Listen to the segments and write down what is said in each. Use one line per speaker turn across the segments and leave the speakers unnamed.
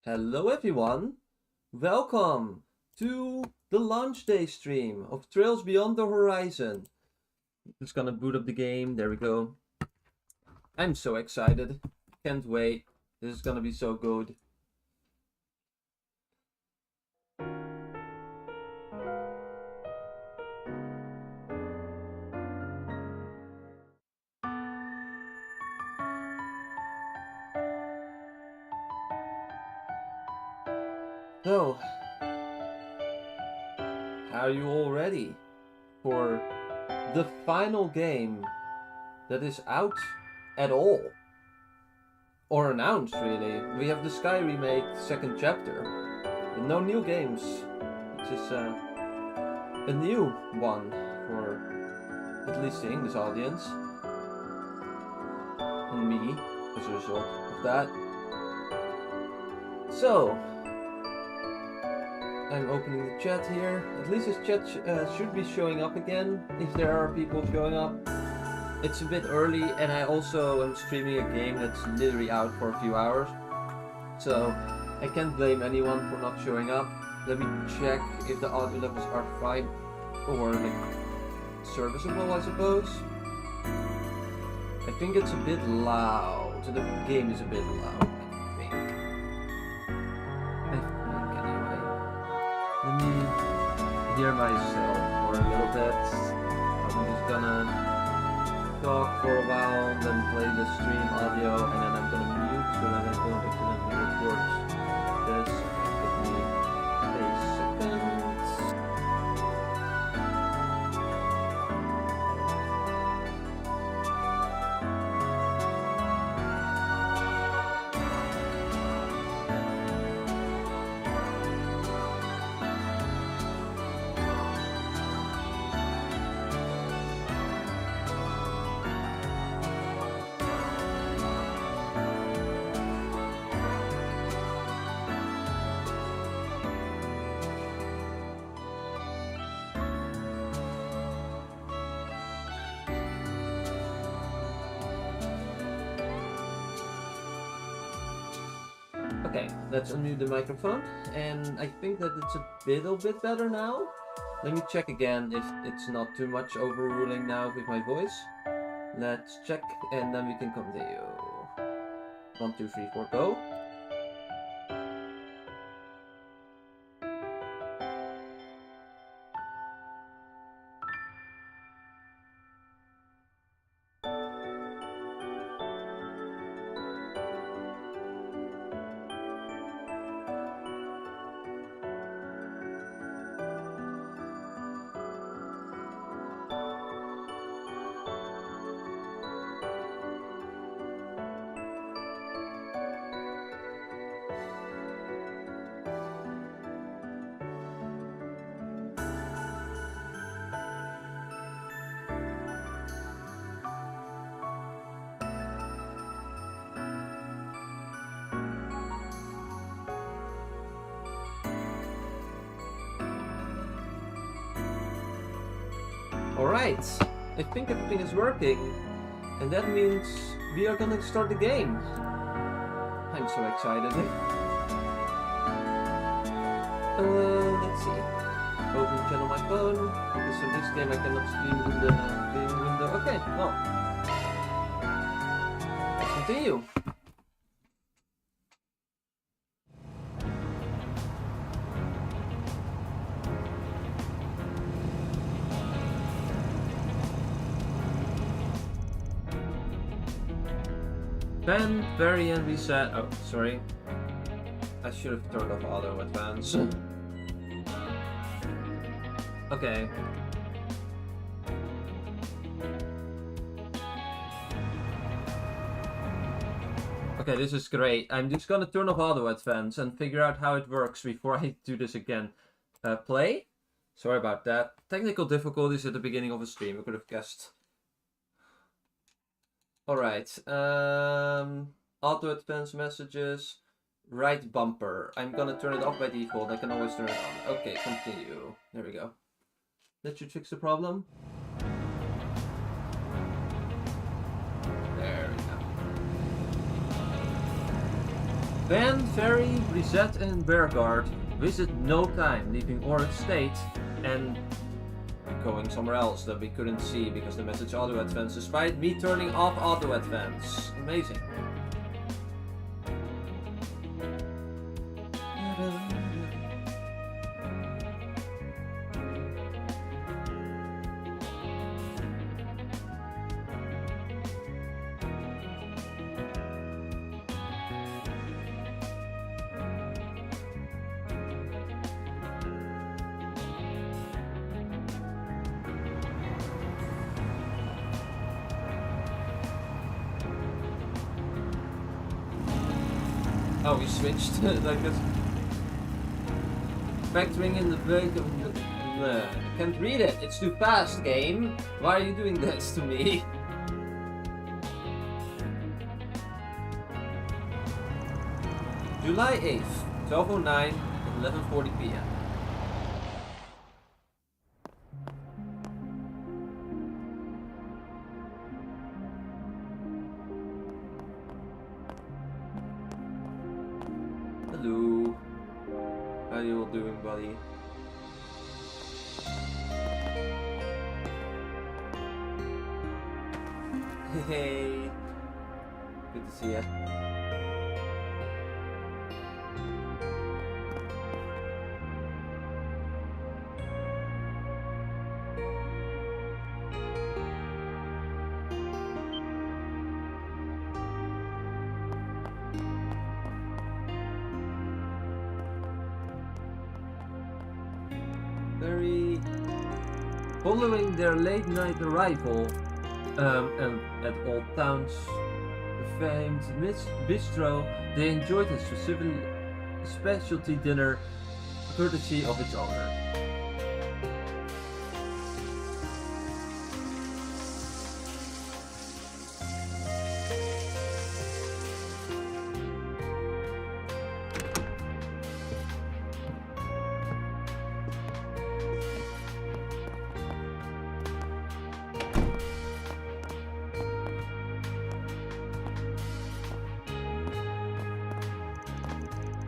Hello everyone, welcome to the launch day stream of Trails Beyond the Horizon. Just gonna boot up the game, there we go. I'm so excited, can't wait, this is gonna be so good. So, are you all ready for the final game that is out at all? Or announced, really. We have the Sky Remake second chapter, with no new games, which is a new one for at least the English audience. And me, as a result of that. So, I'm opening the chat here. At least this chat should be showing up again, if there are people showing up. It's a bit early, and I also am streaming a game that's literally out for a few hours. So, I can't blame anyone for not showing up. Let me check if the audio levels are fine, or like, serviceable, I suppose. I think it's a bit loud. The game is a bit loud, I think. Anyway. Let me hear myself for a little bit. I'm just gonna talk for a while, then play the stream audio, and then I'm gonna mute so that I don't accidentally record this. Give me a second. Okay, let's unmute the microphone, and I think that it's a little bit better now. Let me check again if it's not too much overruling now with my voice. Let's check, and then we can continue. 1, 2, 3, 4, go. Alright, I think everything is working, and that means we are gonna start the game. I'm so excited. Let's see. Open channel my phone. Okay, so this game I cannot stream in the game window. Okay, well. Let's continue. Band, variant, reset. Oh, sorry. I should have turned off auto advance. Okay. Okay, this is great. I'm just gonna turn off auto advance and figure out how it works before I do this again. Play? Sorry about that. Technical difficulties at the beginning of a stream, I could have guessed. Alright, auto advance messages, right bumper. I'm gonna turn it off by default, I can always turn it on. Okay, continue. There we go. That should fix the problem. There we go. Van, Ferry, Brisette, and Bearguard visit No Time, leaving Orange State and going somewhere else that we couldn't see because the message auto advance, despite me turning off auto advance. Amazing. Oh, we switched like this. Factoring in the break of I can't read it. It's too fast, game. Why are you doing this to me? July 8th, 12:09 at 11:40 p.m. Hello. How you all doing, buddy? Hey. Good to see ya. Following their late night arrival at Old Town's famed bistro, they enjoyed a specialty dinner courtesy of its owner.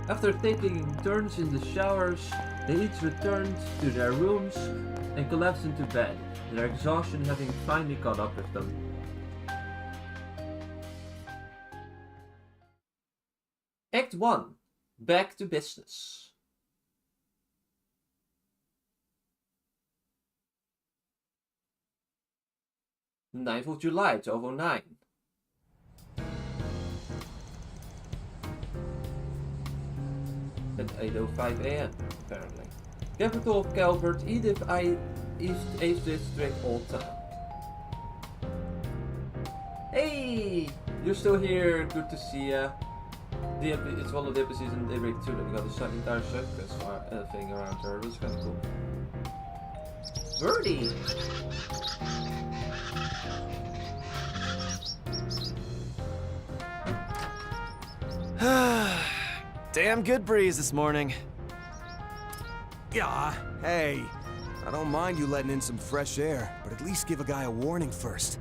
After taking turns in the showers, they each returned to their rooms and collapsed into bed, their exhaustion having finally caught up with them. Act 1. Back to business. 9th of July, 12:09. At 8:05 a.m. apparently. Capital of Calverd, East 8th District, Old Town. Hey! You're still here, good to see ya. It's one of the episodes in Daybreak 2 that we got the entire circus thing around her. It was kind of cool. Birdie!
Damn good breeze this morning.
Yeah, hey. I don't mind you letting in some fresh air, but at least give a guy a warning first.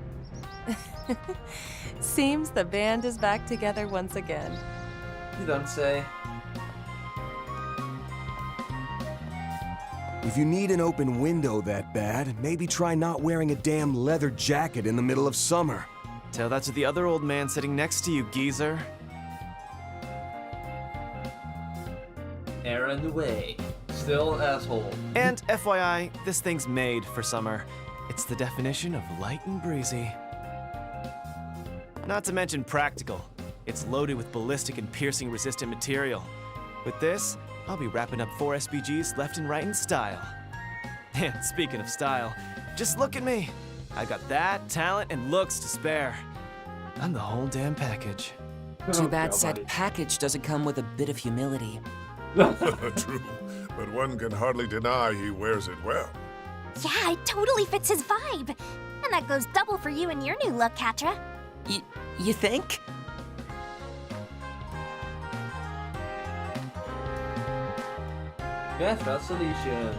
Seems the band is back together once again.
You don't say.
If you need an open window that bad, maybe try not wearing a damn leather jacket in the middle of summer.
Tell that to the other old man sitting next to you, geezer.
Air in the way. Still asshole.
And FYI, this thing's made for summer. It's the definition of light and breezy. Not to mention practical. It's loaded with ballistic and piercing resistant material. With this, I'll be wrapping up 4 SPGs left and right in style. And speaking of style, just look at me. I got that, talent, and looks to spare. I'm the whole damn package.
Too bad said package doesn't come with a bit of humility.
True, but one can hardly deny he wears it well.
Yeah, it totally fits his vibe. And that goes double for you and your new look, Katra.
You think?
Congratulations.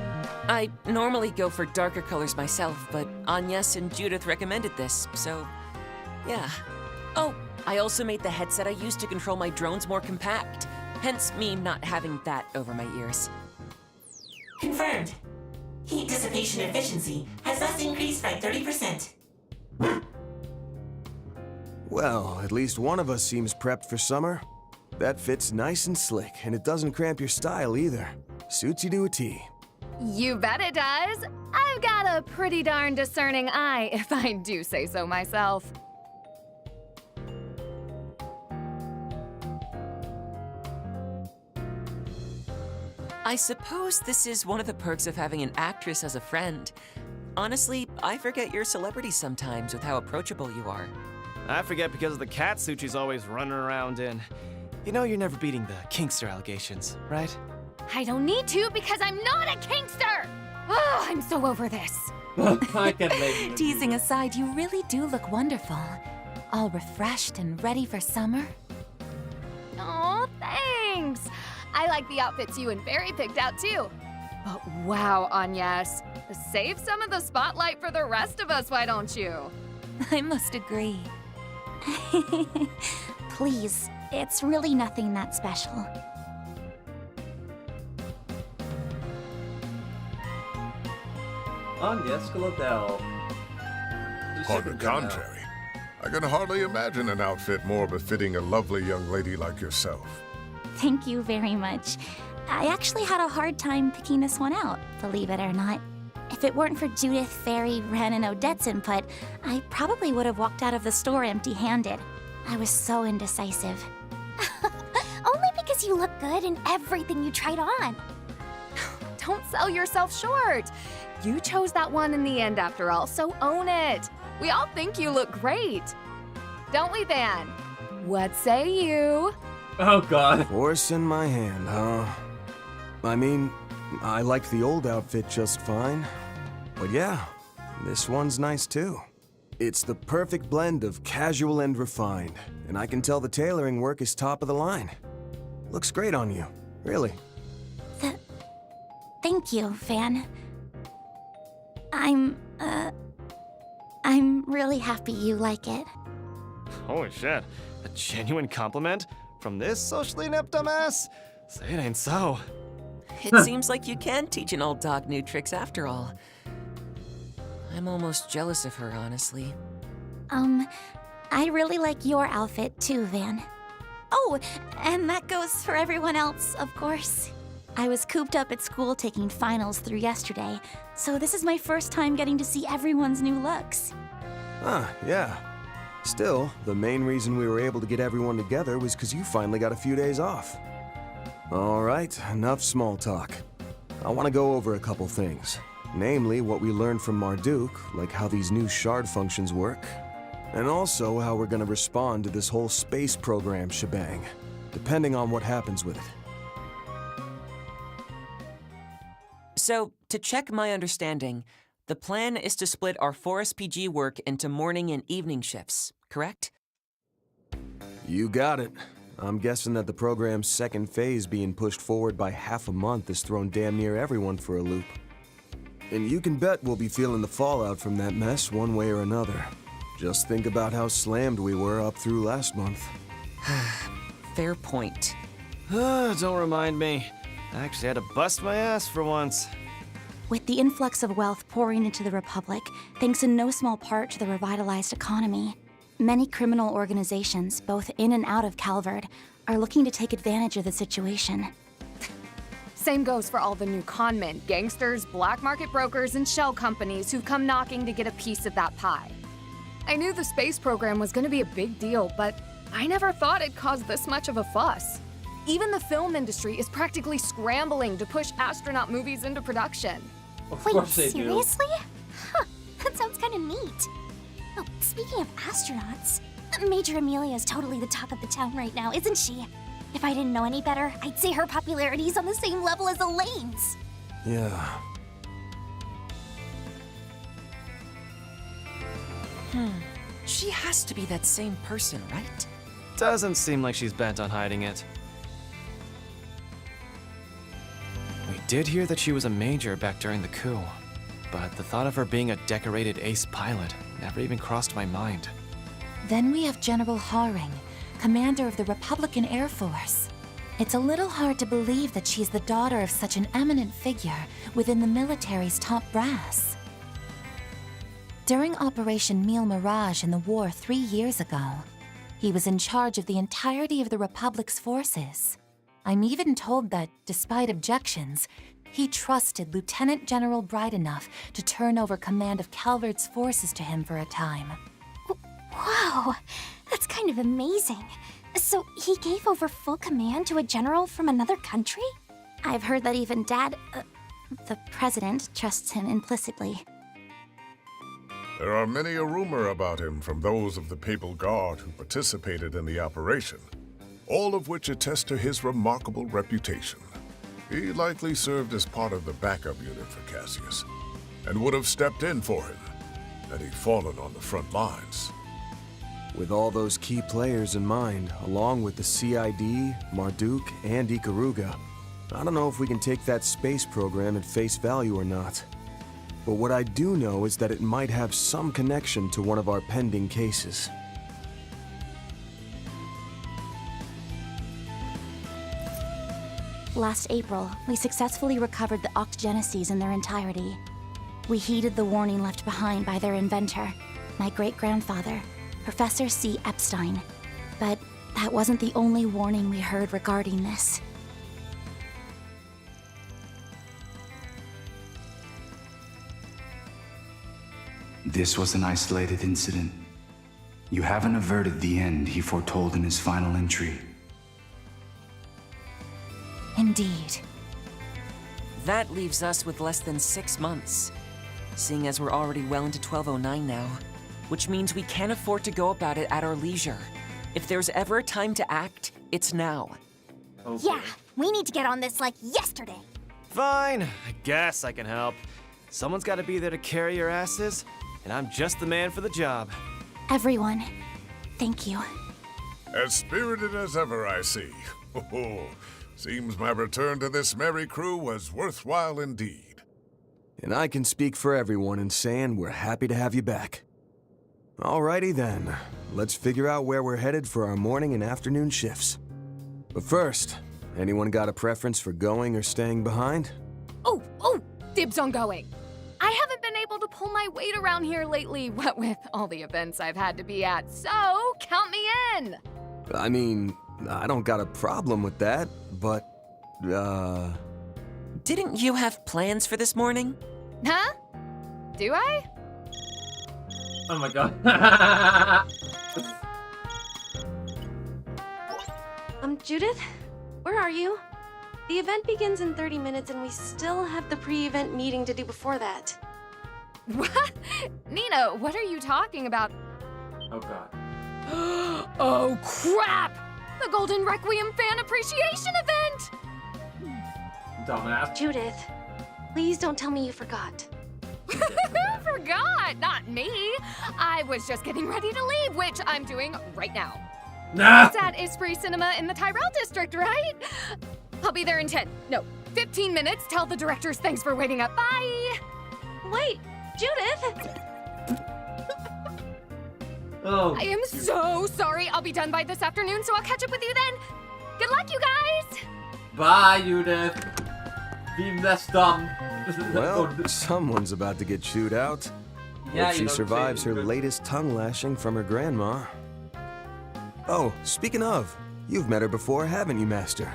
I normally go for darker colors myself, but Agnes and Judith recommended this, so yeah. Oh, I also made the headset I use to control my drones more compact. Hence me not having that over my ears.
Confirmed. Heat dissipation efficiency has thus increased by 30%.
Well, at least one of us seems prepped for summer. That fits nice and slick, and it doesn't cramp your style either. Suits you to a T.
You bet it does. I've got a pretty darn discerning eye, if I do say so myself.
I suppose this is one of the perks of having an actress as a friend. Honestly, I forget you're a celebrity sometimes with how approachable you are.
I forget because of the cat suit she's always running around in. You know you're never beating the kinkster allegations, right?
I don't need to because I'm not a kinkster! Oh, I'm so over this.
I can blame you.
Teasing aside, you really do look wonderful. All refreshed and ready for summer.
Oh, thanks. I like the outfits you and Barry picked out too. But wow, Agnes, save some of the spotlight for the rest of us, why don't you?
I must agree.
Please, it's really nothing that special.
Agnes Claudel.
On the contrary, I can hardly imagine an outfit more befitting a lovely young lady like yourself.
Thank you very much. I actually had a hard time picking this one out, believe it or not. If it weren't for Judith, Fairy, Ren, and Odette's input, I probably would have walked out of the store empty-handed. I was so indecisive. Only because you look good in everything you tried on.
Don't sell yourself short. You chose that one in the end after all, so own it. We all think you look great. Don't we, Van? What say you?
Oh god.
Horse in my hand, huh? I mean, I liked the old outfit just fine. But yeah, this one's nice too. It's the perfect blend of casual and refined, and I can tell the tailoring work is top of the line. Looks great on you, really.
Thank you, Van. I'm really happy you like it.
Holy shit, a genuine compliment? From this socially inept dumbass? Say it ain't so.
It seems like you can teach an old dog new tricks after all. I'm almost jealous of her, honestly.
I really like your outfit too, Van. Oh, and that goes for everyone else, of course. I was cooped up at school taking finals through yesterday, so this is my first time getting to see everyone's new looks.
Yeah. Still, the main reason we were able to get everyone together was because you finally got a few days off. All right, enough small talk. I want to go over a couple things. Namely, what we learned from Marduk, like how these new shard functions work, and also how we're going to respond to this whole space program shebang, depending on what happens with it.
So, to check my understanding, the plan is to split our 4SPG work into morning and evening shifts, correct?
You got it. I'm guessing that the program's second phase being pushed forward by half a month has thrown damn near everyone for a loop. And you can bet we'll be feeling the fallout from that mess one way or another. Just think about how slammed we were up through last month.
Fair point.
Don't remind me. I actually had to bust my ass for once.
With the influx of wealth pouring into the Republic, thanks in no small part to the revitalized economy, many criminal organizations, both in and out of Calverd, are looking to take advantage of the situation.
Same goes for all the new conmen, gangsters, black market brokers, and shell companies who've come knocking to get a piece of that pie. I knew the space program was going to be a big deal, but I never thought it'd cause this much of a fuss. Even the film industry is practically scrambling to push astronaut movies into production.
Of
Wait,
course they do.
seriously? Huh, that sounds kind of neat. Oh, speaking of astronauts, Major Amelia is totally the talk of the town right now, isn't she? If I didn't know any better, I'd say her popularity is on the same level as Elaine's.
Yeah.
She has to be that same person, right?
Doesn't seem like she's bent on hiding it. We did hear that she was a major back during the coup, but the thought of her being a decorated ace pilot never even crossed my mind.
Then we have General Haring, commander of the Republican Air Force. It's a little hard to believe that she's the daughter of such an eminent figure within the military's top brass. During Operation Mille Mirage in the war 3 years ago, he was in charge of the entirety of the Republic's forces. I'm even told that, despite objections, he trusted Lieutenant General Bright enough to turn over command of Calverd's forces to him for a time.
Wow, that's kind of amazing. So he gave over full command to a general from another country? I've heard that even Dad, the president, trusts him implicitly.
There are many a rumor about him from those of the Papal Guard who participated in the operation, all of which attest to his remarkable reputation. He likely served as part of the backup unit for Cassius, and would have stepped in for him had he fallen on the front lines.
With all those key players in mind, along with the CID, Marduk, and Ikaruga, I don't know if we can take that space program at face value or not. But what I do know is that it might have some connection to one of our pending cases.
Last April, we successfully recovered the Octogeneses in their entirety. We heeded the warning left behind by their inventor, my great-grandfather, Professor C. Epstein. But that wasn't the only warning we heard regarding this.
This was an isolated incident. You haven't averted the end he foretold in his final entry.
Indeed.
That leaves us with less than 6 months, seeing as we're already well into 1209 now, which means we can't afford to go about it at our leisure. If there's ever a time to act, it's now.
Okay.
Yeah, we need to get on this like yesterday.
Fine, I guess I can help. Someone's gotta be there to carry your asses, and I'm just the man for the job.
Everyone, thank you.
As spirited as ever, I see. Seems my return to this merry crew was worthwhile indeed.
And I can speak for everyone in saying we're happy to have you back. Alrighty then, let's figure out where we're headed for our morning and afternoon shifts. But first, anyone got a preference for going or staying behind?
Oh, dibs on going. I haven't been able to pull my weight around here lately, what with all the events I've had to be at, so count me in!
I mean, I don't got a problem with that, but,
Didn't you have plans for this morning?
Huh? Do I?
Oh my god.
Judith? Where are you? The event begins in 30 minutes and we still have the pre-event meeting to do before that.
What? Nina, what are you talking about?
Oh god.
Oh crap! The Golden Requiem Fan Appreciation Event!
Dumbass.
Judith, please don't tell me you forgot.
Forgot, not me. I was just getting ready to leave, which I'm doing right now.
Nah.
It's at Esprit Cinema in the Tyrell District, right? I'll be there in 15 minutes. Tell the directors thanks for waiting up. Bye!
Wait, Judith!
Oh.
I am so sorry. I'll be done by this afternoon, so I'll catch up with you then. Good luck, you guys!
Bye, Judith. Be messed up.
well, someone's about to get chewed out.
Yeah,
Hope
you
she
don't
survives
say
her
it,
latest tongue lashing from her grandma. Oh, speaking of, you've met her before, haven't you, Master?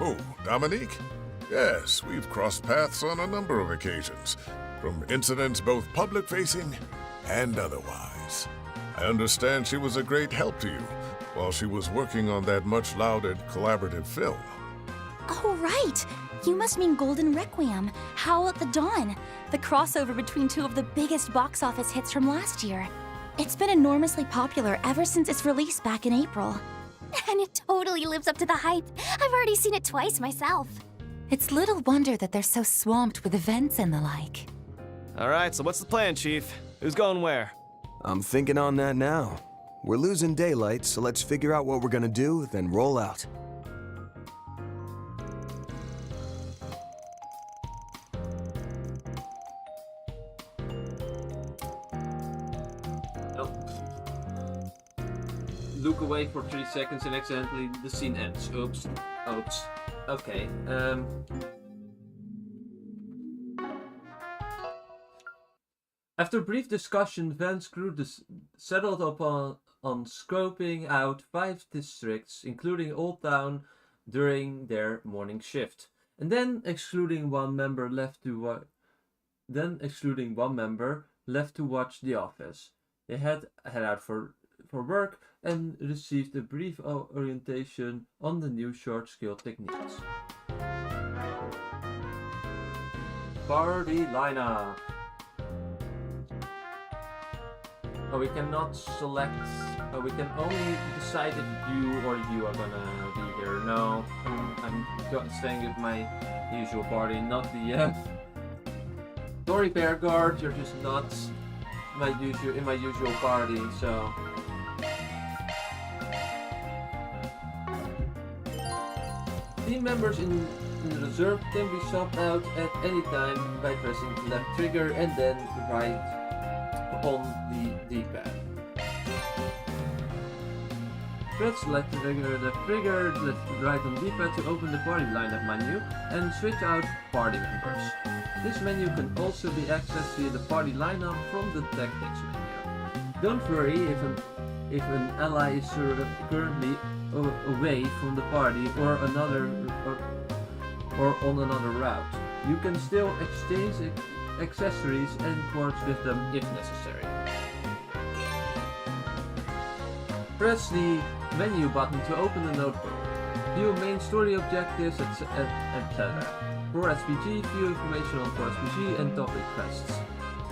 Oh, Dominique? Yes, we've crossed paths on a number of occasions, from incidents both public-facing and otherwise. I understand she was a great help to you while she was working on that much-lauded collaborative film.
Oh, right! You must mean Golden Requiem, Howl at the Dawn, the crossover between two of the biggest box office hits from last year. It's been enormously popular ever since its release back in April.
And it totally lives up to the hype. I've already seen it twice myself.
It's little wonder that they're so swamped with events and the like.
Alright, so what's the plan, Chief? Who's going where?
I'm thinking on that now. We're losing daylight, so let's figure out what we're gonna do, then roll out.
Look away for 3 seconds and accidentally the scene ends. Oops. Oops. Okay. After brief discussion, Van's crew settled upon scoping out 5 districts, including Old Town, during their morning shift, and then excluding one member left to watch the office. They head out for work and received a brief orientation on the new short-scale techniques. Party lineup. We cannot select. We can only decide if you or you are gonna be here. No, I'm staying with my usual party, not the Sorry, Bear Guard. You're just not in my usual party. So. Team members in the reserve can be swapped out at any time by pressing the left trigger and then right on the D-pad. Press select the regular left trigger, left right on D-pad to open the party lineup menu and switch out party members. This menu can also be accessed via the party lineup from the tactics menu. Don't worry if an ally is currently away from the party or on another route. You can still exchange accessories and quartz with them if necessary. Press the menu button to open the notebook. View main story objectives, etc. For SPG, view information on Core SPG and topic quests.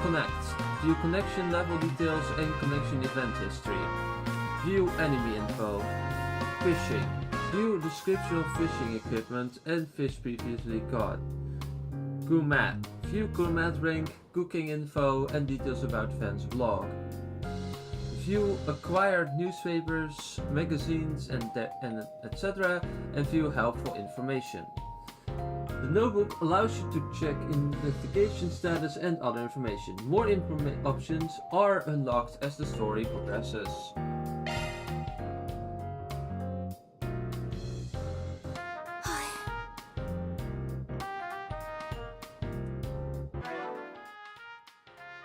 Connect. View connection level details and connection event history. View enemy info. Fishing. View description of fishing equipment and fish previously caught. Gourmet. View gourmet rank, cooking info and details about Van's blog. View acquired newspapers, magazines and etc. and view helpful information. The notebook allows you to check investigation status and other information. More options are unlocked as the story progresses.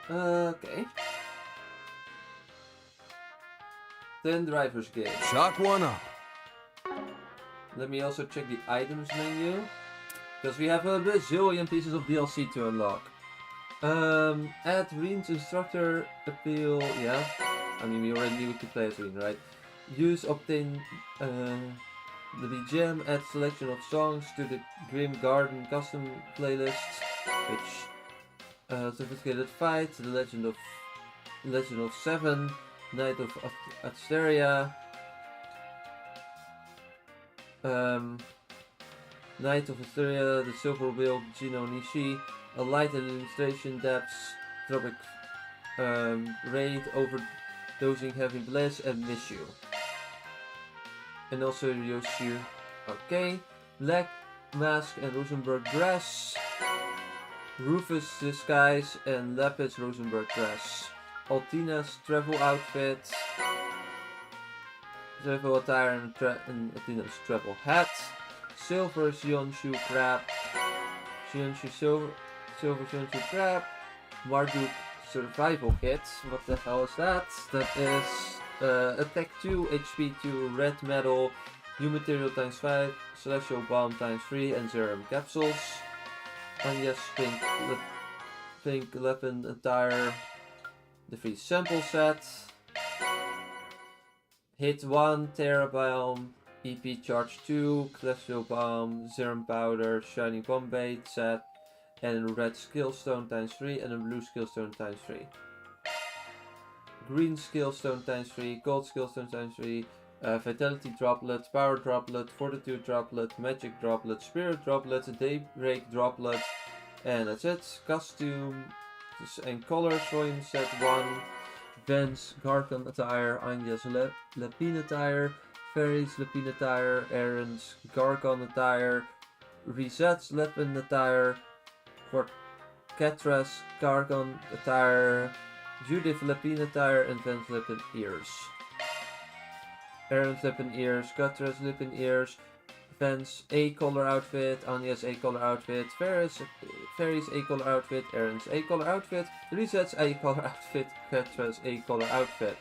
Okay. Then driver's guide.
Shock one up.
Let me also check the items menu. Because we have a bazillion pieces of DLC to unlock. Add Reen's instructor appeal. Yeah. I mean, we already knew to play as Reen, right? Obtain the BGM. Add selection of songs to the Grim Garden custom playlist. Which sophisticated fight, the Legend of Seven, Knight of Asteria, Knight of Asteria, the Silver Wheel, Gino Nishi, a light and illustration depths, Tropic Raid, Overdosing Heavy Bliss, and Miss You. And also Yoshu. Okay, Black Mask and Rosenberg Dress. Rufus Disguise and Lapis Rosenberg Dress. Altina's travel outfit. Travel attire and Altina's travel hat. Silver Shionshu Crab. Silver Shionshu Crab. Marduk Survival Kit. What the hell is that? That is Attack 2, HP 2, Red Metal, New Material times 5, Celestial Bomb times 3 and Serum Capsules. Anya's pink weapon attire, the free sample set, Hit 1, Terrabalm, EP Charge 2, Celestial Bomb, Serum Powder, Shiny Bomb Bait set, and a red Skillstone times 3 and a blue Skillstone times 3. Green Skillstone times 3, Gold Skillstone times 3, Vitality Droplet, Power Droplet, Fortitude Droplet, Magic Droplet, Spirit Droplet, Daybreak Droplet, and that's it. Costume and color showing set 1, Van's Garcon attire, Anya's Lapine attire, Fairy's Lapine attire, Aaron's Garcon attire, Reset's Lapine attire, Ketra's Garcon attire, Judith Lapine attire and Van's lip and ears. Aaron's lip and ears, Gutra's lip and ears, Van's A-color outfit, Anya's A-color outfit, Ferry's A-color outfit, Aaron's A-color outfit, Reset's A-color outfit, Gutra's A-color outfit.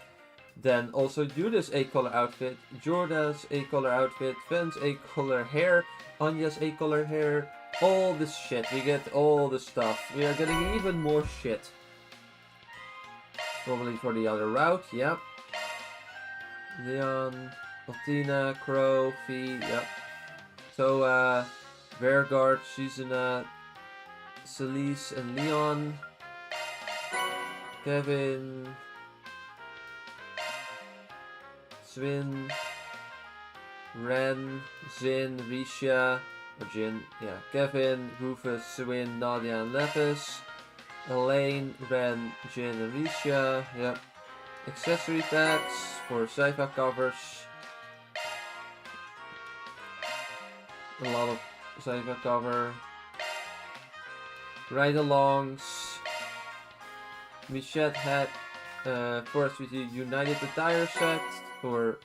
Then also Judith's A-color outfit, Jorda's A-color outfit, Van's A-color hair, Anya's A-color hair, all this shit. We get all the stuff. We are getting even more shit. Probably for the other route, yep. Leon, Altina, Crow, Fee, yep. So, Vergard, Susanna, Celise, and Leon. Kevin. Swin. Ren, Zin, Risha, or Jin, yeah. Kevin, Rufus, Swin, Nadia, and Lepis. Elaine, Ren, Jin, and Risha, yep. Accessory packs for sci-fi covers. A lot of sci-fi cover. Ride-alongs. Michette had Forest with the United Attire set for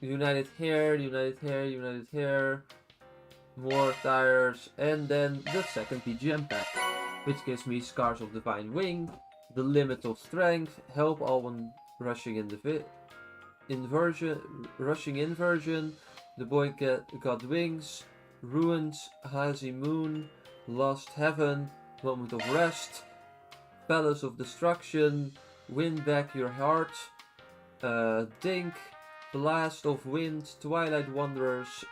United Hair, United Hair, United Hair. More tires, and then the second BGM pack, which gives me Scars of Divine Wing, the Limit of Strength, Help all when rushing in the inversion, The Boy Got Wings, Ruins, Hazy Moon, Lost Heaven, Moment of Rest, Palace of Destruction, Win Back Your Heart, Dink, Blast of Wind, Twilight Wanderers,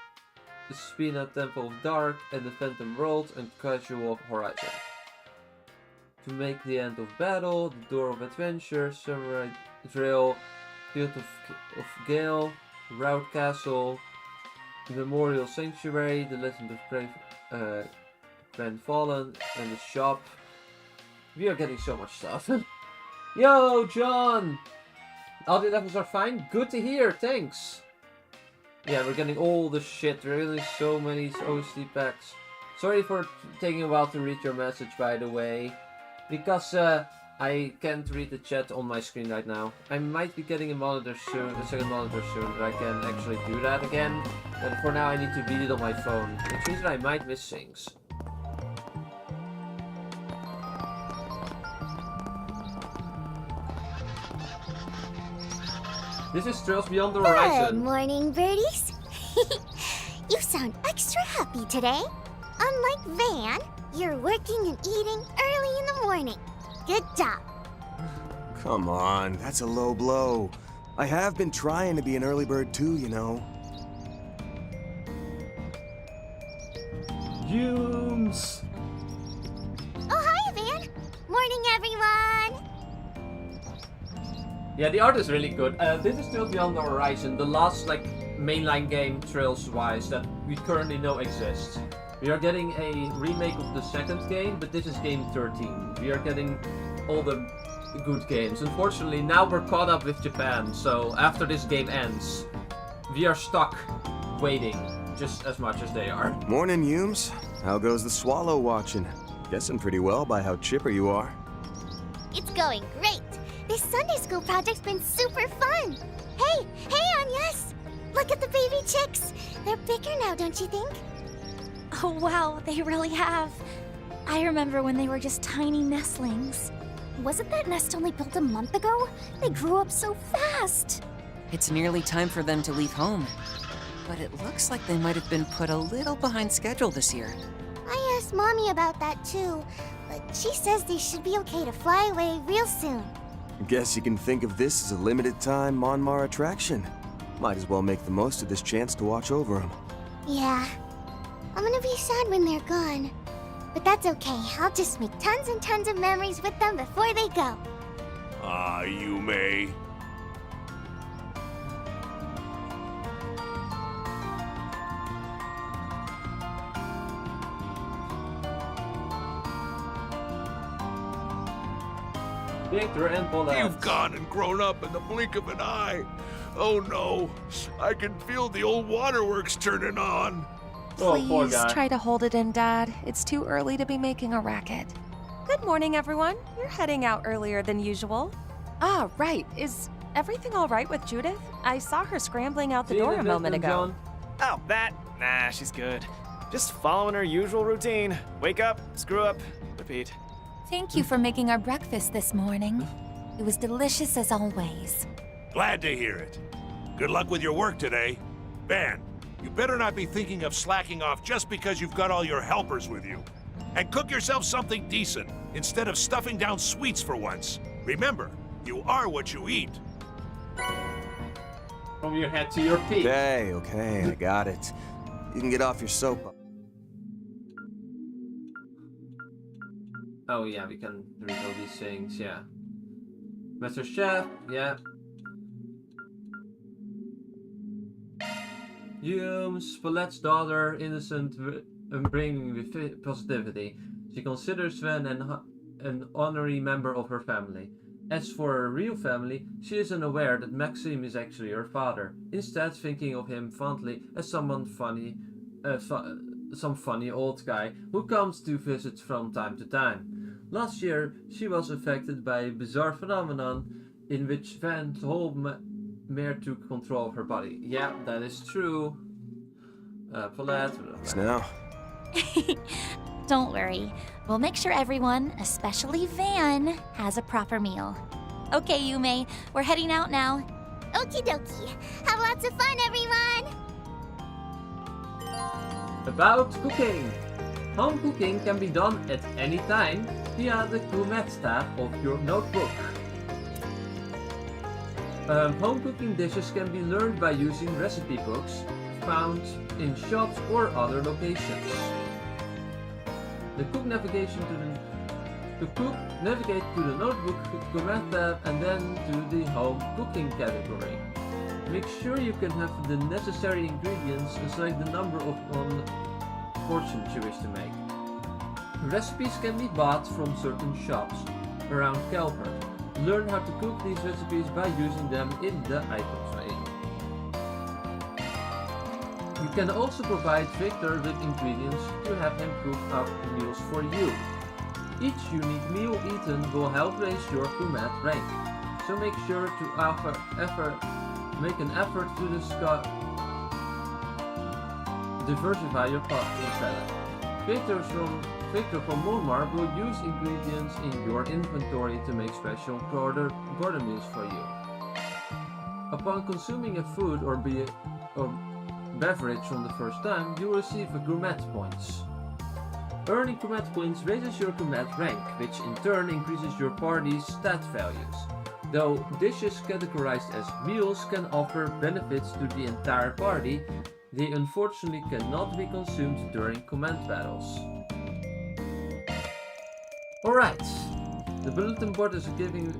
the Spina Temple of Dark, and the Phantom World, and Casual Horizon. To make the end of battle, the Door of Adventure, Samurai Trail, Field of Gale, Route Castle, Memorial Sanctuary, The Legend of Grand Fallen, and the shop. We are getting so much stuff. Yo, John! All the levels are fine? Good to hear, thanks! Yeah, we're getting all the shit, really so many OST packs. Sorry for taking a while to read your message, by the way. Because I can't read the chat on my screen right now. I might be getting a monitor soon, a second monitor soon, that I can actually do that again. But for now I need to read it on my phone, which means that I might miss things. This is Trails Beyond the Horizon.
Good morning, birdies. You sound extra happy today. Unlike Van, you're working and eating early in the morning. Good job.
Come on, that's a low blow. I have been trying to be an early bird too, you know.
Yumes!
Oh, hi, Van. Morning, everyone.
Yeah, the art is really good. This is Trails Beyond the Horizon, the last mainline game Trails-wise that we currently know exists. We are getting a remake of the second game, but this is game 13. We are getting all the good games. Unfortunately, now we're caught up with Japan, so after this game ends, we are stuck waiting just as much as they are.
Morning, Yumes. How goes the Swallow watching? Guessing pretty well by how chipper you are.
It's going great. This Sunday school project's been super fun. Hey, Agnes! Look at the baby chicks. They're bigger now, don't you think?
Oh wow, they really have. I remember when they were just tiny nestlings. Wasn't that nest only built a month ago? They grew up so fast.
It's nearly time for them to leave home. But it looks like they might have been put a little behind schedule this year.
I asked Mommy about that too, but she says they should be okay to fly away real soon.
Guess you can think of this as a limited-time Monmar attraction. Might as well make the most of this chance to watch over them.
Yeah. I'm gonna be sad when they're gone. But that's okay. I'll just make tons and tons of memories with them before they go.
Ah, you may.
Victor and Paulette.
You've gone and grown up in the blink of an eye. Oh no, I can feel the old waterworks turning on.
Please try to hold it in, Dad. It's too early to be making a racket. Good morning, everyone. You're heading out earlier than usual. Ah, right. Is everything all right with Judith? I saw her scrambling out the door a moment ago.
Oh, that? Nah, she's good. Just following her usual routine. Wake up, screw up, repeat.
Thank you for making our breakfast this morning. It was delicious as always.
Glad to hear it. Good luck with your work today. Van, you better not be thinking of slacking off just because you've got all your helpers with you. And cook yourself something decent instead of stuffing down sweets for once. Remember, you are what you eat.
From your head to your feet.
Okay, I got it. You can get off your soap.
Oh yeah, we can read all these things, yeah. Master Chef, yeah. Humes, Paulette's daughter, innocent and bringing with positivity. She considers Sven an honorary member of her family. As for her real family, she is unaware that Maxime is actually her father, instead thinking of him fondly as someone funny, some funny old guy who comes to visit from time to time. Last year, she was affected by a bizarre phenomenon in which Van's whole mare took control of her body. Yeah, that is true. Paulette.
Now.
Don't worry. We'll make sure everyone, especially Van, has a proper meal. Okay, Yume, we're heading out now. Okie dokie. Have lots of fun, everyone!
About cooking. Home cooking can be done at any time via the Gourmet tab of your notebook. Home cooking dishes can be learned by using recipe books found in shops or other locations. The cook navigate to the notebook Gourmet tab and then to the home cooking category. Make sure you can have the necessary ingredients and select the number of portions you wish to make. Recipes can be bought from certain shops around Calverd. Learn how to cook these recipes by using them in the items menu. You can also provide Victor with ingredients to have him cook up meals for you. Each unique meal eaten will help raise your gourmet rank, so make sure to make an effort to diversify your cooking palette. Victor from Mulmar will use ingredients in your inventory to make special Gordon meals for you. Upon consuming a food or beverage from the first time, you will receive a gourmet points. Earning gourmet points raises your gourmet rank, which in turn increases your party's stat values. Though dishes categorized as meals can offer benefits to the entire party, they unfortunately cannot be consumed during command battles. Alright, the bulletin board is a given,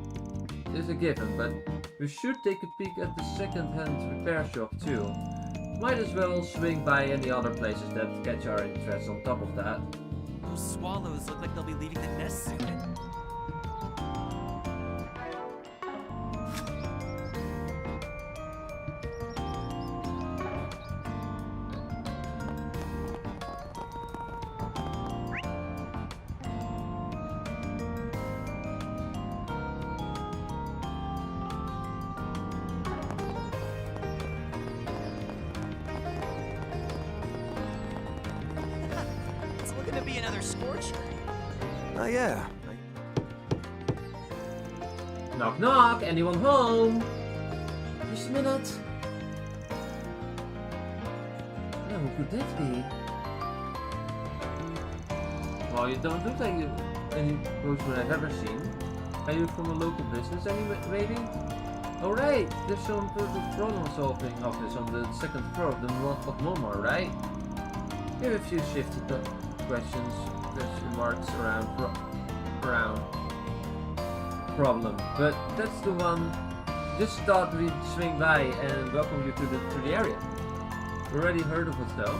but we should take a peek at the second-hand repair shop too. Might as well swing by any other places that catch our interest on top of that.
Those swallows look like they'll be leaving the nest soon. Gonna be another scorcher.
Oh yeah.
Knock knock, anyone home? Just a minute. Yeah, who could that be? Well, you don't look like any postman I've ever seen. Are you from a local business maybe? Alright, there's some problem solving office on the second floor of Mulmar, right? You have a few shifty question marks around problem, but that's the one. Just thought we'd swing by and welcome you to the area. Already heard of us though.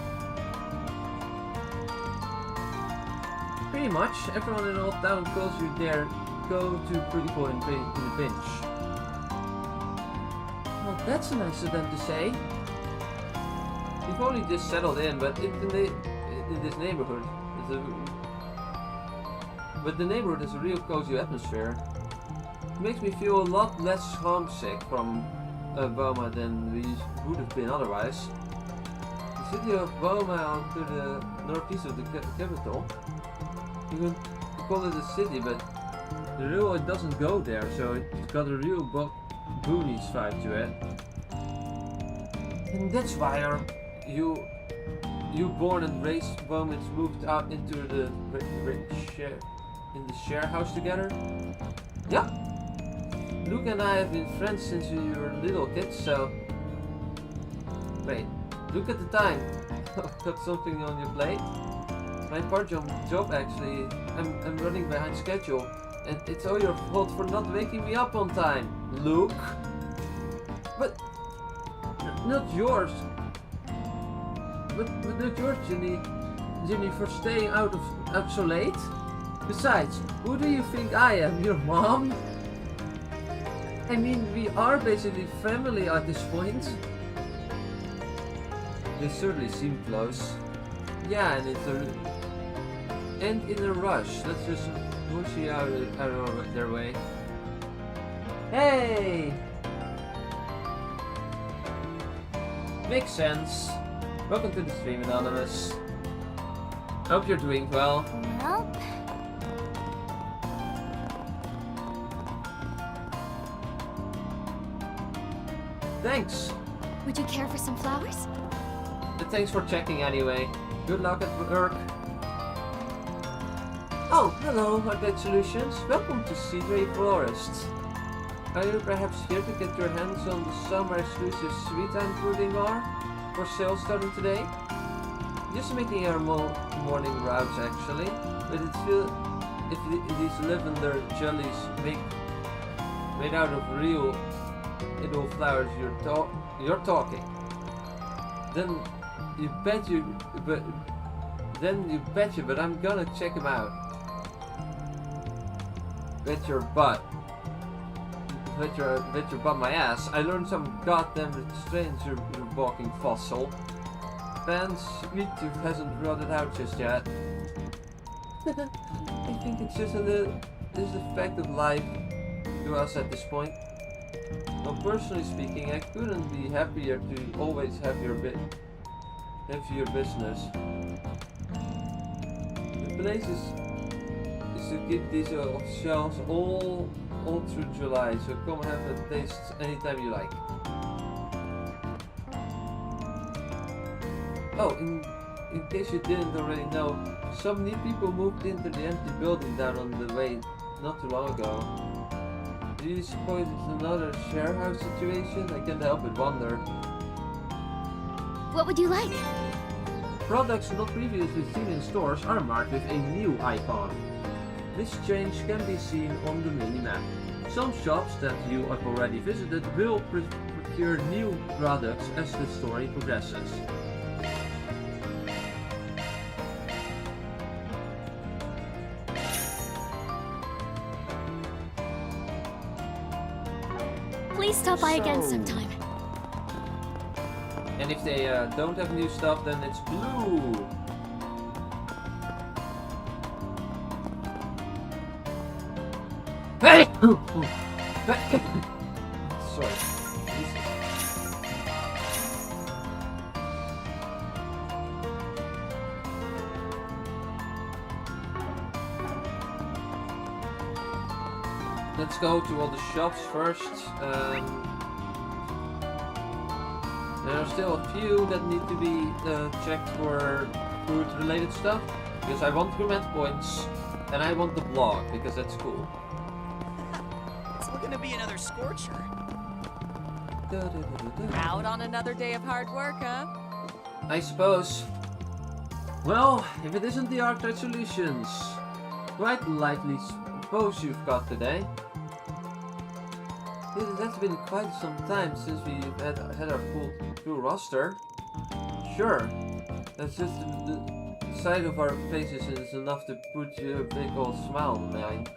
Pretty much everyone in Old Town calls you their go-to pretty boy in the pinch. Well, that's nice of them to say. You've only just settled in, but in this neighborhood, but the neighborhood has a real cozy atmosphere. It makes me feel a lot less homesick from Boma than we would have been otherwise. The city of Boma to the northeast of the capital. You can call it a city, but the railroad doesn't go there, so it's got a real boonies vibe to it. And that's why you born and raised Bowmans moved out into the share house together? Yeah. Luke and I have been friends since we were little kids, so... Wait, look at the time. Got something on your plate? My part-time job actually. I'm running behind schedule. And it's all your fault for not waking me up on time, Luke. But... not yours. But not yours, Ginny, for staying out so late? Besides, who do you think I am, your mom? I mean, we are basically family at this point. They certainly seem close. Yeah, and in a rush. Let's just push you out of their way. Hey! Makes sense. Welcome to the stream, Anonymous. Hope you're doing well.
Nope.
Thanks.
Would you care for some flowers?
Thanks for checking anyway. Good luck at work. Oh, hello, Arcade Solutions. Welcome to Cedray Forest. Are you perhaps here to get your hands on the summer exclusive Sweet Time Pudding Bar? For sale starting today? Just making our morning routes actually, but it feels if these lavender jellies made out of real flowers you're talking. Then you betcha, but I'm gonna check them out. Bet your butt. Bet your butt my ass. I learned some goddamn stranger walking fossil. Ben's sweet tooth hasn't rotted out just yet. I think it's just a fact of life to us at this point. Well, personally speaking, I couldn't be happier to always have your business. The place is to keep these shelves all through July, so come have a taste anytime you like. Oh, in case you didn't already know, some neat people moved into the empty building down on the way not too long ago. Do you suppose it's another share house situation? I can't help but wonder.
What would you like?
Products not previously seen in stores are marked with a new icon. This change can be seen on the mini-map. Some shops that you have already visited will procure new products as the story progresses.
Please stop by again sometime.
And if they don't have new stuff, then it's blue. Hey! Sorry. Let's go to all the shops first. There are still a few that need to be checked for food-related stuff, because I want comment points, and I want the blog, because that's cool.
It's looking to be another scorcher.
Out on another day of hard work, huh?
I suppose. Well, if it isn't the Arcade Solutions, quite lively pose you've got today. It has been quite some time since we had our full roster. Sure, that's just the sight of our faces is enough to put you a big old smile on mine.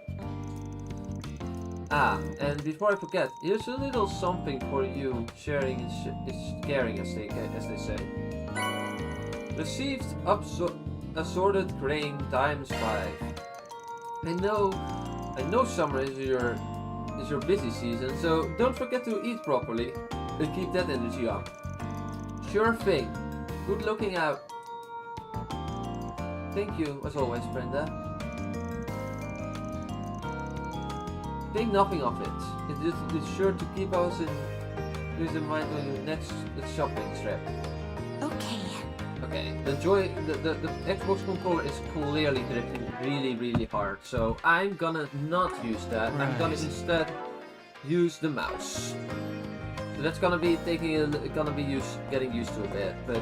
Ah, and before I forget, here's a little something for you. Sharing is caring, as they say. Received assorted grain ×5. I know summer is your busy season, so don't forget to eat properly and keep that energy up. Sure thing. Good looking out. Thank you, as always, Brenda. Think nothing of it. It's sure to keep us in mind on your next shopping trip.
Okay.
Okay, the Xbox controller is clearly gripping really hard, so I'm gonna not use that.
Right.
I'm gonna instead use the mouse. So that's gonna be getting used to a bit, but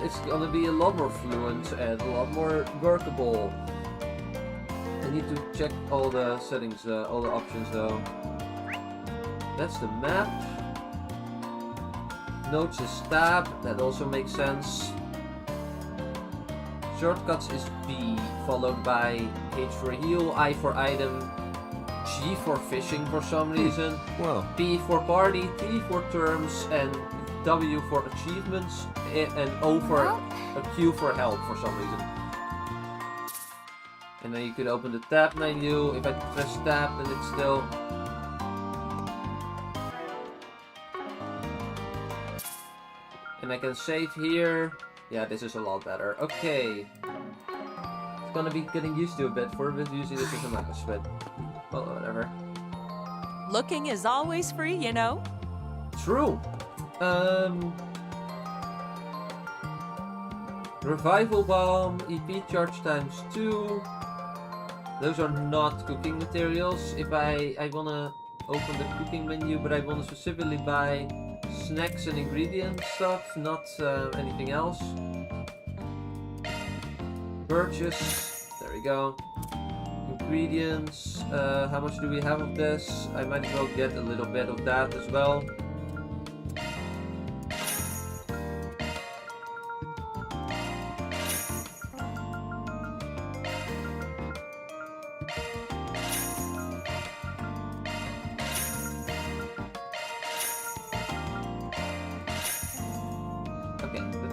it's gonna be a lot more fluent and a lot more workable. I need to check all the settings, all the options though. That's the map. Notes is tab, that also makes sense. Shortcuts is B, followed by H for heal, I for item, G for fishing for some reason,
Well,
P for party, T for terms, and W for achievements, and O for a Q for help for some reason. And then you could open the tab menu. If I press tab, then it's still... And I can save here. Yeah, this is a lot better. Okay. It's gonna be getting used to a bit for a bit using this as a mouse, but well, whatever.
Looking is always free, you know?
True. Revival Bomb, EP charge times 2. Those are not cooking materials. If I wanna open the cooking menu, but I wanna specifically buy snacks and ingredient stuff, not anything else. Purchase, there we go. Ingredients, how much do we have of this? I might as well get a little bit of that as well.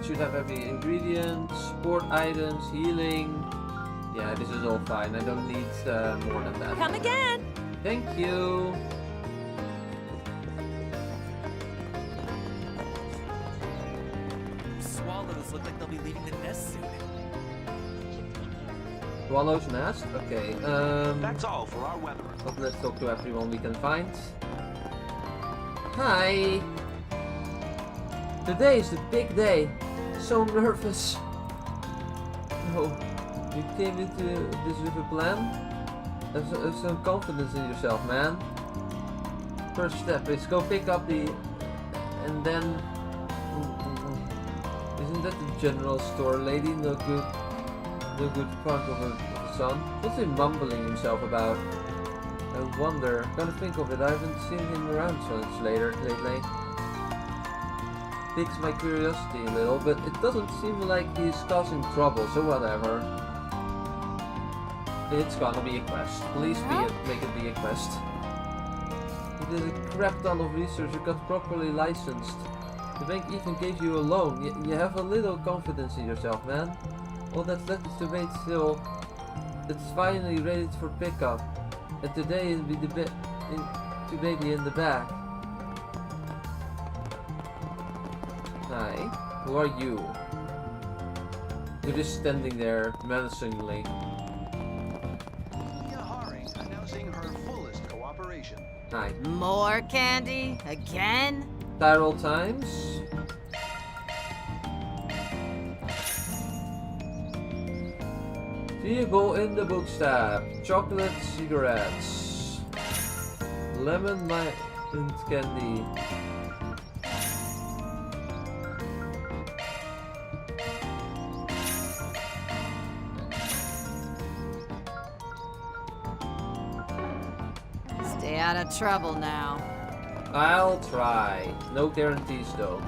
Should have every ingredient, support items, healing. Yeah, this is all fine. I don't need more than that.
Come again!
Thank you!
Swallows look like they'll be leaving the nest soon.
Swallow's nest? Okay,
That's all for our weather.
but let's talk to everyone we can find. Hi! Today is the big day. So nervous. Oh, you came into this with a plan? Have some confidence in yourself, man. First step is go pick up the... and then... Isn't that the general store lady? No good part of the son? What's he mumbling himself about? I wonder. Gotta think of it, I haven't seen him around so much lately. Piques my curiosity a little, but it doesn't seem like he's causing trouble, so whatever. It's gonna be a quest. Please make it be a quest. You did a crap ton of research, you got properly licensed. The bank even gave you a loan. You have a little confidence in yourself, man. All that's left is to wait till it's finally ready for pickup. And today it'll be to baby in the back. Hi, who are you? You're just standing there menacingly.
Announcing her fullest cooperation.
Hi.
More candy? Again?
Tyrol Times. Vehicle in the bookstore. Chocolate cigarettes. Lemon mint candy.
Stay out of trouble now.
I'll try. No guarantees though.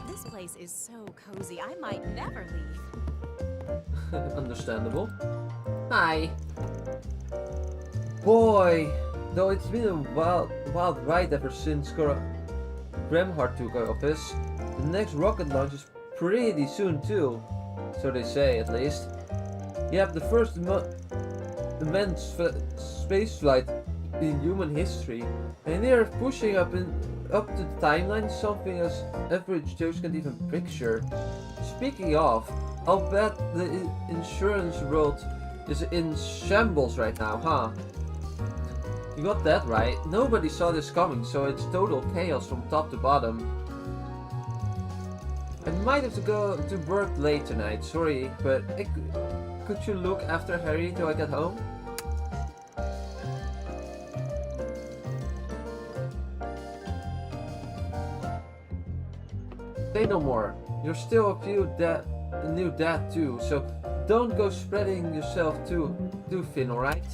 This place is so cozy, I might never leave.
Understandable. Hi. Boy, though it's been a wild ride ever since Gremhard took office. The next rocket launch is pretty soon too. So they say, at least. Yep, the immense spaceflight in human history, and they are pushing up to the timeline something as average Joes can't even picture. Speaking of, I'll bet the insurance world is in shambles right now, huh? You got that right. Nobody saw this coming, so it's total chaos from top to bottom. I might have to go to work late tonight, sorry, but could you look after Harry till I get home? Say no more. You're still a new dad too, so don't go spreading yourself too thin, alright?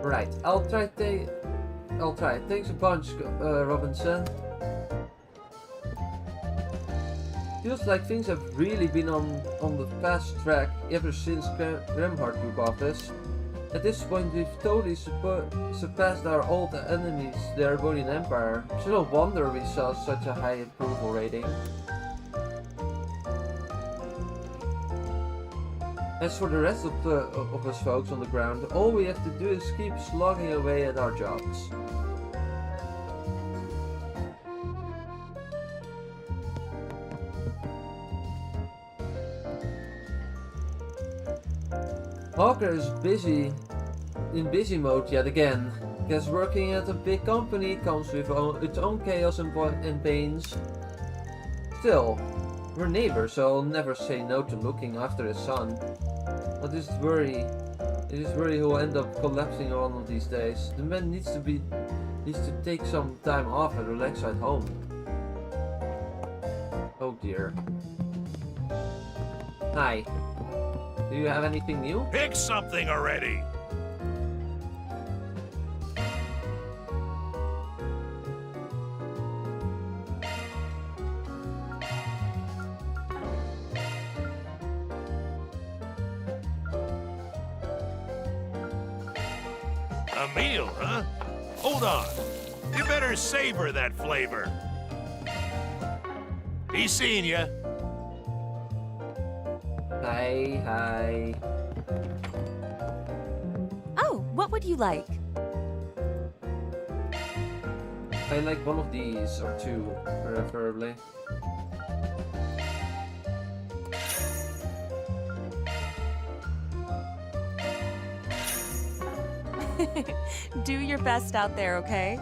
Right, I'll try. Thanks a bunch, Robinson. Feels like things have really been on the fast track ever since Grimhard took office. At this point, we've totally surpassed our old enemies, the Arbonian Empire. It's no wonder we saw such a high approval rating. As for the rest of us folks on the ground, all we have to do is keep slogging away at our jobs. Hawker is in busy mode yet again. Guess working at a big company comes with its own chaos and pains. Still, we're neighbors, so I'll never say no to looking after his son. But it is worry he'll end up collapsing one of these days. The man needs to take some time off and relax at home. Oh dear. Hi. Do you have anything new?
Pick something already! A meal, huh? Hold on. You better savor that flavor. He's seeing ya.
Hi.
Oh, what would you like?
I like one of these, or two, preferably.
Do your best out there, okay?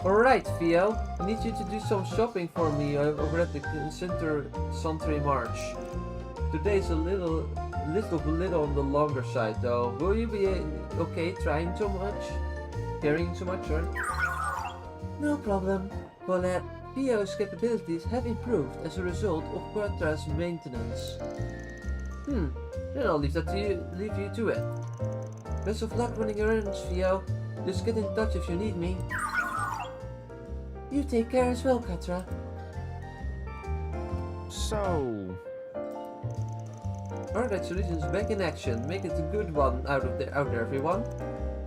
Alright, Theo. I need you to do some shopping for me over at the Century March. Today's a little on the longer side, though. Will you be okay carrying so much, sorry? No problem. Paulette, Theo's capabilities have improved as a result of Quatra's maintenance. Then I'll leave you to it. Best of luck running errands, Theo. Just get in touch if you need me. You take care as well, Quatra.
So...
Alright, Solutions back in action. Make it a good one out there, everyone.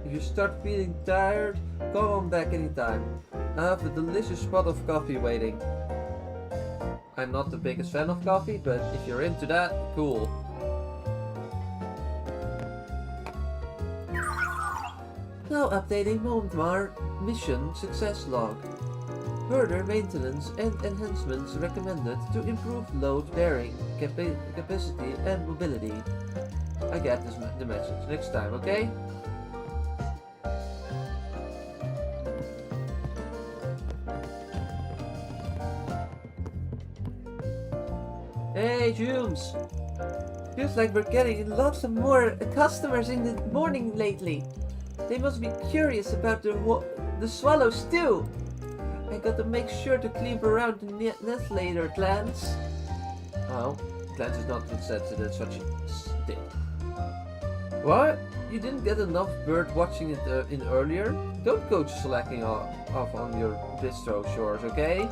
If you start feeling tired, come on back anytime. I have a delicious pot of coffee waiting. I'm not the biggest fan of coffee, but if you're into that, cool. Now updating Montmar mission success log. Further maintenance and enhancements recommended to improve load bearing, capacity and mobility. I get the message next time, okay? Hey, Jumes! Feels like we're getting lots of more customers in the morning lately. They must be curious about the swallows too. I got to make sure to clean around the nest later, Clans. Oh, Clans is not sensitive such a stick. What? You didn't get enough bird watching it in earlier? Don't go slacking off on your bistro chores, okay?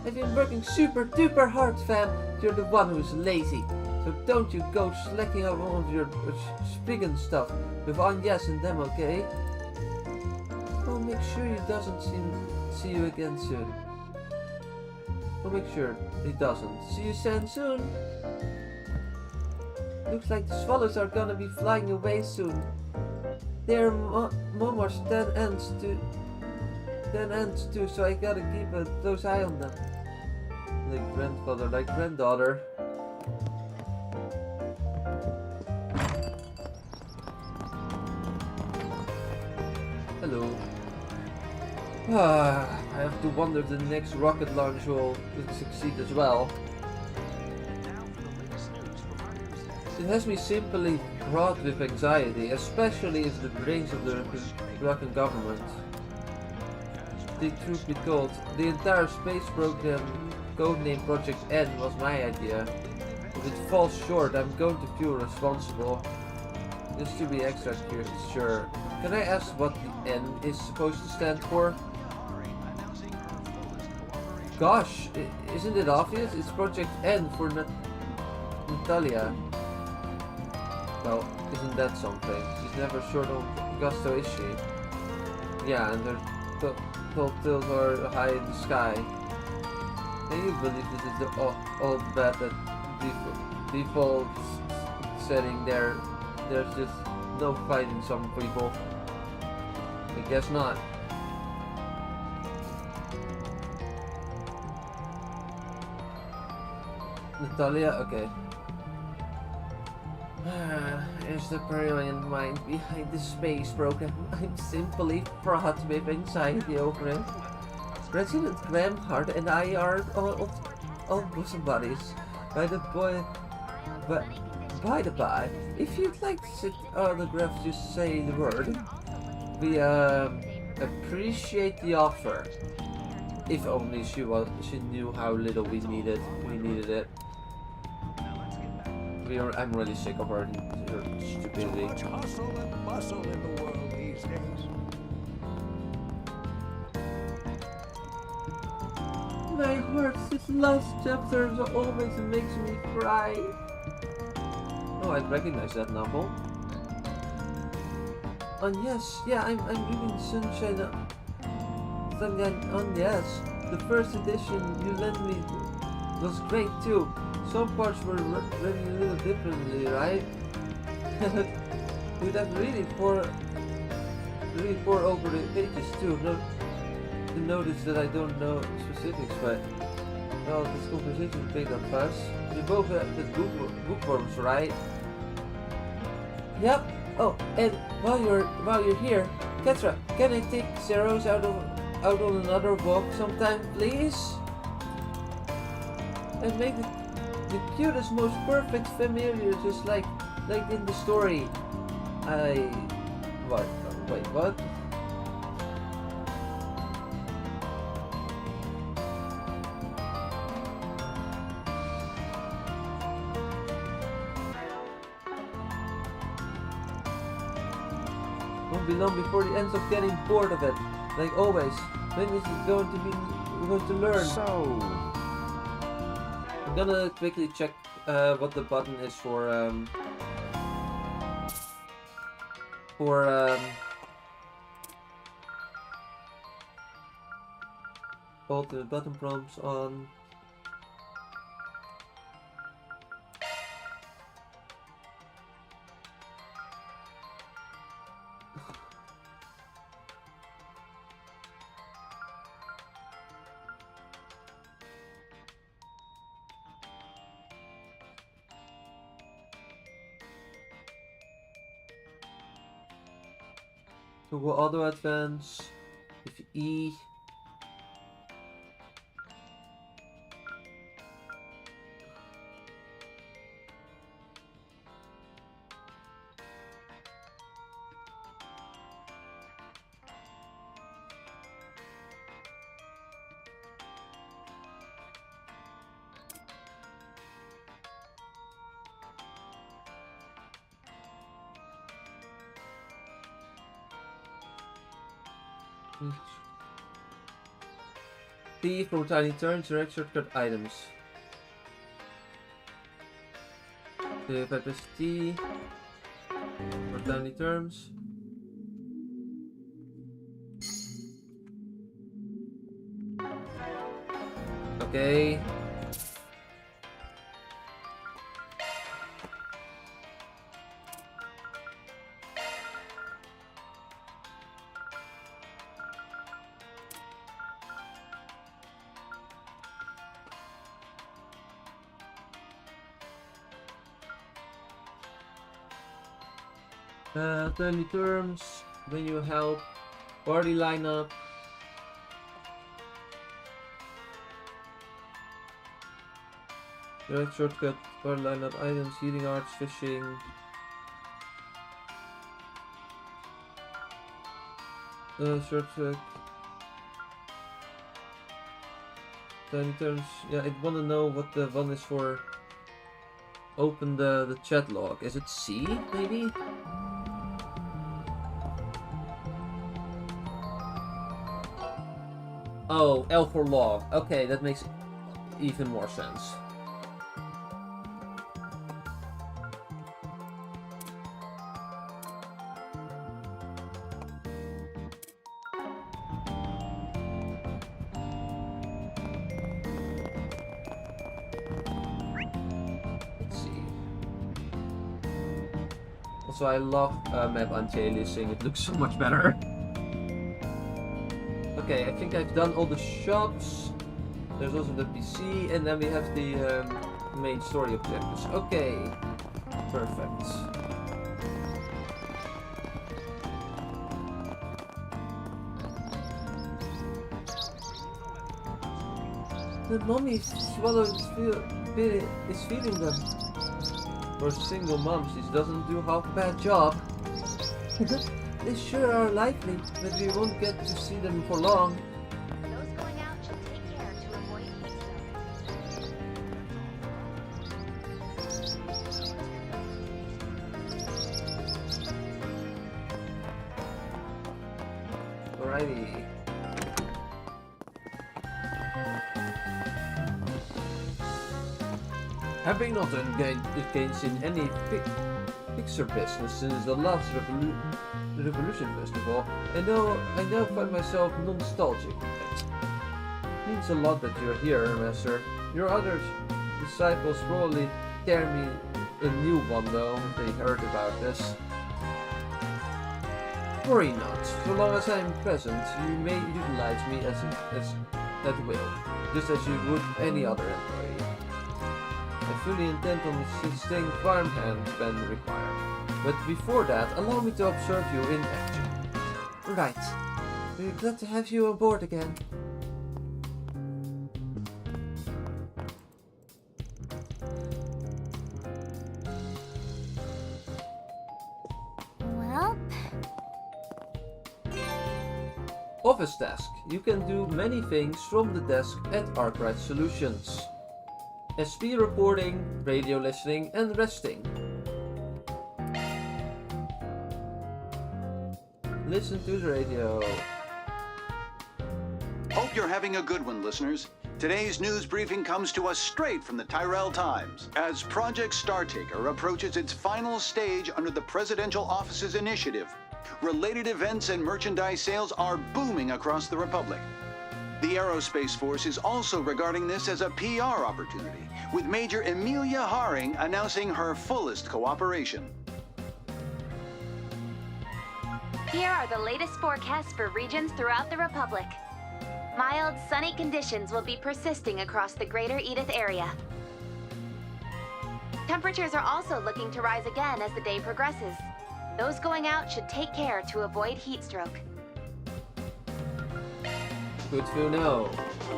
I've been working super duper hard, fam. You're the one who's lazy. So don't you go slacking off on your spiggin' stuff with Agnes and them, okay? I'll make sure he doesn't see you again soon. I'll make sure he doesn't. See you soon. Looks like the swallows are gonna be flying away soon. Their momars 10 ends too, so I gotta keep a close eye on them. Like grandfather, like granddaughter. Hello. I have to wonder if the next rocket launch will succeed as well. It has me simply fraught with anxiety, especially if the brains of the Russian government. The truth be told, the entire space program, codenamed Project N, was my idea. If it falls short, I'm going to feel responsible. Just to be extra sure, can I ask what the N is supposed to stand for? Gosh, isn't it obvious? It's Project N for Natalia. Well, isn't that something? She's never short on gusto, is she? Yeah, and her tall tails are high in the sky. Can you believe this is the old bad that default setting there? There's just no fight in some people. I guess not. Natalia, okay. Is the brilliant mind behind the space program. I'm simply fraught with anxiety over it. President Gramhart and I are all bosom buddies. By the by, if you'd like to sit autograph, just say the word. We appreciate the offer. If only she knew how little we needed it. I'm really sick of her stupidity.
Much hustle and bustle in the world these days.
My heart, this last chapter always makes me cry. Oh, I recognize that novel. Yes, yeah, I'm reading Sunshine on yes. The first edition you lent me was great too. Some parts were written a little differently, right? You'd have really pour over the pages too. To notice that I don't know specifics, but well, this conversation made up fast. You both have the bookworms, right? Yep. Oh, and while you're here, Ketra, can I take Zeros out on another walk sometime, please? And make the cutest, most perfect familiar, just like in the story. What? Wait, what? Won't be long before the ends up getting bored of it. Like always. When is it going to learn?
So
I'm gonna quickly check what the button is for all the button prompts on. So we'll auto advance with E. T for tiny turns, direct shortcut items. So if I press T for tiny turns. Okay. 30 terms, menu help, party lineup. Direct shortcut, party lineup, items, healing arts, fishing. Shortcut. Tiny terms. Yeah, I want to know what the one is for. Open the chat log. Is it C, maybe? Oh, L for log. Okay, that makes even more sense. So I love map anti-aliasing, it looks so much better. Okay, I think I've done all the shops. There's also the PC, and then we have the main story objectives. Okay, perfect. The mommy swallowed is feeding them. For single mom, she doesn't do half a bad job. They sure are likely, but we won't get to see them for long.
Those going out should take care to avoid heat stroke.
Alrighty. Having not engaged in any picture business since the last Revolution Festival, I now find myself nostalgic. It means a lot that you're here, Master. Your other disciples probably tear me a new one though, if they heard about this. Worry not. So long as I'm present, you may utilize me as at will, just as you would any other employee. I fully intend on staying farmhand when required. But before that, allow me to observe you in action. Right. We're glad to have you on board again.
Well...
Office desk. You can do many things from the desk at Arkwright Solutions. SP reporting, radio listening, and resting. Listen to the radio.
Hope you're having a good one, listeners. Today's news briefing comes to us straight from the Tyrell Times. As Project Startaker approaches its final stage under the Presidential Office's initiative, related events and merchandise sales are booming across the Republic. The Aerospace Force is also regarding this as a PR opportunity, with Major Amelia Haring announcing her fullest cooperation.
Here are the latest forecasts for regions throughout the Republic. Mild, sunny conditions will be persisting across the greater Edith area. Temperatures are also looking to rise again as the day progresses. Those going out should take care to avoid heat stroke.
Good to know.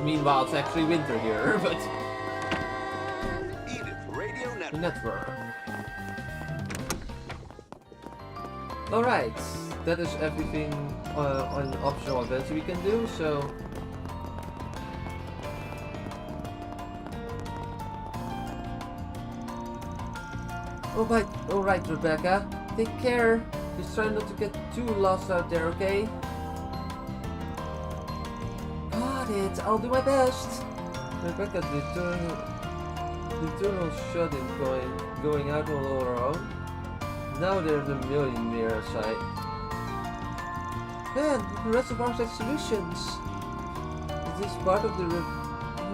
Meanwhile, it's actually winter here, but...
Edith Radio
Network. Alright, that is everything on optional events we can do, so... Alright, Rebecca. Take care. Just try not to get too lost out there, okay? Got it. I'll do my best. Rebecca, the eternal shut-in going out all on her own. Now there's a million near sight. Man, the rest of our solutions. Is this part of the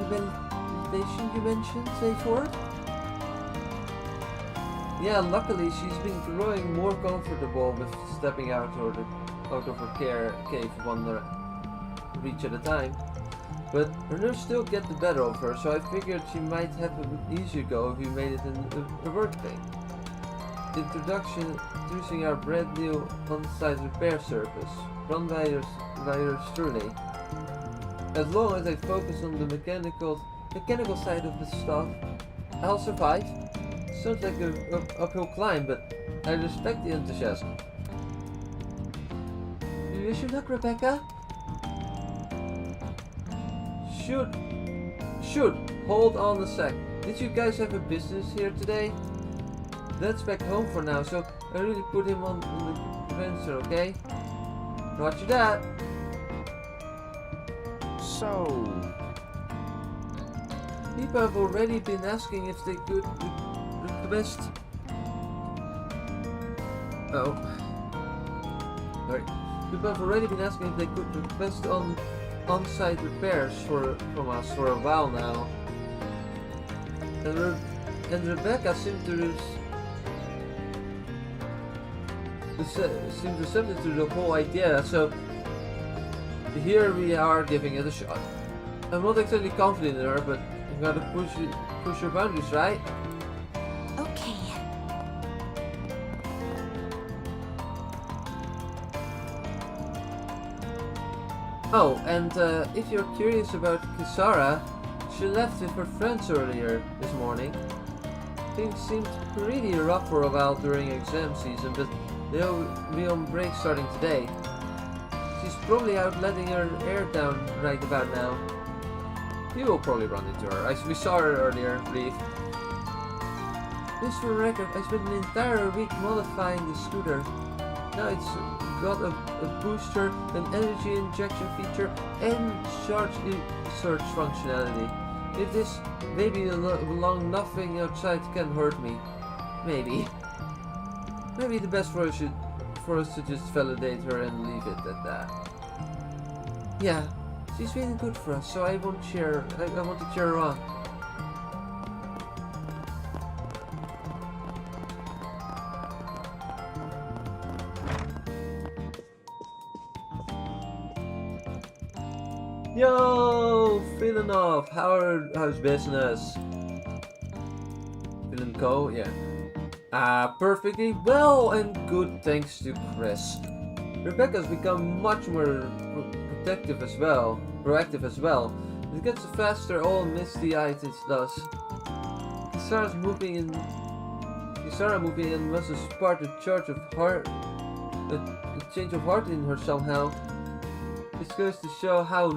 revelation you mentioned, Sayford? Yeah, luckily she's been growing more comfortable with stepping out of her cave one reach at a time. But her nerves still get the better of her, so I figured she might have an easier go if we made it a work thing. introducing our brand new on-site repair service, run by yours truly. As long as I focus on the mechanical side of the stuff, I'll survive. Sounds like an uphill climb, but I respect the enthusiasm. You wish you luck, Rebecca? Shoot! Hold on a sec. Did you guys have a business here today? Dad's back home for now, so I really put him on the register, okay? Roger that.
So...
People have already been asking if they could request... Oh. Sorry. People have already been asking if they could request on-site repairs from us for a while now. And Rebecca seemed receptive to the whole idea, so here we are giving it a shot. I'm not exactly confident in her, but you gotta push your boundaries, right?
Okay.
Oh, and if you're curious about Kisara, she left with her friends earlier this morning. Things seemed pretty rough for a while during exam season, but they'll be on break starting today. She's probably out letting her hair down right about now. You will probably run into her. We saw her earlier, brief. Just for the record, I spent an entire week modifying the scooter. Now it's got a booster, an energy injection feature, and charge search functionality. If this baby along nothing outside can hurt me, maybe the best for us to just validate her and leave it at that. Yeah, she's feeling good for us, so I want to cheer her on. Yo, feeling off. How's business? Feeling cold? Yeah. Perfectly well and good thanks to Chris. Rebecca's become much more proactive as well. It gets faster, all misty-eyed it does. Kisara moving in must have sparked a change of heart in her somehow. This goes to show how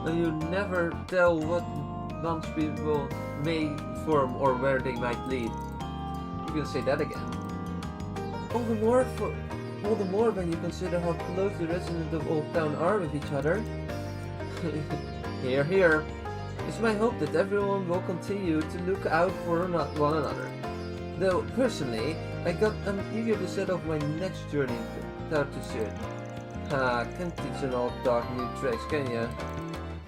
you never tell what bonds people may form or where they might lead. You can say that again. All the more when you consider how close the residents of Old Town are with each other. Here. It's my hope that everyone will continue to look out for one another. Though, personally, I'm eager to set off my next journey without too soon. Can't teach an old dog new tricks, can ya?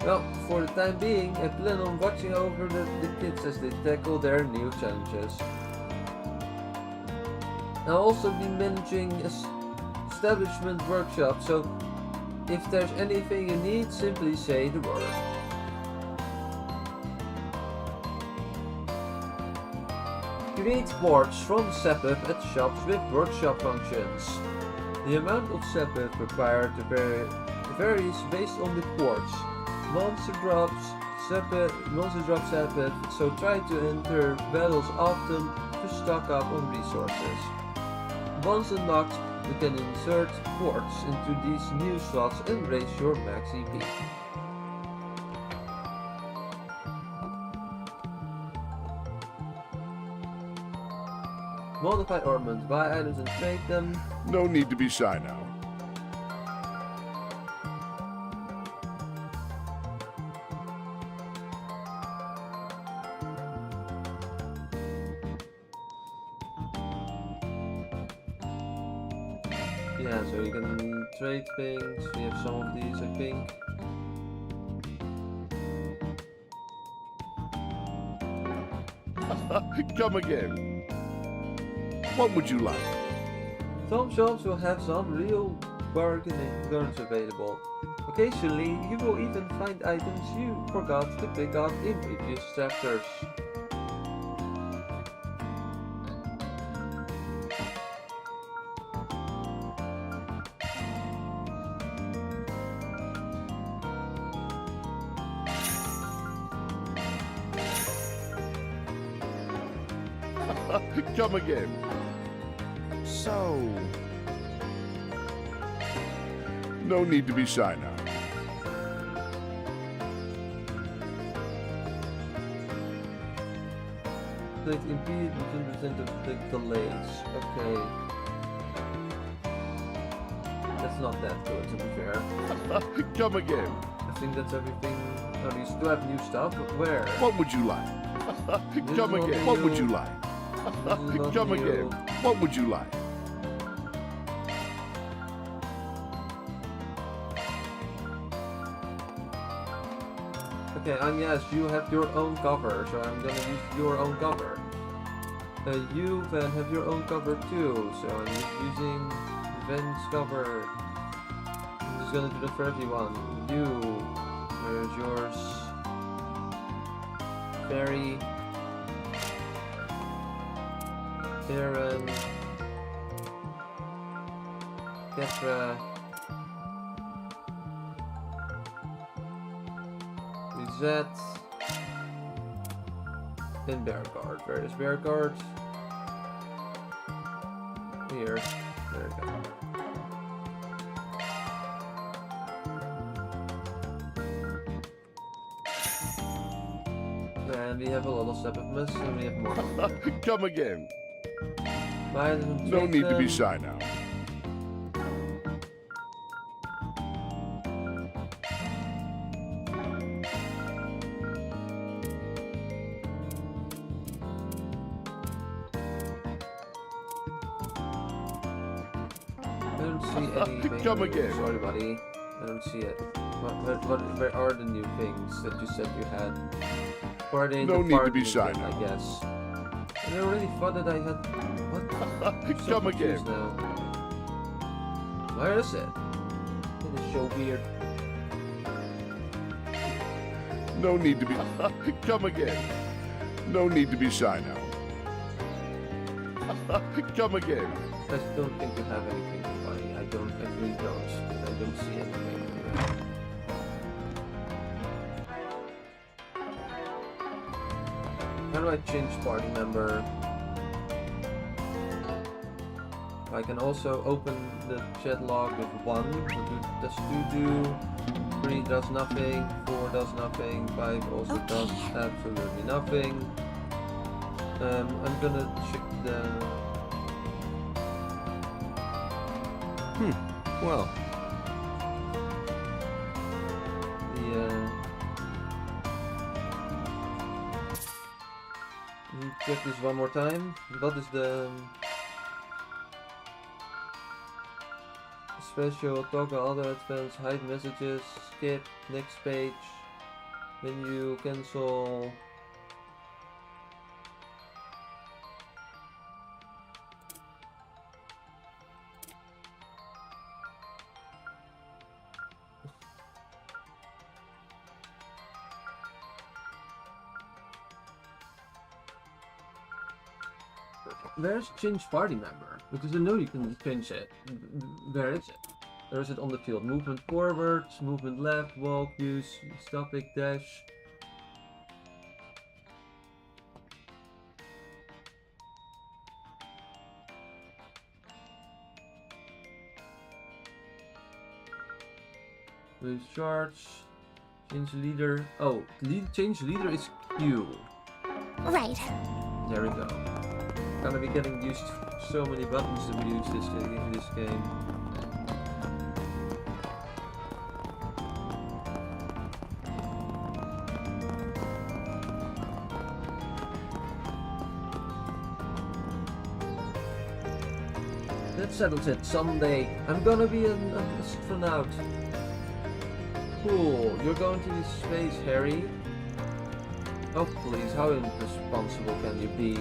Well, for the time being, I plan on watching over the kids as they tackle their new challenges. I'll also be managing establishment workshop, so if there's anything you need, simply say the word. Create boards from SEPIP at shops with workshop functions. The amount of SEPIP required varies based on the ports. Monster drops SEPIP, so try to enter battles often to stock up on resources. Once unlocked, you can insert ports into these new slots and raise your max EP. Modify ornaments, buy items and trade them.
No need to be shy now.
Yeah, so you can trade things. We have some of these, I think.
Come again. What would you like?
Some shops will have some real bargaining guns available. Occasionally, you will even find items you forgot to pick up in previous chapters.
Come again.
So...
No need to be shy now.
It impeded 10% of the delays. Okay. That's not that good, to be fair.
Come again.
I think that's everything. Oh, you still have new stuff? Where?
What would you like? Come again. What would you like? Come again. What would you like?
Okay, yes, you have your own cover, so I'm gonna use your own cover. You, Van, have your own cover too, so I'm just using Van's cover. I'm just gonna do that for everyone. You, there's yours. Barry. Aaron. Ketra. That and Bearguard. Where is Bearguard? Here. There we go. And we have a little Septimus and we have more.
Come again.
No
need to be shy now. Come again.
Sorry, buddy. I don't see it. Where are the new things that you said you had? Or are they in
No
the
need to
party
be shy
again,
now.
I guess. I already thought that I had. What?
Come again.
Now. Where is it? It is so weird.
No need to be. Come again. No need to be shy now. Come again.
I don't think you have anything, buddy. I really don't. I don't see anything. How do I change party member? I can also open the chat log with 1. Does 2 do? 3 does nothing. 4 does nothing. 5 also does absolutely nothing. I'm gonna check the...
Well.
Check this one more time. What is the special toggle other advanced hide messages, skip, next page, menu, cancel. Where's change party member? Because I know you can change it. Where is it? Or is it on the field? Movement forward, movement left, walk, use, stopping, dash. Lose charge. Change leader. Oh, change leader is Q.
Right.
There we go. Gonna be getting used to so many buttons to use in this game. That settles it. Someday I'm gonna be an astronaut. Cool. You're going to this space, Harry. Oh please, how irresponsible can you be?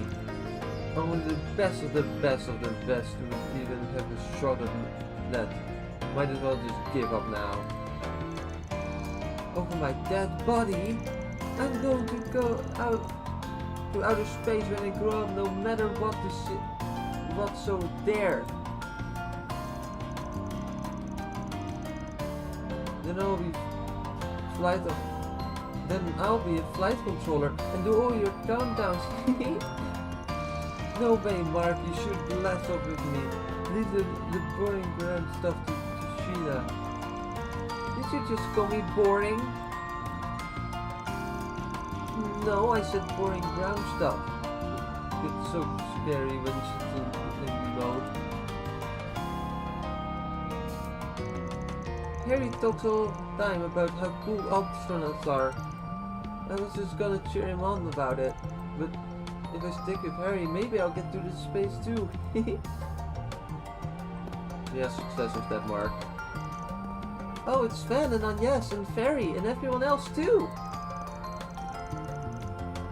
Only the best of the best of the best would even have a shot at that. Might as well just give up now. Over my dead body? I'm going to go out to outer space when I grow up, no matter what what's so there. Then I'll be a flight controller and do all your countdowns. No way, Mark, you should blast off with me. Leave the boring ground stuff to Sheila. Did you just call me boring? No, I said boring ground stuff. It's so scary when she's in mode. Harry talks all the time about how cool astronauts are. I was just gonna cheer him on about it, but if I stick with Harry, maybe I'll get through this space too. Yeah, success with that, Mark. Oh, it's Van and Agnes and Ferry and everyone else too!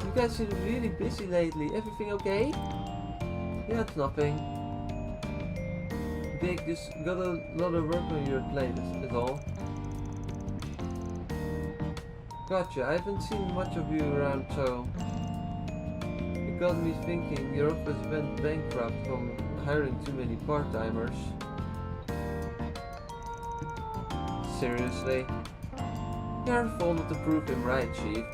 You guys seem really busy lately. Everything okay? Yeah, it's nothing. Big, just got a lot of work on your plate, is all. Gotcha, I haven't seen much of you around, so... It got me thinking, your office went bankrupt from hiring too many part-timers. Seriously? Careful not to prove him right, Chief.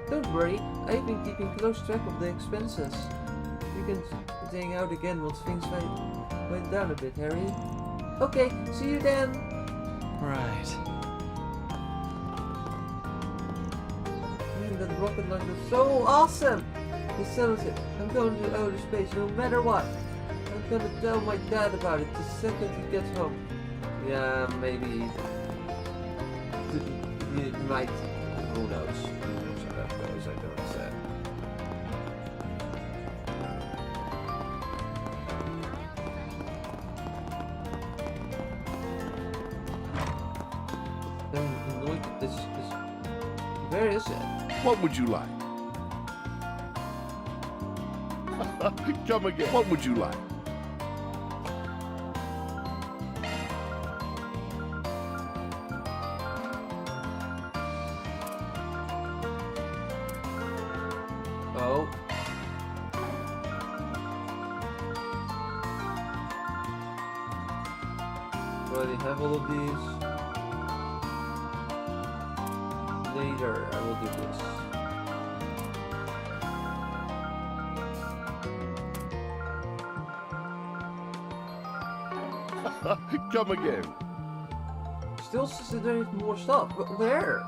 Don't worry, I've been keeping close track of the expenses. You can hang out again once things went down a bit, Harry. Okay, see you then!
Right.
Man, that rocket launcher is so awesome! He settles it. I'm going to outer space no matter what. I'm gonna tell my dad about it the second he gets home. Yeah, maybe... He might... Who knows? Who knows how that goes, I don't say. I'm annoyed at this... Where is it?
What would you like? Come again. What would you like?
Oh. Do I already have all of these? Later, I will do this.
Come again.
Still says there is more stuff, but where?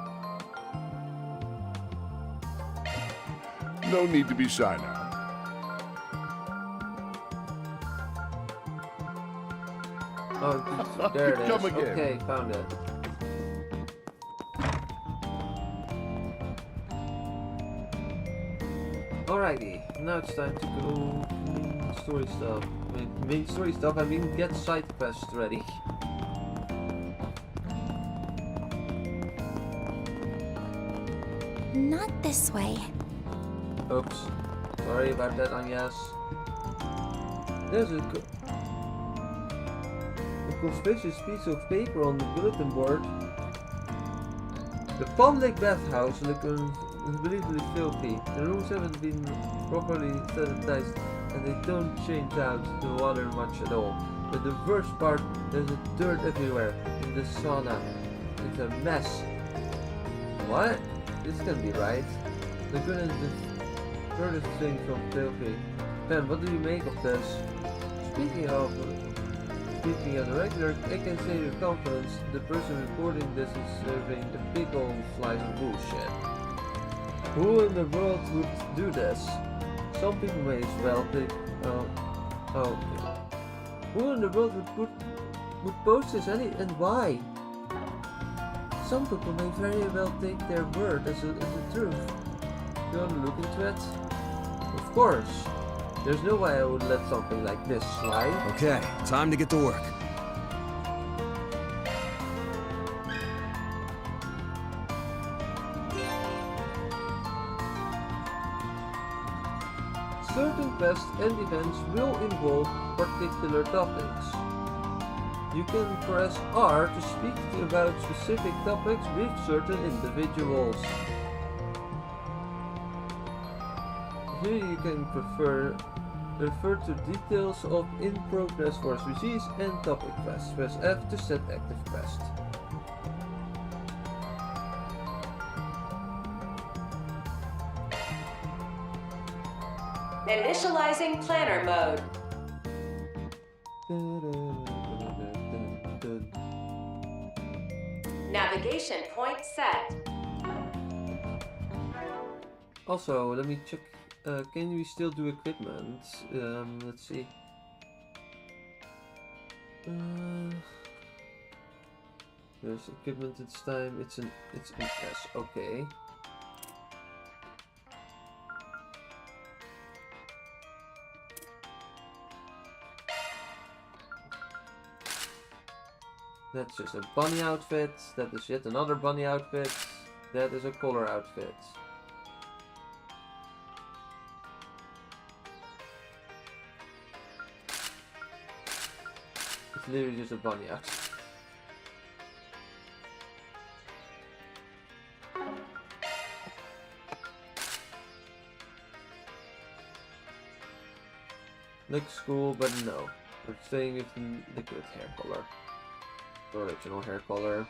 No need to be shy now.
Oh, there it is.
Come again.
Okay, found it. Alrighty, now it's time to go main story stuff. Main story stuff, I mean get side quests ready.
Not this way.
Oops. Sorry about that, Agnes. There's a conspicuous piece of paper on the bulletin board. The public bathhouse looks unbelievably filthy. The rooms haven't been properly sanitized and they don't change out the water much at all. But the worst part, there's dirt everywhere in the sauna. It's a mess. What? This can't be right. The good and the furthest thing from filthy. Ben, what do you make of this? Speaking on the regular, I can say with confidence the person recording this is serving a big old slice of bullshit. Who in the world would do this? Some people may as well take... Who in the world would post this and why? Some people may very well take their word as the truth. You want to look into it? Of course. There's no way I would let something like this slide.
Okay, time to get to work.
Certain quests and events will involve particular topics. You can press R to speak about specific topics with certain individuals. Here you can refer to details of in-progress force receipts and topic quests. Press F to set active quest.
Initializing planner mode. Navigation point set.
Also, let me check. Can we still do equipment? Let's see. There's equipment this time. It's an S. Okay. That's just a bunny outfit. That is yet another bunny outfit. That is a collar outfit. It's literally just a bunny outfit. Looks cool, but no. We're staying with the good hair color. The original hair color.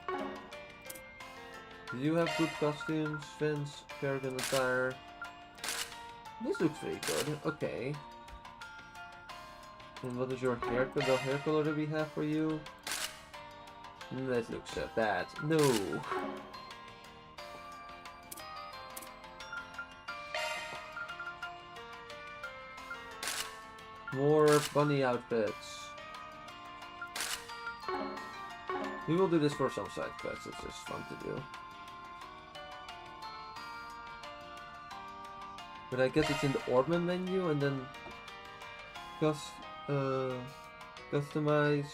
Do you have good costumes? Fins, Kerrigan attire. This looks pretty good. Okay. And what is your hair color? The hair color that we have for you? That looks bad. No. More bunny outfits. We will do this for some side quests. It's just fun to do. But I guess it's in the Ornament menu and then customize.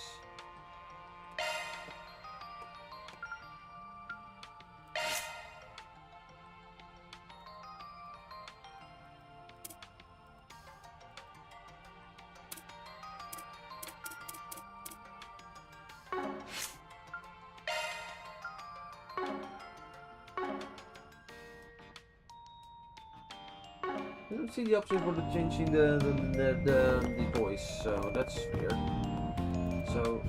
I don't see the option for changing the voice, so that's weird. So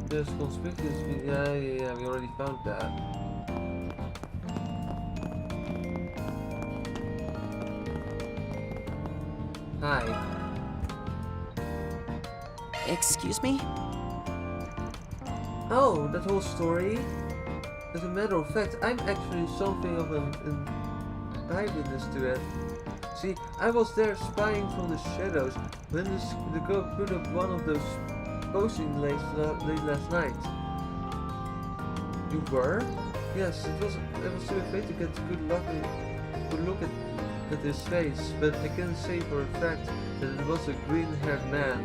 there's conspicuous. Yeah, we already found that. Hi.
Excuse me?
Oh, that whole story? As a matter of fact, I'm actually something of an eyewitness to it. See, I was there spying from the shadows when the girl put up one of those postings late last night. You were? Yes, I was too afraid to get good look at his face, but I can say for a fact that it was a green-haired man.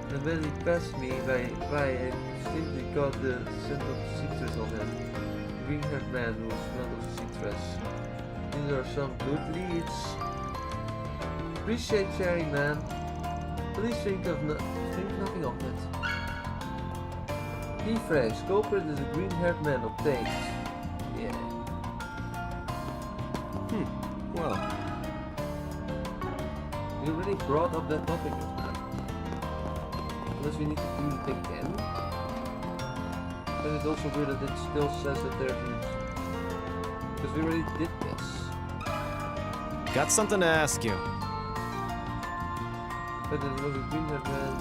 And when he passed me by, I simply got the scent of citrus on him. The green-haired man who smelled of citrus. These are some good leads. Appreciate sharing, man. Please think nothing of it. Refresh. Culprit is a green-haired man obtained. Yeah.
Well.
We already brought up that topic, man. Unless we need to do the thing again. But it's also weird that it still says that there's... Because we already did this.
Got something to ask you.
But it was a green-haired man.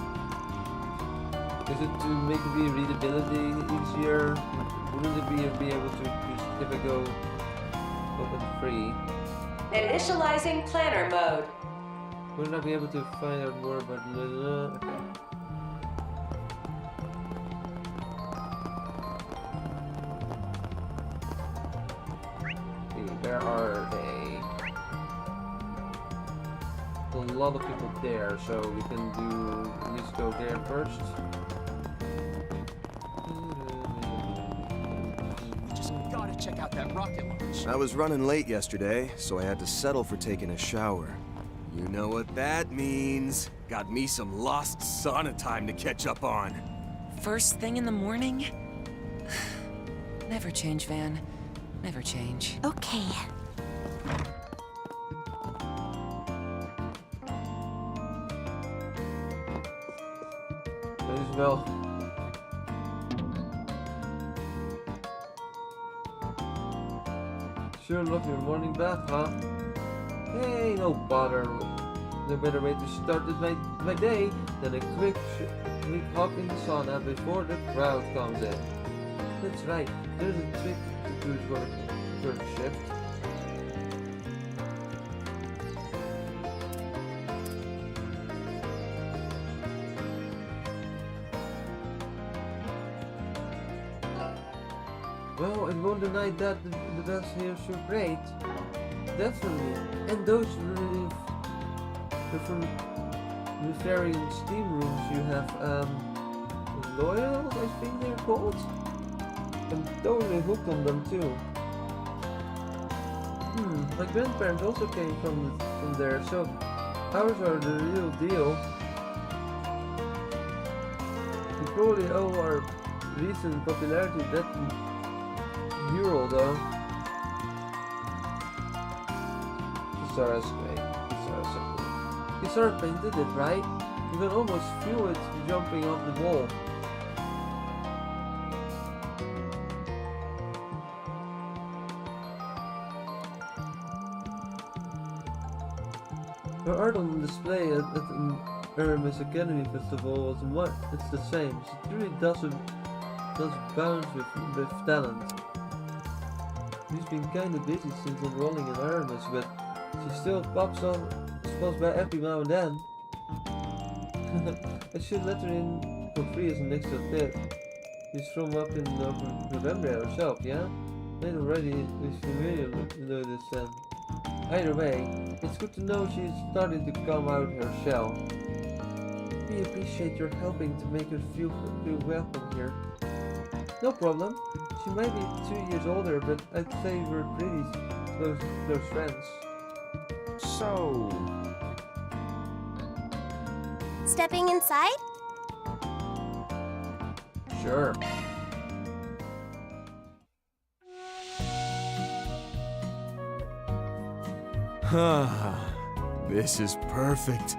Is it to make the readability easier? Wouldn't it be able to just if I go open free?
Initializing planner mode.
Wouldn't I be able to find out more about okay. Where are they? A lot of people there, so we can do at least go there first.
Just gotta check out that rocket launch. I was running late yesterday, so I had to settle for taking a shower. You know what that means. Got me some lost sauna time to catch up on.
First thing in the morning? Never change, Van. Never change.
Okay.
Well, sure love your morning bath, huh? Hey, no bother. No better way to start my day than a quick hop in the sauna before the crowd comes in. That's right, there's a trick to do for the shift. Well, I won't deny that the bells here are great. Definitely. And those different Rifarian steam rooms you have, loyals, I think they're called? I'm totally hooked on them too. My grandparents also came from there, so ours are the real deal. We probably owe our recent popularity that mural though. Kisara's great. Kisara's so cool. Kisara painted it, right? You can almost feel it jumping off the wall. Her art on display at the NIS Academy Festival was it's the same. She really does bounce with talent. She's been kinda busy since enrolling in NIS, but she still pops by every now and then. I should let her in for free as an extra tip. She's from up in November herself, yeah? Then already is familiar with this then. Either way, it's good to know she's starting to come out her shell. We appreciate your helping to make her feel welcome here. No problem. She might be 2 years older, but I'd say we're pretty close friends.
So...
Stepping inside?
Sure.
This is perfect.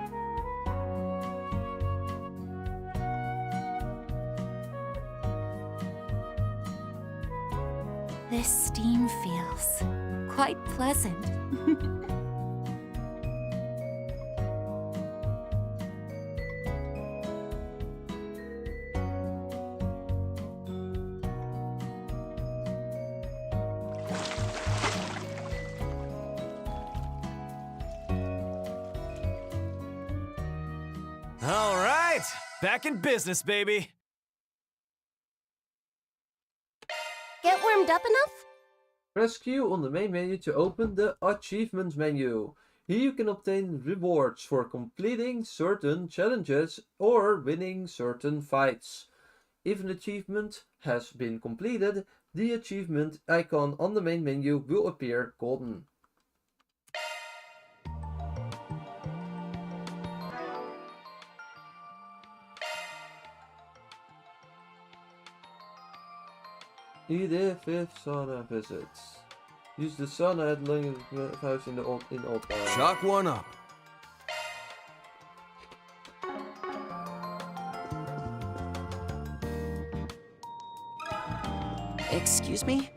This steam feels quite pleasant.
All right, back in business, baby.
Get warmed up enough?
Press Q on the main menu to open the Achievements menu. Here you can obtain rewards for completing certain challenges or winning certain fights. If an achievement has been completed, the achievement icon on the main menu will appear golden. Edith 5th sauna visits. Use the sauna at Long's house in Old Town.
Chalk one up.
Excuse me?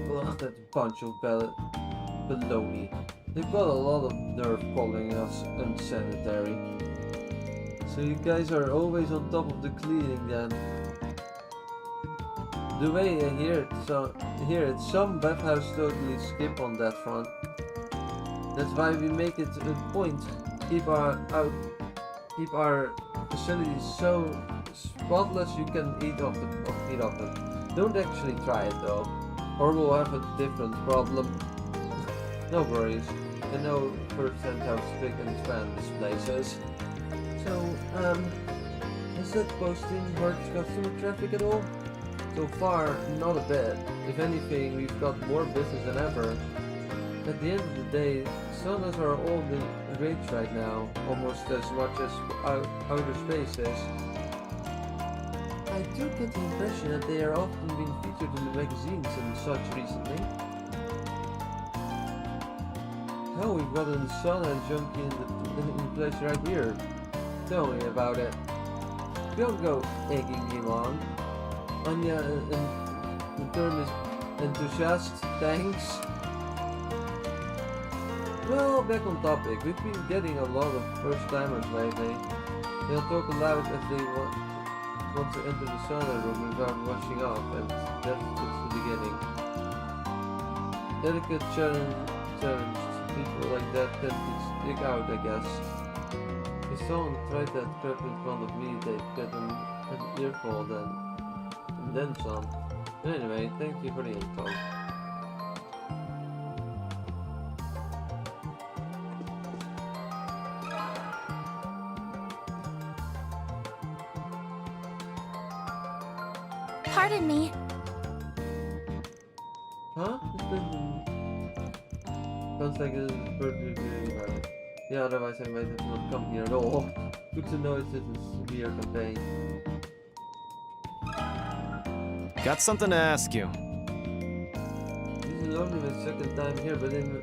Well, that bunch of baloney. They've got a lot of nerve calling us unsanitary. So you guys are always on top of the cleaning then. The way I hear it, some bathhouses totally skip on that front. That's why we make it a point to keep our facilities so spotless you can eat off them. Don't actually try it though, or we'll have a different problem. No worries. I know firsthand how spick and span this place is. So, has that posting hurt customer traffic at all? So far, not a bit. If anything, we've got more business than ever. At the end of the day, saunas are all the rage right now, almost as much as outer space is. I do get the impression that they are often being featured in the magazines and such recently. Hell, we've got a sauna junkie in the place right here. Tell me about it. Don't go egging him on. Anya, and the term is enthusiast. Thanks. Well, back on topic. We've been getting a lot of first-timers lately. They'll talk aloud if they want to enter the sauna room without washing off, and that's just the beginning. Delicate challenged people like that tend to stick out, I guess. If someone tried that crap in front of me, they'd get an earful and then some. Anyway, thank you for the info.
Pardon me.
Huh? Sounds like a bird about it. Yeah, otherwise I might have not come here at all. Good to know it's a severe campaign.
Got something to ask you.
This is only my second time here, but in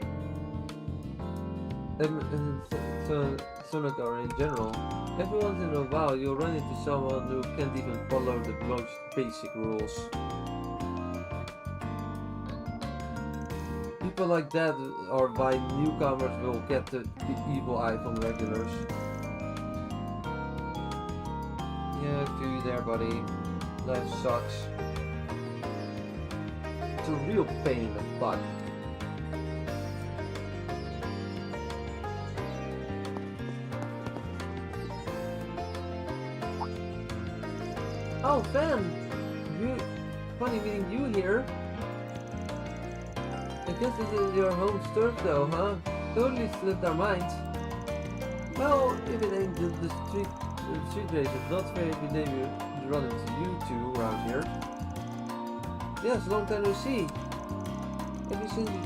Sonagar in general, every once in a while you'll run into someone who can't even follow the most basic rules. People like that are why newcomers will get the evil eye from regulars. Yeah, I feel you there, buddy. Life sucks. It's a real pain in the butt. Oh, Fan! Funny meeting you here. I guess this is your home turf though, huh? Totally slipped our minds. Well, if it ain't the street race, it's not very every day we run into you two around here. Yes, long time no see. Ever since you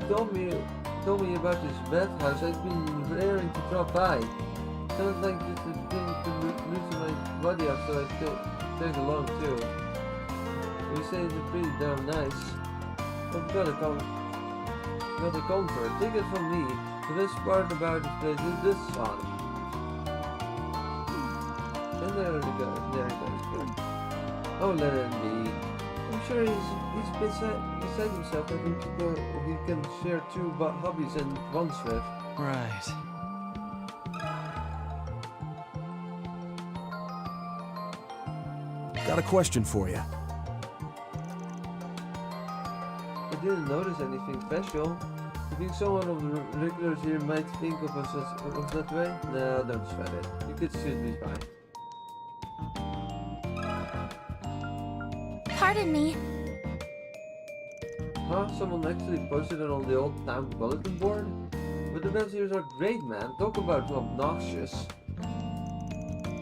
told me about this bathhouse, I've been raring to drop by. Sounds like this is thing to loosen my body up, so I tag along too. You say it's pretty damn nice. I've got a comfort. Take it from me. The best part about this place is this sauna. And there it goes. Good. Oh, let it be. I'm sure he's beside himself. I think he can share two hobbies and one Swift.
Right.
Got a question for you.
I didn't notice anything special. You think someone of the regulars here might think of us as that way? No, don't sweat it. You kids should be fine.
Pardon me.
Huh? Someone actually posted it on the old town bulletin board? But the events here are great, man. Talk about obnoxious.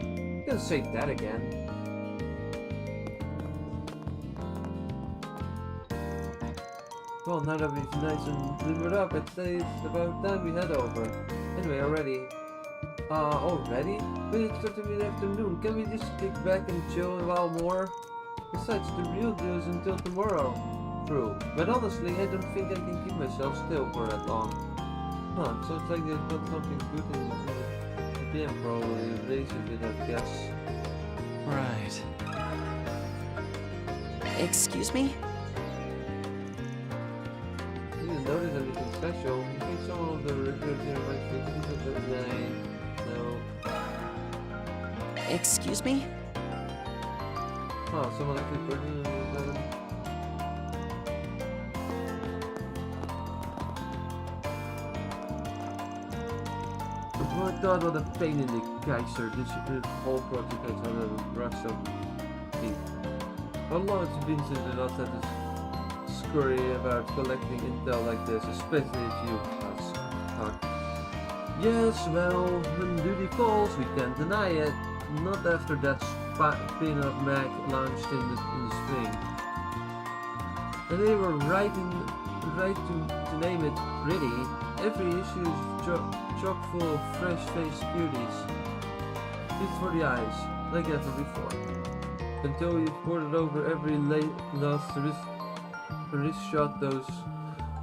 You can say that again. Well, now that we've nice and limbered up, I'd say it's about time we head over. Anyway, already? But it's starting in the afternoon. Can we just kick back and chill a while more? Besides, the real deal is until tomorrow. True. But honestly, I don't think I can keep myself still for that long. Huh, so it's like they've got something good in the game, probably. Race it, I guess.
Right.
Excuse me?
Notice anything special. You think someone of the regulars here might think of it? No.
Excuse me?
Huh, someone actually burning them. Oh, I thought what a pain in the geyser. This whole project has had a rush of deep. How long has it been since we last had this scurry about collecting intel like this, especially if you talk. Yes, well, when duty calls, we can't deny it. Not after that spin-off mag launched in the spring. And they were right to name it pretty. Every issue is chock full of fresh-faced beauties. Fit for the eyes, like ever before. Until we've poured over every last wrist shot those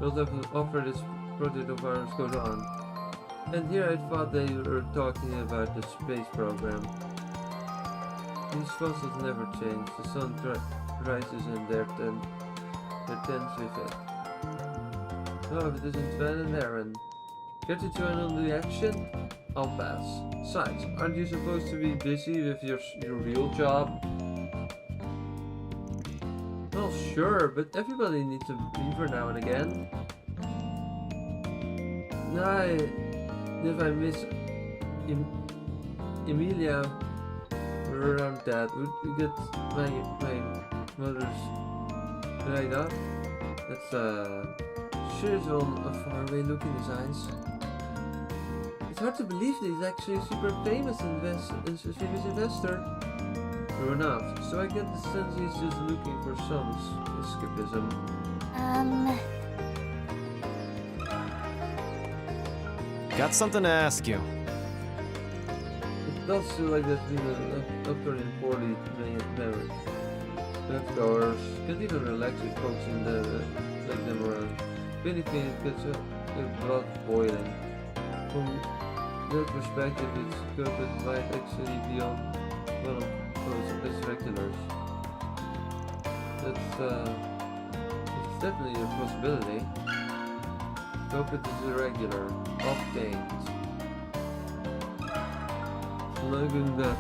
have offered this project of ours goes on. And here I thought they were talking about the space program. These fossils never change. The sun rises in their tents with it. Oh, if it isn't Van and Aaron. Care to join on the action? I'll pass. Besides, aren't you supposed to be busy with your real job? Well, sure, but everybody needs a breather now and again. If I miss Emilia around that, would you get my mother's right up? That's shares on a faraway look in his eyes. It's hard to believe that he's actually a super famous investor. True enough, so I get the sense he's just looking for some escapism.
Got something to ask you.
It does feel like there's been an upturn in poorly marriage. Leftovers can't even relax with folks in like them around. If anything, it gets their blood boiling. From their perspective, it's good, but might actually be on one of those regulars. It's definitely a possibility. Hope it is irregular, off-gained. Slugging that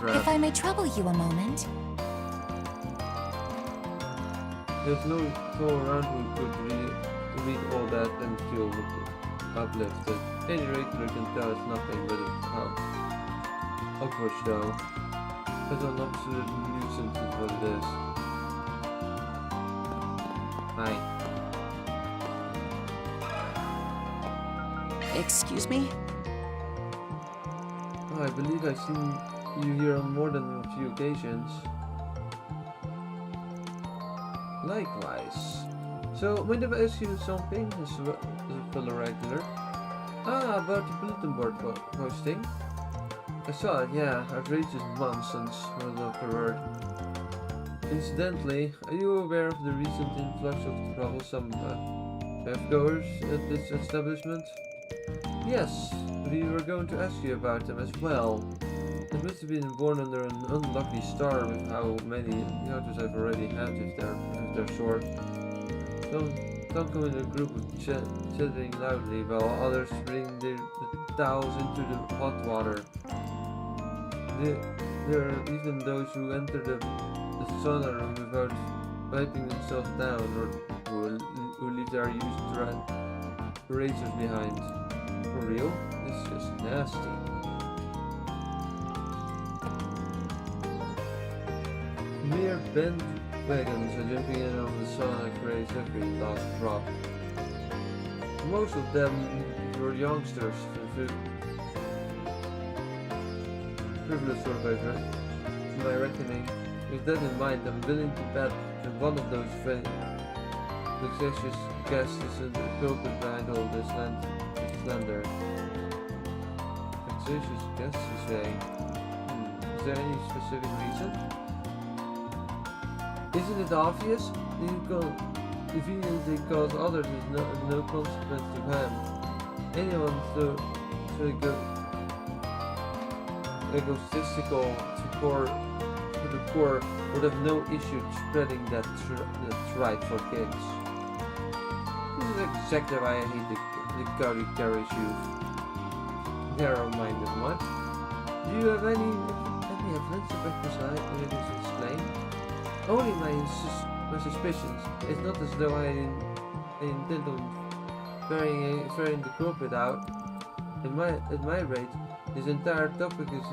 rat.
If I may trouble you a moment.
There's no soul around who could read all that and feel uplifted. Any regular can tell it's nothing but a push though. But an absolute nuisance is what it is. Hi.
Excuse me?
Oh, I believe I've seen you here on more than a few occasions. Likewise. So, mind if I ask you something as a fellow regular? About the bulletin board posting. I saw it, yeah. Outrageous nonsense, was the word. Incidentally, are you aware of the recent influx of troublesome goers at this establishment? Yes, we were going to ask you about them as well. It must have been born under an unlucky star with how many encounters I've already had with their sort. Some come in a group of chattering loudly, while others bring their towels into the hot water. There are even those who enter the sauna room without wiping themselves down, or who leave their used razors behind. For real? It's just nasty. Mere bandwagons are jumping in on the sauna craze every last drop. Most of them were youngsters, privileged sort of my reckoning. With that in mind, I'm willing to bet that one of those vexatious guests is in the culprit behind all this slander. Vexatious guests, you say? Is there any specific reason? Isn't it obvious? Conveniently cause others is no consequence to harm. Anyone so egotistical to the core would have no issue spreading that right for kids. This is exactly why I hate the carriage youth. Narrow-minded much. Do you have any evidence to back this claim? Only my suspicions. It's not as though I intend on ferrying the culprit out. At my rate, this entire topic is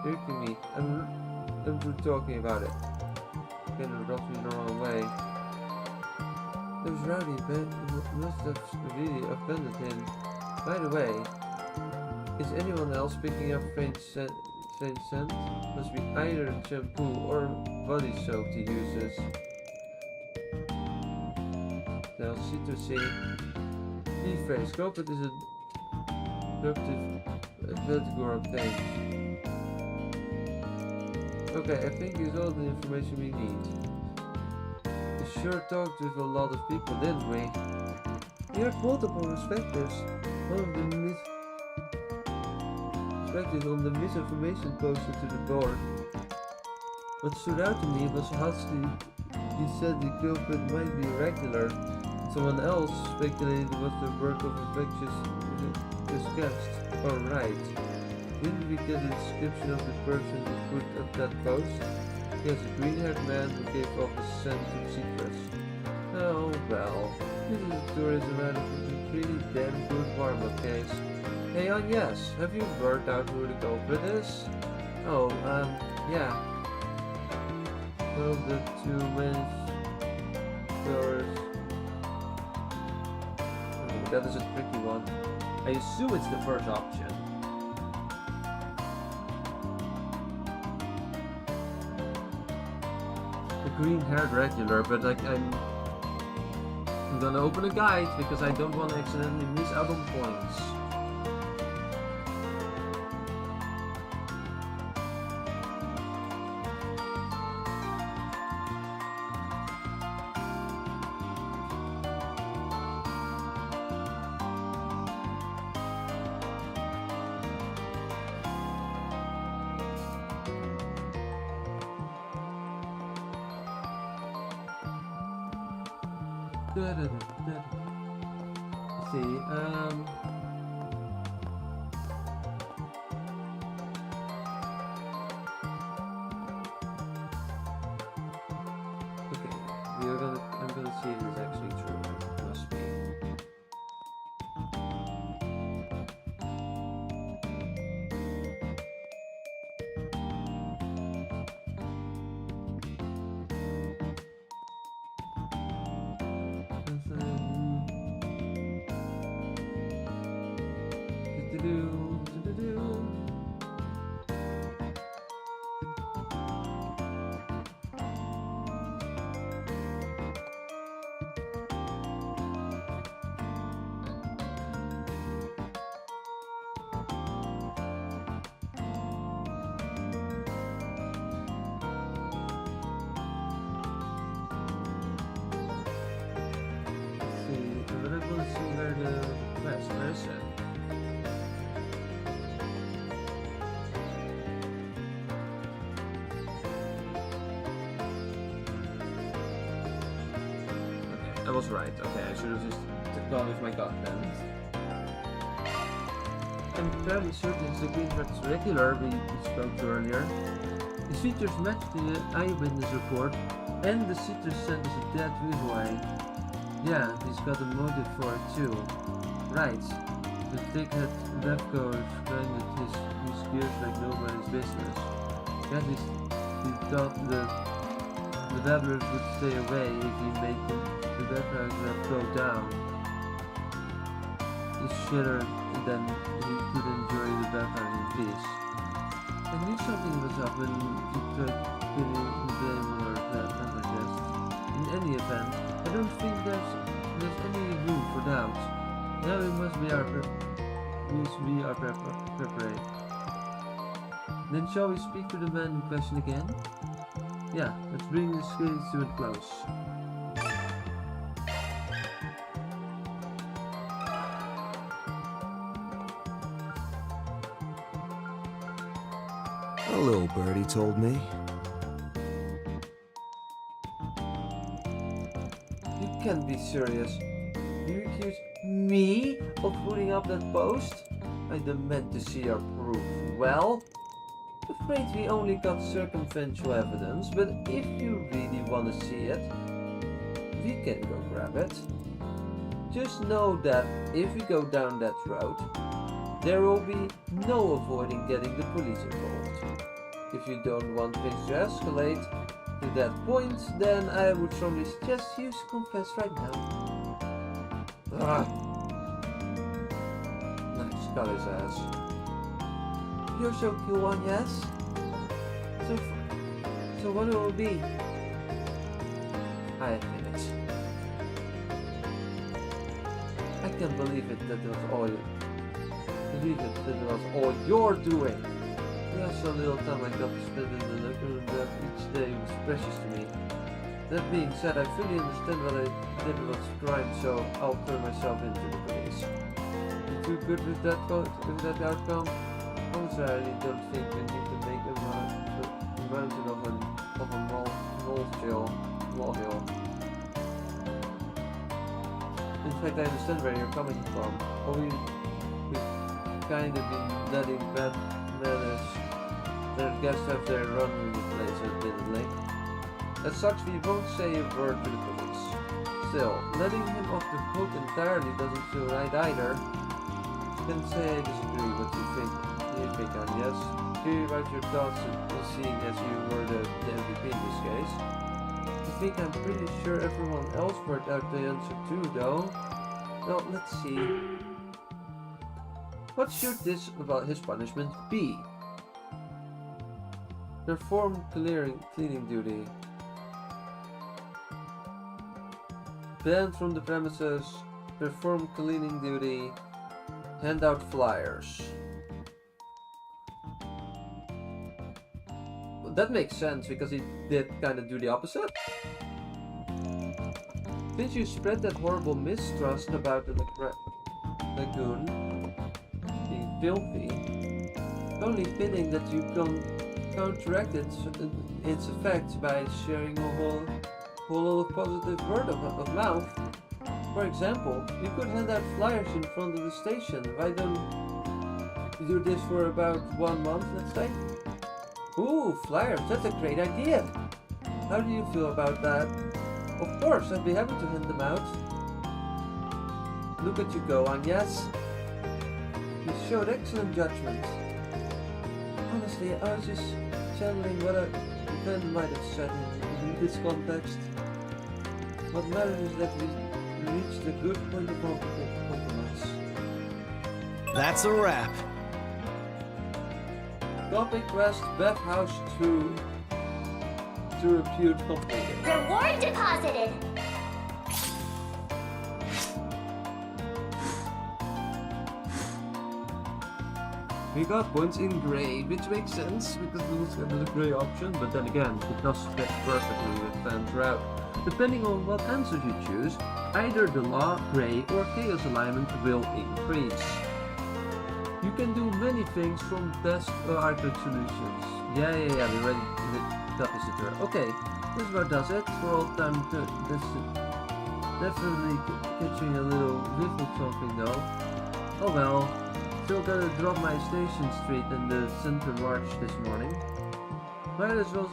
irking me. I'm talking about it. Kind of rubs me the wrong way. Those rowdy must have really offended him. By the way, is anyone else picking up faint scent? Must be either shampoo or body soap he uses. Now, C2C. Rephrase. Culprit is a productive category of things. Okay, I think it's all the information we need. We sure talked with a lot of people, didn't we? We have multiple perspectives. One of the perspectives on the misinformation posted to the board. What stood out to me was how he said the culprit might be irregular. Someone else speculated it was the work of infectious disgust. Alright. Didn't we get a description of the person who put up that post? Yes, a green-haired man who gave off the scent of citrus. Oh well. This is a tourism article with a pretty damn good warm-up case. Hey yes, have you worked out who the culprit is? Oh, yeah. Well, the 2 men doors. That is a tricky one. I assume it's the first option. The green-haired regular, but like I'm gonna open a guide because I don't want to accidentally miss out on points. Let's see, okay, I'm gonna see if it's actually true. It must be. I was right. Okay, I should have just gone with my gut then. I'm fairly certain it's the green-haired regular we spoke to earlier. His features match the eyewitness report, and the citrus scent is a dead giveaway. Yeah, he's got a motive for it too. Right. The thick-head leftover grinded his gears like nobody's business. At least he thought the babblers would stay away if he made the paragraph go down. He shuddered, and then he could enjoy the background in peace. I knew something was up when he tried pinning the blame on our guest. In any event, I don't think there's any room for doubt. Now it must be our preparation. Then shall we speak to the man in question again? Yeah, let's bring this case to a close.
A little birdie told me.
You can't be serious. You accuse me of putting up that post? I demand to see your proof. Well, afraid we only got circumstantial evidence, but if you really want to see it, we can go grab it. Just know that if we go down that road, there will be no avoiding getting the police involved. If you don't want things to escalate to that point, then I would strongly suggest you confess right now. Nice, got his ass. You're so cool one, yes? So what will it be? I admit it. I can't believe it that was all you're doing. Yeah, so little time I got to spend in the locker room each day was precious to me. That being said, I fully understand what I did was crime, so I'll turn myself into the police. You too good with that outcome? Also, I really don't think we need to make a mountain of an of a molehill. In fact, I understand where you're coming from. But we've kind of been letting bad manners their guests have their run in the place, admittedly. As such, we won't say a word to the police. Still, letting him off the hook entirely doesn't feel right either. You can say I disagree what you think on, yes. Hear about your thoughts seeing as you were the MVP in this case. I think I'm pretty sure everyone else worked out the answer too, though. Well, let's see. What should his punishment be? Perform cleaning duty. Banned from the premises. Perform cleaning duty. Hand out flyers. Well, that makes sense because he did kind of do the opposite. Since you spread that horrible mistrust about the lagoon being filthy, only fitting that you counteract its effects by sharing a whole positive word of mouth. For example, you could hand out flyers in front of the station. Why don't you do this for about 1 month, let's say? Ooh, flyers, that's a great idea! How do you feel about that? Of course, I'd be happy to hand them out. Look at you go, Agnes. You showed excellent judgment. Honestly, I was just channeling what a friend might have said in this context. What matters is that we reached a good point of compromise.
That's a wrap.
Copy quest bathhouse to repute completed.
Reward deposited!
We got points in grey, which makes sense because it looks like a grey option, but then again, it does fit perfectly with Fan's route. Depending on what answers you choose, either the law, grey, or chaos alignment will increase. You can do many things from best or arcade solutions. Yeah, we already got this tutorial. Okay, this about does it for all time. This definitely catching a little whiff of something though. Oh well, still gotta drop my station street in the center march this morning. Might as well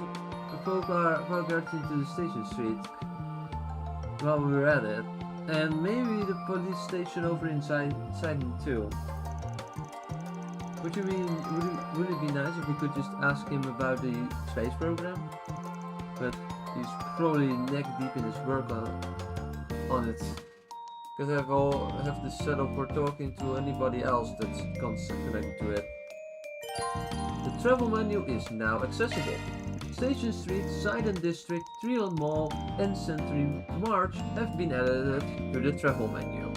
Falcom into the station street while we were at it. And maybe the police station over inside too. Would it be nice if we could just ask him about the space program? But he's probably neck deep in his work on it. Because I have this set up for talking to anybody else that's connected to it. The travel menu is now accessible. Station Street, Side and District, Trion Mall, and Century March have been added to the travel menu.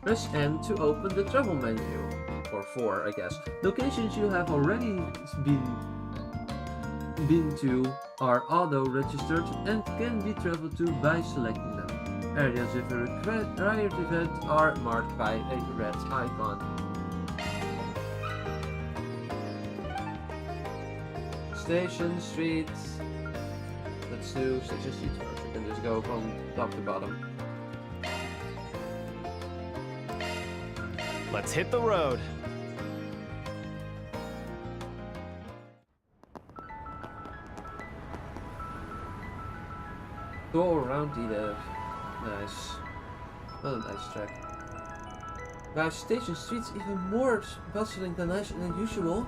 Press N to open the travel menu, or 4 I guess. Locations you have already been to are auto-registered and can be traveled to by selecting them. Areas with a required event are marked by a red icon. Station Street. Let's do Station Street first. We can just go from top to bottom.
Let's hit the road.
Go around Edith. Nice. Not a nice track. Wow, Station Street's even more bustling than usual.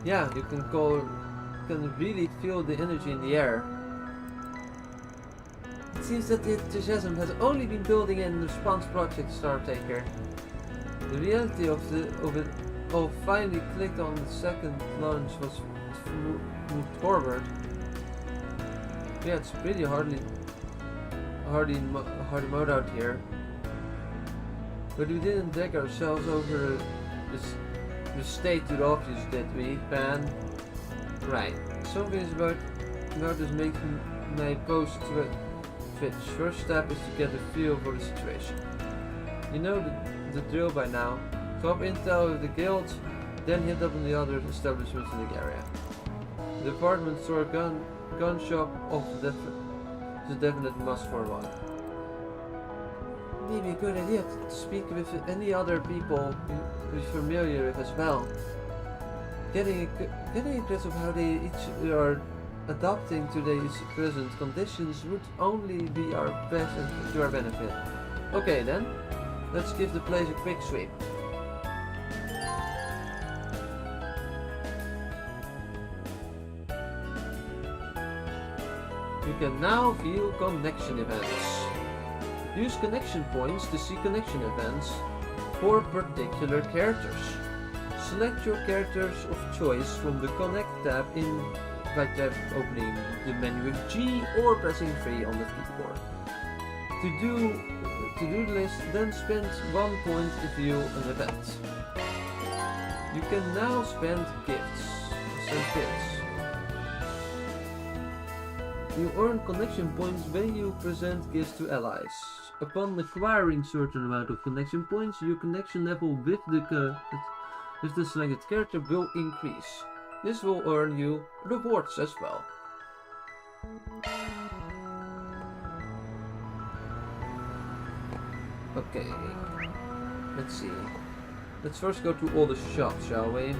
Yeah, you can really feel the energy in the air. It seems that the enthusiasm has only been building in response Project Startaker. The reality of finally clicked on the second launch was moved forward. Yeah, it's pretty hardy mode out here. But we didn't deck ourselves over the state to the obvious, did we, Pan? Right. Something is about this making my post twitch. First step is to get a feel for the situation. You know the drill by now. Swap intel with the guild, then hit up on the other establishments in the area. The department store gun shop is a definite must for one. Maybe a good idea to speak with any other people you're familiar with as well. Getting a grasp of how they each are adapting to these present conditions would only be to our benefit. Okay then, let's give the place a quick sweep. You can now view connection events. Use connection points to see connection events for particular characters. Select your characters of choice from the Connect tab by opening the menu with G or pressing 3 on the keyboard. To do the list, then spend 1 point to view an event. You can now spend gifts. You earn connection points when you present gifts to allies. Upon acquiring certain amount of connection points, your connection level with the selected character will increase. This will earn you rewards as well. Okay, let's see. Let's first go to all the shops, shall we?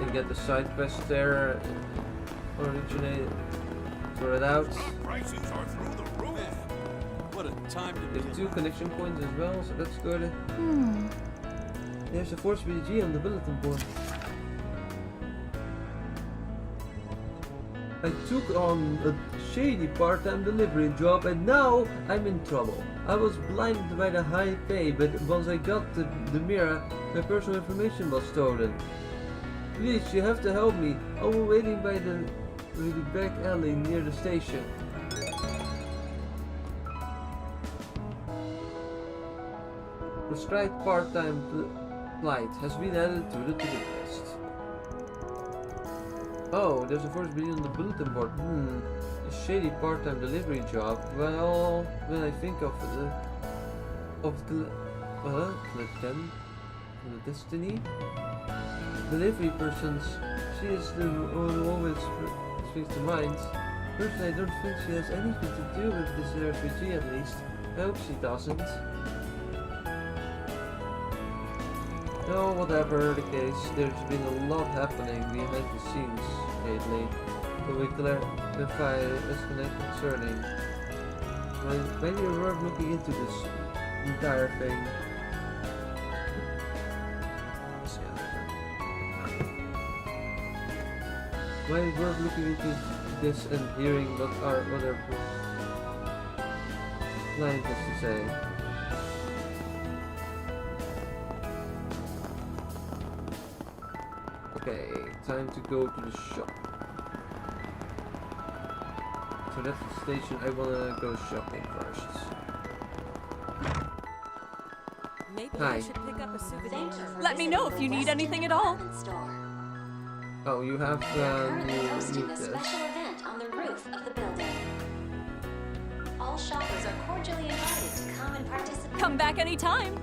And get the side quest there originated. Sort it out.
Prices are through the roof. What a time to
There's 2 connection points as well, so that's good. There's a Force BG on the bulletin board. I took on a shady part-time delivery job and now I'm in trouble. I was blinded by the high pay, but once I got to the mirror, my personal information was stolen. Please, you have to help me. I was waiting by the back alley near the station. Prescribed part-time flight has been added to the to-do list. Oh, there's a first video on the bulletin board. A shady part-time delivery job. Well, when I think of the destiny delivery persons, she is the one who always springs to mind. Personally, I don't think she has anything to do with this Jrpg at least. I hope she doesn't. No, whatever the case, there's been a lot happening behind the scenes lately. So we clarify estimate concerning. When you were looking into this entire thing. While we were looking into this and hearing what our client has to say. Okay, time to go to the shop. So that's the station. I wanna go shopping first.
Maybe
Hi.
I should pick up a souvenir. Let me know if you need anything at all.
Oh, you have
Currently hosting a
this.
special event on the roof of the building. All shoppers are cordially invited to come and participate.
Come back anytime.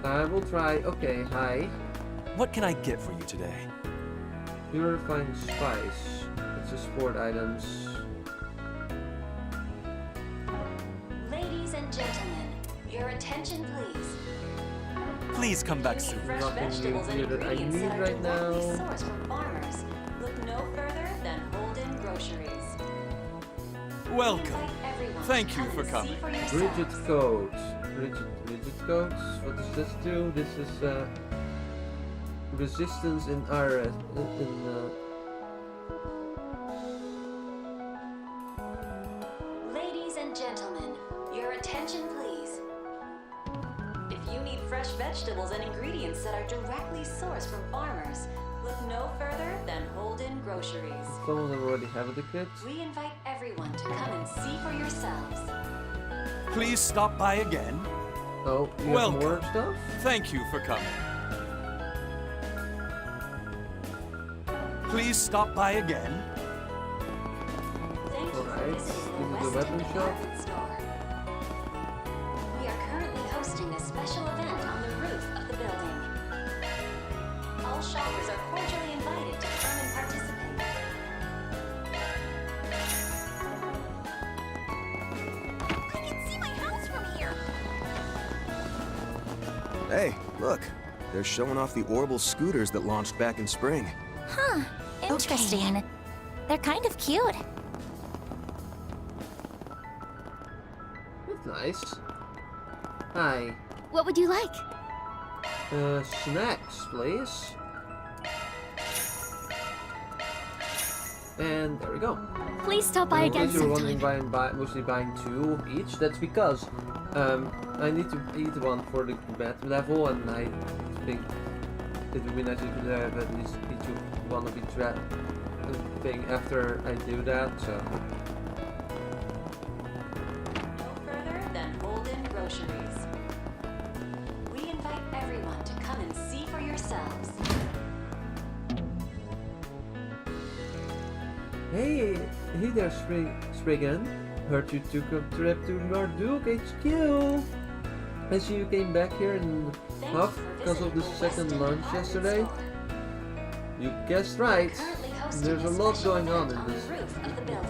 I will try. Okay, hi.
What can I get for you today?
Purifying spice. It's a sport items.
Ladies and gentlemen, your attention please.
Please come back soon.
Fresh
Nothing
vegetables and
new that I
ingredients
need
that are
right
directly
now.
sourced from farmers. Look no further than Holden Groceries.
Welcome.
Everyone,
Thank you
come
for
and
coming.
see for yourselves.
Rigid codes. Rigid codes. What does this do? This is resistance in RS.
Ladies and gentlemen, your attention please. If you need fresh vegetables and ingredients that are directly sourced from farmers, look no further than Holden Groceries.
Some of them already have the kit.
We invite everyone to come and see for yourselves.
Please stop by again.
Oh, you
Welcome.
have more stuff?
Thank you for coming. Please stop by again.
Thank you for
Alright,
visiting
this is the
the Weston
weapon shop.
Department Store. We are currently hosting a special special event on the roof of the building. All shoppers are cordially invited to come and participate.
I can see my house from here.
Hey, look. They're showing off the orbital scooters that launched back in spring.
Huh. Interesting. They're kind of cute.
That's nice. Hi.
What would you like?
Snacks, please. And there we go.
Please stop by again
In case you're
sometime.
wondering why I'm mostly buying 2 of each, that's because I need to eat one for the bed level, and I think it would be nice if you could have at least each one of each thing after I do that, so.
No further than Holden Groceries. We invite everyone to come and see for yourselves.
Hey there, Spriggan. Heard you took a trip to Marduk HQ. I see you came back here in huff because of the second lunch yesterday. You guessed right. There's a lot going on in this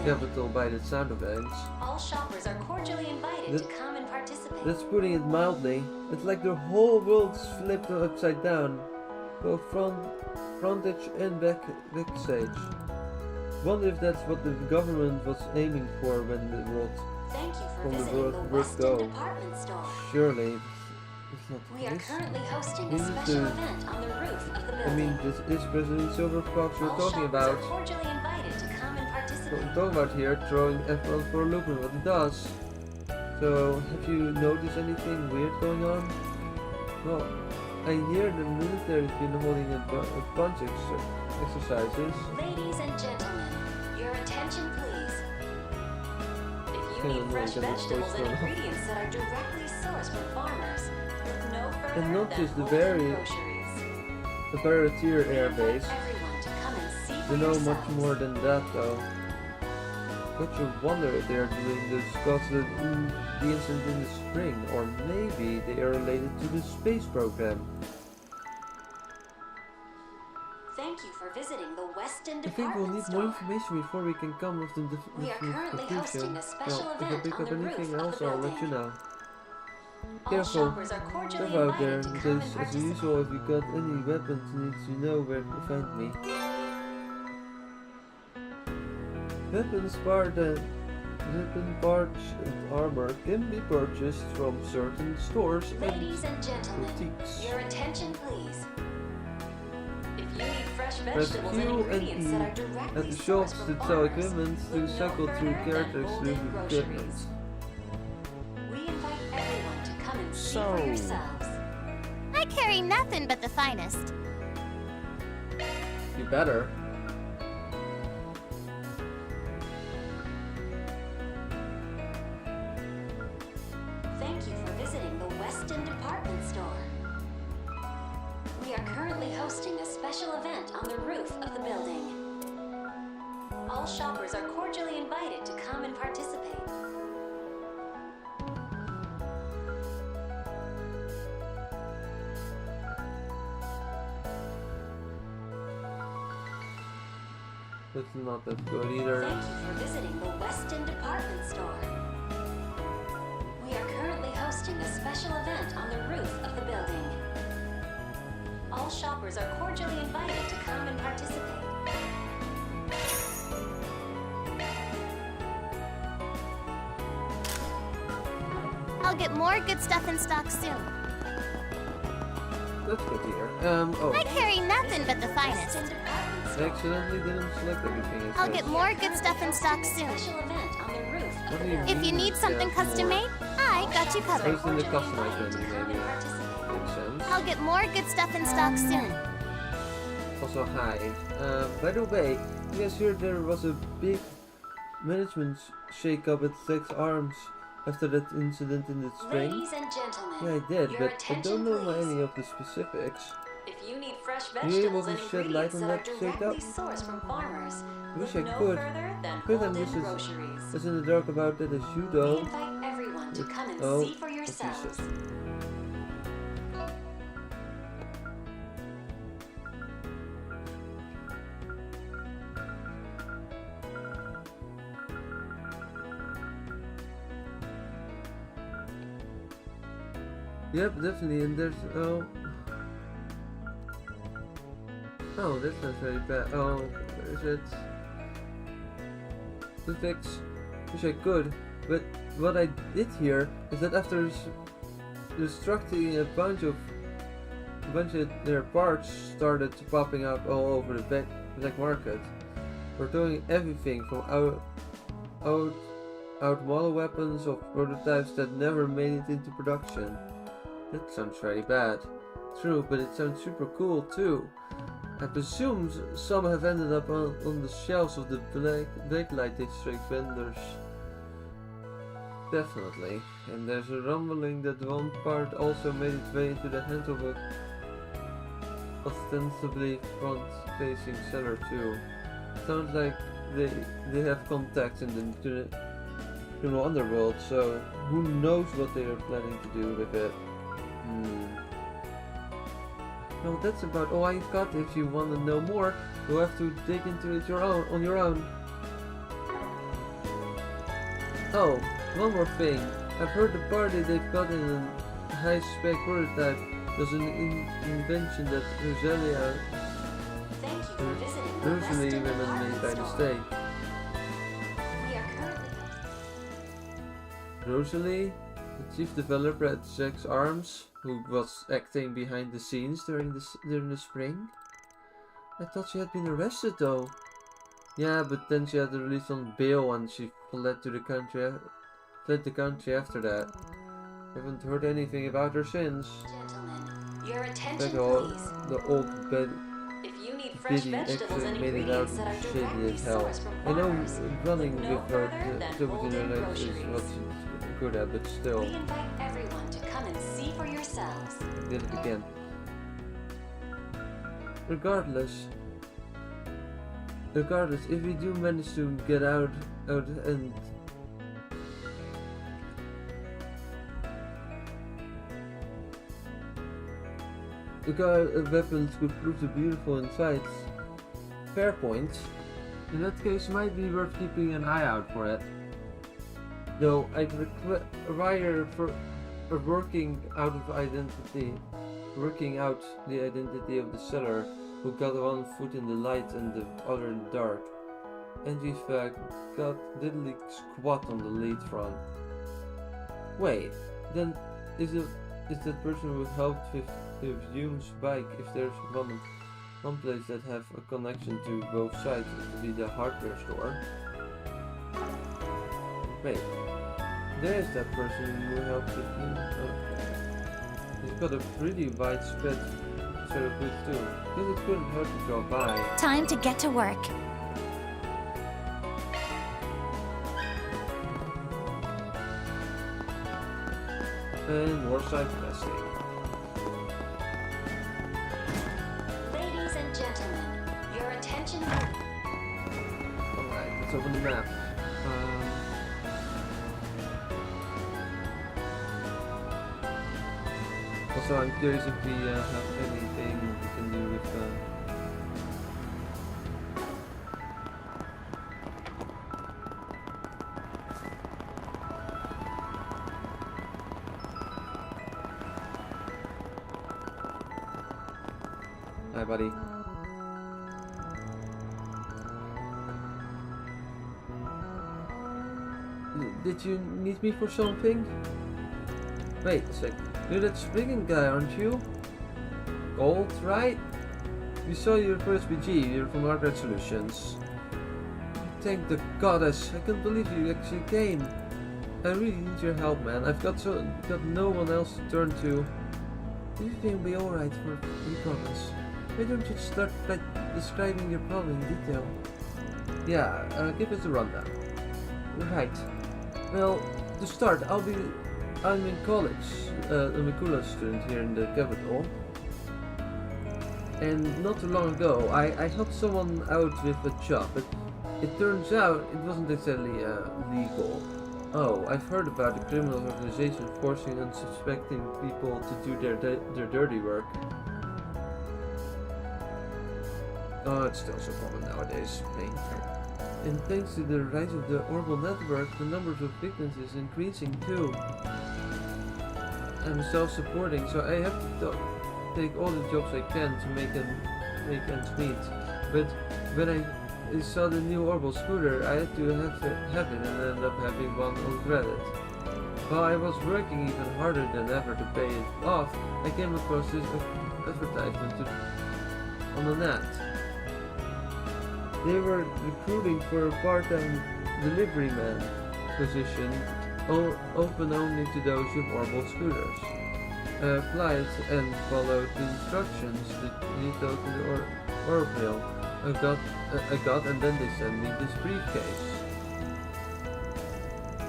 capital by the sound of things.
All shoppers are cordially invited to come and participate.
That's putting it mildly. It's like the whole world's flipped upside down, both frontage and backstage. Wonder if that's what the government was aiming for when the world from the world go. Surely, it's not the
We are
case.
currently hosting
We
a
need
special
to-
event on the roof of the
I
building.
mean, this is President Silverfox we're
All
talking
shoppers
about.
are cordially invited to come and participate.
What we're talking about here, throwing everyone for a loop and what it does. So, have you noticed anything weird going on? Well, I hear the military's been holding a bunch of exercises.
Ladies and gentlemen, your attention please. If you
Kinda
need fresh
annoying, 'cause it's
vegetables
so
and
slow.
ingredients that are directly sourced from farmers, look no further
And not
than
just the
Holden Groceries.
Baratier Air Base.
Everyone to come and see for
They know
yourselves.
much more than that, though. But you wonder if they are doing this because of the incident in the spring, or maybe they are related to the space program.
Thank you for visiting the Weston
I think we'll
Department
need
Store.
more information before we can come with the
We are currently hosting a special
Well, if I
event
pick
on
up
the
anything
roof of
else,
the
I'll let
building.
you know.
All
Careful.
shoppers are cordially
Stuff out there,
invited to come
because
and
as usual, if you got any weapons, you need to know where to find me. Weapon parts and armor can be purchased from certain stores
Ladies and
and
gentlemen,
boutiques.
your attention please. If you need fresh
Press
vegetables and
Q and
ingredients
E
that are
at
directly
the
sourced
shops
from
to sell
farmers,
equipment to
look no
cycle through
further than
character
Holden
exclusive
Groceries.
equipment.
We invite everyone to come and see
So-
for yourselves.
I carry nothing but the finest.
You better.
Thank you for visiting the Weston Department Store. We are currently hosting a special event on the roof of the building. All shoppers are cordially invited to come and participate.
That's not that good either.
Thank you for visiting the Weston Department Store. We are currently hosting a special event on the roof of the building. All shoppers are cordially invited to come and participate.
I'll get more good stuff in stock soon.
That's good to hear. Oh.
I carry nothing but the finest.
I accidentally didn't select everything. it
I'll
says.
get more good stuff in stock soon.
What do you
If you
mean
need something
there's
custom
more?
made, I got you
I
covered.
was in the customized menu, maybe. Makes sense.
I'll get more good stuff in stock soon.
Also, hi. By the way, you guys heard there was a big management shake-up at Six Arms after that incident in the spring?
Ladies and gentlemen,
Yeah, I did,
your
but I
attention,
don't know
please.
any of the specifics.
If you need fresh
You able
vegetables
to
and
shed light
ingredients
on
that
that
are
shake-up?
directly sourced from farmers,
I wish
look
I
no
could.
further than
But I'm
Holden
just
Groceries.
as in the dark about that as you
We
though.
invite everyone to come and
Oh,
see for yourselves.
Yep, definitely, and there's, oh, that's not very bad. Oh, where is it? To fix, wish I could, but what I did here is that after destructing a bunch of their parts started popping up all over the black market. We're doing everything from out model weapons of prototypes that never made it into production. That sounds very bad. True, but it sounds super cool too. I presume some have ended up on the shelves of the Blacklight District vendors. Definitely. And there's a rumbling that one part also made its way into the hands of a ostensibly front-facing seller too. Sounds like they have contacts in the criminal underworld, so who knows what they are planning to do with it. Well, that's about all I've got. If you want to know more, you'll have to dig into it on your own. Oh, one more thing. I've heard the party they've got in a high-spec prototype was an invention that Rosalie women made by mistake. Rosalie, the chief developer at Jack's Arms, who was acting behind the scenes during the spring? I thought she had been arrested though. Yeah, but then she had to release on bail and she fled the country after that. Haven't heard anything about her since.
Gentlemen, your attention,
please. The old bed.
If you need fresh vegetables and
made it out
ingredients that are
shady
directly
as hell.
sourced from
I know
farmers,
running
look no
with her
further than
to
Holden
the is
Groceries.
what she's good at, but still.
We invite everyone to come and see for yourselves.
Did it again. Regardless, if we do manage to get out and the weapons could prove to be beautiful in sight. Fair point. In that case, might be worth keeping an eye out for it. Though I'd require for working out the identity of the seller, who got one foot in the light and the other in the dark. And we've got diddly squat on the lead front. Wait, then is that person who helped with Hume's bike? If there's one place that have a connection to both sides, it would be the hardware store. Wait, there's that person who helped with Hume. Okay. He's got a pretty widespread sort of booth too. Guess it couldn't hurt to drop by.
Time to get to work.
And more side questing.
Ladies and gentlemen, your attention.
Alright, let's open the map. Also, I'm curious if we have anything we can do with Hi, buddy. Did you need me for something? Wait a sec. You're that springing guy, aren't you? Gold, right? We saw you for SPG. You're from Margaret Solutions. Thank the goddess. I can't believe you actually came. I really need your help, man. I've got no one else to turn to. Everything will be alright for you, promise. Why don't you start by describing your problem in detail? Yeah, give us a rundown. Right. Well, to start, I'm in college, a Mikula student here in the capital. And not too long ago, I helped someone out with a job, but it turns out it wasn't exactly legal. Oh, I've heard about a criminal organization forcing unsuspecting people to do their dirty work. Oh, it's still so common nowadays. Painful. And thanks to the rise of the Orbital network, the numbers of victims is increasing too. I'm self-supporting, so I have to take all the jobs I can to make ends meet. But when I saw the new Orbital scooter, I had to have it and ended up having one on credit. While I was working even harder than ever to pay it off, I came across this advertisement on the net. They were recruiting for a part-time delivery man position, open only to those with Orbital scooters. I applied and followed the instructions that lead to the Orbital. I got, and then they sent me this briefcase.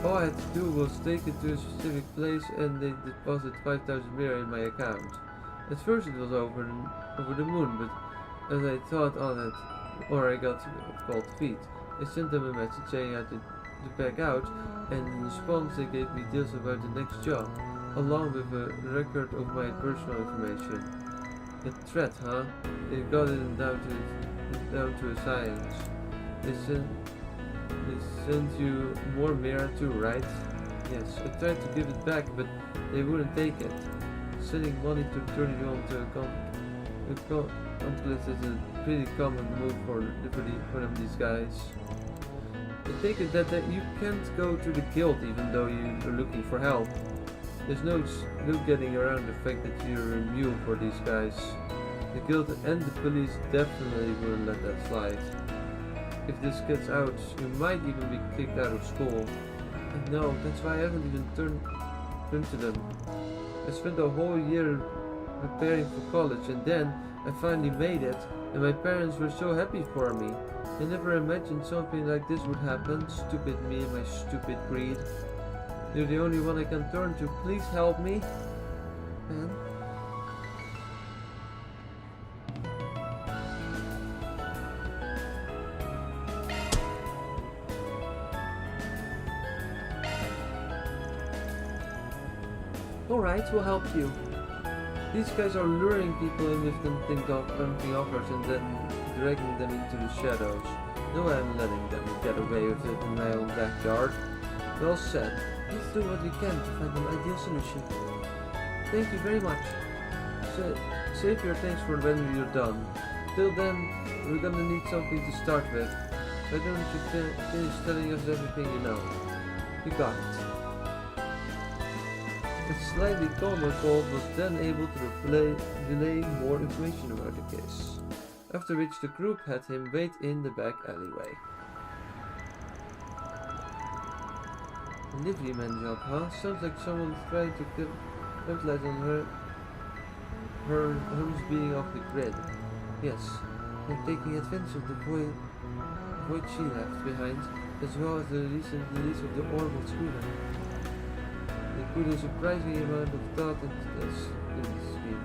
All I had to do was take it to a specific place and they deposited 5,000 lira in my account. At first it was over the moon, but as I thought on it, or I got cold feet, I sent them a message saying I had to back out, and in response they gave me deals about the next job, along with a record of my personal information. A threat, huh? They got it down to a science. They sent you more Mira too, right? Yes, I tried to give it back, but they wouldn't take it. Sending money to turn you on to accomplice is a pretty common move for them, these guys. I take it that you can't go to the guild even though you're looking for help. There's no getting around the fact that you're a mule for these guys. The guild and the police definitely wouldn't let that slide. If this gets out, you might even be kicked out of school. And no, that's why I haven't even turned to them. I spent a whole year preparing for college and then I finally made it, and my parents were so happy for me. I never imagined something like this would happen. Stupid me and my stupid greed. You're the only one I can turn to. Please help me. Man. Alright, we'll help you. These guys are luring people in with tempting offers and then dragging them into the shadows. No, I'm letting them get away with it in my own backyard. Well said. Let's do what we can to find an ideal solution. Thank you very much. Save your thanks for when you're done. Till then, we're gonna need something to start with. Why don't you finish telling us everything you know? You got it. A slightly calmer Colt was then able to relay more information about the case, after which the group had him wait in the back alleyway. A liveryman job, huh? Sounds like someone's trying to capitalize on her homes being off the grid. Yes, they're taking advantage of the void she left behind, as well as the recent release of the Orbital scooter. They put a surprising amount of thought into this scheme.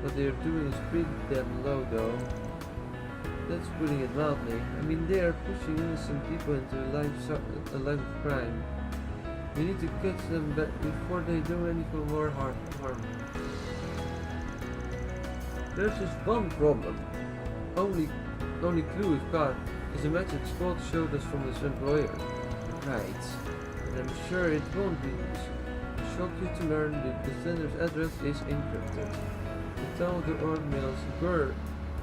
What they are doing is pretty damn low though. That's putting it mildly. I mean, they are pushing innocent people into a life of crime. We need to catch them before they do anything more harm. There's just one problem. Only clue we've got is a message Scott showed us from his employer. Right. And I'm sure it won't be shock you to learn that the sender's address is encrypted. The town of the mails were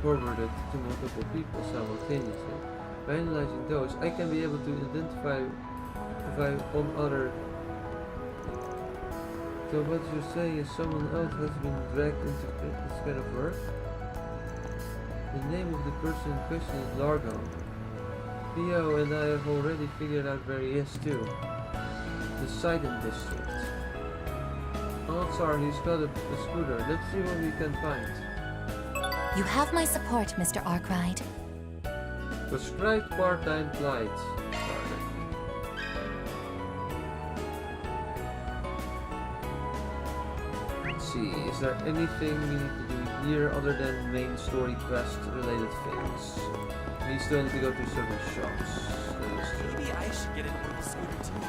forwarded to multiple people simultaneously. By analyzing those, I can be able to identify if I on other. So what you're saying is someone else has been dragged into this kind of work? The name of the person in question is Largo. Theo and I have already figured out where he is too. The Sidon district. Odds are he's got a scooter. Let's see what we can find.
You have my support, Mr. Arkwright.
Prescribed part-time flight. Let's see, is there anything we need to do here other than main story quest related things? We still need to go to several shops. That is true.
Maybe I should get in on the scooter too.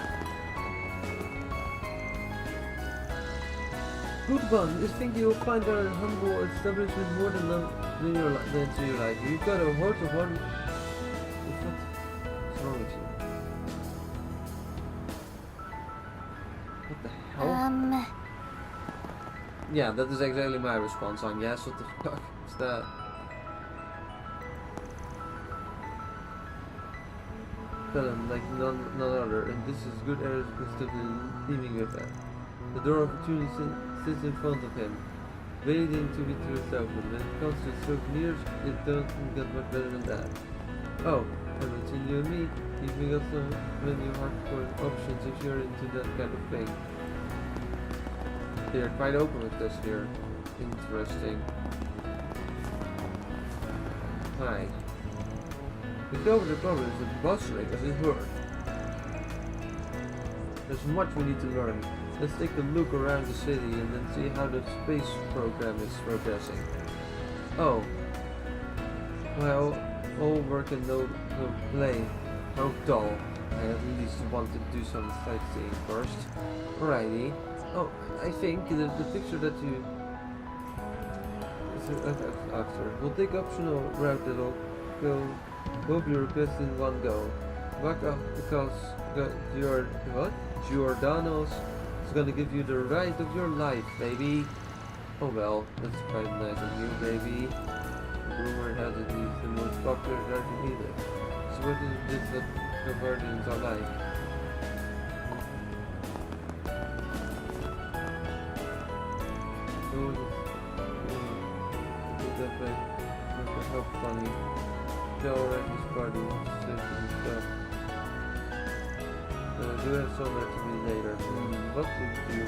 Good one. I think you'll find our humble establishment more than to your life. You've got a heart of one. What's wrong with you? What the hell? Yeah, that is exactly my response on yes. What the fuck is that? Tell him like none other, and this is good air instead of leaving with that. The door of opportunity sits in front of him, waiting to be thrust open. When it comes to souvenirs, it doesn't get much better than that. Oh, and between you and me, you've got so many hardcore options if you're into that kind of thing. They're quite open with this here. Interesting. Hi. We covered the problems with bustling as it heard. There's much we need to learn. Let's take a look around the city and then see how the space program is progressing. Oh. Well, all work and no play. How dull. I at least want to do some sightseeing first. Alrighty. Oh, I think the picture that you... after. We'll take optional route that'll go both your requests in one go. Back up because Giordano's is gonna give you the ride of your life, baby. Oh well, that's quite nice of you, baby. Rumor has it he's the most popular driver either. So what is this that Calverdians are like? How funny. Joe at his party, and stuff. I do have somewhere to be later. What to do?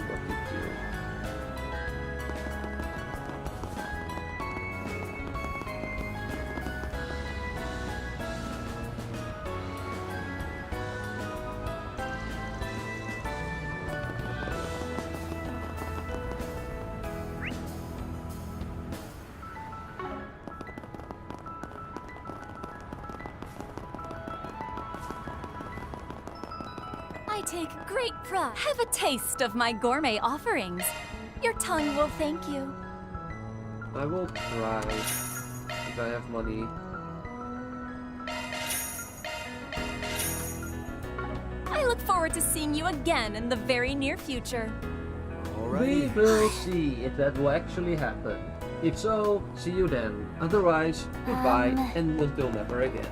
I take great pride. Have a taste of my gourmet offerings. Your tongue will thank you.
I will try if I have money.
I look forward to seeing you again in the very near future.
We will see if that will actually happen. If so, see you then. Otherwise, goodbye and until never again.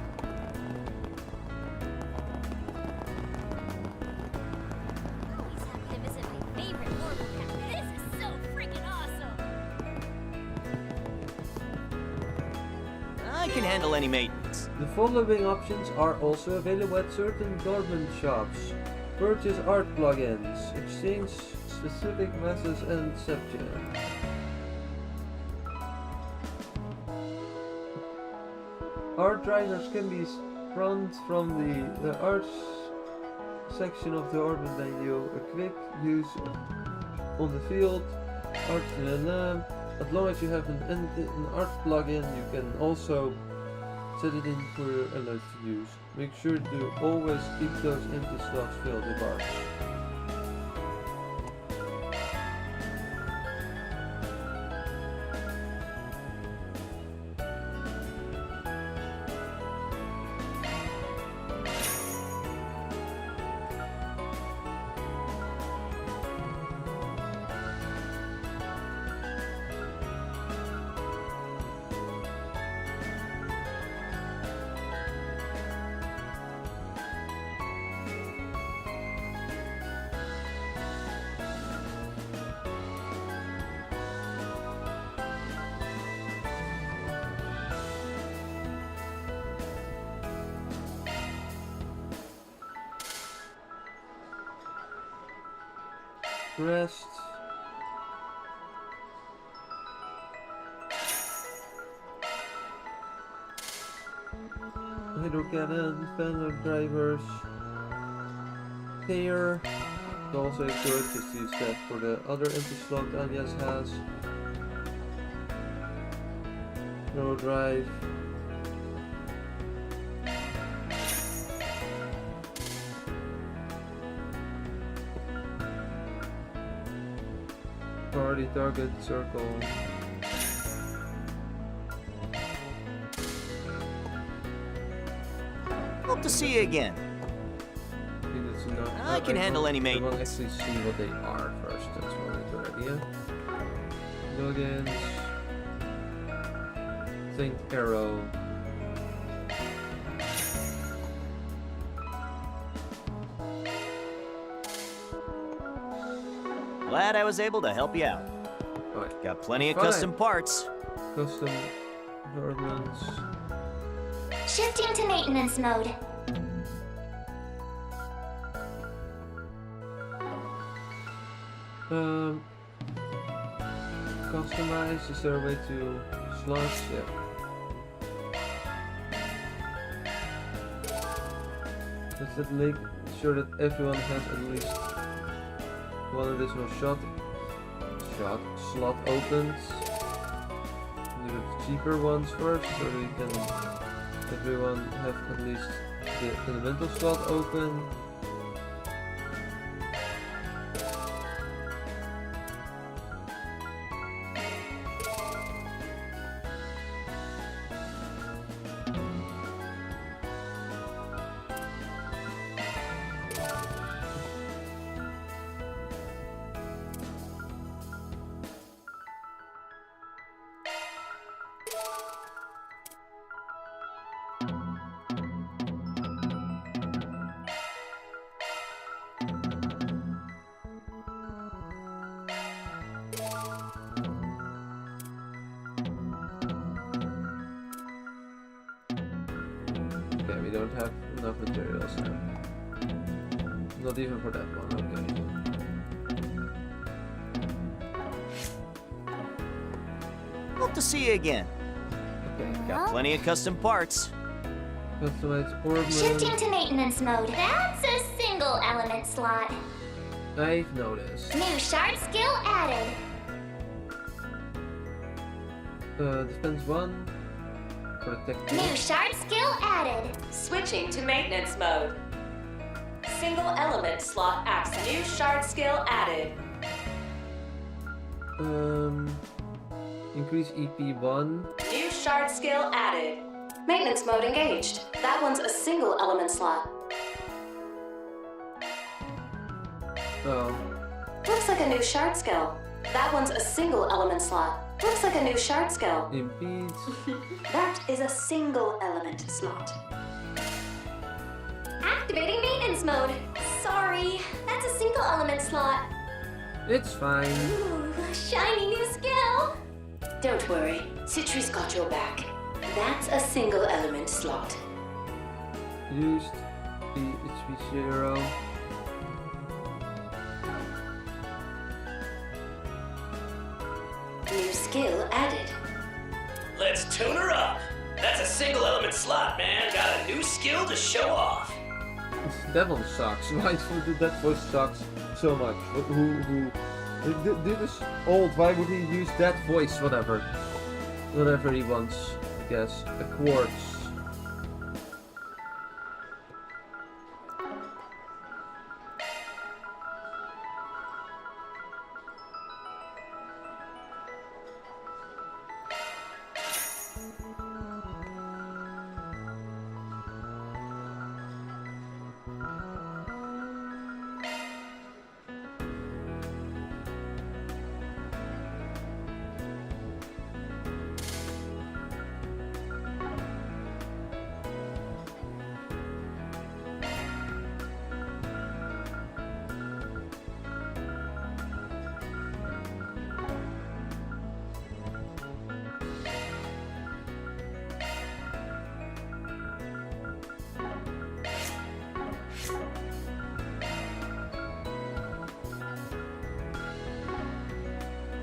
I can handle any maintenance.
The following options are also available at certain garment shops. Purchase art plugins, exchange specific messes and subject. Art drivers can be spawned from the arts section of the orbit menu. A quick use on the field. Art as long as you have an art plugin, you can also set it in for your alerts to use. Make sure to always keep those empty slots filled with art. Rest. Hydrocannon, panel drivers. Here. Also good, just use that for the other empty slot Anya's has. No drive. Party target circle.
Hope to see you again. I can handle any maintenance.
I want to actually see what they are first. That's probably a good idea. Plugins. Think arrow.
Glad I was able to help you out.
Right.
Got plenty of
Fine.
custom parts.
Custom garments.
Shifting to maintenance mode.
Customize. Is there a way to slots? Yeah. Does that make sure that everyone has at least one additional slot opens? Do the cheaper ones first, so we can everyone have at least the elemental slot open. Okay, we don't have enough materials now. Not even for that one, okay.
Hope to see you again.
Okay.
Got plenty of custom parts.
Customize ornament.
Shifting to maintenance mode. That's a single element slot.
I've noticed.
New shard skill added.
Defense 1. Protect.
New shard skill added.
Switching to maintenance mode. Single element slot access. New shard skill added.
Increase EP 1.
New shard skill added. Maintenance mode engaged. That one's a single element slot.
Oh.
Looks like a new shard skill. That one's a single element slot. Looks like a new shard skill.
Impedes.
That is a single element slot.
Activating maintenance mode. Sorry, that's a single element slot.
It's fine.
Ooh, shiny new skill.
Don't worry, Citri's got your back. That's a single element slot.
Used. HP 0.
New skill added.
Let's tune her up. That's a single element slot, man. Got a new skill to show off.
That one sucks. Why did that voice sucks so much? Who? Dude is old. Why would he use that voice? Whatever he wants. I guess a quartz.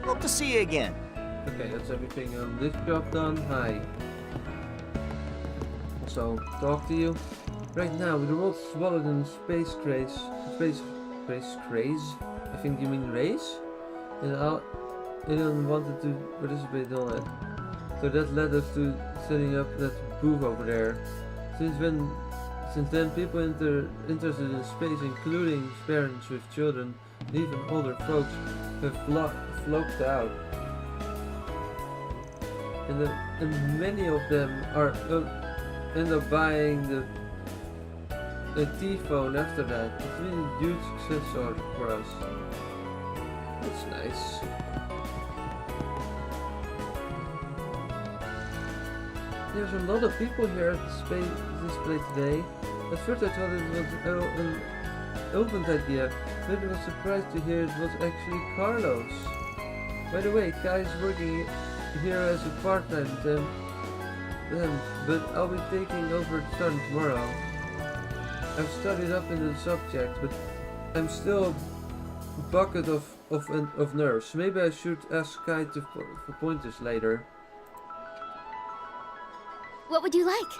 Hope to see you again.
Okay, that's everything on this job done. Hi. Also, talk to you. Right now, with the world swallowed in space craze. Space craze? I think you mean race? And Elon wanted to participate on it. So that led us to setting up that booth over there. Since then, people interested in space, including parents with children, and even older folks, have flocked out. And many of them end up buying the T-phone after that. It's really a huge success for us. That's nice. There's a lot of people here at the display today. At first I thought it was an opened idea, but I was surprised to hear it was actually Carlos. By the way, Kai's working here as a part-time temp, but I'll be taking over starting tomorrow. I've studied up in the subject, but I'm still a bucket of nerves. Maybe I should ask Kai for pointers later.
What would you like?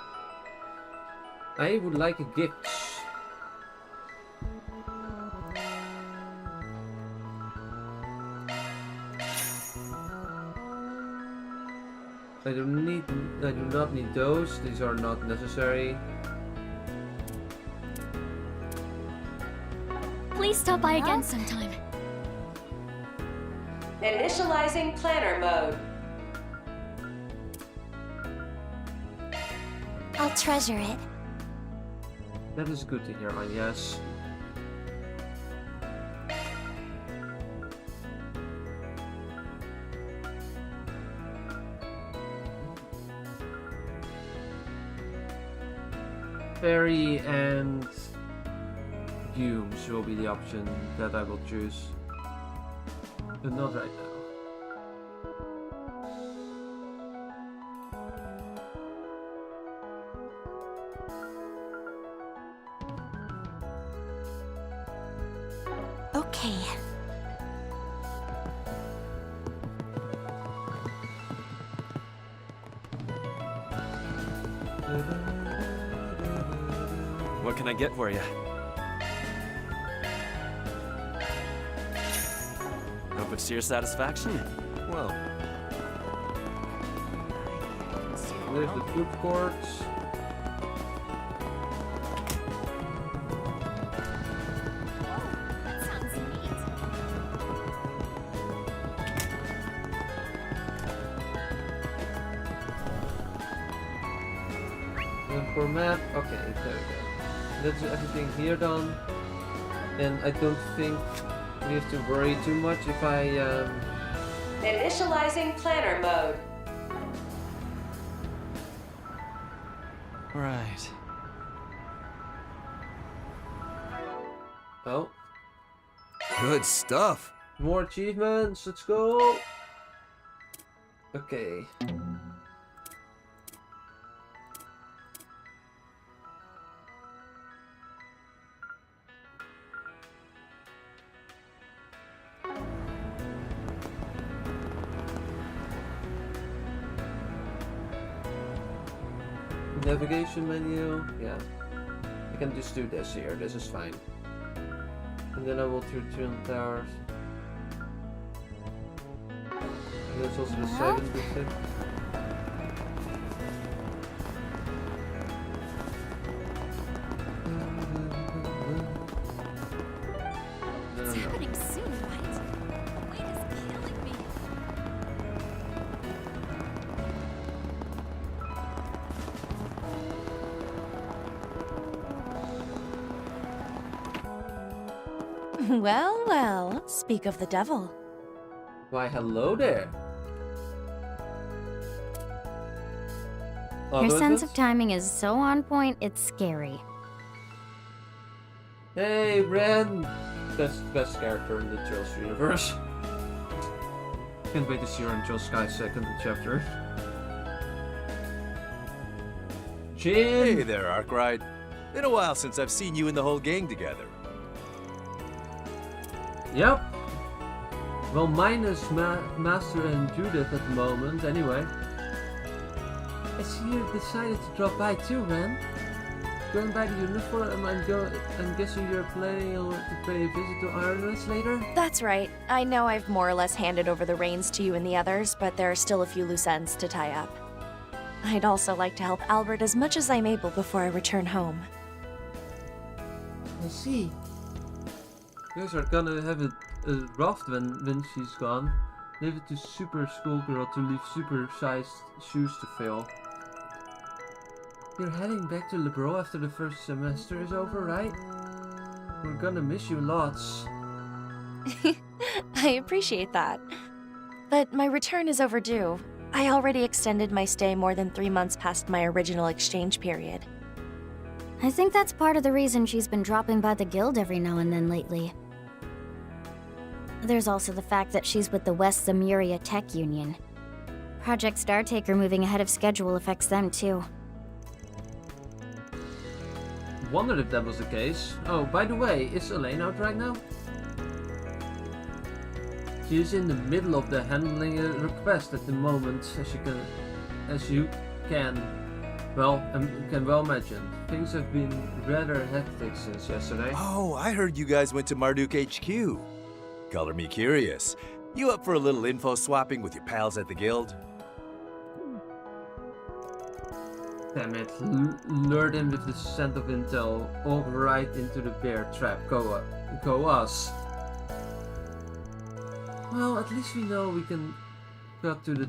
I would like a gift. I do not need those. These are not necessary.
Please stop by again sometime.
Initializing planner mode.
I'll treasure it.
That is good to hear, yes. Fairy and fumes will be the option that I will choose, but not right now.
Okay.
What can I get for you? Hope it's to your satisfaction. Well,
there's the food courts.
That sounds neat.
And for map, okay, there we go. That's everything here done, and I don't think we have to worry too much if I
Initializing planner mode.
right.
Oh,
Good stuff.
more achievements, let's go. Okay. Navigation menu, yeah. I can just do this here, this is fine. And then I will return the towers. And that's also the 7%.
It's happening soon, right? The wait is killing me.
Well, well, speak of the devil.
Why, hello there.
Your sense of timing is so on point, it's scary.
Hey, Ren! Best character in the Trails universe. Can't wait to see her in Joe Sky's second chapter. Jin!
Hey there, Arkwright. Been a while since I've seen you and the whole gang together.
Yep. Well, minus Master and Judith at the moment, anyway. I see you decided to drop by too, Ren. Going by the uniform, I'm guessing you're planning to pay a visit to Ironless later?
That's right. I know I've more or less handed over the reins to you and the others, but there are still a few loose ends to tie up. I'd also like to help Albert as much as I'm able before I return home.
I see. You guys are gonna have a rough when she's gone. Leave it to super schoolgirl to leave super-sized shoes to fill. You're heading back to Lebro after the first semester is over, right? We're gonna miss you lots.
I appreciate that. But my return is overdue. I already extended my stay more than 3 months past my original exchange period.
I think that's part of the reason she's been dropping by the guild every now and then lately. There's also the fact that she's with the West Zamuria Tech Union. Project Startaker moving ahead of schedule affects them too.
Wondered if that was the case. Oh, by the way, is Elaine out right now? She is in the middle of the handling a request at the moment, as you can well imagine. Things have been rather hectic since yesterday.
Oh, I heard you guys went to Marduk HQ. Color me curious. You up for a little info swapping with your pals at the guild?
Damn it, lured in with the scent of intel, all right into the bear trap. Go us. Well, at least we know we can cut to the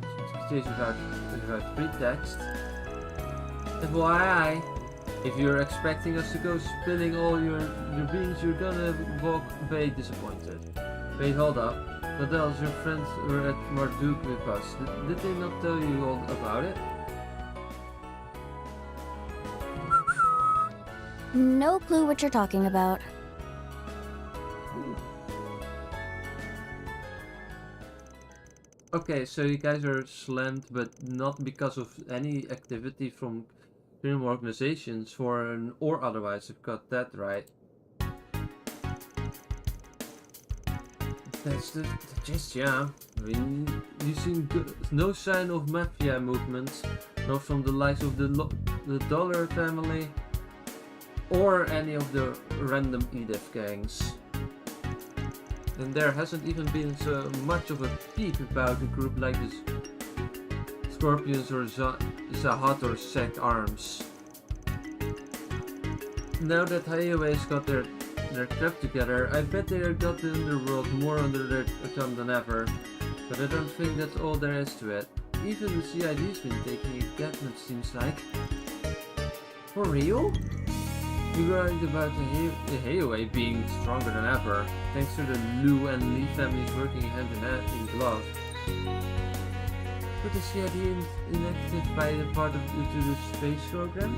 chase without pretext. FYI, if you're expecting us to go spilling all your beans, you're gonna walk away disappointed. Wait, hold up. What else? Your friends were at Marduk with us. Did they not tell you all about it?
No clue what you're talking about.
Okay, so you guys are slammed, but not because of any activity from criminal organizations, foreign or otherwise. I've got that right. That's the gist, yeah. I mean, you see no sign of mafia movements, not from the likes of the Dollar family, or any of the random EDF gangs. And there hasn't even been so much of a peep about a group like the Scorpions or Zahat or Sect Arms. Now that Highway's got their crap together, I bet they got the underworld more under their thumb than ever. But I don't think that's all there is to it. Even the CID's been taking a gap, it seems like. For real? You were right about the Highway being stronger than ever, thanks to the Liu and Lee families working hand in hand in glove. But the CID inactive by the part of the space program?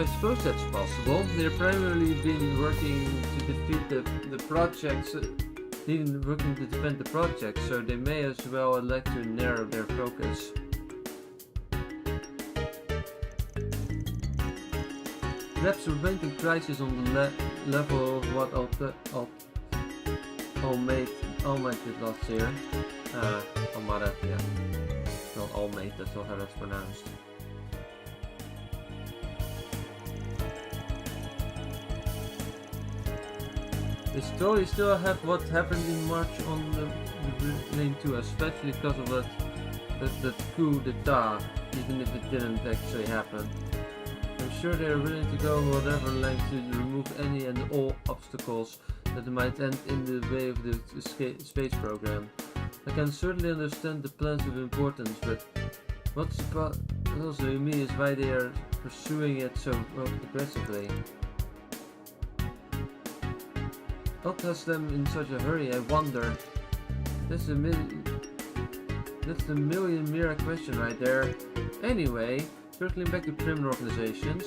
I suppose that's possible. They've primarily been working to defeat the projects, working to defend the project, so they may as well elect to narrow their focus. Perhaps preventing crisis on the level of what Almighty did last year. Almada, yeah. Not Almighty, that's not how that's pronounced. The story still have what happened in March on the lane 2, especially because of that coup d'etat, even if it didn't actually happen. I'm sure they are willing to go whatever length to remove any and all obstacles that might end in the way of the space program. I can certainly understand the plans of importance, but what's puzzling me is why they are pursuing it so aggressively. What has them in such a hurry, I wonder? That's the million mirror question right there. Anyway, circling back to criminal organizations.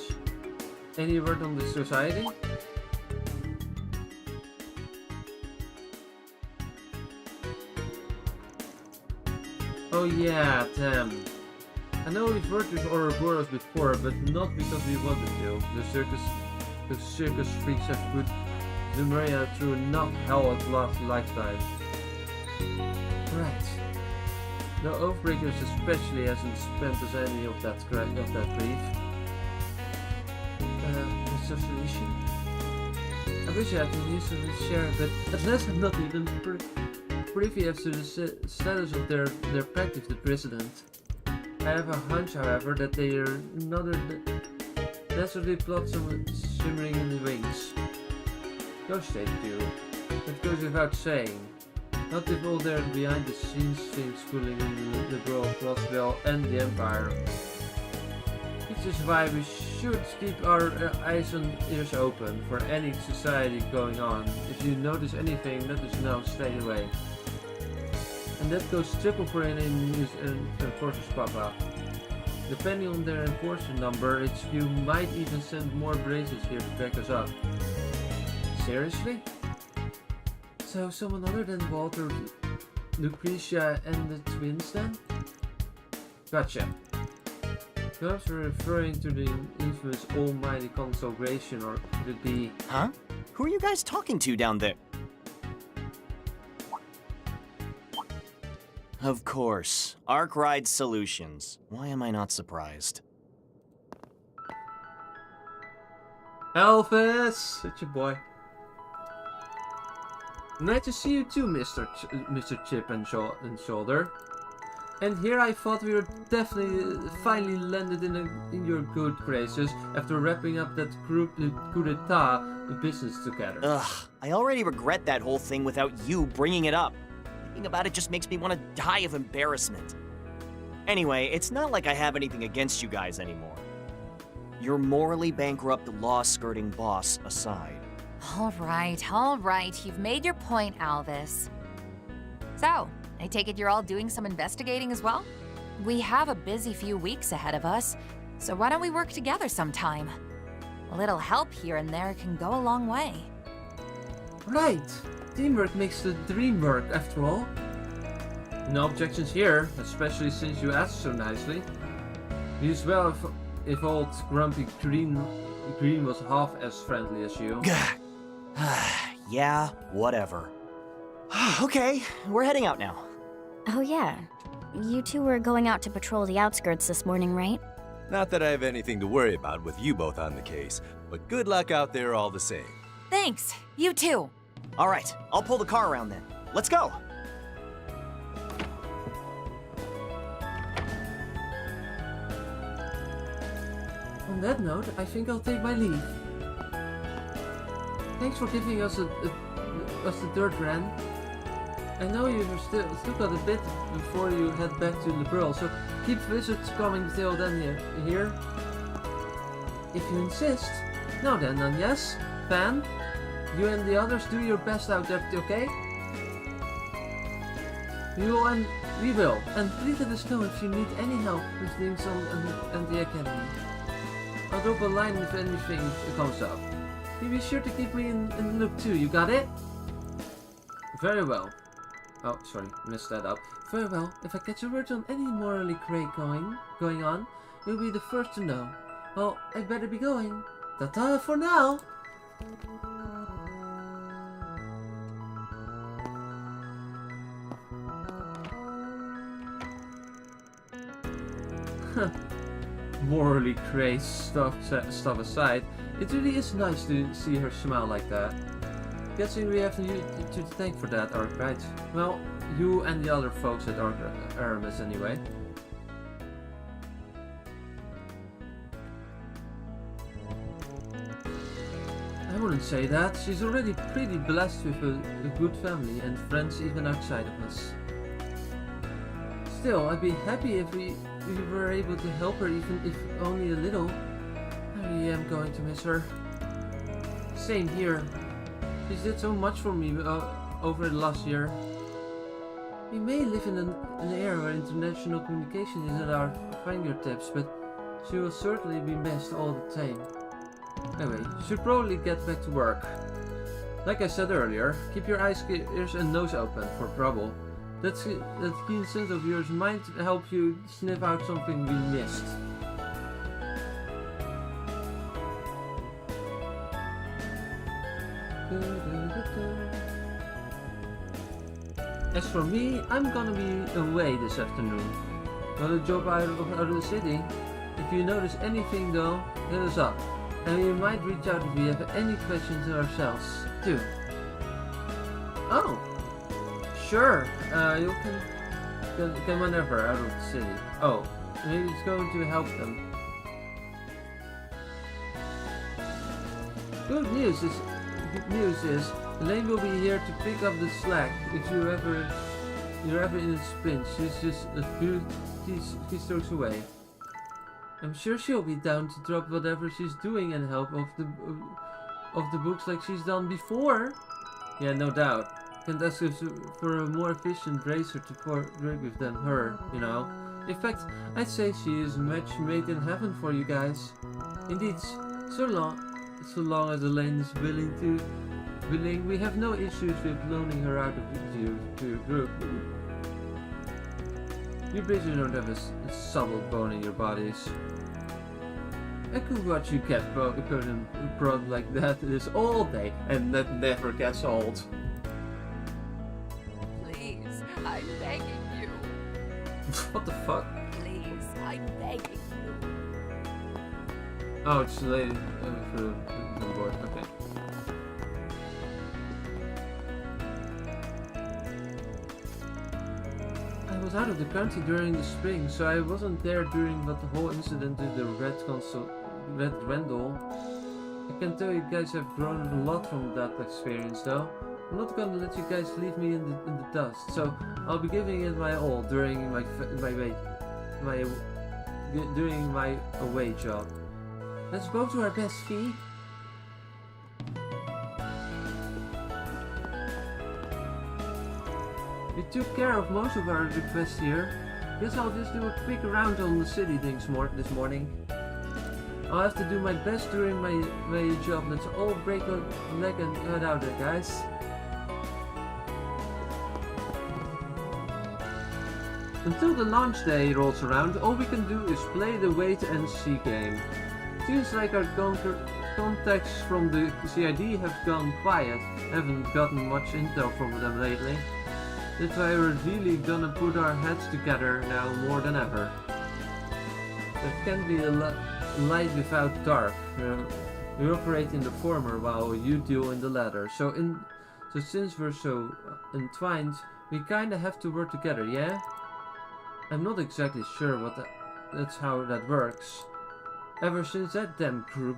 Any word on the society? Oh yeah, damn. I know we've worked with Ouroboros before, but not because we wanted to. The circus freaks have put Zamuria through enough hell at last lifetime. Right. No Oathbreakers especially hasn't spent us any of that grief. What's the solution? I wish I could use it to share, but at last I'm not even privy as to the status of their practice, the president. I have a hunch, however, that they are another desperately plot some shimmering in the wings. Ghost State too. That goes without saying. Not if all their behind-the-scenes things fooling in the world of Roswell and the Empire. Which is why we should keep our eyes and ears open for any society going on. If you notice anything, let us know straight away. and that goes triple for any news enforcers pop up. Depending on their enforcer number, you might even send more braces here to back us up. Seriously? So someone other than Walter, Lucretia, and the twins then? Gotcha. Perhaps we're referring to the infamous almighty conflagration, or could it be...
Huh? Who are you guys talking to down there? Of course. Arc Ride Solutions. Why am I not surprised?
Elvis! It's your boy. Nice to see you too, Mr. Chip and Shoulder. And here I thought we were definitely finally landed in your good graces after wrapping up that coup d'etat business together.
Ugh, I already regret that whole thing without you bringing it up. Thinking about it just makes me want to die of embarrassment. Anyway, it's not like I have anything against you guys anymore. Your morally bankrupt, law-skirting boss aside.
All right. You've made your point, Alvis. So, I take it you're all doing some investigating as well? We have a busy few weeks ahead of us, so why don't we work together sometime? A little help here and there can go a long way.
Right! Teamwork makes the dream work, after all. No objections here, especially since you asked so nicely. Be as well if old grumpy Green was half as friendly as you.
Yeah, whatever. Okay, we're heading out now.
Oh yeah. You two were going out to patrol the outskirts this morning, right?
Not that I have anything to worry about with you both on the case, but good luck out there all the same.
Thanks. You too.
All right, I'll pull the car around then. Let's go!
On that note, I think I'll take my leave. Thanks for giving us the dirt, Ren. I know you've still got a bit before you head back to Liberal, so keep visits coming till then here. If you insist. Now then, yes? Fan? You and the others do your best out there, okay? We will, and please let us know if you need any help with things on the Academy. I'll drop a line if anything comes up. You be sure to keep me in the loop too, you got it? Very well. Oh, sorry, messed that up. Very well, if I catch a word on any morally cray going on, you'll be the first to know. Well, I better be going. Ta-ta for now! Morally crazy stuff aside, it really is nice to see her smile like that. Guessing we have you to thank for that, Arc, right? Well, you and the other folks at Aramis anyway. I wouldn't say that. She's already pretty blessed with a good family and friends even outside of us. Still, I'd be happy if we were able to help her, even if only a little. I really am going to miss her. Same here. She did so much for me over the last year. We may live in an era where international communication is at our fingertips, but she will certainly be missed all the time. Anyway, you should probably get back to work. Like I said earlier, keep your eyes, ears and nose open for trouble. That keen sense of yours might help you sniff out something we missed. As for me, I'm gonna be away this afternoon. Got a job out of the city. If you notice anything though, hit us up. And we might reach out if we have any questions ourselves, too. Oh! Sure, you can whenever out of the city. Oh, maybe it's going to help them. Good news is Elaine will be here to pick up the slack if you're ever in a pinch. She's just a few strokes away. I'm sure she'll be down to drop whatever she's doing and help of the books like she's done before. Yeah, no doubt. can't ask for a more efficient racer to work with than her, you know. In fact, I'd say she is a match made in heaven for you guys. Indeed, so long as Elaine is willing, we have no issues with loaning her out to your group. You basically don't have a subtle bone in your bodies. I could watch you get prod like that this all day, and that never gets old.
Please, I'm begging you.
What the fuck?
Please, I'm begging you.
Oh, it's late for the board. Okay. I was out of the country during the spring, so I wasn't there during the whole incident with the Red Rendell. I can tell you guys have grown a lot from that experience, though. I'm not gonna let you guys leave me in the dust, so I'll be giving it my all during my away job. Let's go to our best fee. We took care of most of our requests here. Guess I'll just do a quick round on the city things this morning. I'll have to do my best during my job. Let's all break a leg and head out there, guys. Until the launch day rolls around, all we can do is play the wait and see game. Seems like our contacts from the CID have gone quiet. Haven't gotten much intel from them lately. That's why we're really gonna put our heads together now more than ever. There can't be a light without dark. We operate in the former while you deal in the latter. So since we're so entwined, we kinda have to work together, yeah? I'm not exactly sure that's how that works. Ever since that damn group,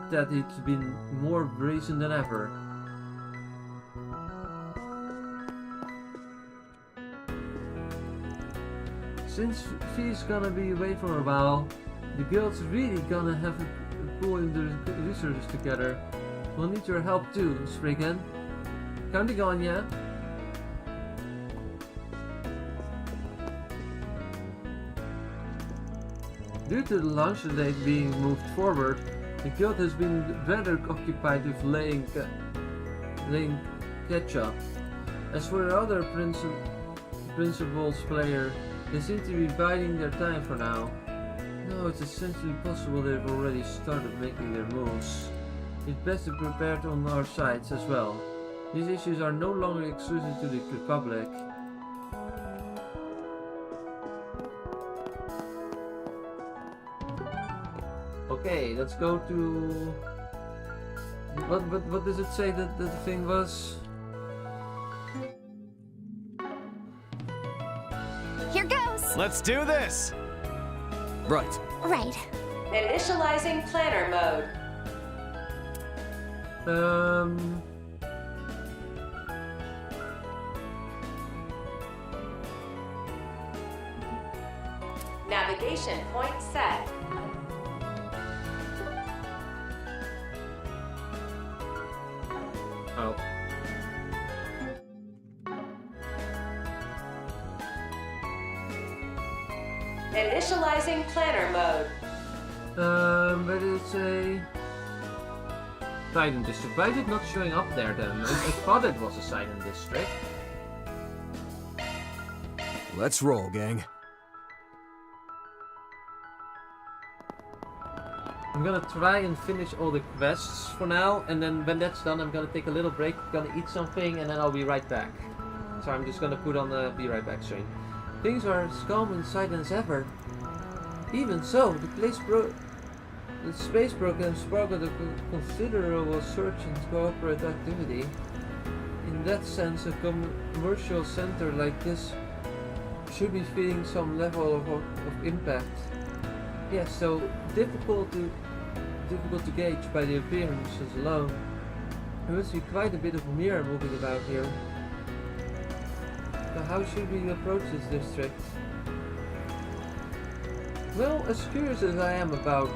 that it's been more brazen than ever. Since Fee's gonna be away for a while, the guild's really gonna have to pull in the resources together. We'll need your help too, Spriggan. Counting on ya. Due to the launch date being moved forward, the guild has been rather occupied with laying catch-up. As for the other principals player, they seem to be biding their time for now. No, it's essentially possible they've already started making their moves. It's best to be prepared on our sides as well. These issues are no longer exclusive to the Republic. Okay, let's go to... What does it say that the thing was?
Here goes!
Let's do this!
Right.
Right.
Initializing planner mode. Navigation point set.
Oh.
Initializing planner mode.
But it's a Sidon district. Why is it not showing up there then? I thought it was a Sidon district.
Let's roll, gang.
I'm gonna try and finish all the quests for now, and then when that's done, I'm gonna take a little break, gonna eat something, and then I'll be right back. So I'm just gonna put on the be right back screen. Things are as calm inside as ever. Even so, the space program sparkled a considerable surge in corporate activity. In that sense, a commercial center like this should be feeling some level of impact. Yes, so difficult to gauge by the appearances alone. There must be quite a bit of mirror moving about here. So how should we approach this district? Well, as curious as I am about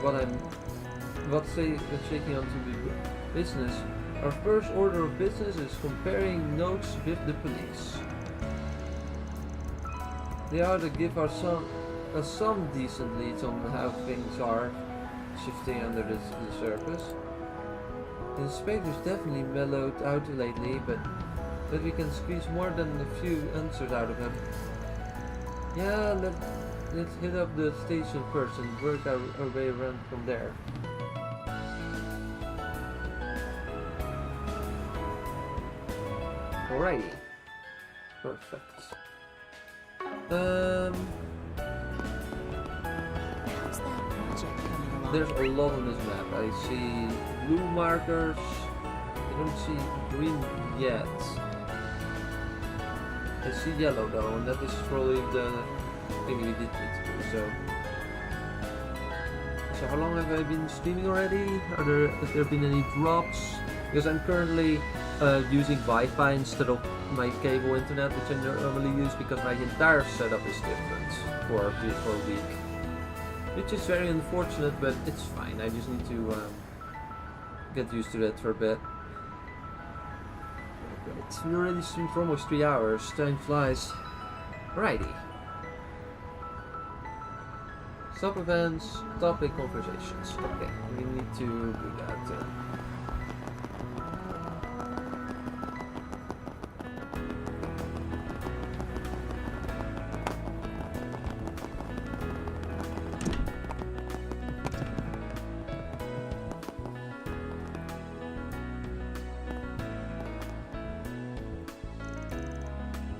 what's shaking onto the business, Our first order of business is comparing notes with the police. They ought to give us some decent leads on how things are shifting under the surface. The inspector's definitely mellowed out lately, but we can squeeze more than a few answers out of him. Yeah, let's hit up the station first and work our way around from there. Alrighty. Perfect.
How's that project coming along?
There's a lot on this map. I see blue markers. I don't see green yet. I see yellow though, and that is probably the thing we did need to do. So how long have I been streaming already? Have there been any drops? Because I'm currently using Wi-Fi instead of my cable internet, which I normally use because my entire setup is different for a week. Which is very unfortunate, but it's fine. I just need to get used to that for a bit. Right, we already streamed for almost 3 hours. Time flies. Righty. Stop events, topic conversations. Okay, we need to do that.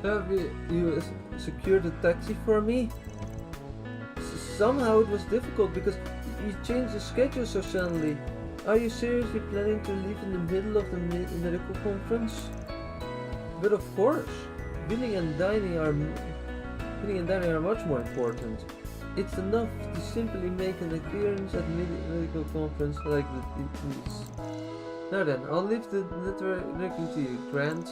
Have you secured a taxi for me? Somehow it was difficult because you changed the schedule so suddenly. Are you seriously planning to leave in the middle of the medical conference? But of course, billing and dining are much more important. It's enough to simply make an appearance at medical conference like this. Now then, I'll leave the networking to you, Grant.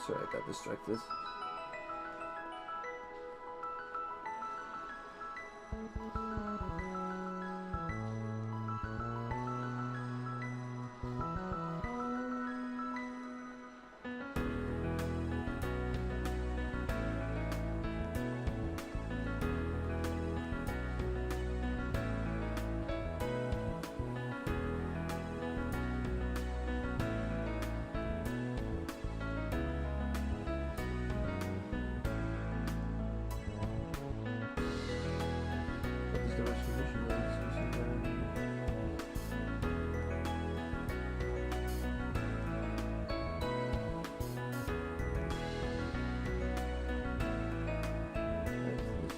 Sorry, I got distracted.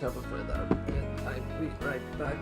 Have a friend out. Yeah, I'll be right back.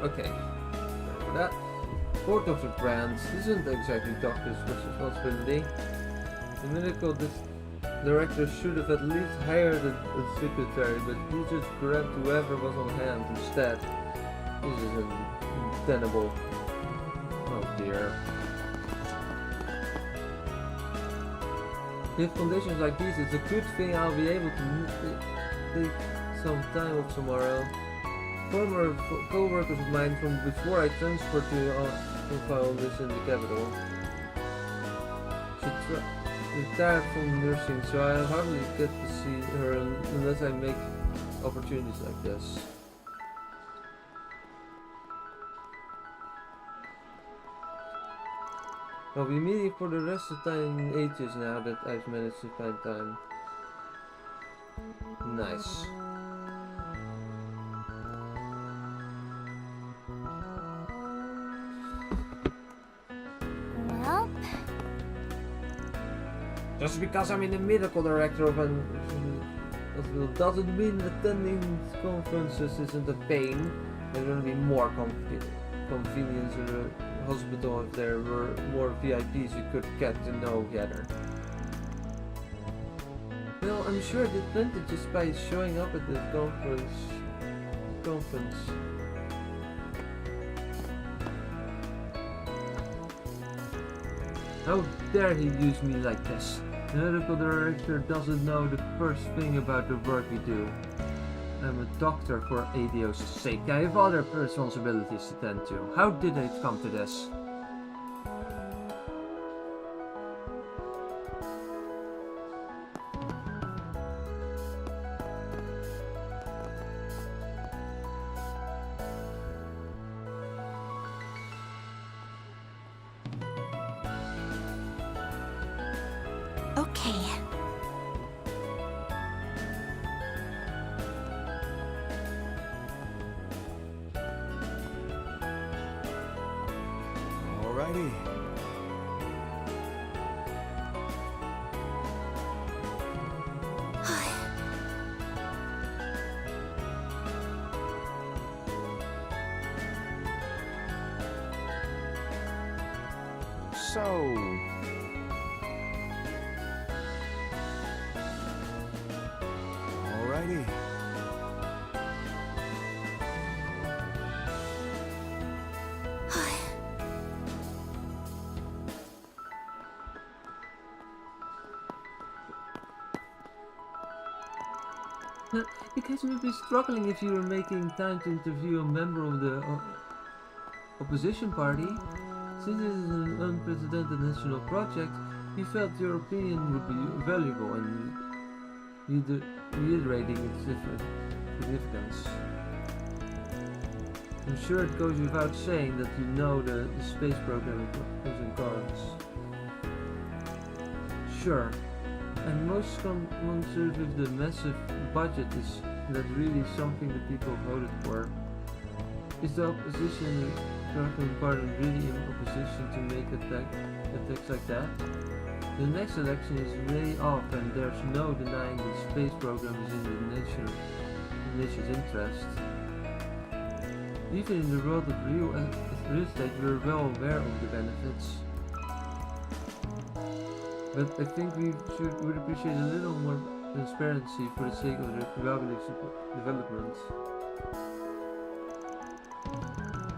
Okay. For that. Board of the brands. This isn't exactly doctor's responsibility. The medical director should have at least hired a secretary, but he just grabbed whoever was on hand instead. This is untenable. Oh dear. With conditions like these, it's a good thing I'll be able to take some time off tomorrow. Former co-workers of mine from before I transferred to file this in the capital. She retired from nursing, so I hardly get to see her unless I make opportunities like this. I'll be meeting for the rest of the time in ages now that I've managed to find time. Nice.
Well,
just because I'm in the medical director of an hospital doesn't mean attending conferences isn't a pain. There's going to be more convenience in the hospital if there were more VIPs you could get to know better. Well, I'm sure I did plenty just by showing up at the conference. How dare he use me like this? The medical director doesn't know the first thing about the work we do. I'm a doctor for ADO's sake. I have other responsibilities to tend to. How did it come to this?
Okay.
Alrighty. So... Alrighty.
You guys would be struggling if you were making time to interview a member of the opposition party. Since it is an unprecedented national project, we felt your opinion would be valuable and reiterating its significance. I'm sure it goes without saying that you know the space program pros and cons. Sure, I'm most concerned with the massive budget. Is that really something the people voted for? Is the opposition party really in opposition to make attacks like that? The next election is way off and there's no denying the space program is in the nation's interest. Even in the world of real estate, we're well aware of the benefits. But I think we would appreciate a little more transparency for the sake of the Republic's development.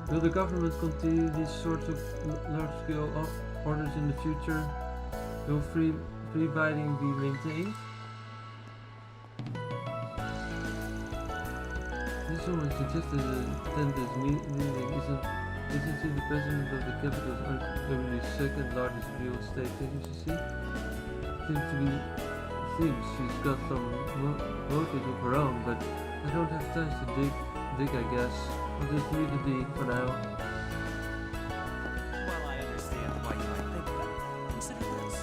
Will the government continue these sorts of large-scale orders in the future? Will free bidding be maintained? This woman suggested that this meeting isn't he the president of the capital's arguably second largest real estate agency? Seems she's got some motives of her own, but I don't have time to dig I guess. I'll just leave it be for now.
Well, I understand why you might think that. Consider this.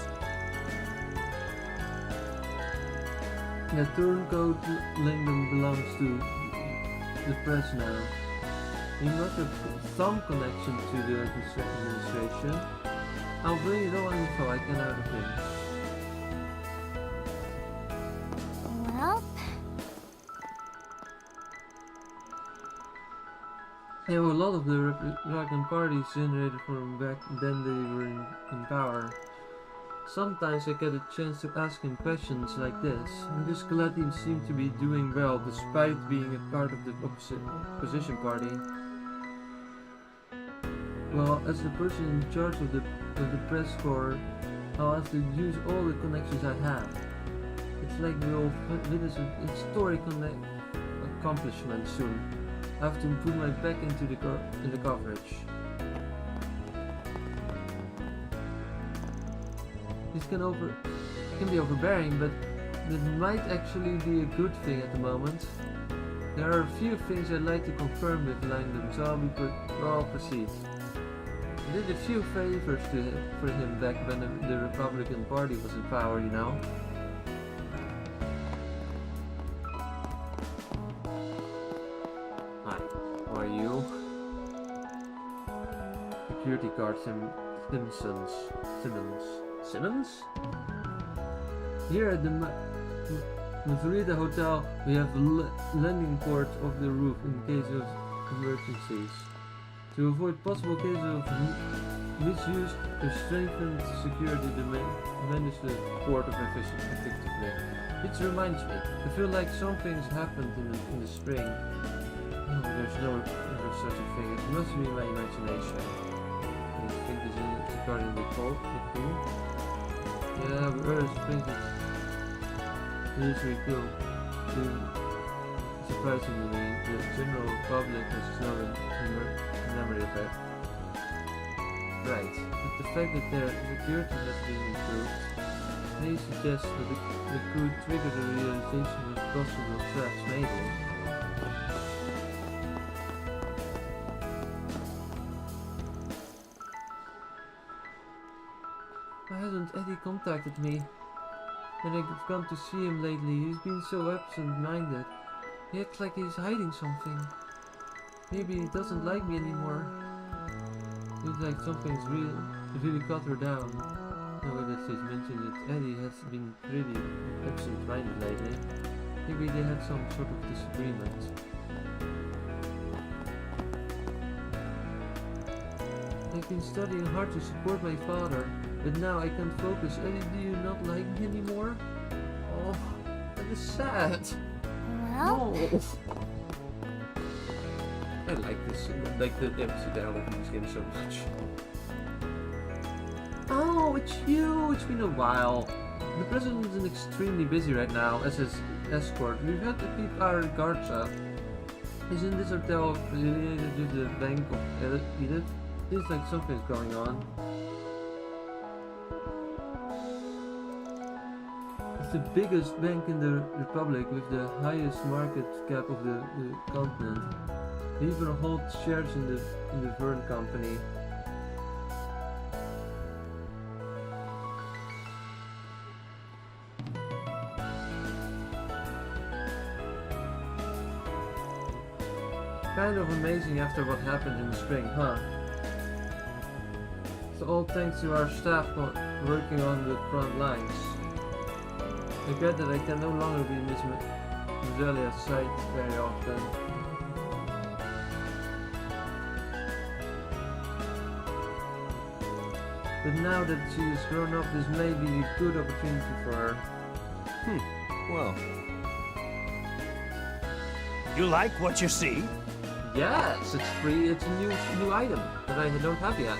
The turncoat Langdon belongs to the press now. He must have some connection to the administration. I'll bring you all info I can out of him.
Well,
there were a lot of the Republican parties generated from back then they were in power. Sometimes I get a chance to ask him questions like this. I'm just glad he seemed to be doing well despite being a part of the opposition party. Well, as the person in charge of the press corps, I'll have to use all the connections I have. It's like we'll witness a historic accomplishment soon. I have to put my back into the coverage. This can be overbearing, but it might actually be a good thing at the moment. There are a few things I'd like to confirm with Langdon, so I'll proceed. I did a few favors for him back when the Republican Party was in power, you know. Hi, how are you? Security guard Simmons? Here at the Mazurita Hotel, we have landing ports off the roof in case of emergencies. To avoid possible cases of misuse, we strengthened security to manage the port effectively. It reminds me, I feel like some things happened in the spring. Oh, there's no such a thing. It must be my imagination. I think this is regarding the cold. Yeah, but Earth brings it. It is really cool. Surprisingly, the general public has no memory of that. Right, but the fact that their security has been improved may suggest that it could trigger the realization of possible threats maybe. Why hasn't Eddie contacted me? When I've gone to see him lately, he's been so absent-minded. He acts like he's hiding something. Maybe he doesn't like me anymore. Feels like something's really cut her down. Now that she's mentioned it, Eddie has been pretty absent-minded lately. Maybe they had some sort of disagreement. I've been studying hard to support my father, but now I can't focus. Eddie, do you not like me anymore? Oh, that is sad.
Well...
No. I like this, like the MC dialogue in this game so much. Oh, it's you! It's been a while. The president is extremely busy right now as his escort. We've had to keep our guards up. Isn't this hotel affiliated with the Bank of Edith? Seems like something's going on. It's the biggest bank in the Republic with the highest market cap of the continent. They even hold shares in the Verne company. Kind of amazing after what happened in the spring, huh? So all thanks to our staff working on the front lines. I regret that I can no longer be in Miss Mazelia's sight very often. But now that she is grown up, this may be a good opportunity for her.
Well.
You like what you see?
Yes, it's free. It's a new item that I don't have yet.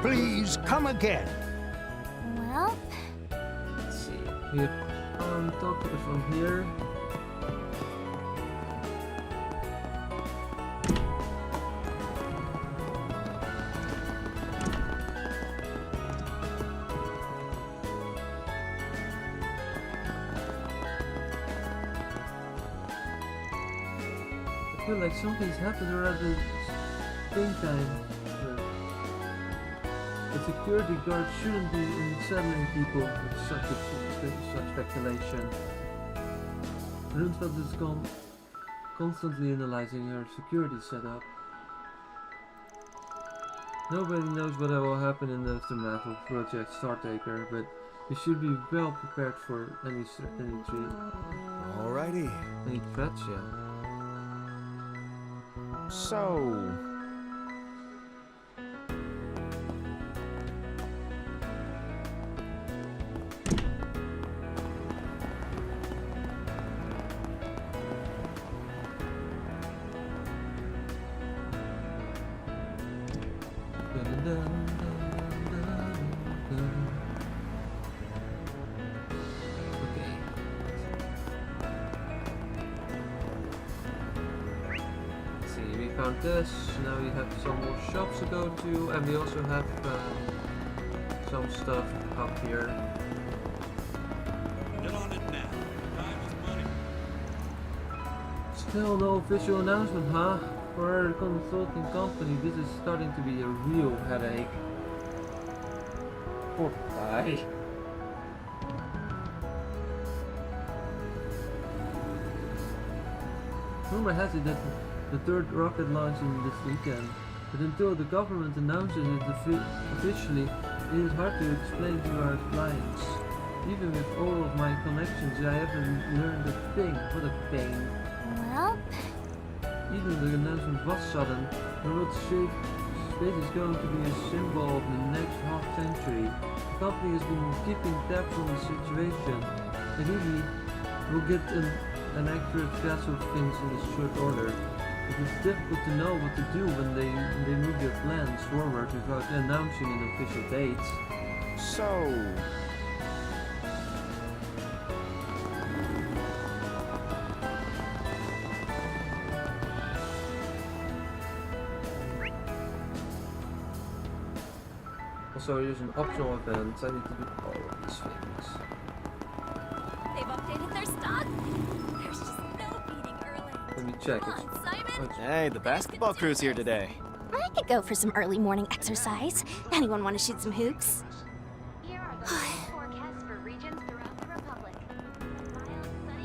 Please come again.
Well,
let's see. We have talk from here. I feel like something's happened around the same time. The security guard shouldn't be unsettling people with such speculation. Rundfeld is constantly analyzing her security setup. Nobody knows what will happen in the aftermath of Project Startaker, but we should be well prepared for any threat.
Alrighty.
Any threats, yeah.
So...
This. Now we have some more shops to go to, and we also have some stuff up here.
Get on it now. Time is money.
Still no official announcement, huh? For our consulting company, this is starting to be a real headache. Poor guy. Rumor has it that the third rocket launch in this weekend, but until the government announces it officially, it is hard to explain to our clients. Even with all of my connections, I haven't learned a thing. What a pain.
Well...
Even the announcement was sudden, but what shape space is going to be a symbol of the next half-century. The company has been keeping tabs on the situation. Maybe we'll get an accurate grasp of things in this short order. It is difficult to know what to do when they move their plans forward without announcing an official date.
So...
Also, here's an optional event. I need to do all of these things.
They've updated their stock. There's just no beating early.
Let me check it.
Hey, the basketball crew's here today.
I could go for some early morning exercise. Anyone want to shoot some hoops?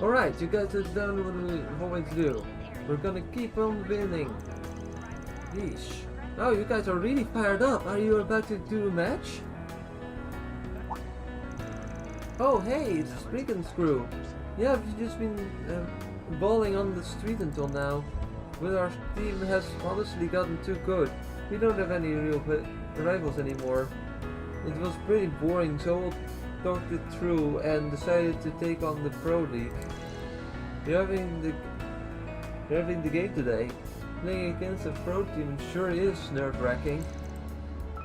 Alright, you guys have done what we always do. We're gonna keep on winning. Yeesh. Oh, you guys are really fired up. Are you about to do a match? Oh, hey, it's Spriggan's crew. Yeah, we've just been balling on the street until now. But our team has honestly gotten too good. We don't have any real rivals anymore. It was pretty boring, so we'll talked it through and decided to take on the Pro League. You're having the game today. Playing against a pro team sure is nerve-wracking.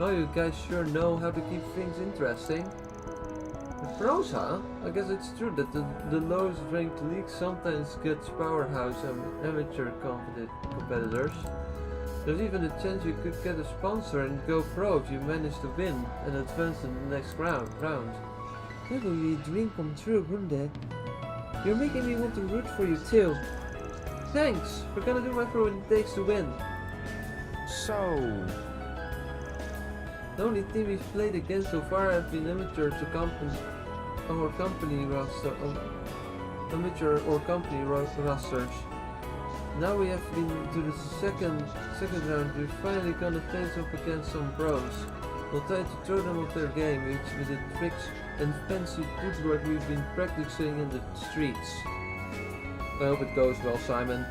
Oh, you guys sure know how to keep things interesting. The pros, huh? I guess it's true that the lowest ranked league sometimes gets powerhouse and amateur competitors. There's even a chance you could get a sponsor and go pro if you manage to win and advance in the next round. That would be a dream come true, wouldn't it? You're making me want to root for you too. Thanks! We're gonna do whatever it takes to win.
So...
The only team we've played against so far have been amateur or company rosters. Now we have been to the second round. We're finally gonna face up against some pros. We'll try to throw them off their game with the tricks and fancy footwork we've been practicing in the streets. I hope it goes well, Simon.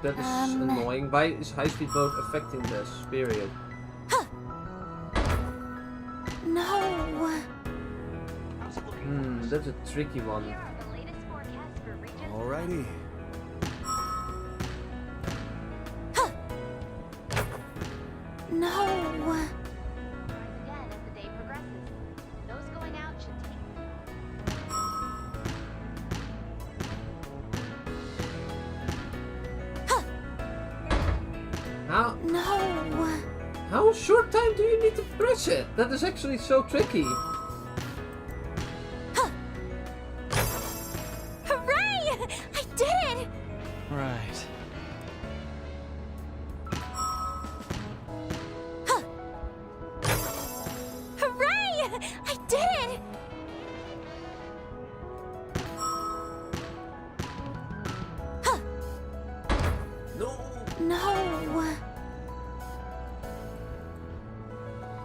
That is annoying. Why is high-speed mode affecting this? Period.
No.
That's a tricky one.
Alrighty.
No.
How short time do you need to press it? That is actually so tricky.
Hooray! I did it!
Right.
Hooray! I did it! No.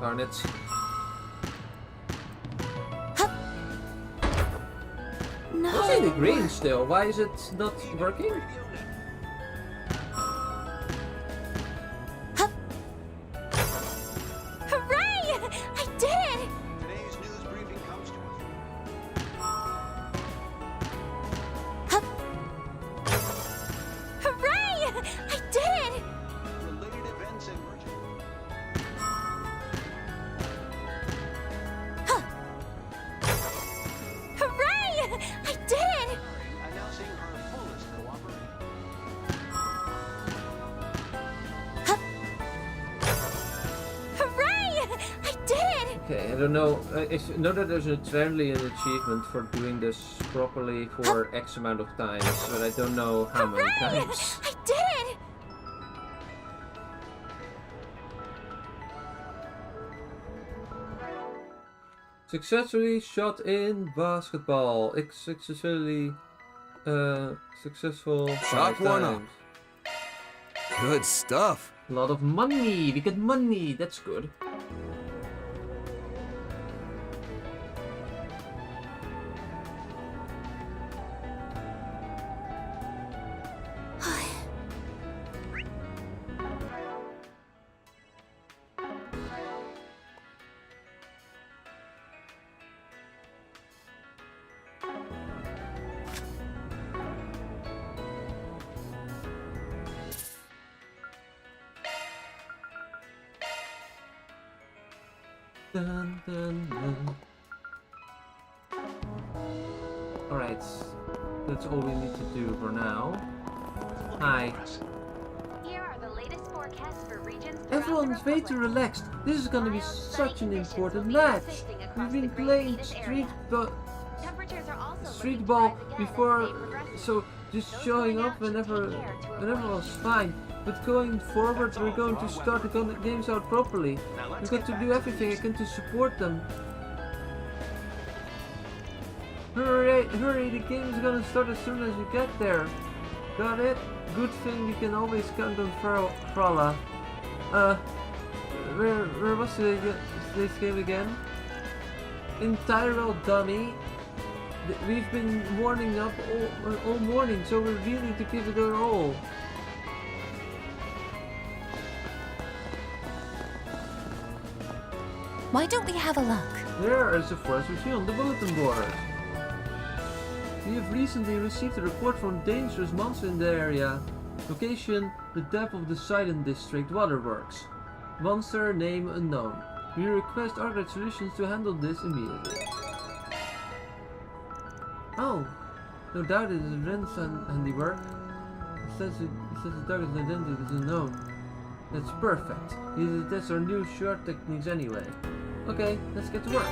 Darn it.
No.
What's in the green still? Why is it not working?
Hooray! I did it!
Today's news briefing comes to
Hooray! I did it!
related events and merchandise.
Hooray! I did it!
Announcing her fullest cooperation.
Hooray! I did it!
Okay, I don't know. I know that there's apparently an achievement for doing this properly for X amount of times, but I don't know how many times.
I did it!
Successfully shot in basketball. Successful
Shot
5
one up.
times.
Good stuff.
A lot of money. We get money. That's good. Dun, dun, dun. Alright, that's all we need to do for now. Hi.
Here are the latest forecasts for regions.
Everyone's way too relaxed. This is gonna be such an important match. We've been playing street ball before, so just showing up whenever was fine. But going forward, we're going to start the games out properly. We've got to do everything I can to support them. Hurry, hurry, the game is gonna start as soon as you get there. Got it? Good thing we can always count on Frala. Where was today's game again? In Tyrell, dummy. We've been warming up all morning, so we really need to give it our all.
Why don't we have a look?
There is a forest review on the bulletin board. We have recently received a report from a dangerous monster in the area. Location, the depth of the Silent District Waterworks. Monster name unknown. We request Arcade Solutions to handle this immediately. Oh, no doubt it is Ren's handiwork. It says the target's identity is unknown. That's perfect. These tests are new short techniques anyway. Okay, let's get to work.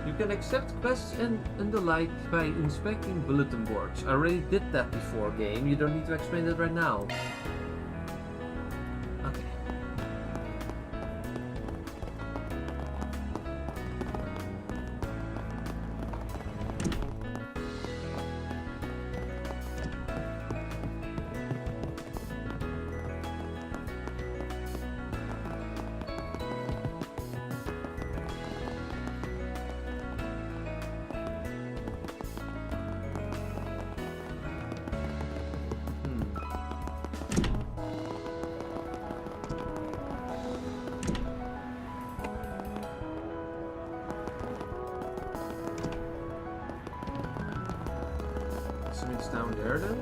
You can accept quests and the like by inspecting bulletin boards. I already did that before, game. You don't need to explain that right now. Okay. Something's down there then?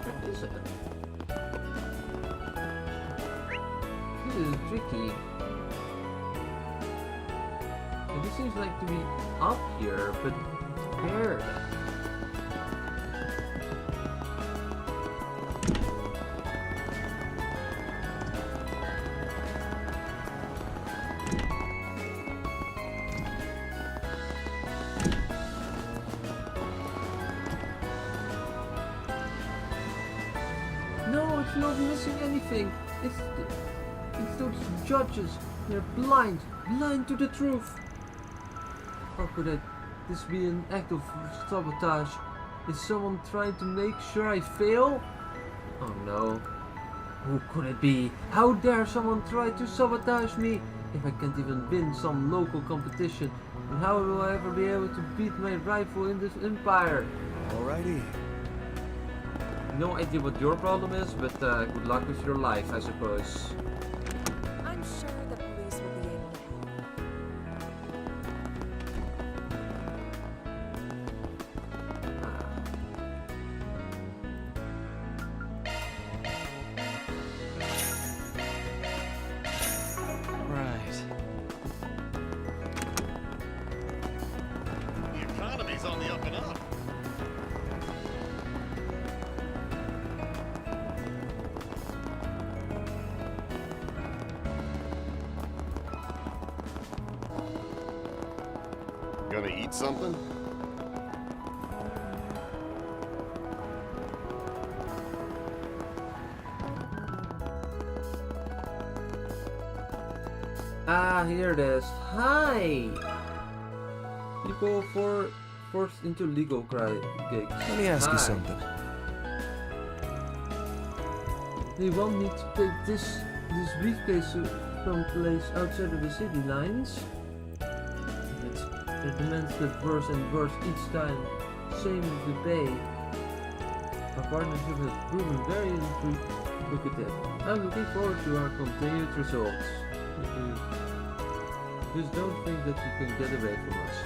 What is it? This is tricky. This seems like to be up here, but where? No, it's not missing anything. It's those judges. They're blind to the truth. How could this be an act of sabotage? Is someone trying to make sure I fail? Oh no. Who could it be? How dare someone try to sabotage me? If I can't even win some local competition, then how will I ever be able to beat my rival in this empire?
Alrighty.
No idea what your problem is, but good luck with your life, I suppose.
I'm sure the police will be able to
Right.
The economy's on the up and up. Gonna eat something?
Ah, here it is. Hi! People forced into legal gigs.
Let me ask you something.
They want me to take this briefcase to some place outside of the city lines. It demands get worse and worse each time. Same with the pay. Our partnership has proven very lucrative. I'm looking forward to our continued results. Just don't think that you can get away from us.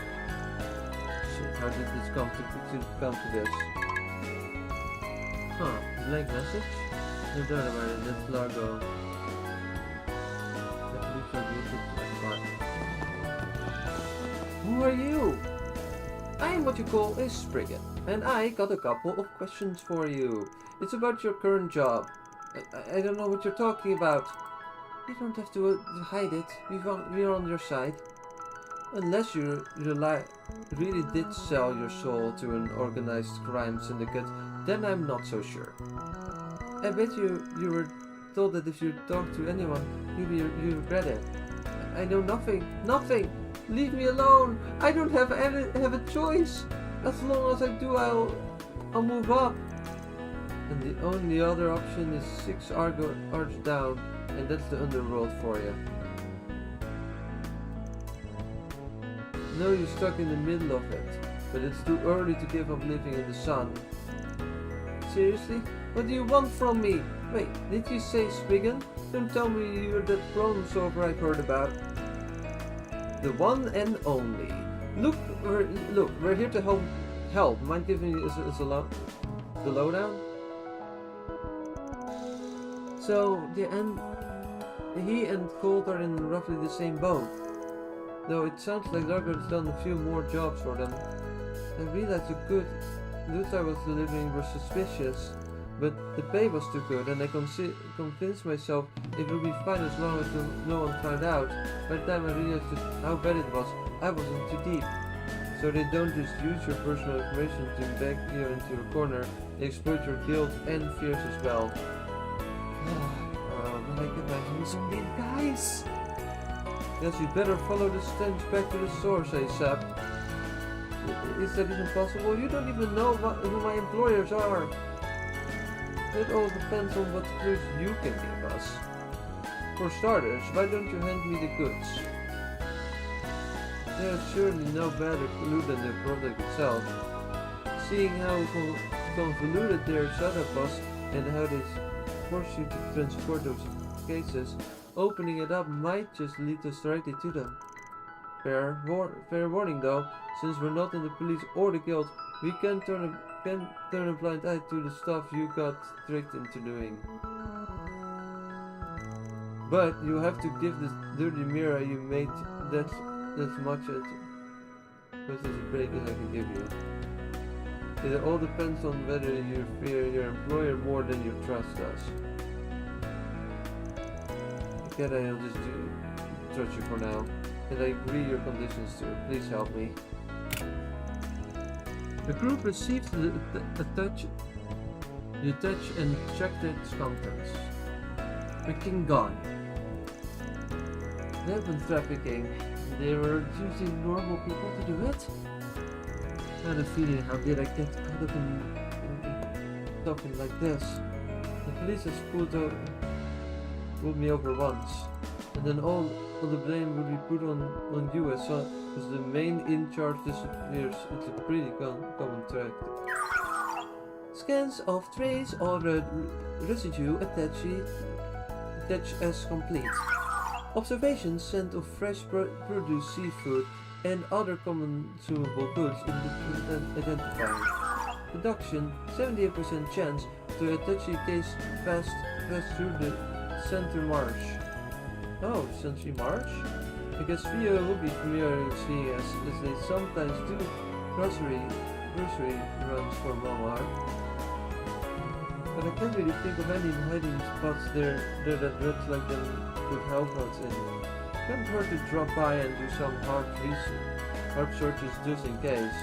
Shit. How did this come to this? Huh, blank message? No doubt about it, that's Largo. That looks like you should like Who are you? I am what you call a Spriggan, and I got a couple of questions for you. It's about your current job. I don't know what you're talking about. You don't have to hide it. We're on your side. Unless you really did sell your soul to an organized crime syndicate, then I'm not so sure. I bet you were told that if you talk to anyone, you regret it. I know nothing. Nothing! Leave me alone! I don't have a choice! As long as I do, I'll move up. And the only other option is 6 arch down, and that's the underworld for you. No, you're stuck in the middle of it, but it's too early to give up living in the sun. Seriously? What do you want from me? Wait, did you say Spriggan? Don't tell me you're that problem solver I've heard about. The one and only. Look, we're here to help. Mind giving me the lowdown? So, he and Colt are in roughly the same boat. Though it sounds like Largo has done a few more jobs for them. I realized the good loot I was delivering were suspicious, but the pay was too good, and I convinced myself it would be fine as long as no one found out. By the time I realized how bad it was, I wasn't too deep. So they don't just use your personal information to back you into a corner, they exploit your guilt and fears as well. Oh, when I get my hands on these guys! Guess we better follow the stench back to the source, ASAP. Is that even possible? You don't even know who my employers are. It all depends on what clues you can give us. For starters, why don't you hand me the goods? There's surely no better clue than the product itself. Seeing how convoluted their setup was and how they force you to transport those cases, opening it up might just lead us directly to them. Fair warning though, since we're not in the police or the guild, we can't turn a blind eye to the stuff you got tricked into doing. But you have to give this dirty mirror you made that much as a break as I can give you. It all depends on whether you fear your employer more than you trust us. Again, I'll just trust you for now, and I agree your conditions too. Please help me. The group received the touch. You touch and checked its contents. Freaking gone. Weapon trafficking. They were using normal people to do it? I had a feeling, how did I get caught up in something like this? The police has pulled me over once, and then all of the blame would be put on you as the main in charge disappears. It's a pretty common threat. Scans of trace or residue attach as complete. Observations scent of fresh produce, seafood, and other consumable goods identifying. Production 78% chance to Attache case pass through the Center March. Oh, Century March? I guess Theo will be familiar with seeing as they sometimes do grocery runs for Walmart. But I can't really think of any hiding spots there that looks like them could help us in. Can't hurt to drop by and do some hard searches just in case.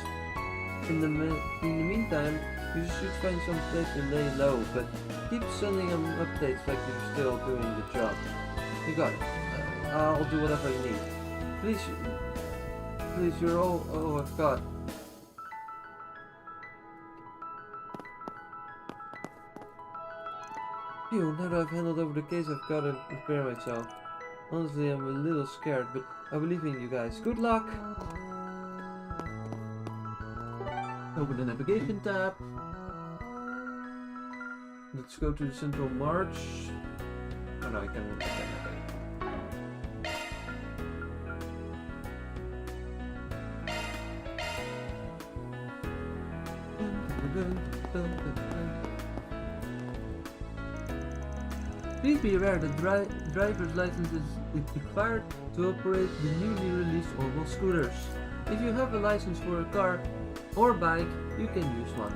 In the meantime, you should find some place to lay low, but keep sending them updates like you're still doing the job. You got it. I'll do whatever you need. Please, you're all I've got. Phew, now that I've handed over the case, I've got to prepare myself. Honestly, I'm a little scared, but I believe in you guys. Good luck! Open the navigation tab. Let's go to the Central March. Oh no, I can. Please be aware that driver's license is required to operate the newly released Orbital scooters. If you have a license for a car or bike, you can use one.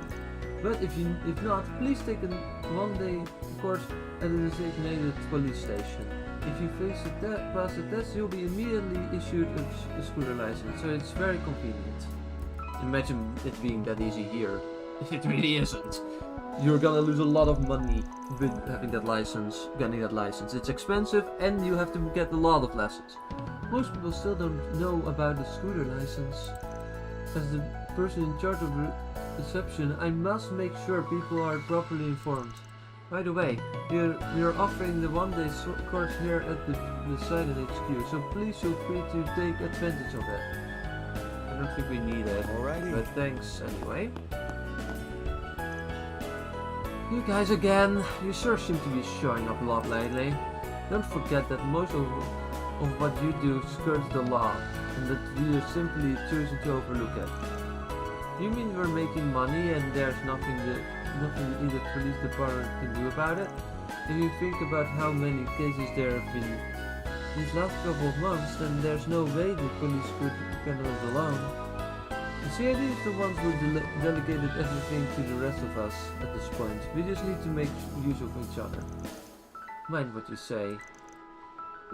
But if not, please take a one-day course at a designated police station. If you pass the test, you'll be immediately issued a scooter license, so it's very convenient. Imagine it being that easy here. It really isn't. You're gonna lose a lot of money with having that license, getting that license. It's expensive and you have to get a lot of lessons. Most people still don't know about the scooter license. As the person in charge of reception, I must make sure people are properly informed. By the way, we're offering the one-day course here at the site at HQ, so please feel free to take advantage of it. I don't think we need it, but thanks anyway. You guys again, you sure seem to be showing up a lot lately. Don't forget that most of what you do skirts the law, and that we are simply choosing to overlook it. You mean we're making money and there's nothing either police department can do about it? If you think about how many cases there have been these last couple of months, then there's no way the police could handle it alone. The CID is the ones who delegated everything to the rest of us at this point. We just need to make use of each other. Mind what you say.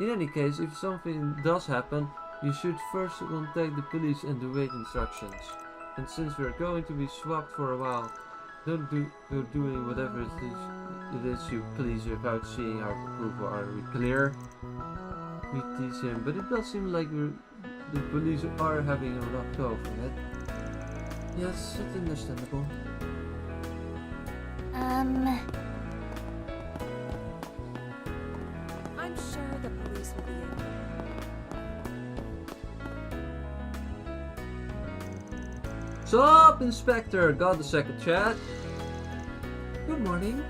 In any case, if something does happen, you should first contact the police and await instructions. And since we're going to be swapped for a while, don't go doing whatever it is you please without seeing our approval. Are we clear? We tease him, but it does seem like the police are having a rough go from it. Yes, it's understandable.
I'm sure the police will be able.
Sup, Inspector? Got a second chat? Good morning,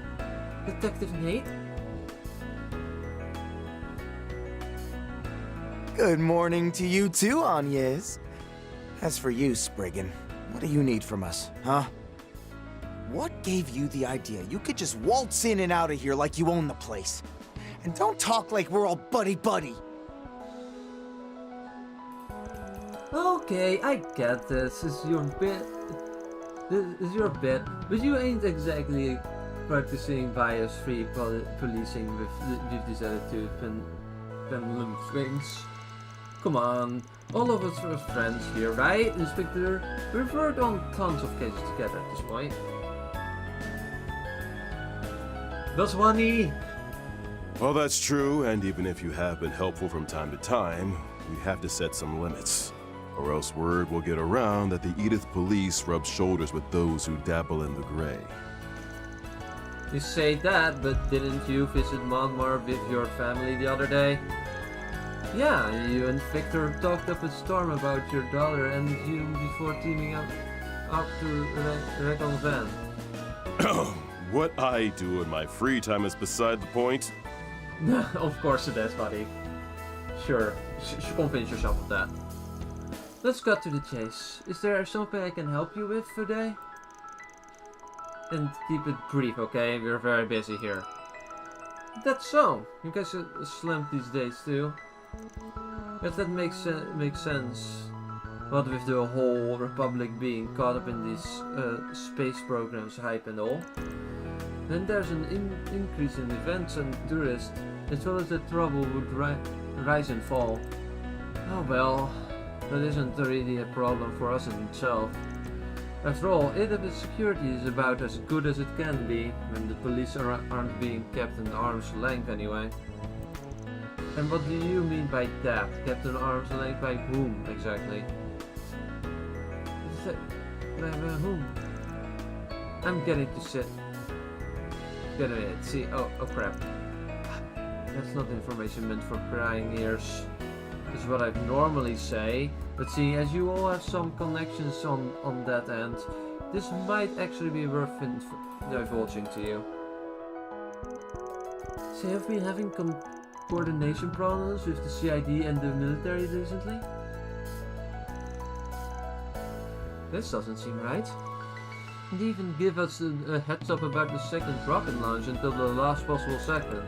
Detective Nate.
Good morning to you too, Agnes. As for you, Spriggan, what do you need from us, huh? What gave you the idea you could just waltz in and out of here like you own the place? And don't talk like we're all buddy-buddy.
Okay, I get this. It's your bit. But you ain't exactly practicing bias-free policing with this attitude pendulum swings. Come on, all of us are friends here, right, Inspector? We've worked on tons of cases together at this point. That's funny.
Well, that's true, and even if you have been helpful from time to time, we have to set some limits. Or else word will get around that the Edith police rub shoulders with those who dabble in the gray.
You say that, but didn't you visit Monmar with your family the other day? Yeah, you and Victor talked up a storm about your daughter and you before teaming up to wreck on Van.
What I do in my free time is beside the point.
Of course it is, buddy. Sure, convince yourself of that. Let's cut to the chase. Is there something I can help you with today? And keep it brief, okay? We're very busy here. That's so. You guys are slammed these days too. If that makes sense. What with the whole Republic being caught up in these space programs hype and all. Then there's an increase in events and tourists, as well as the trouble would rise and fall. Oh well, that isn't really a problem for us in itself. After all, AWS security is about as good as it can be, when the police aren't being kept in arm's length anyway. And what do you mean by that? Kept in arm's length by whom, exactly? By whom? I'm getting to sit. Get a minute, see, oh crap. That's not information meant for prying ears. Is what I'd normally say, but see, as you all have some connections on that end, this might actually be worth divulging to you. So have we been having coordination problems with the CID and the military recently? This doesn't seem right. and even give us a heads up about the second rocket launch until the last possible second.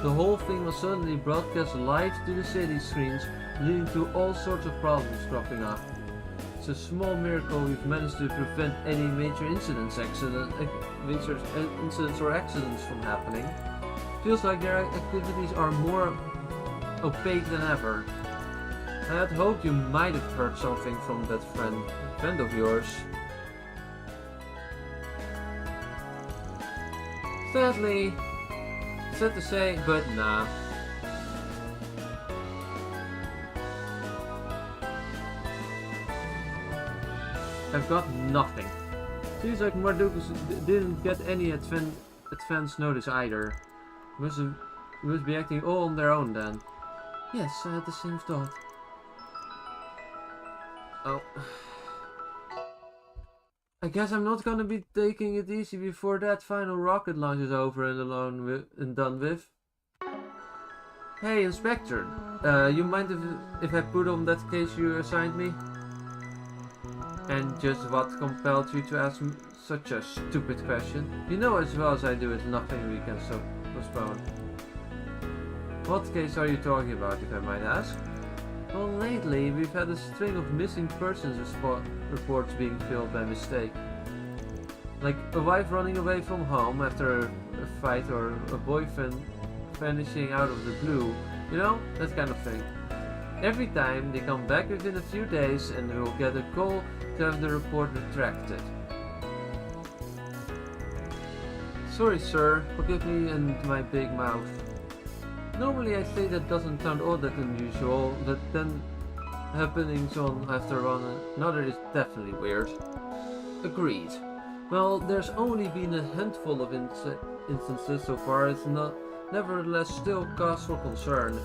The whole thing was suddenly broadcast live to the city screens, leading to all sorts of problems cropping up. It's a small miracle we've managed to prevent any major incidents or accidents from happening. Feels like their activities are more opaque than ever. I had hoped you might have heard something from that friend of yours. Sadly, sad to say, but nah. I've got nothing. Seems like Marduk didn't get any advance notice either. Must be acting all on their own then. Yes, I had the same thought. Oh. I guess I'm not gonna be taking it easy before that final rocket launch is over and done with. Hey, Inspector. You mind if I put on that case you assigned me? And just what compelled you to ask me such a stupid question? You know as well as I do it's nothing we can postpone. What case are you talking about, if I might ask? Well, lately we've had a string of missing persons reports being filled by mistake. Like a wife running away from home after a fight, or a boyfriend vanishing out of the blue. You know, that kind of thing. Every time they come back within a few days and we'll get a call to have the report retracted. Sorry sir, forgive me and my big mouth. Normally I say that doesn't sound all that unusual, but then happenings one after one another is definitely weird. Agreed. Well, there's only been a handful of instances so far. It's nevertheless still cause for concern.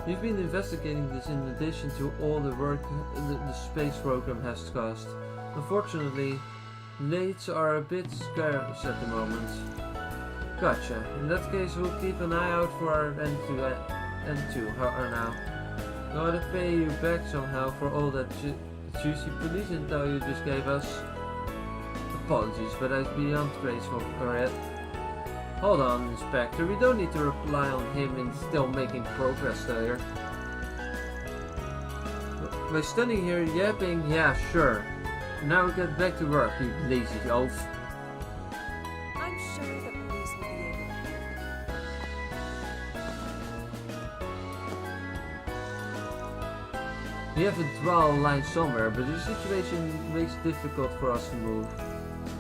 We've been investigating this in addition to all the work the space program has cost. Unfortunately, dates are a bit scarce at the moment. Gotcha. In that case, we'll keep an eye out for our N2 now. Gotta pay you back somehow for all that juicy police intel you just gave us. Apologies, but I'm beyond grateful for it. Hold on, Inspector, we don't need to rely on him in still making progress there. By standing here yapping, yeah, sure. Now get back to work, you lazy oaf.
I'm sure the police will be able to.
We have a draw line somewhere, but the situation makes it difficult for us to move.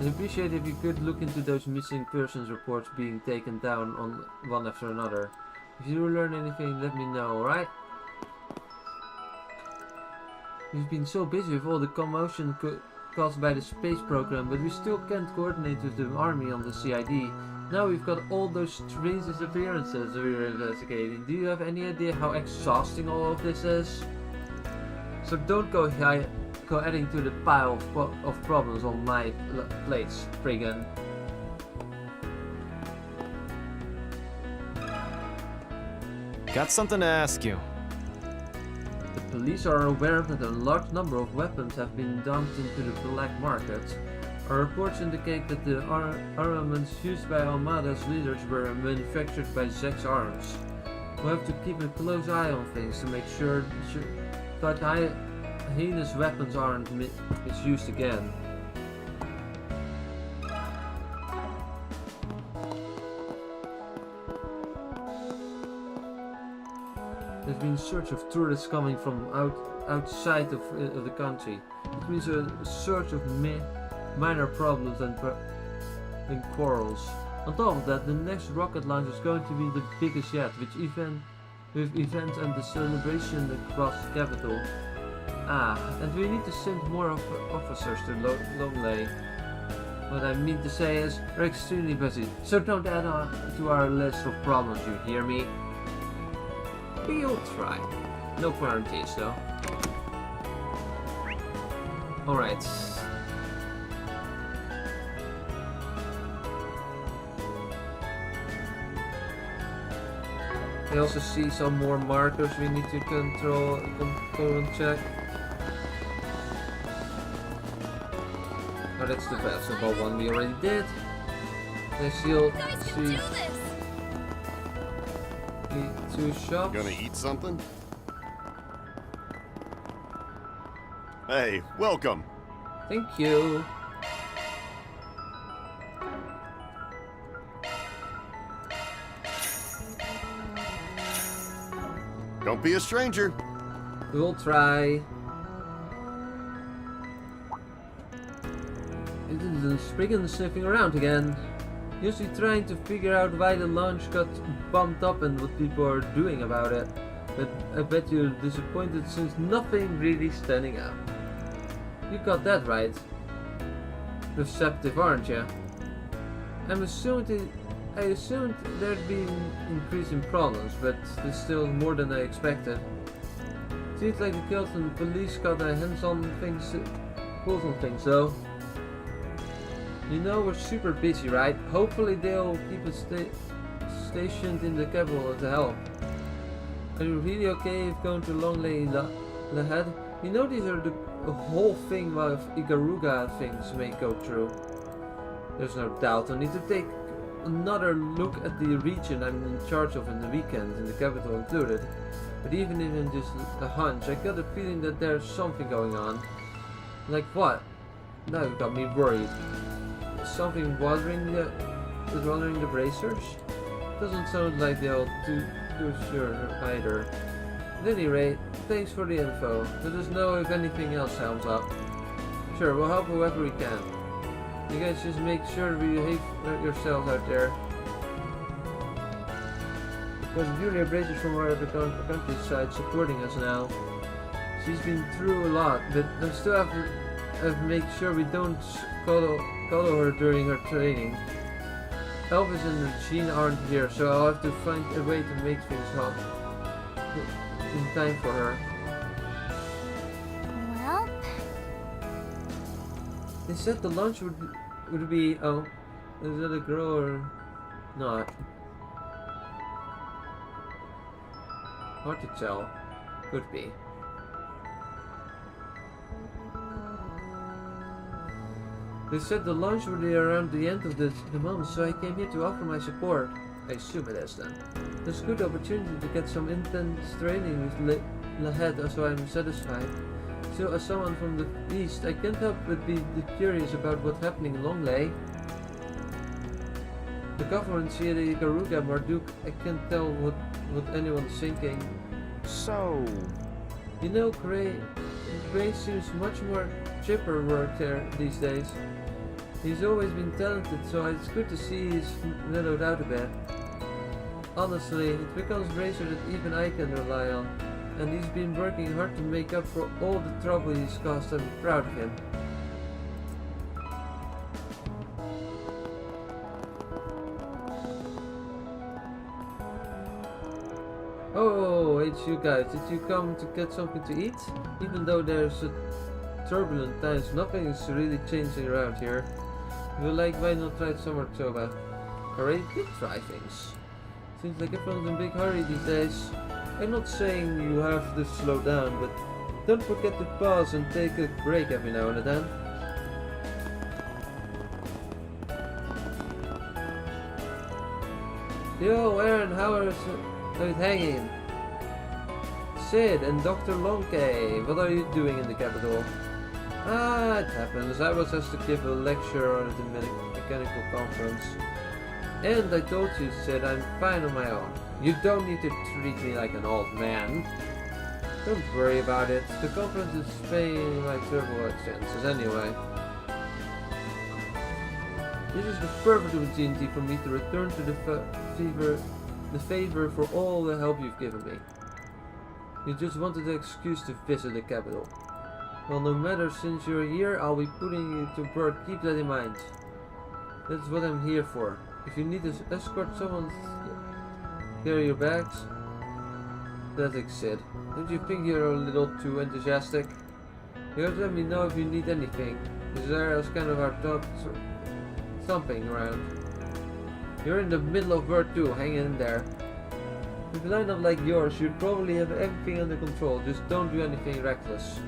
I'd appreciate if you could look into those missing persons reports being taken down on one after another. If you learn anything, let me know, alright? We've been so busy with all the commotion caused by the space program, but we still can't coordinate with the army on the CID. Now we've got all those strange disappearances we're investigating. Do you have any idea how exhausting all of this is? So don't go adding to the pile of problems on my plate, Spriggan.
Got something to ask you.
The police are aware that a large number of weapons have been dumped into the black market. Our reports indicate that the armaments used by Armada's leaders were manufactured by Zex Arms. We'll have to keep a close eye on things to make sure that heinous weapons aren't misused again. There's been a surge of tourists coming from outside of the country. It means a surge of minor problems and quarrels. On top of that, the next rocket launch is going to be the biggest yet, with events and the celebration across the capital. And we need to send more officers to Longley. What I mean to say is, we're extremely busy, so don't add on to our list of problems, you hear me? We'll try. No guarantees though. Alright. I also see some more markers we need to control and check. Oh, that's the basketball one we already did. Let's see. The 2 shops.
Gonna eat something? Hey, welcome.
Thank you.
Don't be a stranger.
We'll try. Spriggan sniffing around again. Usually trying to figure out why the launch got bumped up and what people are doing about it. But I bet you're disappointed since nothing really standing out. You got that right. Receptive, aren't you? I assumed there'd be an increase in problems, but there's still more than I expected. Seems like the Kelton police got their hands on things, pulls on things though. You know we're super busy, right? Hopefully they'll keep us stationed in the capital to help. Are you really okay if going to Longley ahead? You know these are the whole thing while Ikaruga things may go through. There's no doubt I need to take another look at the region I'm in charge of in the weekend, in the capital included. But even if it's just a hunch, I got a feeling that there's something going on. Like what? Now you got me worried. Something bothering the bracers? Doesn't sound like they'll too sure either. At any rate, thanks for the info. Let us know if anything else helps out. Sure, we'll help whoever we can. You guys just make sure to behave yourselves out there. There's Julia Bracers from our other countryside supporting us now. She's been through a lot, but I still have to make sure we don't follow her during her training. Elvis and Jean aren't here, so I'll have to find a way to make things help in time for her.
Well,
they said the lunch would be is that a girl or not? Hard to tell. Could be. They said the lunch would be around the end of the month, so I came here to offer my support. I assume it is then. It's a good opportunity to get some intense training with Lahed, so I'm satisfied. Still, as someone from the east, I can't help but be curious about what's happening in Longley. The government here, the Ikaruga, Marduk, I can't tell what anyone's thinking.
So...
You know, Gray seems much more chipper work there these days. He's always been talented, so it's good to see he's mellowed out a bit. Honestly, it becomes Bracer that even I can rely on, and he's been working hard to make up for all the trouble he's caused. I'm proud of him. Oh, it's you guys. Did you come to get something to eat? Even though there's a turbulent times, nothing is really changing around here. You like, why not try some October? Already did try things. Seems like everyone's in a big hurry these days. I'm not saying you have to slow down, but don't forget to pause and take a break every now and then. Yo, Aaron, how is it hanging? Sid and Dr. Lonke, what are you doing in the capital? Ah, it happens. I was asked to give a lecture at the mechanical conference. And I told you, Sid, I'm fine on my own. You don't need to treat me like an old man. Don't worry about it. The conference is paying my travel expenses anyway. This is the perfect opportunity for me to return to the favor for all the help you've given me. You just wanted an excuse to visit the capital. Well, no matter, since you're here, I'll be putting you to work. Keep that in mind. That's what I'm here for. If you need to escort someone, carry your bags. That's it. Don't you think you're a little too enthusiastic? You have to let me know if you need anything. This area is kind of our top thumping around. You're in the middle of work too, hang in there. With a lineup like yours, you'd probably have everything under control. Just don't do anything reckless.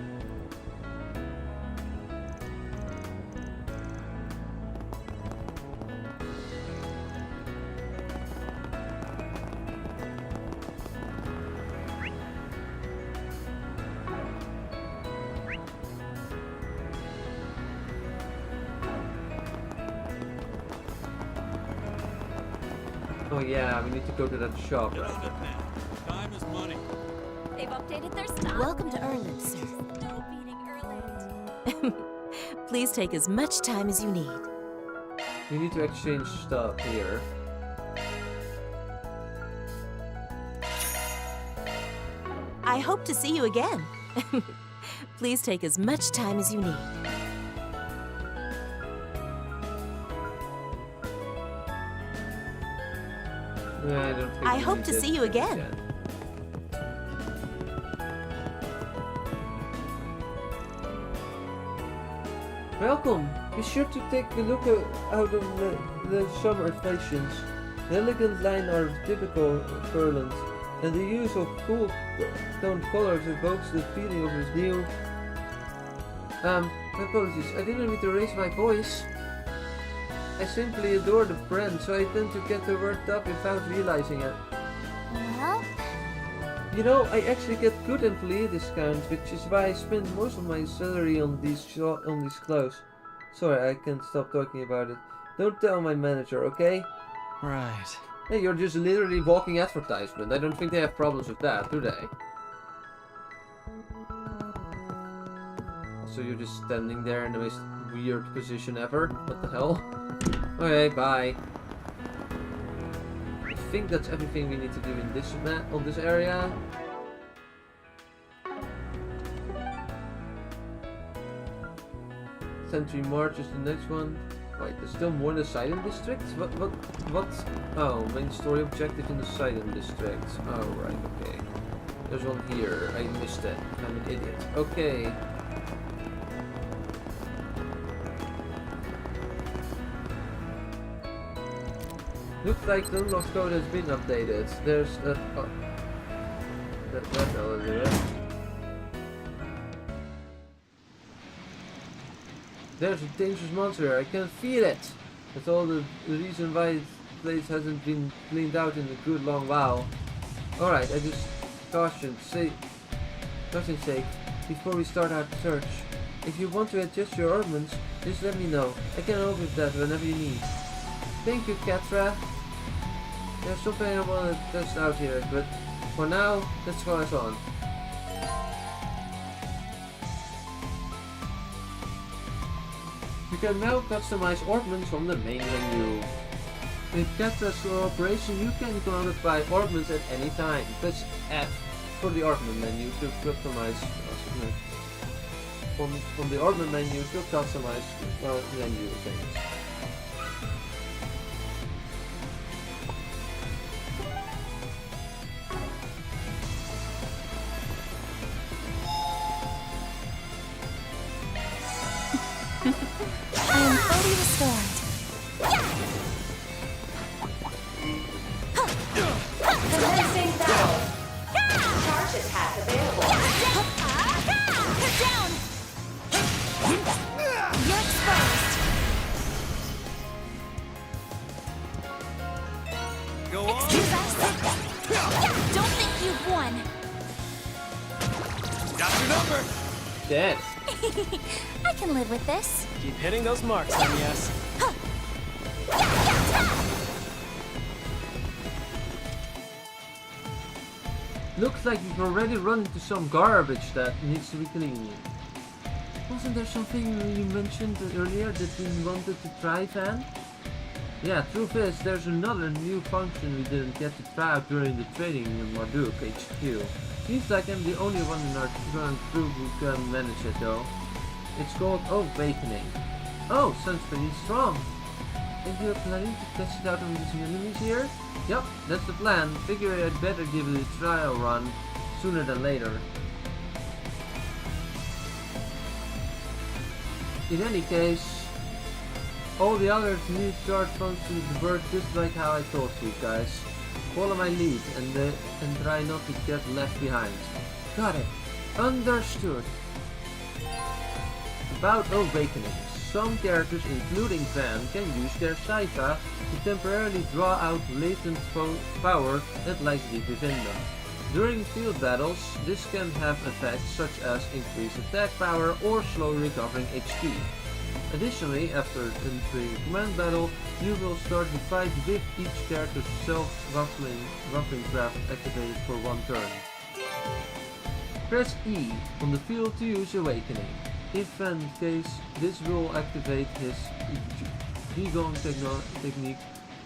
Oh yeah, we need to go to that shop.
Time is money.
They've updated their stuff.
Welcome to Erland, sir.
No beating Erland.
Please take as much time as you need.
We need to exchange stuff here.
I hope to see you again. Please take as much time as you need.
I don't think
I
we
hope
need
to
it
see you again.
Welcome! Be sure to take a look out of the summer fashions. The elegant line are typical of Erland, and the use of cool toned colors evokes the feeling of his new... apologies, I didn't mean to raise my voice. I simply adore the brand, so I tend to get worked up without realizing it.
Well?
You know, I actually get good employee discounts, which is why I spend most of my salary on these clothes. Sorry, I can't stop talking about it. Don't tell my manager, okay?
Right.
Hey, you're just literally walking advertisement. I don't think they have problems with that, do they? So you're just standing there in the most weird position ever? What the hell? Okay, bye. I think that's everything we need to do in this on this area. Century March is the next one. Wait, there's still more in the Sidon District? What? Oh, main story objective in the Sidon District. Oh, right, okay. There's one here. I missed it. I'm an idiot. Okay. Looks like the unlock code has been updated. There's a... Oh. That's all it is. There's a dangerous monster. I can feel it. That's all the reason why this place hasn't been cleaned out in a good long while. Alright, I just... Caution's sake, before we start our search. If you want to adjust your ordnance, just let me know. I can help with that whenever you need. Thank you, Catra. There's something I want to test out here, but for now, let's go on. You can now customize ornaments from the main menu. With Catra's cooperation, you can modify ornaments at any time. Press F for the ornament menu to customize. From the ornament menu to customize menu things.
I am fully restored.
Commencing battle. Charge attack available.
Down! You're exposed.
Go on.
Excuse us. Don't think you've won.
Got your number.
Dead.
I can live with this.
Keep hitting those marks, NIS.
Looks like we've already run into some garbage that needs to be cleaned. Wasn't there something you mentioned earlier that you wanted to try, Van? Yeah, truth is, there's another new function we didn't get to try out during the training in Marduk HQ. Seems like I'm the only one in our current group who can manage it though. It's called Awakening. Oh, sounds pretty strong. And you're planning to test it out on these enemies here? Yep, that's the plan. Figure I'd better give it a trial run sooner than later. In any case, all the others need charge functions work just like how I told you guys. Follow my lead and try not to get left behind. Got it. Understood. About Awakening. Some characters, including Van, can use their Saifa to temporarily draw out latent power that lies deep within them. During field battles, this can have effects such as increased attack power or slow recovering HP. Additionally, after entering a command battle, you will start the fight with each character's self-ruffling craft activated for 1 turn. Press E on the field to use Awakening. If and case, this will activate his Nihon technique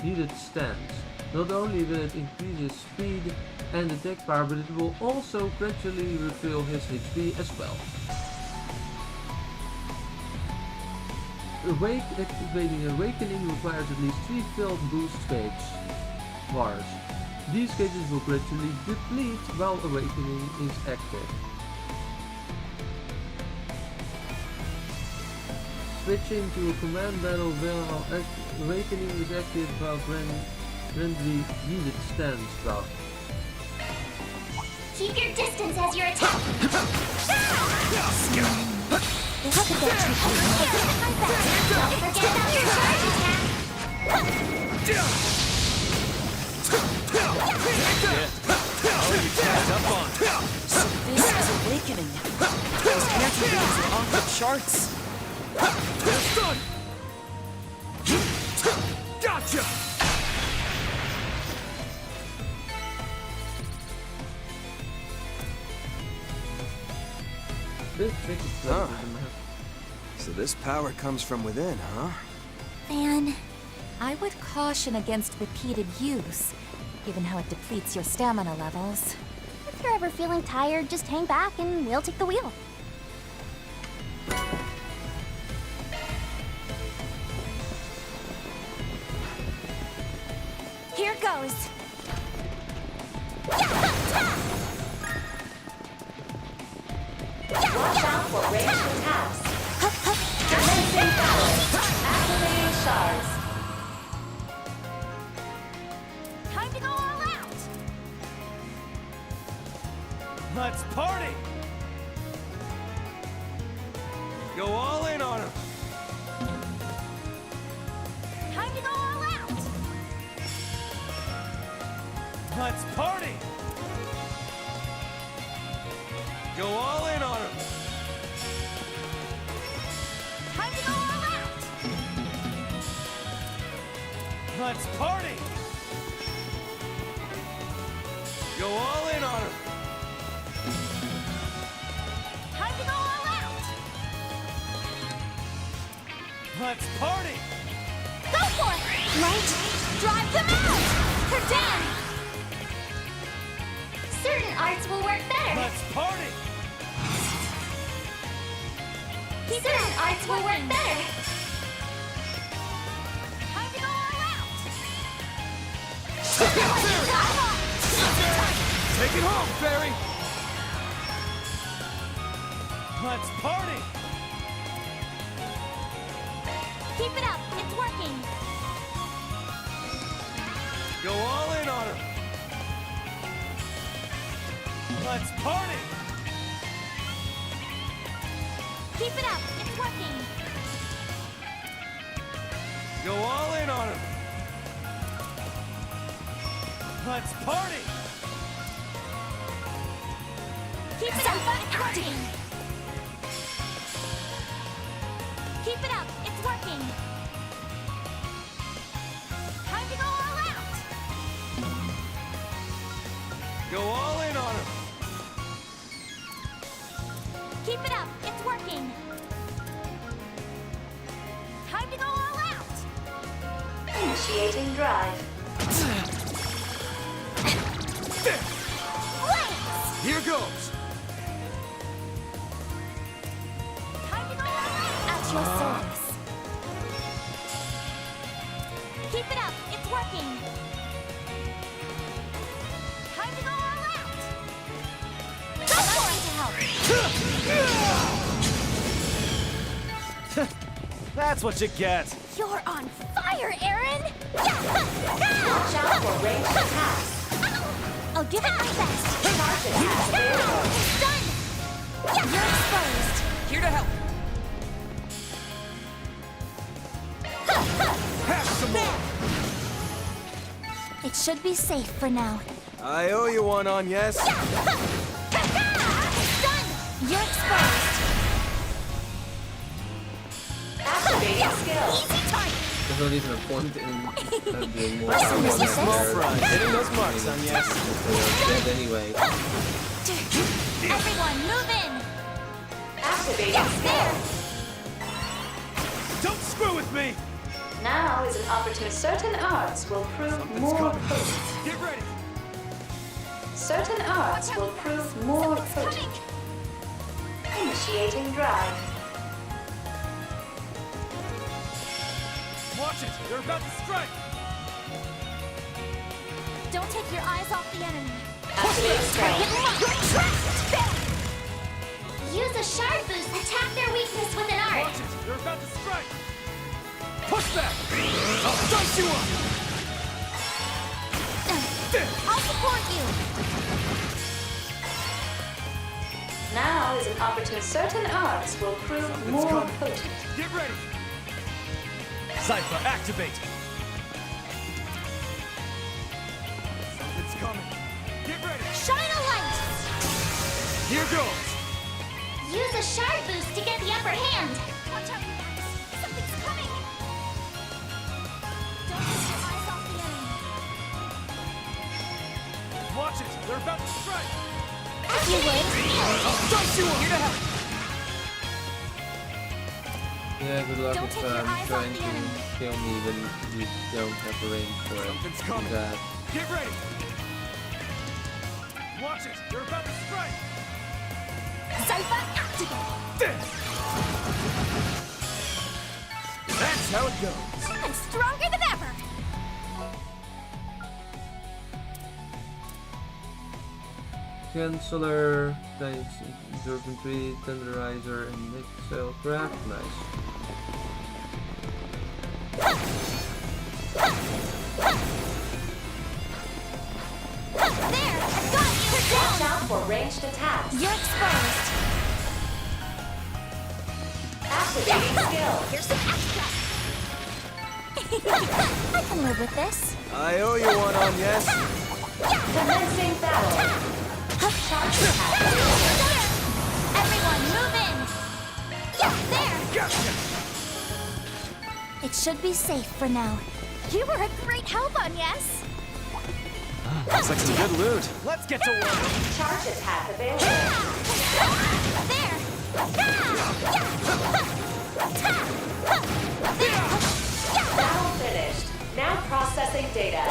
needed stance. Not only will it increase his speed and attack power, but it will also gradually refill his HP as well. Activating Awakening requires at least 3 filled boost gauge bars. These gauges will gradually deplete while Awakening is active. Switching to a command battle while Awakening is active while friendly needed stance buff.
Keep your distance as you attack.
This could get tricky.
Don't forget about your charge attack.
You tagged up on.
This is Awakening. Those cancer beams are off the charts.
Done! Gotcha!
Huh. So this power comes from within, huh?
Van, I would caution against repeated use, given how it depletes your stamina levels.
If you're ever feeling tired, just hang back and we'll take the wheel.
Here goes.
Watch out for ranged attacks. Commencing power. Activating shards.
Time to go all out.
Let's party! Go all in on him!
Time to go all out.
Let's party! Go all in on him!
Time to go all out.
Let's party! Go all in on him!
Time to go all out.
Let's party!
Go for it. Light, drive them out. They're down. Certain arts will work better.
Let's party!
Certain arts will work better. Time to go all out.
Take it home, Barry! Let's party!
Keep it up. It's working.
Go all in on him! Let's party!
Keep it up. It's working.
Go all in on him! Let's party!
Keep it up. It's working. Keep it up. It's working. Time to go all out.
Go all in on him!
Keep it up. It's working. Time to go all out.
Initiating drive.
Blaze!
Here goes!
Time to go all out.
At your service.
Keep it up. It's working. Time to go all out. Go for it to help.
That's what you get.
You're on fire, Aaron.
Watch out for ranged attacks.
I'll give it my best.
Charge attack available.
It's done. You're exposed.
Here to help.
Have some more!
It should be safe for now.
I owe you one on yes.
It's done.
You're exposed.
Activating Activating skill.
There's not even a point in doing more
That's
power
some small
there.
fry. Hitting those marks on yes.
They're dead anyway.
Everyone, move in!
Activating skill.
Don't screw with me!
Now is an opportunity. Certain arts will prove more potent.
Get ready!
Certain arts will prove more potent. Initiating drive.
Watch it! They're about to strike!
Don't take your eyes off the enemy.
Activating strike.
Use a shard boost. Attack their weakness with an art.
Watch it! They're about to strike! Push back! I'll dice you up!
I'll support you.
Now is an opportunity. Certain arts will prove more potent.
Get ready! Cypher, activate! Something's coming. Get ready!
Shine a light.
Here goes!
Use a shard boost to get the upper hand. Watch out, you guys. Something's coming. Don't take your eyes off the enemy.
Watch it! They're about to strike!
If you would.
I'll dice you up! Here to help!
Yeah, good luck
Don't
if
take your eyes
trying
off the
to
enemy.
kill me when you don't have the range for it.
Something's coming.
That.
Get ready! Watch it! They're about to strike!
Cypher, activate.
That's how it goes!
I'm stronger than ever.
Canceller, thanks, Jrpg, Tenderizer, and Mixel Craft. Nice.
There, I've got you.
Watch out for ranged attacks.
You're exposed.
Activating skill.
Here's some extra. I can live with this.
I owe you one on yes.
Commencing battle. Charge attack.
Everyone, move in. Yeah, there.
Gotcha!
It should be safe for now. You were a great help on yes.
Looks like some good loot.
Let's get to work!
Charge attack available.
There.
Battle finished. Now processing data.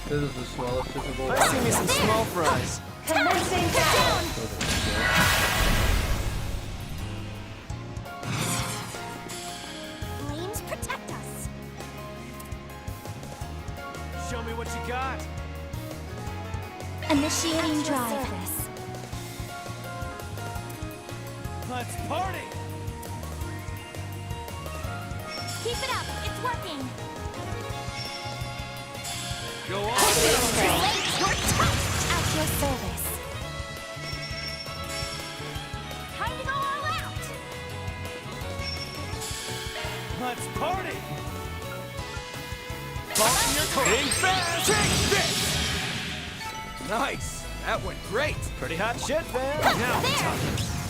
This is the smallest visible.
I see me some small fries.
Commencing battle.
Flames protect us.
Show me what you got!
Initiating drive.
Let's party!
Keep it up. It's working.
Go on!
At your service. Time to go all out.
Let's party! Follow your course! Big fast! Take this! Nice! That went great!
Pretty hot shit, man.
Now,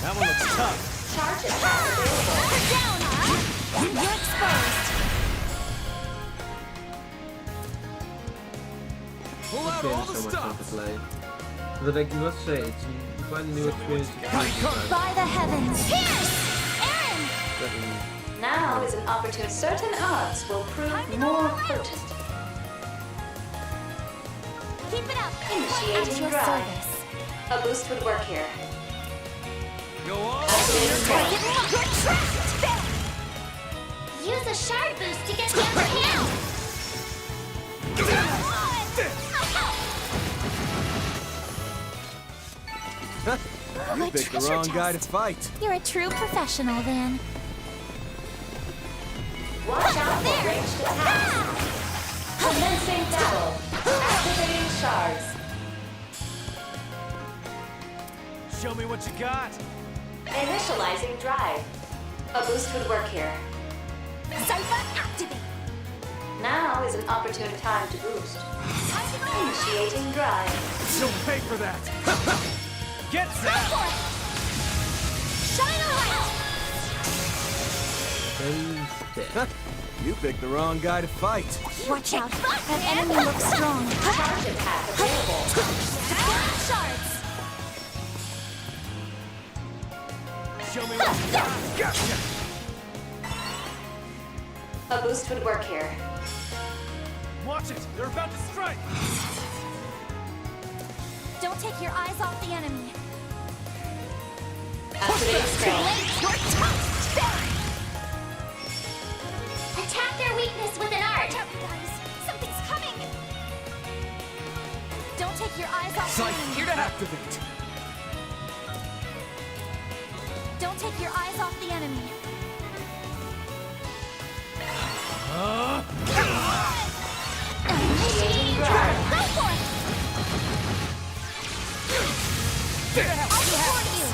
that one looks tough.
Charge attack available.
You're down, huh? You're exposed.
Pull
This
out
game
all
is
the
so much fun to
stops!
play. But I must say, it's quite a new experience.
By the heavens. Pierce! Aaron!
Now is an opportunity. Certain arts will prove more potent.
Keep it up. At
Initiating
your
drive.
service.
A boost would work here.
Go on!
Target locked. You're trapped. There. Use a shard boost to get the upper hand.
You picked the wrong guy to fight.
You're a true professional, Van.
Watch out for ranged attacks. Commencing battle. Activating shards.
Show me what you got!
Initializing drive. A boost would work here.
Cypher, activate.
Now is an opportune time to boost. Initiating drive.
You'll pay for that! Get
Go
that!
for it. Shine a light.
And dead.
You picked the wrong guy to fight.
Watch out. That enemy looks strong.
Charge attack available.
Deploying shards.
Show me what you got. Gotcha.
A boost would work here.
Watch it. They're about to strike.
Don't take your eyes off the enemy.
Activating strength.
You're toast.
Attack their weakness with an art.
Watch out, guys. Something's coming. Don't take your eyes off the enemy.
Here to activate.
Don't take your eyes off the enemy.
Initiating drive.
Go for it. I'll support you.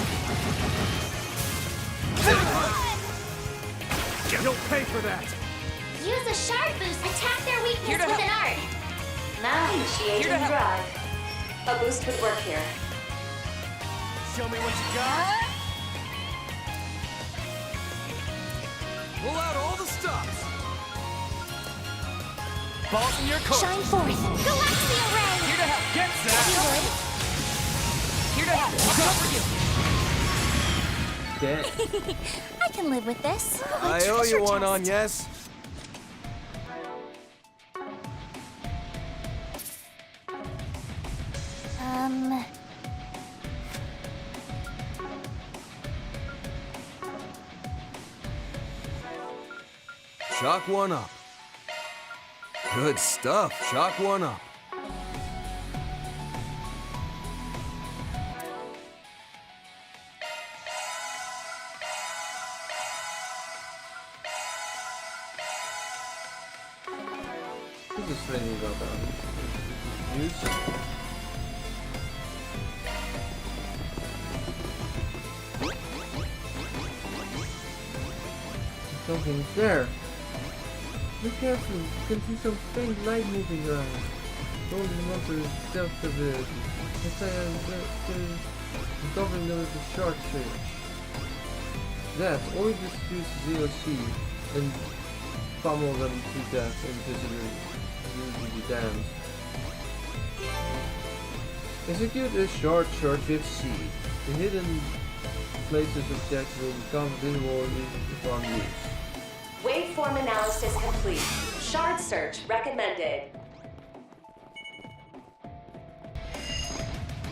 You'll pay for that.
Use a shard boost. Attack their weakness with an art.
Now initiating drive. A boost would work here.
Show me what you got. Pull out all the stops. Balls in your court.
Shine forth. Galaxia Ray.
Here to help. Get that. Here to help. Watch out for you.
Dead.
I can live with this.
I owe you one on yes. Shock one up. Good stuff. Shock one up.
This is training about that. Use. Something's there. Be careful, you can see some faint light moving around. Don't remember self-stability. Yes, I am covering them with a short switch. That, or just use ZOC and pummel them to death invisibly. Usually damned. Execute a short shift C. The hidden places of Jack will become visible upon use.
Waveform analysis complete. Shard search recommended.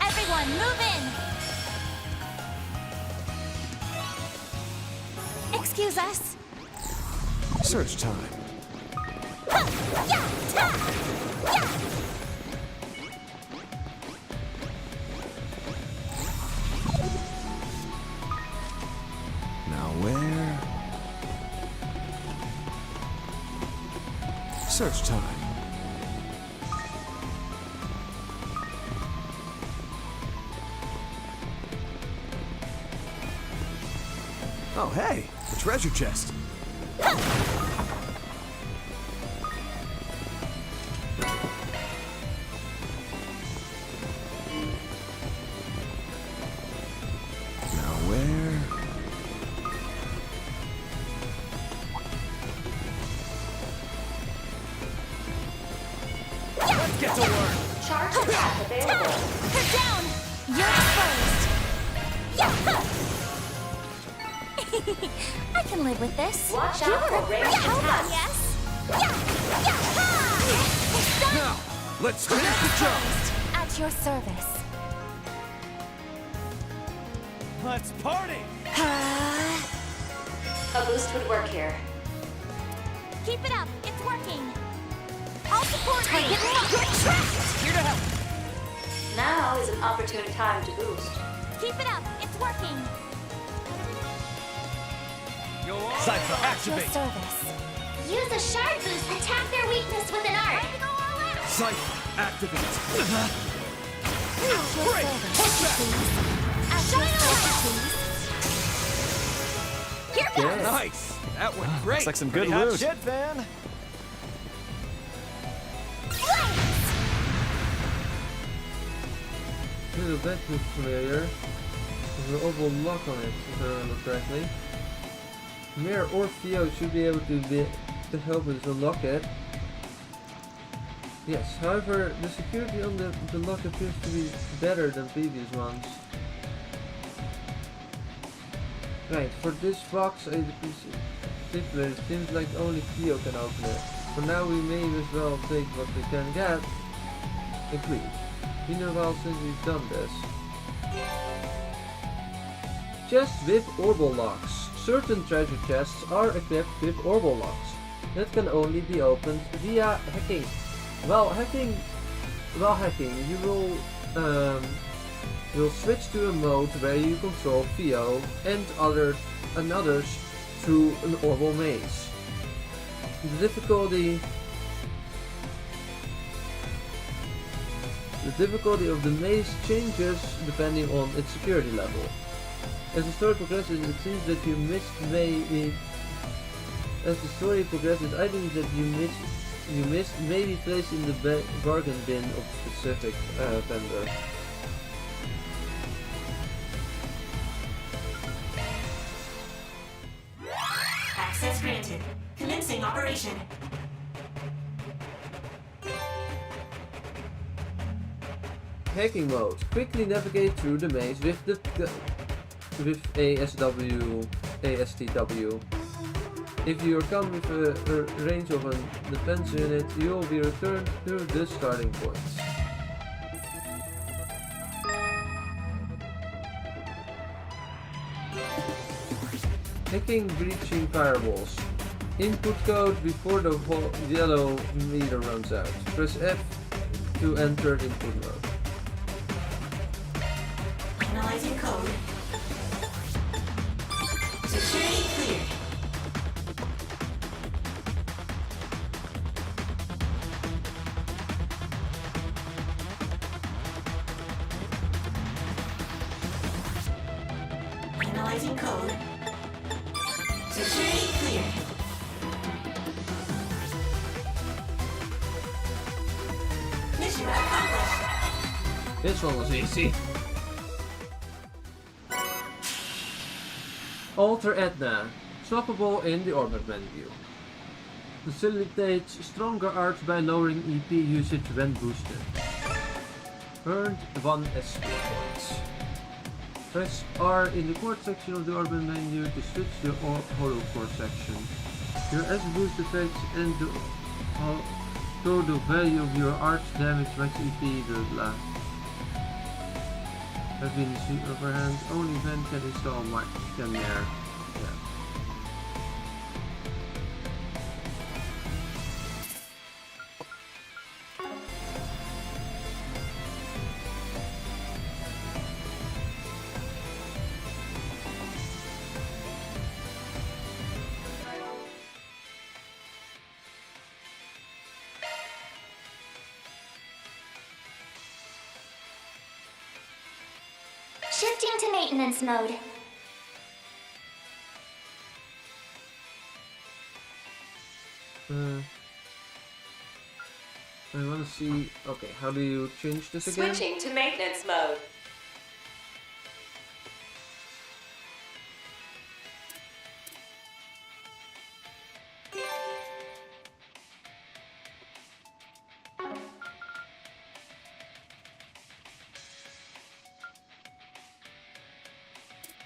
Everyone, move in. Excuse us.
Search time. Now where? Search time. Oh, hey, the treasure chest. Now where?
Let's get to work.
Charge attack available.
Her down. You're exposed. I can live with this.
Watch out for ranged attacks.
Yes.
Now, let's finish the job.
At your service.
Let's party.
A boost would work here.
Keep it up. It's working. I'll support you.
Here to help.
Now is an opportune time to boost.
Keep it up. It's working.
Go on.
At
Cypher,
your
activate.
service.
Use a shard boost. Attack their weakness with an art.
Cypher, activate.
Great.
Push back.
Here goes.
Nice. That went great.
Looks like some good
Pretty hot
loot.
shit, Van.
This is a bit too familiar. There's an oval lock on it, if I remember correctly. Mayor or Theo should be able to help us unlock it. Yes, however, the security on the lock appears to be better than previous ones. Right, for this box, it seems like only Theo can open it. For now, we may as well take what we can get. Agreed. Been a while since we've done this. Chests with orbital locks. Certain treasure chests are equipped with orbital locks that can only be opened via hacking. While hacking, you will switch to a mode where you control Theo and others through an orbital maze. The difficulty of the maze changes depending on its security level. As the story progresses, it seems that you missed items that you missed may be placed in the bargain bin of a specific vendor.
Access granted. Commencing operation.
Hacking mode. Quickly navigate through the maze with ASTW. If you come with a range of a defense unit, you will be returned to the starting point. Hacking breaching fireballs. Input code before the yellow meter runs out. Press F to enter input mode.
Analyzing code. Security cleared. Analyzing code. Security cleared. Mission accomplished.
This one was easy. Alter Edna. Swappable in the orbit menu. Facilitates stronger arts by lowering EP usage when boosted. Earned 1 SP points. Press R in the core section of the orbit menu to switch to the hollow core section. Your S boost effects and the total value of your arts damage, max EP, blah blah. Have been in overhand, only then can install my can there. Yeah.
Shifting to maintenance mode.
I want to see. Okay, how do you change this again?
Switching to maintenance mode.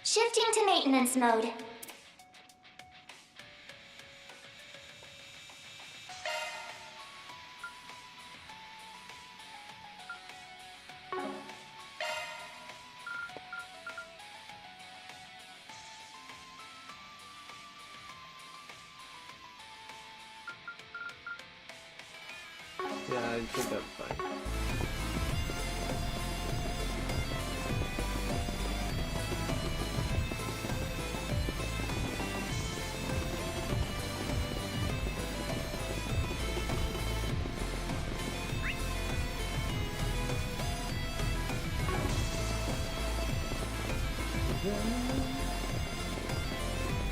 Shifting to maintenance mode.
Yeah, I think that's fine.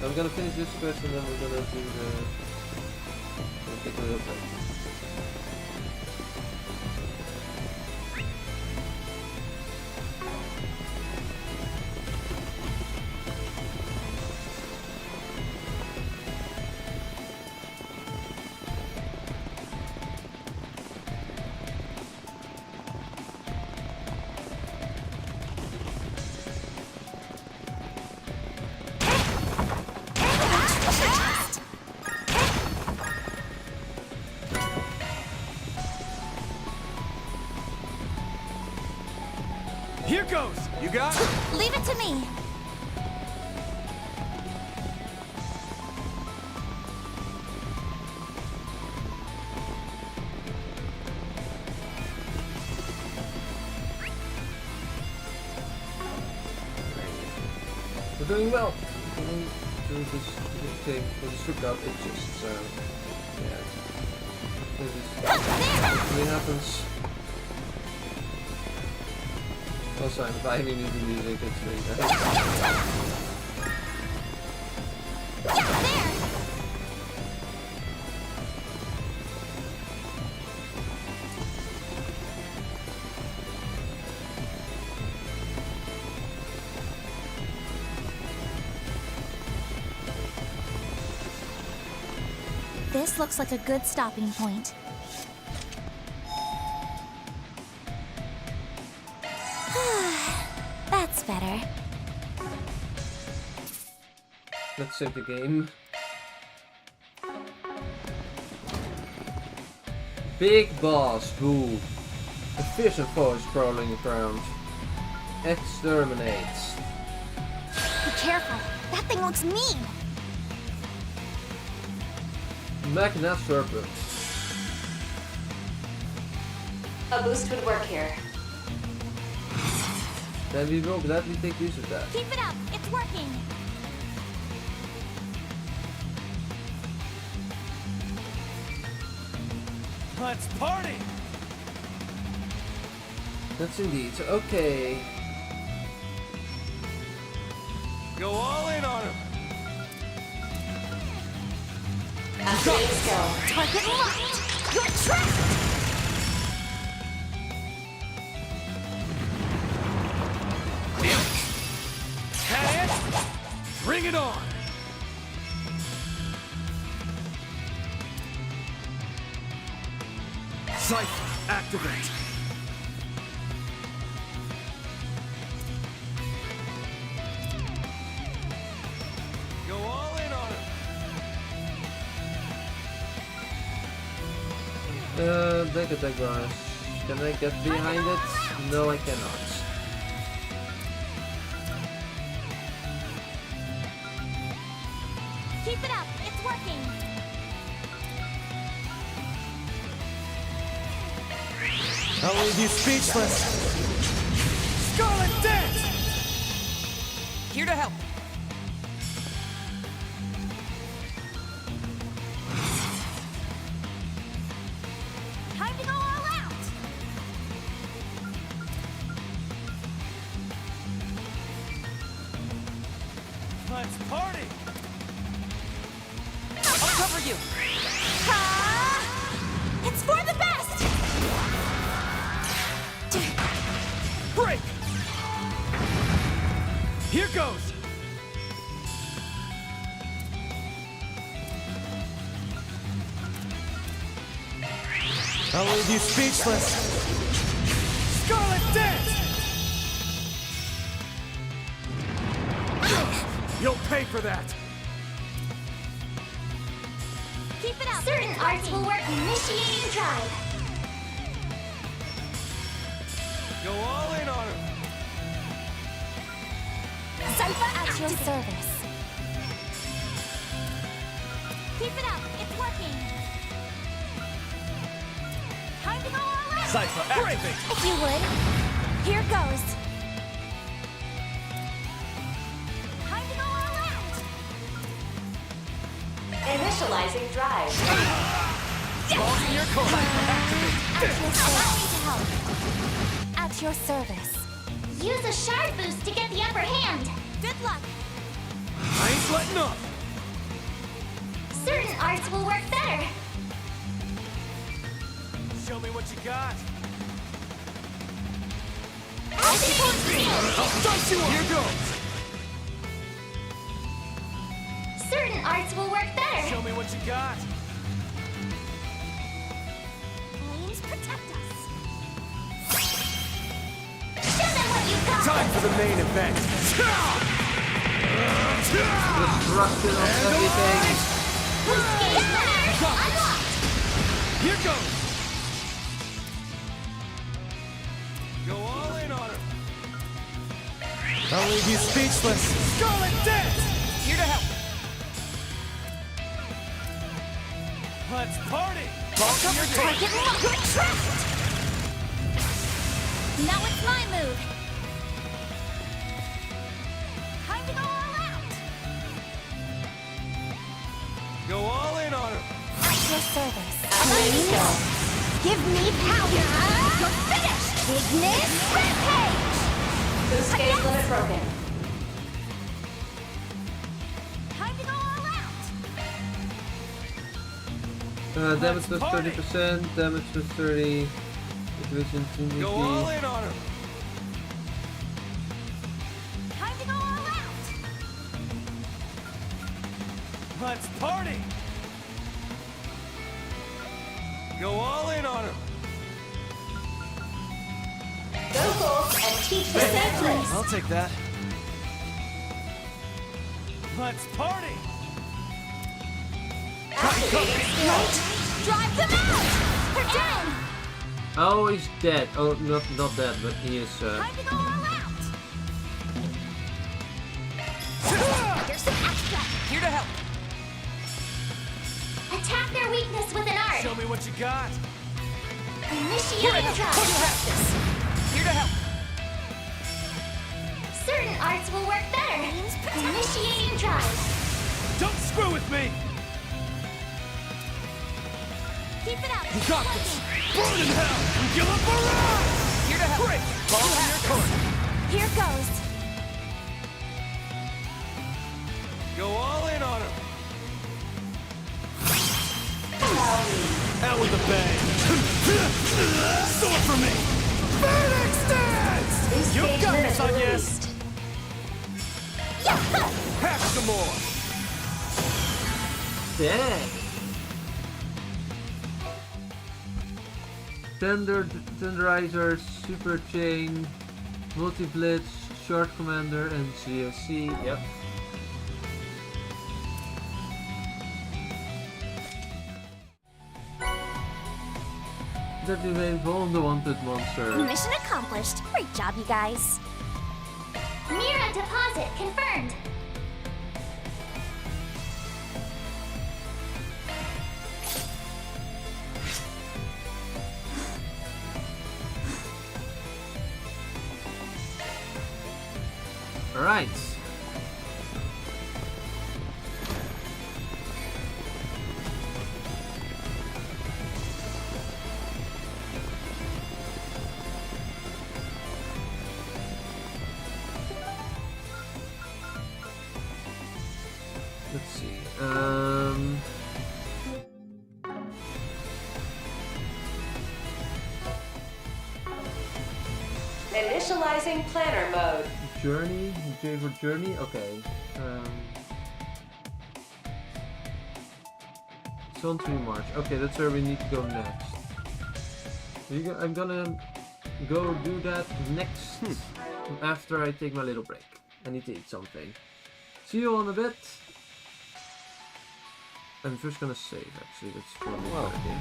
I'm gonna finish this first and then we're gonna do the little thing.
Here goes! You got it?
Leave it to me.
We're doing well. We're going to this thing with the strip out. It just, yeah. This really happens. Also, I'm vibing with the music. It's really nice.
This looks like a good stopping point. That's better.
Let's save the game. Big boss, boo. A fearsome foe is crawling around. Exterminates.
Be careful. That thing looks mean.
Magna Serpent.
A boost would work here.
Then we will gladly take use of that.
Keep it up. It's working.
Let's party!
That's indeed. Okay.
Go all in on him!
Activating skill.
Target locked. You're trapped.
Had it! Bring it on! Cypher, activate! Go all in on him!
Take attack bonus. Can I get behind it? No, I cannot.
Keep it up. It's working.
I'll leave you speechless! Scarlet Dance! Here to help!
Time to go all out.
Let's party! I'll cover you!
It's for the best.
Break! Here goes! I'll leave you speechless! Scarlet Dance! You'll pay for that!
Keep it up.
Certain arts will work. Initiating drive.
Go all in on him!
Cypher at your service. Keep it up. It's working. Time to go all out.
Cypher, activate!
If you would. Here goes. Time to go all out.
Initializing drive.
Balls in your court! Activate!
Allow me to help. At your service.
Use a shard boost to get the upper hand.
Good luck.
I ain't letting up!
Certain arts will work better.
Show me what you got! I'll dust you up! Here goes!
Certain arts will work better.
Show me what you got!
Flames protect us.
Show them what you got.
Time for the main event!
Destruction of everything.
Boost gauge power unlocked.
Here goes! Go all in on him!
I'll leave you speechless.
Scarlet Dance! Here to help. Let's party!
Falcom
Your
target locked. Trapped! Now it's my move. Time to go all out.
Go all in on him.
At your service. Ready, go. Give me power. You're finished. Ignis rampage.
Boost gauge limit broken.
Time to go all out.
Damage plus 30%, damage plus 30. Division
Go all in on him.
Time to go all out.
Let's party! Go all in on him.
Go Bolt and teach the same place.
I'll take that.
Let's party!
Activating skill.
Drive them out. They're down.
Oh, he's dead. Oh, not dead, but he is.
Time to go all out. Here's some extra.
Here to help.
Attack their weakness with an art.
Show me what you got.
Initiating drive.
You have this. Here to help.
Certain arts will work better. Initiating drive.
Don't screw with me.
Keep it up.
You got this. Burn in hell. Give up a run. Here to help. Break. Ball in your court.
Here goes.
Go all in on him.
Out with the bang.
Sword for me. Phoenix dance.
Boost
You
gauge
got
limit
this, Anya.
released.
Have some more.
Dang. Tenderizer, Super Chain, Multi Blitz, Short Commander, and GOC. Yep. That remains the wanted monster.
Mission accomplished. Great job, you guys.
Mira deposit confirmed.
Alright. Let's see.
Initializing planner mode.
Journey? J for journey? Okay. Country March. Okay, that's where we need to go next. I'm gonna go do that next after I take my little break. I need to eat something. See you in a bit. I'm first gonna save actually, that's probably a good idea.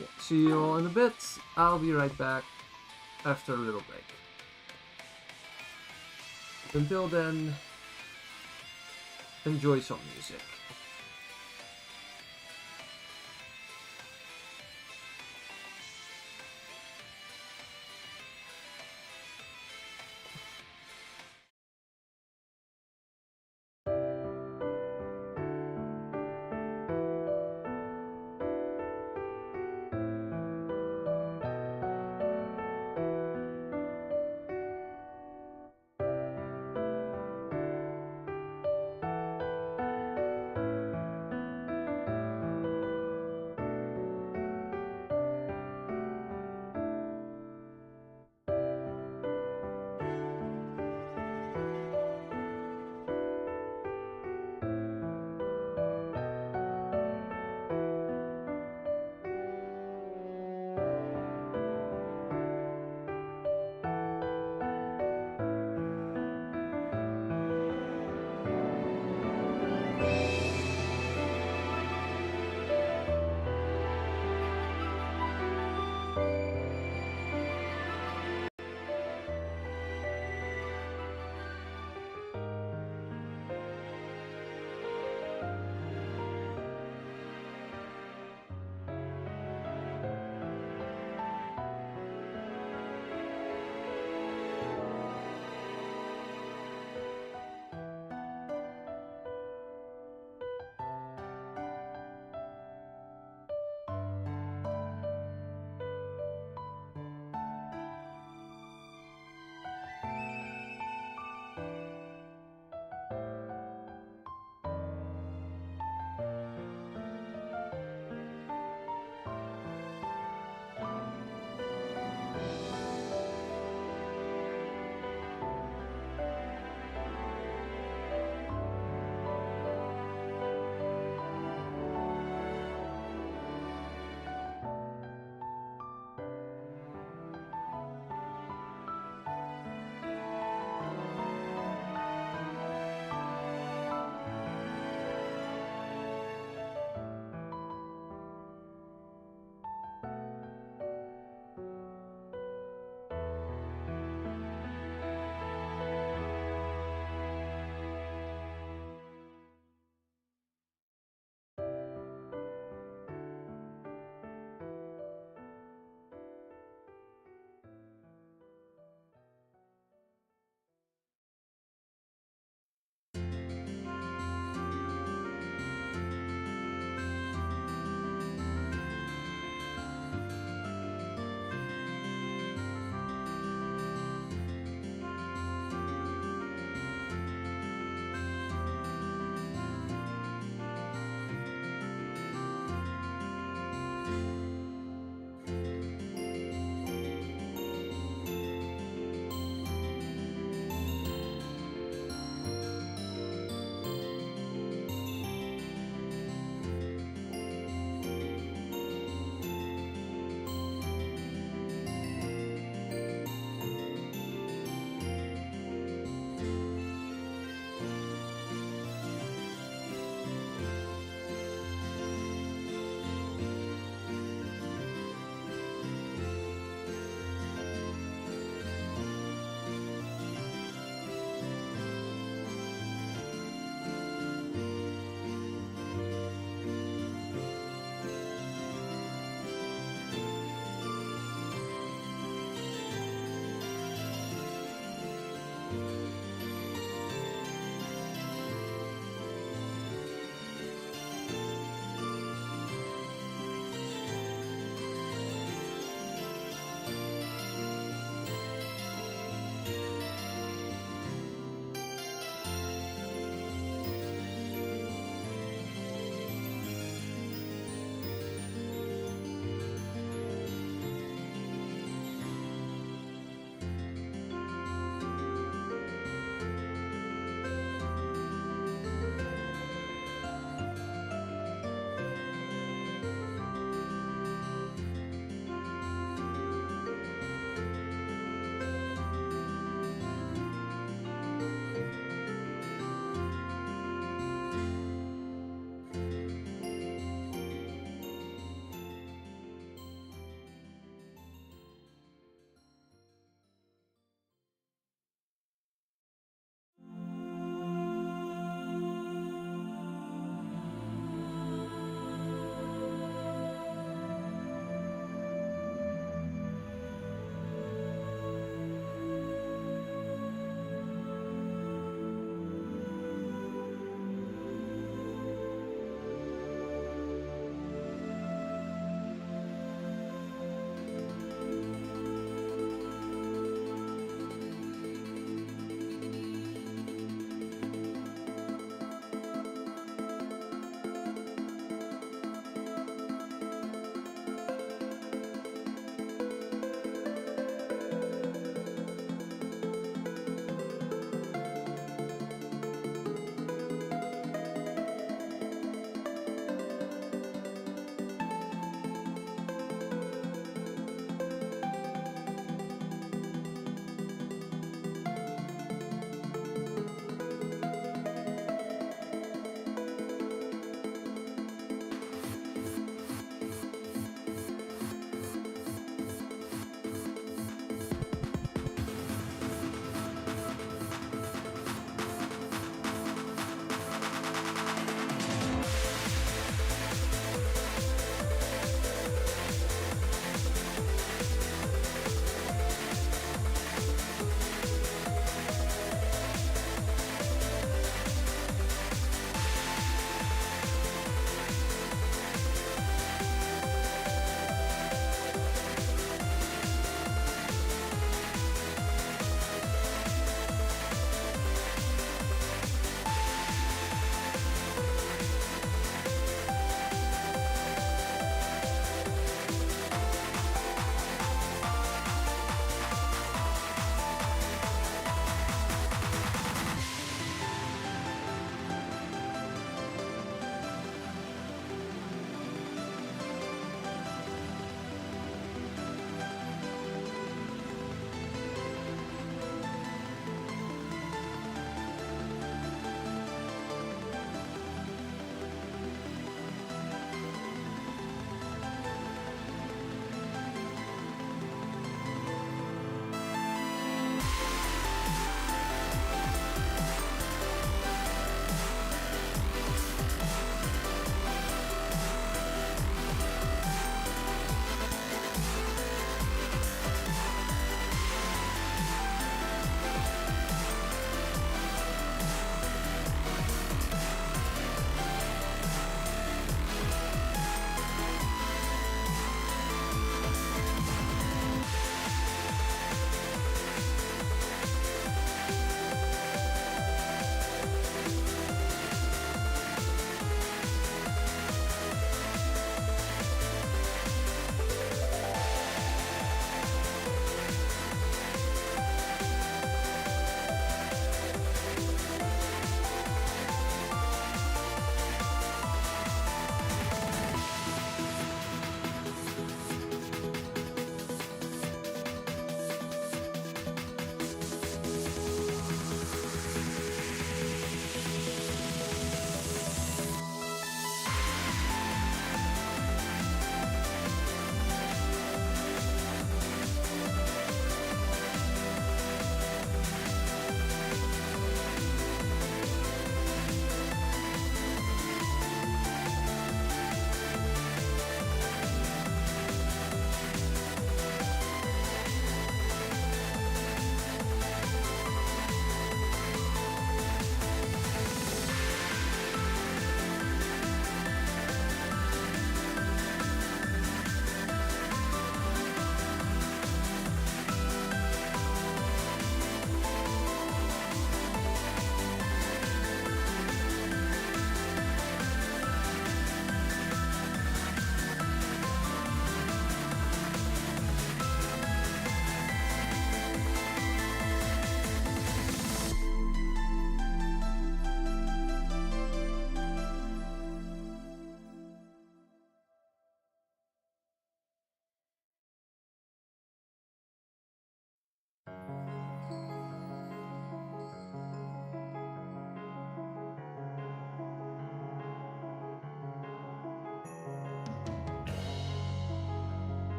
Yeah, see you all in a bit. I'll be right back after a little break. Until then, enjoy some music.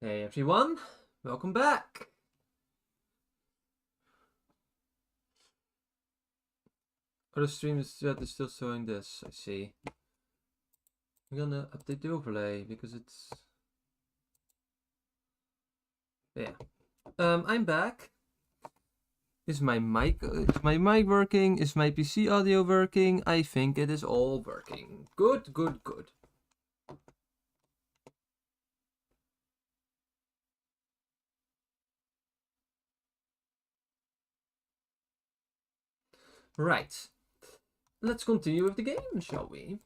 Hey everyone, welcome back. Other streams chat is still showing this, I see. I'm gonna update the overlay because it's... Yeah. I'm back. Is my mic working? Is my PC audio working? I think it is all working. Good, good, good. Right. Let's continue with the game, shall we?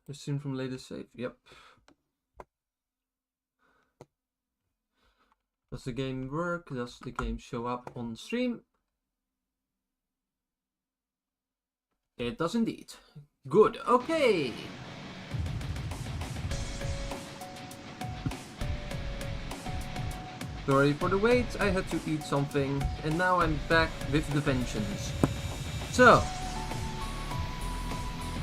Resume from latest save. Yep. Does the game work? Does the game show up on stream? It does indeed. Good. Okay. Sorry for the wait, I had to eat something, and now I'm back with the vengeance. So,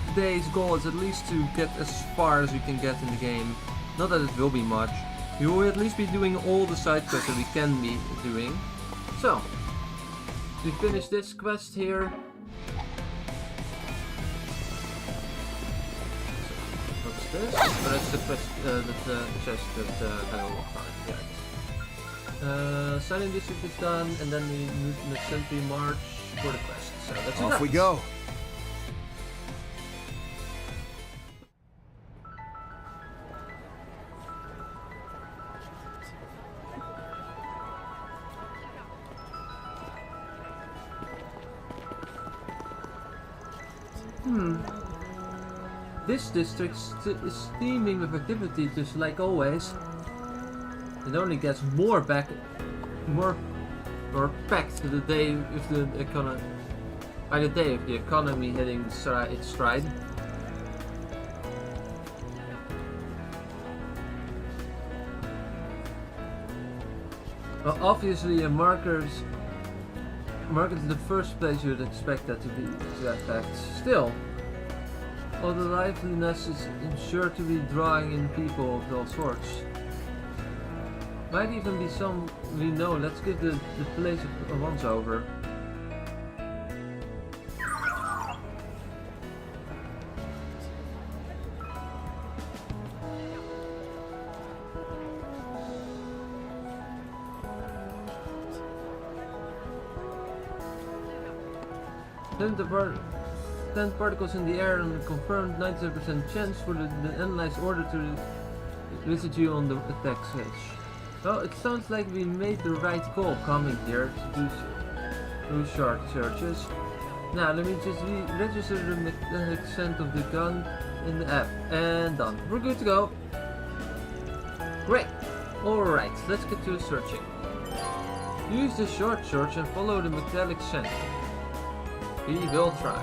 today's goal is at least to get as far as we can get in the game. Not that it will be much. We will at least be doing all the side quests that we can be doing. So, we finish this quest here. What's this? Oh, that's the quest, the chest that I will walk on. Yeah. Silent District is done, and then we move in the Sentry March for the quest. So that's
off we go.
This district is teeming with activity, just like always. It only gets more packed to the day with the economy. By the day of the economy hitting its stride. Well, obviously, a market is the first place you would expect that to be packed. Still, all the liveliness is sure to be drawing in people of all sorts. Might even be some we know. Let's give the place a once over. Ten particles in the air and a confirmed 97% chance for the analyzed order to visit you on the attack stage. Well, it sounds like we made the right call coming here to do those short searches. Now, let me just register the magnetic scent of the gun in the app. And done. We're good to go. Great. Alright, let's get to searching. Use the short search and follow the metallic scent. We will try.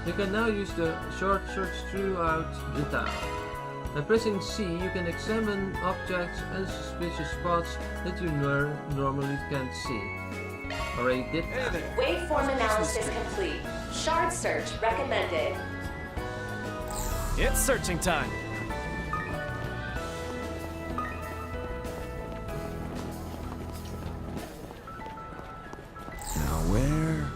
You can now use the short search throughout the town. By pressing C, you can examine objects and suspicious spots that you normally can't see. Already did that.
Waveform analysis complete. Shard search recommended.
It's searching time.
Now where?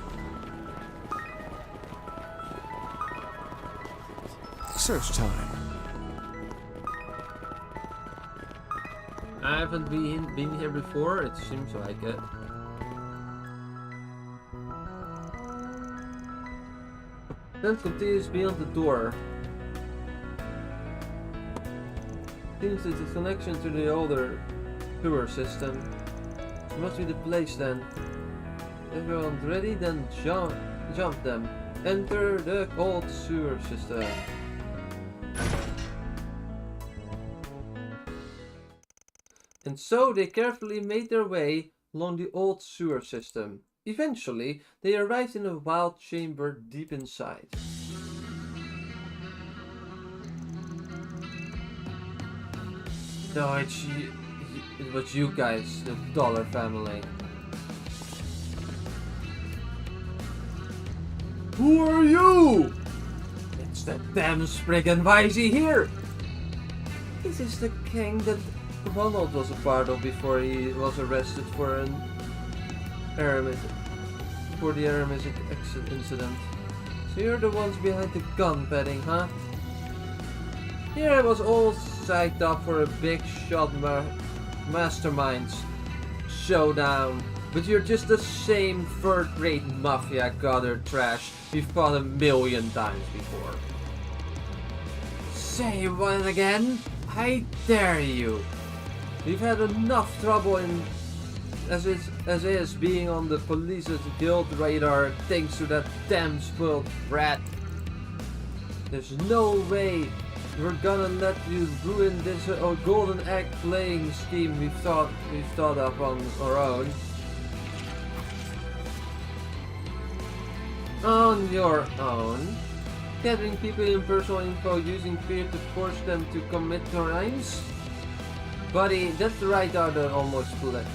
Search time.
I haven't been here before, it seems like it. Then continues beyond the door. Seems it's a connection to the older sewer system. It must be the place then. Everyone's ready? Then jump them. Enter the old sewer system. And so they carefully made their way along the old sewer system. Eventually, they arrived in a wild chamber deep inside. No, it was you guys, the Dollar family. Who are you? It's that damn Spriggan Wisey here! This is the gang that Ronald was a part of before he was arrested for an the Aramis incident. So you're the ones behind the gun petting, huh? Here I was all psyched up for a big shot masterminds showdown, but you're just the same third-rate mafia gutter trash we've fought 1,000,000 times before. Say what again? I dare you. We've had enough trouble as is being on the police's guild radar thanks to that damn spoiled brat. There's no way we're gonna let you ruin this golden egg playing scheme we've thought up on our own. On your own? Gathering people in personal info using fear to force them to commit crimes? Buddy, that's right out of almost split.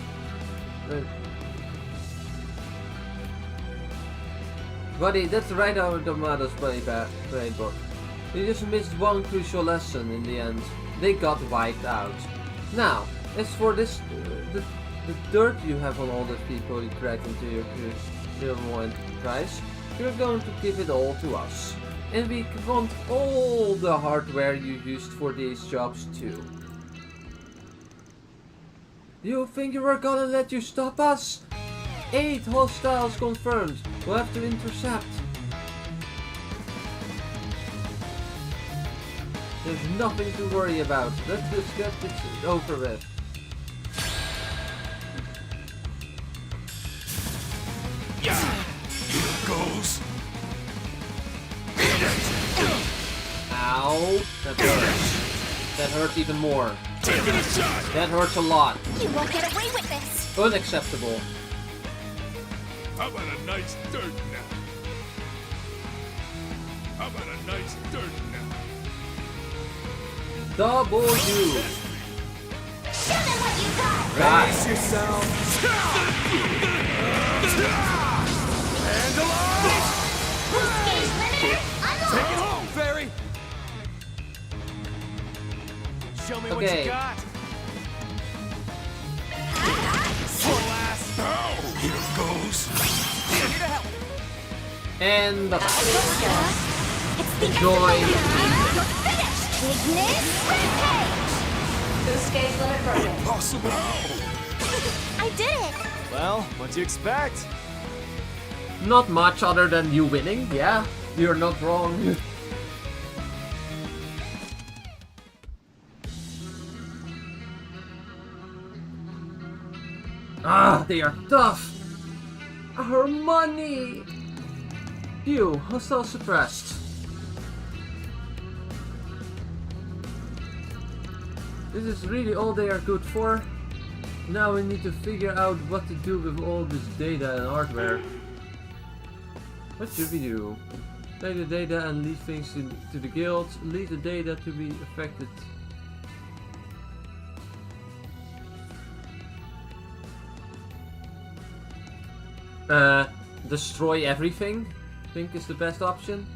Buddy, that's right out of the Mother's playbook. You just missed one crucial lesson in the end. They got wiped out. Now, as for this, the dirt you have on all the people you dragged into your criminal enterprise, you're going to give it all to us. And we want all the hardware you used for these jobs too. You think you were gonna let you stop us? 8 hostiles confirmed. We'll have to intercept. There's nothing to worry about. Let's just get this over with.
Yeah. Here goes.
Ow. That hurts. That hurts even more. That hurts a lot.
You won't get away with this.
Unacceptable.
How about a nice dirt nap? How about a nice dirt nap?
W.
Show them what you got.
Brace
yourself.
And alive!
Stage limiter unlocked.
Take it home, Fairy. Show me what you got.
Here goes.
Here to help.
And the
Join. Ignis Rampage.
Boost gauge limit broken.
Impossible.
I did it.
Well, what do you expect?
not much other than you winning. Yeah, you're not wrong. Ah, they are tough! Our money! You, hostile suppressed. This is really all they are good for. Now we need to figure out what to do with all this data and hardware. What should we do? Take the data and leave things to the guild. Leave the data to be affected. Destroy everything? Think is the best option?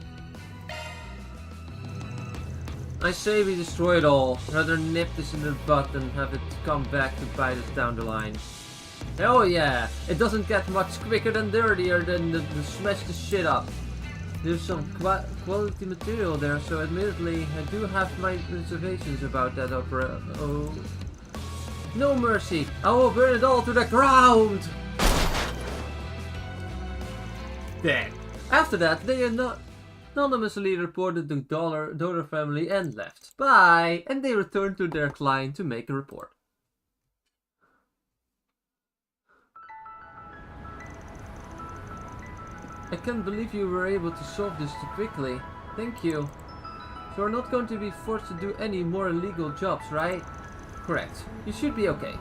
I say we destroy it all, rather nip this in the butt than have it come back to bite us down the line. Hell yeah! It doesn't get much quicker than dirtier than the smash the shit up. There's some quality material there, so admittedly I do have my reservations about that opera. Oh. No mercy! I will burn it all to the ground! Dang. After that, they anonymously reported the donor family and left. Bye! And they returned to their client to make a report. I can't believe you were able to solve this so quickly. Thank you. So we're not going to be forced to do any more illegal jobs, right? Correct. You should be okay.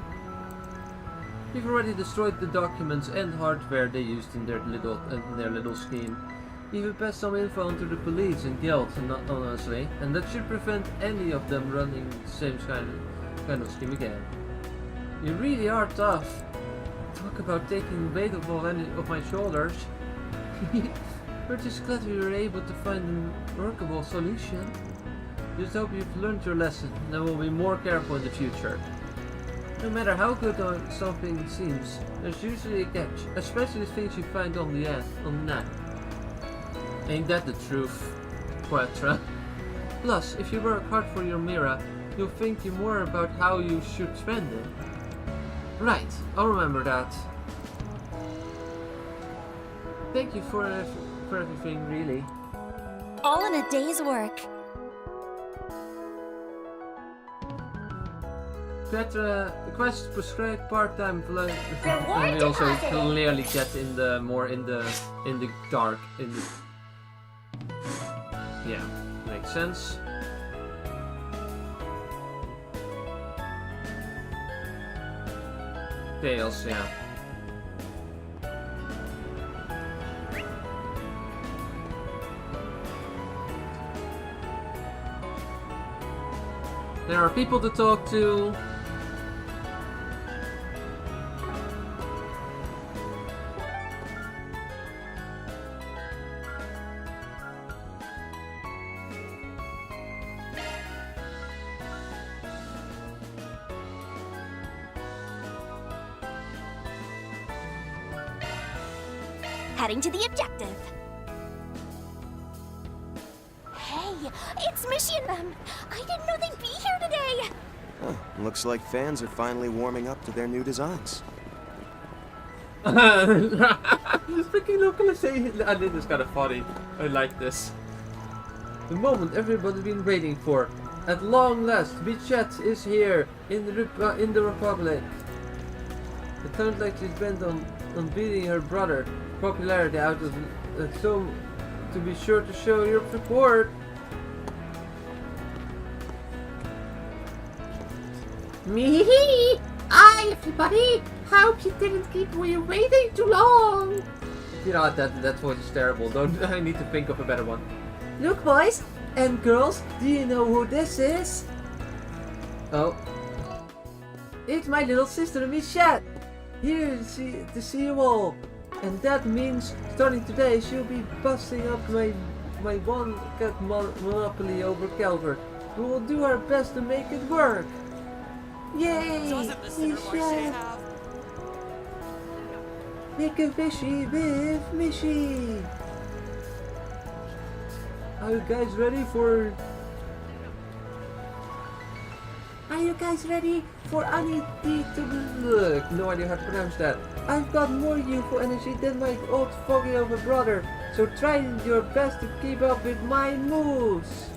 We've already destroyed the documents and hardware they used in their little scheme. Even passed some info on to the police and guild, honestly, and that should prevent any of them running the same kind of scheme again. You really are tough. Talk about taking weight off my shoulders. We're just glad we were able to find a workable solution. Just hope you've learned your lesson and will be more careful in the future. No matter how good something seems, there's usually a catch, especially things you find on the net. Ain't that the truth, Quetra? Plus, if you work hard for your Mira, you'll think more about how you should spend it. Right, I'll remember that. Thank you for everything, really.
All in a day's work.
Quest prescribed part-time and we also clearly get in the dark yeah, makes sense. Tails, yeah. There are people to talk to.
Heading to the objective. Hey, it's Mishy and them. I didn't know they'd be here today.
Huh, looks like fans are finally warming up to their new designs.
Freaking localization. I think it's kind of funny. I like this. The moment everybody's been waiting for. At long last, Bichette is here in the Republic. It sounds like she's bent on beating her brother. Popularity out of so to be sure to show your support.
Me! Hi, everybody! Hope you didn't keep me waiting too long!
You know, that voice is terrible. I need to think of a better one.
Look, boys and girls, do you know who this is?
Oh.
It's my little sister, Michelle. Here to see you all. And that means, starting today, she'll be busting up my one-cat monopoly over Calverd. We will do our best to make it work. Yay! Michelle! Make a wishy with Mishy! Are you guys ready for... Are you guys ready for Anity to look? No idea how to pronounce that. I've got more youthful energy than my old foggy over brother, so try your best to keep up with my moves.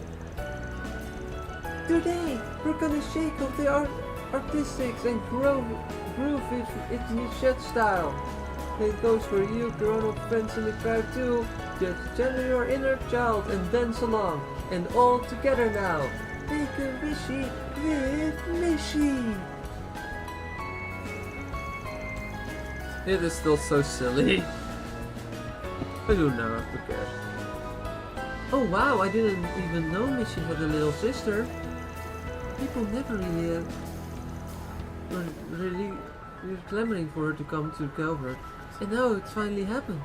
Today, we're gonna shake off the artistics and groove with its Michette style. It goes for you grown-up friends in the crowd too. Just channel your inner child and dance along. And all together now. Make a wishy with Mishy.
It is still so silly. I don't know, who cares? Oh wow, I didn't even know Mishy had a little sister. People never really were clamoring for her to come to Calverd. And now it finally happened.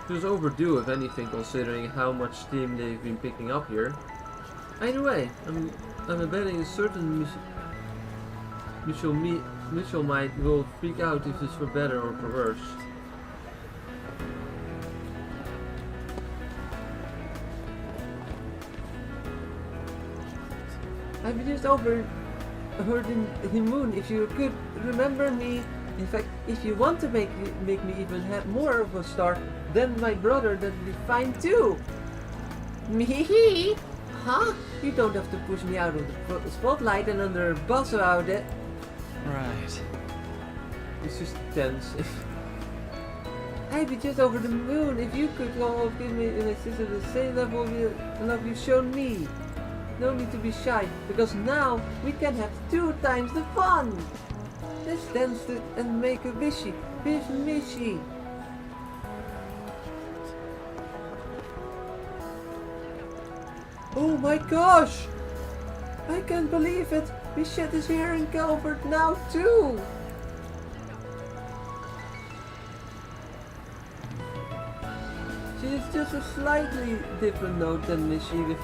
It was overdue, if anything, considering how much steam they've been picking up here. Either way, I'm betting a certain Mitchell might will freak out if it's for better or for worse. I've just overheard in the moon. If you could remember me, in fact, if you want to make me even have more of a star than my brother, that'd be fine too.
Me? Huh? You don't have to push me out of the spotlight and under a bus about it.
Right.
It's just tense.
I'd be just over the moon if you could all give me and my sister the same level of love you've shown me. No need to be shy, because now we can have 2 times the fun. Let's dance and make a wishy with Mishy. Oh my gosh! I can't believe it! Bichette is here in Calverd now too! She is just a slightly different note than Mishy with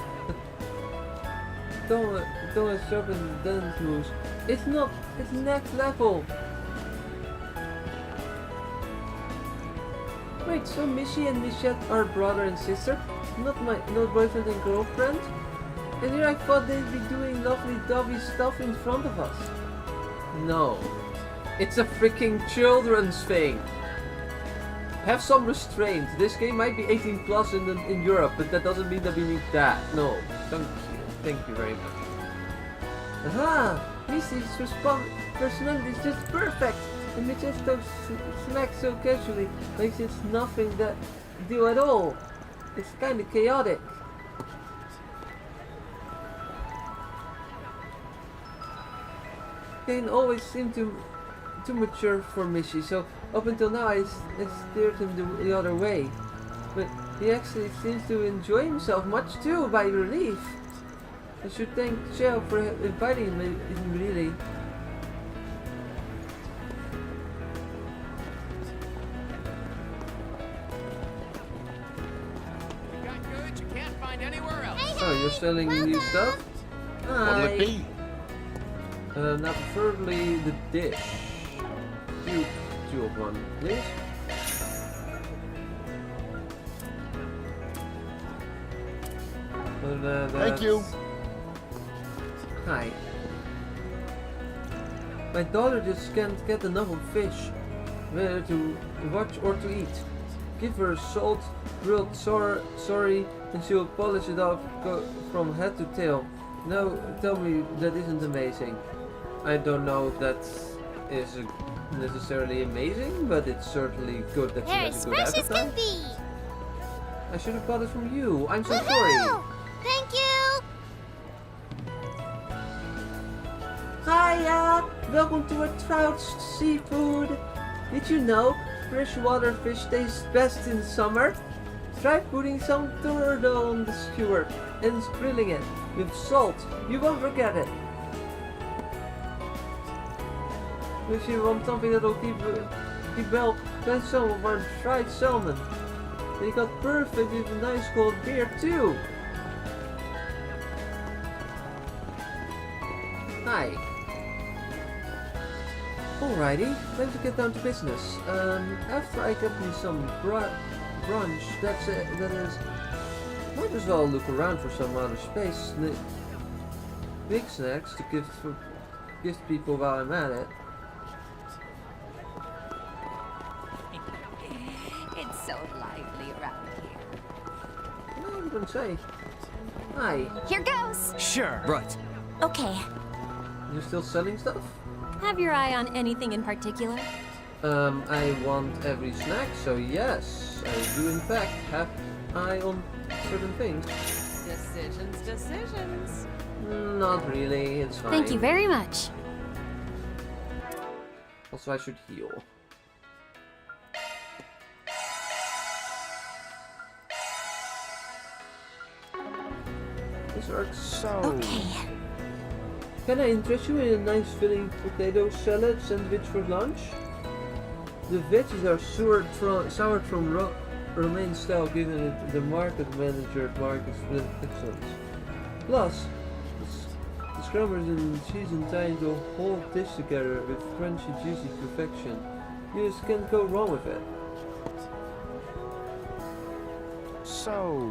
Thomas job in the dance moves. It's not. It's next level. Wait, so Missy and Michette are brother and sister? Not boyfriend and girlfriend? And here I thought they'd be doing lovely dovey stuff in front of us. No. It's a freaking children's thing. Have some restraint. This game might be 18 plus in Europe, but that doesn't mean that we need that. No. Thank you. Thank you very much. Aha! Missy's personality is just perfect. And we just don't smack so casually, like it's nothing that do at all. It's kind of chaotic. Kane always seemed too mature for Missy, so up until now I steered him the other way. But he actually seems to enjoy himself much too, by relief. I should thank Chell for inviting him really. Oh, you're selling new stuff?
What'll it be?
Now preferably the dish. Two of one, please.
Thank you.
Hi. My daughter just can't get enough of fish, whether to watch or to eat. Give her salt, grilled sorry, and she'll polish it off from head to tail. Now tell me that isn't amazing. I don't know if that is necessarily amazing, but it's certainly good that she has a good appetite. I should have bought it from you. I'm so sorry.
Thank you!
Hiya! Welcome to a Trout Seafood. Did you know freshwater fish tastes best in summer? Try putting some turtle on the skewer and grilling it with salt. You won't forget it. If you want something that'll keep well, try some of our fried salmon. They got perfect with a nice cold beer too. Hi. Alrighty, time to get down to business. After I get me some brunch, that is, might as well look around for some outer space big snacks to give people while I'm at it.
It's so lively around here.
What are you gonna say? Hi.
Here goes!
Sure.
Right.
Okay.
You're still selling stuff?
Have your eye on anything in particular?
I want every snack, so yes, I do in fact have eye on certain things.
Decisions.
Not really, it's fine.
Thank you very much.
Also, I should heal. This works. So...
Okay.
Can I interest you in a nice filling potato salad sandwich for lunch? The veggies are soured from romaine style, giving it the market manager market split excellence. Plus, the scrumbers and cheese and tying the whole dish together with crunchy, juicy perfection. You just can't go wrong with it.
So...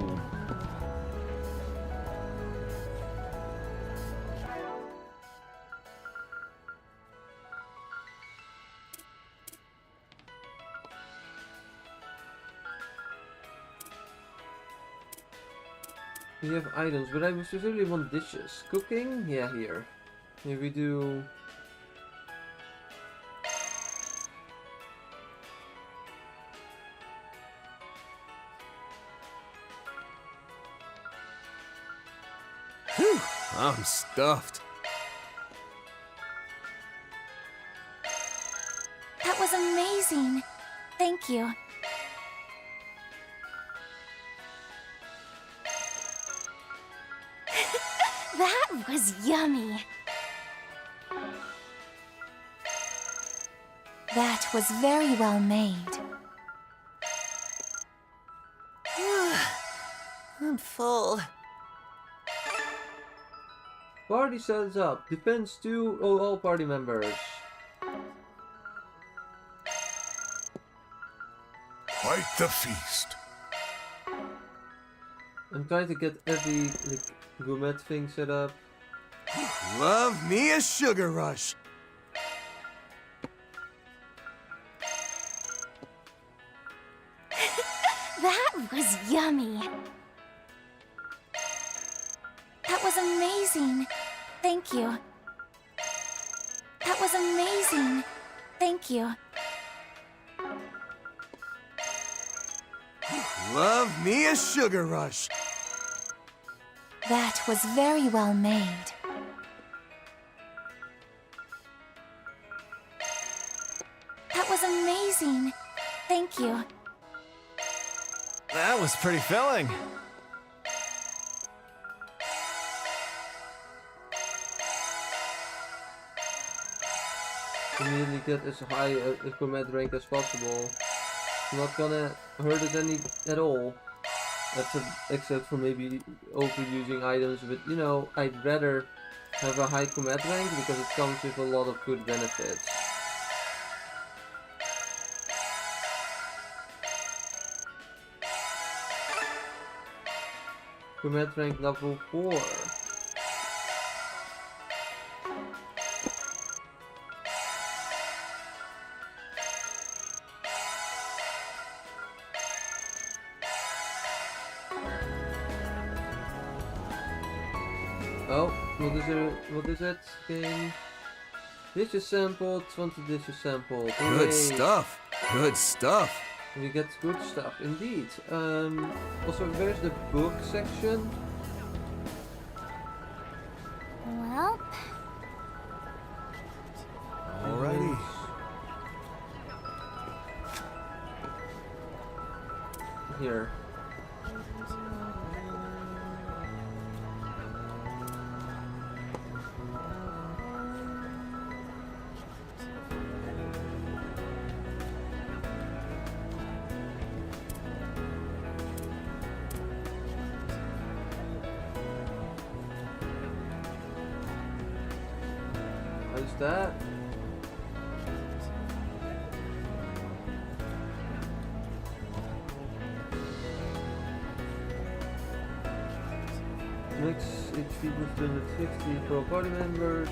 We have items, but I specifically want dishes. Cooking? Yeah, here. Here we do...
Whew, I'm stuffed.
That was amazing. Thank you. That was yummy. That was very well made.
I'm full.
Party stands up. Defense to all party members.
Quite the feast.
I'm trying to get every gourmet thing set up.
Love me a sugar rush.
That was yummy. That was amazing. Thank you. That was amazing. Thank you.
Love me a sugar rush.
That was very well made.
That was amazing. Thank you.
That was pretty filling.
Immediately get as high a gourmet rank as possible. Not gonna hurt it any at all. Except for maybe overusing items, but you know, I'd rather have a high combat rank because it comes with a lot of good benefits. Combat rank level 4. Oh, what is it? Game. Dishes sampled, 20 dishes sampled.
Good stuff. Good stuff.
We get good stuff, indeed. Also, where's the book section?
Well.
Alrighty.
Here. How's that? Max HP boost 250 for all party members.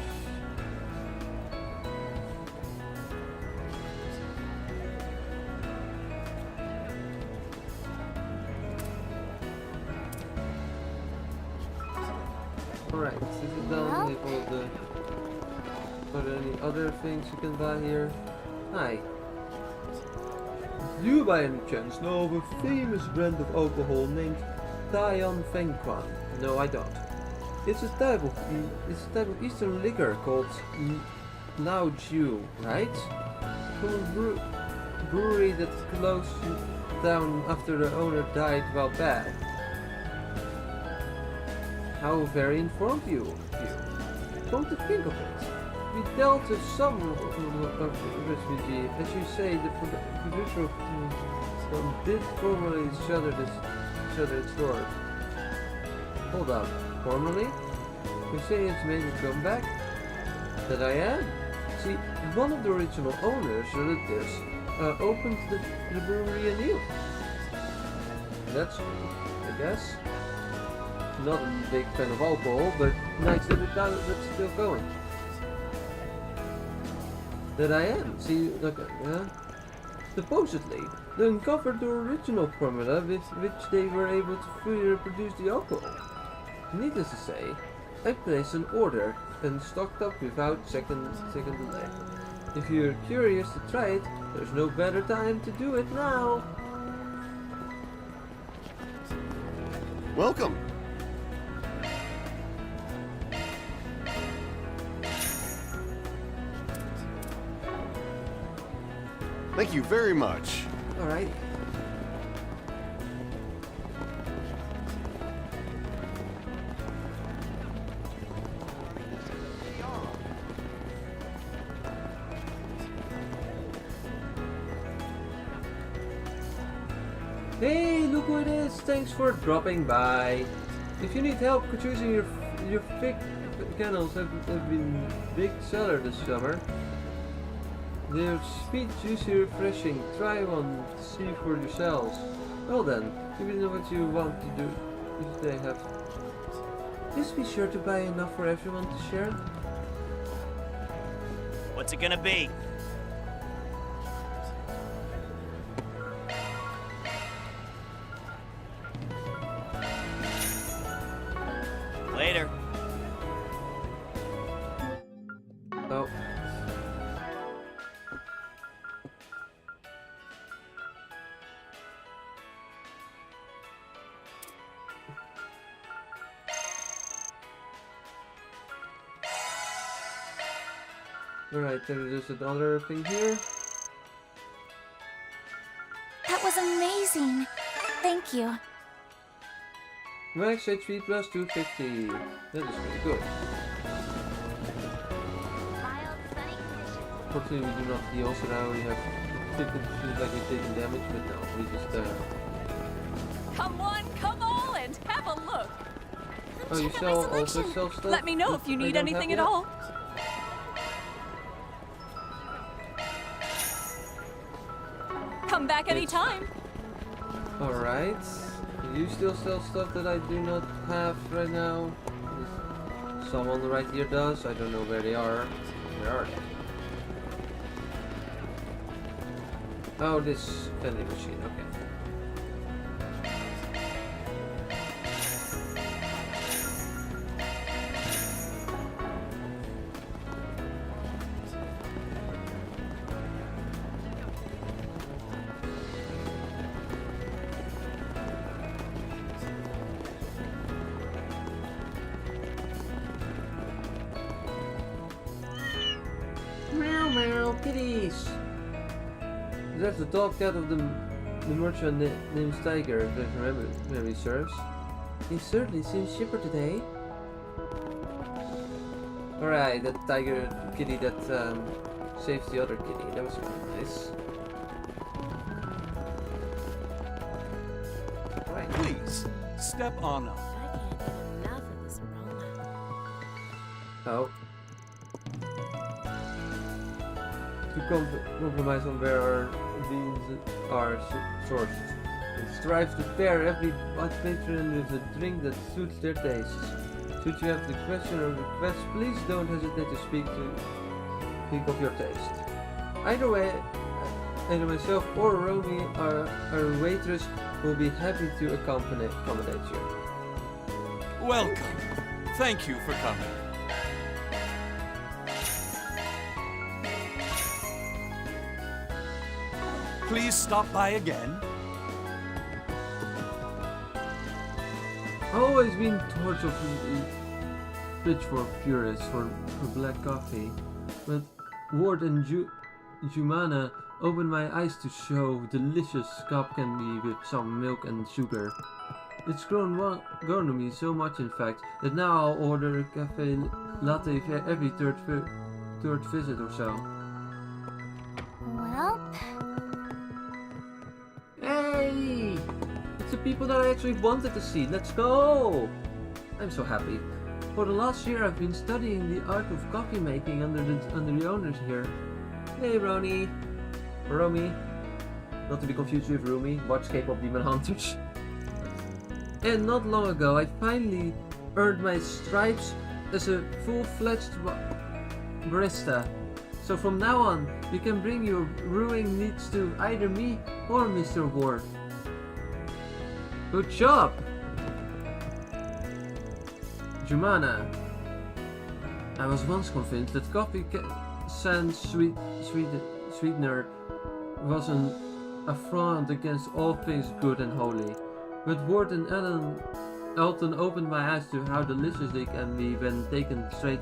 Alright, this is done with all the... Are there any other things you can buy here? Hi. Do you by any chance know of a famous brand of alcohol named Nihon Falcom? No, I don't. It's a type of Eastern liquor called Lao-Ju, right? From a brewery that closed down after the owner died while bad. How very informed you. Come to think of it, we dealt with some Jrpg. As you say, the producer did formally shutter its doors. Hold up, formally? You say it's made a comeback? That I am? See, one of the original owners' relatives opened the brewery anew. That's cool, I guess. Not a big fan of alcohol, but nice that that's still going. That I am. See, look, supposedly, they uncovered the original formula with which they were able to fully reproduce the alcohol. Needless to say, I placed an order and stocked up without second delay. If you're curious to try it, there's no better time to do it now.
Welcome. Thank you very much.
All right. Hey, look who it is! Thanks for dropping by. If you need help choosing your your thick kennels have been big seller this summer. They're sweet, juicy, refreshing. Try one to see for yourselves. Well then, if you know what you want to do, if they have. Just be sure to buy enough for everyone to share.
What's it gonna be? Later.
Oh. Alright, there's another thing here.
That was amazing. Thank you.
Max HP plus 250. That is pretty good. Fortunately, we do not heal, so now we have. It feels like we're taking damage, but no, we just.
Come on, and have a look.
Oh, you also sell stuff?
Let me know if you need anything at all. Come back anytime.
Alright. You still sell stuff that I do not have right now. Someone right here does. I don't know where they are. Where are they? Oh, this vending machine. Okay. Meow meow kitties. That's the dog cat of the merchant named Tiger, if memory serves. He certainly seems chipper today. Alright, that tiger kitty that saves the other kitty. That was really nice. Right.
Please, step on up.
I can't get enough of this rollout.
Oh. To compromise on where our beans are sourced. And strive to pair every patron with a drink that suits their tastes. Should you have the question or request, please don't hesitate to speak of your taste. Either way, either myself or Romy, our waitress, will be happy to accommodate you.
Welcome. Thank you for coming. Please stop by again.
I've always been torch of pitchfork purists for black coffee, but Ward and Jumana opened my eyes to show delicious cup can be with some milk and sugar. It's grown on me so much, in fact, that now I'll order a cafe latte every third visit or so.
Well.
Hey! It's the people that I actually wanted to see. Let's go! I'm so happy. For the last year, I've been studying the art of coffee making under the owners here. Hey, Romy. Not to be confused with Rumi. Watch K-pop Demon Hunters. And not long ago, I finally earned my stripes as a full-fledged barista. So from now on, you can bring your brewing needs to either me or Mr. Ward. Good job! Jumana. I was once convinced that coffee sans sweetener was an affront against all things good and holy. But Ward and Elton opened my eyes to how delicious they can be when taken straight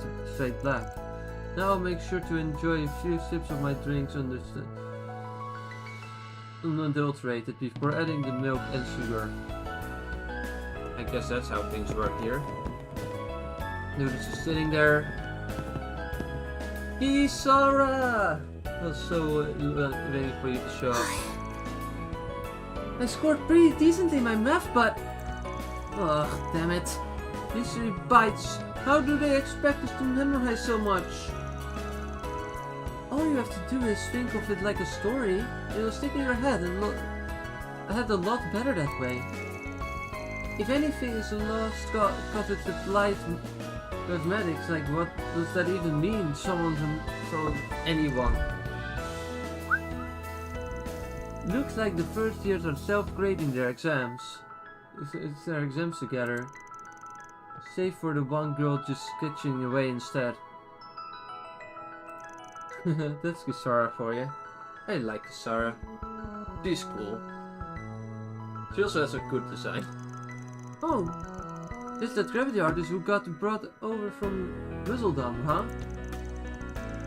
black. Now I'll make sure to enjoy a few sips of my drinks unadulterated before adding the milk and sugar. I guess that's how things work here. Noodles is sitting there. Isara! I was so waiting for you to show up. I scored pretty decently in my math, but... Ugh, damn it.
History bites. How do they expect us to memorize so much? All you have to do is think of it like a story. It'll stick in your head and a lot better that way. If anything is a lost cause it's applied mathematics, like what does that even mean? Anyone. Looks like the first years are self-grading their exams. It's their exams together. Save for the one girl just sketching away instead. That's Kisara for you. I like Kisara. She's cool. She also has a good design. Oh, this is that gravity artist who got brought over from Whistledam, huh?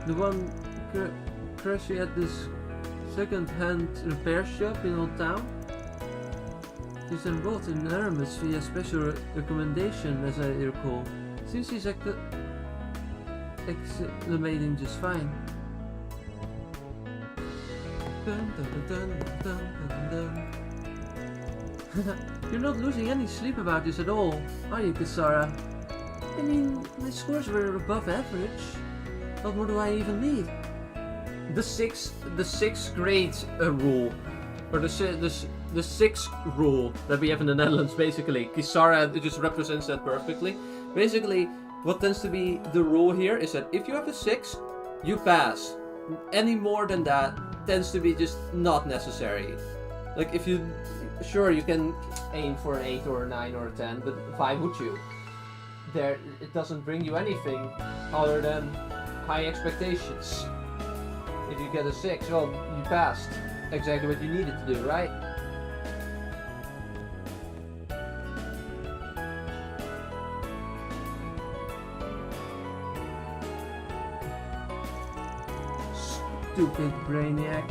The one crashing at this second-hand repair shop in Old Town? She's enrolled in Aramis via special recommendation, as I recall. Seems she's acclimating just fine. Dun, dun, dun, dun, dun, dun. You're not losing any sleep about this at all, are you, Kisara? I mean, my scores were above average. What more do I even need? The sixth grade rule, or the sixth rule that we have in the Netherlands, basically. Kisara just represents that perfectly. Basically, what tends to be the rule here is that if you have a 6, you pass. Any more than that tends to be just not necessary. Like if you, sure you can aim for an 8 or a 9 or a 10, but why would you? It doesn't bring you anything other than high expectations. If you get a 6, well, you passed exactly what you needed to do, right? Stupid brainiac.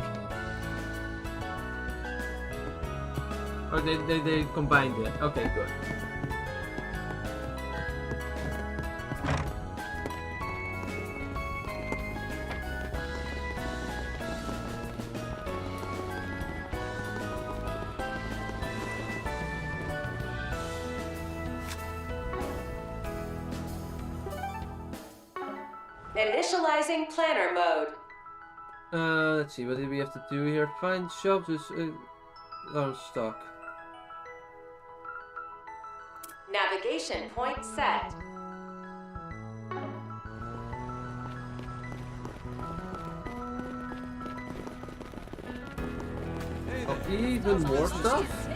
Oh, they combined it. Okay, good.
Initializing planner mode.
Let's see, what do we have to do here? Find shops with on stock.
Navigation point set.
Oh, even more stuff?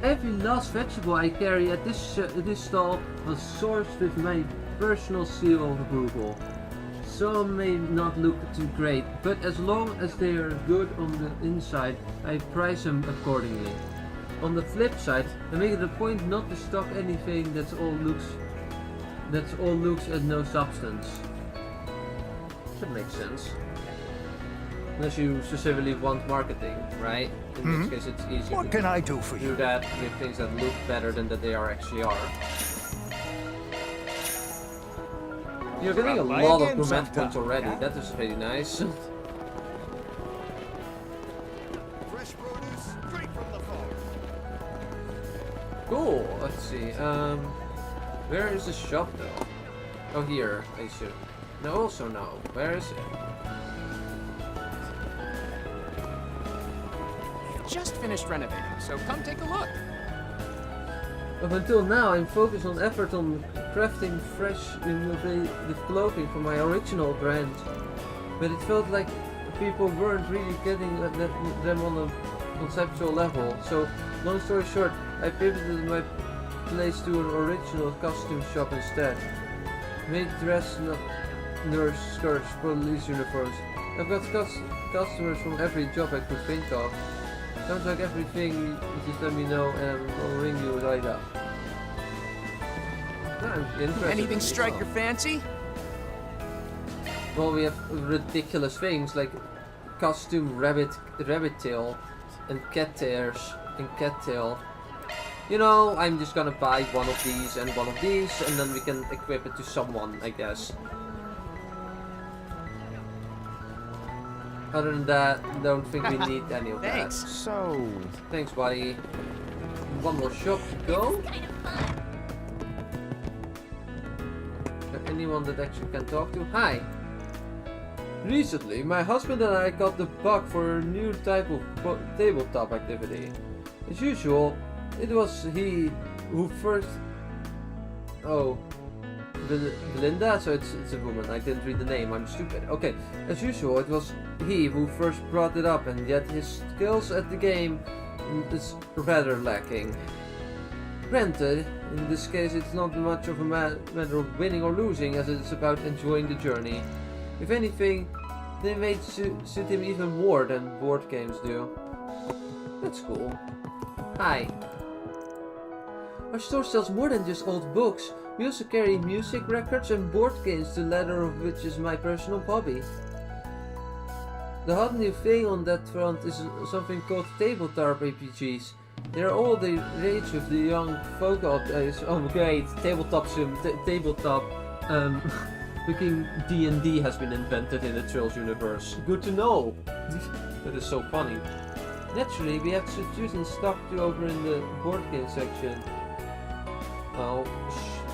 Every last vegetable I carry at this stall was sourced with my personal seal of approval. Some may not look too great, but as long as they are good on the inside, I price them accordingly. On the flip side, I make it a point not to stock anything that's all looks and no substance. That makes sense. Unless you specifically want marketing, right? In this case, it's easier.
What can I do for you?
Do that with things that look better than that they actually are. You're getting a lot of romance points already. That is pretty nice.
Fresh produce straight from the farm.
Cool. Let's see. Where is the shop though? Oh, here. I should. No, also no. Where is it?
Just finished renovating, so come take a look.
Up until now, I'm focused on effort on crafting fresh, innovative clothing for my original brand. But it felt like people weren't really getting them on a conceptual level. So, long story short, I pivoted my place to an original costume shop instead. Made dress, nurse, skirts, police uniforms. I've got customers from every job I could think of. Sounds like everything, just let me know and I'll ring you right up. I'm interested.
Anything strike your fancy?
Well, we have ridiculous things like costume rabbit tail and cattail. You know, I'm just gonna buy one of these and one of these and then we can equip it to someone, I guess. Other than that, don't think we need any of that.
Thanks.
Thanks, buddy.
one more shop to go. Is there anyone that actually can talk to? Hi! Recently, my husband and I got the bug for a new type of tabletop activity. As usual, it was he who first... Oh. Belinda? So it's a woman. I didn't read the name. I'm stupid. Okay. As usual, it was he who first brought it up, and yet his skills at the game is rather lacking. Granted, in this case it's not much of a matter of winning or losing as it's about enjoying the journey. If anything, they may suit him even more than board games do. That's cool. Hi. Our store sells more than just old books. We also carry music, records and board games, the latter of which is my personal hobby. The hot new thing on that front is something called tabletop RPGs. They're all the rage with the young folk out there. Oh great, tabletop freaking D&D has been invented in the Trails universe. Good to know! That is so funny. Naturally, we have to in stock too over in the board game section. Oh,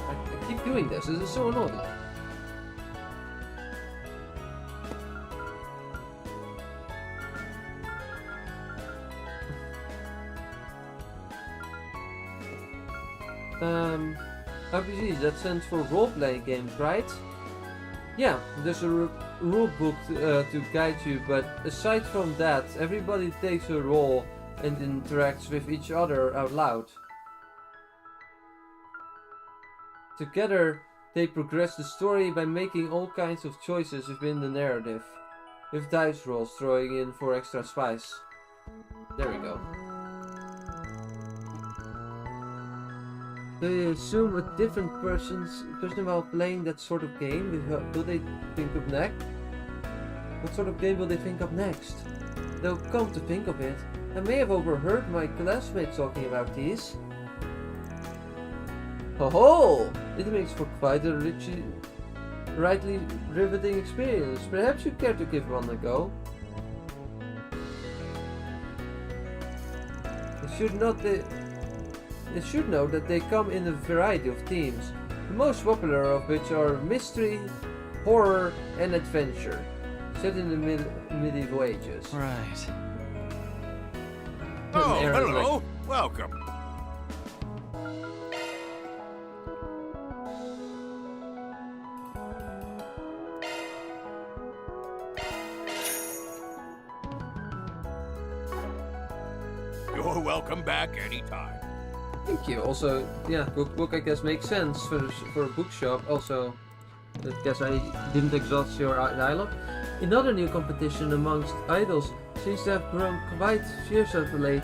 I keep doing this is so annoying. RPGs, that stands for role-playing games, right? Yeah, there's a rule book to guide you, but aside from that, everybody takes a role and interacts with each other out loud. Together, they progress the story by making all kinds of choices within the narrative, with dice rolls throwing in for extra spice. There we go. Do you assume a different person while playing that sort of game? Will they think of next? What sort of game will they think of next? Though, come to think of it, I may have overheard my classmates talking about these. Ho! It makes for quite a rightly riveting experience. Perhaps you care to give one a go. It should know that they come in a variety of themes, the most popular of which are mystery, horror, and adventure, set in the medieval ages.
Right.
Oh, hello! Welcome! You're welcome back anytime.
Thank you. Also, yeah, cookbook I guess makes sense for a bookshop. Also, I guess I didn't exhaust your dialogue. Another new competition amongst idols seems to have grown quite fierce of late.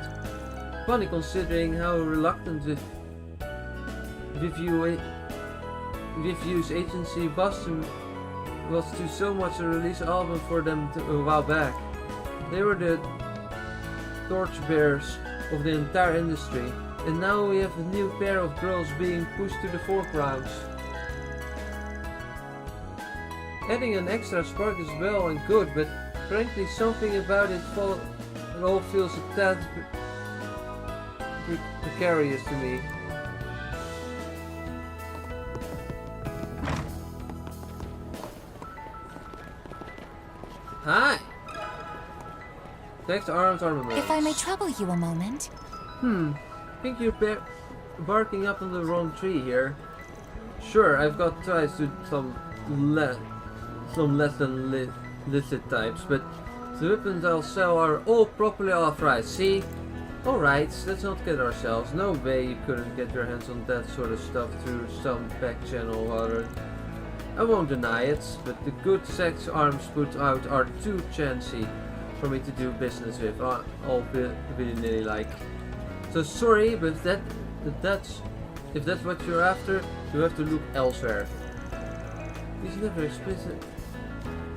Funny considering how reluctant Review's agency was to so much a release album for them a while back. They were the torchbearers of the entire industry. And now we have a new pair of girls being pushed to the foreground. Adding an extra spark is well and good, but frankly something about it all feels a tad precarious to me. Hi! Next arms armament.
If I may trouble you a moment.
I think you're barking up on the wrong tree here. Sure, I've got ties to some less than licit types, but the weapons I'll sell are all properly authorized, see? Alright, let's not kid ourselves. No way you couldn't get your hands on that sort of stuff through some back channel or other. I won't deny it, but the good sex arms put out are too chancy for me to do business with, all willy-nilly like. So sorry, but if that's what you're after, you have to look elsewhere. He's never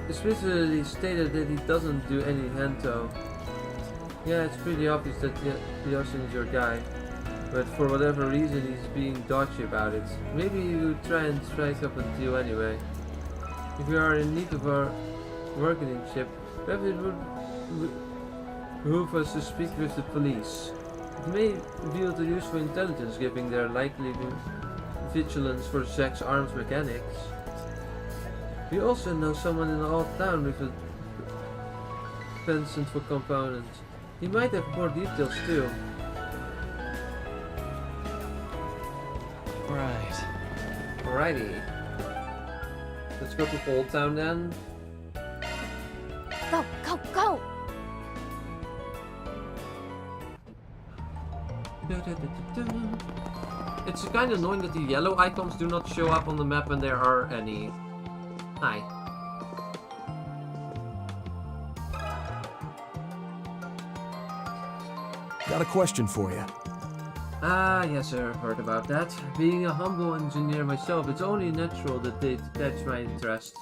explicitly stated that he doesn't do any hento. Yeah, it's pretty obvious that Yoshin is your guy, but for whatever reason he's being dodgy about it. Maybe you would try and strike up a deal anyway. If you are in need of our marketing chip, perhaps it would behoove us to speak with the police. It may reveal the useful intelligence, giving their likely vigilance for sex arms mechanics. We also know someone in the old town with a penchant for components. He might have more details too.
Right.
Alrighty. Let's go to Old Town then.
Go, go, go!
It's kind of annoying that the yellow icons do not show up on the map when there are any. Hi.
Got a question for you.
Ah, yes sir, heard about that. Being a humble engineer myself, it's only natural that they'd catch my interest.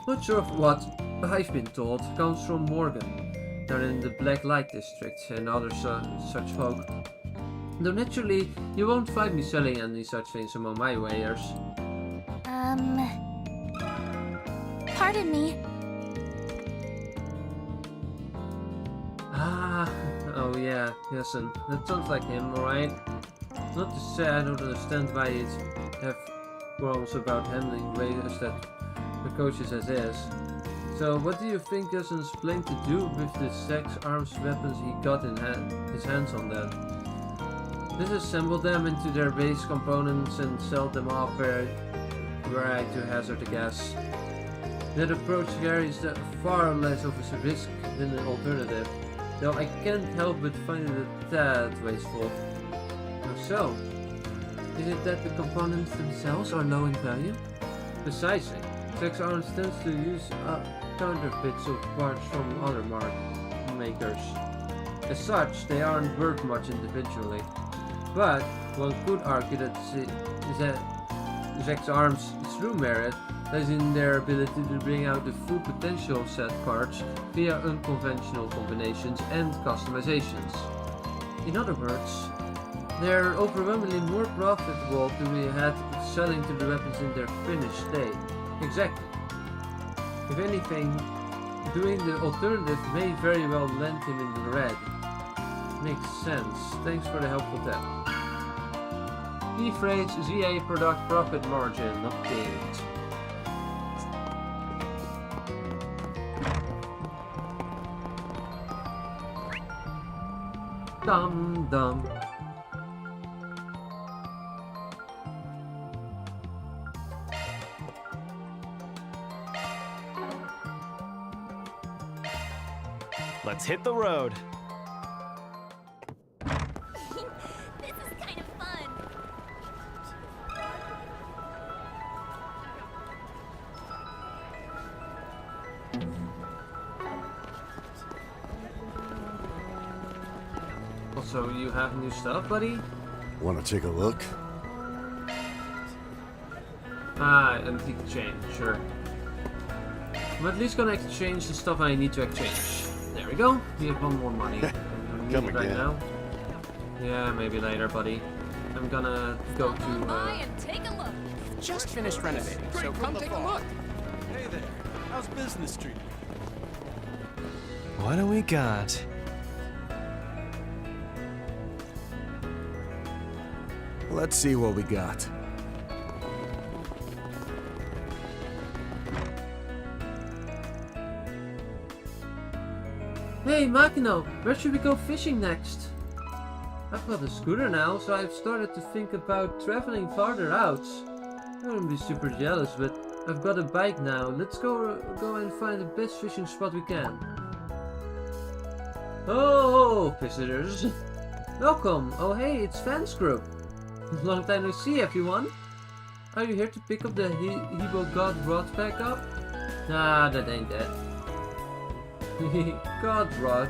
Much of what I've been told comes from Morgan, down in the Black Light District, and other such folk. Though naturally, you won't find me selling any such things among my wares.
Pardon me.
Ah, oh yeah, listen, that sounds like him, alright? Not to say I don't understand why he'd have qualms about handling wares that precocious as is. So what do you think Cousin's planning to do with the sex arms weapons he got in his hands on then? Disassemble them into their base components and sell them off where I to hazard a guess. That approach carries far less of a risk than an alternative, though I can't help but find it a tad wasteful. How so? Is it that the components themselves are low in value? Precisely. Sex arms tends to use counterfeits of parts from other makers. As such, they aren't worth much individually. But one could argue that sex arms' true merit lies in their ability to bring out the full potential of said parts via unconventional combinations and customizations. In other words, they're overwhelmingly more profitable to be had selling to the weapons in their finished state. Exactly. If anything, doing the alternative may very well land him in the red. Makes sense. Thanks for the helpful tip. Key phrase ZA product profit margin update. Dum dum.
Let's hit the road.
This is kind of fun.
Also, you have new stuff, buddy?
Want to take a look?
Ah, empty change, sure. I'm at least gonna exchange the stuff I need to exchange. There we go. We have one more money.
Come
right
again.
now. Yeah, maybe later, buddy. I'm gonna go to.
And take a look.
Just finished renovating, so come take a look. Hey there. How's business treating you?
What do we got?
Let's see what we got.
Hey, Makino, where should we go fishing next? I've got a scooter now, so I've started to think about traveling farther out. I wouldn't be super jealous, but I've got a bike now. Let's go and find the best fishing spot we can. Oh, visitors. Welcome. Oh, hey, it's Fans Group. Long time no see, everyone. Are you here to pick up the Hebo God Rod back up? Nah, that ain't it. God Rod.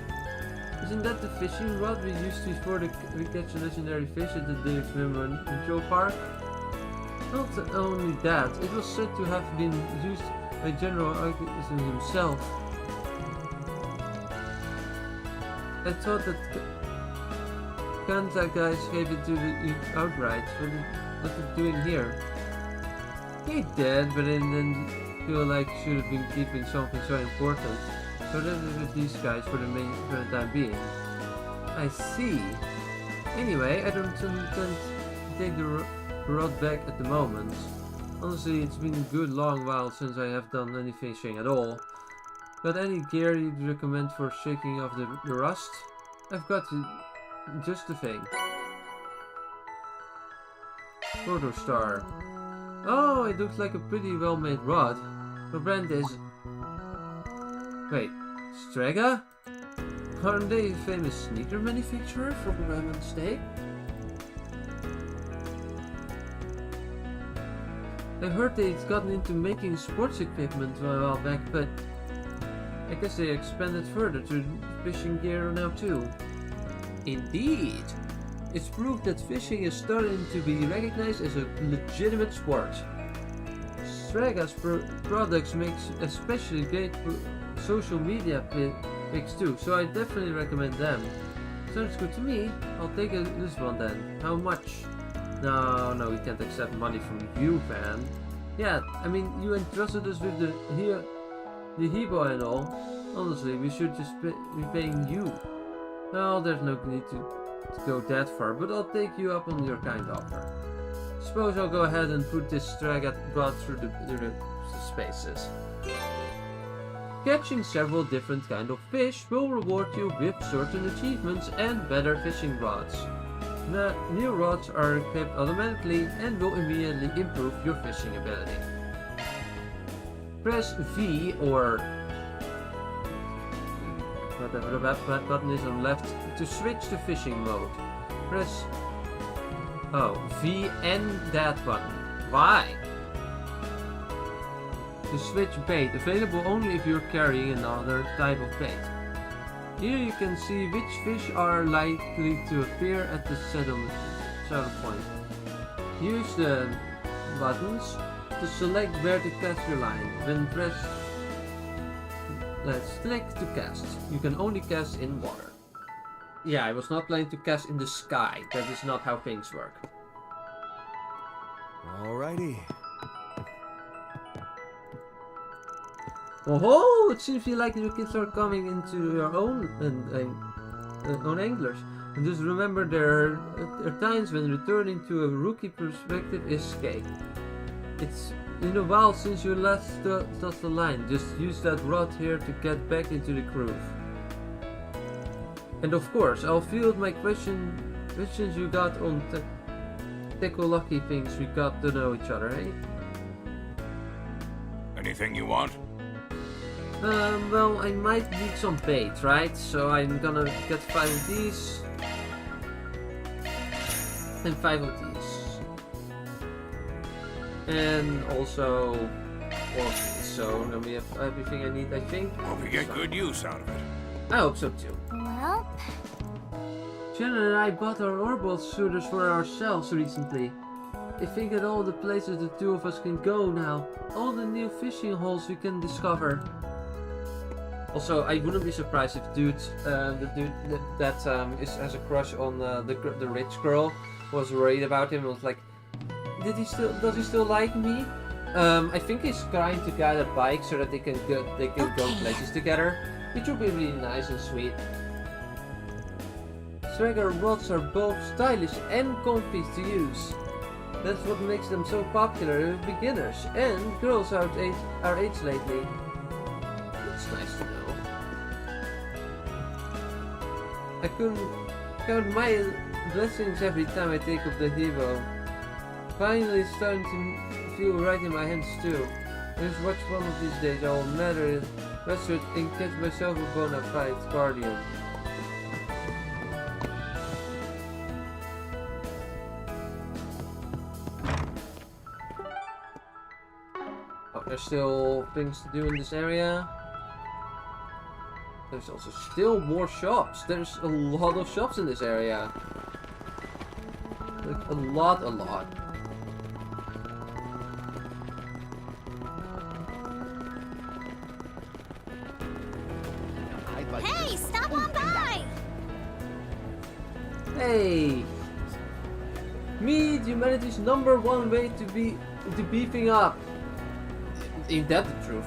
Isn't that the fishing rod we used before we catch a legendary fish at the Daybreak Control Park? Not only that, it was said to have been used by General Architect himself. I thought that Kanta guys gave it to the outright. What are they doing here? He did, but I didn't feel like should have been keeping something so important. So that is with these guys for the time being. I see.
Anyway, I don't intend to take the rod back at the moment. Honestly, it's been a good long while since I have done any fishing at all. Got any gear you'd recommend for shaking off the rust? I've got just the thing. Proto Star. Oh, it looks like a pretty well made rod. Her brand is... Wait, Strega? Aren't they a famous sneaker manufacturer from Ramen Steak? I heard they'd gotten into making sports equipment a while back, but I guess they expanded further to fishing gear now too. Indeed! It's proof that fishing is starting to be recognized as a legitimate sport. Strega's products make especially great for social media pics too, so I definitely recommend them. Sounds good to me. I'll take this one then. How much? No, we can't accept money from you, fan. Yeah, I mean, you entrusted us with the Hebo and all. Honestly, we should just be paying you. Well, there's no need to go that far, but I'll take you up on your kind offer. Suppose I'll go ahead and put this Strega rod through the spaces. Catching several different kinds of fish will reward you with certain achievements and better fishing rods. The new rods are equipped automatically and will immediately improve your fishing ability. Press V or whatever that button is on left to switch to fishing mode. Press V and that button. Why? To switch bait, available only if you're carrying another type of bait. Here you can see which fish are likely to appear at the saddle point. Use the buttons to select where to cast your line. When pressed, let's click to cast. You can only cast in water. Yeah, I was not planning to cast in the sky. That is not how things work.
Alrighty.
Oh, it seems like you kids are coming into your own own anglers. And just remember, there are times when returning to a rookie perspective is scary. It's been a while since you last tossed the line. Just use that rod here to get back into the groove. And of course, I'll field my questions you got on Lucky things we got to know each other, eh?
Anything you want?
Well, I might need some bait, right? So I'm gonna get 5 of these. And 5 of these. And also 4 of these. So then we have everything I need, I think.
Hope you get good use out of it.
I hope so too.
Well,
Shannon and I bought our orbital shooters for ourselves recently. I think at all the places the two of us can go now. All the new fishing holes we can discover. Also, I wouldn't be surprised if the dude that has a crush on the rich girl was worried about him and was like, does he still like me? I think he's trying to guide a bike so that they can go places together, which would be really nice and sweet. Swagger rods are both stylish and comfy to use. That's what makes them so popular with beginners and girls our age lately. That's nice to know. I couldn't count my blessings every time I take up the Hebo. Finally starting to feel right in my hands too. Just watch one of these days I'll master it and catch myself a bona fide guardian. Oh, there's still things to do in this area. There's also still more shops. There's a lot of shops in this area. Like a lot.
hey, stop on by!
Hey! Meet humanity's #1 way to beefing up. Ain't that the truth?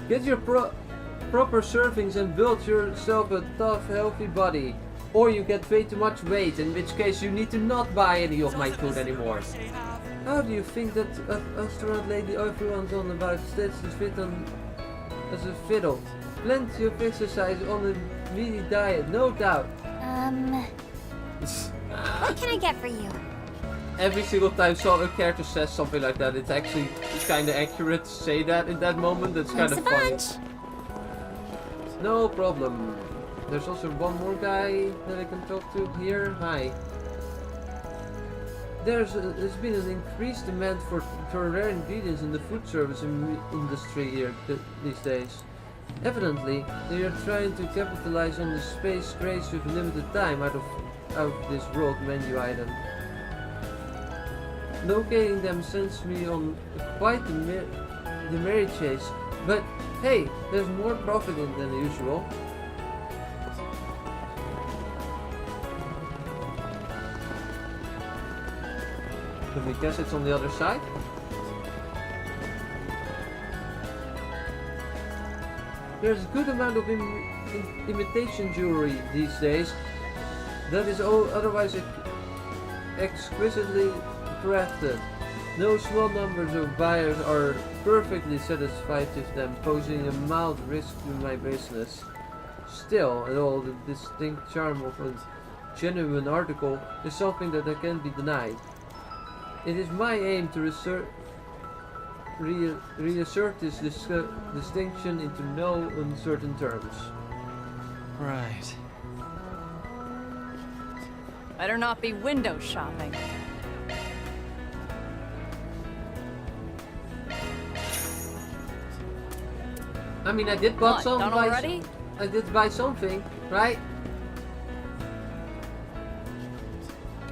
Get your proper servings and build yourself a tough, healthy body. Or you get way too much weight, in which case you need to not buy any of my food anymore. How do you think that astronaut lady everyone's on about stays to fit on as a fiddle? Plenty of exercise on a meaty diet, no doubt.
What can I get for you?
Every single time a character says something like that, it's actually kind of accurate to say that in that moment. That's kind of funny. No problem. There's also one more guy that I can talk to here. Hi. There's been an increased demand for rare ingredients in the food service industry here these days. Evidently, they are trying to capitalize on the space graced with limited time out of this world menu item. Locating them sends me on quite the merry chase, but hey, there's more profit in than usual. Let me guess it's on the other side. There's a good amount of imitation jewelry these days that is otherwise exquisitely crafted. No small numbers of buyers are perfectly satisfied with them, posing a mild risk to my business. Still, at all, the distinct charm of a genuine article is something that can't be denied. It is my aim to reassert this distinction into no uncertain terms.
Right. Better not be window shopping.
I mean, I did buy some.
Done already?
I did buy something, right?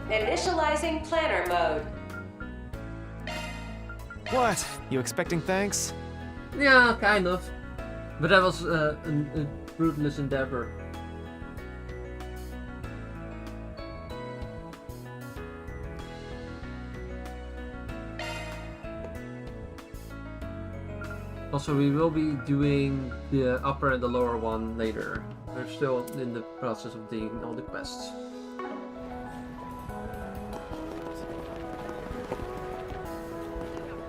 Initializing planner mode.
What? You expecting thanks?
Yeah, kind of. But that was a fruitless endeavor. Also, we will be doing the upper and the lower one later. We're still in the process of doing all the quests.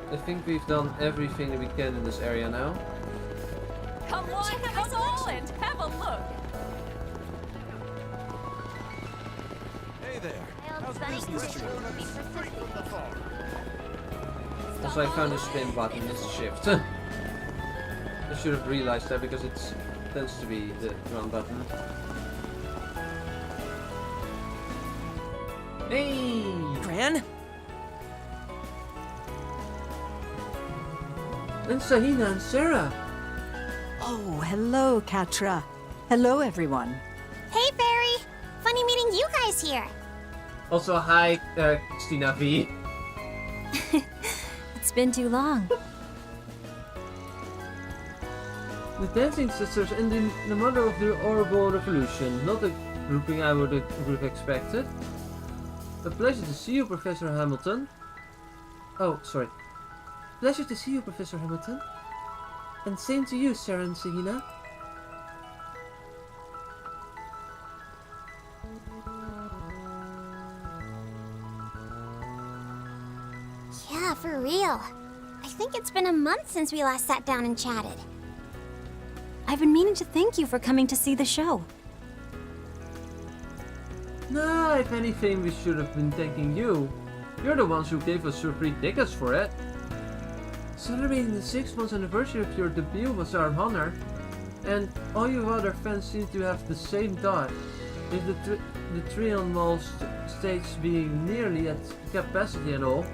I think we've done everything that we can in this area now.
Come on, come all and have a look.
Hey there. How's business?
Also, I found a spin button, it's shift. I should have realized that because it tends to be the run button. Hey!
Gran?
And Sahina and Sarah!
Oh, hello, Katra. Hello, everyone.
Hey, Fairy! Funny meeting you guys here.
Also, hi, Christina V.
It's been too long.
The Dancing Sisters and the Mother of the Horrible Revolution. Not a grouping I would have expected. A pleasure to see you, Professor Hamilton. Oh, sorry. Pleasure to see you, Professor Hamilton. And same to you, Sarah and Sahina.
Yeah, for real. I think it's been a month since we last sat down and chatted.
I've been meaning to thank you for coming to see the show.
Nah, if anything, we should have been thanking you. You're the ones who gave us your free tickets for it. Celebrating the 6-month anniversary of your debut was our honor, and all you other fans seem to have the same thought. With the Trion Mall stage being nearly at capacity and all,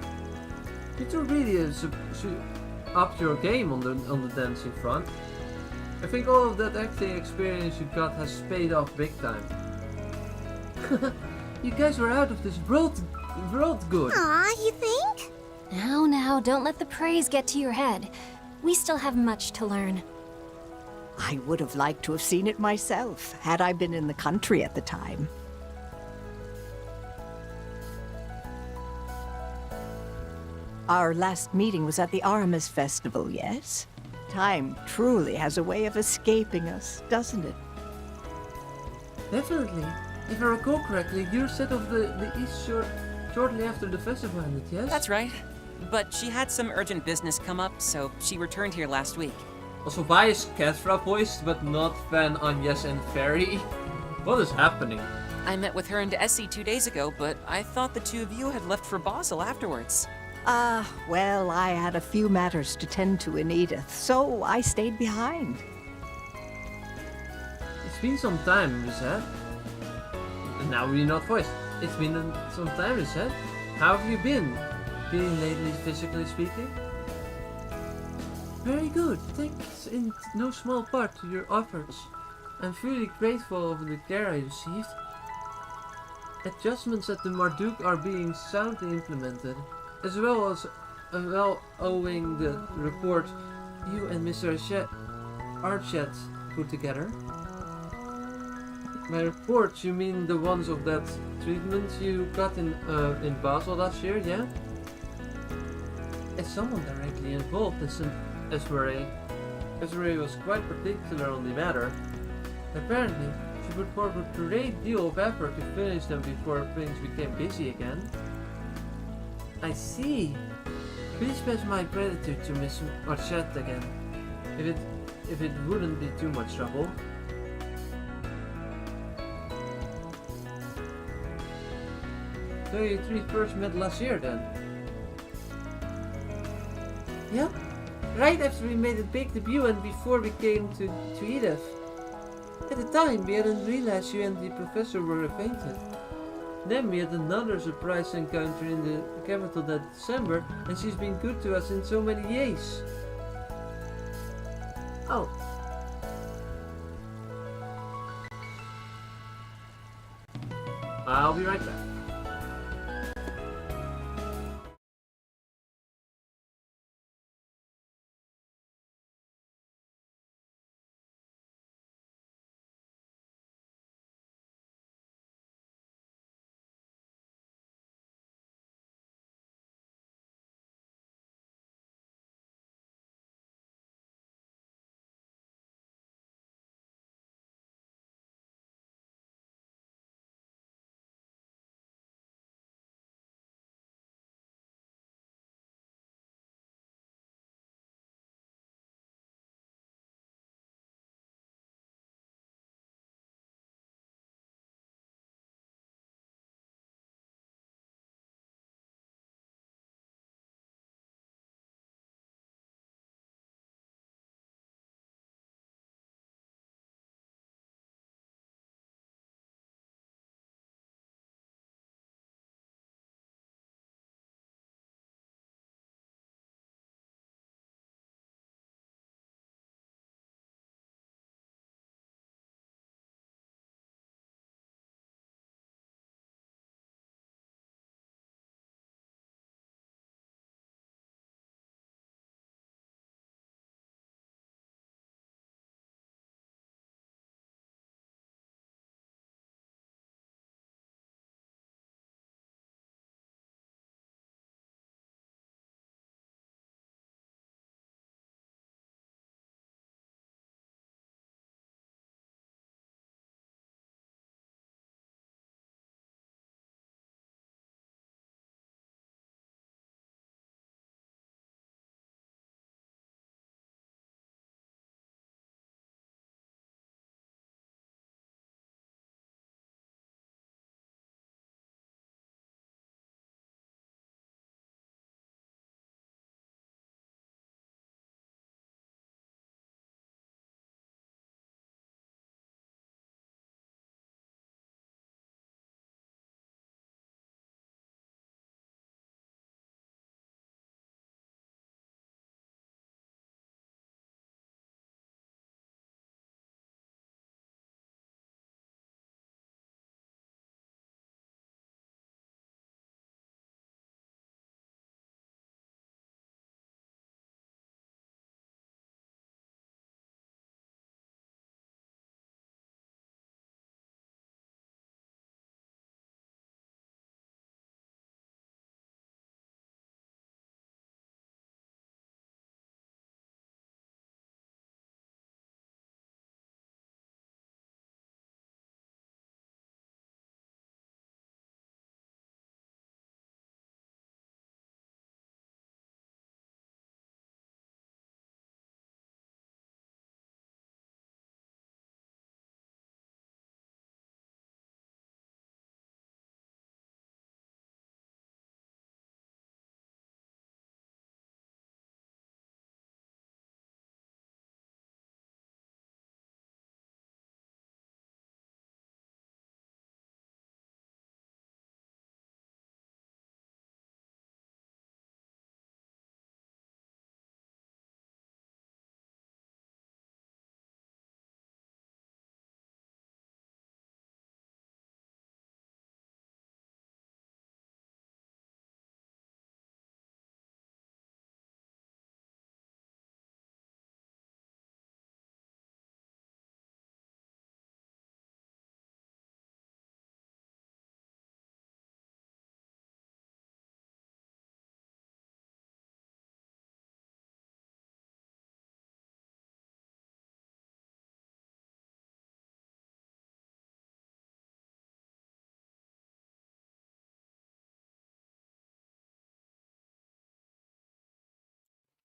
you two really upped your game on the dancing front. I think all of that acting experience you got has paid off big time. You guys were out of this world good.
Aw, you think?
Now, don't let the praise get to your head. We still have much to learn.
I would have liked to have seen it myself, had I been in the country at the time. Our last meeting was at the Armas Festival, yes? Time truly has a way of escaping us, doesn't it?
Definitely. If I recall correctly, you set off the East Shore shortly after the festival ended, yes?
That's right. But she had some urgent business come up, so she returned here last week.
Also, why is Kethra voiced but not Van, Agnes, and Fairy? What is happening?
I met with her and Essie 2 days ago, but I thought the two of you had left for Basel afterwards.
Well, I had a few matters to tend to in Edith, so I stayed behind.
It's been some time, you said. And now we're not voiced. It's been some time, you said. How have you been? Feeling lately, physically speaking? Very good, thanks in no small part to your efforts. I'm truly grateful of the care I received. Adjustments at the Marduk are being soundly implemented, as well owing the report you and Mr. Archet put together. By reports, you mean the ones of that treatment you got in Basel last year, yeah? As someone directly involved in Esmeralda was quite particular on the matter. Apparently, she put forth a great deal of effort to finish them before things became busy again. I see. Please pass my gratitude to Miss Archet again, if it wouldn't be too much trouble. So you three first met last year then? Yep. Right after we made a big debut and before we came to Edith. At the time, we hadn't realized you and the professor were acquainted. Then we had another surprise encounter in the capital that December, and she's been good to us in so many years. Oh. I'll be right back.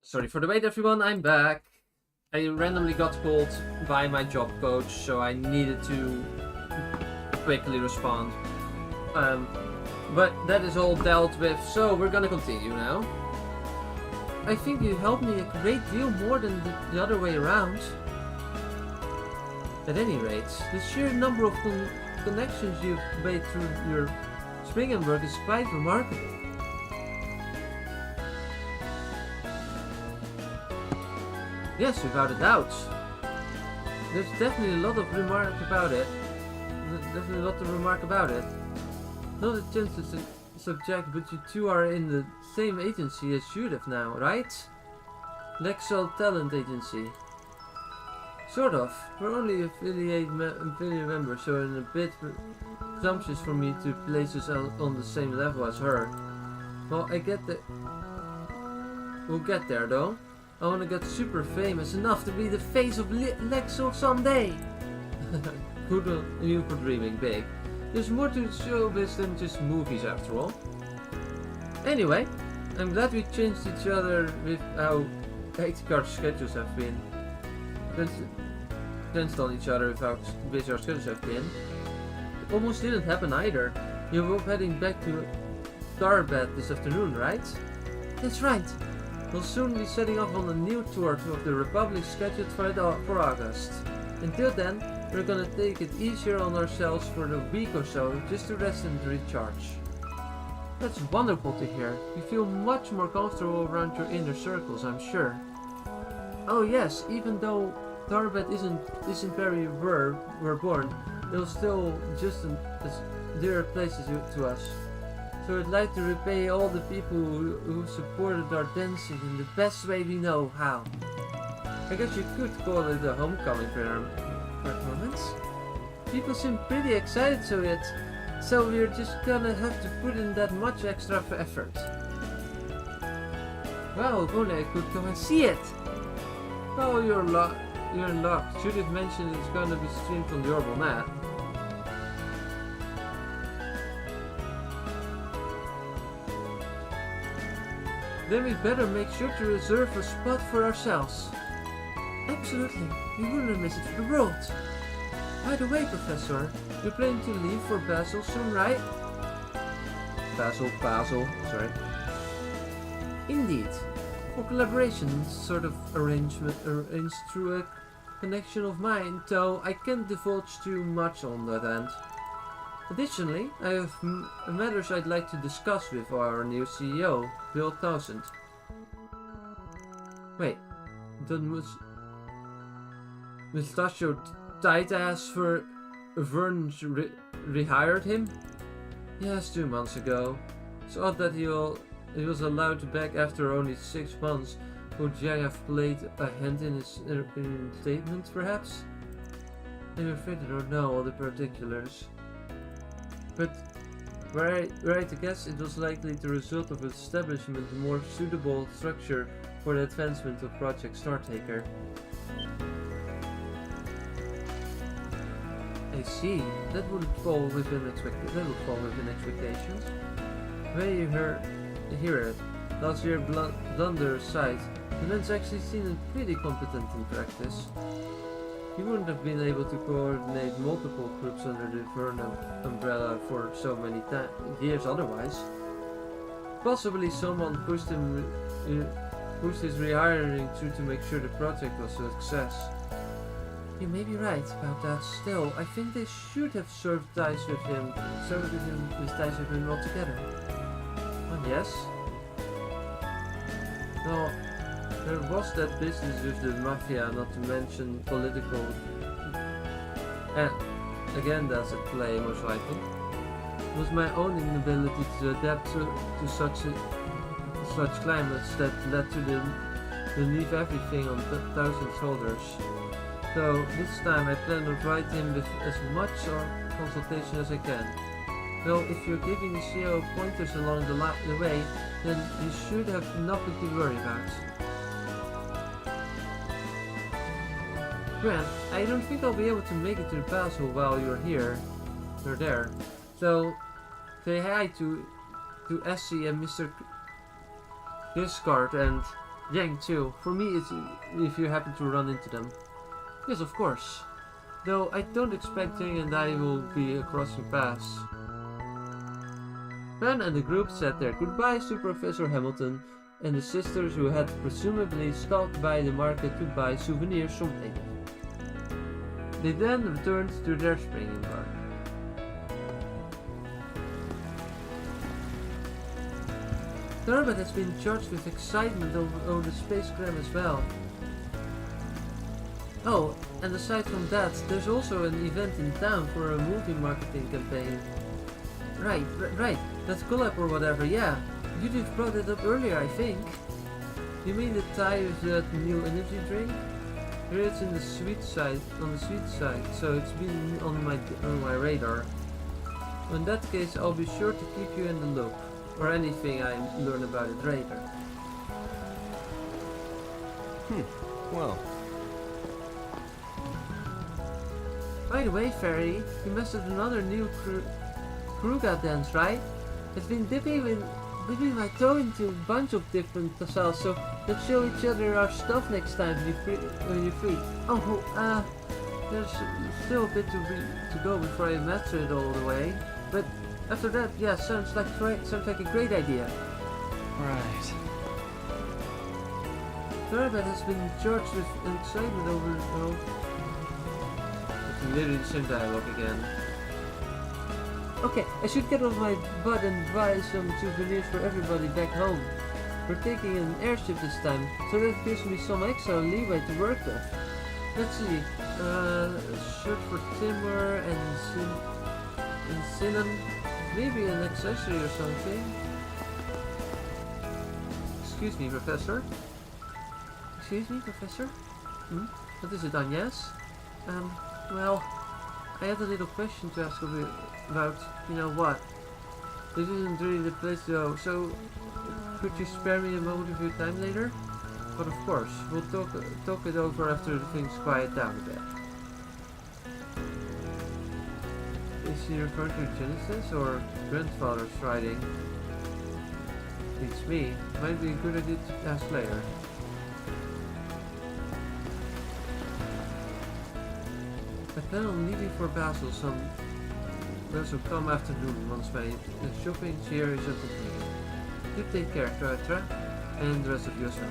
Sorry for the wait, everyone, I'm back. I randomly got called by my job coach, so I needed to quickly respond. But that is all dealt with, so we're gonna continue now. I think you helped me a great deal more than the other way around. At any rate, the sheer number of connections you've made through your Spriggan work is quite remarkable. Yes, without a doubt. There's definitely a lot of remark about it. Not a chance to subject, but you two are in the same agency as Judith now, right? Lexel Talent Agency. Sort of. We're only affiliate members, so it's a bit presumptuous for me to place us on the same level as her. Well, I get that. We'll get there, though. I want to get super famous enough to be the face of Lexel someday. Who knew for dreaming big? There's more to showbiz than just movies, after all. Anyway, I'm glad we changed each other with how hectic our schedules have been. Glanced on each other with how busy our schedules have been. It almost didn't happen either. You're both heading back to Daybreak this afternoon, right? That's right. We'll soon be setting off on a new tour of the Republic scheduled for August. Until then, we're gonna take it easier on ourselves for a week or so, just to rest and recharge. That's wonderful to hear. You feel much more comfortable around your inner circles, I'm sure. Oh yes, even though Daybreak isn't where we were born, it was still just as dear place to us. So I'd like to repay all the people who supported our dancing in the best way we know how. I guess you could call it a homecoming performance. People seem pretty excited to it, so we're just gonna have to put in that much extra effort. Well, if only I could go and see it! Oh, you're in luck. Judith mentioned it's gonna be streamed on the Orbital Net. Then we better make sure to reserve a spot for ourselves. Absolutely, we wouldn't miss it for the world. By the way, Professor, you're planning to leave for Basel soon, right? Basel, sorry. Indeed. For collaboration sort of arranged through a connection of mine, though I can't divulge too much on that end. Additionally, I have matters I'd like to discuss with our new CEO, Bill Townsend. Wait, did Mustachio tight ass for Vern rehired him? Yes, 2 months ago. It's odd that he was allowed back after only 6 months. Would Jay have played a hand in his statement, perhaps? I'm afraid I don't know all the particulars. But were I to guess, it was likely the result of establishment a more suitable structure for the advancement of Project Startaker. I see. That would fall within expectations. Where you hear it. Last year, blunder aside, the man's actually seemed pretty competent in practice. He wouldn't have been able to coordinate multiple groups under the Vern umbrella for so many years otherwise. Possibly someone pushed his rehiring through to make sure the project was a success. You may be right about that. Still, I think they should have severed his ties with him altogether. Oh, yes? No. There was that business with the Mafia, not to mention political agendas at play, most likely. It was my own inability to adapt to such climates that led to leave everything on Townsend's shoulders. So this time I plan to provide him with as much consultation as I can. Well, if you're giving the CEO pointers along the way, then you should have nothing to worry about. Grant, I don't think I'll be able to make it to Basel while you're there. So, say hi to Essie and Mr. Discard and
Yang too. For me, it's if you happen to run into them. Yes, of course. Though I don't expect Yang and I will be crossing paths. Ben and the group said their goodbyes to Professor Hamilton and the sisters who had presumably stopped by the market to buy souvenirs from England. They then returned to their springing park. Calverd has been charged with excitement over the spacegram as well. Oh, and aside from that, there's also an event in town for a movie marketing campaign. Right, that collab or whatever, yeah. You've brought it up earlier, I think. You mean the tie with that new energy drink? Here it's in the sweet side, so it's been on my radar. In that case, I'll be sure to keep you in the loop, or anything I learn about it later.
Well.
By the way, Fairy, you must have another new Kruga dance, right? It's been dipping my toe into a bunch of different styles, so let's show each other our stuff next time when you're free. Oh, there's still a bit to go before I master it all the way, but after that, yeah, sounds like a great idea.
Right.
Calverd has been charged with excitement over it's literally the same dialogue again. Okay, I should get off my butt and buy some souvenirs for everybody back home. We're taking an airship this time, so that gives me some extra leeway to work with. Let's see, a shirt for Timur and Sinan, maybe an accessory or something. Excuse me, Professor? Excuse me, Professor? What is it, Agnes? Well, I had a little question to ask about, you know what. This isn't really the place though, so could you spare me a moment of your time later? But of course, we'll talk it over after things quiet down a bit. Is he referring to Genesis or grandfather's writing? It's me. Might be a good idea to ask later. I plan on leaving for Basel come afternoon once my shopping here is completed. You take care, Catra, and the rest of you as well.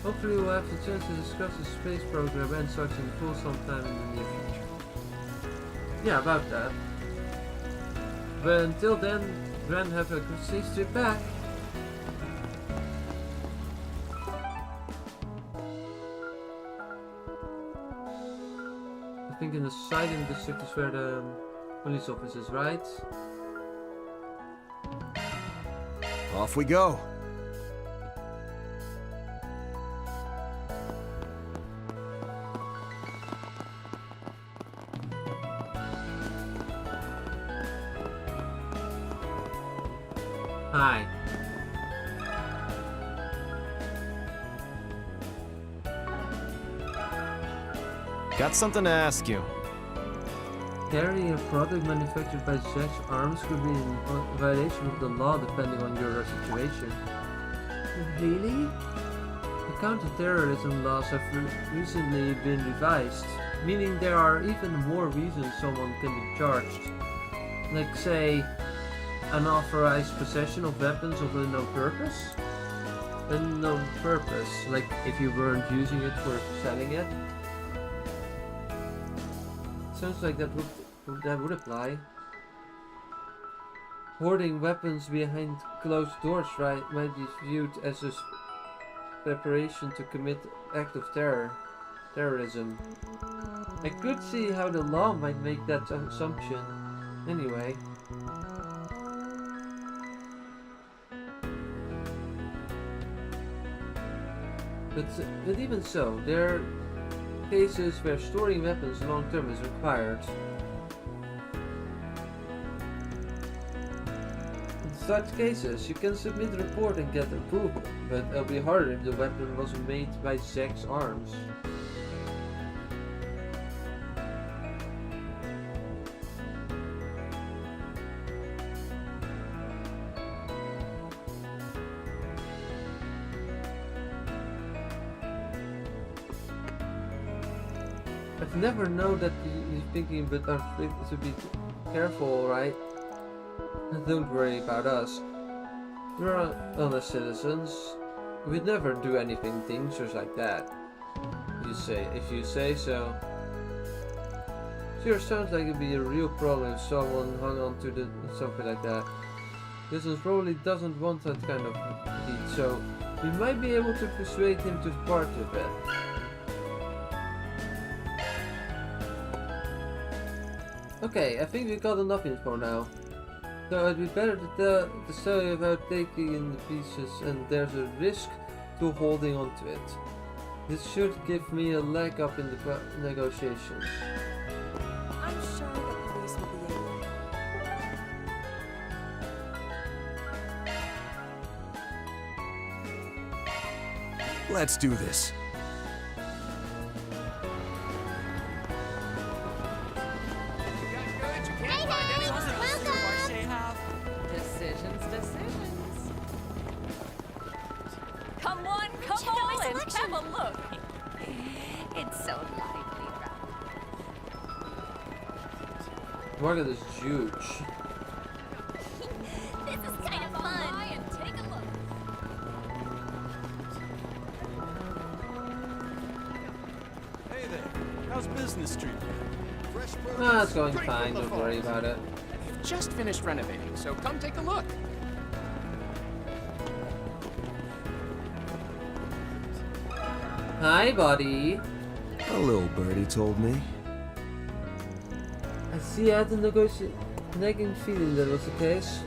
Hopefully we'll have the chance to discuss the space program and such in full sometime in the near future. Yeah, about that. But until then, Gran, have a good safe trip back. I think in the Silent District is where the police office is, right?
Off we go.
Hi.
Got something to ask you.
Carrying a product manufactured by Zed's Arms could be in violation of the law depending on your situation. Really? The counter-terrorism laws have recently been revised, meaning there are even more reasons someone can be charged. Like, say, unauthorized possession of weapons of unknown purpose? Unknown purpose, like if you weren't using it for selling it? Sounds like that would apply. Hoarding weapons behind closed doors might be viewed as a preparation to commit act of terrorism. I could see how the law might make that assumption. Anyway. But even so, there are cases where storing weapons long term is required. In such cases, you can submit a report and get approval, but it'll be harder if the weapon was made by Zed's Arms. I've never known that you're thinking, but I think to be careful, right? Don't worry about us. We're honest citizens. We'd never do anything dangerous like that. If you say so. Sure, sounds like it'd be a real problem if someone hung on to something like that. Business probably doesn't want that kind of deed, so we might be able to persuade him to part with it. Okay, I think we got enough info now. So it'd be better to tell you about taking in the pieces, and there's a risk to holding on to it. This should give me a leg up in the negotiations.
I'm sure the police will be able.
Let's do this.
Decisions. Come on, come on, and have a look. It's so lively,
Market is huge.
This is kind of fun. And take a look.
Hey there. How's business treating you?
Ah, it's going fine, don't worry about it.
We've just finished renovating, so come take a look.
Hi, buddy.
A little birdie told me.
I see I had a nagging feeling that was the case.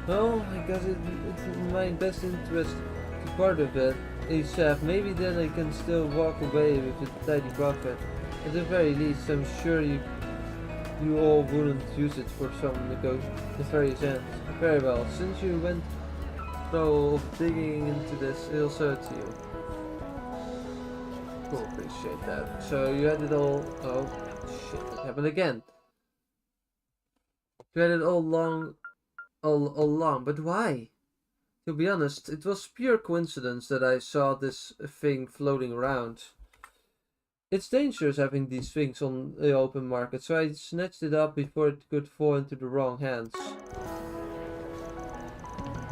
Well, I guess it's in my best interest to part of it. ASAP, maybe then I can still walk away with a tidy profit. At the very least, I'm sure you all wouldn't use it for some nefarious ends. Very well, since you went through digging into this, it'll serve to you. Cool, appreciate that. So you had it all. Oh shit! It happened again. You had it all along, but why? To be honest, it was pure coincidence that I saw this thing floating around. It's dangerous having these things on the open market, so I snatched it up before it could fall into the wrong hands.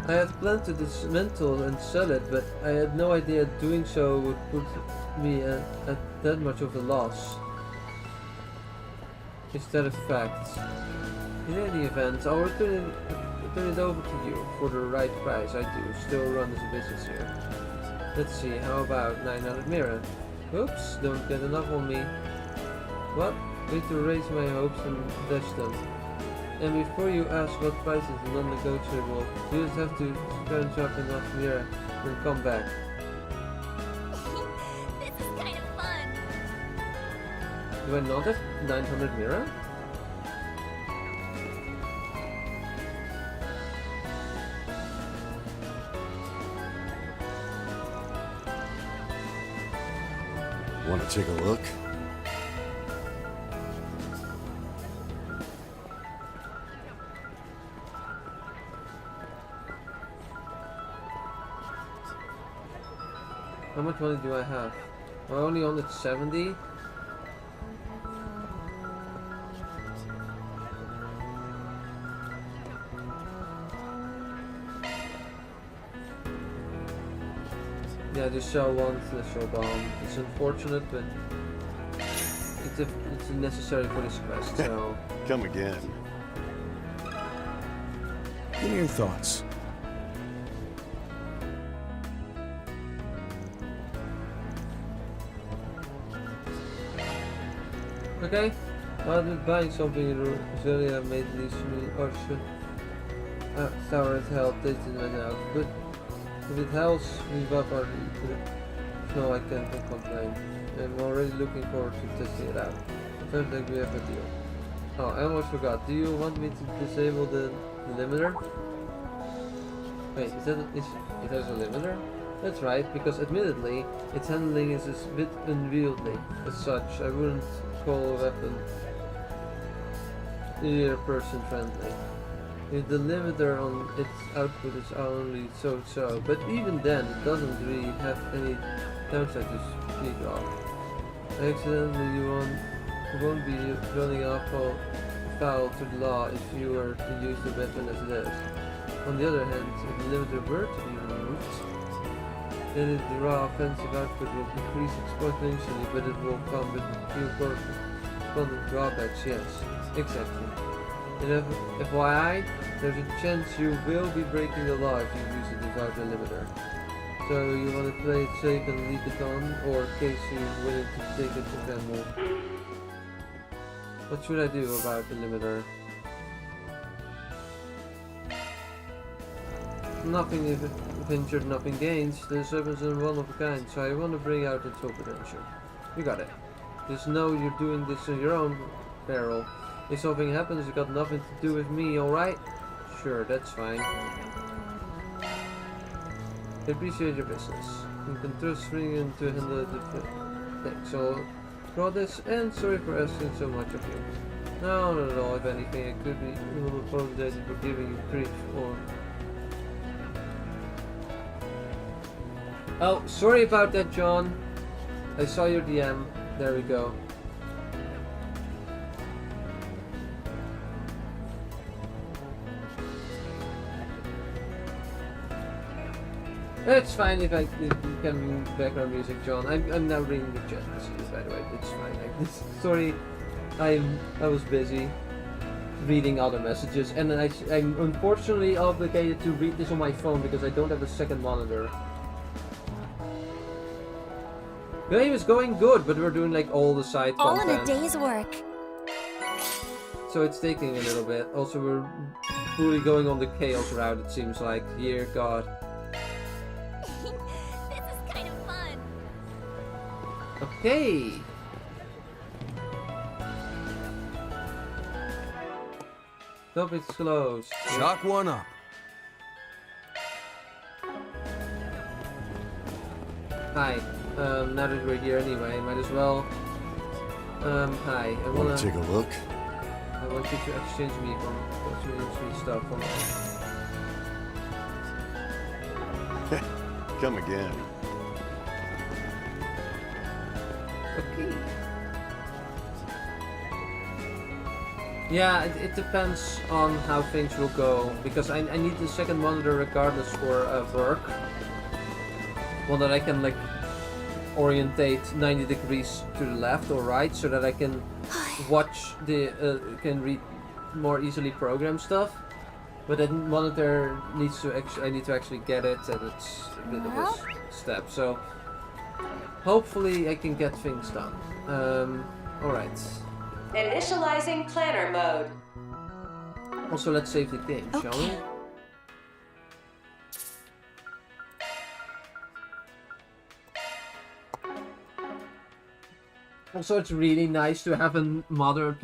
I had planned to dismantle and sell it, but I had no idea doing so would put me at that much of a loss. Is that a fact? In any event, I'll return it over to you for the right price. I do still run as a business here. Let's see, how about 900 Mira? Oops, don't get enough on me. What? Wait to raise my hopes and dash them. And before you ask what price is non-negotiable, you just have to scrounge up enough Mira and come back.
This is kind of fun.
Do I not have 900 Mira?
Want to take a look?
How much money do I have? I'm only on at 70. Yeah, just sell one threshold bomb. It's unfortunate, but it's necessary for this quest, so...
Come again.
Give me your thoughts.
Okay, I'll be buying something Zelia made least me, or should Tower at Hell tasting right now, but if it helps me up or no, I can't complain. I'm already looking forward to testing it out. Sounds like we have a deal. Oh, I almost forgot. Do you want me to disable the limiter? Wait, it has a limiter? That's right, because admittedly, its handling is a bit unwieldy. As such, I wouldn't call a weapon either person friendly. The limiter on its output is only so-so, but even then, it doesn't really have any downside to speak of. Accidentally, you won't be running foul to the law if you were to use the weapon as it is. On the other hand, if the limiter were to be removed, then the raw offensive output will increase exponentially, but it will come with a few corresponding drawbacks, yes. Exactly. And FYI, there's a chance you will be breaking the law if you use it without the limiter. So you want to play it safe and leave it on, or in case you're willing to take it to Camel? What should I do about the limiter? Nothing if injured, nothing gains. This weapon is one of a kind, so I want to bring out its full potential. You got it. Just know you're doing this on your own peril. If something happens, it got nothing to do with me, alright? Sure, that's fine. I appreciate your business. You can trust me to handle the thing. So, draw this, and sorry for asking so much of you. No, not at all. If anything, I could be apologizing for giving you grief, or... Oh, sorry about that, John. I saw your DM. There we go. It's fine if you can background music, John. I'm now reading the chat messages, by the way. It's fine. Sorry, I was busy reading other messages, and then I'm unfortunately obligated to read this on my phone because I don't have a second monitor. The game is going good, but we're doing like all the side
all
content.
in a day's work.
So it's taking a little bit. Also, we're fully going on the chaos route. It seems like. Dear God. Okay. Stop, it's closed.
Chalk one up.
Hi. Now that we're here anyway, might as well. Hi. I
Want to take a look?
I want you to exchange me stuff for
Come again.
Okay. Yeah, it depends on how things will go, because I need the second monitor regardless for work. One that I can like orientate 90 degrees to the left or right, so that I can watch can read more easily program stuff. But that monitor needs to I need to actually get it, and it's a bit of a step. So hopefully I can get things done. Alright.
Initializing planner mode.
Also, let's save the game, shall we? Also, it's really nice to have a modern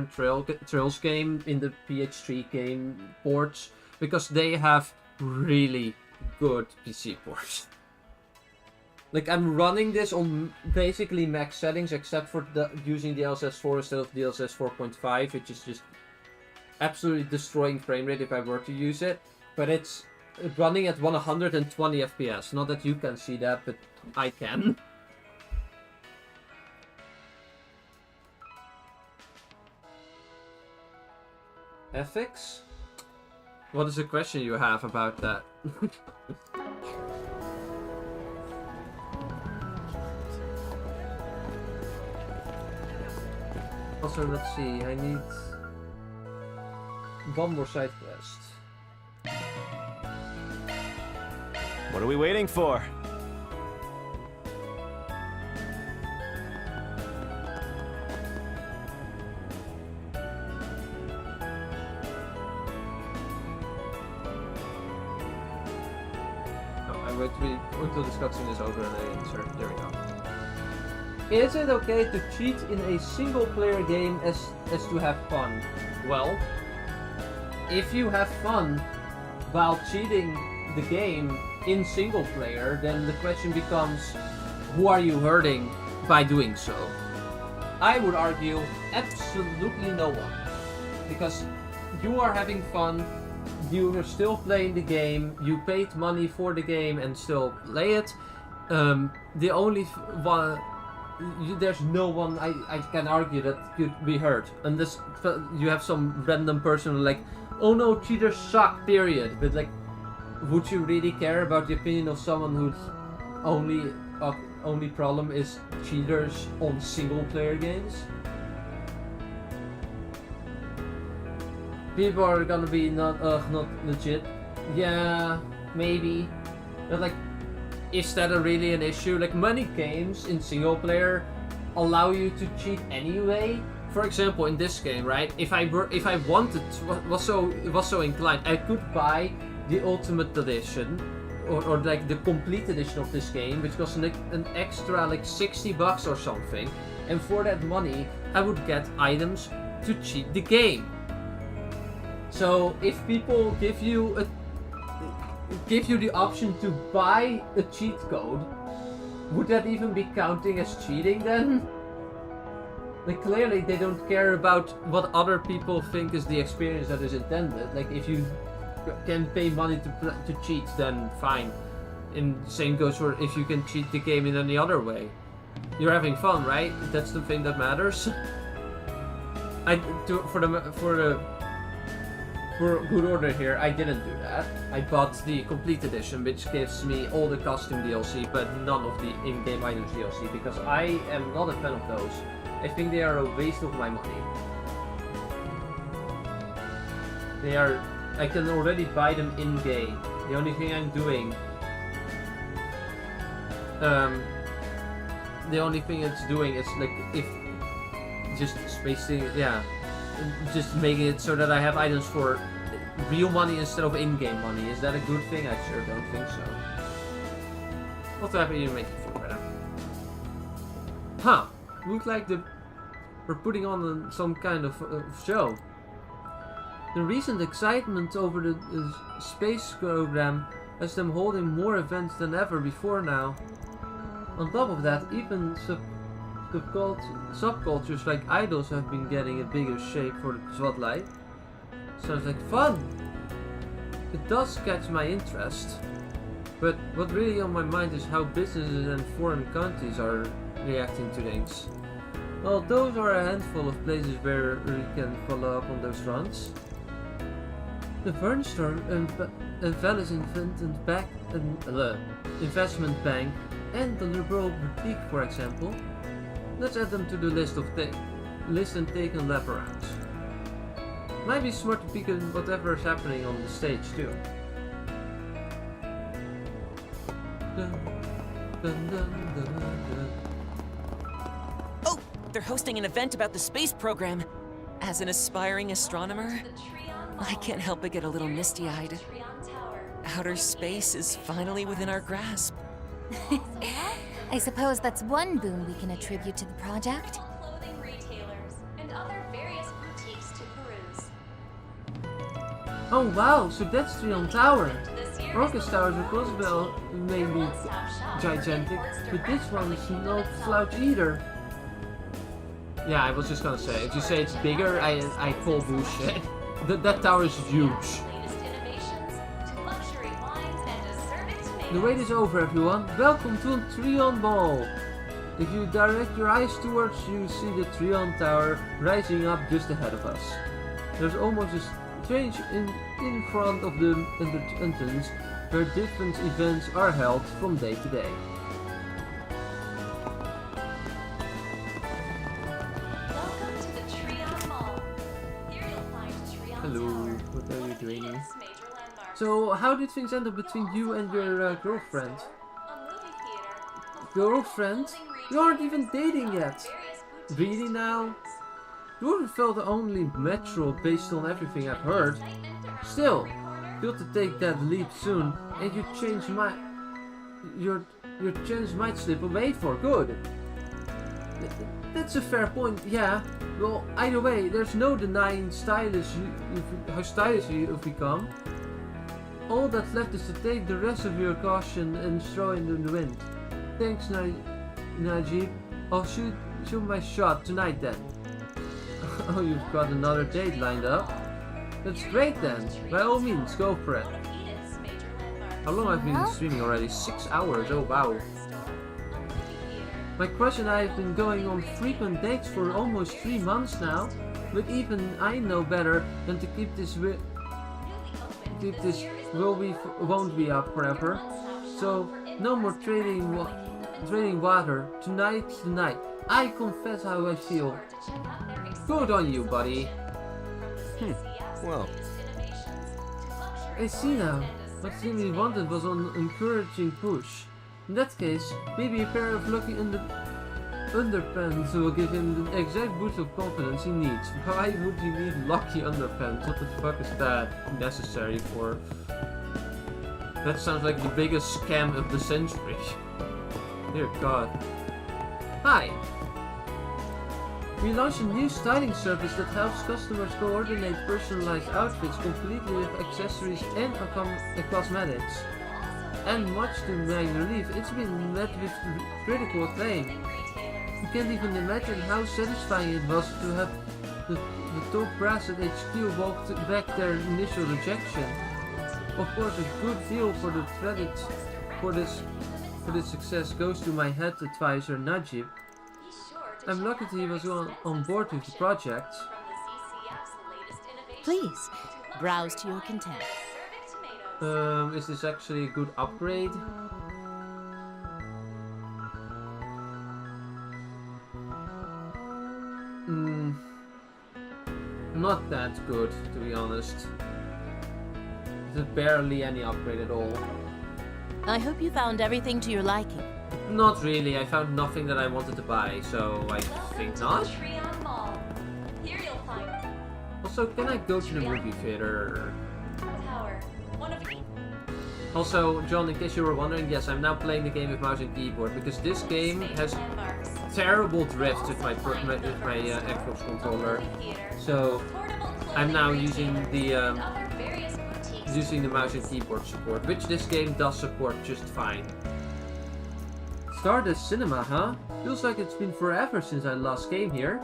Trails game in the PH3 game ports, because they have really good PC ports. Like, I'm running this on basically max settings, except for using DLSS 4 instead of DLSS 4.5, which is just absolutely destroying frame rate if I were to use it. But it's running at 120 FPS. Not that you can see that, but I can. Ethics? What is the question you have about that? Also, let's see, I need one more side quest.
What are we waiting for?
Wait until this cutscene is over and I insert. There we go. Is it okay to cheat in a single player game as to have fun? Well, if you have fun while cheating the game in single player, then the question becomes, who are you hurting by doing so? I would argue absolutely no one. Because you are having fun, you are still playing the game, you paid money for the game and still play it. The only
there's no one I can argue that could be hurt unless you have some random person like, oh no, cheaters suck, period. But like, would you really care about the opinion of someone whose only problem is cheaters on single player games? People are gonna be not legit. Yeah, maybe. But like, is that really an issue? Like, many games in single player allow you to cheat anyway. For example, in this game, right? If I wanted, was so inclined, I could buy the Ultimate Edition, or like the complete edition of this game, which costs an extra like $60 or something, and for that money, I would get items to cheat the game. So if people give you the option to buy a cheat code, would that even be counting as cheating then? Like, clearly they don't care about what other people think is the experience that is intended. Like, if you can pay money to cheat, then fine. And same goes for if you can cheat the game in any other way. You're having fun, right? That's the thing that matters. For good order here, I didn't do that. I bought the complete edition, which gives me all the custom DLC, but none of the in-game items DLC, because I am not a fan of those. I think they are a waste of my money. I can already buy them in-game. The only thing I'm doing, the only thing it's doing is like, if just spacing, yeah. Just making it so that I have items for real money instead of in-game money. Is that a good thing? I sure don't think so. What have you make it for better? Huh. Looks like we're putting on some kind of show. The recent excitement over the space program has them holding more events than ever before now. On top of that, even subcultures like idols have been getting a bigger shape for the spotlight. Sounds like fun! It does catch my interest. But what really on my mind is how businesses and foreign countries are reacting to things. Well, those are a handful of places where we can follow up on those fronts. The furniture and Venice Investment Bank and the Liberal Boutique, for example. Let's add them to the list and take a lap around. Might be smart to peek at whatever is happening on the stage too.
Oh, they're hosting an event about the space program. As an aspiring astronomer, I can't help but get a little misty-eyed. Outer space is finally within our grasp.
I suppose that's one boon we can attribute to the project.
Clothing retailers and other various boutiques to peruse.
Oh wow, so that's Trion Tower. Rocket Towers of Roswell may be gigantic, but this one is no slouch either. Yeah, I was just gonna say, if you say it's bigger, I call bullshit. That tower is huge. The wait is over, everyone. Welcome to Trion Ball. If you direct your eyes towards, you see the Trion Tower rising up just ahead of us. There's almost a stage in front of the entrance where different events are held from day to day.
Welcome to the Trion Mall. Here you'll find Trion
Hello,
Tower,
what are you doing?
major landmarks.
So, how did things end up between you and your girlfriend? Girlfriend? You aren't even dating yet! Really now? You wouldn't feel the only metro based on everything I've heard. Still, you'll have to take that leap soon, and your chance might slip away for good. That's a fair point, yeah. Well, either way, there's no denying how stylish you've become. All that's left is to take the rest of your caution and throw it in the wind. Thanks, Najib. I'll shoot my shot tonight then. Oh, you've got another date lined up? That's great then. By all means, go for it. How long have I been streaming already? 6 hours. Oh wow.
My crush and I have been going on frequent dates for almost 3 months now, but even I know better than to keep this won't be up forever. So no more trading water. Tonight. I confess how I feel. Good on you, buddy.
Well.
I see now. What Jimmy wanted was an encouraging push. In that case, maybe a pair of lucky underpants will give him the exact boost of confidence he needs. Why would he need lucky underpants? What the fuck is that necessary for? That sounds like the biggest scam of the century. Dear God. Hi! We launched a new styling service that helps customers coordinate personalized outfits completely with accessories and cosmetics. And much to my relief, it's been met with critical acclaim. You can't even imagine how satisfying it was to have the top brass at HQ walk back their initial rejection. Of course, a good deal for the credit for this success goes to my head advisor Najib. I'm lucky that he was on board with the project.
Please, browse to your content.
Is this actually a good upgrade? Not that good, to be honest. There's barely any upgrade at all.
I hope you found everything to your liking.
Not really, I found nothing that I wanted to buy, so I think not. Also, can I go to the movie theater? Also, John, in case you were wondering, yes, I'm now playing the game with mouse and keyboard, because this game has terrible drift with my Xbox controller. So, I'm now using the mouse and keyboard support, which this game does support just fine. Stardust Cinema, huh? Feels like it's been forever since I last came here.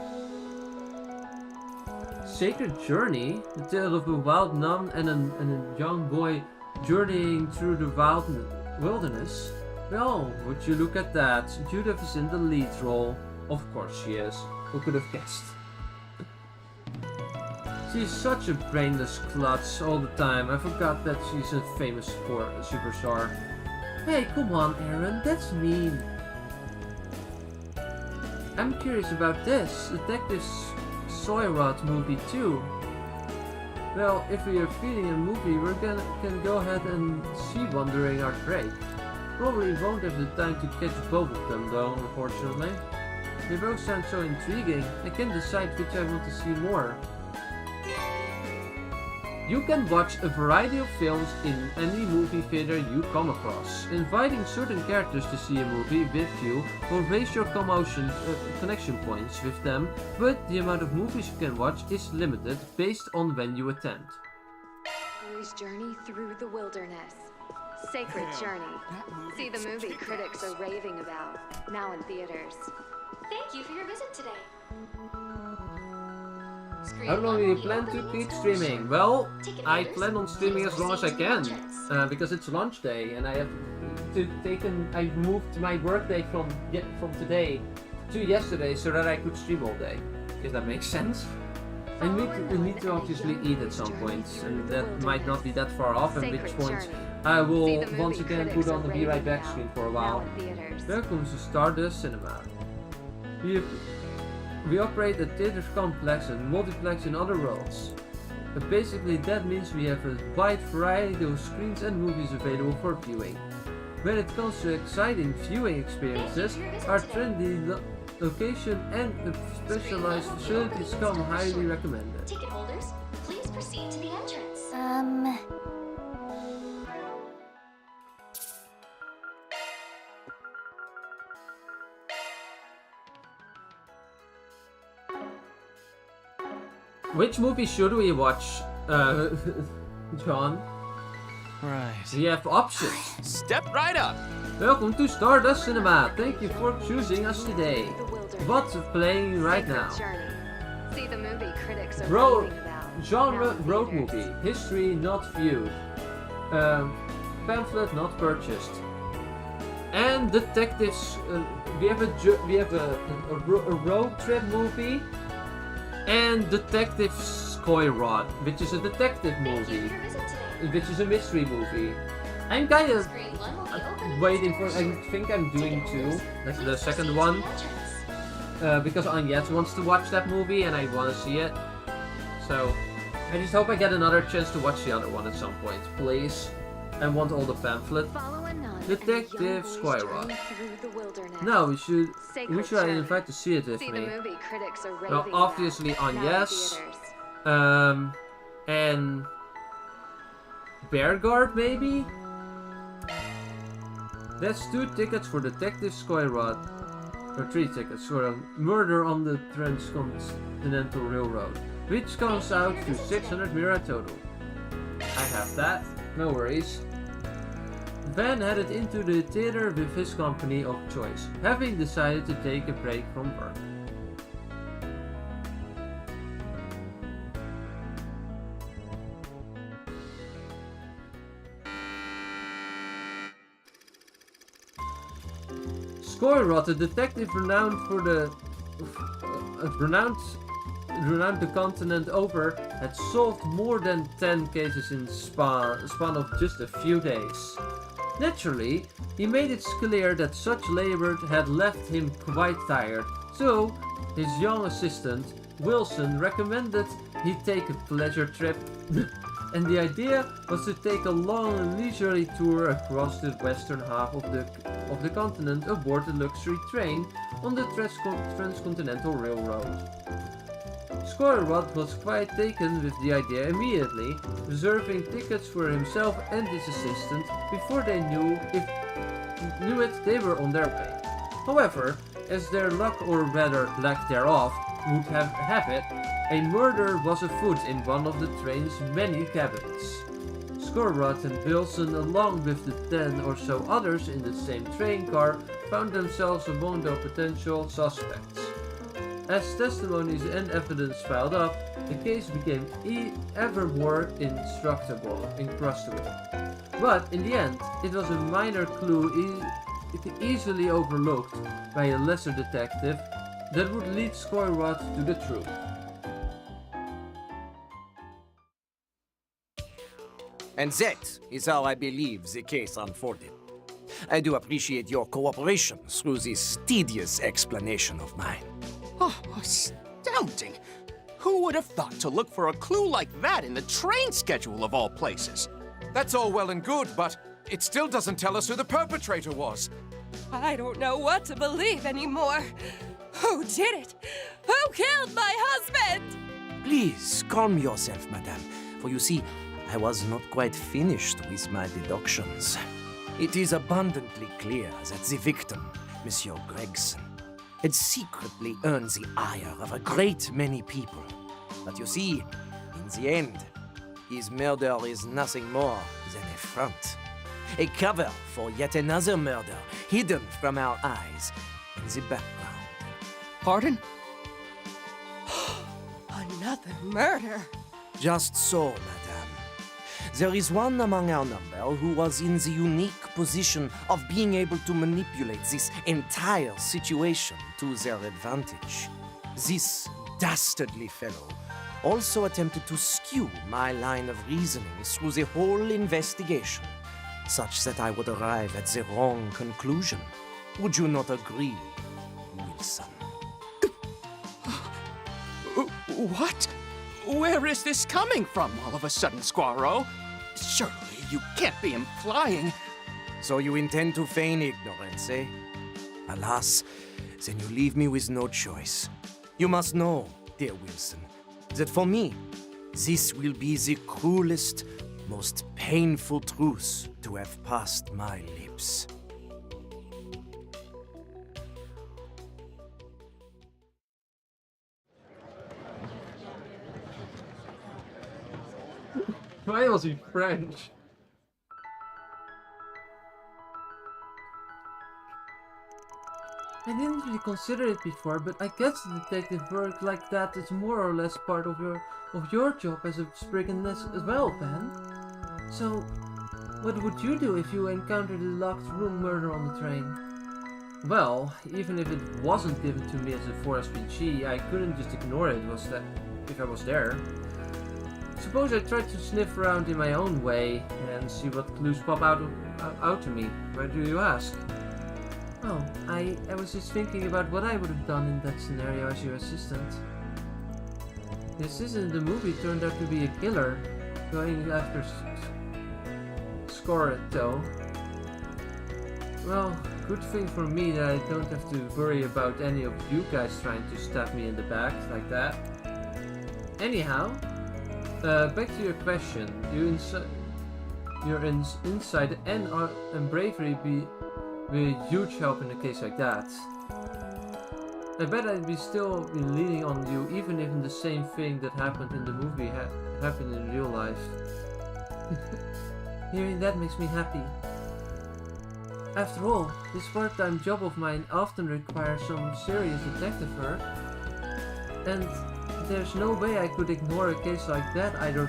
Sacred Journey? The tale of a wild nun and a young boy journeying through the wilderness? Well, would you look at that? Judith is in the lead role. Of course she is. Who could have guessed? She's such a brainless klutz all the time. I forgot that she's a famous superstar. Hey, come on, Aaron, that's mean. I'm curious about this. Detective Soyrot movie too. Well, if we are feeling a movie, we can go ahead and see one during our break. Probably won't have the time to catch both of them though, unfortunately. They both sound so intriguing. I can't decide which I want to see more. You can watch a variety of films in any movie theater you come across. Inviting certain characters to see a movie with you will raise your connection points with them, but the amount of movies you can watch is limited based on when you attend.
Boy's journey through the wilderness. Sacred Journey. See the movie critics are raving about. Now in theaters.
Thank you for your visit today.
How long do you plan to keep streaming? Well, I plan on streaming as long as I can, because it's launch day, and I have I moved my work day from today to yesterday so that I could stream all day. If that makes sense. I need to obviously eat at some point, and that might not be that far off, at which point I will once again put on the Be Right Back screen for a while. Welcome to Stardust Cinema. We operate a theater complex and multiplex in other worlds. But basically that means we have a wide variety of screens and movies available for viewing. When it comes to exciting viewing experiences, our trendy location and specialized facilities come highly recommended.
Ticket holders, please proceed to the entrance.
Which movie should we watch, John?
Right.
We have options.
Step right up.
Welcome to Stardust Cinema. Thank you for choosing us today. What's playing right now?
See the movie critics are
raving about. Genre road movie. History not viewed. Pamphlet not purchased.
And detectives, we have a road trip movie, and Detective Skoyrod, which is a detective movie, which is a mystery movie. I'm kind of waiting for. I think I'm doing 2. That's the second one, because Agnes wants to watch that movie and I want to see it. So I just hope I get another chance to watch the other one at some point, please. I want all the pamphlet. Detective Skoyrod. No, we should invite to see it with me. Well, obviously Agnes, and Bearguard maybe? That's 2 tickets for Detective Skoyrod, or 3 tickets for a murder on the Transcontinental Railroad, which comes out to 600 Mira total. I have that, no worries. Van headed into the theater with his company of choice, having decided to take a break from work. Skoyrod, a detective renowned for renowned the continent over, had solved more than 10 cases in span of just a few days. Naturally, he made it clear that such labor had left him quite tired, so his young assistant, Wilson, recommended he take a pleasure trip, and the idea was to take a long leisurely tour across the western half of the continent aboard a luxury train on the Transcontinental Railroad. Skoyrod was quite taken with the idea immediately, reserving tickets for himself and his assistant. Before they knew it, they were on their way. However, as their luck, or rather lack thereof, would have it, a murder was afoot in one of the train's many cabins. Skoyrod and Wilson, along with the 10 or so others in the same train car, found themselves among the potential suspects. As testimonies and evidence piled up, the case became ever more incrustable. But in the end, it was a minor clue easily overlooked by a lesser detective that would lead Skoyrod to the truth.
And that is how I believe the case unfolded. I do appreciate your cooperation through this tedious explanation of mine.
Oh, astounding! Who would have thought to look for a clue like that in the train schedule of all places?
That's all well and good, but it still doesn't tell us who the perpetrator was.
I don't know what to believe anymore. Who did it? Who killed my husband?
Please calm yourself, madame, for you see, I was not quite finished with my deductions. It is abundantly clear that the victim, Monsieur Gregson, had secretly earned the ire of a great many people. But you see, in the end, his murder is nothing more than a front. A cover for yet another murder hidden from our eyes in the background.
Pardon?
Another murder?
Just so, madame. There is one among our number who was in the unique position of being able to manipulate this entire situation to their advantage. This dastardly fellow also attempted to skew my line of reasoning through the whole investigation, such that I would arrive at the wrong conclusion. Would you not agree, Wilson?
What? Where is this coming from all of a sudden, Squirrel? Surely you can't be implying...
So you intend to feign ignorance, eh? Alas, then you leave me with no choice. You must know, dear Wilson, that for me, this will be the cruelest, most painful truth to have passed my lips.
Why was he French? I didn't really consider it before, but I guess detective work like that is more or less part of your job as a spriggan as well, Ben. So,
What would you do if you encountered a locked room murder on the train? Well, even if it wasn't given to me as a 4SPG, I couldn't just ignore it if I was there. Suppose I tried to sniff around in my own way and see what clues pop out to me. Why do you ask? Oh, I was just thinking about what I would have done in that scenario as your assistant. The assistant in the movie turned out to be a killer, going after Scoretto. Well, good thing for me that I don't have to worry about any of you guys trying to stab me in the back like that. Anyhow, back to your question. Your insight and bravery be a huge help in a case like that. I bet I'd still be leaning on you even if the same thing that happened in the movie happened in real life. Hearing that makes me happy. After all, this part-time job of mine often requires some serious detective work, and there's no way I could ignore a case like that either,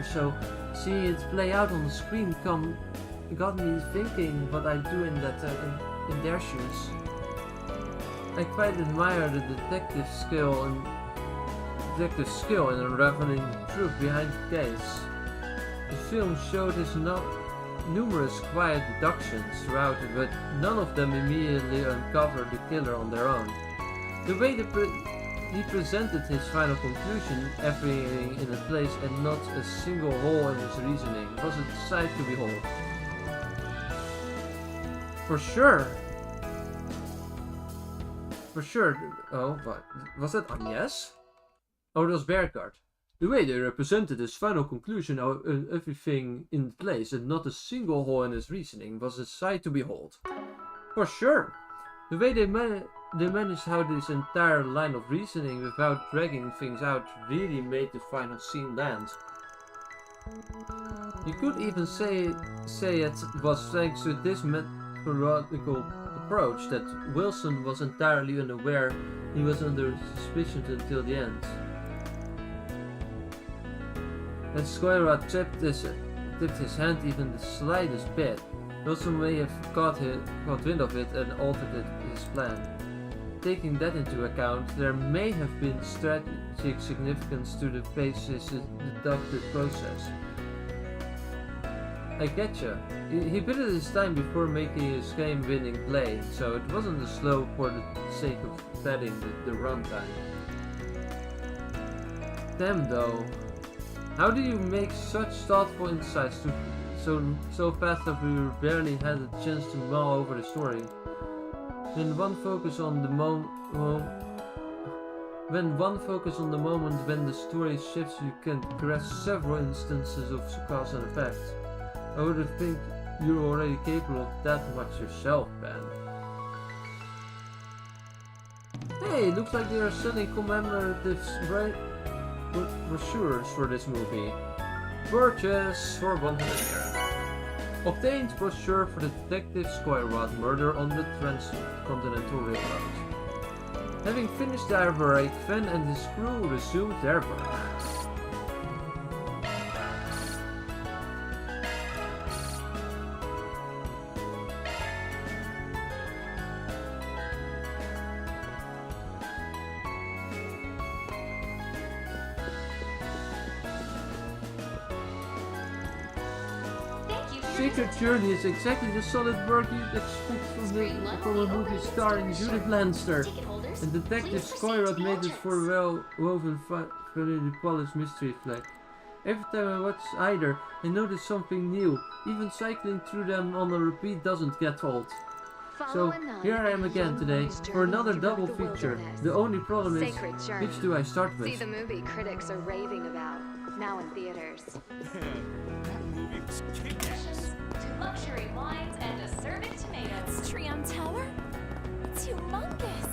so seeing it play out on the screen got me thinking what I'd do in their shoes. I quite admire the detective skill in unraveling the truth behind the case. The film showed his numerous quiet deductions throughout it, but none of them immediately uncovered the killer on their own. The way he presented his final conclusion, everything in a place and not a single hole in his reasoning, was a sight to behold. For sure. Oh, what? Was that Agnes? Oh, it was Bergard. The way they represented his final conclusion of everything in place and not a single hole in his reasoning was a sight to behold. For sure. The way they managed how this entire line of reasoning without dragging things out really made the final scene land. You could even say it was thanks to this methodical approach that Wilson was entirely unaware he was under suspicion until the end. And Squirrel tipped his hand even the slightest bit. Wilson may have caught wind of it and altered his plan. Taking that into account, there may have been strategic significance to the pace's deductive process. I getcha. He bided his time before making his game-winning play, so it wasn't a slow for the sake of padding the runtime. Damn though. How do you make such thoughtful insights so fast that we barely had a chance to mull over the story? When one focuses on the moment when the story shifts, you can grasp several instances of cause and effect. I would think you're already capable of that much yourself, Ben. Hey, looks like they are selling commemorative brochures for this movie. Purchase for 100 yen. Obtained brochure for the Detective Squirrel murder on the Transcontinental Railroad. Having finished Daybreak, Fen and his crew resumed their work. Sacred Journey is exactly the solid work you'd expect from a movie starring Judith Lannister. And Detective Squirrel made it for a well-woven, finely polished mystery flick. Every time I watch either, I notice something new. Even cycling through them on a repeat doesn't get old. So here I am again today for another double feature. The only problem is, which do I start with?
See the movie critics are raving about, now in theaters.
That movie was kick-ass.
Luxury wines and a serving tomatoes.
Trion Tower? It's humongous.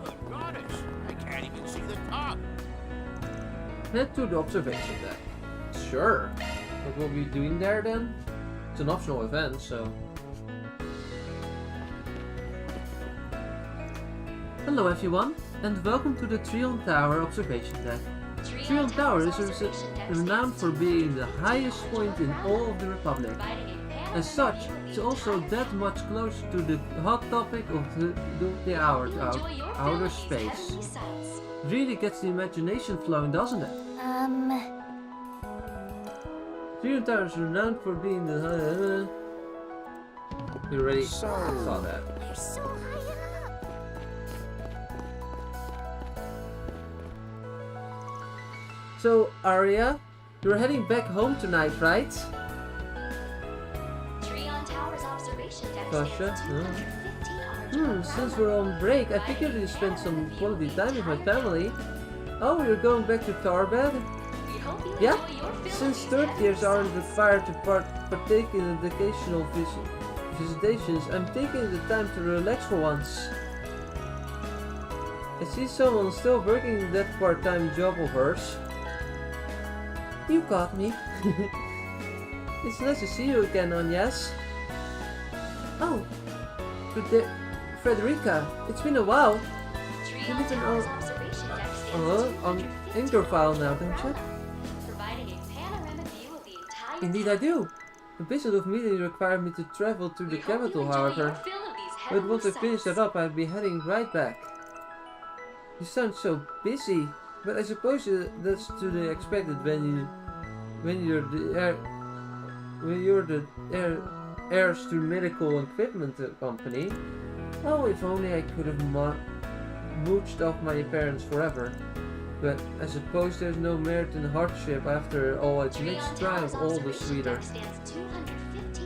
Good goddess, I can't even see the top.
Head to the observation deck. Sure. What will we be doing there then? It's an optional event, so... Hello everyone, and welcome to the Trion Tower observation deck. Trion Tower is renowned for being the highest point in all of the Republic. As such, it's also that much closer to the hot topic of the outer space. Really gets the imagination flowing, doesn't it? Trion Tower is renowned for being the You already saw that.
They're so high up.
So, Arya, you're heading back home tonight, right? Tasha? Since we're on break, I figured you'd spend some quality time with my family. Oh, you're going back to Tarbed? Yeah? Since third years aren't required to partake in educational visitations, I'm taking the time to relax for once. I see someone still working that part-time job of hers. You got me. It's nice to see you again, Agnes. Oh, Frederica, it's been a while. You live in on Interfile now, don't you? Indeed I do. The business of meeting required me to travel to the capital, however. But once I finish that up, I'll be heading right back. You sound so busy, but I suppose that's to be expected when you're the heirs to medical equipment company. Oh, if only I could have mooched off my parents forever. But I suppose there's no merit in hardship after all. It makes triumph all the sweeter.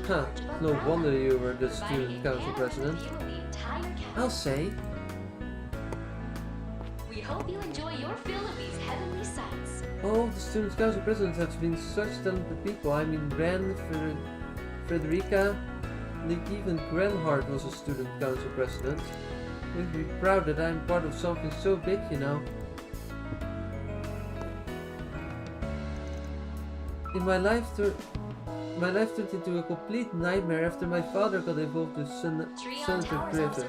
Huh, no wonder you were the student council president. I'll say.
We hope you enjoy your fill of these heavenly sights.
All the student council presidents have been such talented people. I mean, Bran, Frederica, even Grenhart was a student council president. You'd be proud that I'm part of something so big, you know. In my life turned into a complete nightmare after my father got involved with Senator Griffith.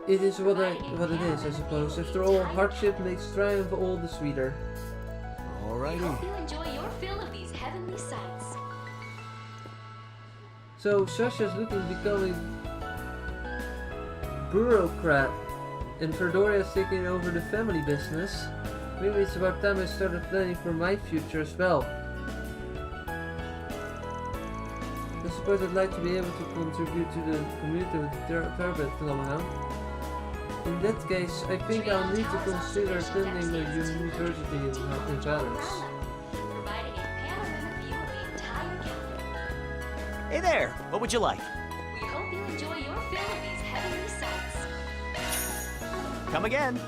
It is what it is, I suppose. After all, hardship makes triumph all the sweeter.
Alrighty. We hope you enjoy your fill of these heavenly sights.
So Sasha's becoming bureaucrat, and Fedoria's taking over the family business. Maybe it's about time I started planning for my future as well. I suppose I'd like to be able to contribute to the community with the Calverd phenomenon. In that case, I think I'll need to consider attending a university in Valence.
Hey there! What would you like?
We hope you enjoy your fill of these heavenly sights.
Come again!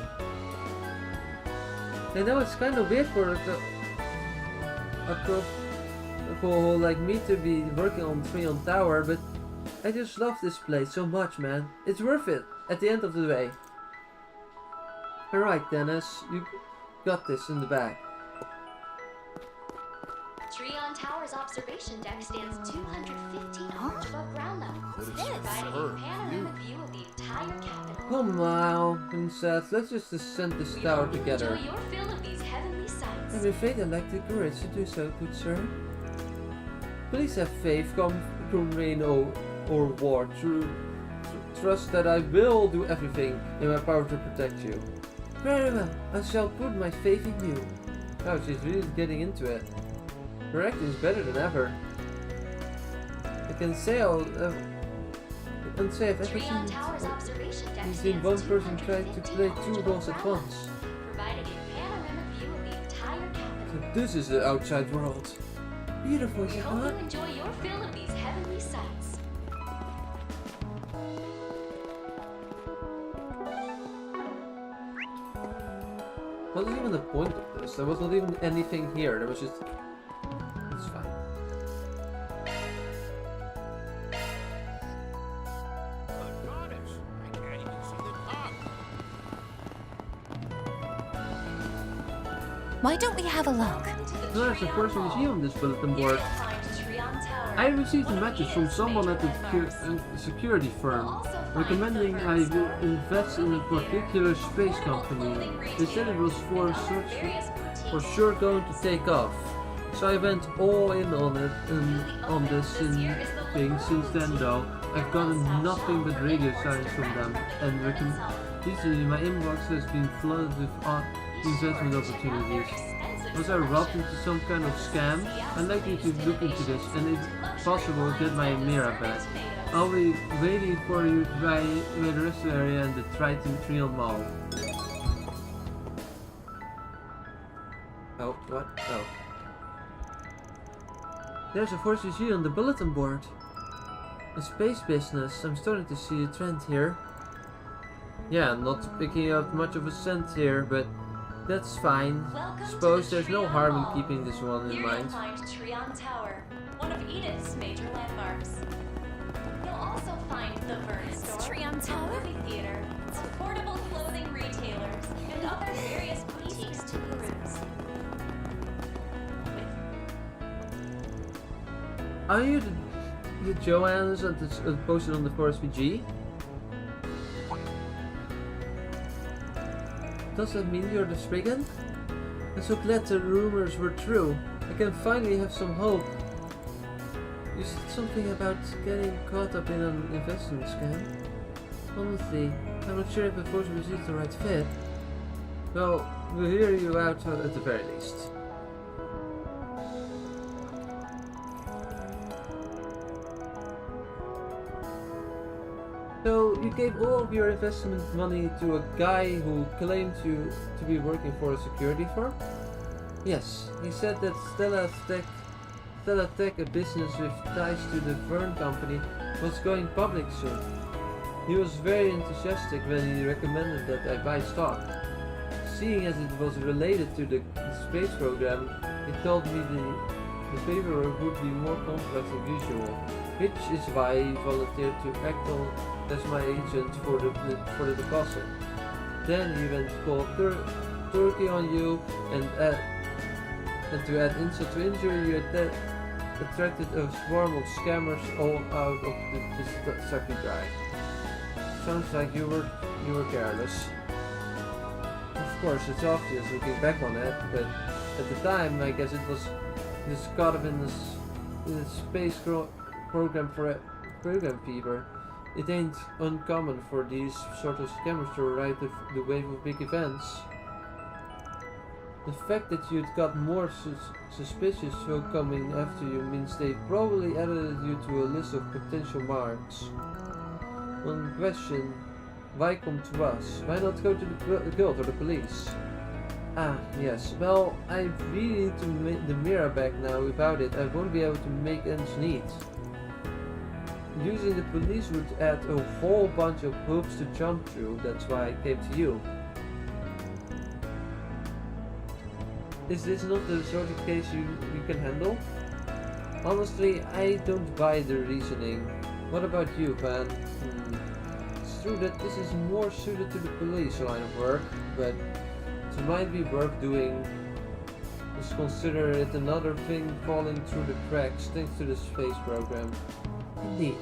I know it's kind of weird for a couple like me to be working on Trion Tower, but I just love this place so much, man. It's worth it at the end of the day. Alright, Dennis, you got this in the bag.
Trion Tower's observation deck stands 215 arms above ground level, providing a panoramic view of the entire capital.
Come on, Princess, let's just ascend this tower together.
Enjoy your fill of these heavenly sights.
I'm afraid I lack the courage to do so, good sir. Please have faith, come rain or war. Trust that I will do everything in my power to protect you. Very well, I shall put my faith in you. Oh, she's really getting into it. Her acting is better than ever. I can say I've ever seen one person try to play two roles at once. So this is the outside world. Beautiful, is it not?
We hope you enjoy your fill of these heavenly sights.
What was even the point of this? There was not even anything here. There was just... It's fine.
Why don't we have a look?
There's a person museum on this bulletin board.
Trion Tower
I received a message from someone at the security firm recommending I invest in a particular space company. They said it was for sure going to take off. So I went all in on it and on this thing. Since then though, I've gotten nothing but radio silence from them, and recently my inbox has been flooded with investment opportunities. Was I robbed into some kind of scam? I'd like you to look into this and if possible get my Mira back. I'll be waiting for you by the rest area and the Triton Mall. Oh, what? Oh. There's a 4CG on the bulletin board. A space business. I'm starting to see a trend here. Yeah, I'm not picking up much of a cent here, but that's fine. Suppose there's no harm in keeping this one in mind.
You'll find Trion Tower, one of Edith's major landmarks. You'll also find the Vern Store,
Trion Tower?
movie theater, affordable clothing retailers, and other various boutiques to peruse.
Are you the Joannes posted on the 4SPG? Does that mean you're the Spriggan? I'm so glad the rumors were true. I can finally have some hope. You said something about getting caught up in an investment scam. Honestly, I'm not sure if the 4SPG is the right fit. Well, we'll hear you out at the very least. So, you gave all of your investment money to a guy who claimed to be working for a security firm? Yes, he said that Stella Tech, a business with ties to the Vern company, was going public soon. He was very enthusiastic when he recommended that I buy stock. Seeing as it was related to the space program, he told me the paperwork would be more complex than usual, which is why he volunteered to act as my agent for the deposit. Then he went cold turkey on you, and to add insult to injury, you attracted a swarm of scammers all out of the sucky dry. Sounds like you were careless. Of course, it's obvious looking back on it, but at the time, I guess it was just caught up in the space program fever. It ain't uncommon for these sort of scammers to ride the wave of big events. The fact that you'd got more suspicious folk coming after you means they probably added you to a list of potential marks. One question, why come to us? Why not go to the guild or the police? Ah, yes. Well, I really need to make the Mira back now. Without it, I won't be able to make ends meet. Using the police would add a whole bunch of hoops to jump through. That's why I came to you. Is this not the sort of case you can handle? Honestly, I don't buy the reasoning. What about you, Van? It's true that this is more suited to the police line of work, but it might be worth doing. Just consider it another thing falling through the cracks thanks to the space program. Indeed,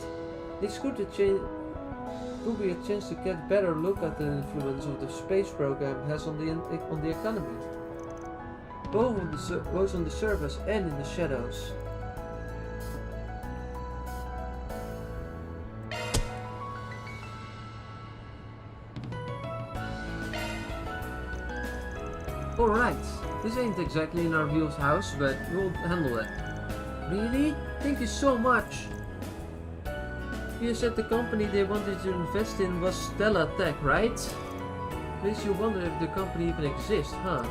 this could be a chance to get a better look at the influence of the space program has on the economy, both on the surface and in the shadows. Alright, this ain't exactly in our wheelhouse, but we'll handle it. Really? Thank you so much! You said the company they wanted to invest in was Stella Tech, right? Makes you wonder if the company even exists, huh?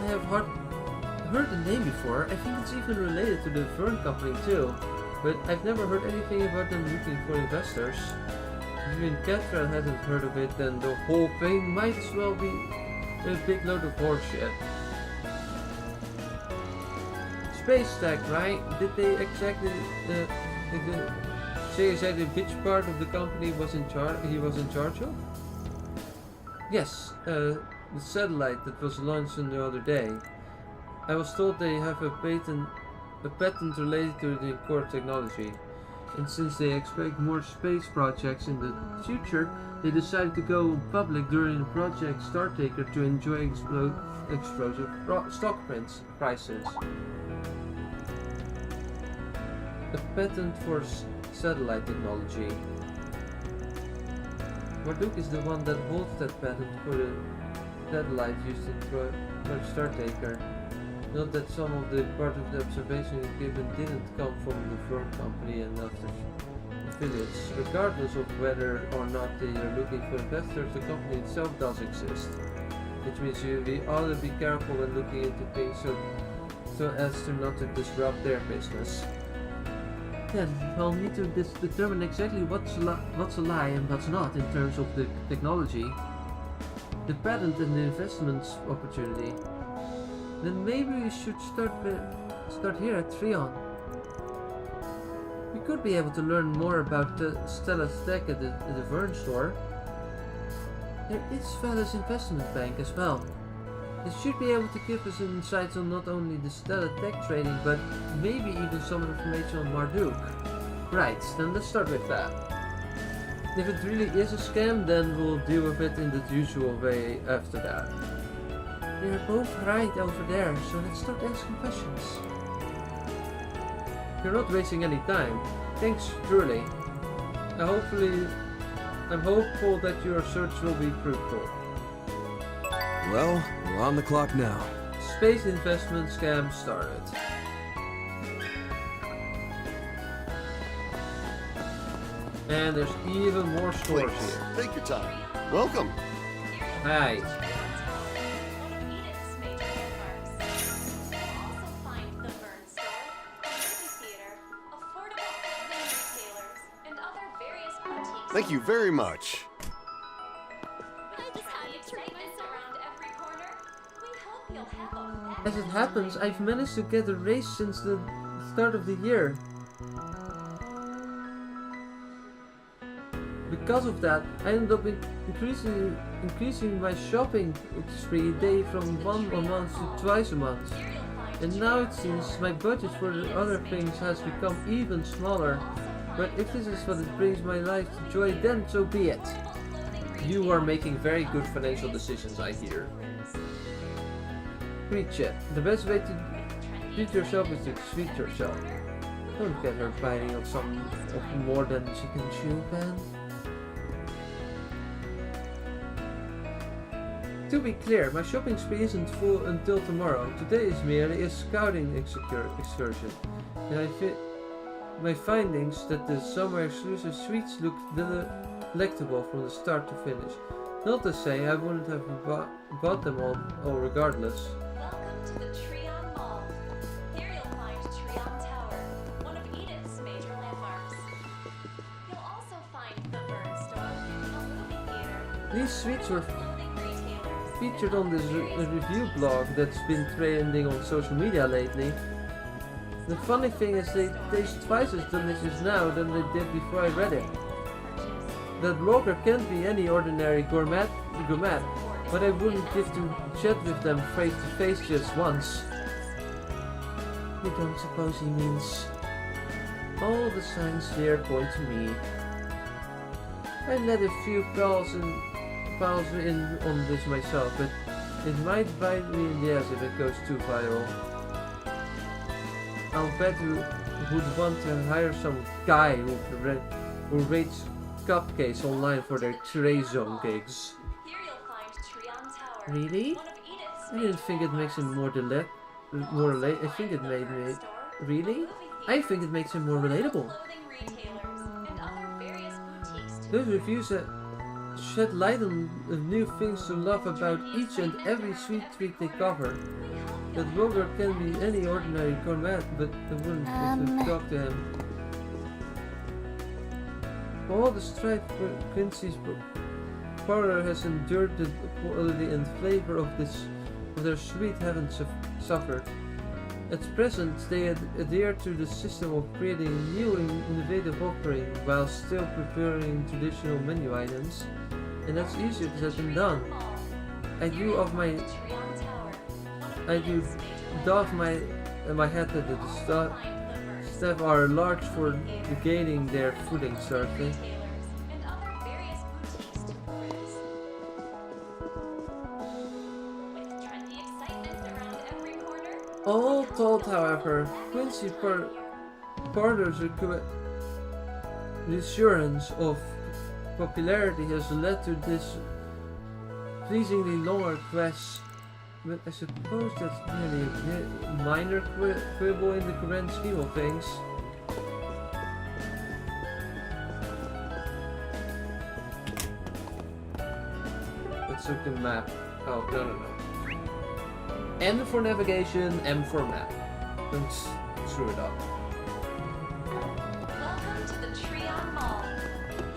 I have heard the name before. I think it's even related to the Vern company too. But I've never heard anything about them looking for investors. If even Catra hasn't heard of it, then the whole thing might as well be a big load of horseshit. Space Tech, right? Did they exactly say exactly which part of the company he was in charge of? Yes, the satellite that was launched the other day. I was told they have a patent a patent related to the core technology. And since they expect more space projects in the future, they decided to go public during the Project Startaker to enjoy explosive stock prices. A patent for satellite technology. Marduk is the one that holds that patent for the satellite used in Project Startaker. Note that some of the part of the observation equipment didn't come from the Fern Company and other affiliates. Regardless of whether or not they are looking for investors, the company itself does exist. Which means we ought to be careful when looking into things so as to not to disrupt their business. Then I'll need to determine exactly what's a lie and what's not in terms of the technology, the patent and the investments opportunity. Then maybe we should start here at Trion. We could be able to learn more about the Stella Tech at the Vern store. There is Fella's investment bank as well. It should be able to give us insights on not only the Stella Tech trading, but maybe even some information on Marduk. Right, then let's start with that. If it really is a scam, then we'll deal with it in the usual way after that. They're both right over there, so let's start asking questions. You're not wasting any time. Thanks, truly. I'm hopeful that your search will be fruitful.
Well, we're on the clock now.
Space investment scam started. And there's even more stores here.
Take your time. Welcome.
Hi.
Thank you very much.
As it happens, I've managed to get a raise since the start of the year. Because of that, I ended up increasing my shopping spree day from once a month to twice a month. And now it seems my budget for the other things has become even smaller. But if this is what it brings my life to joy, then so be it. You are making very good financial decisions, I hear. Great chat. The best way to treat yourself is to treat yourself. Don't get her biting on more than she can chew, man. To be clear, my shopping spree isn't full until tomorrow. Today is merely a scouting excursion, and my findings that the summer exclusive sweets look delectable from the start to finish. Not to say I wouldn't have bought them all regardless.
Welcome to the Trion Mall. Here you'll find Trion Tower, one of Edith's major landmarks. You'll also find the Vern Store, a movie theater.
These sweets were featured on this review blog that's been trending on social media lately. The funny thing is they taste twice as delicious now than they did before I read it. That blogger can't be any ordinary gourmet, but I wouldn't give to chat with them face to face just once. You don't suppose he means all the signs here point to me. I let a few pals in on this myself, but it might bite me in the ass if it goes too viral. I'll bet you would want to hire some guy who rates cupcakes online for their Tray Zone gigs. Really? I didn't think it makes him more I think it made me... Really? I think it makes him more relatable. Those reviews shed light on new things to love about each and every sweet treat they cover. That blogger can be any ordinary gourmet, but I wouldn't if to talk to him. For all the strife Quincy's parlor has endured, the quality and flavor of their sweet haven't suffered. At present, they adhere to the system of creating a new and innovative offering while still preparing traditional menu items, and that's easier said than done. I do doff my in my head that the staff are large for gaining their footing, certainly. All told, however, Quincy Parler's reassurance of popularity has led to this pleasingly longer quest, but I suppose that's merely a minor quibble in the grand scheme of things. Let's look at the map. Oh, no. N for navigation, M for map. Don't screw it up.
Welcome to the Trion Mall.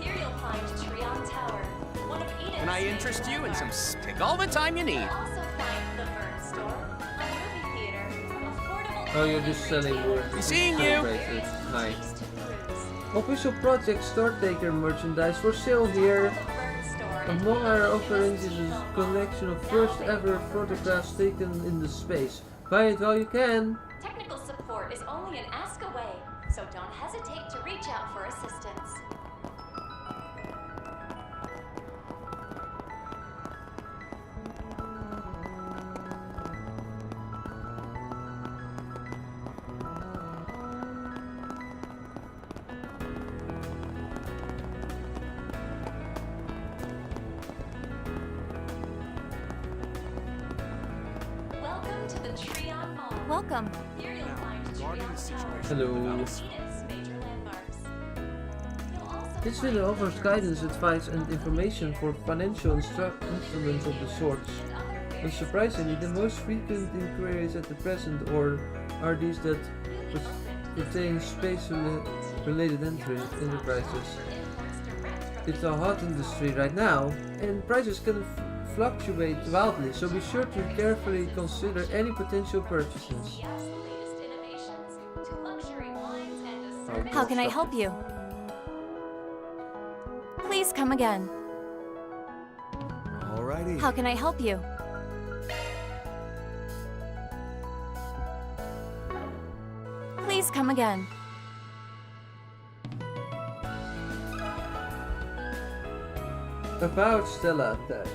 Here you'll find Trion Tower, one of Edith's.
Can I interest you in some take all the time you need?
You'll also find the Vern Store, a movie theater, affordable.
Oh, you're just selling words.
Seeing you.
Nice. Official Project Startaker merchandise for sale here. Among our offerings is a collection of first ever photographs taken in the space. Buy it while you can.
Technical support is only an ask away, so don't hesitate to reach out for assistance. Welcome to the Trion Mall.
Welcome.
Here you'll find Trion Tower.
Hello.
one of Edith's major landmarks. You'll also
This
find
video offers guidance, advice, and information for financial instruments of the sorts. Unsurprisingly, the most frequent inquiries at the present are these that pertain space-related enterprises. It's a hot industry right now, and prices can fluctuate wildly, so be sure to carefully consider any potential purchases.
How can I help you? Please come again.
Alrighty.
How can I help you? Please come again.
About Stella Tech.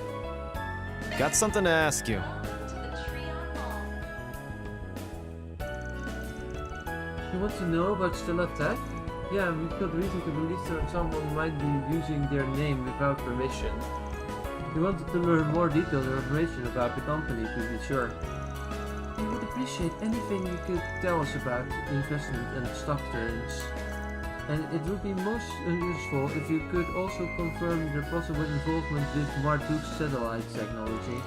Got something to ask you.
You want to know about Stella Tech? Yeah, we've got reason to believe that someone might be using their name without permission. We wanted to learn more detailed information about the company to be sure. We would appreciate anything you could tell us about investment and stock trends. And it would be most useful if you could also confirm their possible involvement with Marduk's satellite technology.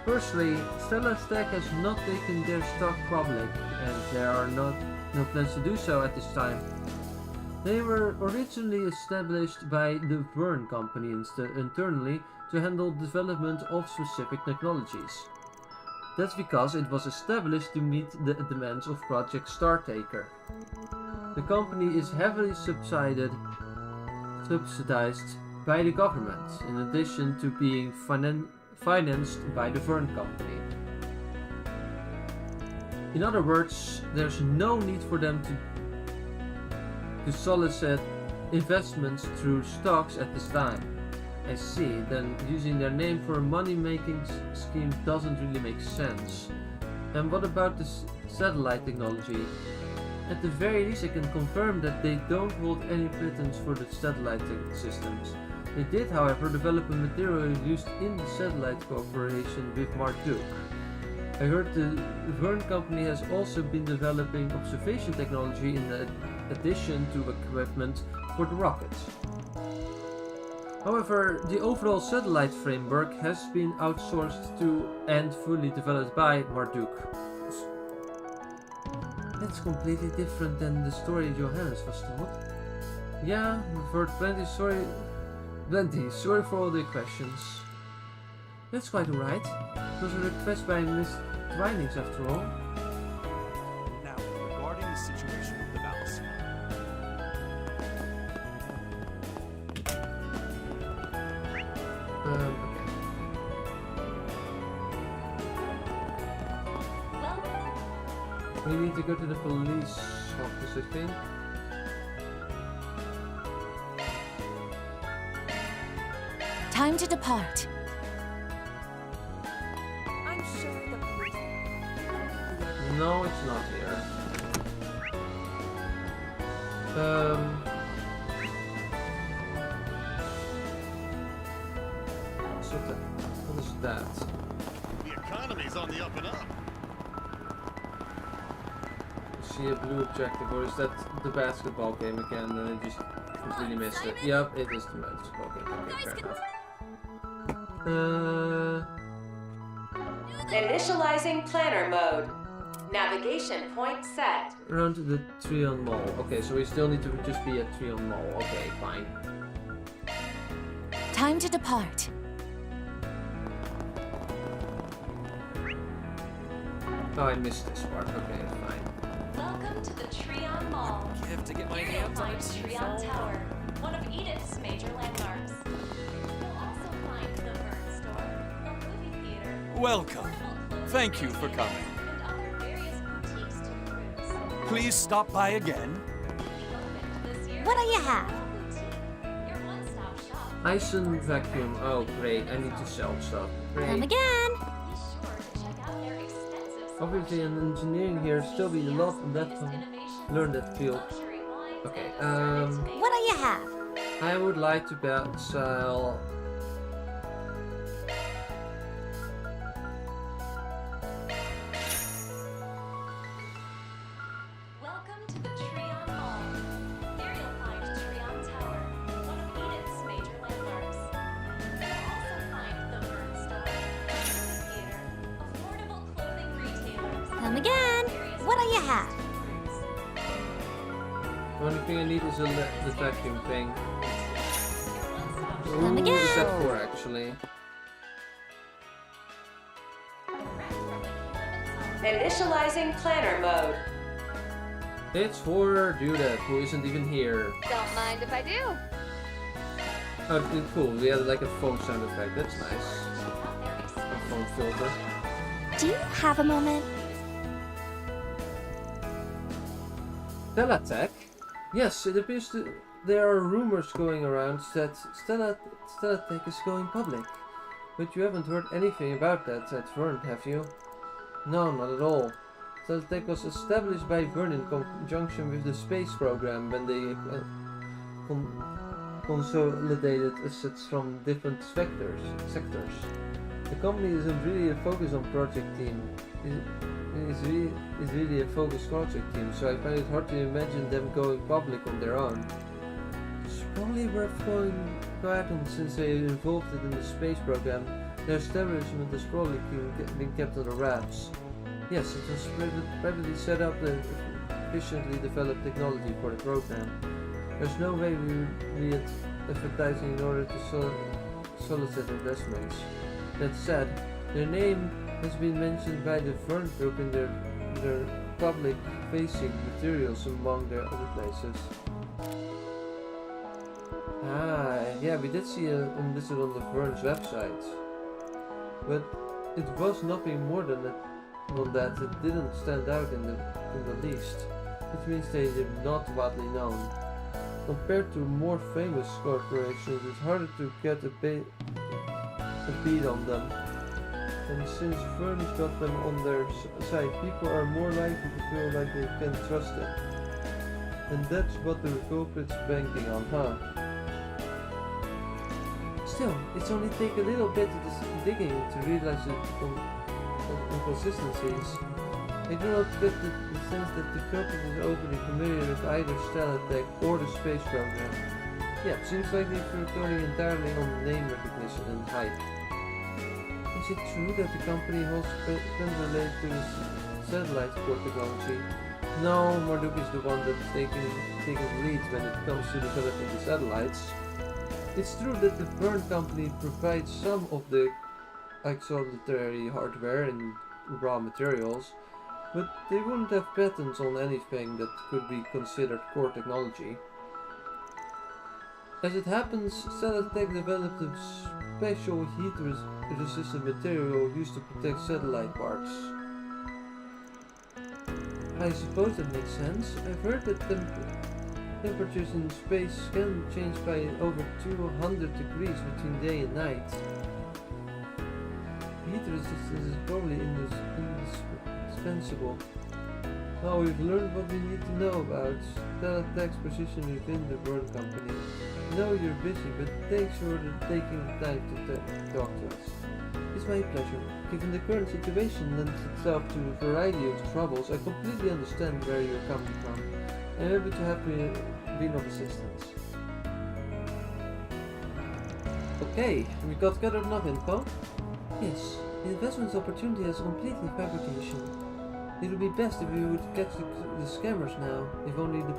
Firstly, Stella Tech has not taken their stock public, and there are no plans to do so at this time. They were originally established by the Vern Company internally to handle development of specific technologies. That's because it was established to meet the demands of Project Startaker. The company is heavily subsidized by the government, in addition to being financed by the Vern Company. In other words, there's no need for them to solicit investments through stocks at this time. I see, then using their name for a money-making scheme doesn't really make sense. And what about the satellite technology? At the very least, I can confirm that they don't hold any patents for the satellite systems. They did, however, develop a material used in the satellite cooperation with Marduk. I heard the Vern Company has also been developing observation technology in addition to equipment for the rockets. However, the overall satellite framework has been outsourced to and fully developed by Marduk. That's completely different than the story Johannes was told. Yeah, we've heard plenty. Sorry for all the questions. That's quite alright. It was a request by Miss Twinings after all.
Now, regarding the situation with the valves.
We need to go to the police office, I think.
Time to depart.
I'm sure the police.
No, it's not here. So what is that?
The economy's on the up and up.
See a blue objective, or is that the basketball game again? And I just completely missed it. Yep, it is the basketball game. Okay, fair enough.
Initializing planner mode. Navigation point set.
Around the Trion Mall. Okay, so we still need to just be at Trion Mall. Okay, fine.
Time to depart.
Oh, I missed this part. Okay, fine.
Welcome to the Trion Mall.
I have to get my
Here you'll
hands on
find
it.
Trion Tower, one of Edith's major landmarks. You'll also find the Vern Store, a movie theater,
Welcome. Thank you for coming.
and other various boutiques to cruise.
Please stop by again.
This year,
What do you have?
your one-stop shop.
Ison vacuum. Oh, great. I need to sell stuff.
Come
Great.
again.
Be sure to check out their extensive
Obviously, in engineering here, still be a lot left to learn that field.
luxury wines
Okay,
What do you have?
I would like to sell.
Welcome to the Trion Mall. Here you'll find Trion Tower, one of Edith's major landmarks. You'll also find the Vern Store, movie theater, affordable clothing retailers.
Come again. What do you have?
The only thing I need is the vacuum thing.
Come
Ooh,
again.
is that for actually?
Initializing planner mode.
It's for Judith, who isn't even here.
Don't mind if I do.
Oh, cool. We had like a phone sound effect. That's nice. A phone filter.
Do you have a moment?
Stellatech? Yes, it appears there are rumors going around that Stellatech is going public. But you haven't heard anything about that at Vern, have you? No, not at all. Stellatech was established by Vern in conjunction with the space program when they consolidated assets from different sectors. The company isn't really a focus on project team. It's really a focused project team, so I find it hard to imagine them going public on their own. It's probably worth going out on since they involved in the space program. Their establishment has probably been kept under wraps. Yes, it was privately set up and efficiently developed technology for the program. There's no way we would be advertising in order to solicit investments. That said, their name has been mentioned by the Vern Group in their public-facing materials among their other places. Ah, yeah, we did see them listed on the Vern's website. But it was nothing more than that. It didn't stand out in the least, which means they are not widely known. Compared to more famous corporations, it's harder to get a beat on them. And since Vern's got them on their side, people are more likely to feel like they can trust them. And that's what the culprit's banking on, huh? Still, it's only take a little bit of digging to realize the inconsistencies. I do not get the sense that the culprit is overly familiar with either Stellatech or the space program. Yeah, it seems like they're relying entirely on name recognition and hype. Is it true that the company holds patents related to the satellite core technology? No, Marduk is the one that's taking the lead when it comes to developing the satellites. It's true that the Vern company provides some of the auxiliary hardware and raw materials, but they wouldn't have patents on anything that could be considered core technology. As it happens, Stellatech developed a special heat-resistant material used to protect satellite parts. I suppose that makes sense. I've heard that temperatures in space can change by over 200 degrees between day and night. Heat resistance is probably indispensable. Now we've learned what we need to know about Teletech's position within the World Company. I know you're busy, but thanks for taking the time to talk to us. It's my pleasure. Given the current situation lends itself to a variety of troubles, I completely understand where you're coming from. I'm happy to have been of assistance. Okay, we got gathered enough info? Yes, the investment opportunity is completely fabrication. It would be best if we would catch the scammers now, if only to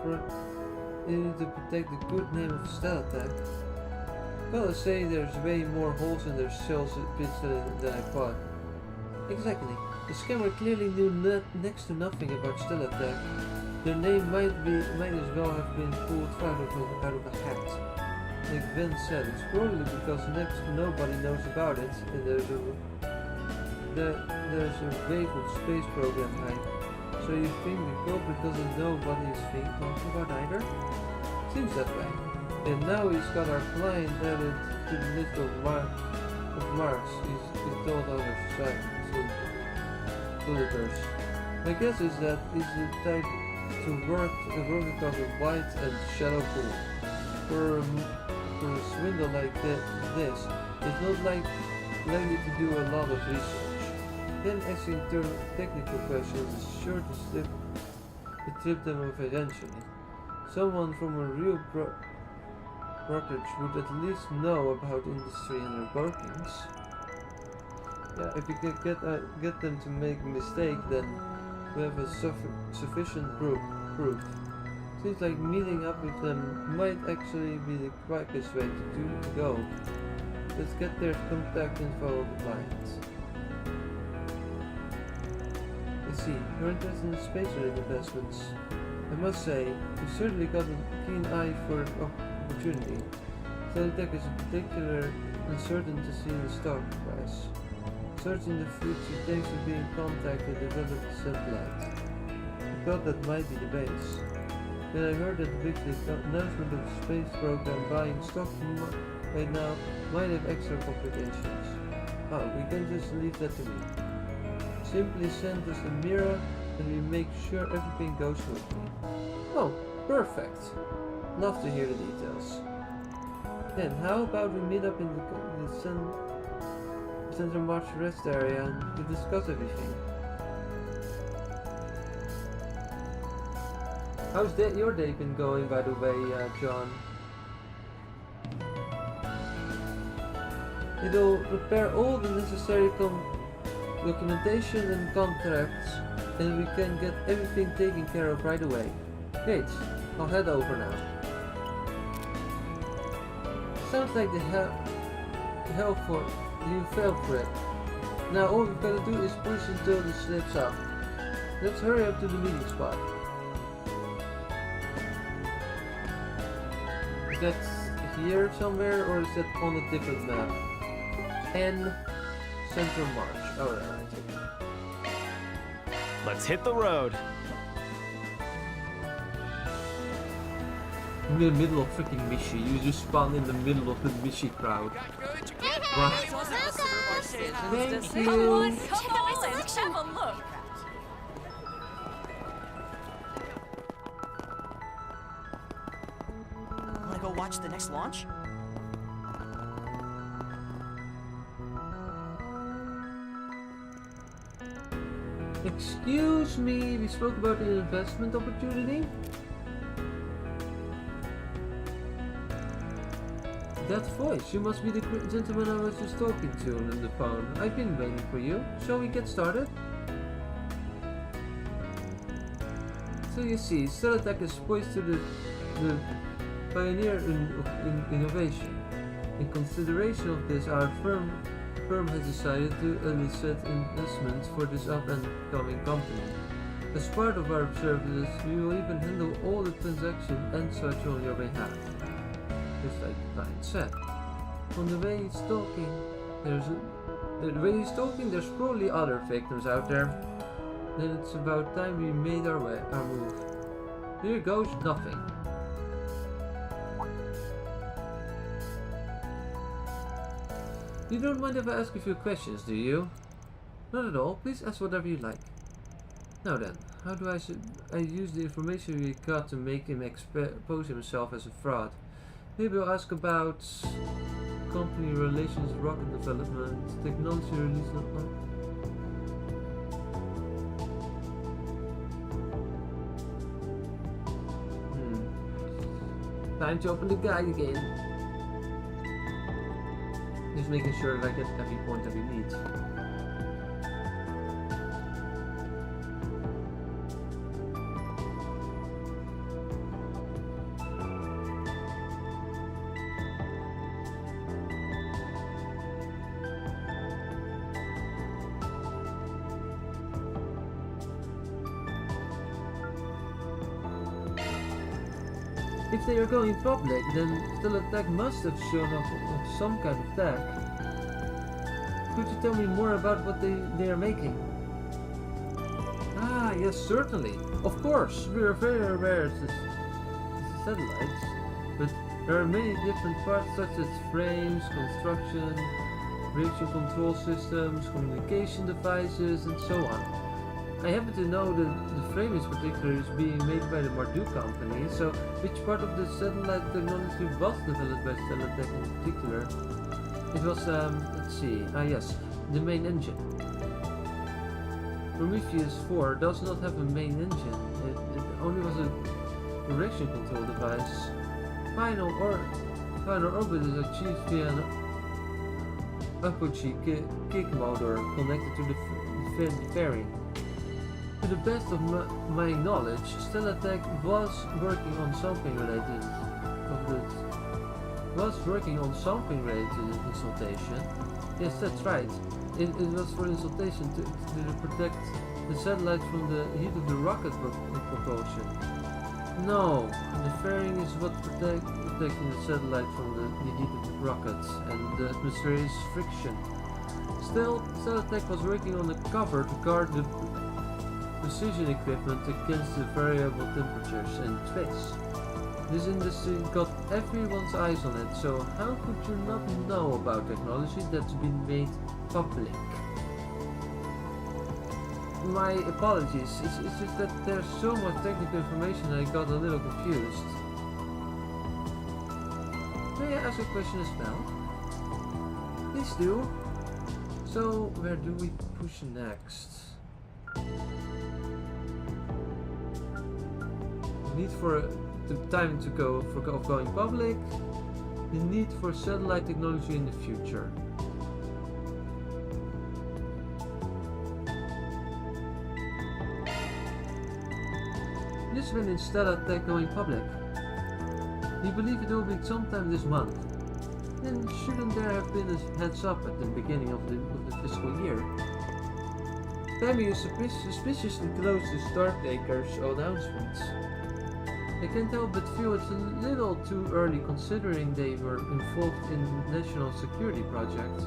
protect the good name of Teletech. Well, I say there's way more holes in their sales pitch than I thought. Exactly. The scammer clearly knew next to nothing about Teletech. Their name might as well have been pulled out of a hat. Like Ben said, it's probably because next to nobody knows about it, and there's a wave of space program hype. So you think the culprit doesn't know what he's talking about either? Seems that way. And now he's got our client added to the list of marks he's told other soldiers. My guess is that he's the type to work across a wide and shallow pool. For a swindle like this, it's not likely to do a lot of research. Then asking technical questions is sure to trip them off eventually. Someone from a real brokerage would at least know about industry and their workings. Yeah, if we can get them to make a mistake, then we have a sufficient proof. Seems like meeting up with them might actually be the quickest way to go. Let's get their contact info of the client. Let's see, you're interested in space-related investments. I must say, you certainly got a keen eye for opportunity. Teletech is particularly uncertain to see the stock price. Searching the future thanks to being contacted to develop the satellite. I thought that might be the base. Then I heard that the big announcement of the space program buying stock right now might have extra complications. Oh, we can just leave that to me. Simply send us a mirror and we make sure everything goes smoothly. Oh, perfect. Love to hear the details. Then how about we meet up in the Central March rest area and to discuss everything. How's your day been going, by the way, John? It'll prepare all the necessary documentation and contracts, and we can get everything taken care of right away. Great, I'll head over now. Sounds like you fell for it. Now all we've got to do is push until the slips up. Let's hurry up to the meeting spot. Is that here somewhere, or is that on a different map? N Central March. Alright.
Let's hit the road.
In the middle of freaking Mishi. You just spawn in the middle of the Mishi crowd. Wow. Thank you.
Come on, let's have a look.
Wanna go watch the next launch?
Excuse me, we spoke about an investment opportunity? That voice, you must be the gentleman I was just talking to on the phone. I've been waiting for you. Shall we get started? So you see, Teletech is poised to the pioneer in innovation. In consideration of this, our firm has decided to elicit investment for this up-and-coming company. As part of our services, we will even handle all the transactions and such on your behalf. Just like the client said. On the way he's talking, there's probably other victims out there. Then it's about time we made our move. Here goes nothing. You don't mind if I ask a few questions, do you? Not at all. Please ask whatever you like. Now then, how do I use the information we got to make him expose himself as a fraud? Maybe I'll ask about company relations, rocket development, technology release. Time to open the guide again. Just making sure that I get every point that we need. If they are going public, then Stellatek must have shown up with some kind of tag. Could you tell me more about what they are making? Ah, yes, certainly. Of course, we are very aware of the satellites, but there are many different parts such as frames, construction, reaction control systems, communication devices, and so on. I happen to know that the frame in particular is being made by the Mardu company, so which part of the satellite technology was developed by Stellatek in particular? It was, let's see, yes, the main engine. Prometheus 4 does not have a main engine, it only was a reaction control device. Final orbit is achieved via an Apogee kick motor connected to the fairing. To the best of my knowledge, Stellatek was working on something related to insultation. Yes, that's right. It was for insultation to protect the satellite from the heat of the rocket propulsion. No, the fairing is what protecting the satellite from the heat of the rocket and the atmospheric friction. Still, Stellatek was working on the cover to guard the precision equipment against the variable temperatures and space. This industry got everyone's eyes on it, so how could you not know about technology that's been made public? My apologies, it's just that there's so much technical information I got a little confused. May I ask a question as well? Please do. So, where do we push next? Need for the time to go of going public, the need for satellite technology in the future. This when in Stellatek going public. We believe it will be sometime this month. Then shouldn't there have been a heads up at the beginning of the fiscal year? Tammy is suspiciously close to Startaker's announcements. I can't help but feel it's a little too early considering they were involved in national security projects.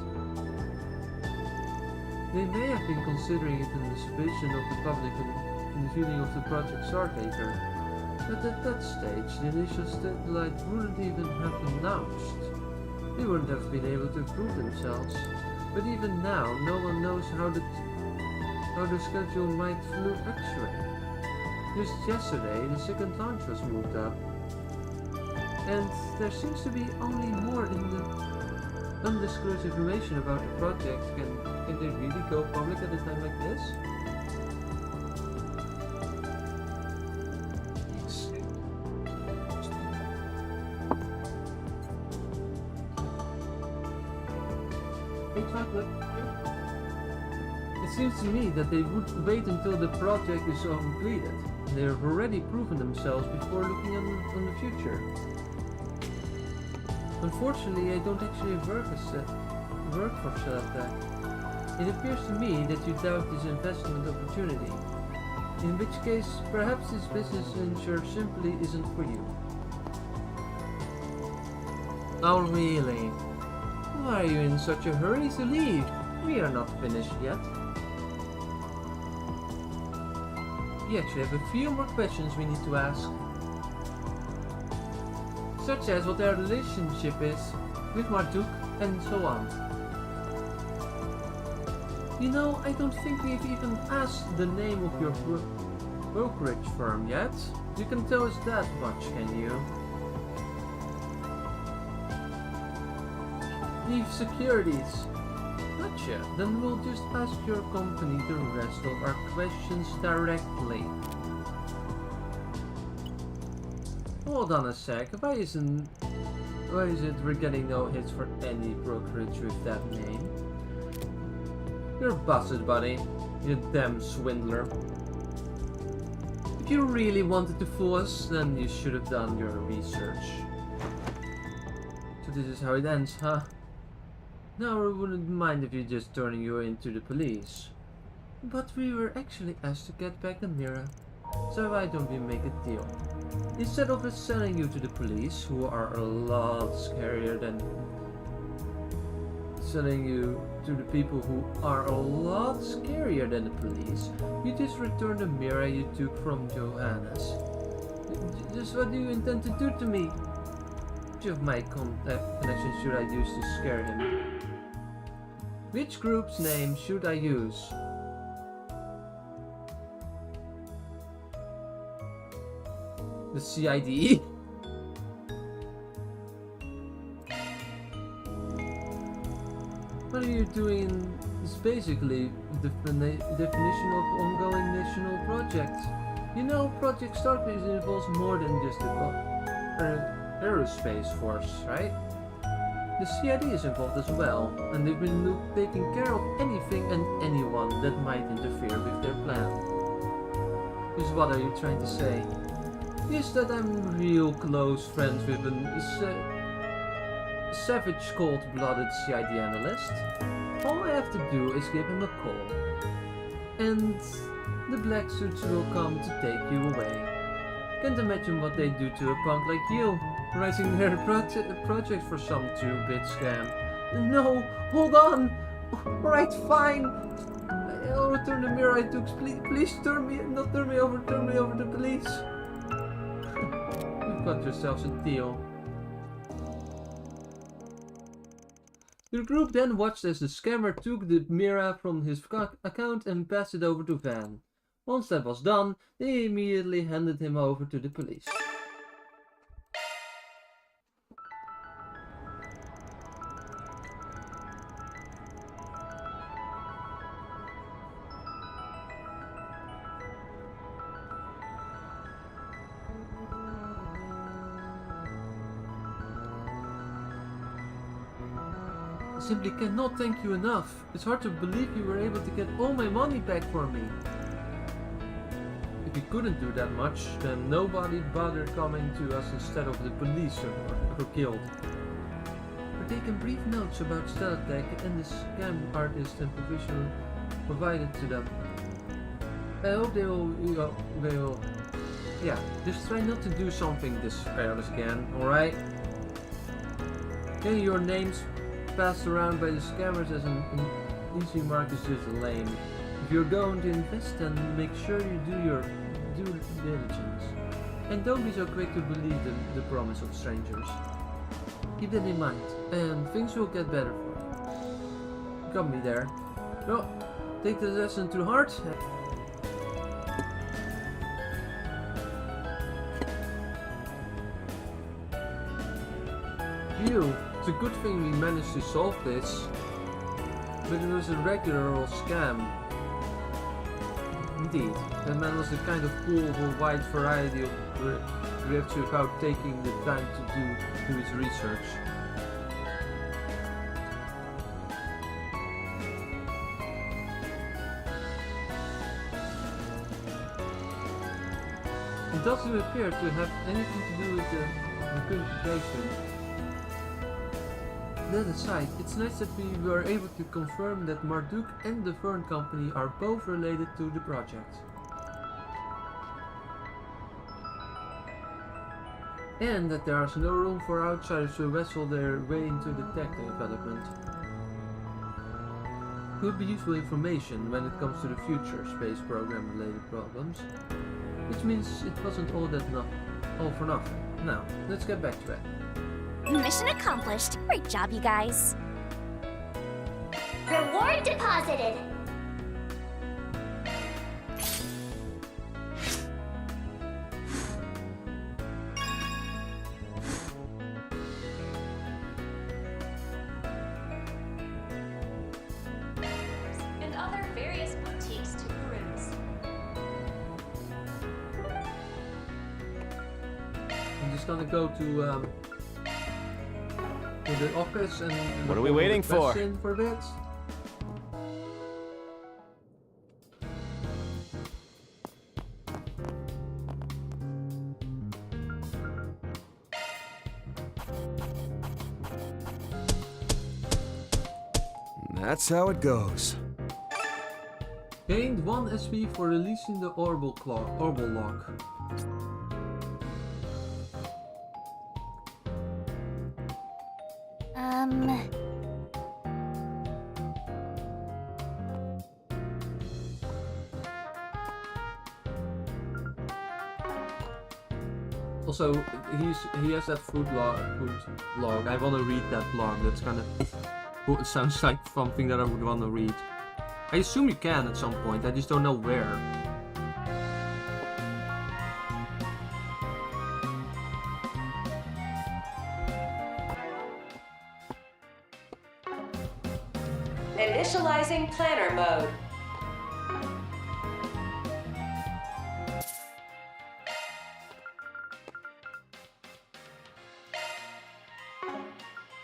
They may have been considering it in the suspicion of the public in the viewing of the Project Startaker, but at that stage the initial satellite wouldn't even have announced. They wouldn't have been able to prove themselves, but even now no one knows how the schedule might fluctuate. Just yesterday, the second launch was moved up, and there seems to be only more in the undisclosed information about the project. Can they really go public at a time like this? Hey, Chocolate. It seems to me that they would wait until the project is completed. They have already proven themselves before looking on the future. Unfortunately, I don't actually work for Stellatek. It appears to me that you doubt this investment opportunity. In which case, perhaps this business venture simply isn't for you. Oh really? Why are you in such a hurry to leave? We are not finished yet. We actually have a few more questions we need to ask. Such as what their relationship is with Marduk and so on. You know, I don't think we've even asked the name of your brokerage firm yet. You can tell us that much, can you? Eve Securities. Gotcha. Then we'll just ask your company the rest of our questions directly. Hold on a sec. Why is it we're getting no hits for any brokerage with that name? You're busted, buddy. You damn swindler. If you really wanted to fool us, then you should have done your research. So this is how it ends, huh? Now I wouldn't mind if you just turning you into the police. But we were actually asked to get back the mirror. So why don't we make a deal? Instead of us sending you to the police, who are a lot scarier than sending you to the people who are a lot scarier than the police, you just return the mirror you took from Johannes. Just what do you intend to do to me? Which of my contact connections should I use to scare him? Which group's name should I use? The CID? What are you doing is basically the definition of ongoing national project. You know, Project Starfish involves more than just the aerospace force, right? The CID is involved as well, and they've been taking care of anything and anyone that might interfere with their plan. Just what are you trying to say? Is that I'm real close friends with a savage cold-blooded CID analyst? All I have to do is give him a call, and the black suits will come to take you away. Can't imagine what they do to a punk like you, rising their project for some 2-bit scam. No, hold on! Alright, fine! I'll return the mirror I took. Please turn me over to police. You've got yourselves a deal. The group then watched as the scammer took the mirror from his account and passed it over to Van. Once that was done, they immediately handed him over to the police. I simply cannot thank you enough. It's hard to believe you were able to get all my money back for me. If you couldn't do that much, then nobody bothered coming to us instead of the police who killed. We're taking brief notes about Stelatech and the scam artist and provision provided to them. I hope they will yeah, just try not to do something this careless again, alright? Getting your names passed around by the scammers as an easy mark is just lame. If you're going to invest, then make sure you do your due diligence. And don't be so quick to believe the promise of strangers. Keep that in mind, and things will get better for you. Got me there. Well, take the lesson to heart. Phew, it's a good thing we managed to solve this. But it was a regular old scam. Indeed, that man was the kind of fool of a wide variety of grifts without taking the time to do his research. It doesn't appear to have anything to do with the negotiation. That aside, it's nice that we were able to confirm that Marduk and the Fern Company are both related to the project. And that there is no room for outsiders to wrestle their way into the tech development. could be useful information when it comes to the future space program related problems. Which means it wasn't all for nothing. Now, let's get back to it.
Mission accomplished. Great job, you guys. Reward deposited.
And other various boutiques to peruse.
I'm just gonna go to the office and
What are we waiting for?
For a bit.
That's how it goes.
Gained 1 SP for releasing the orbital lock. Also, he has that food log. I want to read that blog. That's kind of it sounds like something that I would want to read. I assume you can at some point. I just don't know where.
Initializing planner mode.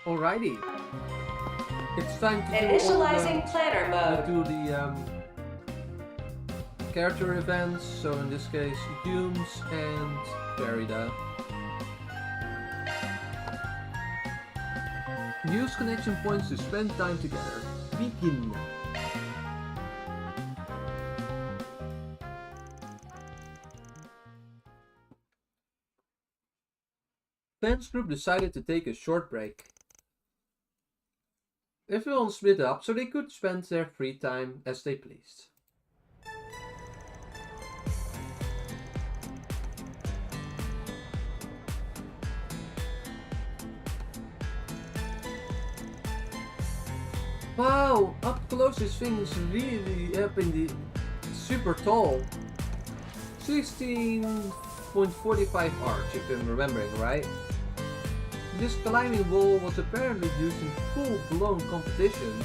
Alrighty. It's time to
Initializing planner mode.
do the character events. So in this case, Humes and Farida. Use connection points to spend time together. Begin. Fans group decided to take a short break. Everyone split up so they could spend their free time as they pleased. Wow, up close this thing is really up in the super tall. 16.45 arch, if I'm remembering right. This climbing wall was apparently used in full-blown competitions.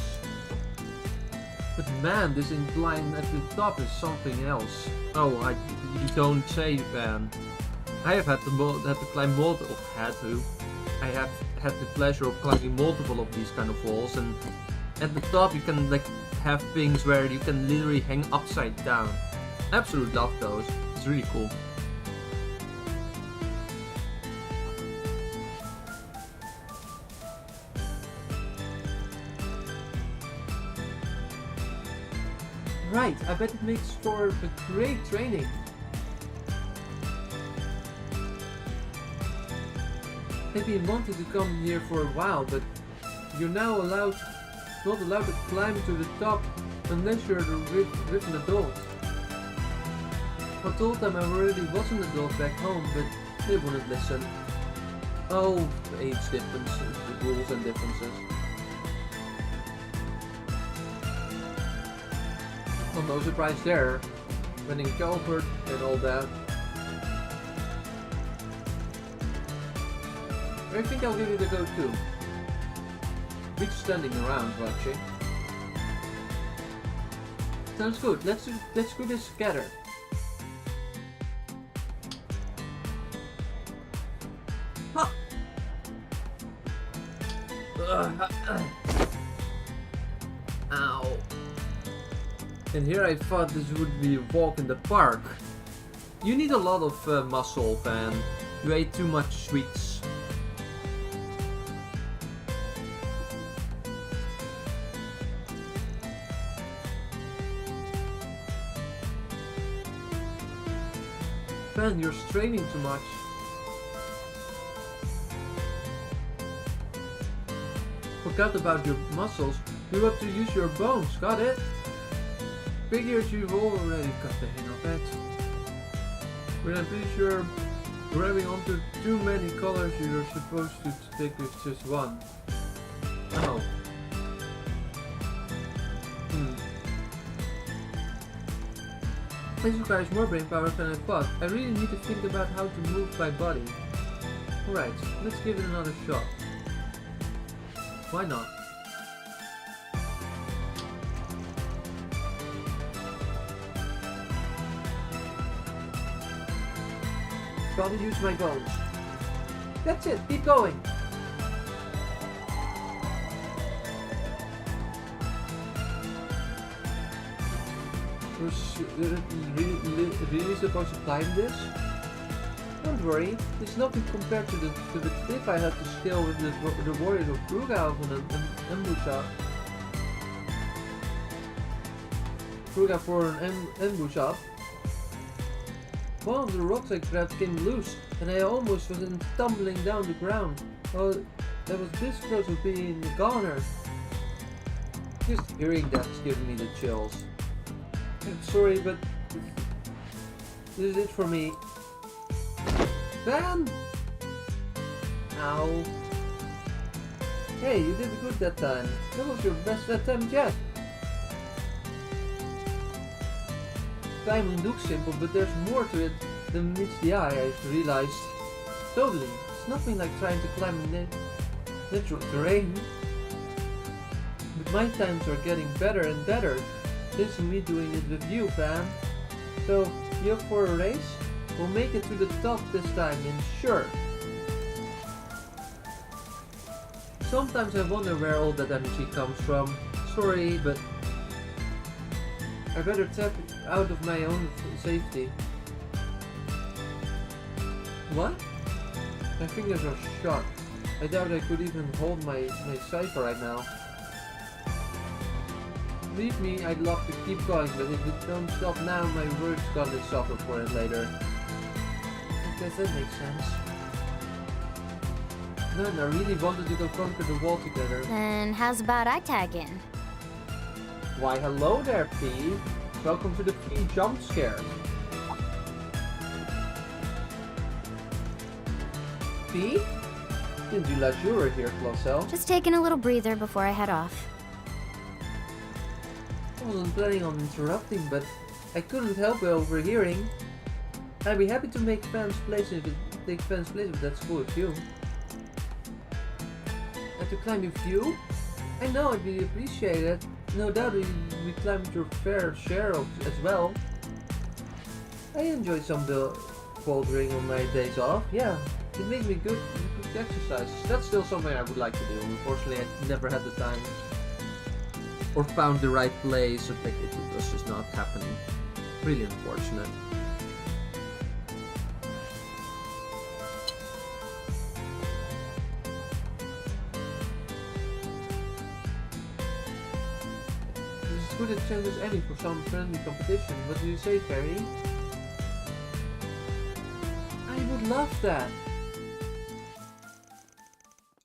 But man, this incline at the top is something else. Oh, you don't say, man. I have had to climb multiple. I have had the pleasure of climbing multiple of these kind of walls, and at the top you can like have things where you can literally hang upside down. Absolutely love those. It's really cool. Right, I bet it makes for a great training. I've been wanting to come here for a while, but you're now not allowed to climb to the top unless you're a written adult. I told them I already was an adult back home, but they wouldn't listen. Oh, age differences, the rules and differences. Well, no surprise there. When in Calverd and all that. I think I'll give it a go too. We're just standing around watching. Sounds good. Let's do this together. Huh. Ow. And here I thought this would be a walk in the park. You need a lot of muscle, Van. You ate too much sweets. Van, you're straining too much. Forgot about your muscles. You have to use your bones, got it? Figured you've already got the hang of it. But I'm pretty sure grabbing onto too many colors you're supposed to stick with just one. Oh. This requires more brain power than I thought. I really need to think about how to move my body. Alright, let's give it another shot. Why not? Gotta use my bones. That's it, keep going. We're really supposed to climb this? Don't worry, it's nothing compared to the cliff I had to scale with the warriors of Kruga for an ambush up. One of the rocks I grabbed came loose, and I almost was tumbling down the ground. Oh, that was this close to being a goner. Just hearing that's giving me the chills. I'm sorry, but this is it for me. Van! Ow. Hey, you did good that time. That was your best attempt yet. Climbing looks simple, but there's more to it than meets the eye, I've realized. Totally. It's nothing like trying to climb natural terrain. But my times are getting better and better. This is me doing it with you, fam. So, you up for a race? We'll make it to the top this time, and sure. Sometimes I wonder where all that energy comes from. Sorry, but I'd rather tap out of my own safety. What? My fingers are shot. I doubt I could even hold my cipher right now. Believe me, I'd love to keep going, but if it don't stop now, my work's gonna suffer for it later. I guess that makes sense. None, I really wanted to go conquer the wall together.
Then how's about I tag in?
Why hello there, P. Welcome to the P jump scare. P? Didn't realize you were here, Closel.
Just taking a little breather before I head off.
I wasn't planning on interrupting, but I couldn't help overhearing. I'd be happy to make fans place if that's cool with you. And to climb with you? I know it'd be appreciated. No doubt we climbed your fair share as well. I enjoy some bouldering on my days off. Yeah, it makes me good exercise. That's still something I would like to do. Unfortunately, I never had the time. Or found the right place, so it was just not happening. Really unfortunate. This is as good a chance as any for some friendly competition. What do you say, Fairy? I would love that!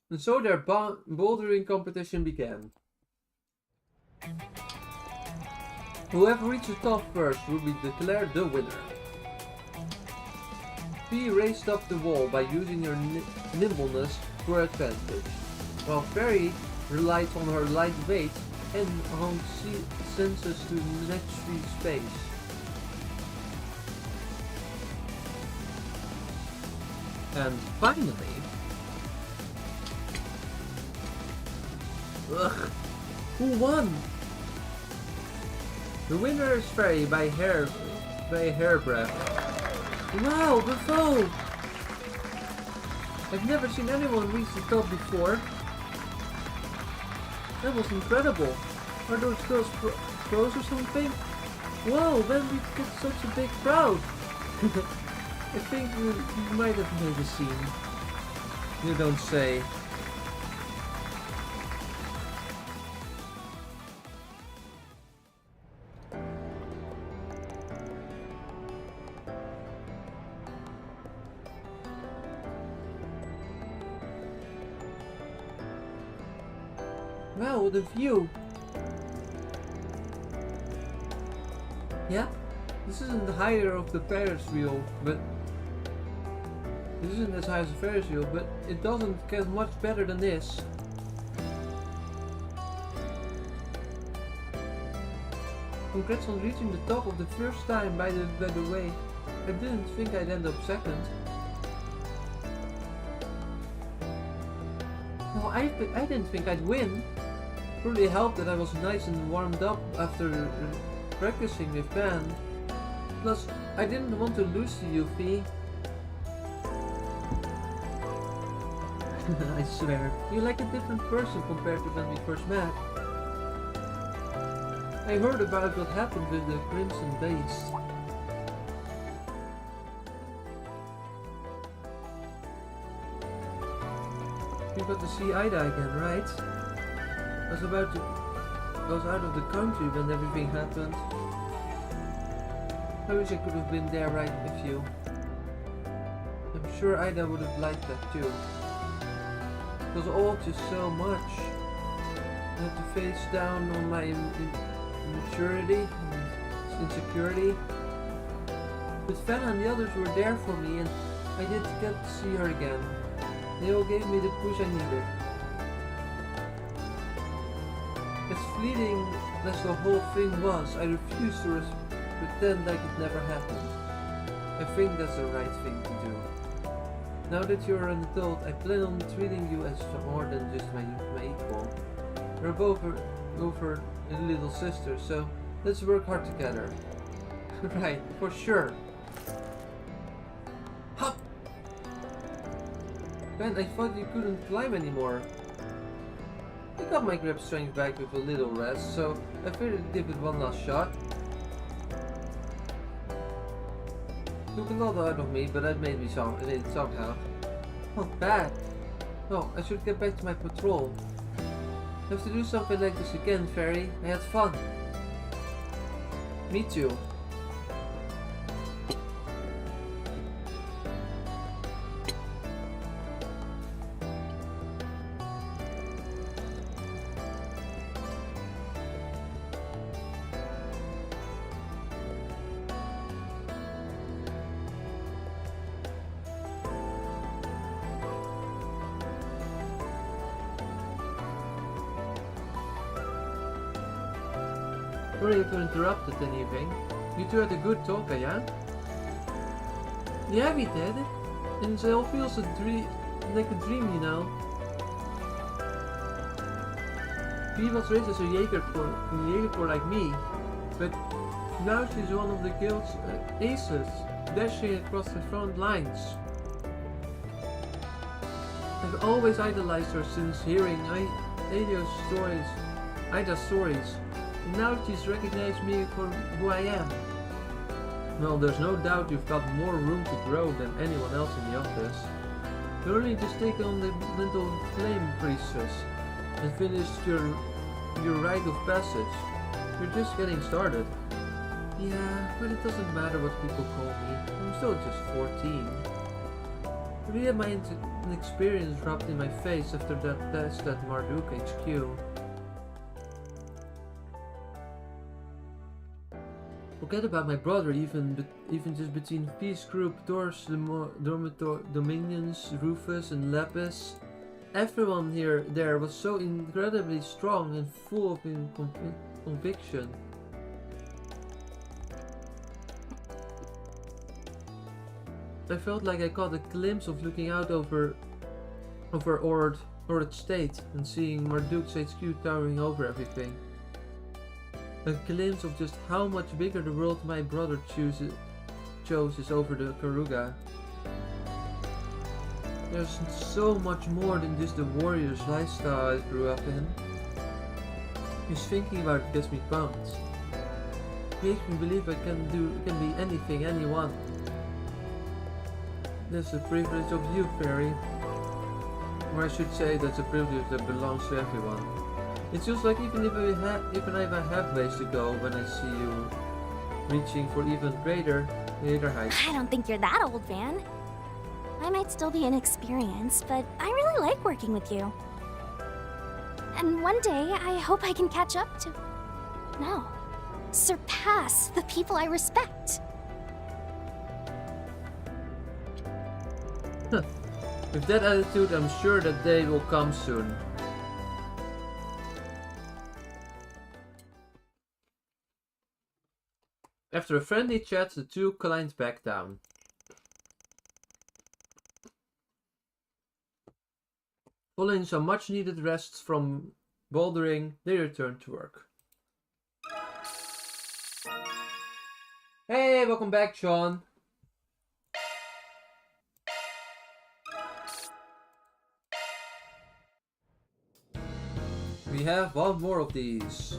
And so their bouldering competition began. Whoever reached the top first will be declared the winner. P raced up the wall by using her nimbleness to her advantage, while Fairy relied on her light weight and enhanced senses to match the space. And finally... Ugh! Who won? The winner is Fairy by a hairbreadth. Wow, bravo! I've never seen anyone reach the top before. That was incredible. Are those girls pros or something? Wow, when we get such a big crowd. I think we might have made a scene. You don't say. Wow, what a view! Yeah, this isn't the higher of the Ferris wheel, but this isn't as high as the Ferris wheel, but it doesn't get much better than this. Congrats on reaching the top of the first time, by the way. I didn't think I'd end up second. No, I didn't think I'd win. Probably helped that I was nice and warmed up after practicing with Ben. Plus, I didn't want to lose to you, Fee. I swear, you're like a different person compared to when we first met. I heard about what happened with the Crimson Base. We got to see Ida again, right? I was out of the country when everything happened. I wish I could have been there right with you. I'm sure Ida would have liked that too. It was all just so much. I had to face down on my immaturity and insecurity. But Fenna and the others were there for me, and I did get to see her again. They all gave me the push I needed. As fleeting as the whole thing was, I refused to pretend like it never happened. I think that's the right thing to do. Now that you're an adult, I plan on treating you as more than just my equal. We're both over a little sister, so let's work hard together. Right, for sure. Hop! Ben, I thought you couldn't climb anymore. I got my grip strength back with a little rest, so I figured I'd give it one last shot. Took a lot out of me, but that made it somehow. Not bad. Oh, I should get back to my patrol. Have to do something like this again, Fairy. I had fun. Me too. Sorry if I interrupted anything. You two had a good talk, yeah? Yeah, we did. And it all feels like a dream, you know. She was raised as a Jaeger like me, but now she's one of the guild's aces, dashing across the front lines. I've always idolized her since hearing Ida's stories. And now she's recognized me for who I am. Well, there's no doubt you've got more room to grow than anyone else in the office. You only just take on the little flame priestess and finished your rite of passage. You're just getting started. Yeah, but it doesn't matter what people call me. I'm still just 14. Really had my inexperience rubbed in my face after that test at Marduk HQ. Forget about my brother, even just between Peace Group, Doors, Dominions, Rufus and Lapis. Everyone there was so incredibly strong and full of conviction. I felt like I caught a glimpse of looking out over Ord State and seeing Marduk's HQ towering over everything. A glimpse of just how much bigger the world my brother chose is over the Karuga. There's so much more than just the warrior's lifestyle I grew up in. Just thinking about it gets me pumped. Makes me believe I can be anything, anyone. That's a privilege of you, Fairy. Or I should say that's a privilege that belongs to everyone. It feels like even if I have ways to go when I see you reaching for even greater heights.
I don't think you're that old, Van. I might still be inexperienced, but I really like working with you. And one day, I hope I can catch up to... No. surpass the people I respect.
With that attitude, I'm sure that day will come soon. After a friendly chat, the two climbed back down. Following some much needed rest from bouldering, they returned to work. Hey, welcome back, Sean. We have one more of these.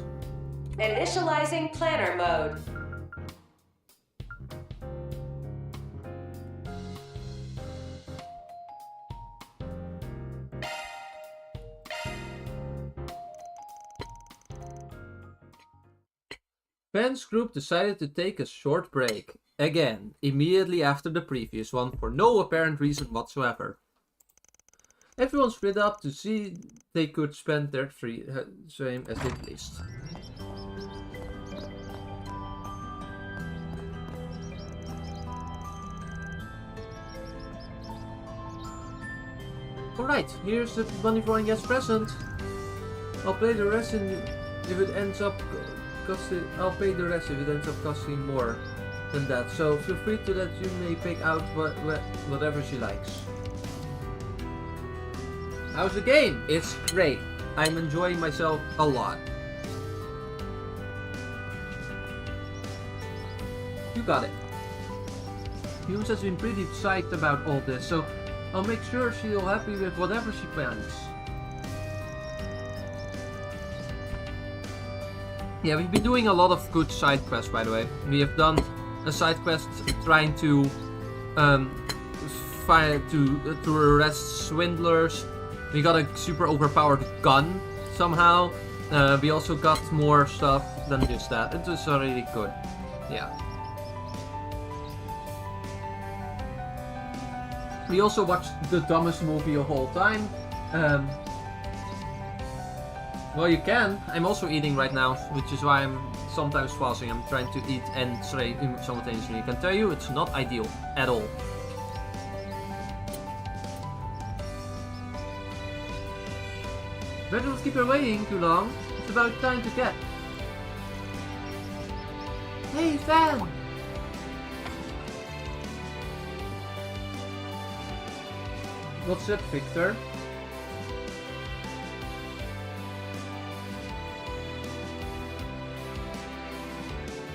Initializing planner mode.
Ben's group decided to take a short break, again, immediately after the previous one, for no apparent reason whatsoever. Everyone split up to see they could spend their free time as they pleased. Alright, here's the money for Anya's present. I'll pay the rest if it ends up I'll pay the rest if it ends up costing more than that, so feel free to let Yume pick out whatever she likes. How's the game? It's great. I'm enjoying myself a lot. You got it. Yume has been pretty psyched about all this, so I'll make sure she'll be happy with whatever she plans. Yeah, we've been doing a lot of good side quests, by the way. We have done a side quest trying to arrest swindlers. We got a super overpowered gun somehow. We also got more stuff than just that. It was really good. Yeah. We also watched the dumbest movie of all time. Well, you can. I'm also eating right now, which is why I'm sometimes pausing. I'm trying to eat and stream simultaneously. I can tell you, it's not ideal at all. Better not keep her waiting too long. It's about time to get. Hey, Fan! What's up, Victor?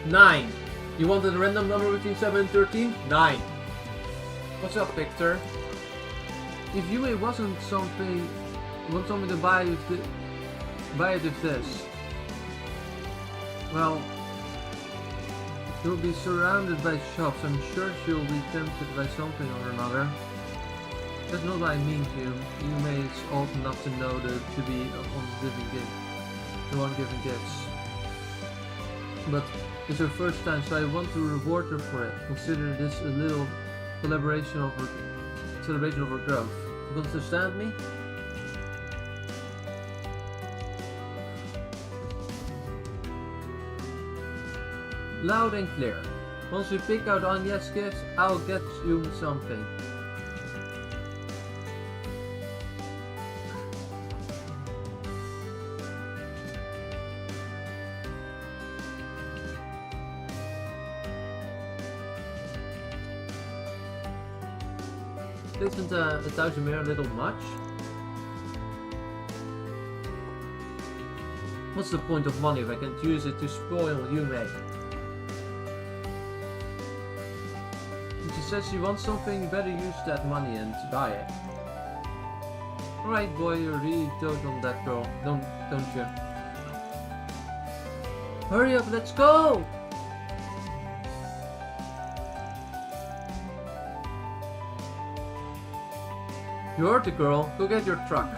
Nine. You wanted a random number between 7 and 13? 9. What's up, Victor? If Yume wasn't something, want something to buy it with this. Well, she'll be surrounded by shops. I'm sure she'll be tempted by something or another. That's not what I mean, Yume is old enough to know to be the one giving gifts. But it's her first time, so I want to reward her for it. Consider this a little celebration of her growth. You understand me? Loud and clear. Once we pick out Anya's gifts, I'll get you something. Isn't a 1,000 mare a little much? What's the point of money if I can't use it to spoil Yume? If she says she wants something, you better use that money and buy it. Alright boy, you're really dote on that girl, don't you? Hurry up, let's go! You heard the girl, go get your truck.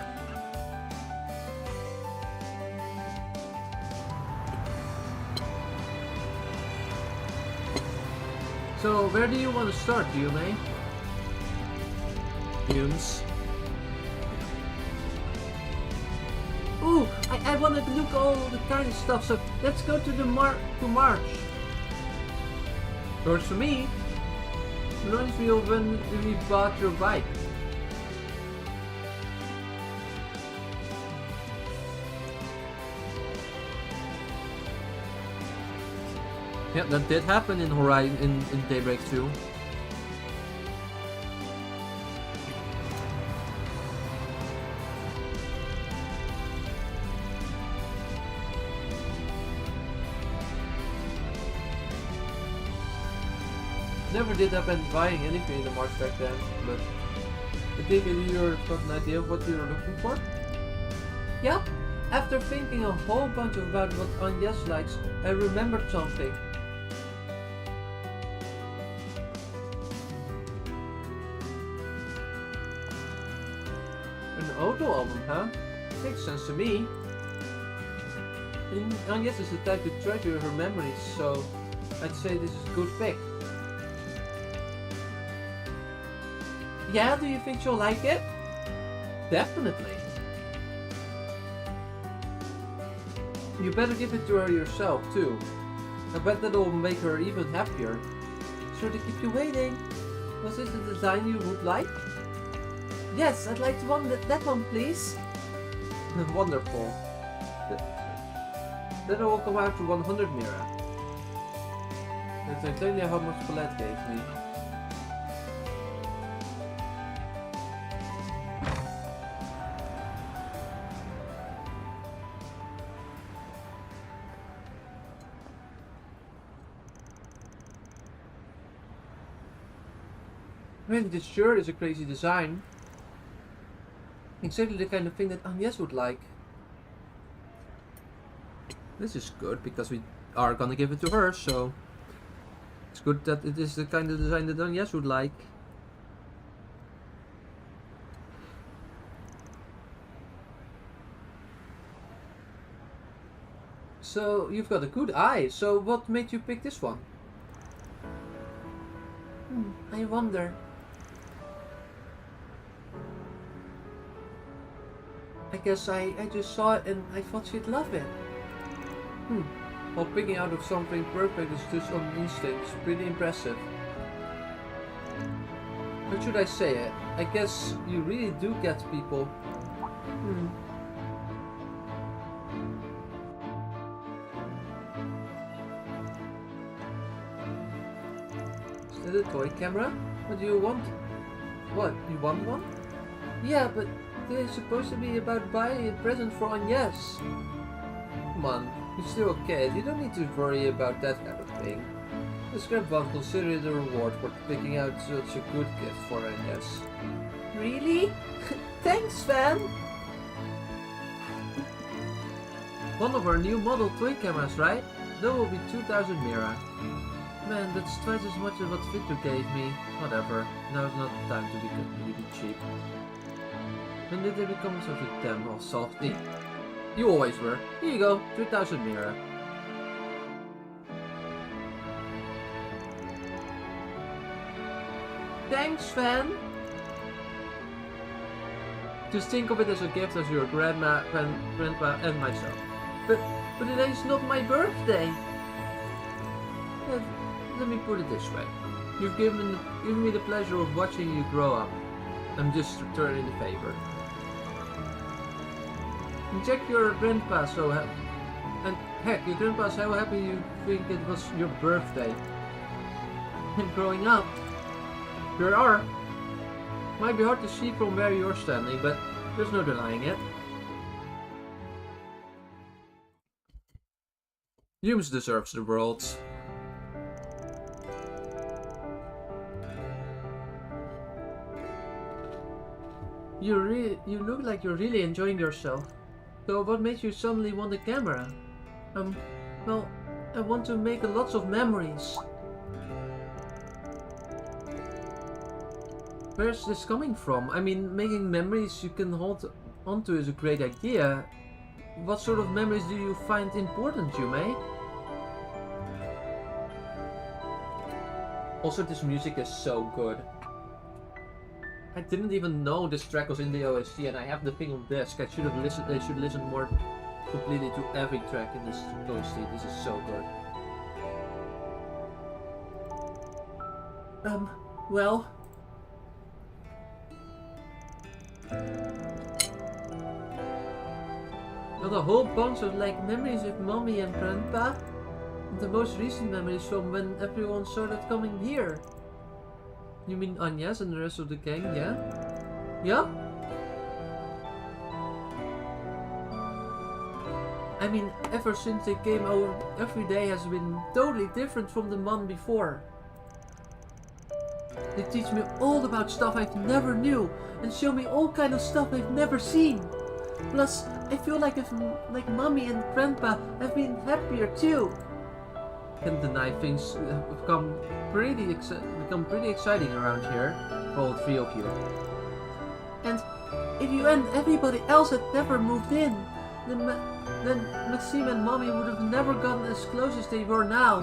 So, where do you want to start, Yume? Yumes. Ooh, I want to look all the kind of stuff, so let's go to the March. Works for me. Reminds me of when we bought your bike. Yeah, that did happen in Horizon in Daybreak 2. Never did happen buying anything in the March back then, but I think you've got an idea of what you're looking for? Yeah, after thinking a whole bunch about what Agnes likes, I remembered something. An auto album, huh? Makes sense to me. Agnes is the type to treasure her memories, so I'd say this is a good pick. Yeah, do you think she'll like it? Definitely. You better give it to her yourself, too. I bet that'll make her even happier. Sure to keep you waiting. Was this the design you would like? Yes, I'd like that one, please. Wonderful. Then it will come out to 100 Mira. That's exactly how much Paulette gave me. Really, this shirt is a crazy design. Exactly the kind of thing that Agnes would like. This is good because we are gonna give it to her, so it's good that it is the kind of design that Agnes would like. So you've got a good eye. So what made you pick this one? I wonder. I guess I just saw it and I thought she'd love it. Well, picking out of something perfect is just on instinct. It's pretty impressive. How should I say it? I guess you really do get people. Is that a toy camera? What do you want? What? You want one? Yeah, but they're supposed to be about buying a present for Agnes. Come on, you're still a kid. You don't need to worry about that kind of thing. Just grab one, consider it a reward for picking out such a good gift for Agnes. Really? Thanks, Van! One of our new model toy cameras, right? That will be 2,000 Mira. Man, that's twice as much as what Victor gave me. Whatever, now's not the time to be really cheap. When did they become such a damn old softy? You always were. Here you go, 3,000 Mira. Thanks, Van! Just think of it as a gift as your grandma, grandpa and myself. But today's not my birthday! Let me put it this way. You've given me the pleasure of watching you grow up. I'm just returning the favor. And check your grandpa so happy. And heck, your grandpa's so happy you think it was your birthday. And growing up, there are. Might be hard to see from where you're standing, but there's no denying it. Humans deserves the world. You look like you're really enjoying yourself. So what made you suddenly want a camera? Well, I want to make lots of memories. Where's this coming from? I mean, making memories you can hold onto is a great idea. What sort of memories do you find important, Yume? Also, this music is so good. I didn't even know this track was in the OST, and I have the thing on disc. I should listen more
completely to every track in this OST. This is so good. Well. Got a whole bunch of like memories of mommy and grandpa. And the most recent memories from when everyone started coming here. You mean Agnes and the rest of the gang, yeah? Yeah? I mean, ever since they came over, every day has been totally different from the month before. They teach me all about stuff I've never knew and show me all kind of stuff I've never seen. Plus, I feel like mommy and grandpa have been happier too. Can't deny things have become pretty exciting around here for all three of you. And if you and everybody else had never moved in, then Maxime and mommy would have never gotten as close as they were now.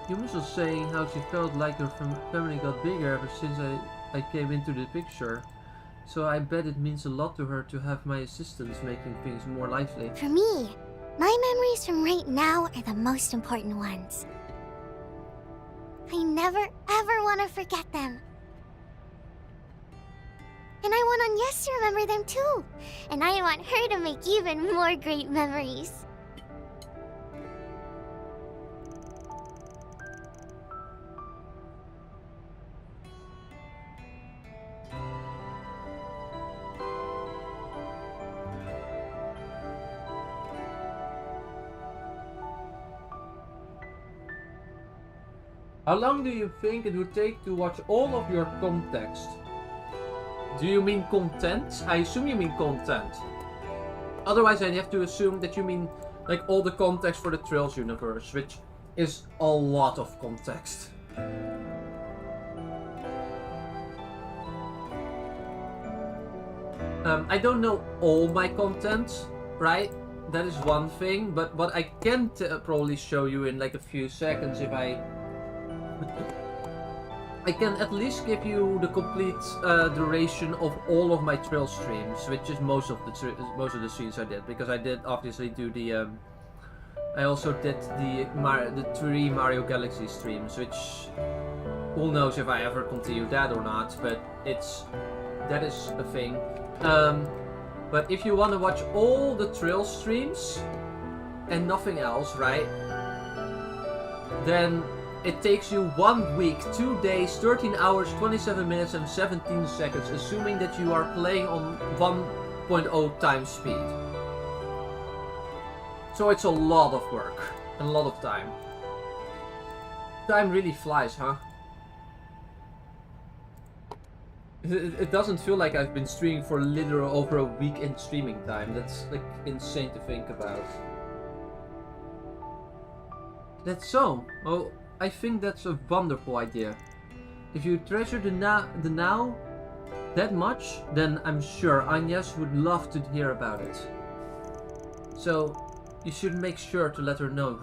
Yumis was saying how she felt like her family got bigger ever since I came into the picture. So I bet it means a lot to her to have my assistants making things more lively.
For me, my memories from right now are the most important ones. I never ever want to forget them. And I want Agnes to remember them too. And I want her to make even more great memories.
How long do you think it would take to watch all of your context? Do you mean content? I assume you mean content. Otherwise I'd have to assume that you mean like all the context for the Trails universe, which is a lot of context. I don't know all my content, right? That is one thing, but what I can probably show you in like a few seconds if I can at least give you the complete duration of all of my trail streams, which is most of the streams I did, because I did obviously do the I also did the 3 Mario Galaxy streams, which who knows if I ever continue that or not, but that is a thing. But if you want to watch all the trail streams and nothing else, right? Then it takes you 1 week, 2 days, 13 hours, 27 minutes and 17 seconds, assuming that you are playing on 1.0 times speed. So it's a lot of work, and a lot of time. Time really flies, huh? It doesn't feel like I've been streaming for literally over a week in streaming time. That's like insane to think about. That's so. Oh, I think that's a wonderful idea. If you treasure the now that much, then I'm sure Agnes would love to hear about it. So you should make sure to let her know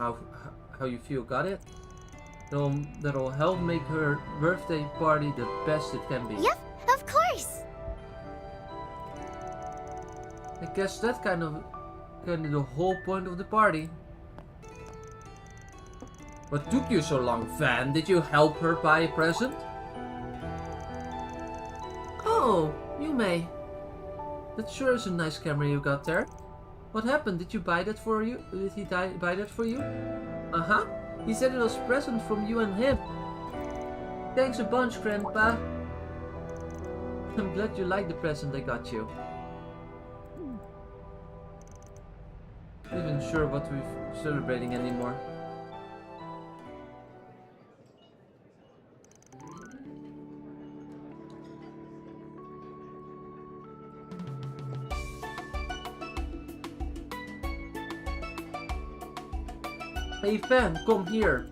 how you feel. Got it? That'll help make her birthday party the best it can be.
Yep, of course.
I guess that's kind of the whole point of the party. What took you so long, Van? Did you help her buy a present? Oh, Yume. That sure is a nice camera you got there. What happened? Did you buy that for you? Did he buy that for you? Uh-huh. He said it was a present from you and him. Thanks a bunch, Grandpa. I'm glad you like the present I got you. Not even sure what we're celebrating anymore. Hey Fan, come here.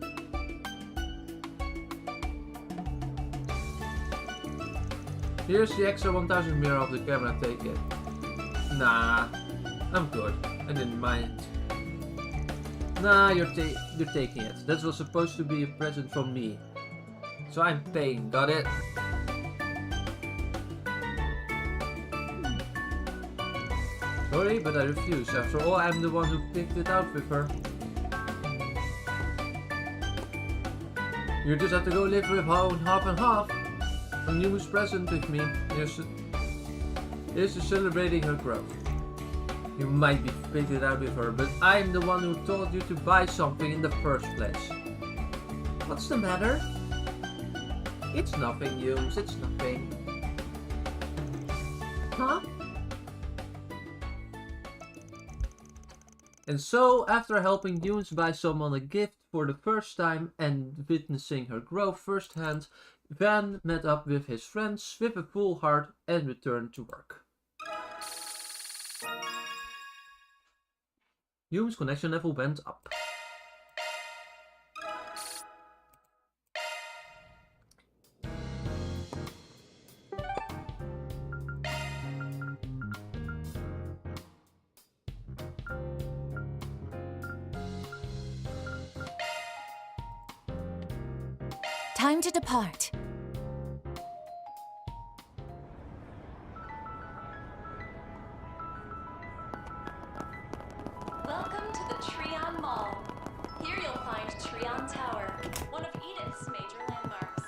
Here's the extra 1000 mirror of the camera, take it. Nah, I'm good. I didn't mind. Nah, you're taking it. That was supposed to be a present from me. So I'm paying, got it?
Sorry, but I refuse. After all, I'm the one who picked it out with her. You just have to go live with her half and half. And you was present with me. Here's to celebrating her growth. You might be picked it out with her, but I'm the one who told you to buy something in the first place. What's the matter? It's nothing, Yumes, it's nothing. Huh? And so, after helping Yumes buy someone a gift for the first time and witnessing her growth firsthand, Van met up with his friends with a full heart and returned to work. Yumes' connection level went up.
Time to depart.
Welcome to the Trion Mall. Here you'll find Trion Tower, one of Edith's major landmarks.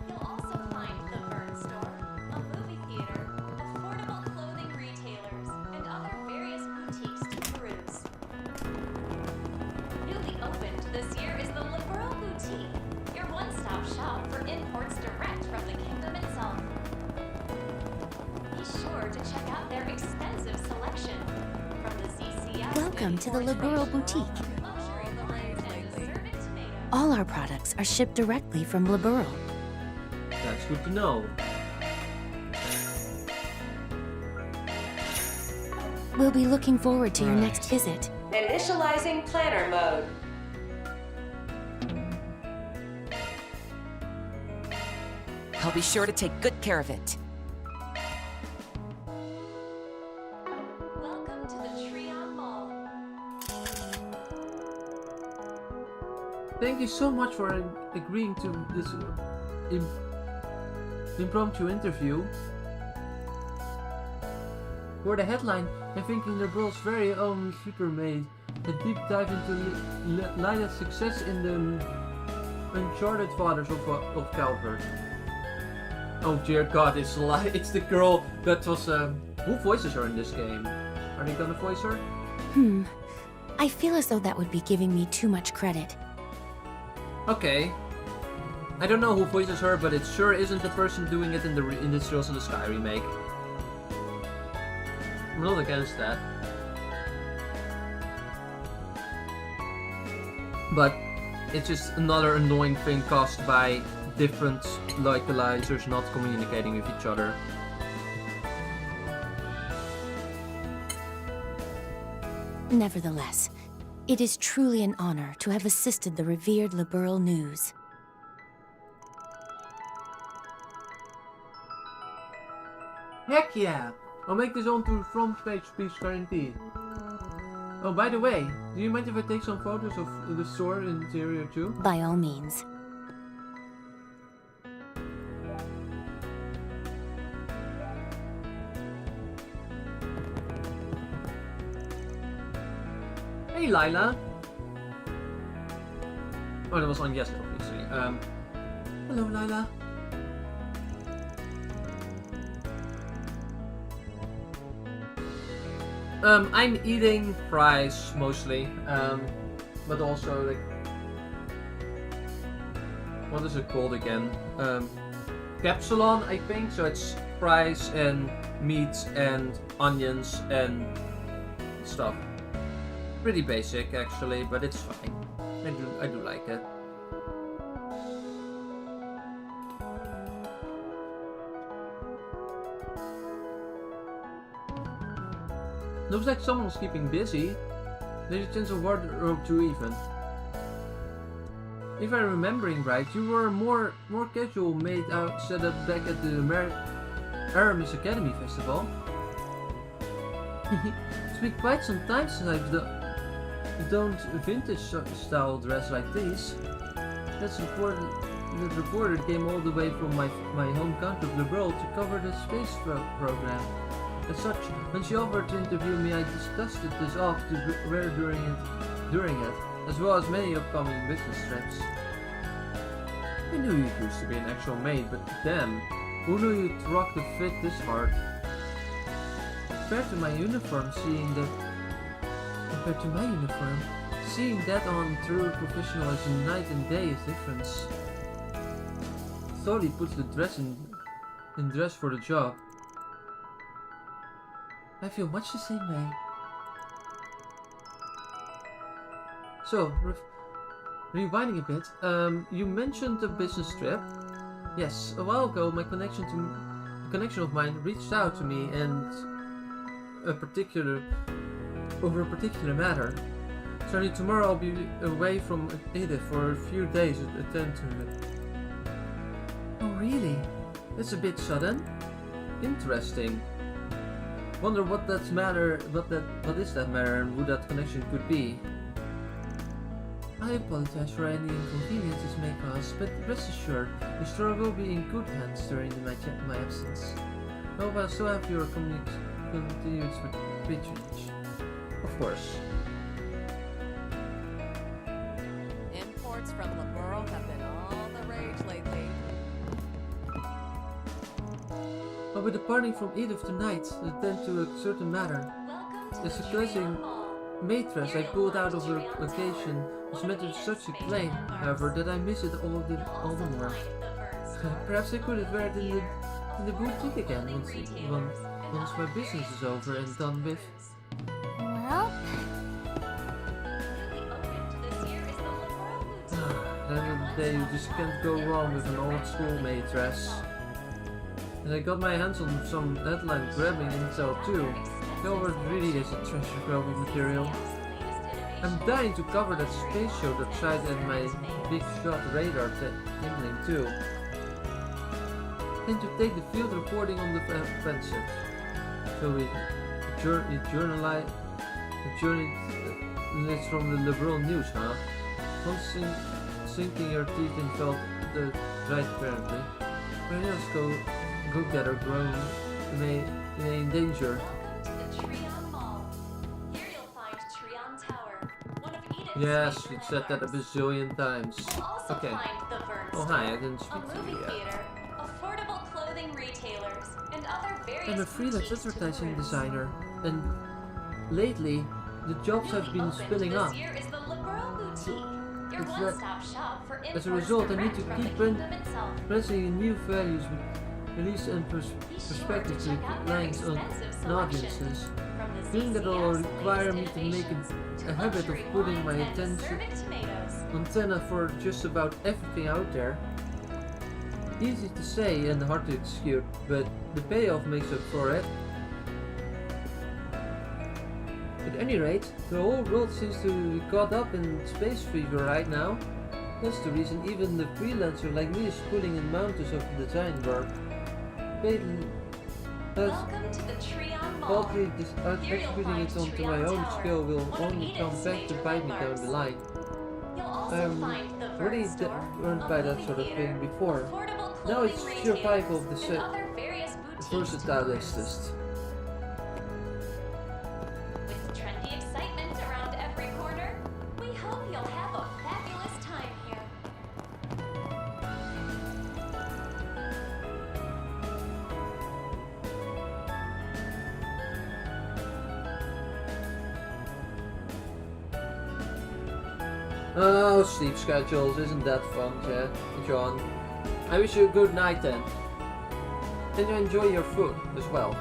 You'll also find the Vern Store, a movie theater, affordable clothing retailers, and other various boutiques to peruse. Newly opened this year is the Liberal Boutique, your one-stop shop for imports direct from the kingdom itself. Be sure to check out their extensive selection.
Welcome to the Liberal Boutique. All our products are shipped directly from Liberal.
That's good to know.
We'll be looking forward to your next visit.
Initializing planner mode.
I'll be sure to take good care of it.
Welcome to the Trion Mall.
Thank you so much for agreeing to this impromptu interview. For the headline, I'm thinking Liberal's very own Super made a deep dive into Lila's success in the Uncharted Fathers of Calverd. Oh dear God, it's the girl that was who voices her in this game? Are they gonna voice her?
I feel as though that would be giving me too much credit.
Okay. I don't know who voices her, but it sure isn't the person doing it in the Trails in the Sky remake. I'm not against that. But it's just another annoying thing caused by different localizers not communicating with each other.
Nevertheless, it is truly an honor to have assisted the revered Liberal News.
Heck yeah! I'll make this onto the front page, please, guaranteed. Oh, by the way, do you mind if I take some photos of the store interior too?
By all means.
Hey, Lila! Oh, that was on yes, obviously. Hello, Lila. I'm eating fries mostly, but also like, what is it called again? Capsulon, I think. So it's fries and meat and onions and stuff. Pretty basic actually, but it's fine. I do like it. Looks like someone's keeping busy. There's a chance of wardrobe too even. If I'm remembering right, you were more casual made out set up back at the Aramis Academy Festival. It's been quite some time since I've done vintage style dress like this. That reporter came all the way from my home country of Liberal to cover the space program. As such, when she offered to interview me, I dusted this off to wear during it, as well as many upcoming business trips. I knew you used to be an actual maid, but damn, who knew you'd rock the fit this hard? Compared to my uniform, seeing that on through professional is a night and day difference. Thought he puts the dress in dress for the job. I feel much the same way. So, rewinding a bit, you mentioned a business trip. Yes, a while ago a connection of mine reached out to me and over a particular matter. Starting tomorrow I'll be away from Edith for a few days to attend to it. Oh really? That's a bit sudden. Interesting. Wonder what is that matter and who that connection could be. I apologize for any inconvenience this may cause, but rest assured, the store will be in good hands during my absence. I hope I still have your continued patronage. Of course.
Imports from the borough have been all the rage lately.
I'll be departing from Edith tonight to attend to a certain matter. The surprising maitress I pulled out of her location was met with such acclaim, however, that I miss it all the more. Perhaps I could have wear it in the boutique again once my business is over and done with.
Well,
Then the day you just can't go wrong with an old school maitress. And I got my hands on some headline grabbing intel too. Calverd really is a treasure trove of material. I'm dying to cover that space show outside and my big shot radar tingling too. And to take the field reporting on the offensive. So we journalize from the liberal news, huh? Once sinking your teeth and felt the right apparently. Where else go get her grown may endanger. Yes, you said that a bazillion times. Okay. Oh hi, I didn't speak to you yet. I'm a freelance advertising designer, and lately the jobs have been spilling up. As a result, I need to keep presenting new values with release and perspective to clients and audiences. Doing that will require me to make a habit of putting my antenna for just about everything out there. Easy to say and hard to execute, but the payoff makes up for it. At any rate, the whole world seems to be caught up in space fever right now. That's the reason even the freelancer like me is pulling in mountains of design work. Partly executing it onto my own skill will only come back to bite me down the line. I'm already burned by that sort of thing before. Now it's survival of the versatileist.
With trendy excitement around every corner, we hope you'll have a fabulous time here.
Oh, sleep schedules, isn't that fun, John? I wish you a good night then. And you enjoy your food as well.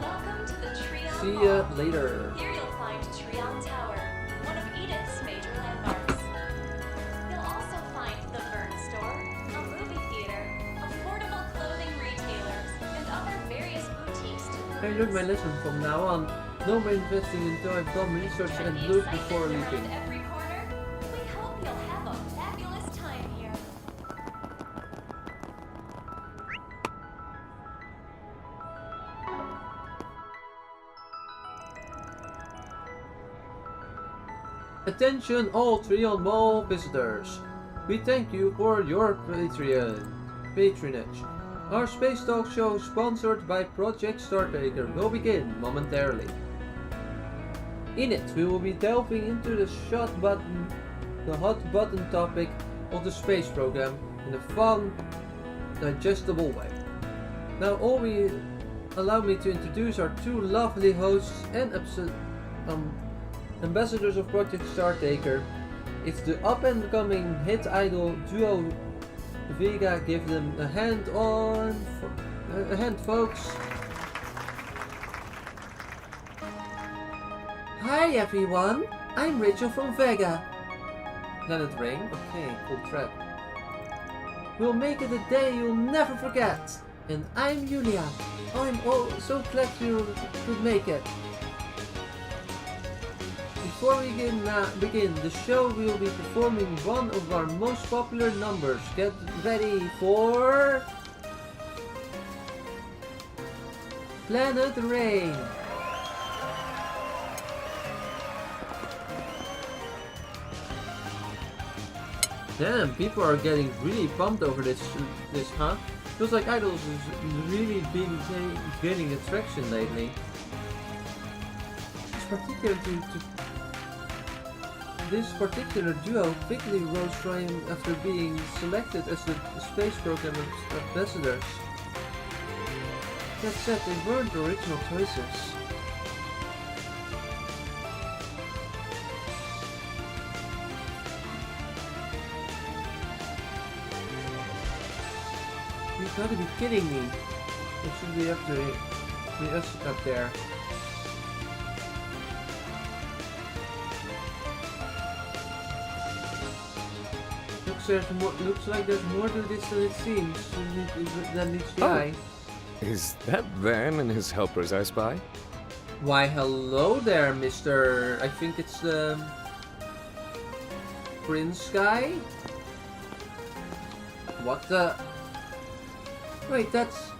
Welcome to the Trion
See
Mall.
ya later.
Here you'll find Trion Tower, one of Edith's major landmarks. You'll also find the Vern Store, a movie theater, affordable clothing retailers, and other various boutiques to
I learned my lesson from now on. No more investing until I've done research and looked before leaving.
every corner. We hope you'll have a fabulous time here.
Attention all Trion Mall visitors. We thank you for your patronage.
Our Space Talk show, sponsored by Project Startaker, will begin momentarily. In it, we will be delving into the hot button topic of the space program in a fun, digestible way. Now, allow me to introduce our two lovely hosts and ambassadors of Project Startaker. It's the up-and-coming hit idol duo Vega. Give them a hand, folks. Hi everyone, I'm Rachel from Vega. Planet Rain, okay, cool track. We'll make it a day you'll never forget. And I'm Julia. I'm so glad you could make it. Before we begin, the show will be performing one of our most popular numbers. Get ready for Planet Rain. Damn, people are getting really pumped over this, huh? Feels like Idols is really gaining attraction lately. This particular duo quickly rose fame after being selected as the space program ambassadors. That said, they weren't the original choices. You gotta be kidding me. It should be up there. Looks like there's more to this than it seems. That meets the eye.
Is that Van and his helpers I spy?
Why, hello there, Mr. I think it's the Prince guy? What the? Wait, that's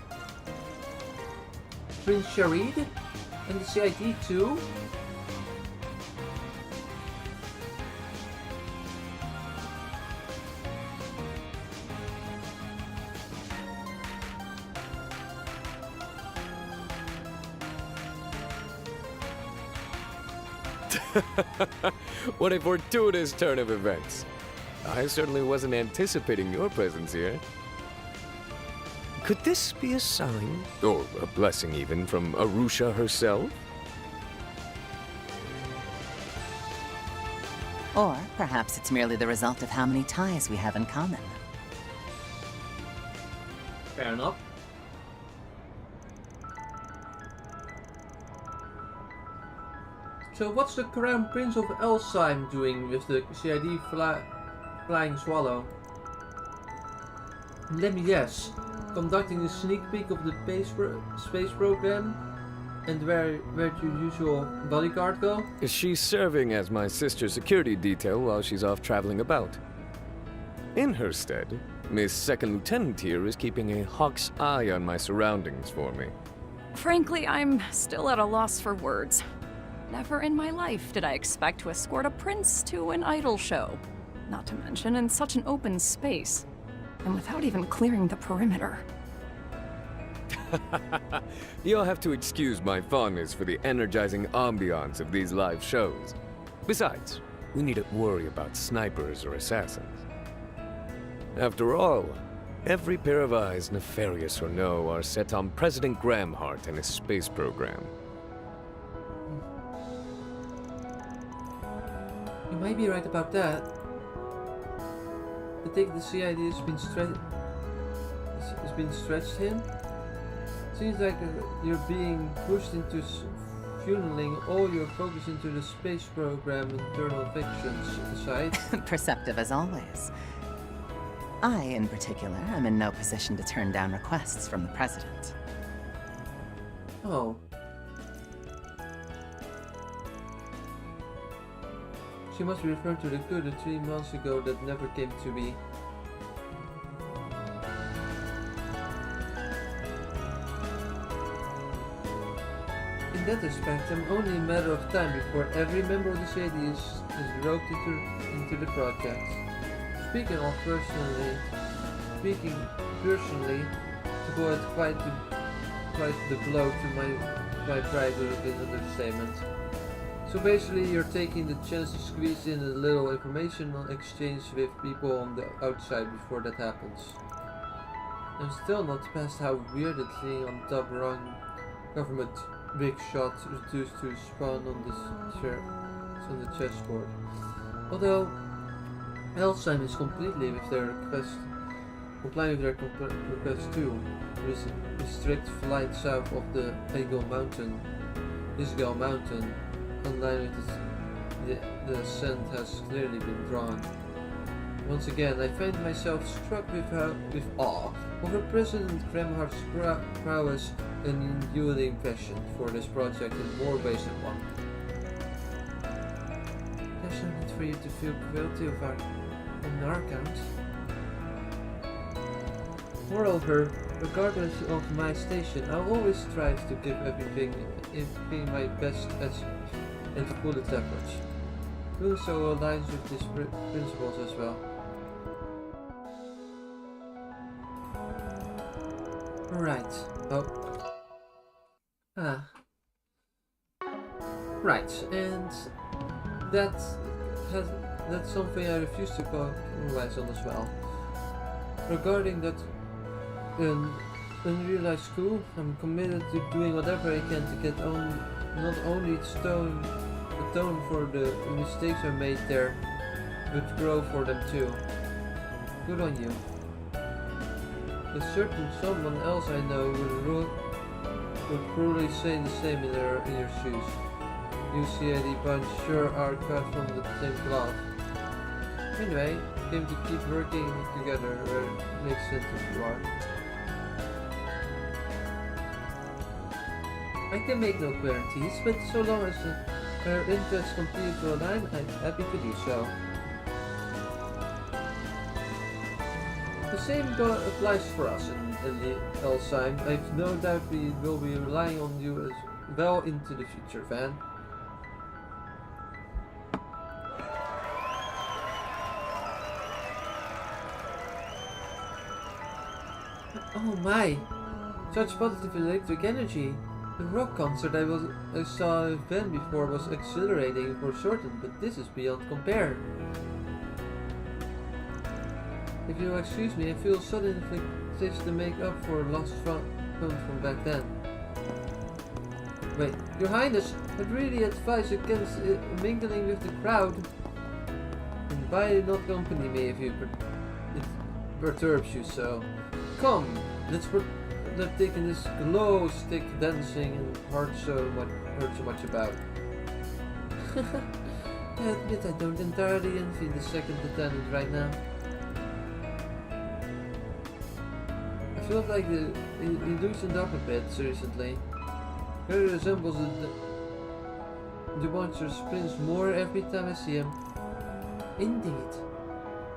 Prince Sharid? And the CID too?
What a fortuitous turn of events. I certainly wasn't anticipating your presence here. Could this be a sign, or a blessing even, from Arusha herself?
Or perhaps it's merely the result of how many ties we have in common.
Fair enough. So what's the Crown Prince of Elsheim doing with the CID Flying Swallow? Let me guess. Conducting a sneak peek of the space program? And where'd your usual bodyguard go?
She's serving as my sister's security detail while she's off traveling about. In her stead, Miss Second Lieutenant here is keeping a hawk's eye on my surroundings for me.
Frankly, I'm still at a loss for words. Never in my life did I expect to escort a prince to an idol show. Not to mention in such an open space. And without even clearing the perimeter.
You'll have to excuse my fondness for the energizing ambiance of these live shows. Besides, we needn't worry about snipers or assassins. After all, every pair of eyes, nefarious or no, are set on President Gramhart and his space program.
You might be right about that. I think the CID has been stretched thin. Seems like you're being pushed into funneling all your focus into the space program internal fictions aside.
Perceptive as always. I, in particular, am in no position to turn down requests from the President.
Oh. She must be referring to the good 3 months ago that never came to be. In that respect, I'm only a matter of time before every member of the CID is roped into the project. Speaking personally, to
avoid quite the blow to my pride would have been an understatement. So basically you're taking the chance to squeeze in a little informational exchange with people on the outside before that happens. I'm still not past how weird it seeing on top rung government big shots reduced to spawn on the chessboard. Although Elsheim is completely with their request, complying with their request too. Restrict flight south of the Isgall Mountain, online with the ascent has clearly been drawn. Once again, I find myself struck with awe over President Kremhart's prowess and enduring passion for this project in more ways than one. There's no need for you to feel guilty on our account. Moreover, regardless of my station, I'll always strive to give everything my best and fullest efforts. Doing so aligns with these principles as well. Right. Right, and that's something I refuse to compromise on as well. Regarding that unrealized coup, I'm committed to doing whatever I can to get on not only atone for the mistakes I made there, but grow for them too. Good on you. A certain someone else I know would probably say the same in your shoes. You see, the bunch sure are cut from the same cloth. Anyway, came to keep working together where it makes sense if you are. I can make no guarantees, but so long as our interests continue to align, I'm happy to do so. The same applies for us in the Elsheim. I've no doubt we will be relying on you as well into the future, Van. Oh my! Such positive electric energy! The rock concert I saw a Van before was exhilarating for certain, but this is beyond compare. If you'll excuse me, I feel suddenly takes to make up for lost fun from back then. Wait, Your Highness, I'd really advise against mingling with the crowd. And why not accompany me if it perturbs you so? Come, let's taking this glow stick dancing and heard so much about. I admit I don't entirely envy the second lieutenant right now. I feel like he loosened up a bit recently. He resembles the monster's prince more every time I see him. Indeed.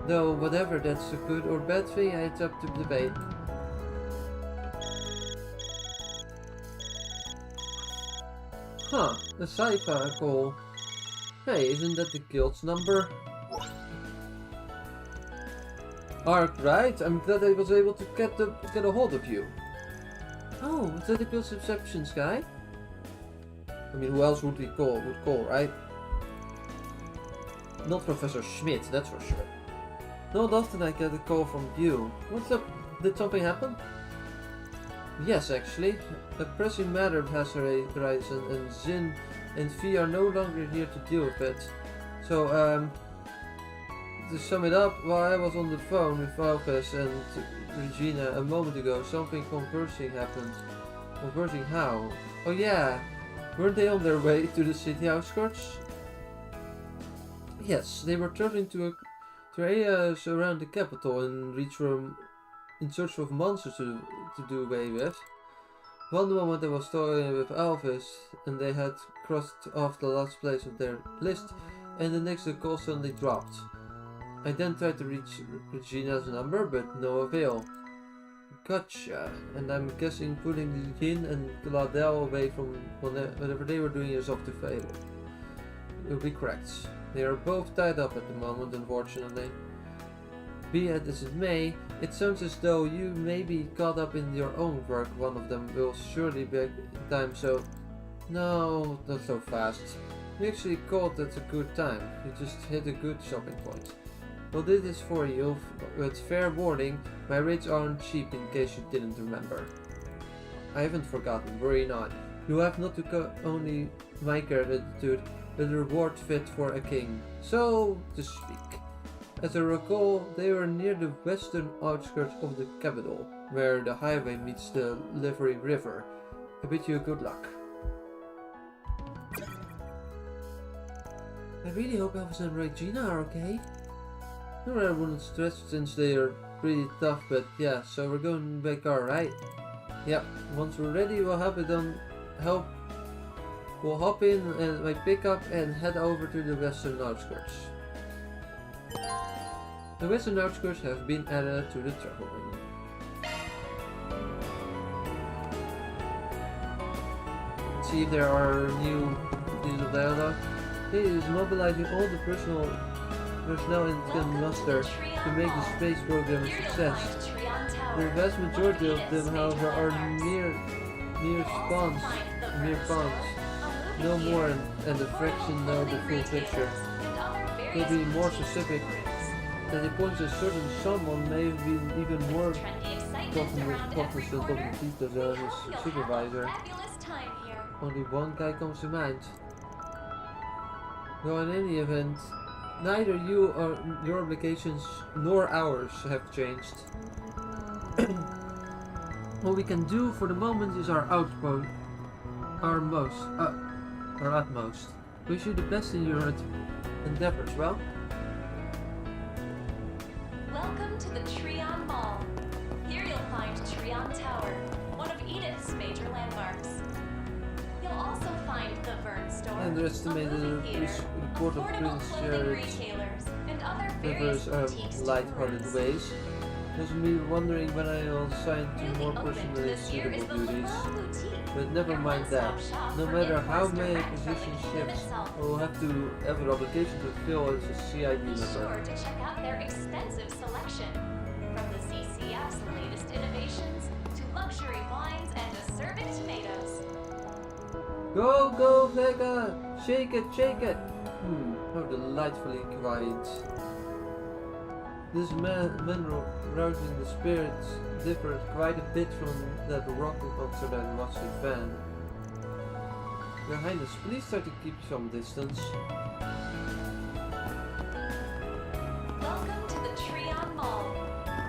Though whatever that's a good or bad thing, it's up to debate. Huh, a sci-fi call. Hey, isn't that the guild's number? Ark, right? I'm glad I was able to get a hold of you. Oh, is that the guild's receptions guy? I mean, who else would call, right? Not Professor Schmidt, that's for sure. Not often I get a call from you. What's up? Did something happen? Yes, actually. A pressing matter has arisen, and Zin and Vi are no longer here to deal with it. So, to sum it up, while I was on the phone with Alves and Regina a moment ago, something conversing happened. Conversing how? Oh yeah, weren't they on their way to the city outskirts? Yes, they were traveling to areas around the capital in search of monsters to do away with. One moment I was talking with Alvis and they had crossed off the last place of their list, and the next the call suddenly dropped. I then tried to reach Regina's number, but no avail. Gotcha, and I'm guessing putting Jin and Gladel away from whatever they were doing is off the table. You'll be correct. They are both tied up at the moment, unfortunately. Be it as it may, It sounds as though you may be caught up in your own work. One of them will surely be in time, so... No, not so fast. You actually called it a good time. You just hit a good shopping point. Well, did this for you, with fair warning, my rates aren't cheap in case you didn't remember. I haven't forgotten, worry not. You have not only my gratitude, but a reward fit for a king, so to speak. As I recall, they were near the western outskirts of the capital, where the highway meets the Livery River. I bid you good luck. I really hope Elvis and Regina are okay. No, I wouldn't stress since they are pretty tough, but yeah, so we're going by car, right? Yep, once we're ready, we'll hop in my pickup and head over to the western outskirts. The western outskirts have been added to the travel menu. Let's see if there are new pieces of dialogue. He is mobilizing all the personnel in can muster to make the space program a success. The vast majority of them, however, are mere pawns, no more, and a fraction know the full picture. To be more specific, that he points a certain someone may be even more cognizant of the details than his supervisor. Only one guy comes to mind. Though in any event, neither you or your obligations nor ours have changed. What we can do for the moment is our utmost. Wish you the best in your endeavors, well?
Welcome to the Trion Mall. Here you'll find Trion Tower, one of Edith's major landmarks. You'll also find the Vern Store,
Underestimated the report of Prince
retailers, and other various
Rivers
boutiques to
light-hearted
peruse.
ways. Was me wondering when I will assign to more personally
This year is
suitable
the
duties.
Lamau Boutique.
But never mind that. No matter how many positions shifts, I will have to have an obligation to fill as a CID
Be
member.
sure to check out their extensive selection. From the CCF's latest innovations to luxury wines and acerbic tomatoes.
Go, go, Vega! Shake it, shake it! How delightfully quiet. This man rousing the spirits differs quite a bit from that rock concert I watched at Van. Your Highness, please try to keep some distance.
Welcome to the Trion Mall.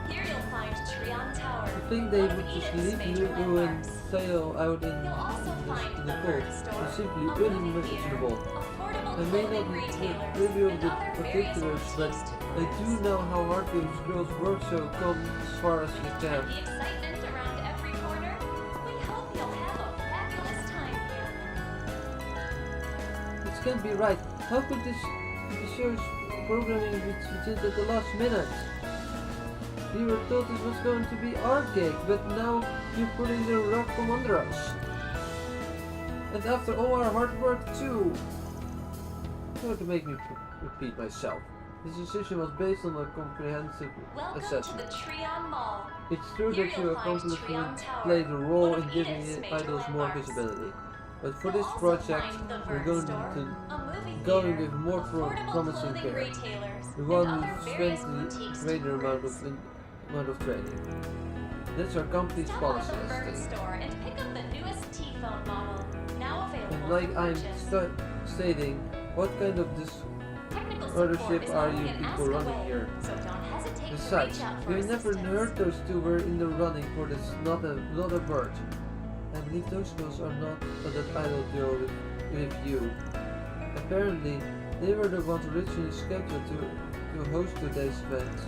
Here you'll find Trion Tower.
I think they would just leave you to and sail out in
You'll also find
the
the
cold.
Vern Store,
It's simply
a movie theater,
unimaginable.
affordable
I may not
clothing
be
retailers,
privy of
and
the
other various
particulars, but
boutiques to
I do know how hard those girls work, so come as far as you can.
The excitement around every corner. We hope you'll have a fabulous time here.
This can't be right. How could the show's programming be changed at the last minute? We were told this was going to be our cake, but now you're putting the rug from under us. And after all our hard work too. Sorry to make me repeat myself. This decision was based on a comprehensive
Welcome
assessment.
to the Trion Mall.
It's true
Here
that
you'll
your
find Trion
accomplishment
Tower,
played a role
one
in
of
giving
Edith's
the
major
idols more
landmarks.
visibility. But for
You'll
this
also
project,
find the
we're
Vern
going
Store,
to
a movie
going
theater,
with more
affordable
promising
clothing
care.
retailers,
The
and
one
other
who
various
spent
boutiques
the
to
greater amount of training. That's our company's
Stop
policy,
at the
I
Vern
think.
Store and pick up the newest T-phone model, now available
And like
for
I'm
purchase.
stating, what kind of
Technical support
ownership
is
are
only
you
an ask
people running
away,
here?
so don't hesitate
Besides,
to reach out for
we never
assistance.
heard those two were in the running for this, not a bird. I believe those girls are not that idol duo with you. Apparently, they were the ones originally scheduled to host today's event.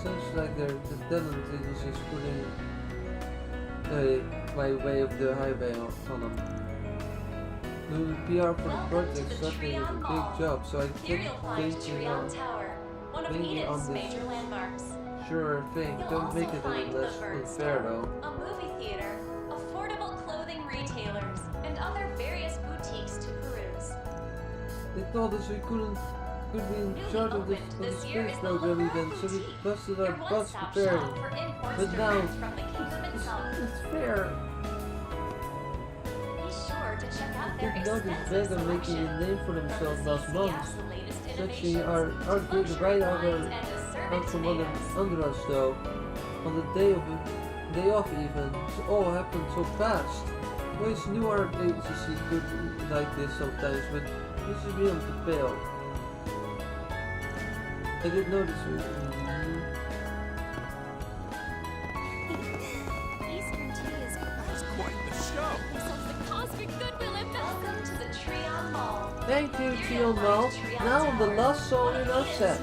Seems like the talent agency is putting by way of the highway on them. Doing PR for the project certainly is a big job, so I
Here
kept
you'll find
thinking
Trion Tower, one of
maybe on
Edith's
this
major landmarks.
sure thing.
You'll
Don't
also
make it
find
any
the
less
Vern
unfair
Store,
though.
a movie theater, affordable clothing retailers, and other various boutiques to peruse.
They told us we couldn't could be in charge of the space program event, so we busted our butts preparing. But now, it's fair. They've noticed Vega making a name for themselves last month. Actually, our gig right out from under us though. On the day off even. It all happened so fast. Always knew our agency could be like this sometimes, but this is beyond the pale. I did notice it.
Eastern tea is quite the show. The cosmic goodwill and welcome to the Trion Mall.
Thank you, Trion Mall. Now the last song in our set.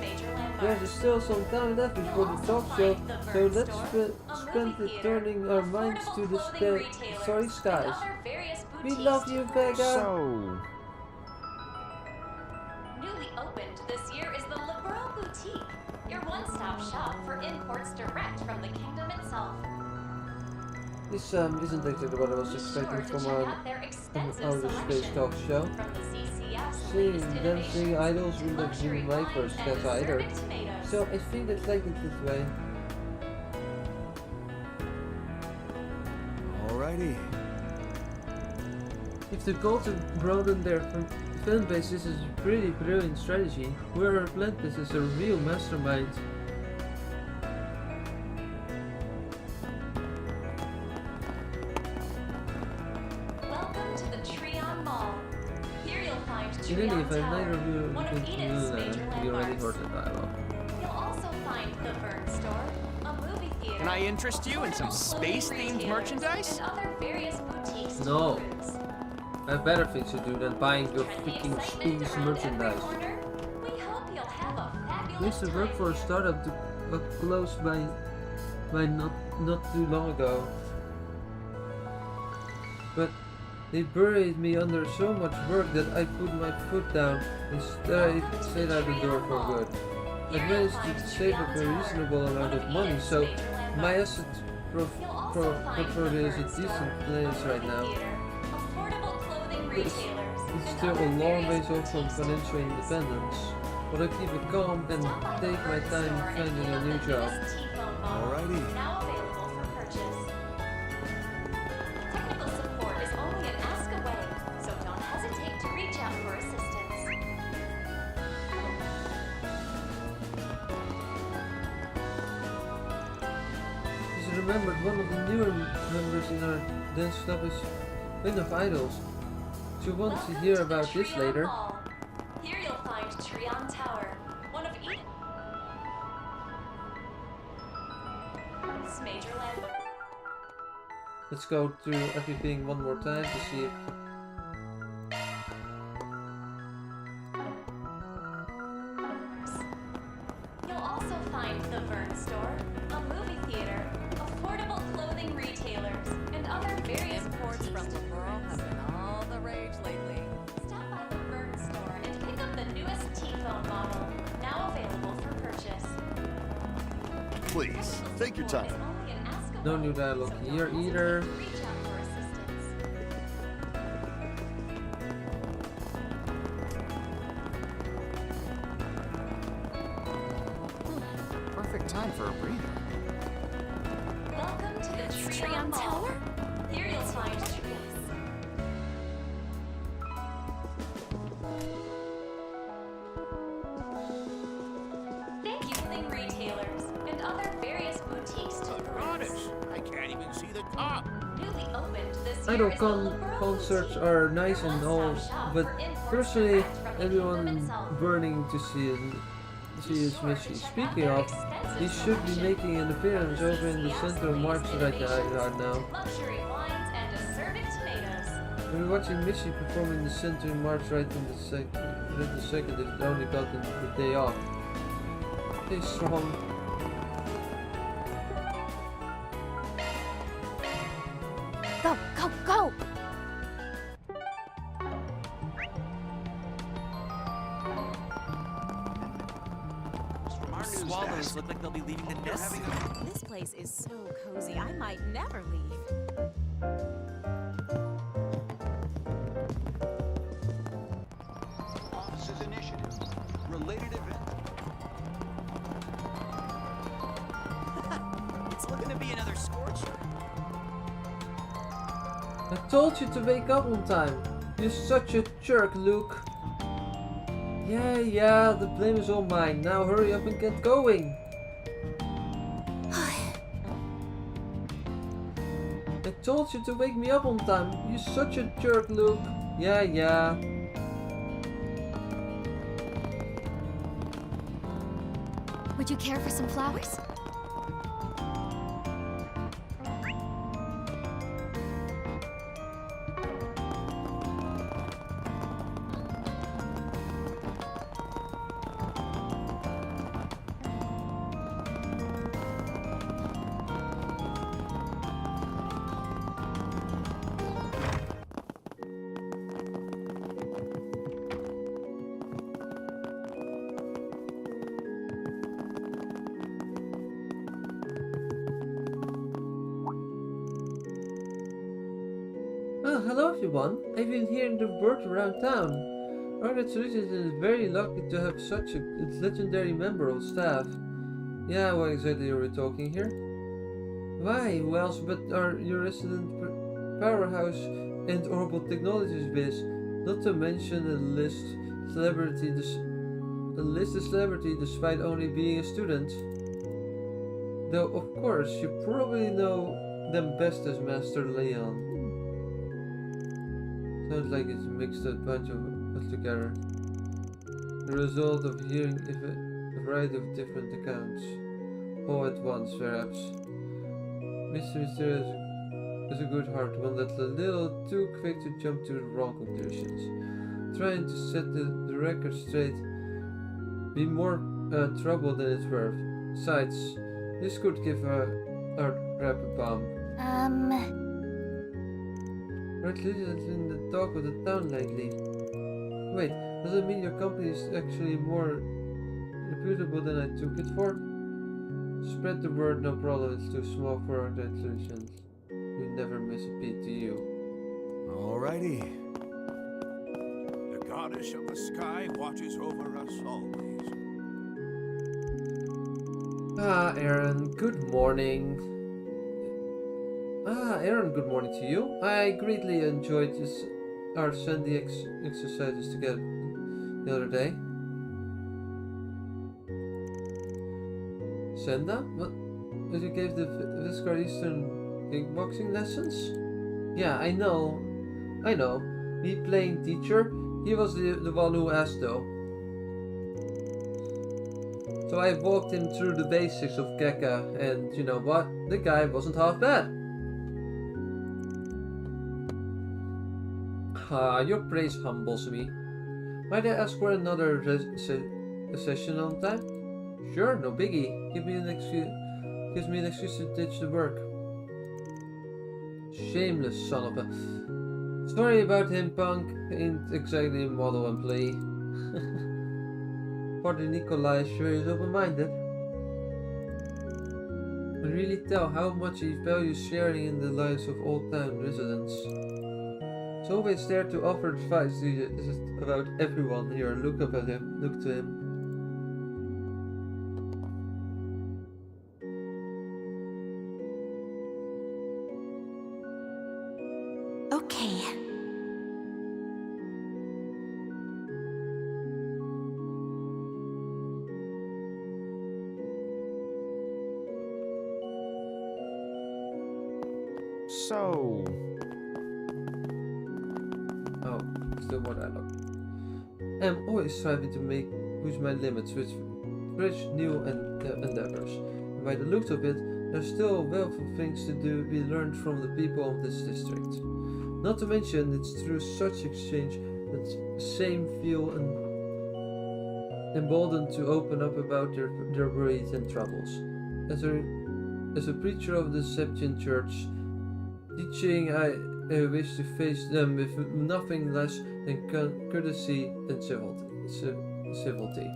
There's still some time left before the talk show, so let's spend it turning our minds to the starry skies. We love you, Vega.
So...
Newly opened this year is the Liberal Boutique, your one-stop shop for imports direct from the kingdom itself.
This isn't exactly what I was expecting from our outer space talk show. Seeing dancing idols would have been my first guess either. So I think it's like it this way.
Alrighty.
If the goal to broaden their fan base, this is a pretty brilliant strategy. Whoever planned this is a real mastermind.
Welcome to the Trion Mall. Here you'll find
In any
Trion
event, neither
Tower,
of you
one of Edith's major
we already
landmarks.
heard the dialogue.
You'll also find the Vern Store, a movie theater.
Can I interest you in some space-themed merchandise?
And other various boutiques.
No. I have better things to do than buying your freaking space merchandise.
We hope you'll have a
I
fabulous
used to work for a startup close by not too long ago. But they buried me under so much work that I put my foot down and stayed out the door for good. I managed to save up a reasonable amount of money, so my asset portfolio is a decent place right now. It's still a long ways off from financial independence, but I keep it calm and take my time finding a new job.
Alrighty.
Now available for purchase. Technical support is only an ask away, so don't hesitate to reach out for assistance.
Just remembered one of the newer members in our dance club is Queen of Idols. So you want to hear about this later.
Here you'll find Trion Tower, one of Edith's major landmarks.
Let's go through everything one more time to see if...
You'll also find the Vern Store, a movie theater, affordable clothing retailers, and other various
Imports from the world have been all the rage lately.
Stop by the Vern Store and pick up the newest T-phone model, now available for purchase.
Please, take your time.
No new dialogue here either.
Reach out for assistance.
Perfect time for a breather.
Welcome to the Trion Tower. Here you'll find trees. Thank you, clothing retailers and other various boutiques to peruse.
I can't even see the top.
Newly opened this
Idol
year is the Liberal
concerts are nice and all, but personally, everyone burning to see his Missy. Speaking of, he should be making an appearance over in the center of March right now.
luxury wines and a serving tomatoes.
We're watching Missy perform in the center in March right in the second they've only gotten the day off. Stay strong.
Go, go, go!
Swallows look like they'll be leaving the nest soon.
This place is so cozy, I might never leave.
Office's initiative.
belated event.
It's looking to be another scorcher.
I told you to wake up on time. You're such a jerk, Luke. Yeah, the blame is all mine. Now hurry up and get going. I told you to wake me up on time. You're such a jerk, Luke. Yeah.
Would you care for some flowers?
Hello everyone. I've been hearing the word around town. Our Solutions is very lucky to have such a legendary member of staff. Yeah, what exactly are we talking here? Why, who else but your resident powerhouse and Orbital Technologies biz? Not to mention a listed celebrity despite only being a student. Though of course you probably know them best as Master Leon. Sounds like it's mixed a bunch of us together. The result of hearing a variety of different accounts. All at once, perhaps. Mr. Mysterious is a good heart, one that's a little too quick to jump to the wrong conclusions. Trying to set the record straight be more trouble than it's worth. Besides, this could give our rap a bump. Red Legion has been the talk of the town lately. Wait, does it mean your company is actually more reputable than I took it for? Spread the word, no problem, it's too small for our Red Solutions. We never miss a beat to you.
Alrighty.
The goddess of the sky watches over us always.
Aaron, good morning. Aaron, good morning to you. I greatly enjoyed our Sunday exercises together the other day. Senda? What? You gave the Viscar Eastern kickboxing lessons? Yeah, I know. Me playing teacher, he was the one who asked though. So I walked him through the basics of Keka, and you know what? The guy wasn't half bad. Your praise humbles me. Might I ask for another session on time? Sure, no biggie. Gives me an excuse to ditch the work. Shameless son of a... Sorry about him, punk. Ain't exactly a model employee. Father Nikolai sure is open-minded. I really tell how much he values sharing in the lives of old town residents. He's always there to offer advice about everyone here. Look to him.
Okay.
So...
Oh, still more dialogue. I'm always striving to push my limits with fresh, new endeavors. And by the looks of it, there's still a wealth of things to be learned from the people of this district. Not to mention, it's through such exchange that same feel emboldened to open up about their worries and troubles. As a preacher of the Septian Church, teaching I wish to face them with nothing less than courtesy and civility.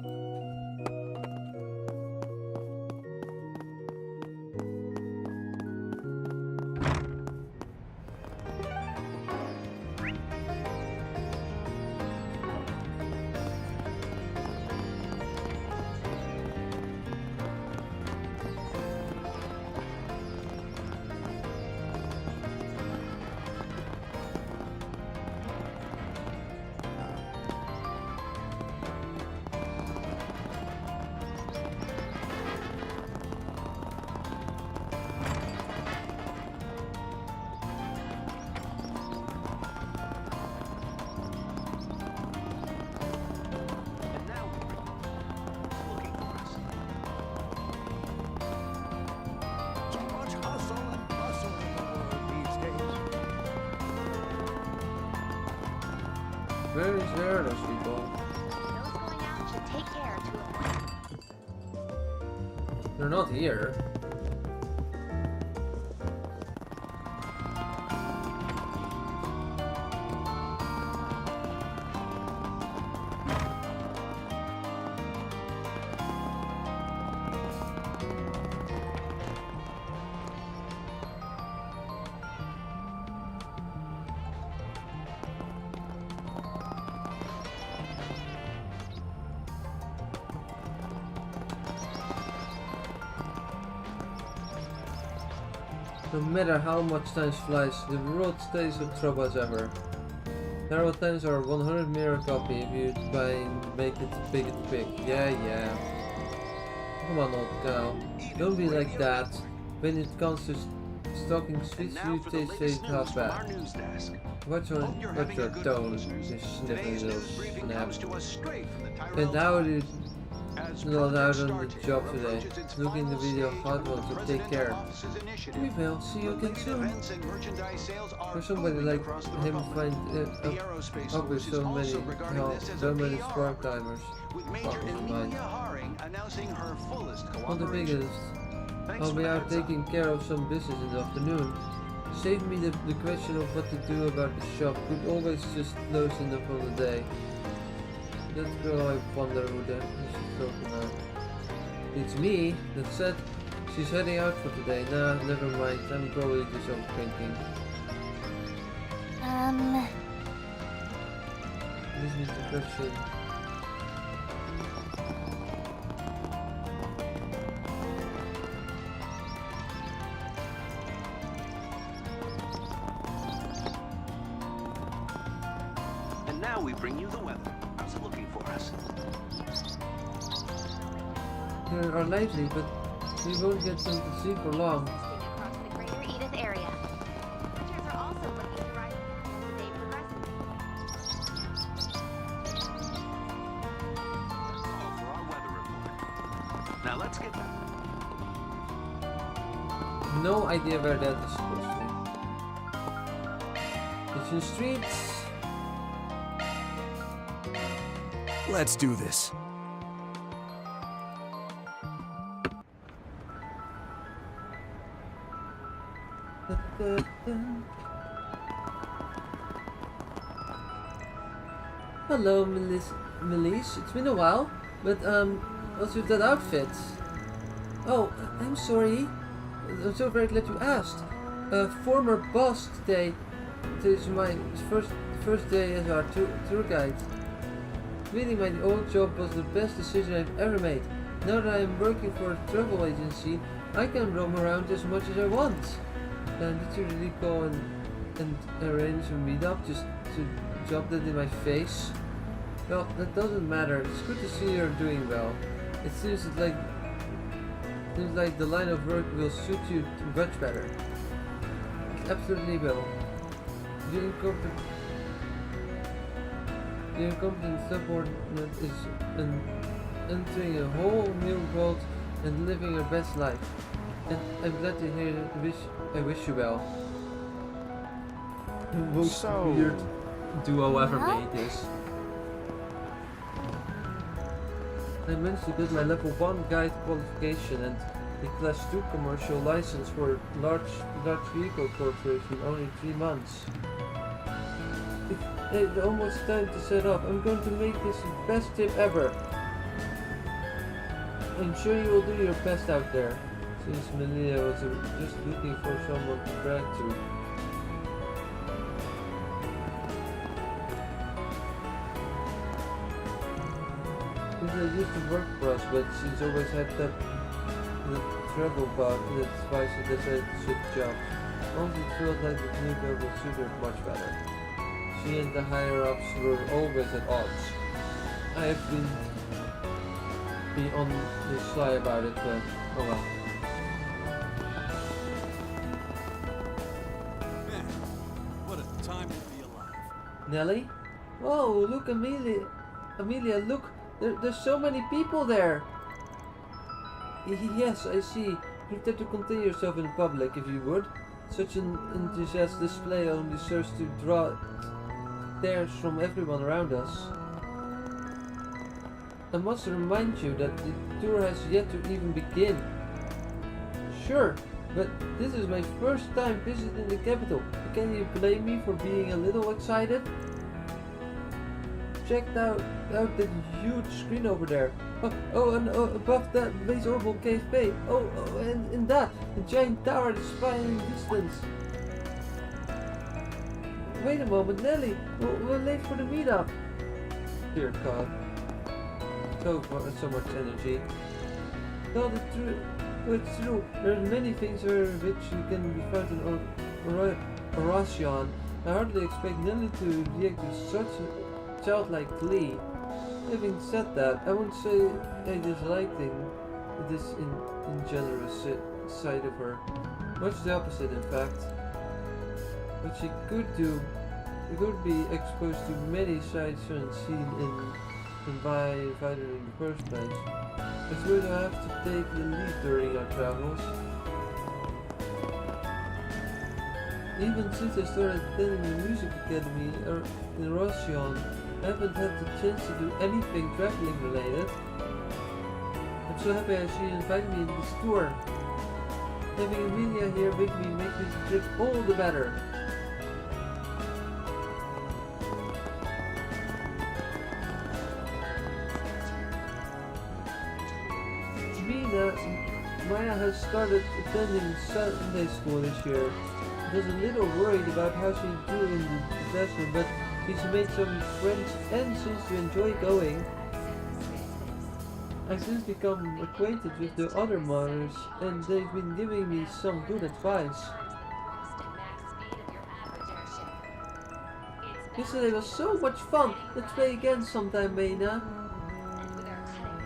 Where is there those people?
Those going out should take care to avoid.
They're not here. No matter how much time flies, the world stays in trouble as ever. Narrow times are 100 mirror copy if you try and make it big. Yeah. Come on, old cow. Don't be like that. When it comes to stalking sweet they say half bad. Watch your tone, you sniffing little snap. And how did not out on the job today. Look in the video hot one, so take care. We will see you again soon. For somebody like him find up with so many spark timers. Not the biggest. I'll be out taking care of some business in the afternoon. Save me the question of what to do about the shop. Could always just close enough on the day. That girl, I wonder who that is talking about. It's me, that's it. She's heading out for today. Nah, never mind. I'm probably just overthinking. This is the question.
And now we bring you the weather. How's it looking for us?
There are lively, but we won't get them to see for long.
Across the greater Edith area. Temperatures are also looking to rise as the day progresses.
All for our weather report. Now let's get back.
No idea where that is supposed to be. It's in streets.
Let's do this.
Hello, Melise. It's been a while, but what's with that outfit? Oh, I'm sorry. I'm so very glad you asked. Former boss today. This is my first day as our tour guide. Really, my old job was the best decision I've ever made. Now that I'm working for a travel agency, I can roam around as much as I want. Did you really go and arrange a meetup just to drop that in my face? Well, that doesn't matter. It's good to see you're doing well. It seems like the line of work will suit you much better. It absolutely will. The incompetent subordinate is entering a whole new world and living her best life. And I'm glad to hear that. I wish you well. The most weird duo ever made this. I managed to get my level 1 guide qualification and the class 2 commercial license for a large vehicle corporation in only 3 months. It's almost time to set off. I'm going to make this the best trip ever. I'm sure you will do your best out there. Since Melia was just looking for someone to brag to. Melia used to work for us, but she's always had that travel bug. That's why she decided to switch jobs. Only it felt like the new job would suit her much better. She and the higher-ups were always at odds. I have been on the sly about it, but oh well.
Man, what a time to be alive.
Nelly? Whoa, look, Amelia. Amelia, look. There's so many people there. Yes, I see. You'd have to contain yourself in public if you would. Such an enthusiastic display only serves to draw stares from everyone around us. I must remind you that the tour has yet to even begin. Sure, but this is my first time visiting the capital. Can you blame me for being a little excited? Check out that huge screen over there. And above that, base orbital cave bay. And in that, the giant tower is spying distance. Wait a moment, Nelly. We're late for the meetup. Dear God. So much energy. Tell the truth. It's true. There are many things which you can be found in Oration. I hardly expect Nelly to react with such childlike glee. Having said that, I won't say I dislike this ingenuous side of her. Much the opposite, in fact. What she could do, she could be exposed to many sights unseen by Fighter in the first place. I suppose I have to take the lead during our travels. Even since I started attending the music academy in Roshan, I haven't had the chance to do anything traveling related. I'm so happy she invited me in this tour. Having Emilia here with me makes this trip all the better. Maya has started attending Sunday school this year. I was a little worried about how she'd do in the classroom, but she's made some friends and seems to enjoy going. I've since become acquainted with the other mothers, and they've been giving me some good advice. Yesterday was so much fun. Let's play again sometime, Mayna.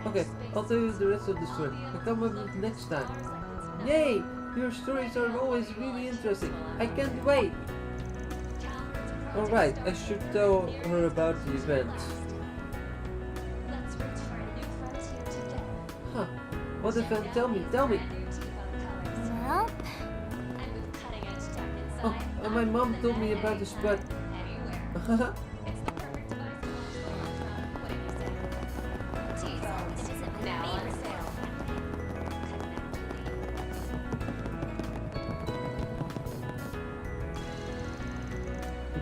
Okay, I'll tell you the rest of the story. I'll come up with it next time. Yay! Your stories are always really interesting. I can't wait! Alright, I should tell her about the event. Huh. What event? Tell me!
Well...
Oh, my mom told me about this, but...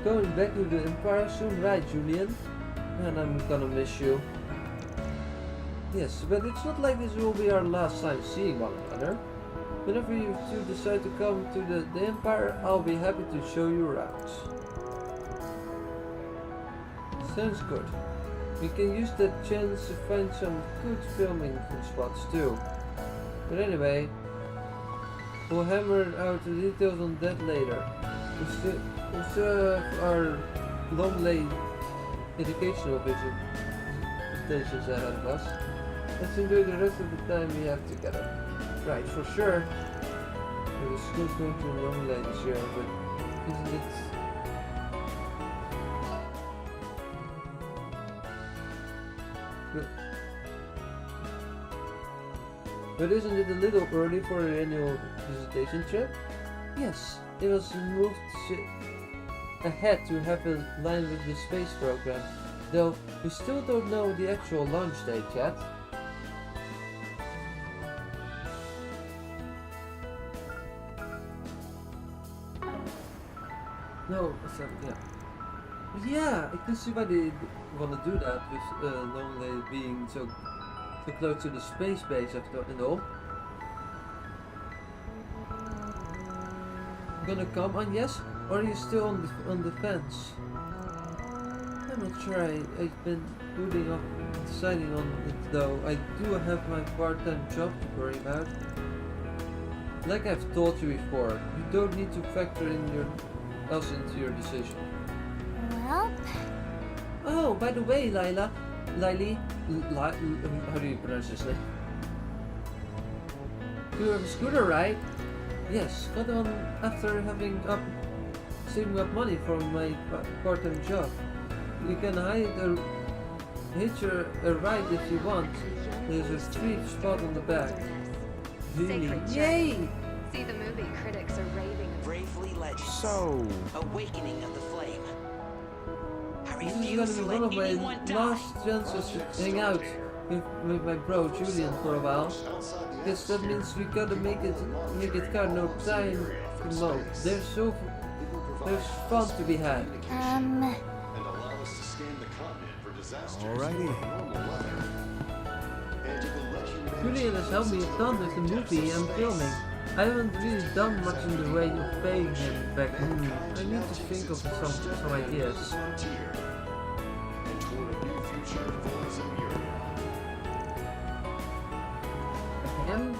Going back to the Empire soon, right, Julian? And I'm gonna miss you. Yes, but it's not like this will be our last time seeing one another. Whenever you two decide to come to the Empire, I'll be happy to show you around. Sounds good. We can use that chance to find some good filming spots too. But anyway, we'll hammer out the details on that later. We still have our long-laid educational visitations ahead of us. Let's enjoy the rest of the time we have together. Right, for sure. The school's going to a long lay this year, but isn't it... But isn't it a little early for an annual visitation trip? Yes, it was moved ahead to have a line with the space program, though we still don't know the actual launch date yet. No, so, yeah, I can see why they want to do that with normally being so close to the space base and all. Gonna come on, yes? Or are you still on the fence? I'm not sure. I've been putting off deciding on it though. I do have my part-time job to worry about. Like I've told you before, you don't need to factor in us into your decision.
Well...
Oh, by the way, Lily, how do you pronounce this name? You have a scooter, right? Yes, got on after saving up money from my part-time job. You can hitch a ride if you want. There's a street spot on the back. Really? Yay!
See the movie, critics are raving.
Bravely Legends.
So...
Awakening of the Flame.
This is gonna be one of my last chances to hang out with my bro Julian for a while. Guess that means we gotta make it count. No time to mow. There's fun to be had.
Alrighty.
Julian has helped me a ton with the movie I'm filming. I haven't really done much in the way of paying him back. I need to think of some ideas. Again?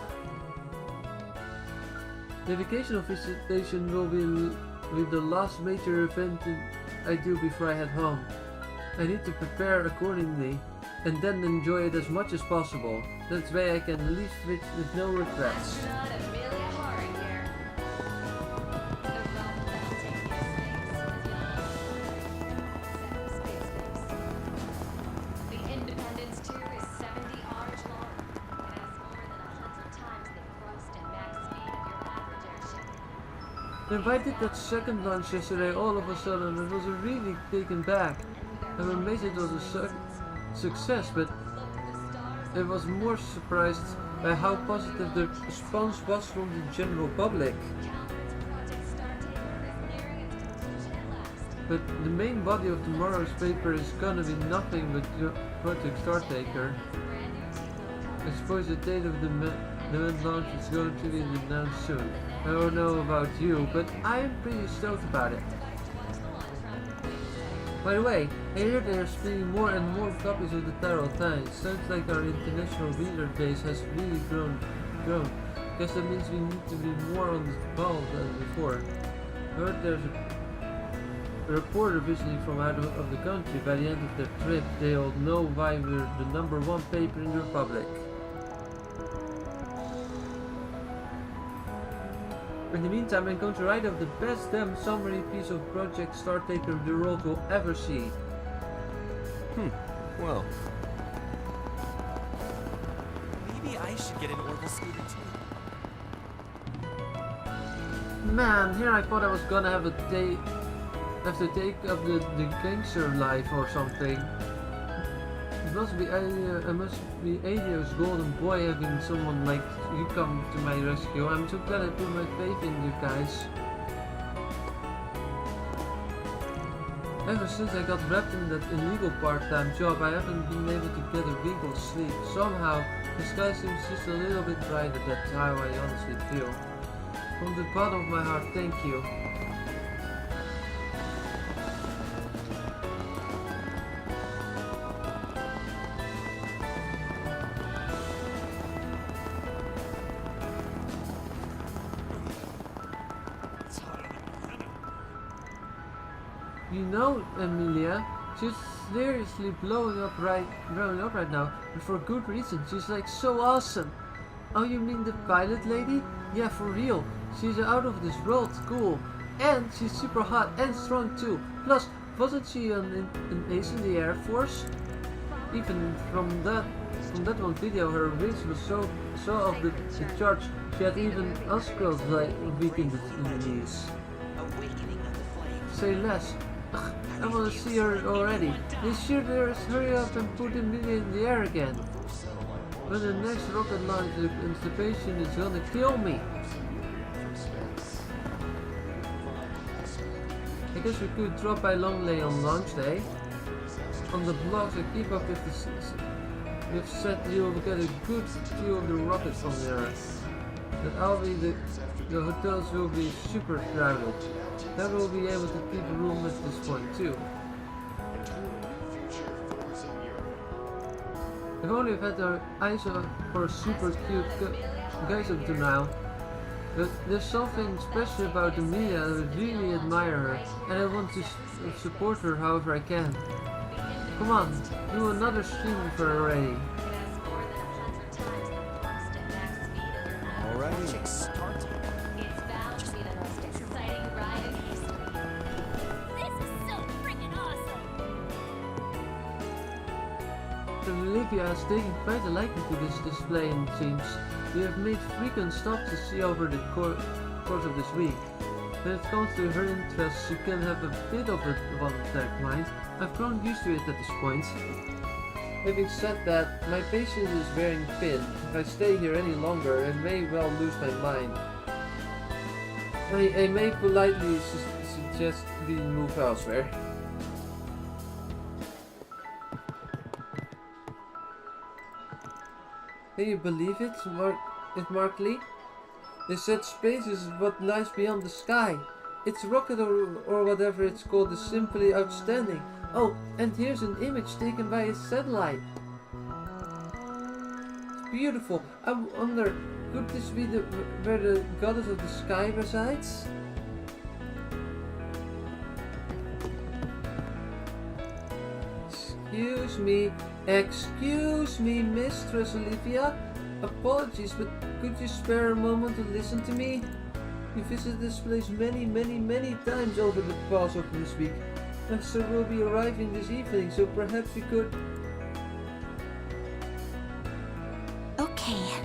The vacation visitation will be the last major event I do before I head home. I need to prepare accordingly and then enjoy it as much as possible. That way I can leave with no regrets. I invited that second lunch yesterday all of a sudden. I was really taken back. I'm amazed it was a success, but I was more surprised by how positive the response was from the general public. But the main body of tomorrow's paper is gonna be nothing but Project Startaker. I suppose the date of the event launch is going to be announced soon. I don't know about you, but I'm pretty stoked about it. By the way, I hear there's being more and more copies of the Tarot Times. Sounds like our international reader base has really grown. Guess that means we need to be more on the ball than before. I heard there's a reporter visiting from out of the country. By the end of their trip, they'll know why we're the #1 paper in the Republic. In the meantime, I'm going to write up the best damn summary piece of Project Startaker the world will ever see.
Well.
Maybe I should get an Orville scooter too.
Man, here I thought I was gonna have to take up the gangster life or something. It must be Adio's golden boy having someone like you come to my rescue. I'm so glad I put my faith in you guys. Ever since I got wrapped in that illegal part-time job, I haven't been able to get a wink of sleep. Somehow, the sky seems just a little bit brighter. That's how I honestly feel. From the bottom of my heart, thank you. You know, Emilia, she's seriously blowing up right now, and for good reason. She's like so awesome. Oh, you mean the pilot lady? Yeah, for real. She's out of this world cool, and she's super hot and strong too. Plus, wasn't she an ace in the Air Force? Even from that one video, her wings were so off the charge. She had even us girls like weak in the knees. Say less. I want to see her already. They should hurry up and put Emilia in the air again. When the next rocket launch installation is gonna kill me. I guess we could drop by Longley on launch day. On the blogs I keep up with we've said you'll get a good view of the rocket from there. That the hotels will be super crowded. That we'll be able to keep a room at this point too. I've only had our eyes for super cute guys up to now, but there's something special about Emilia. I really admire her, and I want to support her however I can. Come on, do another stream with her already.
Alrighty.
Olivia has taken quite a liking to this display, and it seems we have made frequent stops to see over the course of this week. When it comes to her interests, she can have a bit of a one-track mind. I I've grown used to it at this point. Having said that, my patience is wearing thin. If I stay here any longer, I may well lose my mind. I may politely suggest we move elsewhere. Can you believe it, Mark Lee? They said space is what lies beyond the sky. Its rocket or whatever it's called is simply outstanding. Oh, and here's an image taken by a satellite. It's beautiful. I wonder, could this be where the goddess of the sky resides? Excuse me, Mistress Olivia. Apologies, but could you spare a moment to listen to me? We visited this place many times over the course of this week. Master will be arriving this evening, so perhaps we could...
Okay.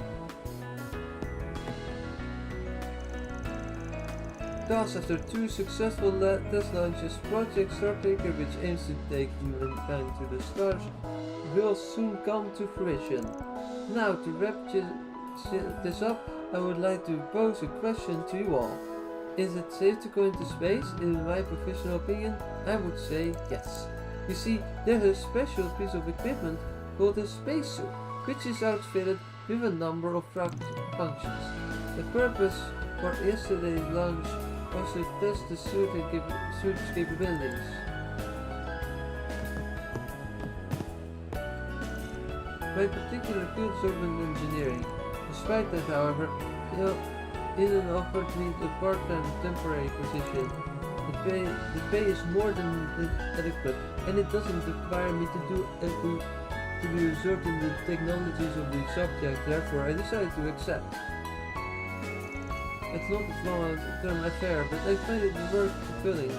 Thus, after 2 successful test launches, Project Startaker, which aims to take humankind to the stars, will soon come to fruition. Now, to wrap this up, I would like to pose a question to you all. Is it safe to go into space? In my professional opinion, I would say yes. You see, there's a special piece of equipment called a spacesuit, which is outfitted with a number of functions. The purpose for yesterday's launch was to test the suit's capabilities. My particular field is urban engineering. Despite that, however, Nihon offered me the part-time temporary position. The pay is more than adequate, and it doesn't require me to be absorbed in the technologies of the subject. Therefore, I decided to accept. It's not a long-term affair, but I find it very fulfilling. I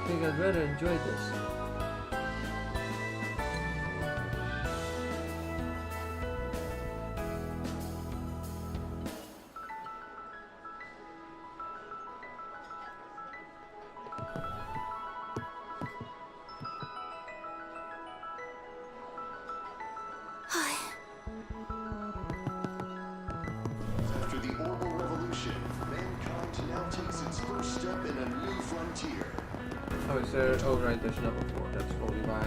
think I'd rather enjoy this.
After the orbital revolution, mankind now takes its first step in a new frontier.
Oh, is there? Oh, right, there's number 4. That's probably why.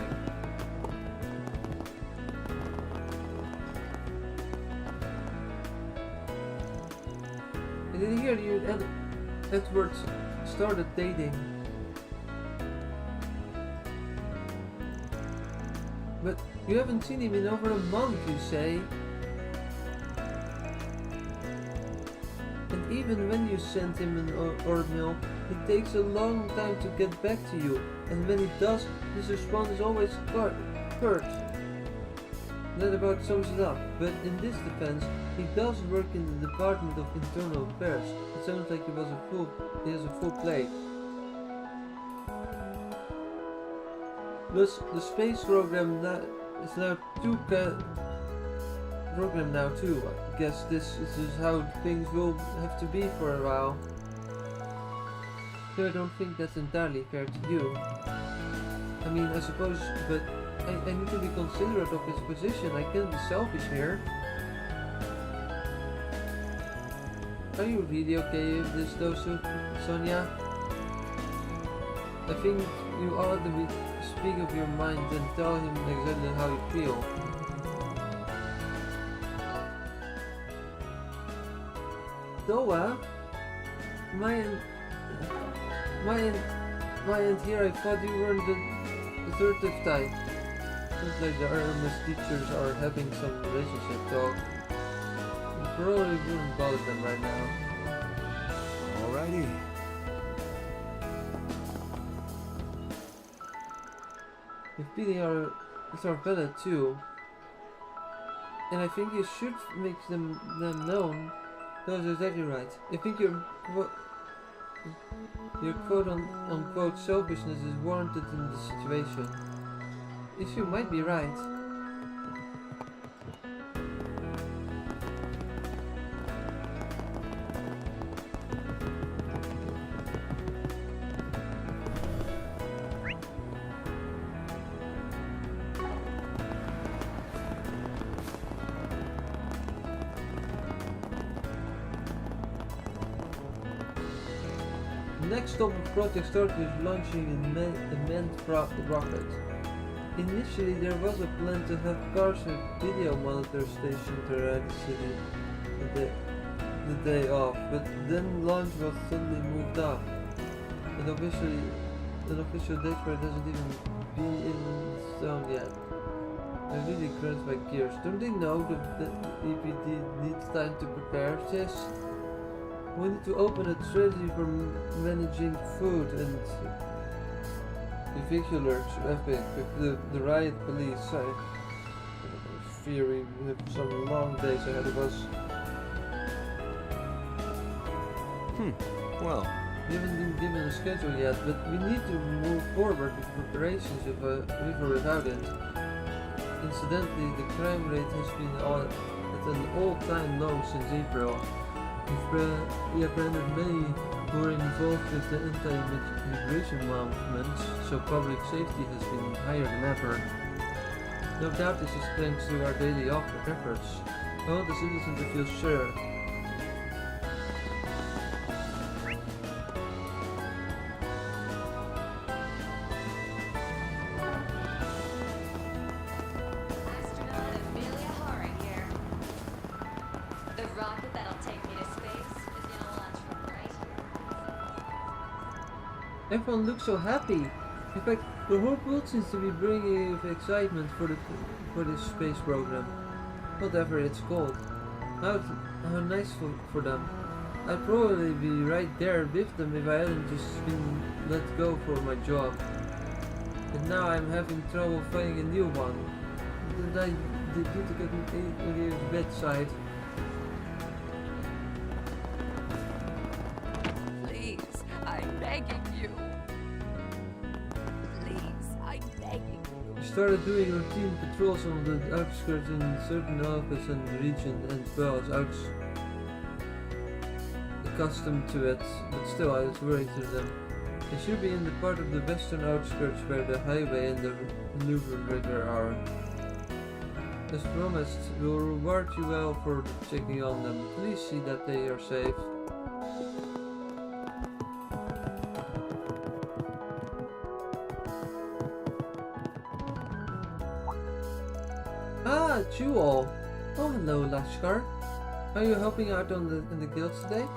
I didn't hear you and Edward started dating. But you haven't seen him in over a month, you say? And even when you send him an ordinal, it takes a long time to get back to you, and when he does, his response is always curt. That about sums it up, but in this defense, he does work in the Department of Internal Affairs. It sounds like he has a full plate. Plus, the space program is now program now too. I guess this is how things will have to be for a while. So I don't think that's entirely fair to you. I mean, I suppose, but I need to be considerate of his position. I can't be selfish here. Are you really okay with this though, Sonia? I think you ought to speak of your mind and tell him exactly how you feel. Doa? My end here, I thought you weren't the assertive type. Seems like the RMS teachers are having some relationship talk. You probably wouldn't bother them right now.
Alrighty.
If beating is our valid too. And I think you should make them known. That's exactly right. I think your quote-unquote selfishness is warranted in this situation. If you might be right. next stop of Project Start is launching a manned rocket. Initially, there was a plan to have cars with video monitors stationed around the city the day off, but then launch was suddenly moved up. And an official date for it hasn't even been in stone yet. I really grind my gears. Don't they know that the EPD needs time to prepare this? We need to open a strategy for managing food and vehicular traffic with the riot police. I fear we have some long days ahead of us.
Well.
We haven't been given a schedule yet, but we need to move forward with preparations with or without it. Incidentally, the crime rate has been at an all-time low since April. We apprehended many who are involved with the anti-immigration movement, so public safety has been higher than ever. No doubt this is thanks to our daily efforts. I want the citizens to feel sure. Everyone looks so happy. In fact, the whole world seems to be bringing with excitement for this space program, whatever it's called. How nice for them. I'd probably be right there with them if I hadn't just been let go for my job. And now I'm having trouble finding a new one. Did I do to get an bedside?
Please, I'm begging you. Please, I'm begging you.
We started doing routine patrols on the outskirts in certain office and region, and well, I was accustomed to it, but still I was worried through them. They should be in the part of the western outskirts where the highway and the Louvre River are. As promised, we'll reward you well for checking on them. Please see that they are safe. Ah, Jewel! Oh, hello, Lashkar. Are you helping out in the guilds today?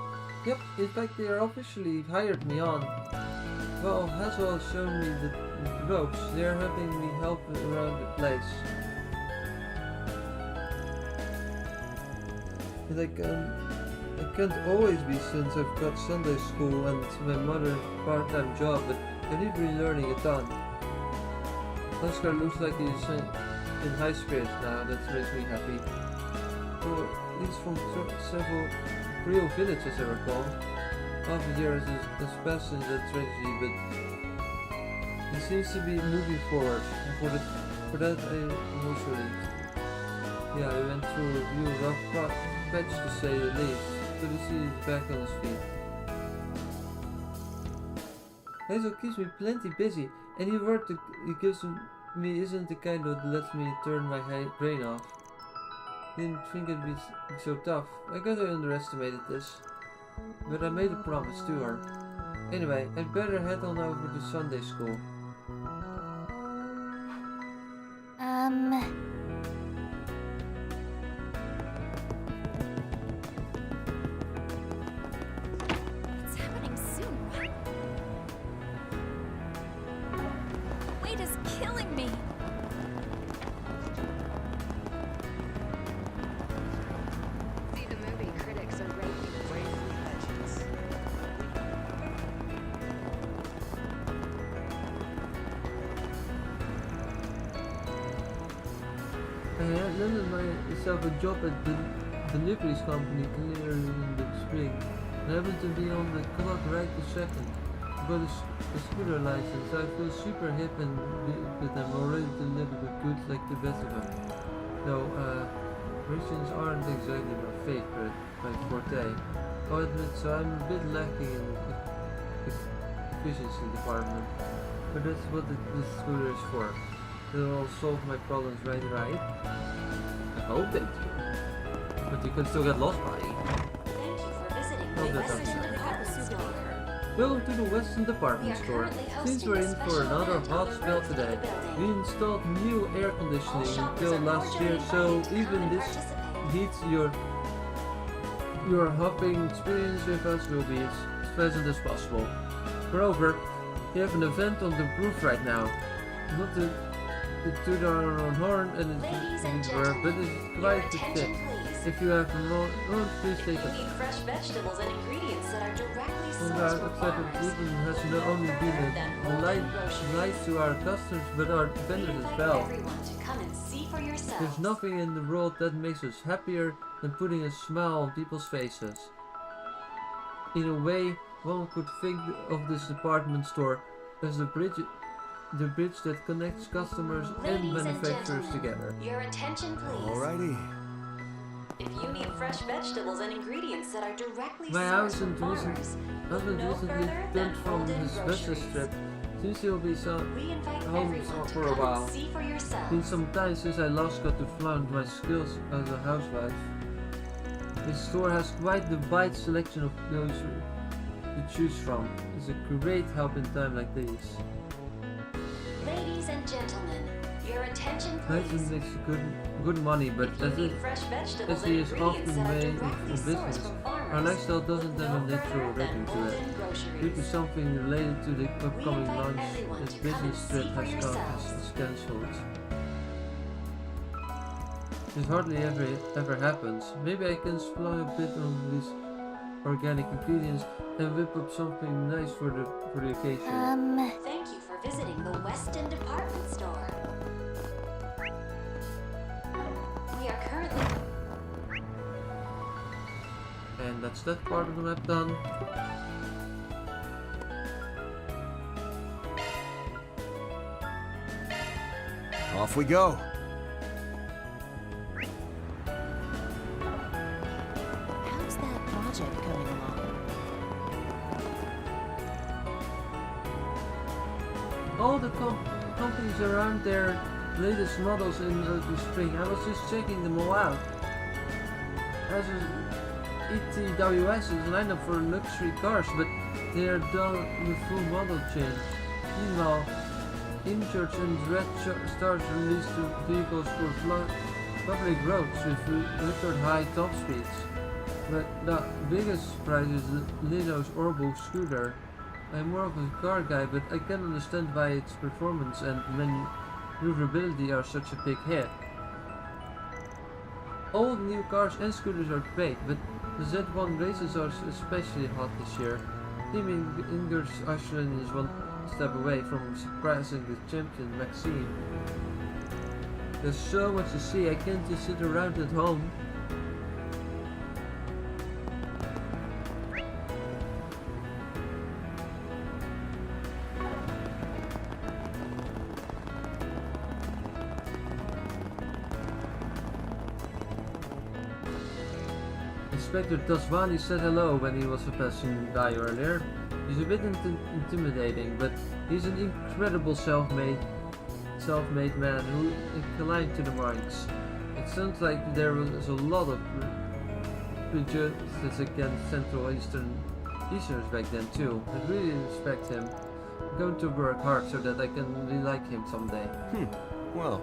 Yep, in fact they are officially hired me on. Well, Hazel has shown me the ropes. They are having me help around the place. And I can't always be since I've got Sunday school and my mother's part-time job, but I'm really learning a ton. Lashkar looks like he's in high spirits now. That makes me happy. Well, he's from several real villages, as I recall. Half a year has passed in that tragedy, but he seems to be moving forward. And for that I am most relieved. Yeah, I went through a real rough patch to say the least. Good to see he's back on his feet. Hazel keeps me plenty busy. Any word he gives me isn't the kind that lets me turn my brain off. Didn't think it'd be so tough. I guess I underestimated this. But I made a promise to her. Anyway, I'd better head on over to Sunday school.
It's happening soon, right? Wait is killing me.
See the movie critics are raving about legends.
I landed myself a job at the deliveries company clearly in the spring. I happened to be on the clock right this second. I got a scooter license. I feel super hip and with them already delivered the goods like the best of them. Though, Christians aren't exactly my favorite, my forte. I'll admit, so I'm a bit lacking in the efficiency department. But that's what the scooter is for. They'll all solve my problems right? I hope they do. But you can still get lost, buddy.
Thank you for visiting
Hope that
Daybreak.
sounds Welcome to the Western Department Store. Since we're in for another hot spell today, we installed new air conditioning until last year, so even this heat, your hopping experience with us will be as pleasant as possible. Moreover, we have an event on the roof right now. Not to toot our own horn and it's work, but it's quite a tip. If you have more, please take it.
Need fresh vegetables and ingredients that are directly
And
sourced
our
from
excited
farmers.
season has not only been a light to our customers, but our vendors as well.
Everyone to come and see for yourselves.
There's nothing in the world that makes us happier than putting a smile on people's faces. In a way, one could think of this department store as the bridge that connects customers and manufacturers together.
Your attention, please.
Alrighty.
If you need fresh vegetables and ingredients that are directly
My
sourced from
husband
farmers,
recently turned from his business trip. Since he'll be home for a while.
see for yourselves.
Been some time since I last got to flaunt my skills as a housewife. This store has quite the wide selection of clothes to choose from. It's a great help in time like these.
Ladies and gentlemen, your attention,
Nathan
please.
makes good money, but as he is often made in business, our lifestyle doesn't have a natural rhythm to it. Due to something related to the upcoming launch, his business trip has cancelled. This hardly ever happens. Maybe I can supply a bit of these organic ingredients and whip up something nice for the occasion.
Thank you for visiting the Weston Department Store. We are currently...
And that's that part of the map done.
Off we go.
How's that project going along?
All the companies around their latest models in the spring. I was just checking them all out. As ETWS is lined up for luxury cars, but they are done with full model change. Meanwhile, InChurch and Red Stars released vehicles for public roads with record high top speeds. But the biggest surprise is Leno's Orbo scooter. I'm more of a car guy, but I can understand why its performance and maneuverability are such a big hit. All new cars and scooters are great, but the Z1 races are especially hot this year. Team Inger's Ashland is one step away from surpassing the champion Maxine. There's so much to see, I can't just sit around at home. Inspector Tasvani said hello when he was passing by earlier. He's a bit intimidating, but he's an incredible self-made man who inclined to the ranks. It sounds like there was a lot of prejudice against Central Easterners back then too. I really respect him. I'm going to work hard so that I can really like him someday.
Well.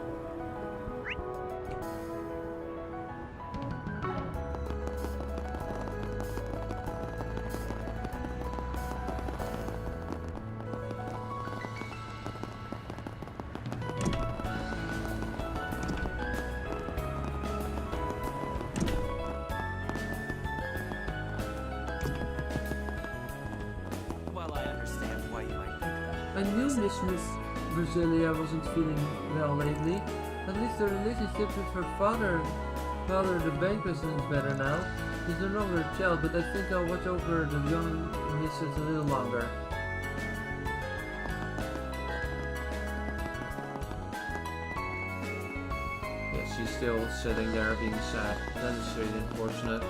I knew Miss Brasilia wasn't feeling well lately. At least the relationship with her father, the bank president, is better now. He's no longer a child, but I think I'll watch over the young missus a little longer. Yeah, she's still sitting there being sad. That is really unfortunate.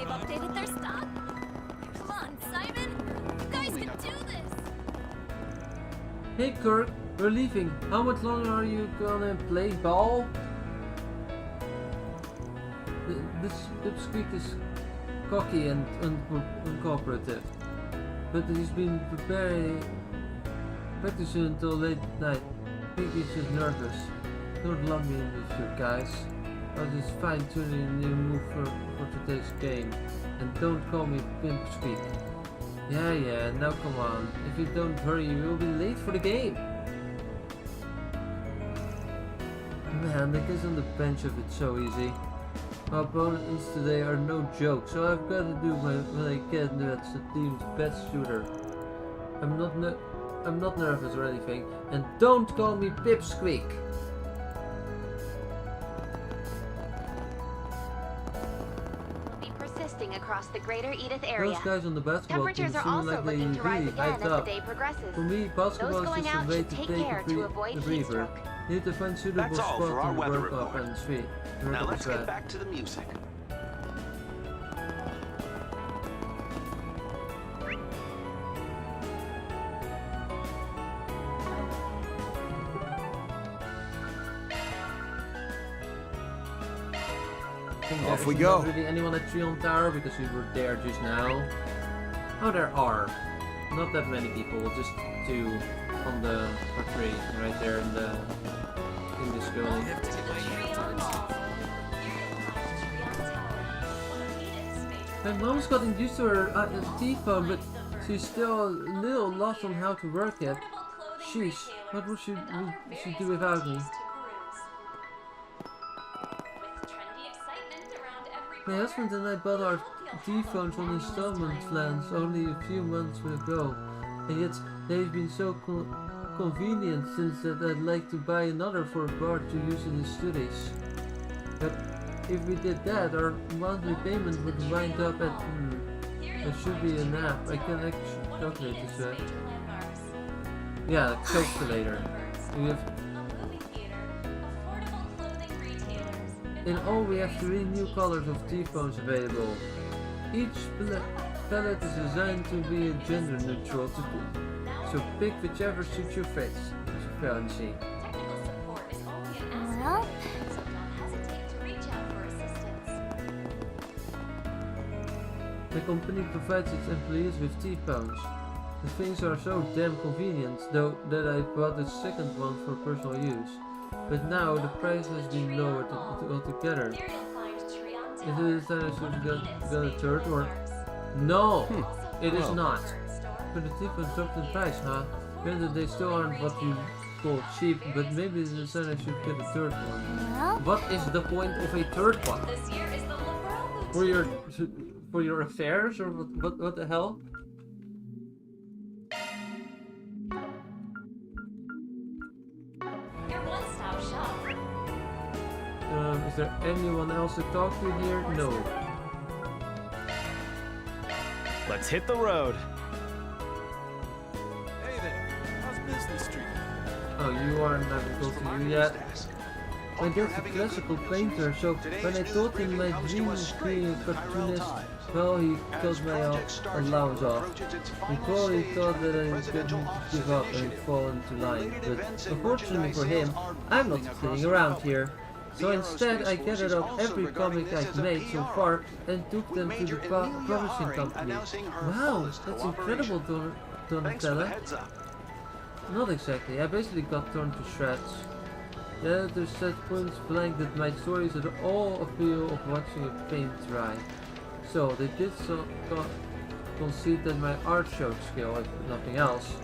they've updated their stuff. Come on, Simon. You guys can do this.
Hey Kirk, we're leaving. How much longer are you gonna play ball? This Pipsqueak is cocky and uncooperative, but he's been practicing until late night. I think he's just nervous. Don't lump me in with you guys. I was just fine-tuning a new move for today's game. And don't call me Pipsqueak. Yeah, now come on. If you don't hurry, you will be late for the game. Man, the kids on the bench of it so easy. My opponents today are no joke, so I've got to do what I can. That's the team's best shooter. I'm not nervous or anything, and don't call me Pipsqueak.
Be persisting across the greater Edith area.
Those guys on the basketball team
Temperatures are
seem
also
like they
looking to rise
really
again
hyped
as the
up.
day progresses.
For me, basketball
Those
is
going
just a
out
way
should
to
take
take
care to avoid
a
heat
breather.
stroke.
Need to find suitable
That's all
spot
for our
to
weather
work up
report.
and sweet.
Now let's get back to the music.
Off we go.
Not really anyone at Trion Tower because we were there just now. Oh, there are. Not that many people, just two on the factory right there in this building. My mom's gotten used to her T-phone, but she's still a little lost on how to work it. Sheesh, what would she do without me? My husband and I bought our T-phones on installment plans only a few months ago, and yet they've been so convenient since that I'd like to buy another for Bart to use in his studies. But if we did that, our monthly payment would wind up at... there should be an app. I can actually calculate this. Yeah, calculator. We have... In all, we have 3 new colors of T-phones available. Each palette is designed to be gender neutral, so pick whichever suits your face. Fancy.
Well,
The company provides its employees with T-phones. The things are so damn convenient, though, that I bought a second one for personal use. But now the price has been lowered altogether. Is it a sign I should get a third or... No! It is not. But the T-phones dropped in price, huh? Granted, they still aren't what you call cheap, but maybe it's a sign I should get a third one. What is the point of a third one? For your affairs, or what the hell? Is there anyone else to talk to here? No.
Let's hit the road.
Hey there, how's business treating you?
Oh, you aren't navigable to you yet. My dad's a classical painter, so when I told him my dream was being a cartoonist, well, he cut my allowance off. He probably thought that I was going to give up and fall into line, but unfortunately for him, I'm not sitting around here. So instead, I gathered up every comic I've made so far and took them to the publishing company. Wow, that's incredible, Donatella. Not exactly, I basically got torn to shreds. The editor said point blank that my stories had all appeal of watching a paint dry. So they did concede that my art showed skill, if nothing else.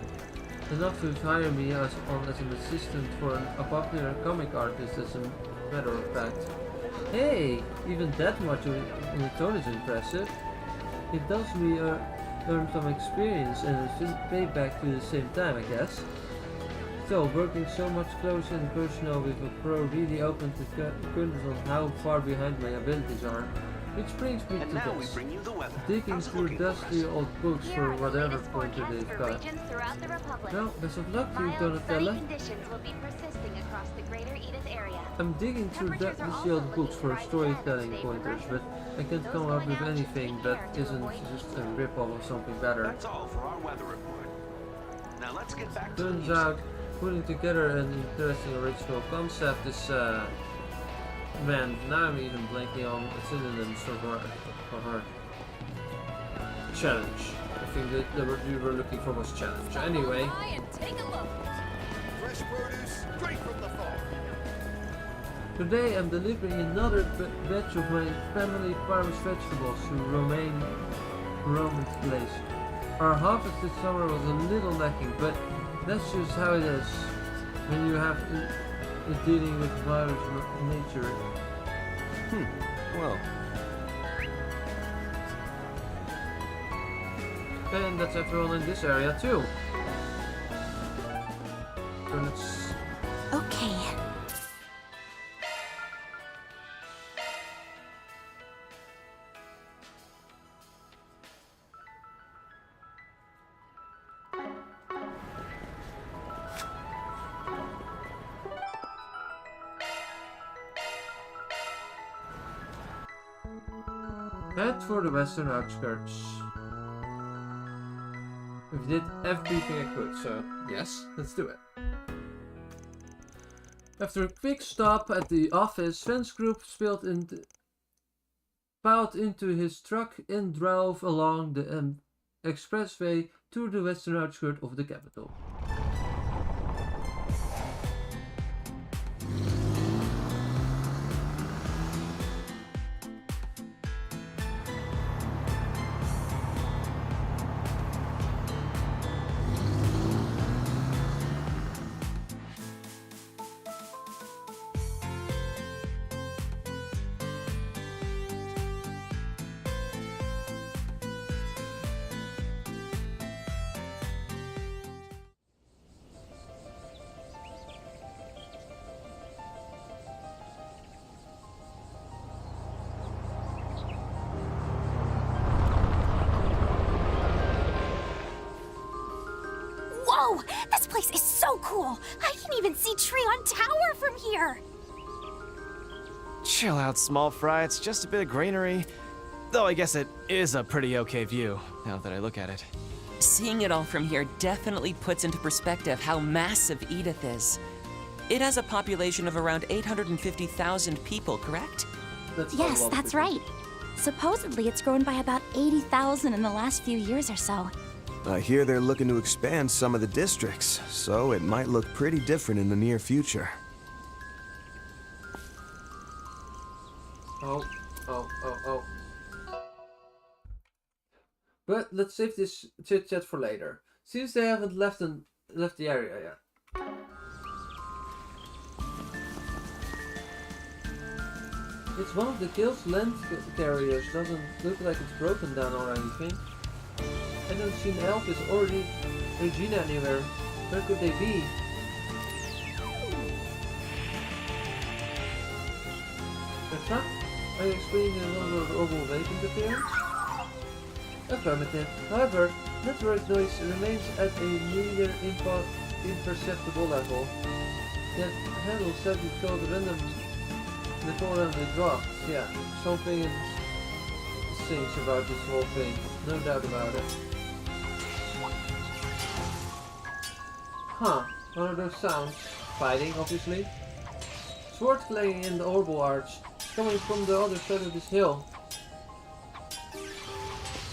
Enough to hire me as an assistant for a popular comic artist, as a matter of fact. Hey, even that much on its own is impressive. It does me earn some experience and a payback to the same time, I guess. So, working so much closer and personal with a pro really opened the curtains on how far behind my abilities are. Which brings me
And
to
now we
this.
bring you the weather.
Digging
How's it
through
looking,
dusty
boys?
old books
Here
for
are the
whatever
latest
pointer
forecasts
they've
for
got.
regions throughout the Republic.
Well, best of luck to you,
Mild, sunny
Donatella.
conditions will be persisting across the greater Edith area.
I'm digging through dusty old books for storytelling pointers, but I can't come up with anything that isn't just a rip-off of something better.
That's all for our weather report. Now let's get back to the
Turns
music.
out, putting together an interesting original concept is, man, now I'm even blanking on synonyms for her. Challenge. I think that the word we were looking for was challenge. Anyway.
Take a look.
Fresh produce straight from the farm.
Today I'm delivering another batch of my family farm's vegetables to Roman's place. Our harvest this summer was a little lacking, but that's just how it is when you have to dealing with virus nature.
Well.
And that's everyone in this area too. So let's...
Okay.
Head for the western outskirts. We did everything I could, so yes, let's do it. After a quick stop at the office, Sven's group piled into his truck and drove along the expressway to the western outskirts of the capital.
Whoa! This place is so cool! I can even see Treon Tower from here!
Chill out, small fry. It's just a bit of greenery. Though I guess it is a pretty okay view, now that I look at it.
Seeing it all from here definitely puts into perspective how massive Edith is. It has a population of around 850,000 people, correct?
Yes, that's right. Supposedly it's grown by about 80,000 in the last few years or so.
I hear they're looking to expand some of the districts, so it might look pretty different in the near future.
Oh. But let's save this chit-chat for later, since they haven't left the area yet. It's one of the Guild's land carriers. Doesn't look like it's broken down or anything. I don't see Elvis or Regina anywhere. Where could they be? Petra? Are you explaining another Orbital vacant appearance? Affirmative. However, network noise remains at a near imperceptible level. Yet handle said the code randomly dropped. Yeah, something sings about this whole thing. No doubt about it. Huh, one of those sounds. Fighting, obviously. Sword clanging in the orbital arch, coming from the other side of this hill.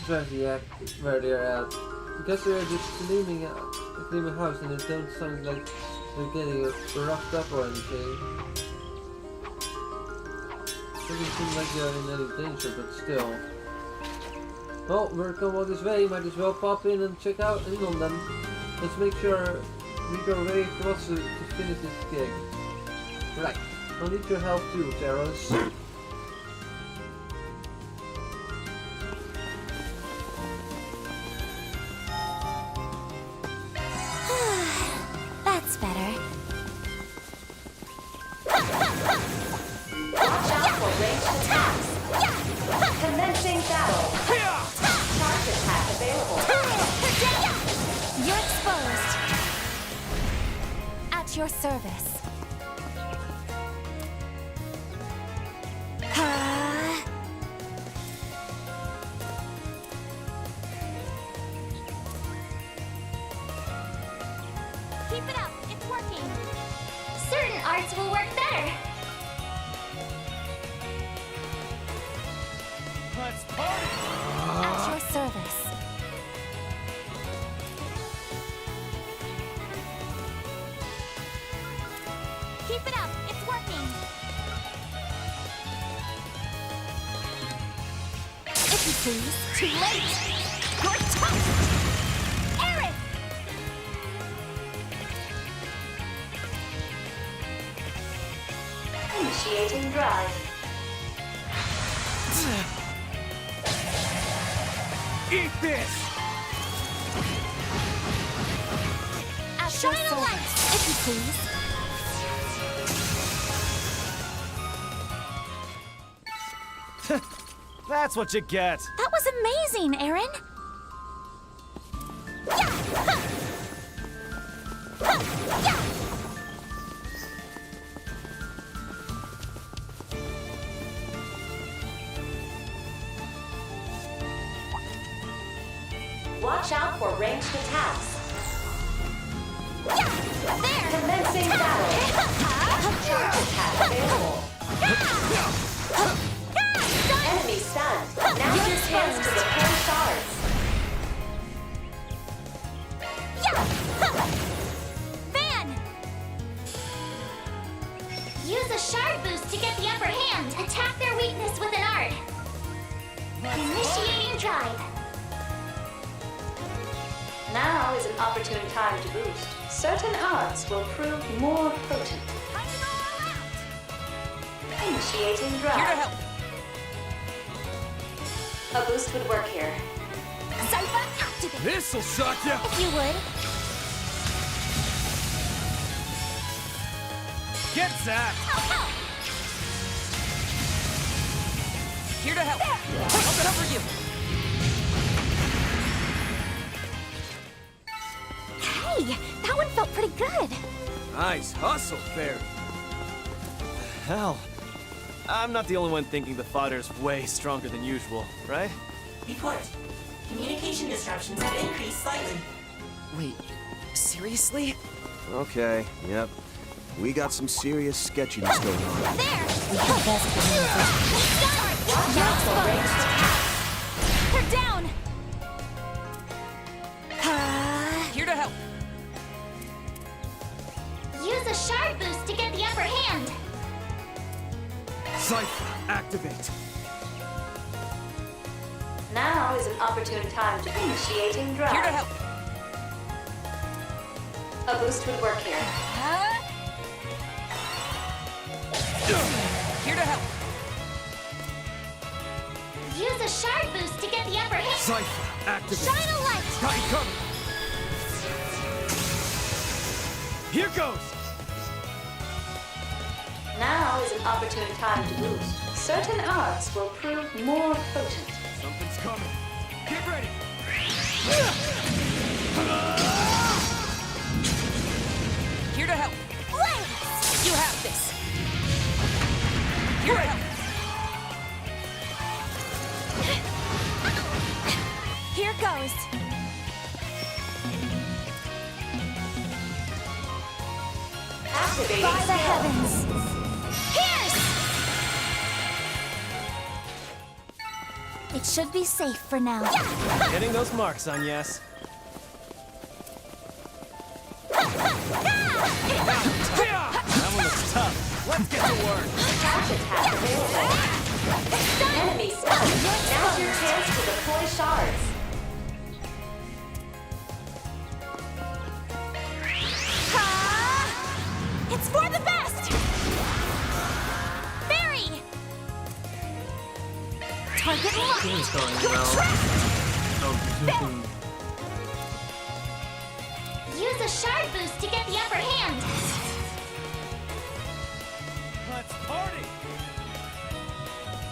Drive the act where they're at. Because they're just gleaming house and it don't sound like they're getting roughed up or anything. Doesn't seem like they're in any danger, but still. Well, we're come all this way, might as well pop in and check out in on them. Let's make sure we go very across to finish this gig. Right, I'll need your help too, Teros.
That's better.
Watch out for ranged attacks!
At your service.
Keep it up. It's working. Certain arts will work better.
Let's party!
At your service.
Keep it up. It's working.
If you please.
Too late. You're toast. Aaron!
Initiating drive.
Eat this!
Shine a light, if you please.
That's what you get.
That was amazing, Aaron.
Watch out for ranged attacks.
There!
Commencing battle. Charge attack available. Enemy stunned. Now use hands to deploy shards.
Van! Use a shard boost to get the upper hand. Attack their weakness with an art. Initiating drive.
Now is an opportune time to boost. Certain arts will prove more potent. Initiating drive.
Here to help.
A boost would work here.
Cypher activate.
This'll shock you.
If you would.
Get zapped!
Here to help. I'll cover you.
Hey, that one felt pretty good.
Nice hustle, Fairy.
Hell, I'm not the only one thinking the fodder's way stronger than usual, right?
Report. Communication disruptions have increased slightly.
Wait, seriously?
Okay, yep. We got some serious sketchiness going on.
There!
We have best
Watch out for ranged attacks.
They're down!
Here to help.
Use a shard boost to get the upper hand.
Cypher, activate.
Now is an opportune time to initiating drive.
Here to help.
A boost would work here.
Here to help.
Use a shard boost to get the upper hand.
Cypher, activate.
Shine a light.
Got you covered. Here goes.
Now is an opportune time to boost. Certain arts will prove more potent.
Something's coming. Get ready.
Here to help.
Blaze!
You have this. Here to help.
Here goes.
Activating
By the
skill.
heavens.
Pierce!
It should be safe for now.
Hitting those marks on yes. That one was tough. Let's get to work.
Charge attack available. Enemy stunned. Now's your chance to deploy shards.
It's for the best! Barry! Target locked! You're trapped! Use a shard boost to get the upper hand.
Let's party.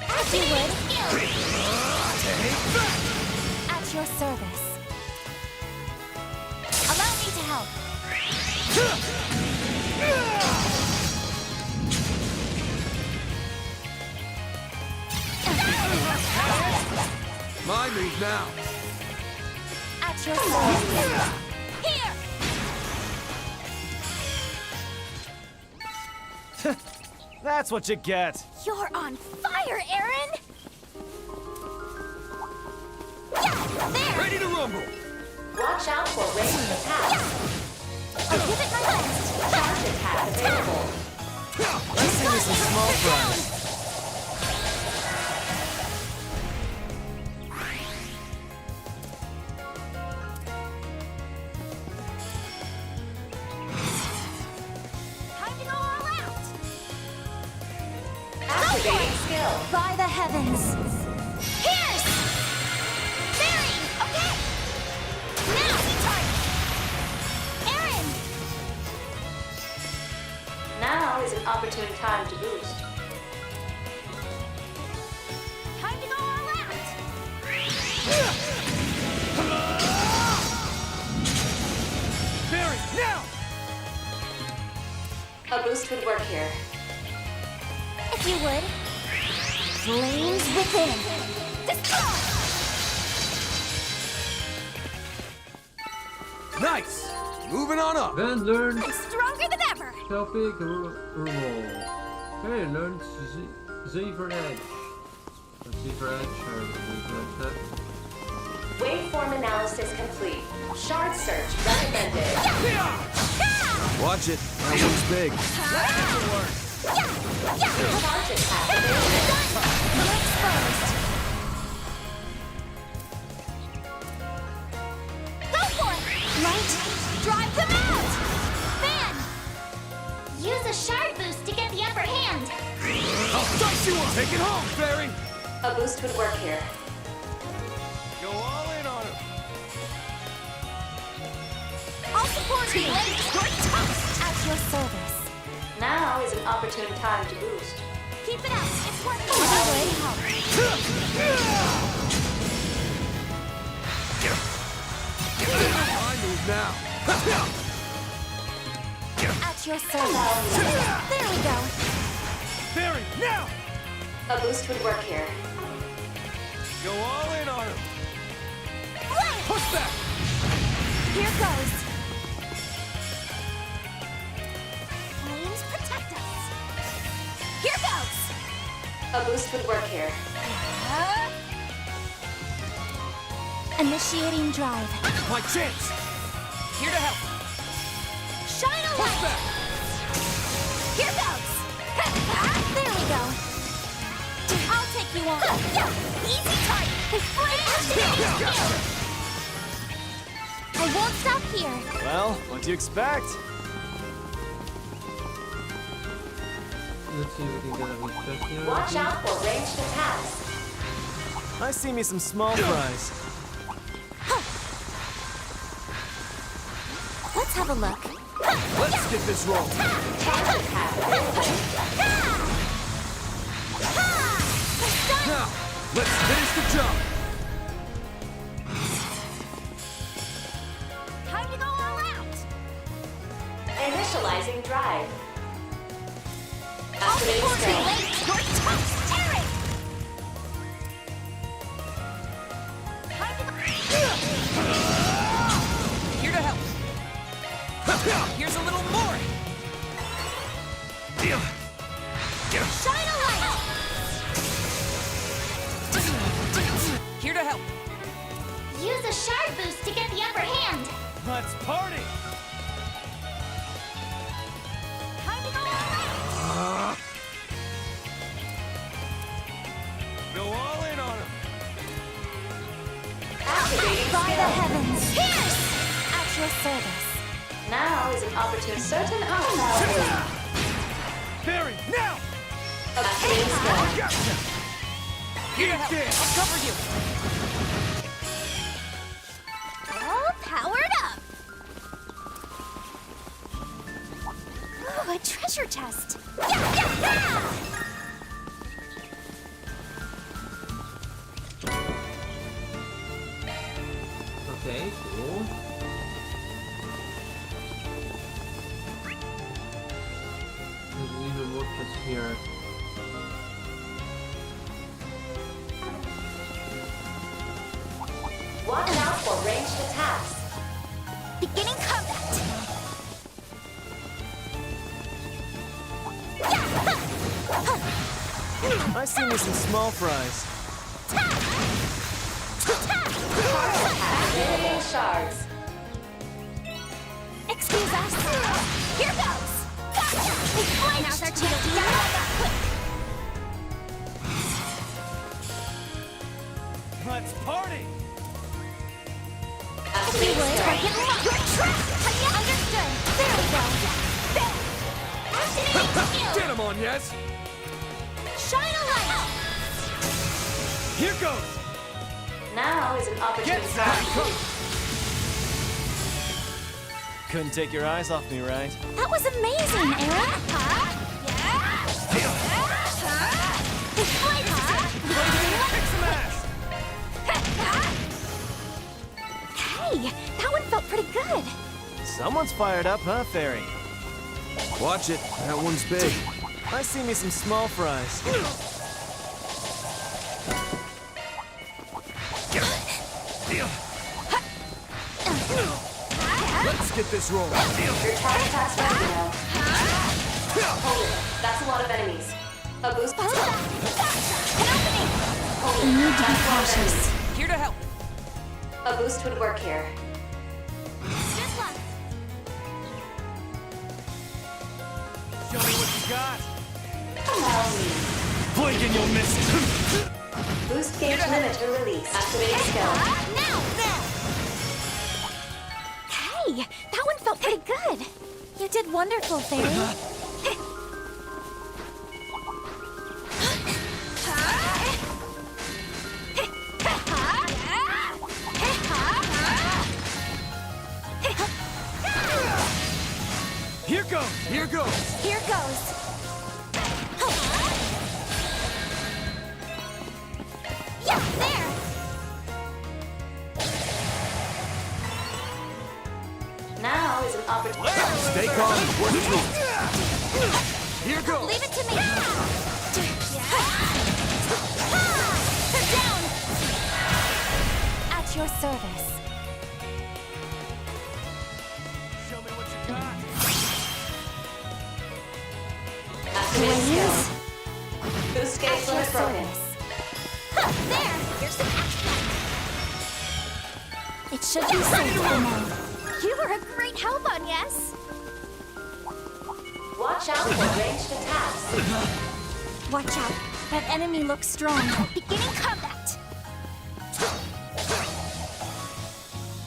As you would.
At your service.
Allow me to help.
My move now.
At your service. Here!
That's what you get.
You're on fire, Aaron! Yeah, there!
Ready to rumble.
Watch out for ranged attacks.
I'll give it my best.
Charge attack available.
Let's see some small fries.
Time to go all out!
Activating skill.
By the heavens! Pierce! Barry! Okay! Now! Time! Aaron!
Now is an opportune time to boost.
Time to go all out!
Barry, now!
A boost would work here.
If you would. Flames within. Destroy!
Nice! Moving on up.
Then learn
I'm stronger than ever!
topic roll. Okay, learn Zephyr Edge. Zephyr Edge, that.
Waveform analysis complete. Shard search recommended.
Watch it. That one's big.
Charge attack available.
Go for it! Light, drive them out! Fan! Use a shard boost to get the upper hand!
I'll dice you up! Take it home, Barry!
A boost would work here.
Go all in on him!
I'll support you! You're toast! At your service.
Now is an opportune time to boost.
Keep it up! It's working!
My move now!
At your service. There we go.
Barry, now!
A boost would work here.
Go all in on him!
Right.
Push back!
Here goes. Flames protect us. Here goes.
A boost would work here.
Initiating drive.
My chance!
Here to help.
Shine a
Push
light.
back!
Here goes. There we go. I'll take you on. Easy target. Flames. I won't stop here.
Well, what do you expect?
Let's see if we can get a recheck here.
Watch out for ranged attacks.
I see me some small fries.
Let's have a look.
Let's get this rolling!
Charge attack available.
Now, let's finish the job!
Time to go all out.
Initializing drive.
I'll
Activating
support you.
skill.
You're toast. Aaron. Time to go.
Here to help. Here's a little more.
Shine a light.
Here to help.
Use a shard boost to get the upper hand.
Let's party!
Time to go all out.
Go all in on him!
Activating
By the
skill.
heavens. Pierce. At your service.
Now is an opportune certain outcome.
Barry, now!
Activating skill.
Here to help. I'll cover you.
All powered up. Ooh, a treasure chest.
Okay, cool. There's even more chests here.
ranged attacks.
Beginning combat.
I see me some small fries.
Activating shards.
Excuse us. Here goes. Gotcha. Now's our chance to get all that quick.
Let's party!
Keyword target locked. You're trapped. Understood. There we go. There. Activating skill.
Get him on, yes?
Shine a light.
Here goes!
Now is an opportunity.
Couldn't take your eyes off me, right?
That was amazing, Aaron. Hey, that one felt pretty good.
Someone's fired up, huh, Fairy?
Watch it. That one's big.
I see me some small fries.
Let's get this rolling.
Your charge attacks ready now. Hold it. That's a lot of enemies. A boost.
An opening.
Hold it.
We need to be
That's a lot of
cautious.
enemies.
Here to help.
A boost would work here.
This one.
Show me what you got.
Allow me.
Blink and you'll miss it.
Boost gauge limiter release. Activating skill.
Now. Hey, that one felt pretty good. You did wonderful, Fairy.
Here goes!
Here goes.
Here goes. Yeah, there.
Now is an opportunity.
Stay calm and work through it. Here goes.
Leave it to me. Down. At your service.
Show me what you got.
Activating skill. Boost gauge
At your
limit broken.
service. There. Here's some action. It should be safe for now. You were a great help on Yes.
Watch out for ranged attacks.
Watch out. That enemy looks strong. Beginning combat.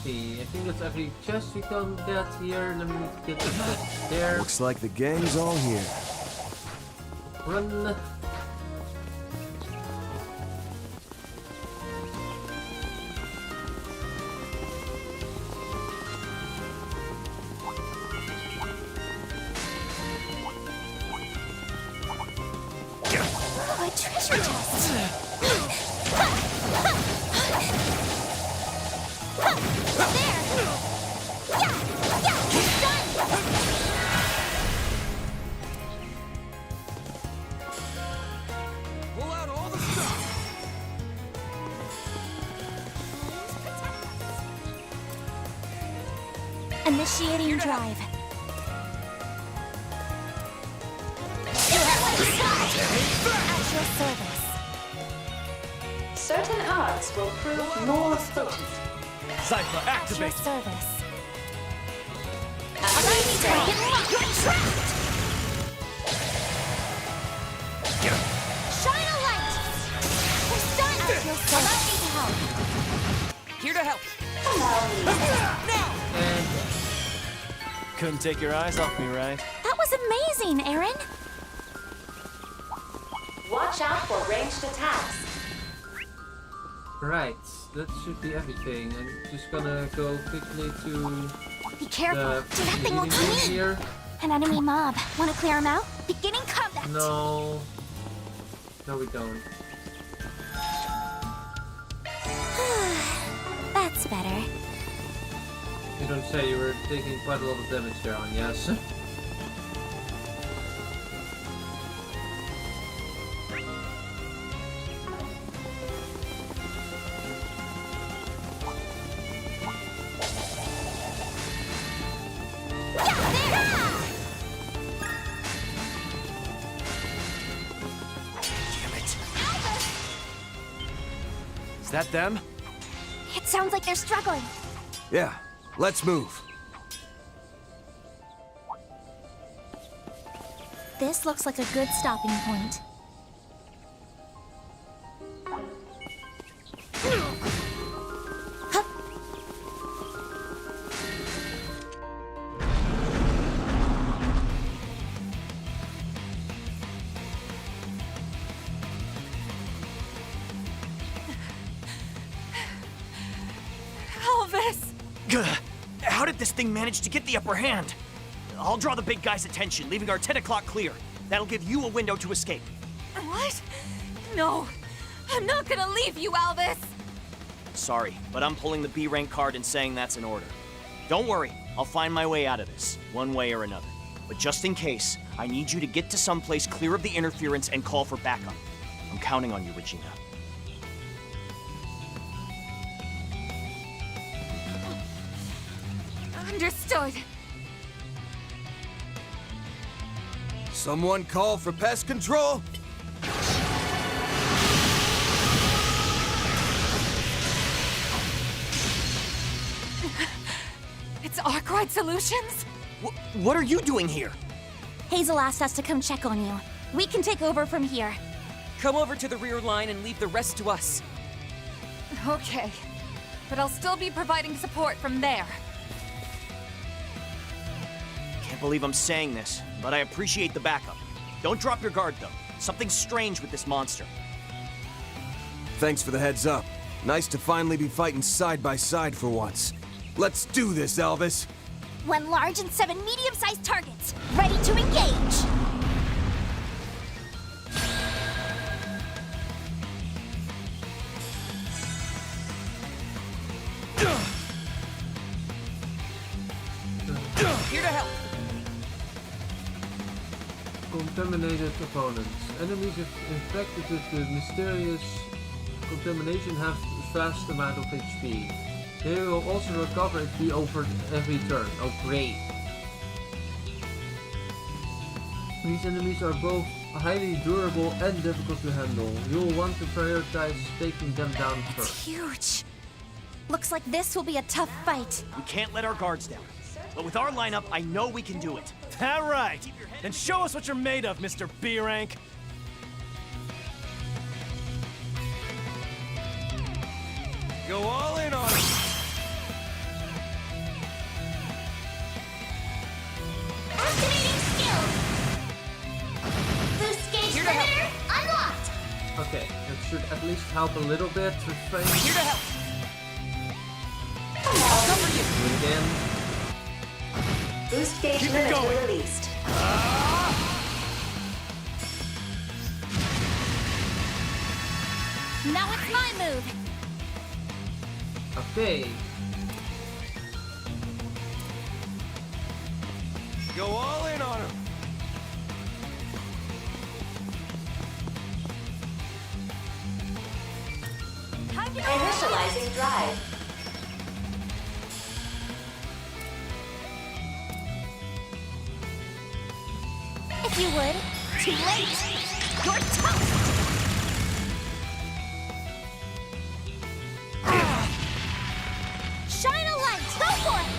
Okay, I think that's every chest we can get here. Let me get the chest there.
Looks like the gang's all here.
Run.
Oh, a treasure chest. There. Yeah, done.
Pull out all the stuff.
Initiating drive. At your service.
Certain arts will prove more potent.
Cypher,
At
activate!
your service.
Activating skill.
You're trapped. Shine a light. We're stunned. At your service. Allow me to help.
Here to help.
Allow me.
Now.
And
Couldn't take your eyes off me, right?
That was amazing, Aaron.
Watch out for ranged attacks.
right, that should be everything. I'm just gonna go quickly to
Be careful.
the
Do that thing will
meeting
come
room
in.
here.
An enemy mob. Want to clear him out? Beginning combat.
No. No, we don't.
That's better.
You don't say. You were taking quite a lot of damage there on, yes.
Is that them?
It sounds like they're struggling.
Yeah, let's move.
This looks like a good stopping point.
Elvis!
How did this thing manage to get the upper hand? I'll draw the big guy's attention, leaving our 10 o'clock clear. That'll give you a window to escape.
What? No, I'm not gonna leave you, Elvis!
Sorry, but I'm pulling the B rank card and saying that's in order. Don't worry, I'll find my way out of this, one way or another. But just in case, I need you to get to someplace clear of the interference and call for backup. I'm counting on you, Regina.
Understood.
Someone call for pest control?
It's Arkwright Solutions?
What are you doing here?
Hazel asked us to come check on you. We can take over from here.
Come over to the rear line and leave the rest to us.
Okay, but I'll still be providing support from there.
Can't believe I'm saying this, but I appreciate the backup. Don't drop your guard, though. Something's strange with this monster.
Thanks for the heads up. Nice to finally be fighting side by side for once. Let's do this, Elvis.
1 large and 7 medium-sized targets. Ready to engage.
Here to help.
Contaminated opponents. Enemies infected with the mysterious contamination have vast amount of HP. They will also recover HP over every turn. Oh great. These enemies are both highly durable and difficult to handle. You'll want to prioritize taking them down first.
It's huge. Looks like this will be a tough fight.
We can't let our guards down. But with our lineup, I know we can do it.
That right. Then show us what you're made of, Mr. B rank.
Go all in on it.
Activating skills. Boost gauge limiter unlocked.
Okay, that should at least help a little bit. Refrain.
Here to help.
I'll cover you. Do it again.
Boost gauge limiter released.
Now it's my move.
Okay.
Go all in on him.
Initializing drive.
If you would. Too late. You're toast. Shine a light. Go for it.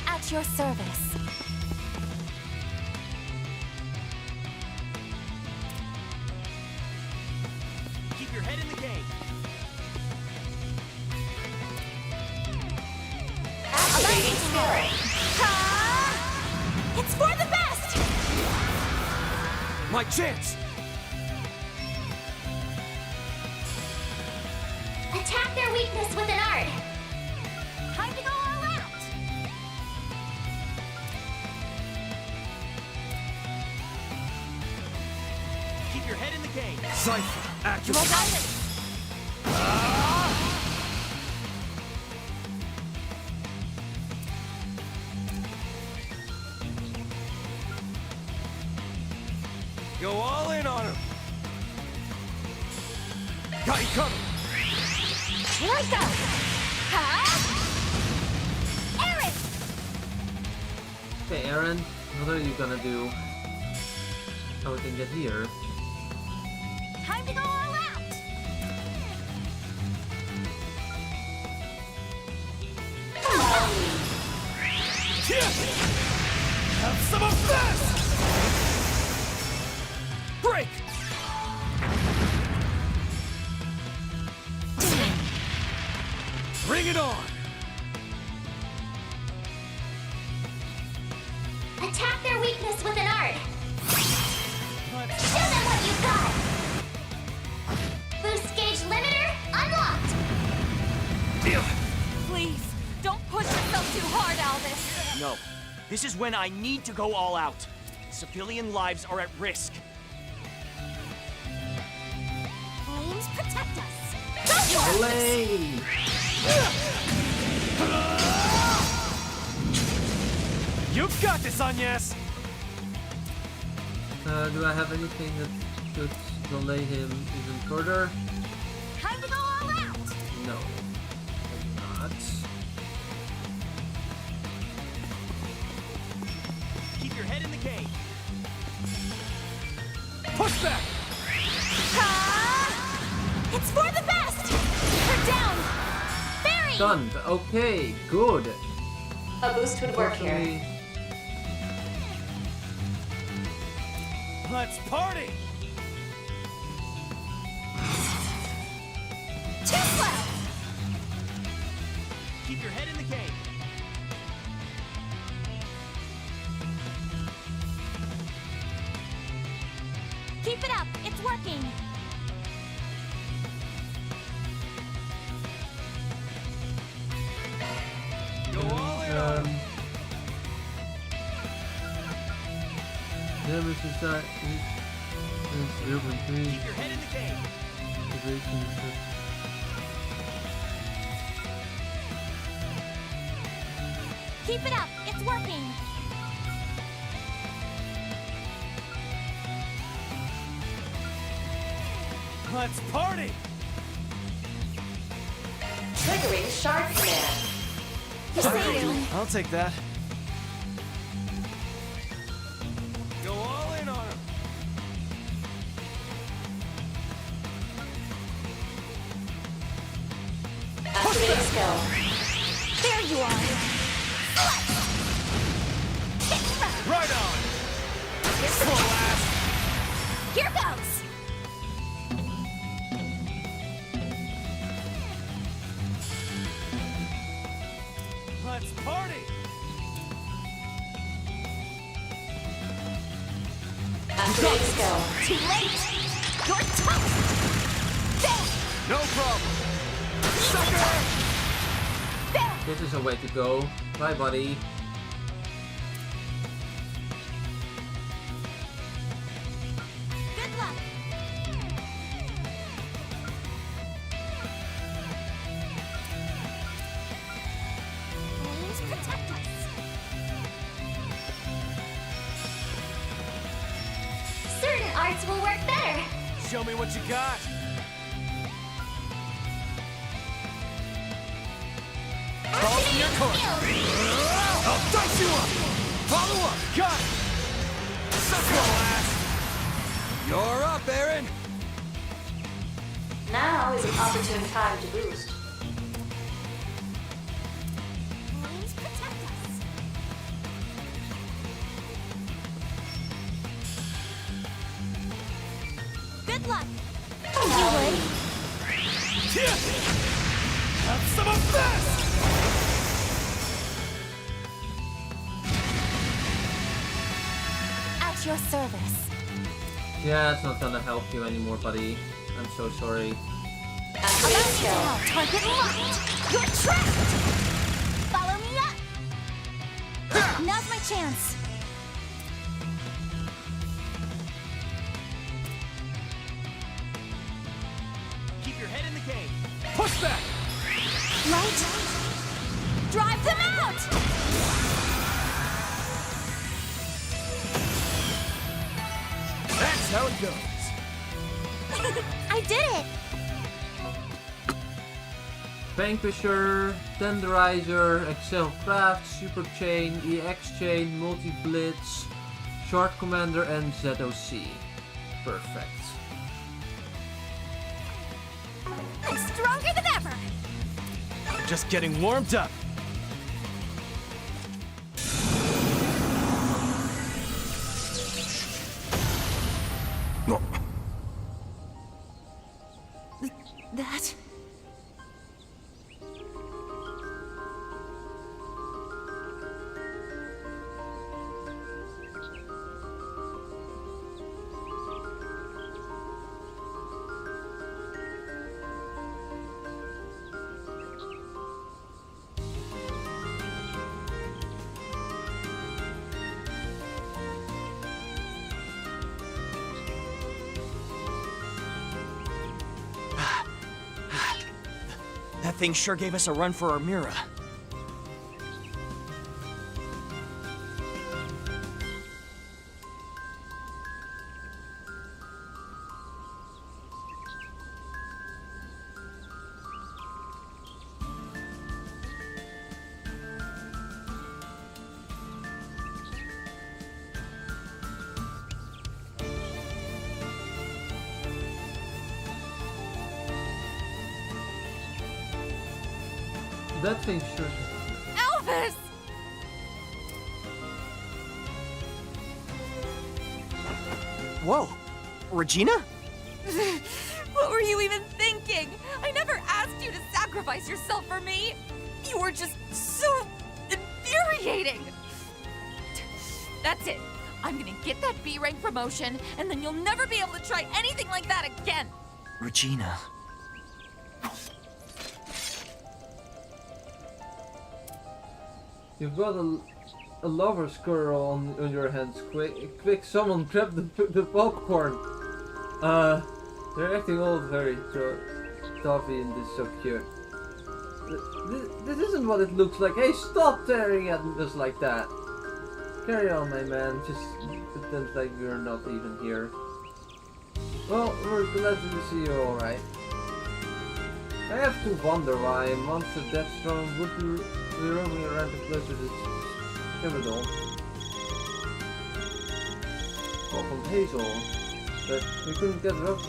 At your service.
Keep your head in the game.
Activating scoring.
It's for the best.
My chance.
Attack their weakness with an art.
Time to go all out.
Keep your head in the game.
Cypher, activate.
Roll down.
Go all in on him. Got you covered.
Here we go! Aaron!
Okay, Aaron, what are you gonna do? How we can get here?
Time to go all out!
Have some of this! Break! Bring it on!
Attack their weakness with an art! Show them what you've got! Boost gauge limiter unlocked!
Please, don't push yourself too hard, Albus.
No. This is when I need to go all out. Civilian lives are at risk.
Flames protect us!
Olay!
You've got this, Agnes!
Do I have anything that could delay him even further?
Time to go all out!
No. Not.
Keep your head in the game.
Push back!
It's for the best! We're down! Barry!
Stunned. Okay, good.
A boost would work here.
Hopefully-
Let's party!
Too slow!
Keep your head in the game.
Keep it up! It's working!
Go all in on him.
Damage is that. It's 0.3.
Keep your head in the game.
Keep it up! It's working!
Let's party!
Triggering Shard Command.
You say
I'll take that.
Go all in on him!
Activating skill.
There you are!
Right on! Full blast!
Here goes!
Let's party!
Activating skill.
Too late! You're toast! There!
No problem! Sucker!
There!
This is a way to go. Bye, buddy.
Good luck! Flames protect us! Certain arts will work better!
Show me what you got! Call from your court! I'll dice you up! Follow up! Got it! Sucker blast! You're up, Aaron!
Now is an opportune time to boost.
Flames protect us! Good luck! You would!
Have some of this!
At your service.
Yeah, it's not gonna help you anymore, buddy. I'm so sorry.
Allow me now, target locked! You're trapped! Follow me up! Now's my chance!
Keep your head in the game.
Push back!
Right? Drive them out!
That's how it goes.
I did it!
Vanquisher, Tenderizer, Excel Craft, Super Chain, EX Chain, Multi Blitz, Short Commander, and ZOC. Perfect.
I'm stronger than ever!
Just getting warmed up.
That...
That thing sure gave us a run for our Mira.
That thing sure.
Elvis!
Whoa, Regina?
What were you even thinking? I never asked you to sacrifice yourself for me. You were just so infuriating. That's it. I'm gonna get that B rank promotion, and then you'll never be able to try anything like that again.
Regina.
You've got a lover squirrel on your hands. Quick! Someone grab the popcorn. They're acting all very toughy and this so cute. This isn't what it looks like. Hey, stop staring at us like that. Carry on, my man. Just pretend like we're not even here. Well, we're glad to see you all right. I have to wonder why a monster that strong would be roaming around the closer to this Calverd. Well, from Hazel, but we couldn't get up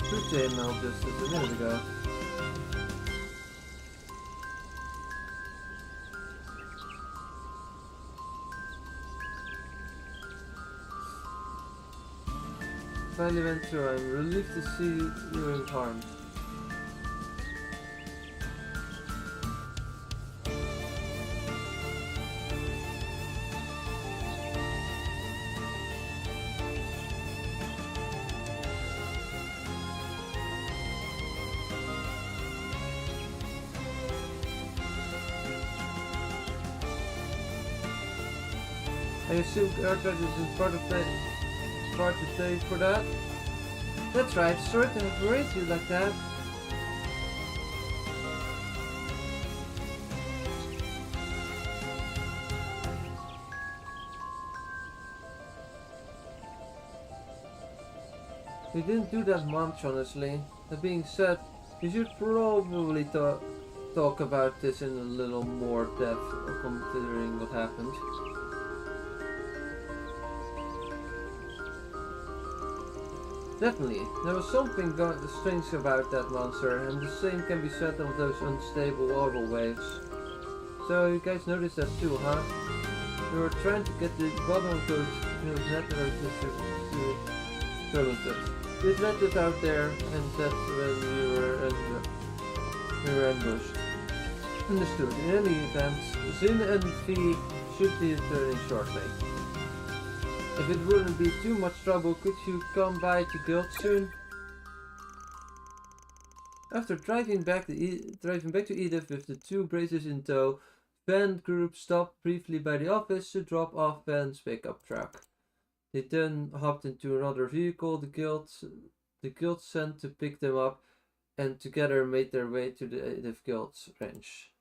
through to him now just a minute ago. Finally went through. I'm relieved to see you unharmed. I assume Earthrise is part to stay for that? That's right, sorry to have raised you like that. We didn't do that much, honestly. That being said, we should probably talk about this in a little more depth, considering what happened. Definitely, there was something strange about that monster, and the same can be said of those unstable orbital waves. So you guys noticed that too, huh? We were trying to get to the bottom of those network disturbances. This led us out there, and that's when we were ambushed. Understood. In any event, Zin and V should be returning shortly. If it wouldn't be too much trouble, could you come by to Guild soon? After driving back to Edith with the two braces in tow, Van group stopped briefly by the office to drop off Van's pickup truck. They then hopped into another vehicle the guild sent to pick them up, and together made their way to the Edith Guild's ranch.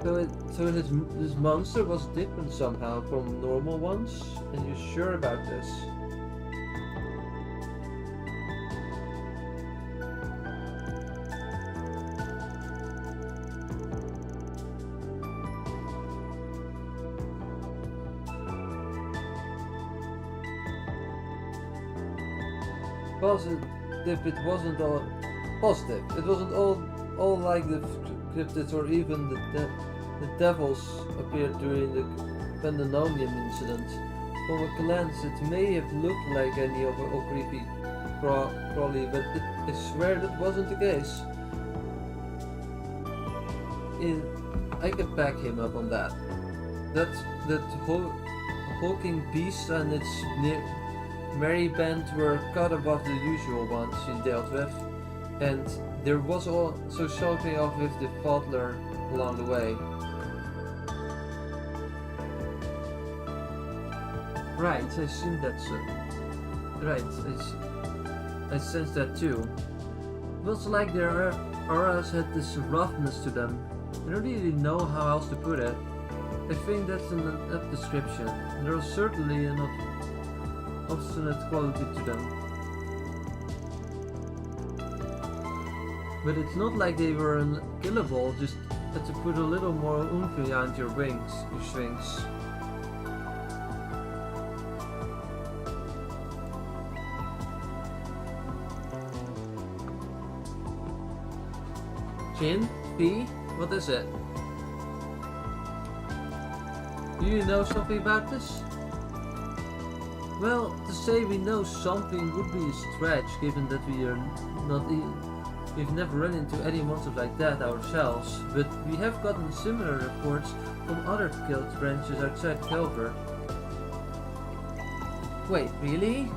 So this monster was different somehow from normal ones? And you're sure about this? Positive, it wasn't all positive. It wasn't all like the cryptids or even the devils appeared during the Pandemonium incident. From a glance, it may have looked like any of a creepy crawly, but I swear that wasn't the case. I can back him up on that. That hulking beast and its merry band were cut above the usual ones he dealt with, and there was also something off with the Faultler along the way. Right, I assume that's right. I sense that too. It was like their auras had this roughness to them. I don't really know how else to put it. I think that's an apt description. There was certainly an obstinate quality to them. But it's not like they were unkillable, just had to put a little more oomph behind your wings, your swings. Jin? P? What is it? Do you know something about this? Well, to say we know something would be a stretch, given that we've never run into any monsters like that ourselves, but we have gotten similar reports from other guild branches outside Calverd. Wait, really?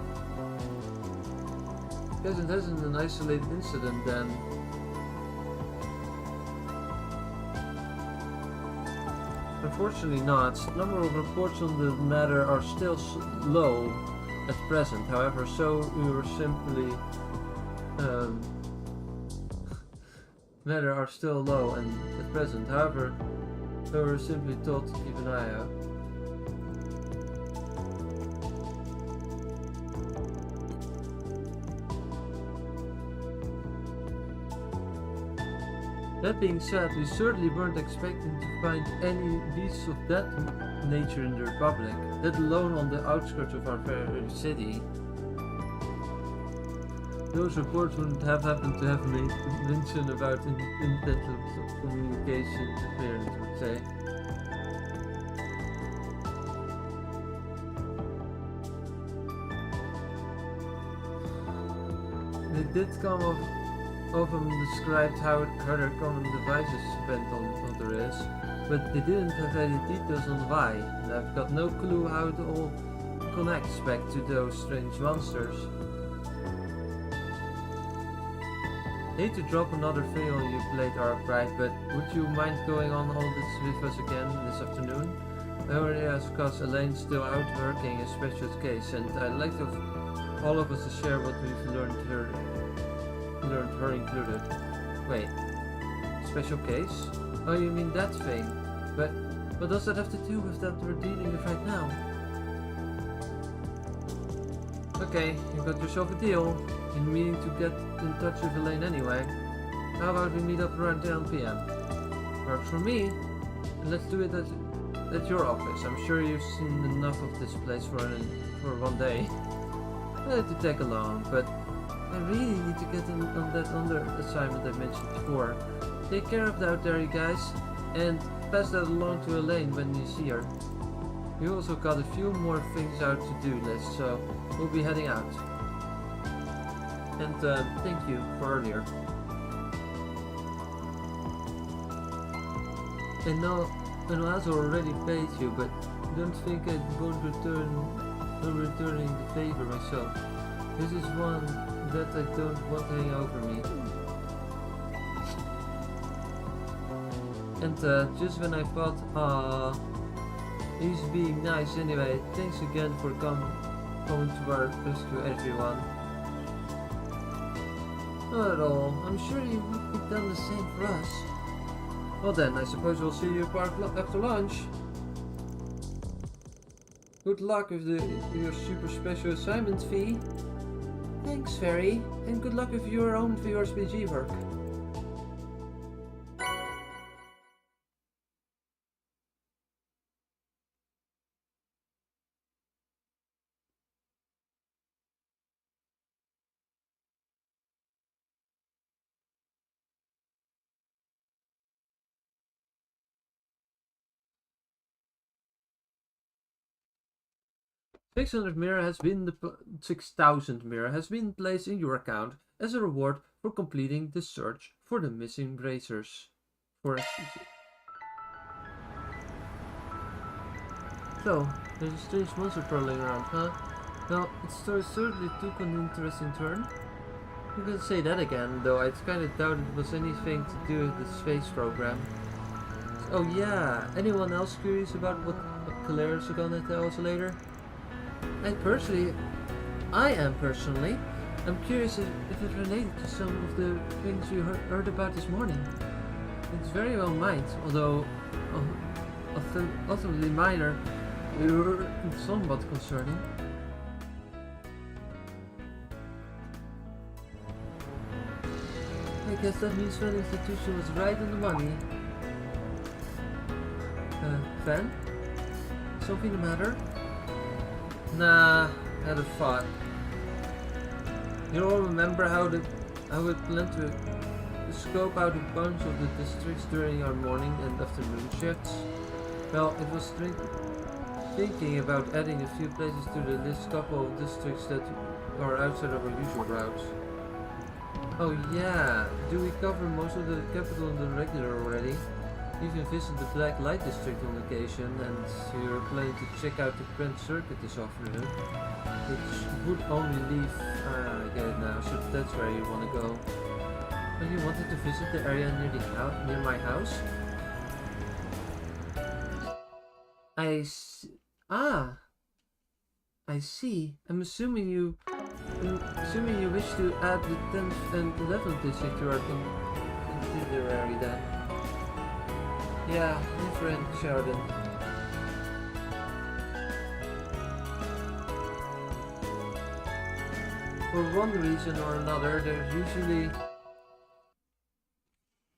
Because it isn't an isolated incident then. Unfortunately not. The number of reports on the matter are still low at present, however, so we were simply matter are still low and at present, however, we were simply told to keep an eye out. That being said, we certainly weren't expecting to find any beasts of that nature in the Republic, let alone on the outskirts of our very city. Those reports wouldn't have happened to have made mention about intensive communication interference, I would say. They did come often described how their common devices spent on other is, but they didn't have any details on why, and I've got no clue how it all connects back to those strange monsters. Hate to drop another thing on you, Blade Arkwright, but would you mind going on all this with us again this afternoon? I only ask because Elaine's still out working a special case, and I'd like all of us to share what we've learned, her included. Wait, special case? Oh, you mean that thing? But what does that have to do with that we're dealing with right now? Okay, you got yourself a deal. Been meaning to get in touch with Elaine anyway. How about we meet up around 10 PM? Works for me. And let's do it at your office. I'm sure you've seen enough of this place for one day. I had to tag along, but I really need to get on that other assignment I mentioned before. Take care of that out there, you guys, and pass that along to Elaine when you see her. We also got a few more things out to-do list, so we'll be heading out. And thank you for earlier. And now, I already paid you, but don't think I won't returning the favor myself. This is one that I don't want hanging over me. And just when I thought, he's being nice anyway, thanks again for coming to our rescue, everyone. Not at all. I'm sure you would have done the same for us. Well then, I suppose we'll see you after lunch. Good luck with your super special assignment fee. Thanks, Fairy, and good luck with your own VRSPG work. 600 mirror has been 6,000 mirror has been placed in your account as a reward for completing the search for the missing bracers. So, there's a strange monster prowling around, huh? Now, its story certainly took an interesting turn. You can say that again, though I kind of doubt it was anything to do with the space program. Oh yeah, anyone else curious about what Claire's gonna tell us later? I am personally, I'm curious if it related to some of the things you heard about this morning. It's very well might, although ultimately minor, somewhat concerning. I guess that means Fan Institution was right on the money. Fan? Something the matter? Nah, had a thought. You all remember how we planned to scope out a bunch of the districts during our morning and afternoon shifts? Well, it was thinking about adding a few places to the list, couple of districts that are outside of our usual routes. Oh yeah, do we cover most of the capital in the regular already? Even visit the Black Light District on occasion, and you're planning to check out the Grand Circuit this afternoon, which would only leave, I get it now, so that's where you want to go. And you wanted to visit the area near my house? I see. I'm assuming you wish to add the 10th and 11th district to our itinerary then. Yeah, my friend Sheldon. For one reason or another, there's usually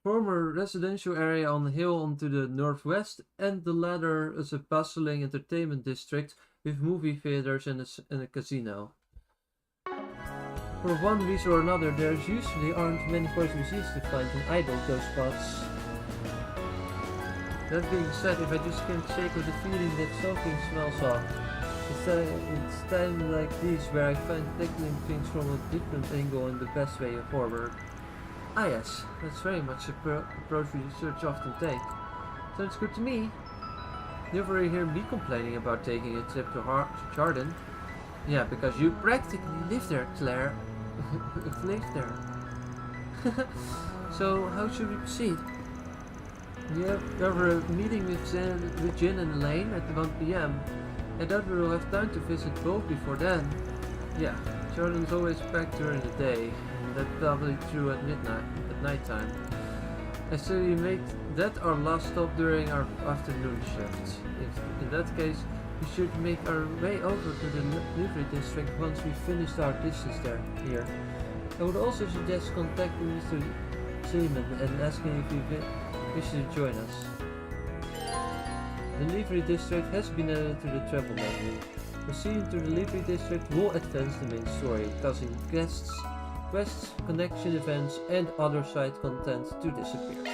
former residential area on the hill onto the northwest, and the latter is a bustling entertainment district with movie theaters and a casino. For one reason or another, there usually aren't many forest museums to find in either of those spots. That being said, if I just can't shake with the feeling that something smells off, it's times like these where I find tackling things from a different angle and the best way forward. Ah yes, that's very much the approach research often take. Sounds good to me. Never hear me complaining about taking a trip to Jordan. Yeah, because you practically live there, Claire. Live there. So, how should we proceed? You have a meeting with Jin and Elaine at 1 PM. I doubt we will have time to visit both before then. Yeah, Jordan's always packed during the day, and that's probably true at nighttime. I say we make that our last stop during our afternoon shift. In that case, we should make our way over to the delivery district once we finished our distance here. I would also suggest contacting Mr. Seaman and asking if he wishes to join us. The delivery district has been added to the travel menu. Proceeding to the delivery district will advance the main story, causing quests, connection events, and other side content to disappear.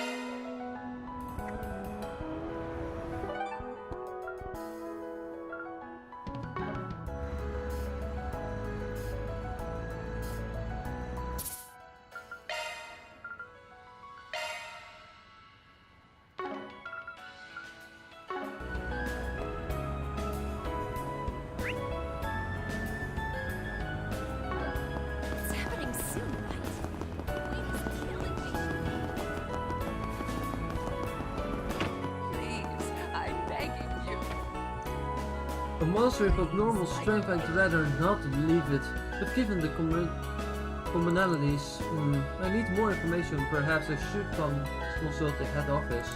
A monster with abnormal strength, I'd rather not believe it, but given the commonalities, I need more information. Perhaps I should consult the head office.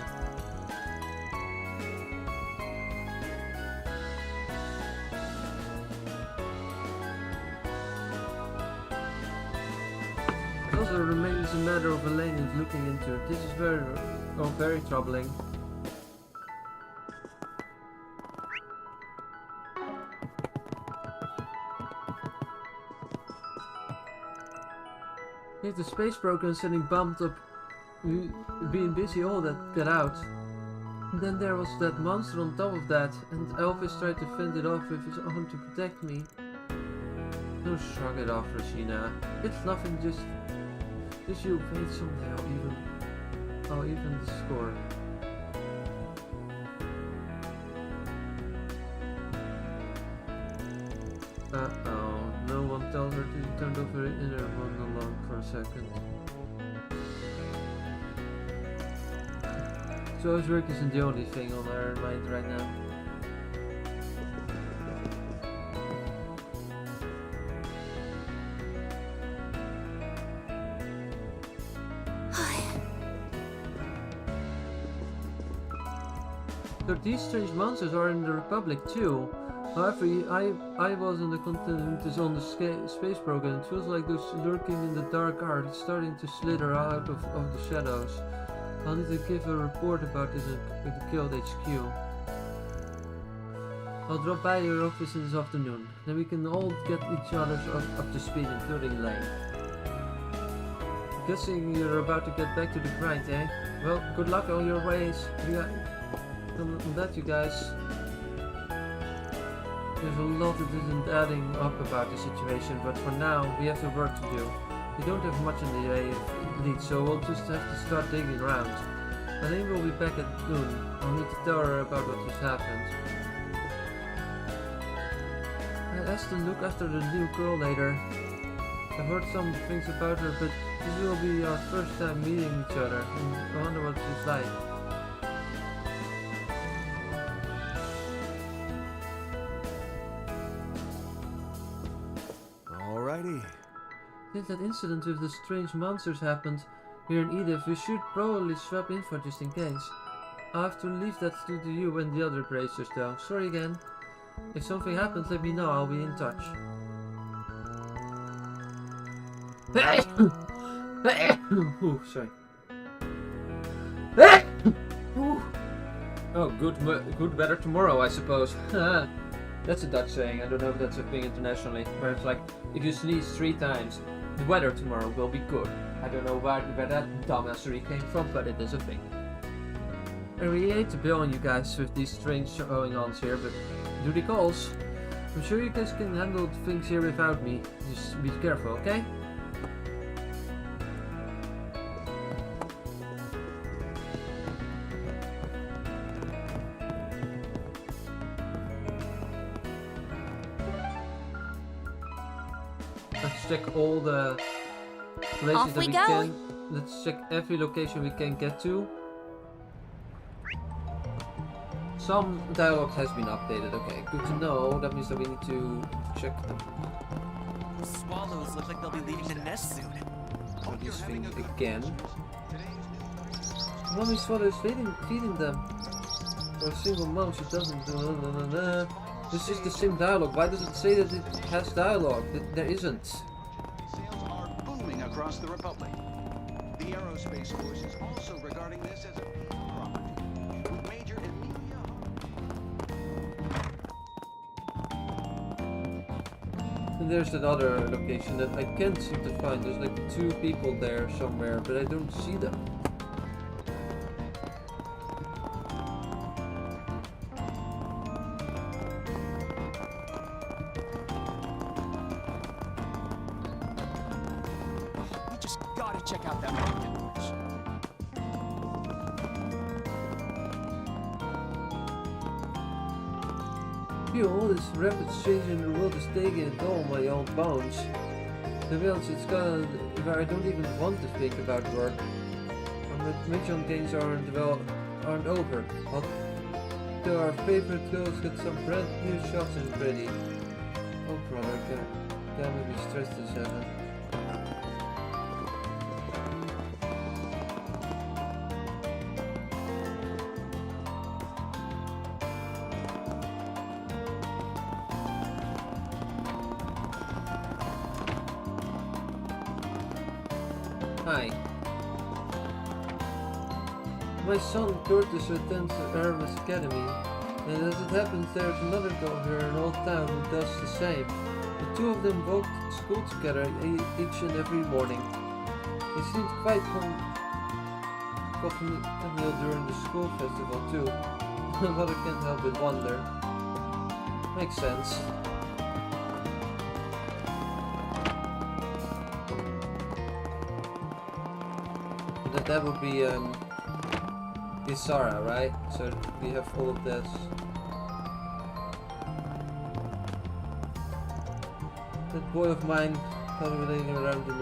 It also remains a matter of Elaine is looking into it. This is very troubling. If the space program sending bumped up, being busy all that get out. And then there was that monster on top of that, and Elvis tried to fend it off with his arm to protect me. Don't shrug it off, Regina. It's nothing, just you paid somehow, even the score. Uh-oh, no one told her to turn off her inner monologue for a second. So his work isn't the only thing on her mind right now. So these strange monsters are in the Republic too. However, I was in the continent is on the space program. It feels like those lurking in the dark are starting to slither out of the shadows. I'll need to give a report about this at the Guild HQ. I'll drop by your office this afternoon. Then we can all get each other up to speed, including Lane. Guessing you're about to get back to the grind, eh? Well, good luck on your ways. On that, you guys. There's a lot that isn't adding up about the situation, but for now, we have some work to do. We don't have much in the way of leads, so we'll just have to start digging around. Elaine will be back at noon. I'll need to tell her about what just happened. I asked to look after the new girl later. I've heard some things about her, but this will be our first time meeting each other, and I wonder what she's like.
Alrighty.
Since that incident with the strange monsters happened here in Edith, we should probably swap info just in case. I'll have to leave that to you and the other bracers though. Sorry again. If something happens, let me know. I'll be in touch. Ooh, sorry. Oh, good better tomorrow, I suppose. That's a Dutch saying. I don't know if that's a thing internationally, where it's like, if you sneeze 3 times, the weather tomorrow will be good. I don't know where that dumbassery came from, but it is a thing. I really hate to bail on you guys with these strange going-ons here, but do the calls. I'm sure you guys can handle things here without me. Just be careful, okay? Let's check all the places that we can. Let's check every location we can get to. Some dialogue has been updated. Okay, good to know. That means that we need to check them.
Those swallows look like they'll be leaving the nest soon.
So these things again. Mommy swallow is feeding them. For a single mom, she doesn't. This is the same dialogue. Why does it say that it has dialogue? There isn't.
Sales are booming across the Republic. The Aerospace Force is also regarding this as a property. With Major Emilia.
And there's that other location that I can't seem to find. There's like 2 people there somewhere, but I don't see them.
Check out that marketplace.
Phew, all this rapid change in the world is taking it all on my own bones. To be honest, it's gonna where I don't even want to think about work. Our mission games aren't over. But till our favorite girls get some brand new shots in ready. Oh brother, can't be stressed as heaven. Hi. My son Curtis attends the Hermes Academy, and as it happens there's another girl here in Old Town who does the same. The two of them walk to school together each and every morning. They seemed quite congenial during the school festival too, but I can't help but wonder. Makes sense. That would be Isara, right? So we have all of this. That boy of mine convoluting around in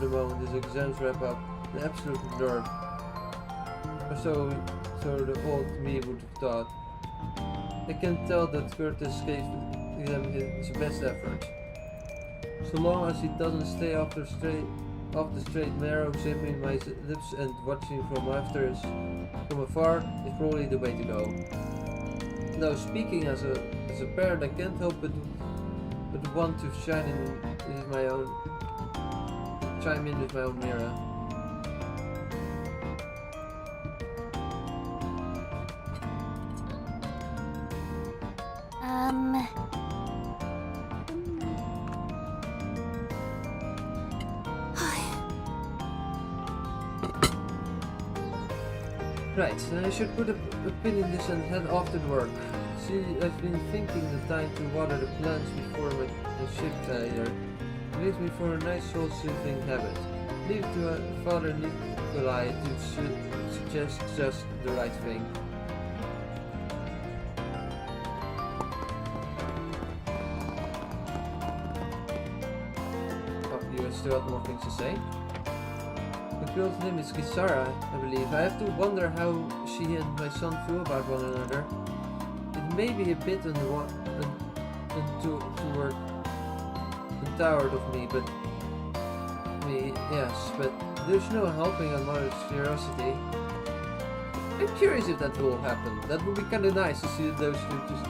the moment his exams wrap up. An absolute nerve. Or so the old me would have thought. I can tell that Curtis gave him his best effort. So long as he doesn't stay off the straight narrow, zipping my lips and watching from afar is probably the way to go. Now, speaking as a parent, I can't help but want to chime in with my own mirror. Right, I should put a pin in this and head off to work. See, I've been thinking the time to water the plants before my ship tire makes me for a nice soul-soothing habit. Leave to Father Nikolai to suggest just the right thing. Oh, you still have more things to say? The girl's name is Kisara, I believe. I have to wonder how she and my son feel about one another. It may be a bit toward tired of me, but yes, but there's no helping a mother's curiosity. I'm curious if that will happen. That would be kind of nice to see those two just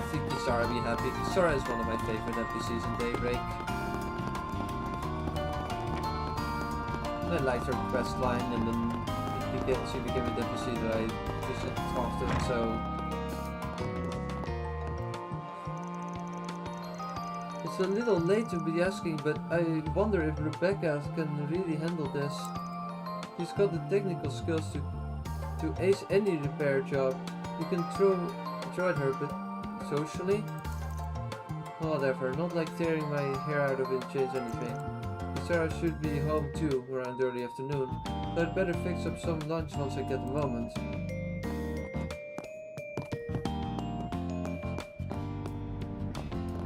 think Kisara be happy. Kisara is one of my favorite NPCs in Daybreak. I liked her quest line, and then she became a NPC that I visit often, so... It's a little late to be asking, but I wonder if Rebecca can really handle this. She's got the technical skills to ace any repair job. You can throw at her, but socially? Whatever, not like tearing my hair out of it change anything. Sarah should be home too, around early afternoon, so I'd better fix up some lunch once I get a moment.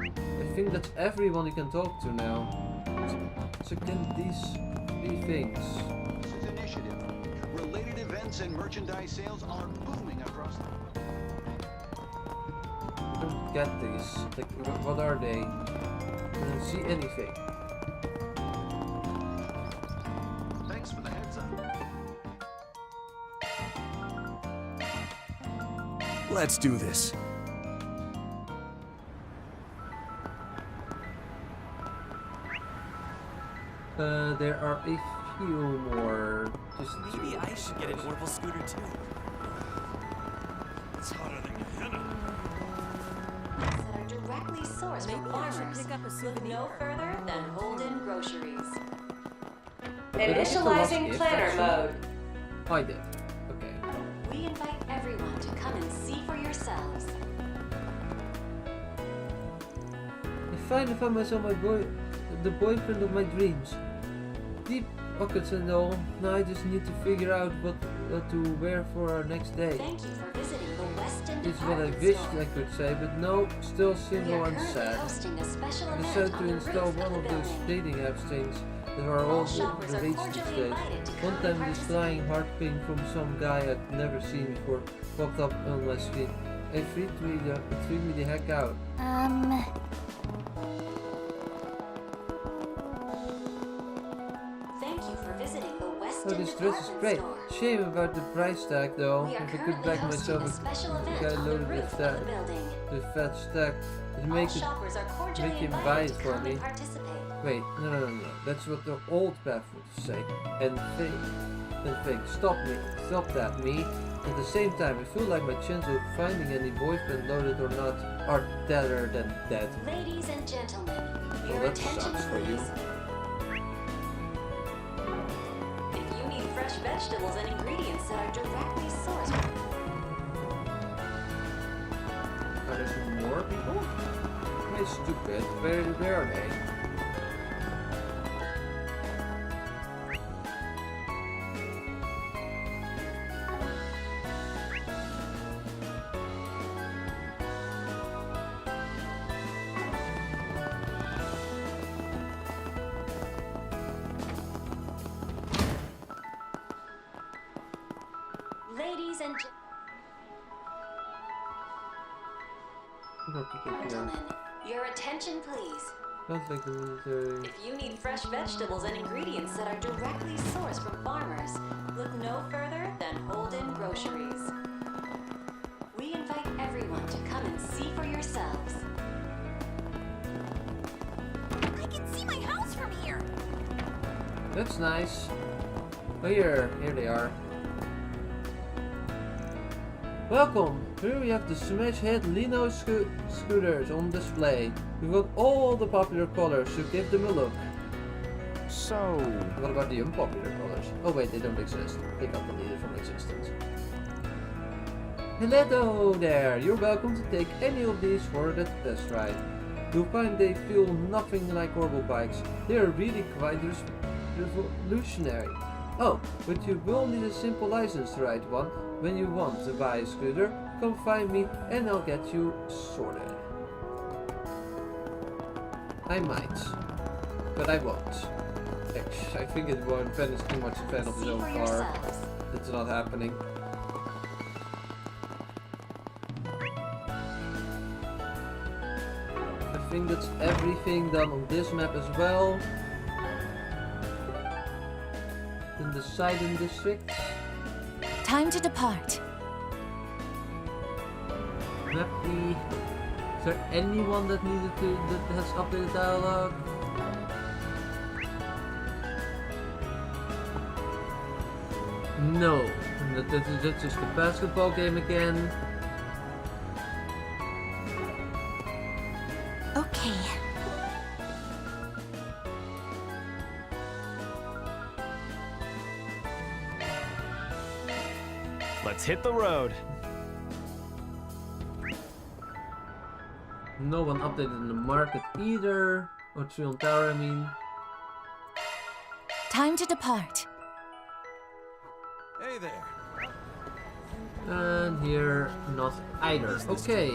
I think that's everyone you can talk to now. So can these be things?
This is initiative. Related events and merchandise sales are booming across the world.
I don't get these. Like, what are they? I don't see anything.
For the heads up.
Let's do this.
There are a few more.
Maybe I should get an Orville scooter too.
It's hotter than Gehenna.
That are directly sourced from farmers. Look no further than Holden Groceries. Initializing planner mode.
I did. Okay.
We invite everyone to come and see for yourselves.
I finally found myself the boyfriend of my dreams. Deep pockets and all. Now I just need to figure out what to wear for our next day.
Thank you for visiting the Weston
It's what I wished I could say, but no, still single and sad. I decided to install one of those dating apps things that are all the rage these days. One time this flying heart ping from some guy I'd never seen before popped up on my screen. It freaked me the heck out.
Thank you for visiting the Weston
Oh, this dress is great. Shame about the price tag though. If I could back myself a guy loaded with that, the fat stack, it'd make him buy it for me.
Wait, no. That's what the old path would say. And think, stop that, me. At the same time, I feel like my chance of finding any boyfriend, loaded or not, are deader than dead.
Ladies and gentlemen,
Well,
your
that
attention
sucks for you.
please. If you need fresh vegetables and ingredients that are directly sourced from
Are there some more people? Am I stupid? Where are they?
Ladies and gentlemen, your attention please.
Sounds like the military.
If you need fresh vegetables and ingredients that are directly sourced from farmers, look no further than Holden Groceries. We invite everyone to come and see for yourselves.
I can see my house from here.
That's nice. Oh, here they are. Welcome! Here we have the Smash Head Lino scooters on display. We've got all the popular colors, so give them a look.
So...
What about the unpopular colors? Oh wait, they don't exist. They got deleted from existence. Hello there! You're welcome to take any of these for the test ride. You'll find they feel nothing like Orbital bikes. They are really quite revolutionary. Oh, but you will need a simple license to ride one. When you want to buy a scooter, come find me and I'll get you sorted. I might, but I won't. I think Ben is too much a fan of his own car. It's not happening. I think that's everything done on this map as well. In the Sidon district.
Time to depart.
Mappy. Is there anyone that has updated dialogue? No. That's just the basketball game again.
Okay.
Let's hit the road.
No one updated in the market either. Or Trion Tower, I mean.
Time to depart.
Hey there.
And here, not either. Okay.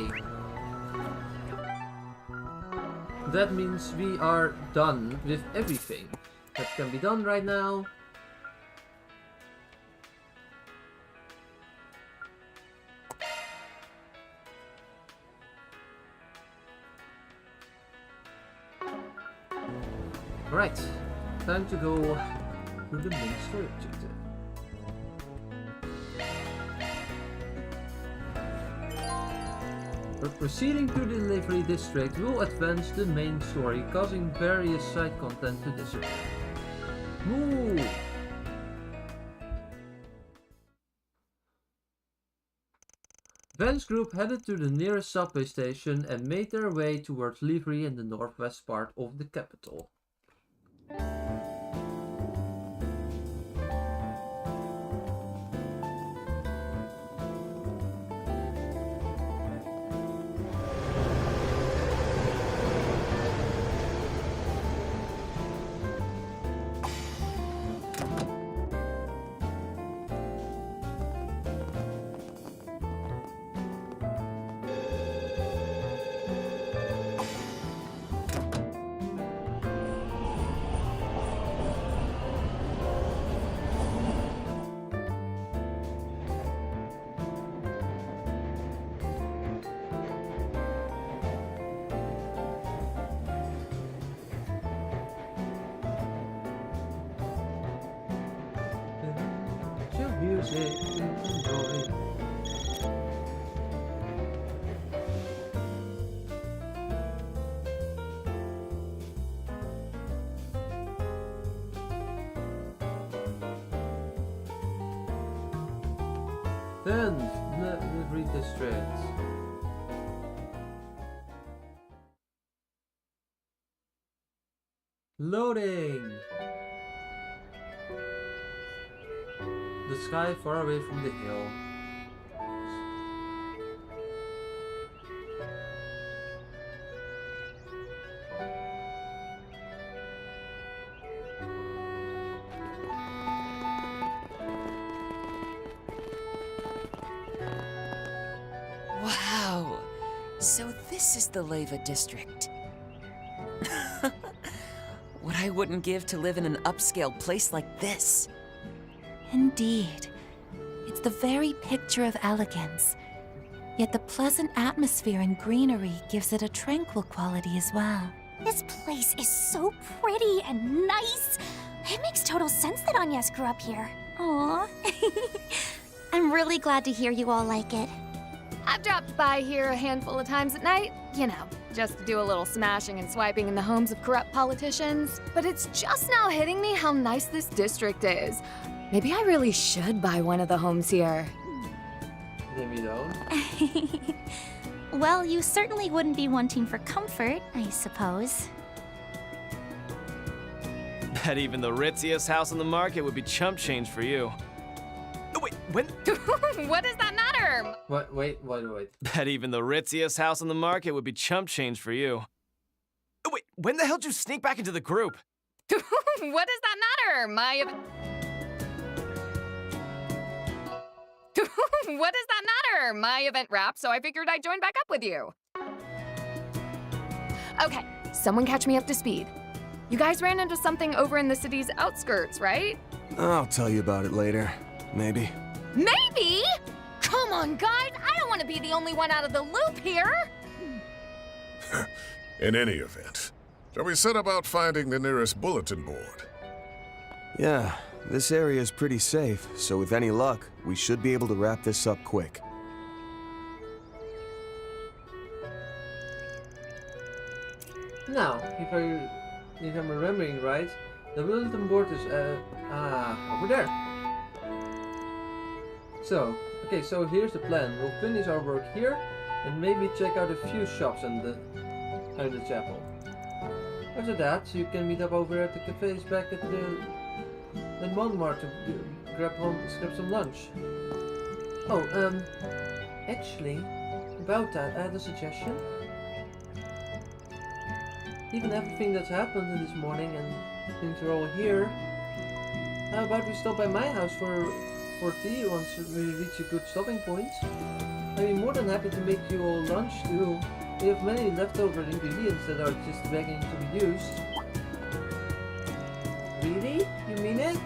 That means we are done with everything that can be done right now. Right, time to go to the main story objective. Proceeding to the delivery district will advance the main story, causing various side content to disappear. Move! Van's group headed to the nearest subway station and made their way towards Livery in the northwest part of the capital. Music, enjoy. Then, every district. Loading! The sky far away from the hill.
Wow. So this is the Leva district. What I wouldn't give to live in an upscale place like this.
Indeed. It's the very picture of elegance. Yet the pleasant atmosphere and greenery gives it a tranquil quality as well.
This place is so pretty and nice. It makes total sense that Agnes grew up here.
Aw. I'm really glad to hear you all like it.
I've dropped by here a handful of times at night, you know, just to do a little smashing and swiping in the homes of corrupt politicians. But it's just now hitting me how nice this district is. Maybe I really should buy one of the homes here.
Maybe don't.
Well, you certainly wouldn't be wanting for comfort, I suppose.
Bet even the ritziest house on the market would be chump change for you. Oh, wait, when?
What does that matter?
What? Wait.
Bet even the ritziest house on the market would be chump change for you. Oh, wait, when the hell did you sneak back into the group?
What does that matter? What does that matter? My event wrapped, so I figured I'd join back up with you. Okay, someone catch me up to speed. You guys ran into something over in the city's outskirts, right?
I'll tell you about it later. Maybe.
Maybe? Come on, guys. I don't want to be the only one out of the loop here.
In any event, shall we set about finding the nearest bulletin board?
Yeah, this area is pretty safe, so with any luck, we should be able to wrap this up quick.
Now, if I'm remembering right, the bulletin board is over there. So here's the plan. We'll finish our work here and maybe check out a few shops in the chapel. After that, you can meet up over at the cafes back at the Montmartre to grab some lunch. Oh, actually, about that, I had a suggestion. Given everything that's happened this morning and things are all here, how about we stop by my house for tea once we reach a good stopping point? I'd be more than happy to make you all lunch too. We have many leftover ingredients that are just begging to be used. Really? You mean it?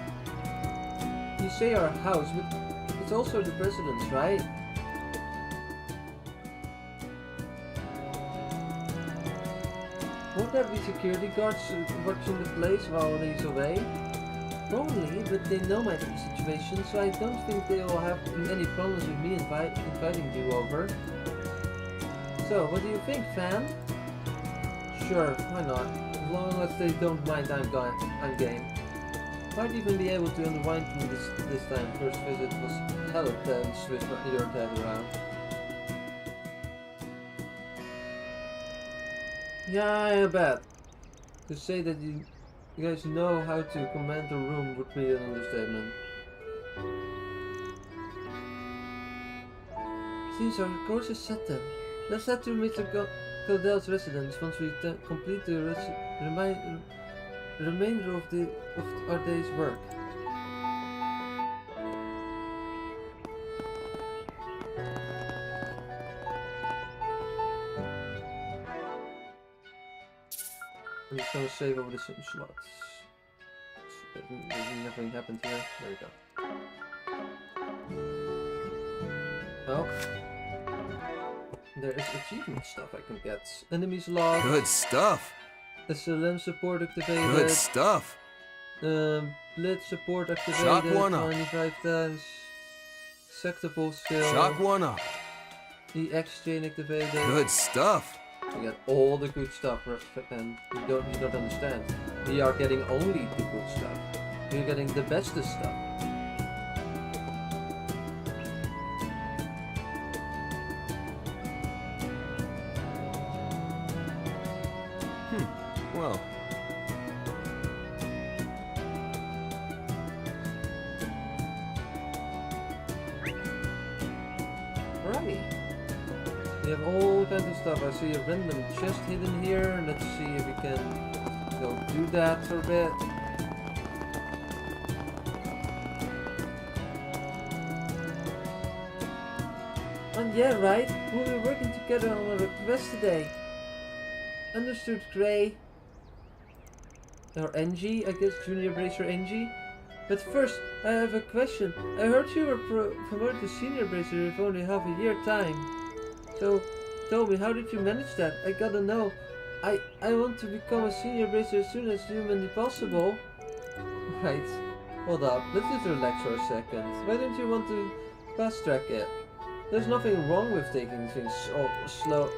You say our house, but it's also the president's, right? Won't there be security guards watching the place while he's away? Probably, but they know my situation, so I don't think they will have any problems with me inviting you over. So, what do you think, fam? Sure, why not? As long as they don't mind, I'm game. Might even be able to unwind from this time. First visit was hella tense with your dad around. Yeah, I bet. To say that you guys know how to command a room would be an understatement. Since our course is set then, let's head to Mr. Caudel's residence once we complete the remainder of our day's work. I'm just gonna save over the same slots. Nothing happened here. There we go. Oh. There is achievement stuff I can get. Enemies lost.
Good stuff.
SLM support activated.
Good stuff.
Blitz support activated.
Shock one up.
25 times. Sectable skill.
Shock one up.
EX chain activated.
Good stuff.
We get all the good stuff, and you don't understand. We are getting only the good stuff. We're getting the bestest stuff.
well.
Right. We have all kinds of stuff. I see a random chest hidden here. Let's see if we can go do that for a bit. And yeah, right. We'll be working together on a request today. Understood, Gray. Or NG, I guess, Junior Bracer NG. But first, I have a question. I heard you were promoted to Senior Bracer with only half a year time. So, tell me, how did you manage that? I gotta know. I want to become a Senior Bracer as soon as humanly possible. Right. Hold up, let's just relax for a second. Why don't you want to fast track it? There's nothing wrong with taking things so slow.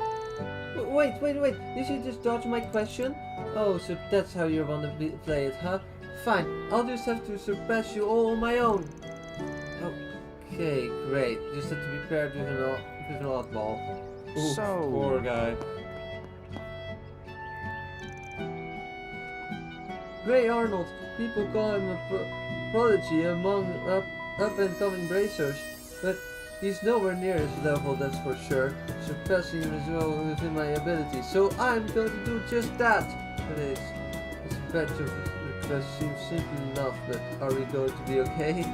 Wait. Did you just dodge my question? Oh, so that's how you want to play it, huh? Fine, I'll just have to surpass you all on my own. Okay, great. Just have to be paired with an oddball. Ooh,
So-
poor guy. Gray Arnold. People call him a prodigy among up-and-coming bracers, but he's nowhere near his level, that's for sure. Surpassing him as well within my abilities. So I'm going to do just that. This batch of requests seems simple enough, but are we going to be okay?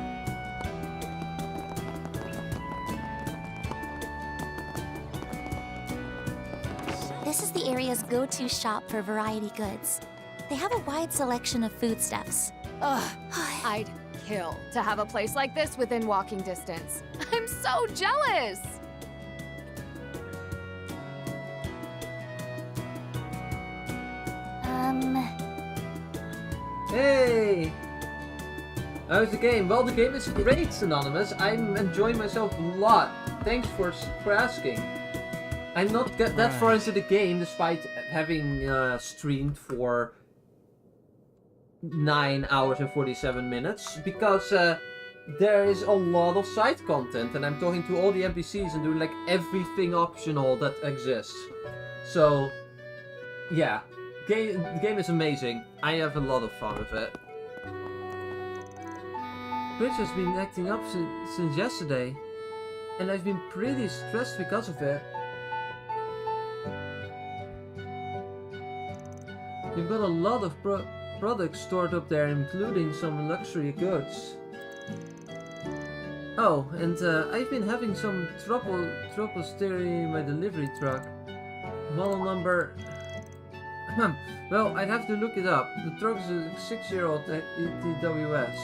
This is the area's go-to shop for variety goods. They have a wide selection of foodstuffs.
Ugh, I'd kill to have a place like this within walking distance. I'm so jealous!
Hey! How's the game? Well, the game is great, Anonymous. I'm enjoying myself a lot. Thanks for asking. I'm not that far into the game, despite having streamed for 9 hours and 47 minutes, because there is a lot of side content, and I'm talking to all the NPCs and doing like everything optional that exists. So, yeah, the game is amazing. I have a lot of fun with it. Bridge has been acting up since yesterday, and I've been pretty stressed because of it. You've got a lot of products stored up there, including some luxury goods. Oh, and I've been having some trouble steering my delivery truck. Model number... well, I'd have to look it up. The truck is a 6-year-old ETWS.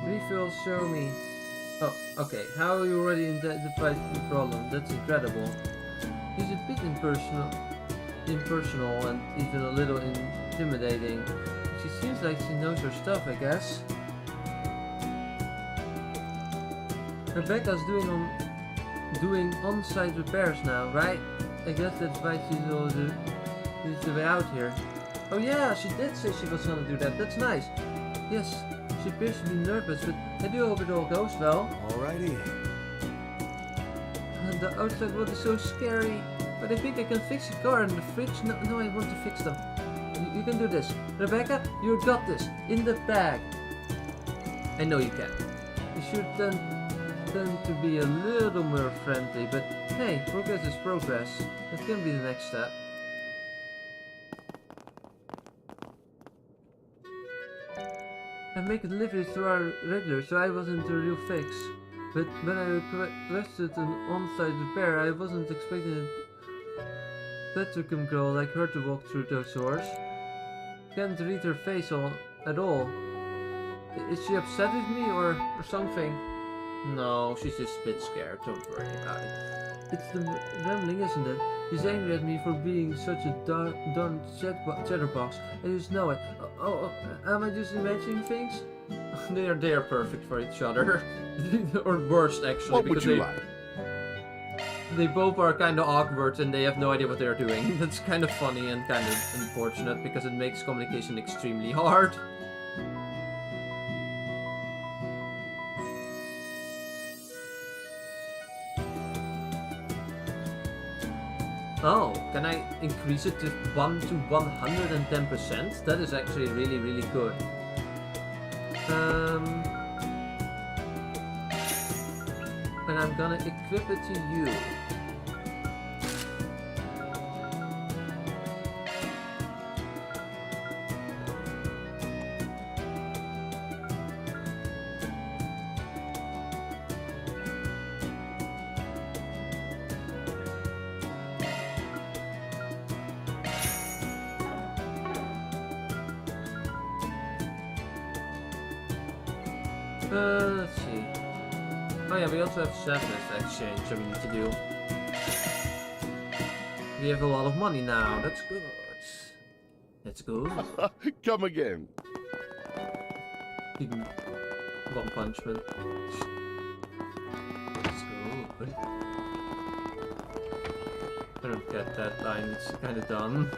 Refills show me... Oh, okay. How you already identified the problem? That's incredible. He's a bit impersonal and even a little intimidating. She seems like she knows her stuff, I guess. Rebecca's doing on-site repairs now, right? I guess that's why she's the way out here. Oh yeah, she did say she was gonna do that. That's nice. Yes, she appears to be nervous, but I do hope it all goes well.
Alrighty.
And the outside world is so scary. But I think I can fix the car and the fridge. No, I want to fix them. You can do this. Rebecca, you got this. In the bag. I know you can. You should tend to be a little more friendly, but hey, progress is progress. That can be the next step. I make deliveries to our regular, so I wasn't a real fix. But when I requested an on-site repair, I wasn't expecting that Falcom girl like her to walk through those doors. Can't read her face at all. Is she upset with me or something? No, she's just a bit scared, don't worry about it. It's the rambling, isn't it? She's angry at me for being such a darn chatterbox. I just know it. Oh, am I just imagining things? They are perfect for each other. Or worse, actually.
What
because
would you like?
They both are kind of awkward and they have no idea what they're doing. That's kind of funny and kind of unfortunate because it makes communication extremely hard.
Oh, can I increase it to 110%? That is actually really, really good. And I'm gonna equip it to you. Let's see. Oh yeah, we also have sadness exchange that we need to do. We have a lot of money now, that's good. That's good.
Come again.
Even One Punch Man. Let's go. I don't get that line, it's kinda dumb.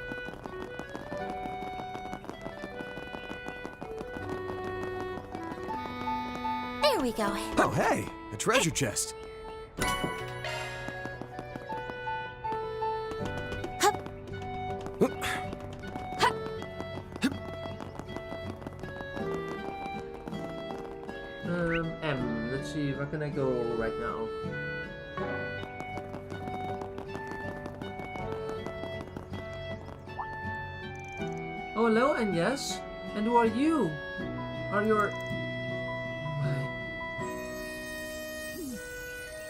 There we go.
Oh, hey! A treasure chest.
Let's see, where can I go right now? Oh, hello, and yes? And who are you? Are your...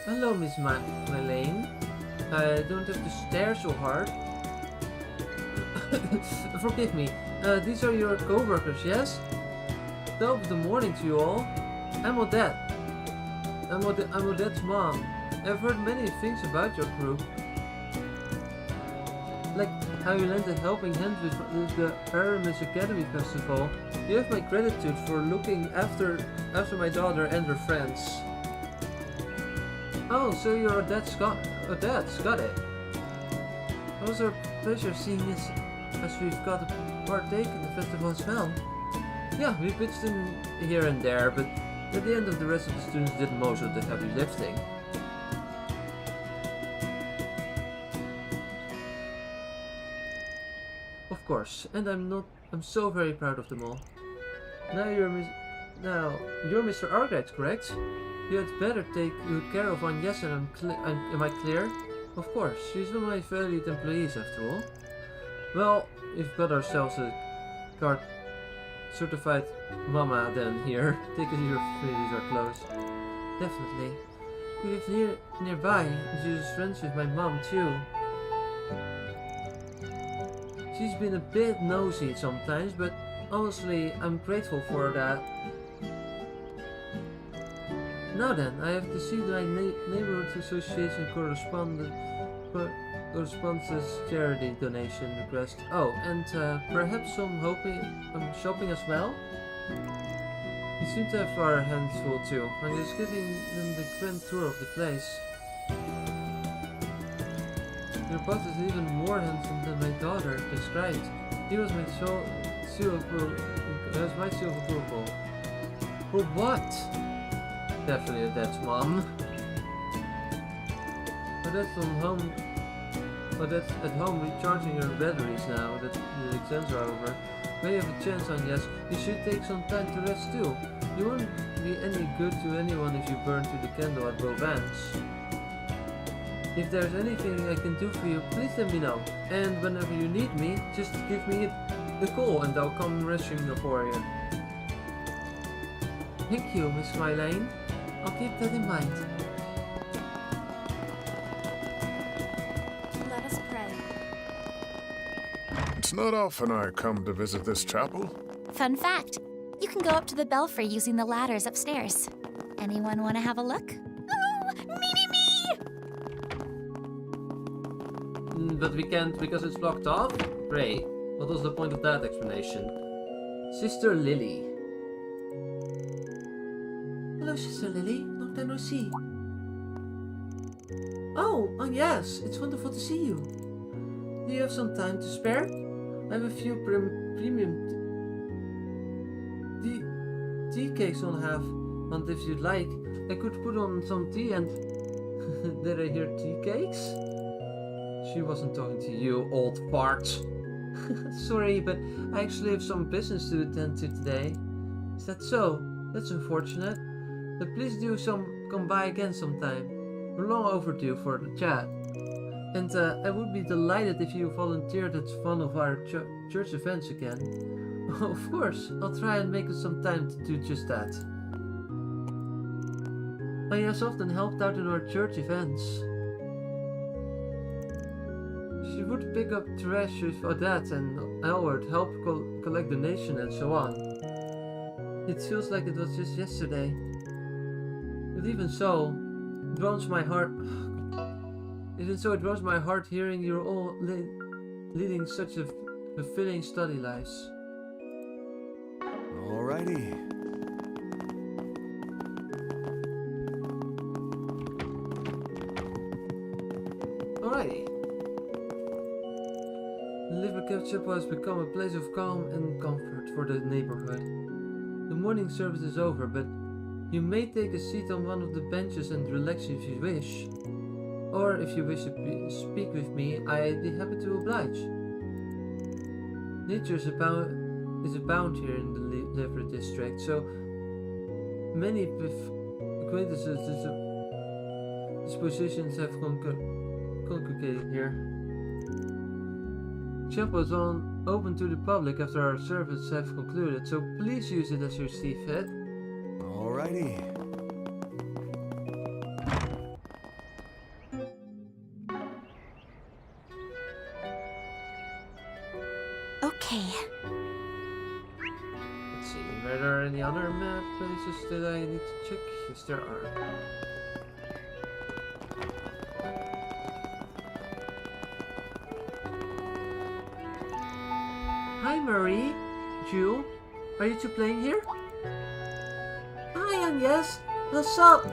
Hello, Miss Malane. I don't have to stare so hard. Forgive me. These are your co-workers, yes? Top of the morning to you all. I'm Odette. I'm Odette's mom. I've heard many things about your crew. Like how you lent a helping hand with the Aramis Academy Festival. You have my gratitude for looking after my daughter and her friends. Oh, so you're Odette, got it. It was our pleasure seeing this, as we've got to partake in the festival as well. Yeah, we pitched in here and there, but at the end the rest of the students did most of the heavy lifting. Of course, and I'm so very proud of them all. Now you're Mr. Argyte, correct? You had better take good care of Agnes, and am I clear? Of course, she's one of my valued employees after all. Well, we've got ourselves a card certified mama then here. Take it your families are close. Definitely. We live nearby, and she's friends with my mom too. She's been a bit nosy sometimes, but honestly, I'm grateful for that. Now then, I have to see my neighborhood association correspondence's charity donation request. Oh, and perhaps some shopping as well? We seem to have our hands full too. I'm just giving them the grand tour of the place. Your boss is even more handsome than my daughter described. He was my seal of approval. For what? Definitely Odette's mom. Odette's at home recharging her batteries now that the exams are over. When you have a chance on yes, you should take some time to rest too. You won't be any good to anyone if you burn through the candle at both ends. If there's anything I can do for you, please let me know. And whenever you need me, just give me a call and I'll come rescue you for you. Thank you, Miss Mylane. I'll keep that in mind.
Let us pray.
It's not often I come to visit this chapel.
Fun fact, you can go up to the belfry using the ladders upstairs. Anyone want to have a look? Oh, me!
But we can't because it's blocked off? Great. What was the point of that explanation? Sister Lily. Hello, Sister Lily. Long time no see. Oh, yes. It's wonderful to see you. Do you have some time to spare? I have a few premium tea cakes on half. And if you'd like, I could put on some tea and... Did I hear tea cakes? She wasn't talking to you, old fart. Sorry, but I actually have some business to attend to today. Is that so? That's unfortunate. But please do come by again sometime. We're long overdue for the chat. And I would be delighted if you volunteered at one of our church events again. Of course, I'll try and make some time to do just that. I has often helped out in our church events. She would pick up trash with Odette and Elward, help collect donation and so on. It feels like it was just yesterday. But even so, it warms my heart. Even so, it warms my heart hearing you're all leading such a fulfilling study lives.
Alrighty.
Alrighty. Liverpool Chapel has become a place of calm and comfort for the neighborhood. The morning service is over, but you may take a seat on one of the benches and relax if you wish. Or if you wish to speak with me, I'd be happy to oblige. Nature is abound here in the Liver district, so many acquaintances dispositions have congregated here. Chapel is open to the public after our services have concluded, so please use it as you see fit.
Alrighty.
Okay.
Let's see, are there any other map places that I need to check? Yes, there are. Hi, Marie. Jewel, are you two playing here? Hi, Agnes. What's up?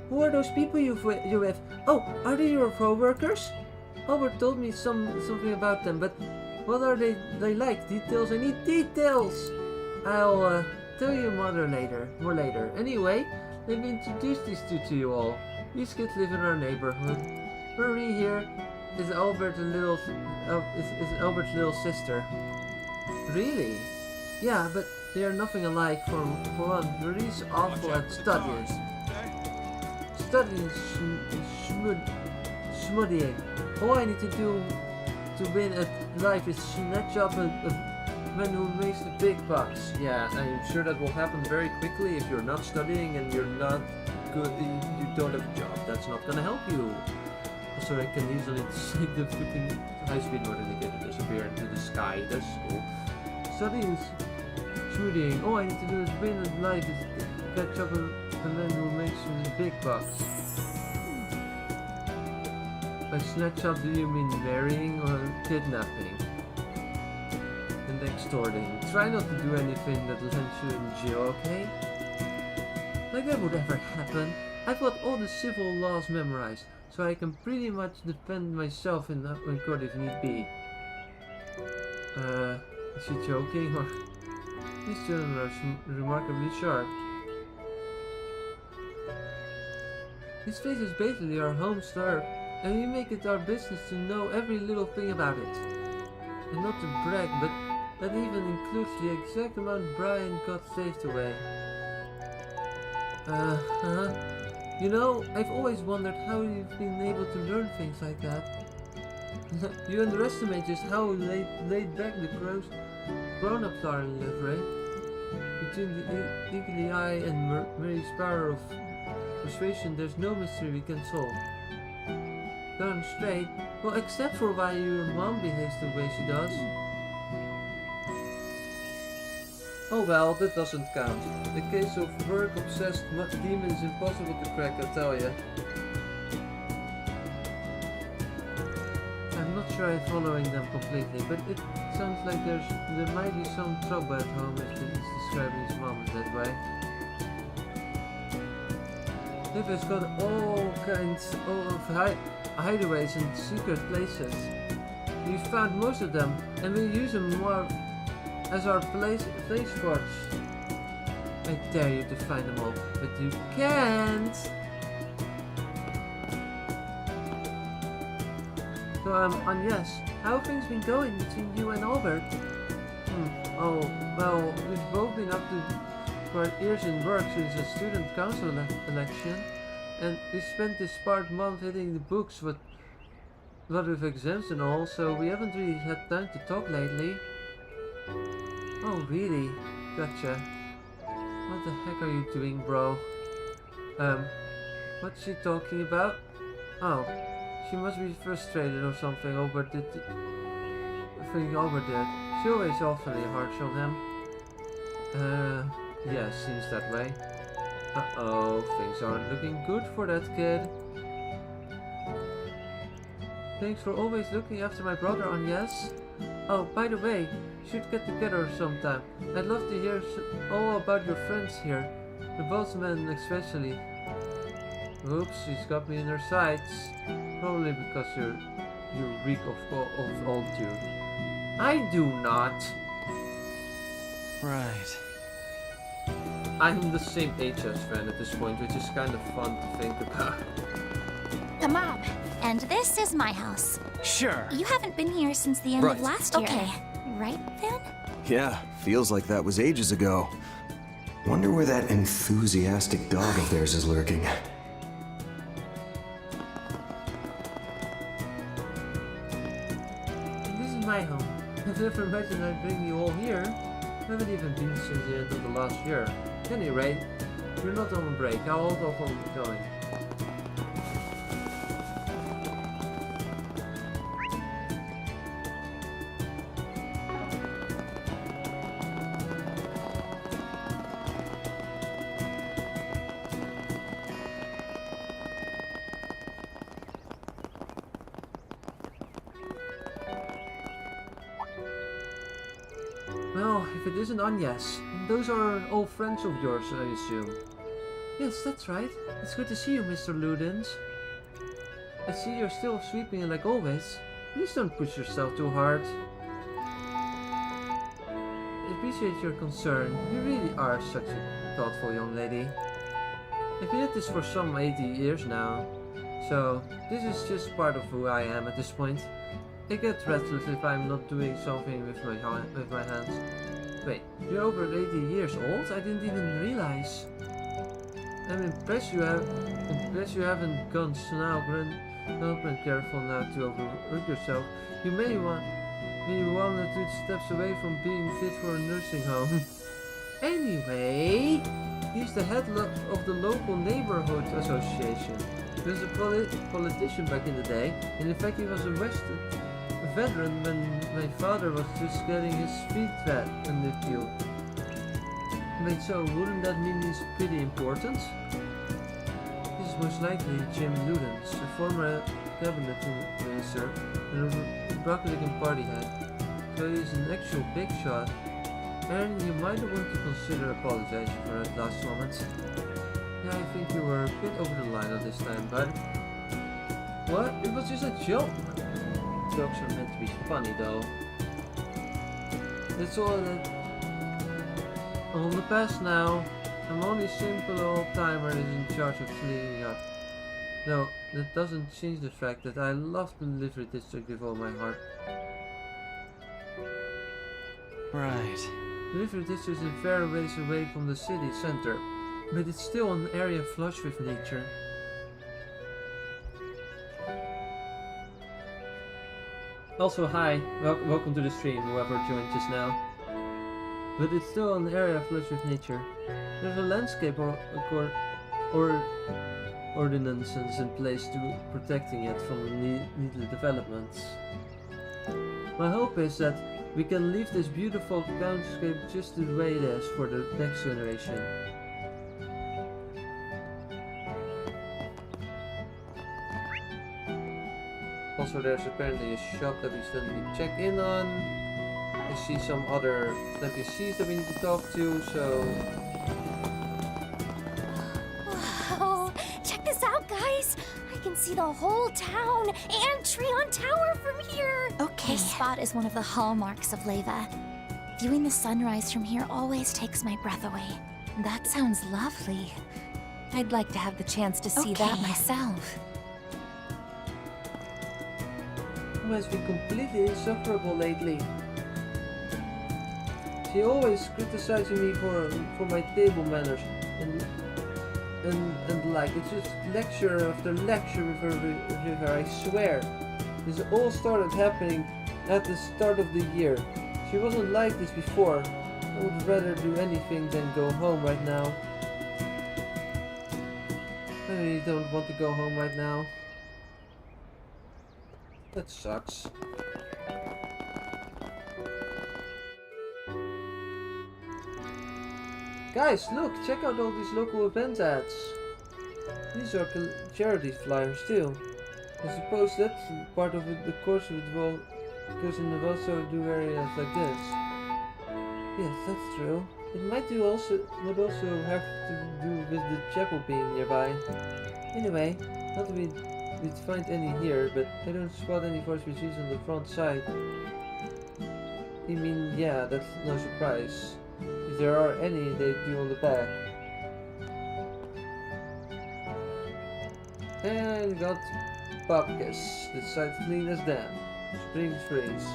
Who are those people you're with? Oh, are they your co-workers? Albert told me something about them, but what are they like? Details? I need details! I'll tell you more later. Anyway, let me introduce these two to you all. These kids live in our neighborhood. Marie here is Albert's little sister. Really? Yeah, but they are nothing alike. For one, Marie's awful at studying. Studying smuddying. All I need to do to win at life is snatch up a man who makes the big bucks. Yeah, I'm sure that will happen very quickly if you're not studying and you're not good, you don't have a job. That's not gonna help you. Also, I can easily take the freaking high-speed mode and get to disappear into the sky. That's cool. Studying smoothing. All I need to do is win at life is catch up a man who makes the big bucks. By snatch up, do you mean marrying or kidnapping? And extorting. Try not to do anything that lands you in jail, okay? Like that would ever happen. I've got all the civil laws memorized, so I can pretty much defend myself in court if need be. Is she joking or? These children are remarkably sharp. These faces basically are home starved, and we make it our business to know every little thing about it. And not to brag, but that even includes the exact amount Brian got saved away. You know, I've always wondered how you've been able to learn things like that. You underestimate just how laid back the grown-ups are in Livery. Between the eagle eye and Mary's power of persuasion, there's no mystery we can solve. Darn straight. Well, except for why your mom behaves the way she does. Oh well, that doesn't count. The case of work-obsessed demon is impossible to crack, I'll tell ya. I'm not sure I'm following them completely, but it sounds like there might be some trouble at home if he's describing his mom that way. Liv has got all kinds of hideaways and secret places. We found most of them, and we use them more as our place forts. I dare you to find them all, but you can't! So, Agnes, how have things been going between you and Albert? Oh, well, we've both been up to our ears in work since the student council election, and we spent this part month hitting the books with exams and all, so we haven't really had time to talk lately. Oh, really? Gotcha. What the heck are you doing, bro? What's she talking about? Oh, she must be frustrated or something over the thing Albert did. She always awfully harsh on him. Yeah, seems that way. Uh-oh, things aren't looking good for that kid. Thanks for always looking after my brother, Agnes. Oh, by the way, we should get together sometime. I'd love to hear all about your friends here. The bossman especially. Oops, she's got me in her sights. Probably because you reek of old dude. I do not.
Right.
I'm the same age as Van at this point, which is kind of fun to think about.
The Mom. And this is my house.
Sure.
You haven't been here since the end of last year. Okay. Right, Van?
Yeah, feels like that was ages ago. Wonder where that enthusiastic dog of theirs is lurking.
This is my home. I've never imagined I'd bring you all here. I haven't even been since the end of the last year. At any rate, you're not on a break. How old of them going? Well, if it isn't Agnes, those are old friends of yours, I assume. Yes, that's right. It's good to see you, Mr. Ludens. I see you're still sweeping like always. Please don't push yourself too hard. I appreciate your concern. You really are such a thoughtful young lady. I've been at this for some 80 years now, so this is just part of who I am at this point. I get restless if I'm not doing something with my hands. Wait, you're over 80 years old? I didn't even realize. I'm impressed you haven't gone snowbren and careful now to overwork yourself. You may want be 1 or 2 steps away from being fit for a nursing home. Anyway, he's the head of the local neighborhood association. He was a politician back in the day, and in fact he was arrested. A veteran when my father was just getting his feet wet in the field. Wait, so wouldn't that mean he's pretty important? This is most likely Jim Ludens, a former cabinet minister and a Republican party head. So he's an actual big shot. And you might want to consider apologizing for that last moment. Yeah, I think you were a bit over the line at this time, bud. What? It was just a joke. Jokes are meant to be funny, though. That's all that. All the past now. I'm only a simple old-timer that's in charge of cleaning up. No, that doesn't change the fact that I love the livery district with all my heart.
Right.
The livery district is a fair ways away from the city center, but it's still an area flush with nature. Also, hi, welcome to the stream, whoever joined just now. But it's still an area flush with nature. There's a landscape ordinances in place to protecting it from needless developments. My hope is that we can leave this beautiful landscape just the way it is for the next generation. Also, there's apparently a shop that we still need to check in on. I see some other NPCs that we need to talk to, so...
Wow! Check this out, guys! I can see the whole town and Treon Tower from here! Okay. This spot is one of the hallmarks of Leva. Viewing the sunrise from here always takes my breath away.
That sounds lovely. I'd like to have the chance to see that myself.
Falcom has been completely insufferable lately. She always criticizing me for my table manners and like it's just lecture after lecture with her, I swear. This all started happening at the start of the year. She wasn't like this before. I would rather do anything than go home right now. I really don't want to go home right now. That sucks. Guys, look! Check out all these local event ads. These are charity flyers too. I suppose that's part of the course of it will goes in the also do areas like this. Yes, that's true. It might also have to do with the chapel being nearby. Anyway, not that we'd find any here, but I don't spot any force RPGs on the front side. I mean, yeah, that's no surprise. If there are any, they do on the back. And we got Popkis, the site clean as damn. Spring freeze.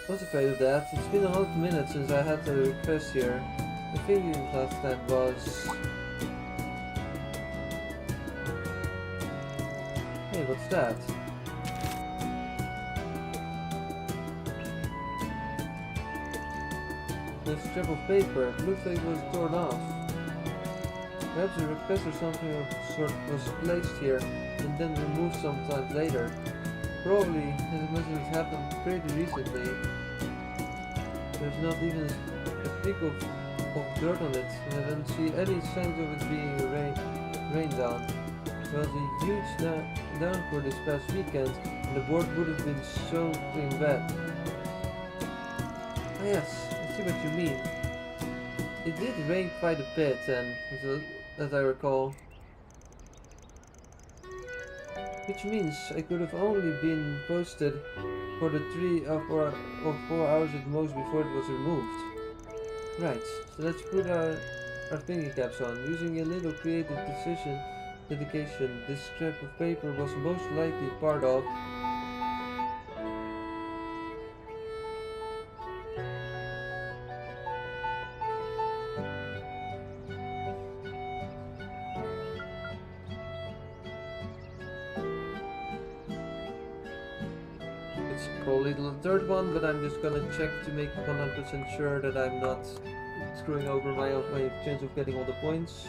I was afraid of that. It's been 100 minutes since I had the request here. The feeling last time was... Hey, what's that? This strip of paper, it looks like it was torn off. Perhaps a request or something of sort was placed here and then removed sometime later. Probably, as it must have happened pretty recently. There's not even a peak of dirt on it, and I don't see any signs of it being rained on. There was a huge downpour this past weekend, and the board would have been soaking wet. Ah yes, I see what you mean. It did rain quite a bit, and as I recall. Which means I could have only been posted for the 3 or 4 hours at most before it was removed. Right, so let's put our thingy caps on. Using a little creative dedication, this scrap of paper was most likely part of... Probably the third one, but I'm just gonna check to make 100% sure that I'm not screwing over my chance of getting all the points.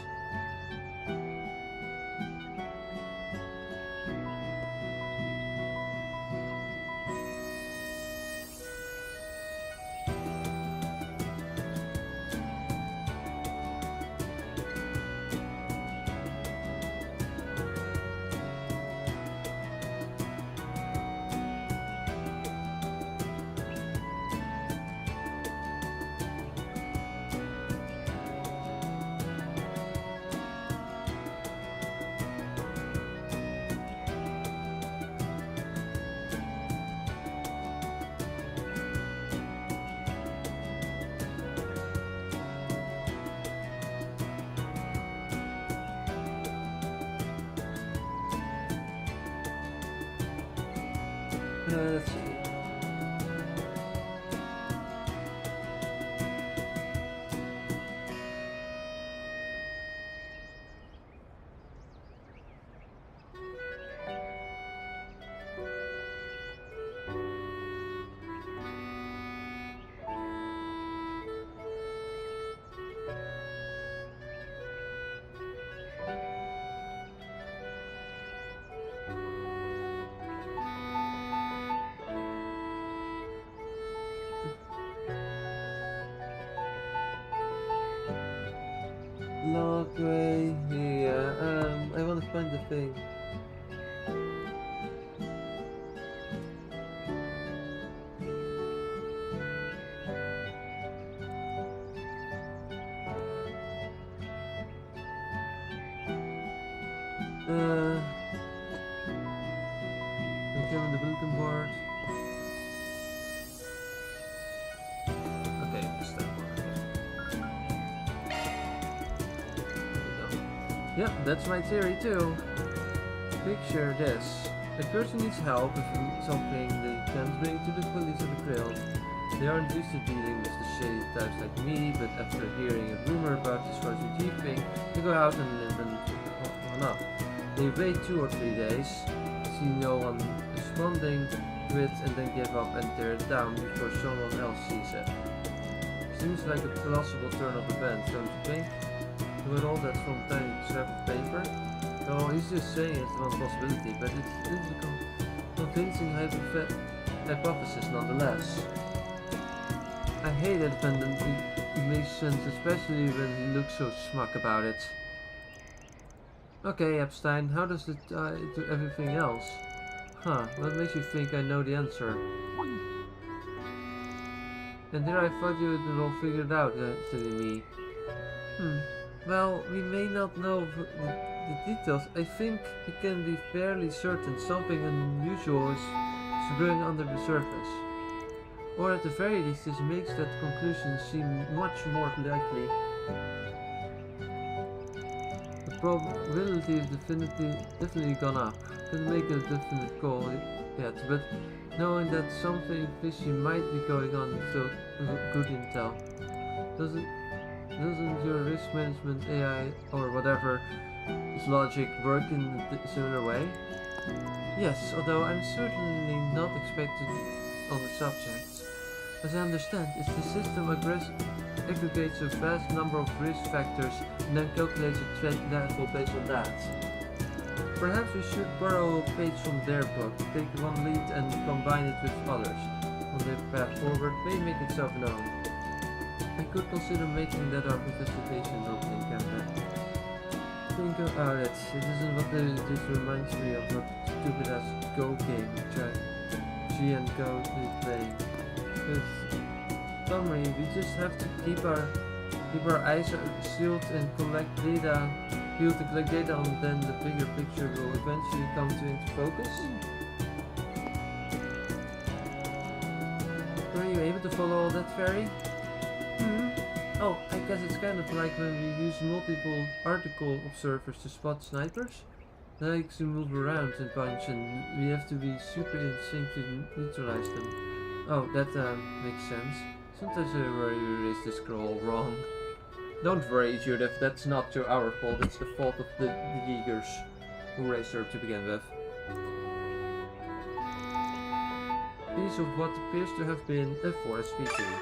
Let's see. Logway, yeah, I want to find the thing. Okay, on the bulletin board. Okay, it's that one. Yep, that's my theory too. Picture this. A person needs help with something they can't bring to the police or the crowd. They aren't used to dealing with the shady types like me, but after hearing a rumor about this Jrpg thing, they go out and live and on up. They wait 2 or 3 days, see no one responding to it, and then give up and tear it down before someone else sees it. Seems like a plausible turn of events, don't you think? With all that from tiny scrap of paper? No, he's just saying it's one possibility, but it's a convincing hypothesis nonetheless. I hate it when it makes sense, especially when he looks so smug about it. Okay, Epstein, how does it tie to everything else? Huh, what makes you think I know the answer? And there I thought you had it all figured out, silly me. Well, we may not know the details. I think we can be fairly certain something unusual is brewing under the surface. Or at the very least, this makes that conclusion seem much more likely. The probability is definitely gone up. Can't make a definite call yet, but knowing that something fishy might be going on is still good intel. Doesn't your risk management AI or whatever is logic work in a similar way? Yes, although I'm certainly not expected on the subject. As I understand, it's the system aggregates a vast number of risk factors and then calculates a threat level based on that. Perhaps we should borrow a page from their book, take one lead and combine it with others. On the path forward may make itself known. I could consider making that our investigation opening campaign. Think about it. It isn't what this reminds me of that stupid ass Go game G and Go we play. With summary, we just have to keep our eyes sealed and collect data. Be able to collect data, and then the bigger picture will eventually come into focus. Were you able to follow all that, Fairy? Oh, I guess it's kind of like when we use multiple article observers to spot snipers. They like to move around and punch, and we have to be super in sync to neutralize them. Oh, that makes sense. Sometimes I worry we raised the scroll wrong. Don't worry, Judith, that's not our fault, it's the fault of the Yeagers who raised her to begin with. Piece of what appears to have been a forest species.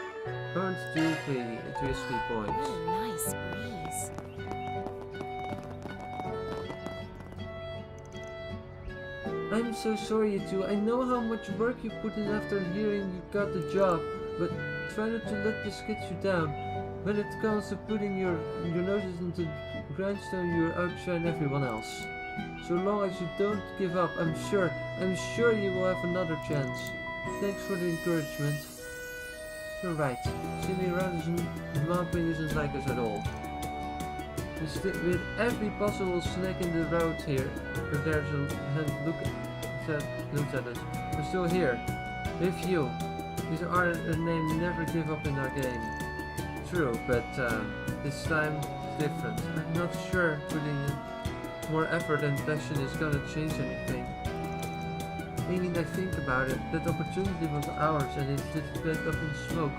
Earned 2 XP points.
What a nice breeze.
I'm so sorry, you two. I know how much work you put in after hearing you got the job, but try not to let this get you down. When it comes to putting your noses into the grindstone, you outshine everyone else. So long as you don't give up, I'm sure you will have another chance. Thanks for the encouragement. You're right. Sitting around this mountain isn't like us at all. With every possible snake in the road here, if there's a look at us. We're still here. With you. These are a name never give up in our game. True, but this time it's different. I'm not sure putting more effort and passion is gonna change anything. Meaning I think about it, that opportunity was ours and it's just back up in smoke,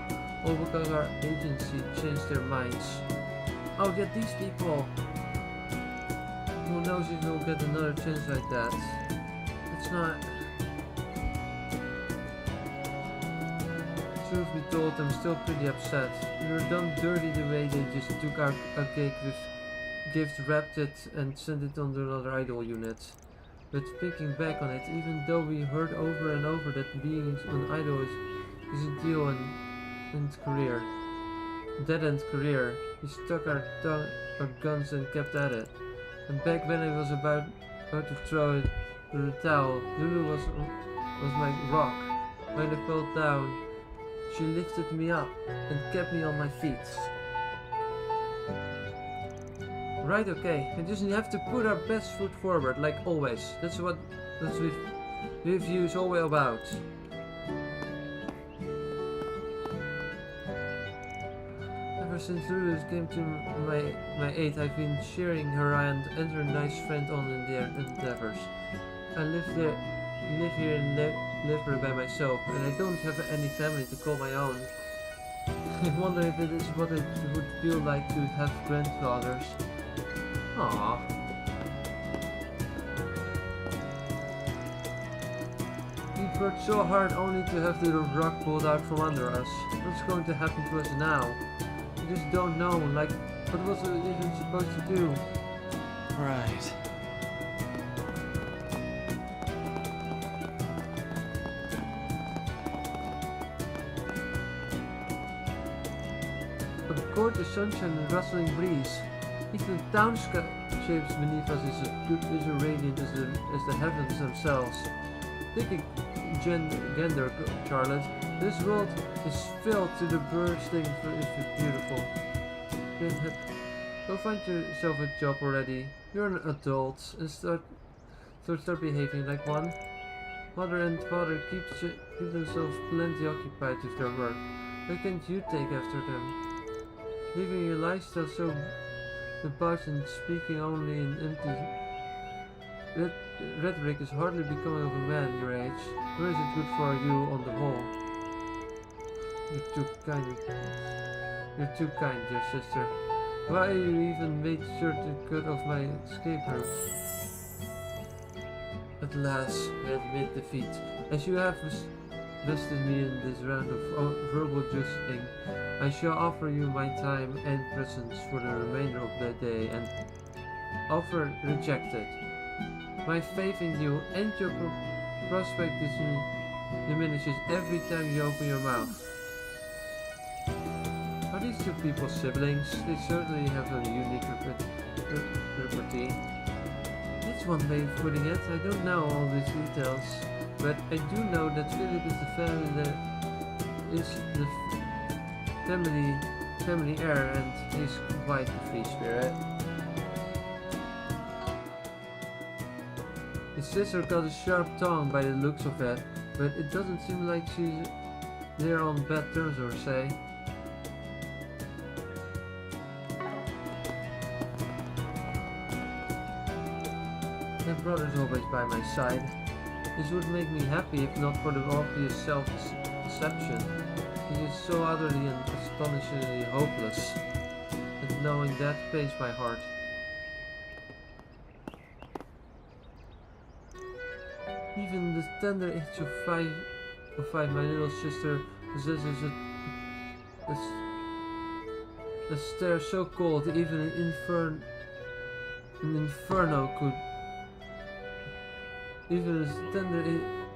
all because our agency changed their minds. I'll get these people. Who knows if we'll get another chance like that. It's not... Truth be told, I'm still pretty upset. We were done dirty the way they just took our cake with gift, wrapped it and sent it on to another idol unit. But thinking back on it, even though we heard over and over that being an idol is a deal and career. Dead-end career. We stuck our guns and kept at it. And back when I was about to throw the towel, Lulu was my rock. When I fell down, she lifted me up and kept me on my feet. Right, okay. We just have to put our best foot forward, like always. That's what review is all about. Ever since Lulu came to my aid, I've been cheering her and her nice friend on in their endeavors. I live here in Liverpool by myself, and I don't have any family to call my own. I wonder if it is what it would feel like to have grandfathers. Aww. We worked so hard only to have the rug pulled out from under us. What's going to happen to us now? We just don't know, like, what was it even supposed to do?
Right.
But the gorgeous sunshine and rustling breeze. Even the townscapes beneath us is as radiant as the heavens themselves. Think gender, Charlotte. This world is filled to the bursting. It's beautiful. Go find yourself a job already. You're an adult and start behaving like one. Mother and father keep themselves plenty occupied with their work. Why can't you take after them? Living your lifestyle so about and speaking only in empty rhetoric is hardly becoming of a man your age. Nor is it good for you on the whole. You're too kind, dear sister. Why you even made sure to cut off my escape route? At last, we admit defeat. As you have vested me in this round of verbal jousting, I shall offer you my time and presence for the remainder of the day, and offer rejected. My faith in you and your prospect diminishes every time you open your mouth. Are these two people siblings? They certainly have a unique repartee. That's one way of putting it. I don't know all these details, but I do know that Philip is the family heir, and he's quite a free spirit. His sister got a sharp tongue by the looks of it, but it doesn't seem like they're on bad terms or say. My brother's always by my side. This would make me happy if not for the obvious self-deception. He is so utterly and astonishingly hopeless, and knowing that pains my heart. Even the tender age of five, my little sister possesses a stare so cold even an inferno could. Even at the tender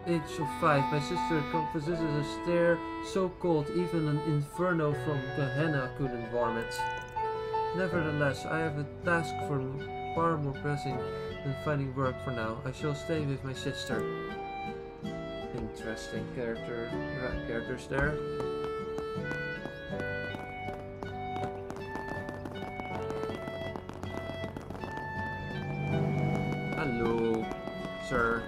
age of 5, my sister possesses a stare so cold even an inferno from Gehenna couldn't warm it. Nevertheless, I have a task far more pressing than finding work for now. I shall stay with my sister. Interesting characters there. Hello, sir.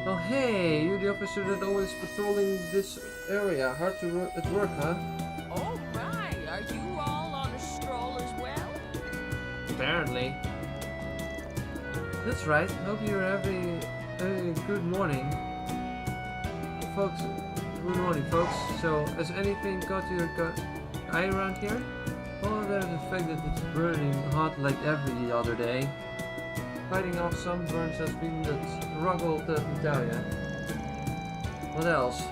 Oh hey, you're the officer that always patrolling this area. Hard to at work, huh?
Oh my, are you all on a stroll as well?
Apparently. That's right. Hope you're having a good morning, folks. Good morning, folks. So, has anything caught your eye around here? Oh, there's the fact that it's burning hot like every other day. Fighting off sunburns has been the struggle to Italia. What else?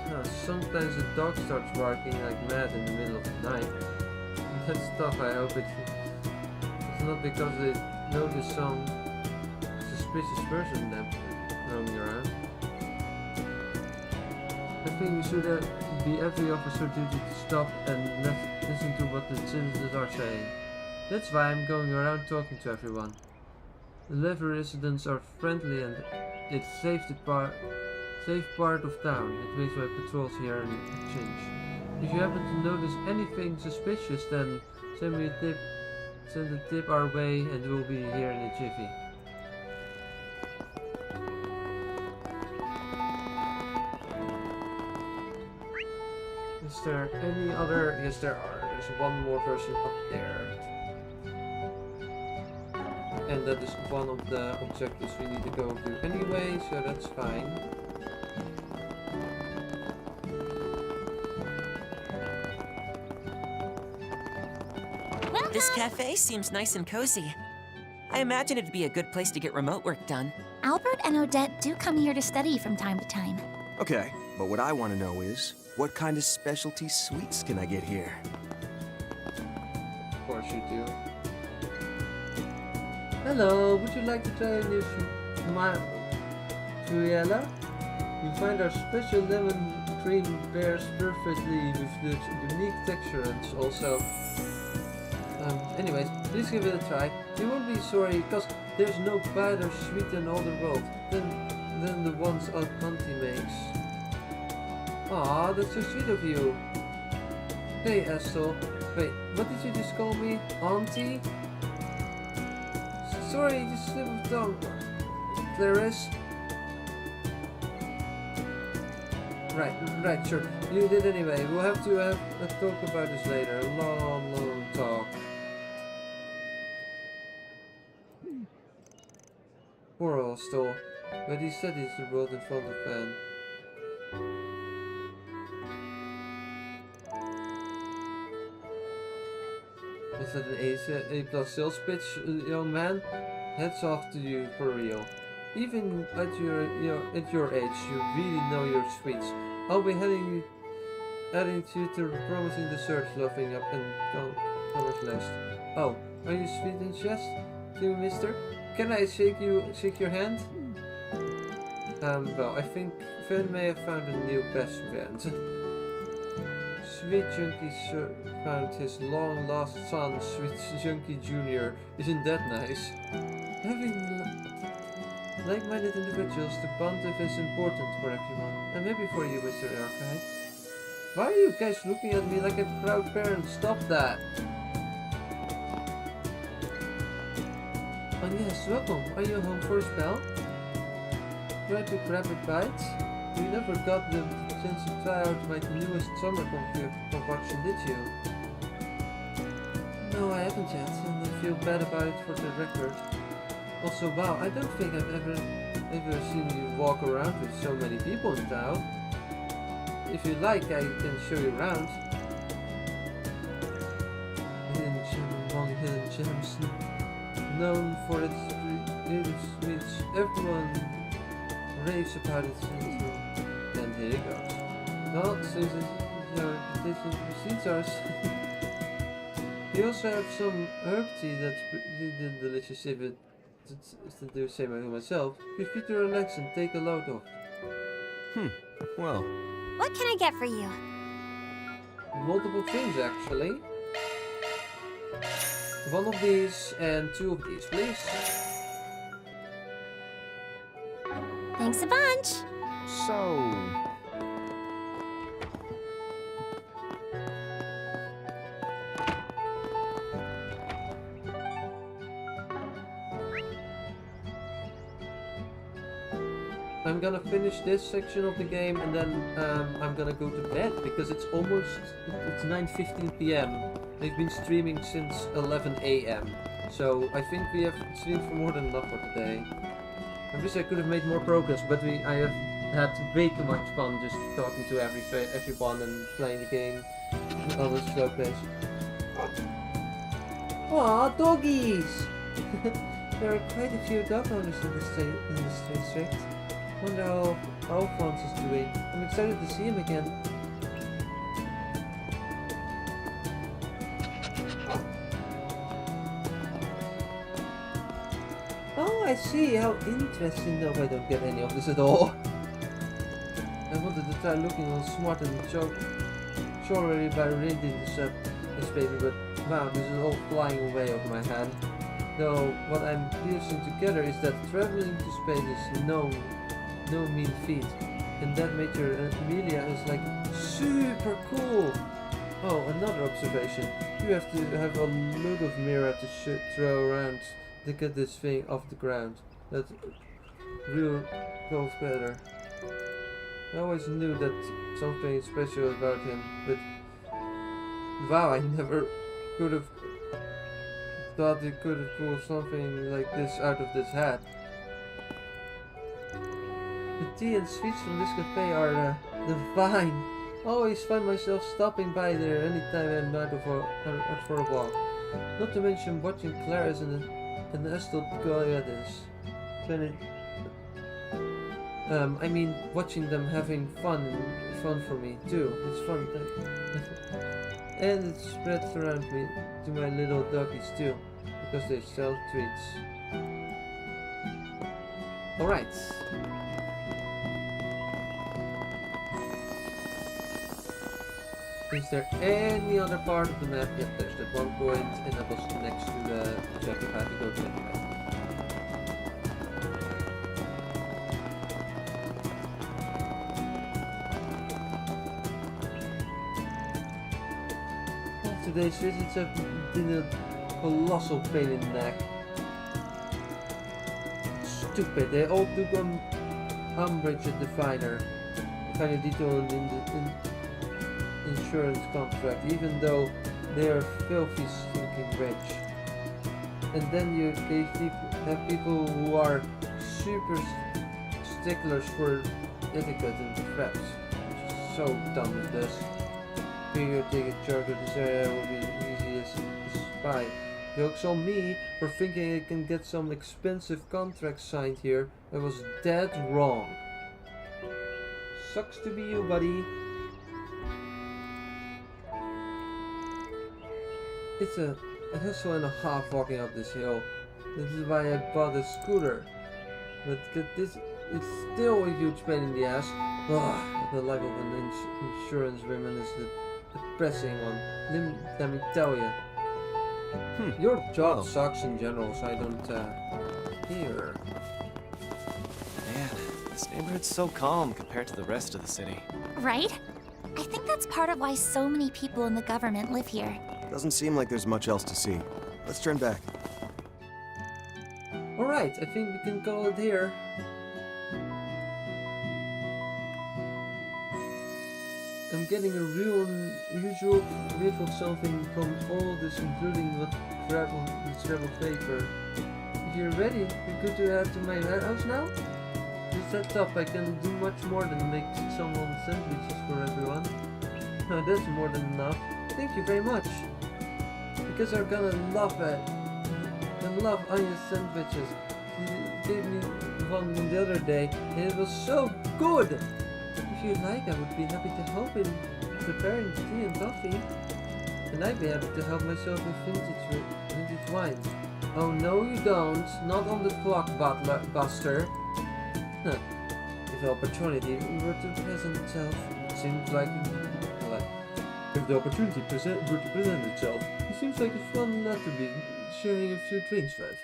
Sometimes the dog starts barking like mad in the middle of the night. That's tough. I hope it's not because they notice some suspicious person roaming around. I think we should be every officer duty to stop and listen to what the citizens are saying. That's why I'm going around talking to everyone. The Lever residents are friendly and it's safe part of town. It makes my patrols here an change. If you happen to notice anything suspicious, then send a tip our way and we'll be here in a jiffy. Is there any other? Yes, there are.
there's one more person up there. And that is one of the objectives we need to go to anyway, so that's fine.
This cafe seems nice and cozy. I imagine it'd be a good place to get remote work done.
Albert and Odette do come here to study from time to time.
Okay, but what I want to know is, what kind of specialty sweets can I get here?
Of course you do. Hello, would you like to try a new Truella? You find our special lemon cream pairs perfectly with the unique texture and also... anyways, please give it a try. You won't be sorry, because there's no better sweet in all the world than the ones Aunt Auntie makes. Aw, that's so sweet of you. Hey, Estel. Wait, what did you just call me? Auntie? Sorry, just slip of tongue. Clarice? Right, sure. You did anyway. We'll have to have a talk about this later. A long talk. Poor Estel. But he said he's the world in front of Pan. Is that an A+ sales pitch, young man? Hats off to you, for real. Even at your age, you really know your sweets. I'll be adding you to the promising dessert loving up and commerce list. Oh, are you sweet and just too, mister? Can I shake your hand? Well, I think Finn may have found a new best friend. Sweet Junkie found his long-lost son, Sweet Junkie Jr. Isn't that nice? Having like-minded individuals to bond with is important for everyone. And maybe for you, Mr. Archive. Why are you guys looking at me like a proud parent? Stop that! Oh yes, welcome. Are you home for a spell? Try to grab a bite? You never got the chance to try out my newest summer concoction, did you? No, I haven't yet, and I feel bad about it for the record. Also, wow, I don't think I've ever seen you walk around with so many people in town. If you like, I can show you around. Hidden gem among hidden gems, known for its which everyone raves about it. And here it goes. Well, since your reputation precedes ours, we also have some herb tea that's really delicious if it to do the same as myself. Feel free to relax and take a load off.
Well.
What can I get for you?
Multiple things, actually. One of these and two of these, please.
Thanks a bunch.
So...
I'm gonna finish this section of the game and then I'm gonna go to bed because it's 9:15 PM. They've been streaming since 11 AM. So I think we have streamed for more than enough for today. I wish I could have made more progress, but I have had way too much fun just talking to everyone and playing the game on a slow pace. Aw, doggies! There are quite a few dog owners in this district. Wonder how Alphonse is doing. I'm excited to see him again. Oh, I see. How interesting. No, I don't get any of this at all. I wanted to try looking all smart and jewelry by reading this paper, but wow, this is all flying away over my head. Though, what I'm piecing together is that traveling to space is no mean feat, and that Major Amelia is like super cool. Oh, another observation. You have to have a load of mirror to throw around to get this thing off the ground. That real goes better. I always knew that something special about him, but
Wow, I never could have thought they could have pulled something like this out of this hat. The tea and sweets from this cafe are divine. I always find myself stopping by there anytime I'm out for a walk. Not to mention watching Clarice and Estel Goyades. I mean, watching them having fun for me too. It's fun. And it spreads around me to my little doggies too, because they sell treats. Alright. Is there any other part of the map? Yep, there's that one point, and that was next to the objective I had to go to anyway. Today's visits have been a colossal pain in the neck. Stupid, they all took umbrage at the finer detail in the insurance contract, even though they are filthy stinking rich. And then you have people who are super sticklers for etiquette and threats. So dumb with this. Figure taking charge of this area will be easy as a spy. Joke's on me for thinking I can get some expensive contract signed here. I was dead wrong. Sucks to be you, buddy. It's a hustle and a half walking up this hill. This is why I bought a scooter. But get this, it's still a huge pain in the ass. Ugh, the life of an insurance woman is the depressing one. Let me tell you. Your job sucks in general, so I don't hear.
Man, this neighborhood's so calm compared to the rest of the city.
Right? I think that's part of why so many people in the government live here.
Doesn't seem like there's much else to see. Let's turn back.
Alright, I think we can call it here. I'm getting a real unusual whiff of something from all this, including what this rebel paper. If you're ready, we're good to head to my house now? Just set up, I can do much more than make someone sandwiches for everyone. No, that's more than enough. Thank you very much. Because they're gonna love it. I love onion sandwiches. You gave me one the other day, and it was so good! If you like, I would be happy to help in preparing tea and coffee. And I'd be happy to help myself with vintage wine. Oh no you don't, not on the clock, Buster. Huh. If the opportunity were to present itself, it seems like... If the opportunity were to present itself, it seems like a fun nut to be sharing a few drinks with.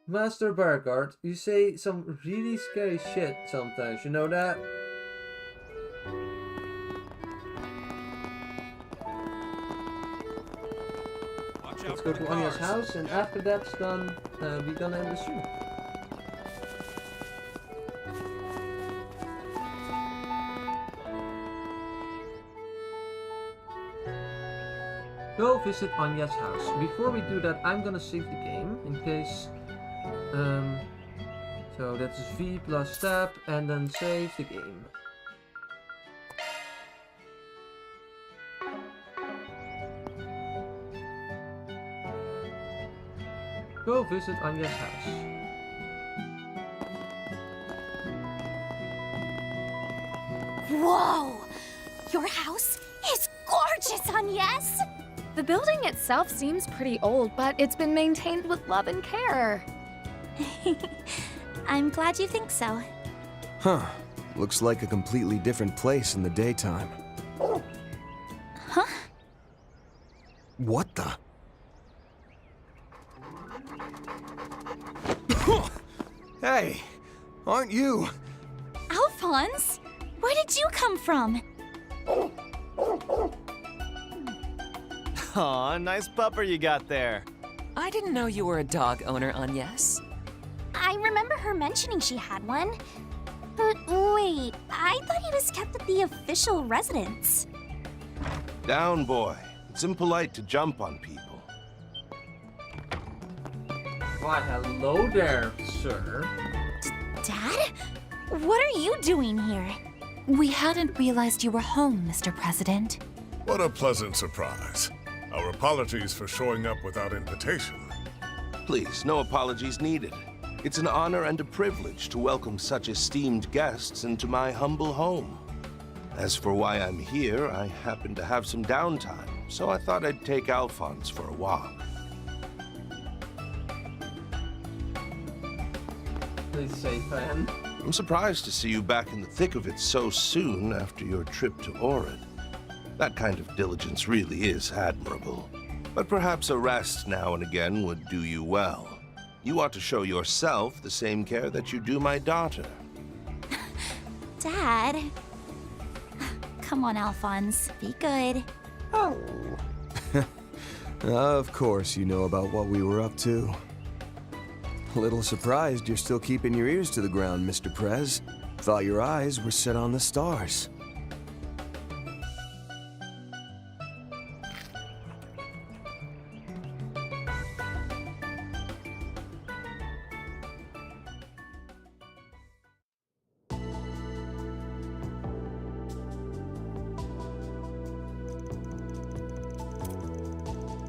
Master Beauregard, you say some really scary shit sometimes, you know that? Let's go to Anya's house, and after that's done, we're gonna end the stream. Go visit Anya's house. Before we do that, I'm gonna save the game in case. So that's V plus tab, and then save the game. Go visit Anya's house.
Whoa! Your house is gorgeous, Agnes!
The building itself seems pretty old, but it's been maintained with love and care.
I'm glad you think so.
Huh. Looks like a completely different place in the daytime.
Huh?
What the? Hey! Aren't you?
Alphonse? Where did you come from?
Aw, nice pupper you got there.
I didn't know you were a dog owner, Agnes.
I remember her mentioning she had one. But wait, I thought he was kept at the official residence.
Down, boy.
It's impolite to jump on people.
Why, hello there, sir.
Dad? What are you doing here?
We hadn't realized you were home, Mr. President.
What a pleasant surprise. Our apologies for showing up without invitation.
Please, no apologies needed. It's an honor and a privilege to welcome such esteemed guests into my humble home. As for why I'm here, I happen to have some downtime, so I thought I'd take Alphonse for a walk.
Please say, fan.
I'm surprised to see you back in the thick of it so soon after your trip to Orid. That kind of diligence really is admirable. But perhaps a rest now and again would do you well. You ought to show yourself the same care that you do my daughter.
Dad. Come on, Alphonse. Be good.
Oh. Of course you know about what we were up to. A little surprised you're still keeping your ears to the ground, Mr. Prez. Thought your eyes were set on the stars.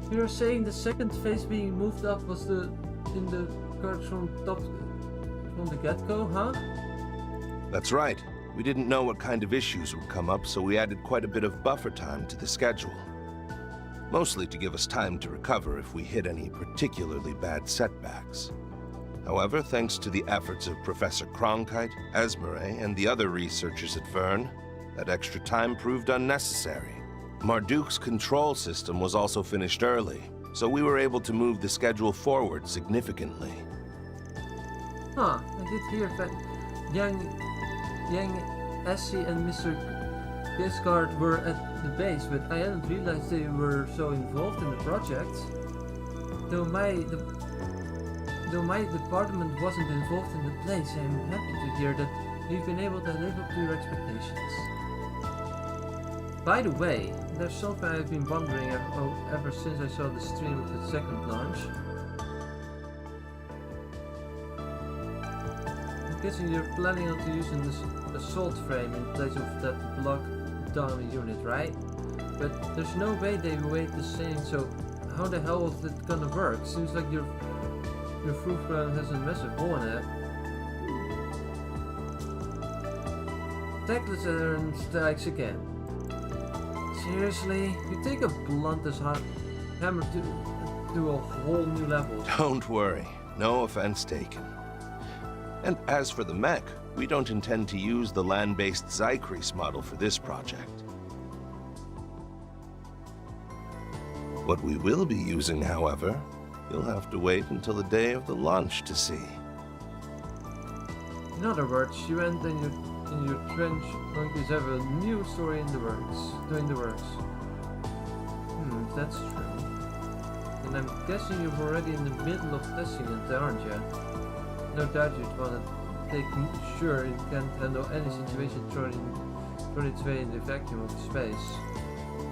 You were saying the second phase being moved up was in the cards from the get-go, huh?
That's right. We didn't know what kind of issues would come up, so we added quite a bit of buffer time to the schedule. Mostly to give us time to recover if we hit any particularly bad setbacks. However, thanks to the efforts of Professor Cronkite, Esmeralda, and the other researchers at Vern, that extra time proved unnecessary. Marduk's control system was also finished early, so we were able to move the schedule forward significantly.
Huh, I did hear that Yang Essie and Mr. Giscard were at the base, but I hadn't realized they were so involved in the project. Though my department wasn't involved in the place, I'm happy to hear that you've been able to live up to your expectations. By the way, there's something I've been wondering ever since I saw the stream of the second launch. I'm guessing you're planning on using this assault frame in place of that block dummy unit, right? But there's no way they weigh the same, so how the hell is it gonna work? Seems like your proof run has a massive hole in it. Tactless Aaron strikes again. Seriously? You take a blunt as hammer to a whole new level.
Don't worry. No offense taken. And as for the mech, we don't intend to use the land-based Zycrease model for this project. What we will be using, however, you'll have to wait until the day of the launch to see.
In other words, you and in your trench monkeys have a new story in the works, if that's true. And I'm guessing you're already in the middle of testing it, aren't you? No doubt you'd want to take sure it can't handle any situation thrown its way in the vacuum of space.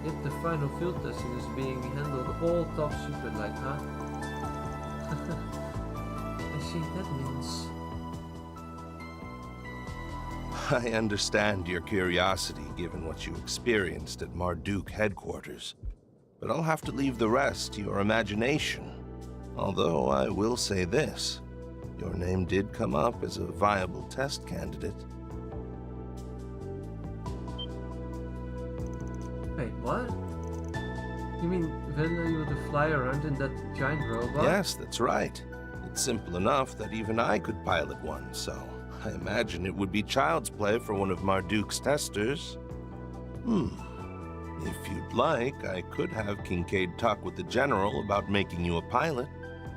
Yet the final field testing is being handled all top secret like, huh? I see, that means...
I understand your curiosity given what you experienced at Marduk headquarters, but I'll have to leave the rest to your imagination. Although I will say this, your name did come up as a viable test candidate.
Wait, what? You mean when you were to fly around in that giant robot?
Yes, that's right. It's simple enough that even I could pilot one, so I imagine it would be child's play for one of Marduk's testers. If you'd like, I could have Kincaid talk with the General about making you a pilot.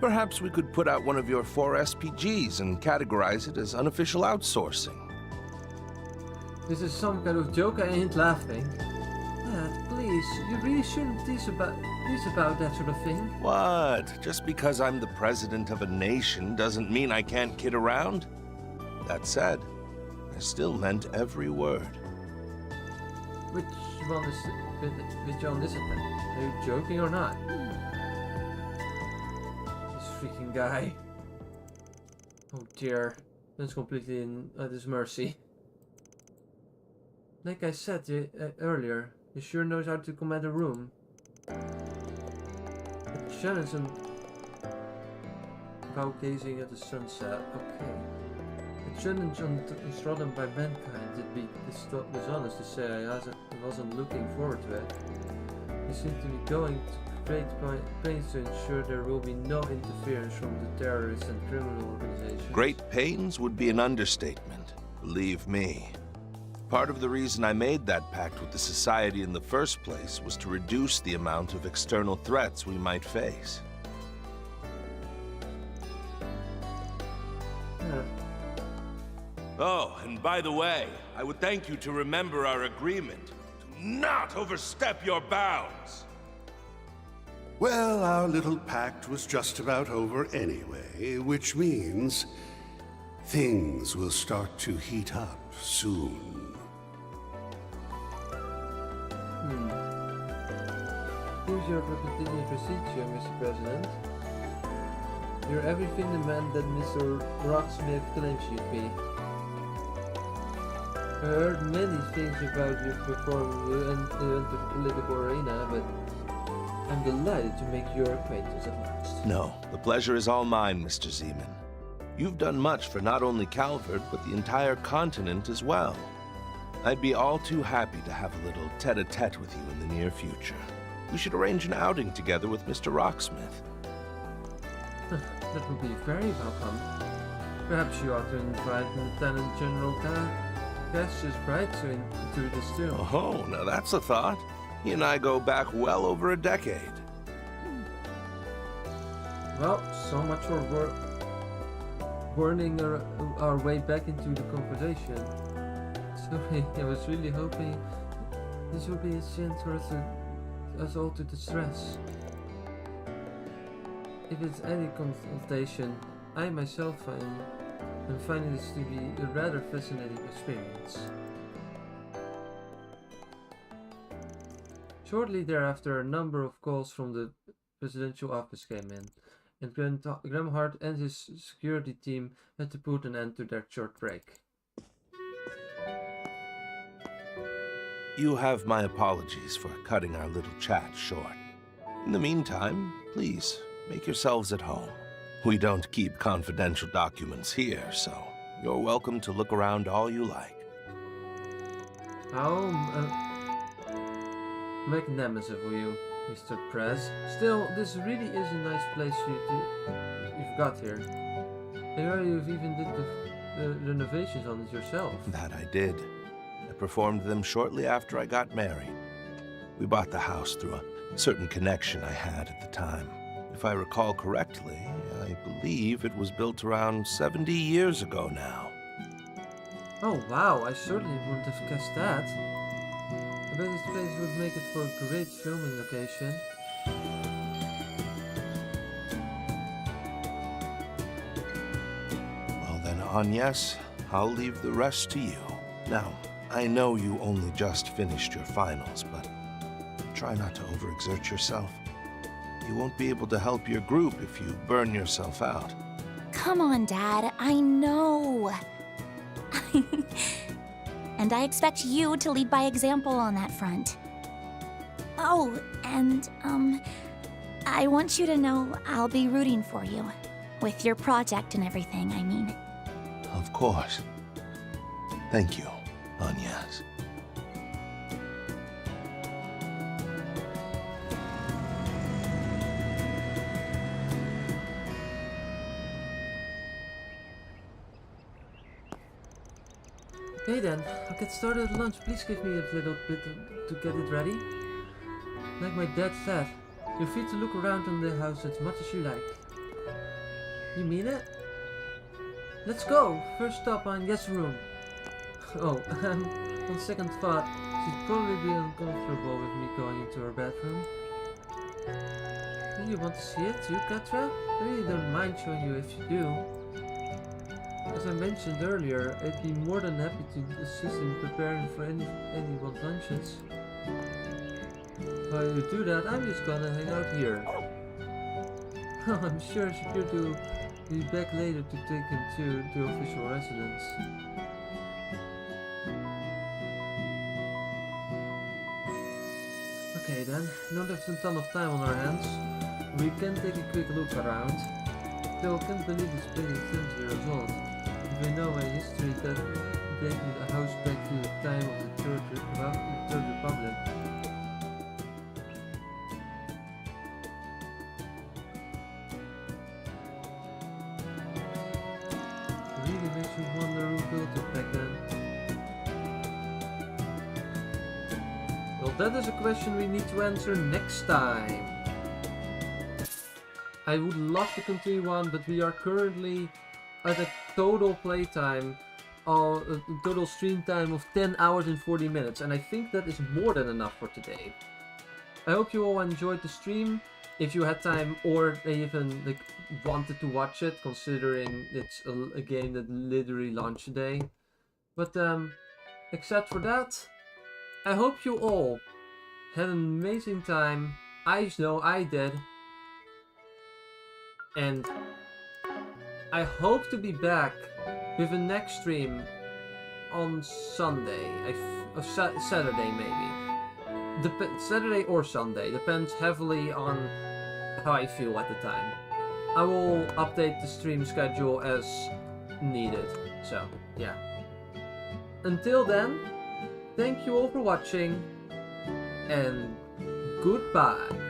Perhaps we could put out one of your 4 SPGs and categorize it as unofficial outsourcing.
This is some kind of joke, I ain't laughing. Dad, please, you really shouldn't tease about that sort of thing.
What? Just because I'm the president of a nation doesn't mean I can't kid around? That said, I still meant every word.
Which one is
with you on this attack. Are you joking or not? This freaking guy. Oh dear. That's completely at his mercy. Like I said earlier, he sure knows how to command a room. The challenge and while gazing at the sunset. Okay. The challenge untrodden by mankind. It'd be dishonest to say I wasn't looking forward to it. He seemed to be going to great pains to ensure there will be no interference from the terrorist and criminal organizations.
Great pains would be an understatement, believe me. Part of the reason I made that pact with the Society in the first place was to reduce the amount of external threats we might face. Oh, and by the way, I would thank you to remember our agreement. Do not overstep your bounds!
Well, our little pact was just about over anyway, which means things will start to heat up soon.
Here's your continuing procedure, Mr. President. You're everything the man that Mr. Rocksmith claims you'd be. I heard many things about you before you entered the political arena, but I'm delighted to make your acquaintance at last.
No, the pleasure is all mine, Mr. Zeman. You've done much for not only Calverd, but the entire continent as well. I'd be all too happy to have a little tete-a-tete with you in the near future. We should arrange an outing together with Mr. Rocksmith.
That would be very welcome. Perhaps you ought to invite Lieutenant General Cassius Bright to this too.
Oh, now that's a thought. He and I go back well over a decade.
Well, so much for burning our way back into the conversation. Sorry, I was really hoping this would be a chance for us all to distress. If it's any consultation, I myself am finding this to be a rather fascinating experience. Shortly thereafter, a number of calls from the presidential office came in, and Grimhart and his security team had to put an end to their short break.
You have my apologies for cutting our little chat short. In the meantime, please, make yourselves at home. We don't keep confidential documents here, so you're welcome to look around all you like.
How magnanimous of you, Mr. Prez. Still, this really is a nice place you've got here. I heard you've even did the renovations on it yourself.
That I did. I performed them shortly after I got married. We bought the house through a certain connection I had at the time. If I recall correctly, I believe it was built around 70 years ago now.
Oh wow, I certainly wouldn't have guessed that. I bet this place would make it for a great filming location.
Well then, Agnes, I'll leave the rest to you. Now, I know you only just finished your finals, but try not to overexert yourself. You won't be able to help your group if you burn yourself out.
Come on, Dad, I know. And I expect you to lead by example on that front. Oh, and, I want you to know I'll be rooting for you. With your project and everything, I mean.
Of course. Thank you, Agnes.
Okay then, I'll get started at lunch. Please give me a little bit to get it ready. Like my dad said, you're free to look around on the house as much as you like. You mean it? Let's go! First stop on guest room. Oh, on second thought, she'd probably be uncomfortable with me going into her bedroom. Do you want to see it too, Catra? I really don't mind showing you if you do. As I mentioned earlier, I'd be more than happy to assist in preparing for anyone's lunches.
While you do that, I'm just gonna hang out here. I'm sure Shapiro to be back later to take him to the official residence. Okay then, don't have a ton of time on our hands. We can take a quick look around. Though I can't believe it's been a century old. If we know my history that dated a house back to the time of the Third Republic. Really makes you wonder who built it back then. Well, that is a question we need to answer next time. I would love to continue on, but we are currently at a total playtime, a total stream time of 10 hours and 40 minutes, and I think that is more than enough for today. I hope you all enjoyed the stream, if you had time or even like, wanted to watch it, considering it's a game that literally launched today. But except for that, I hope you all had an amazing time. I know I did. And I hope to be back with a next stream on Sunday, Saturday maybe. Saturday or Sunday, depends heavily on how I feel at the time. I will update the stream schedule as needed, so yeah. Until then, thank you all for watching, and goodbye.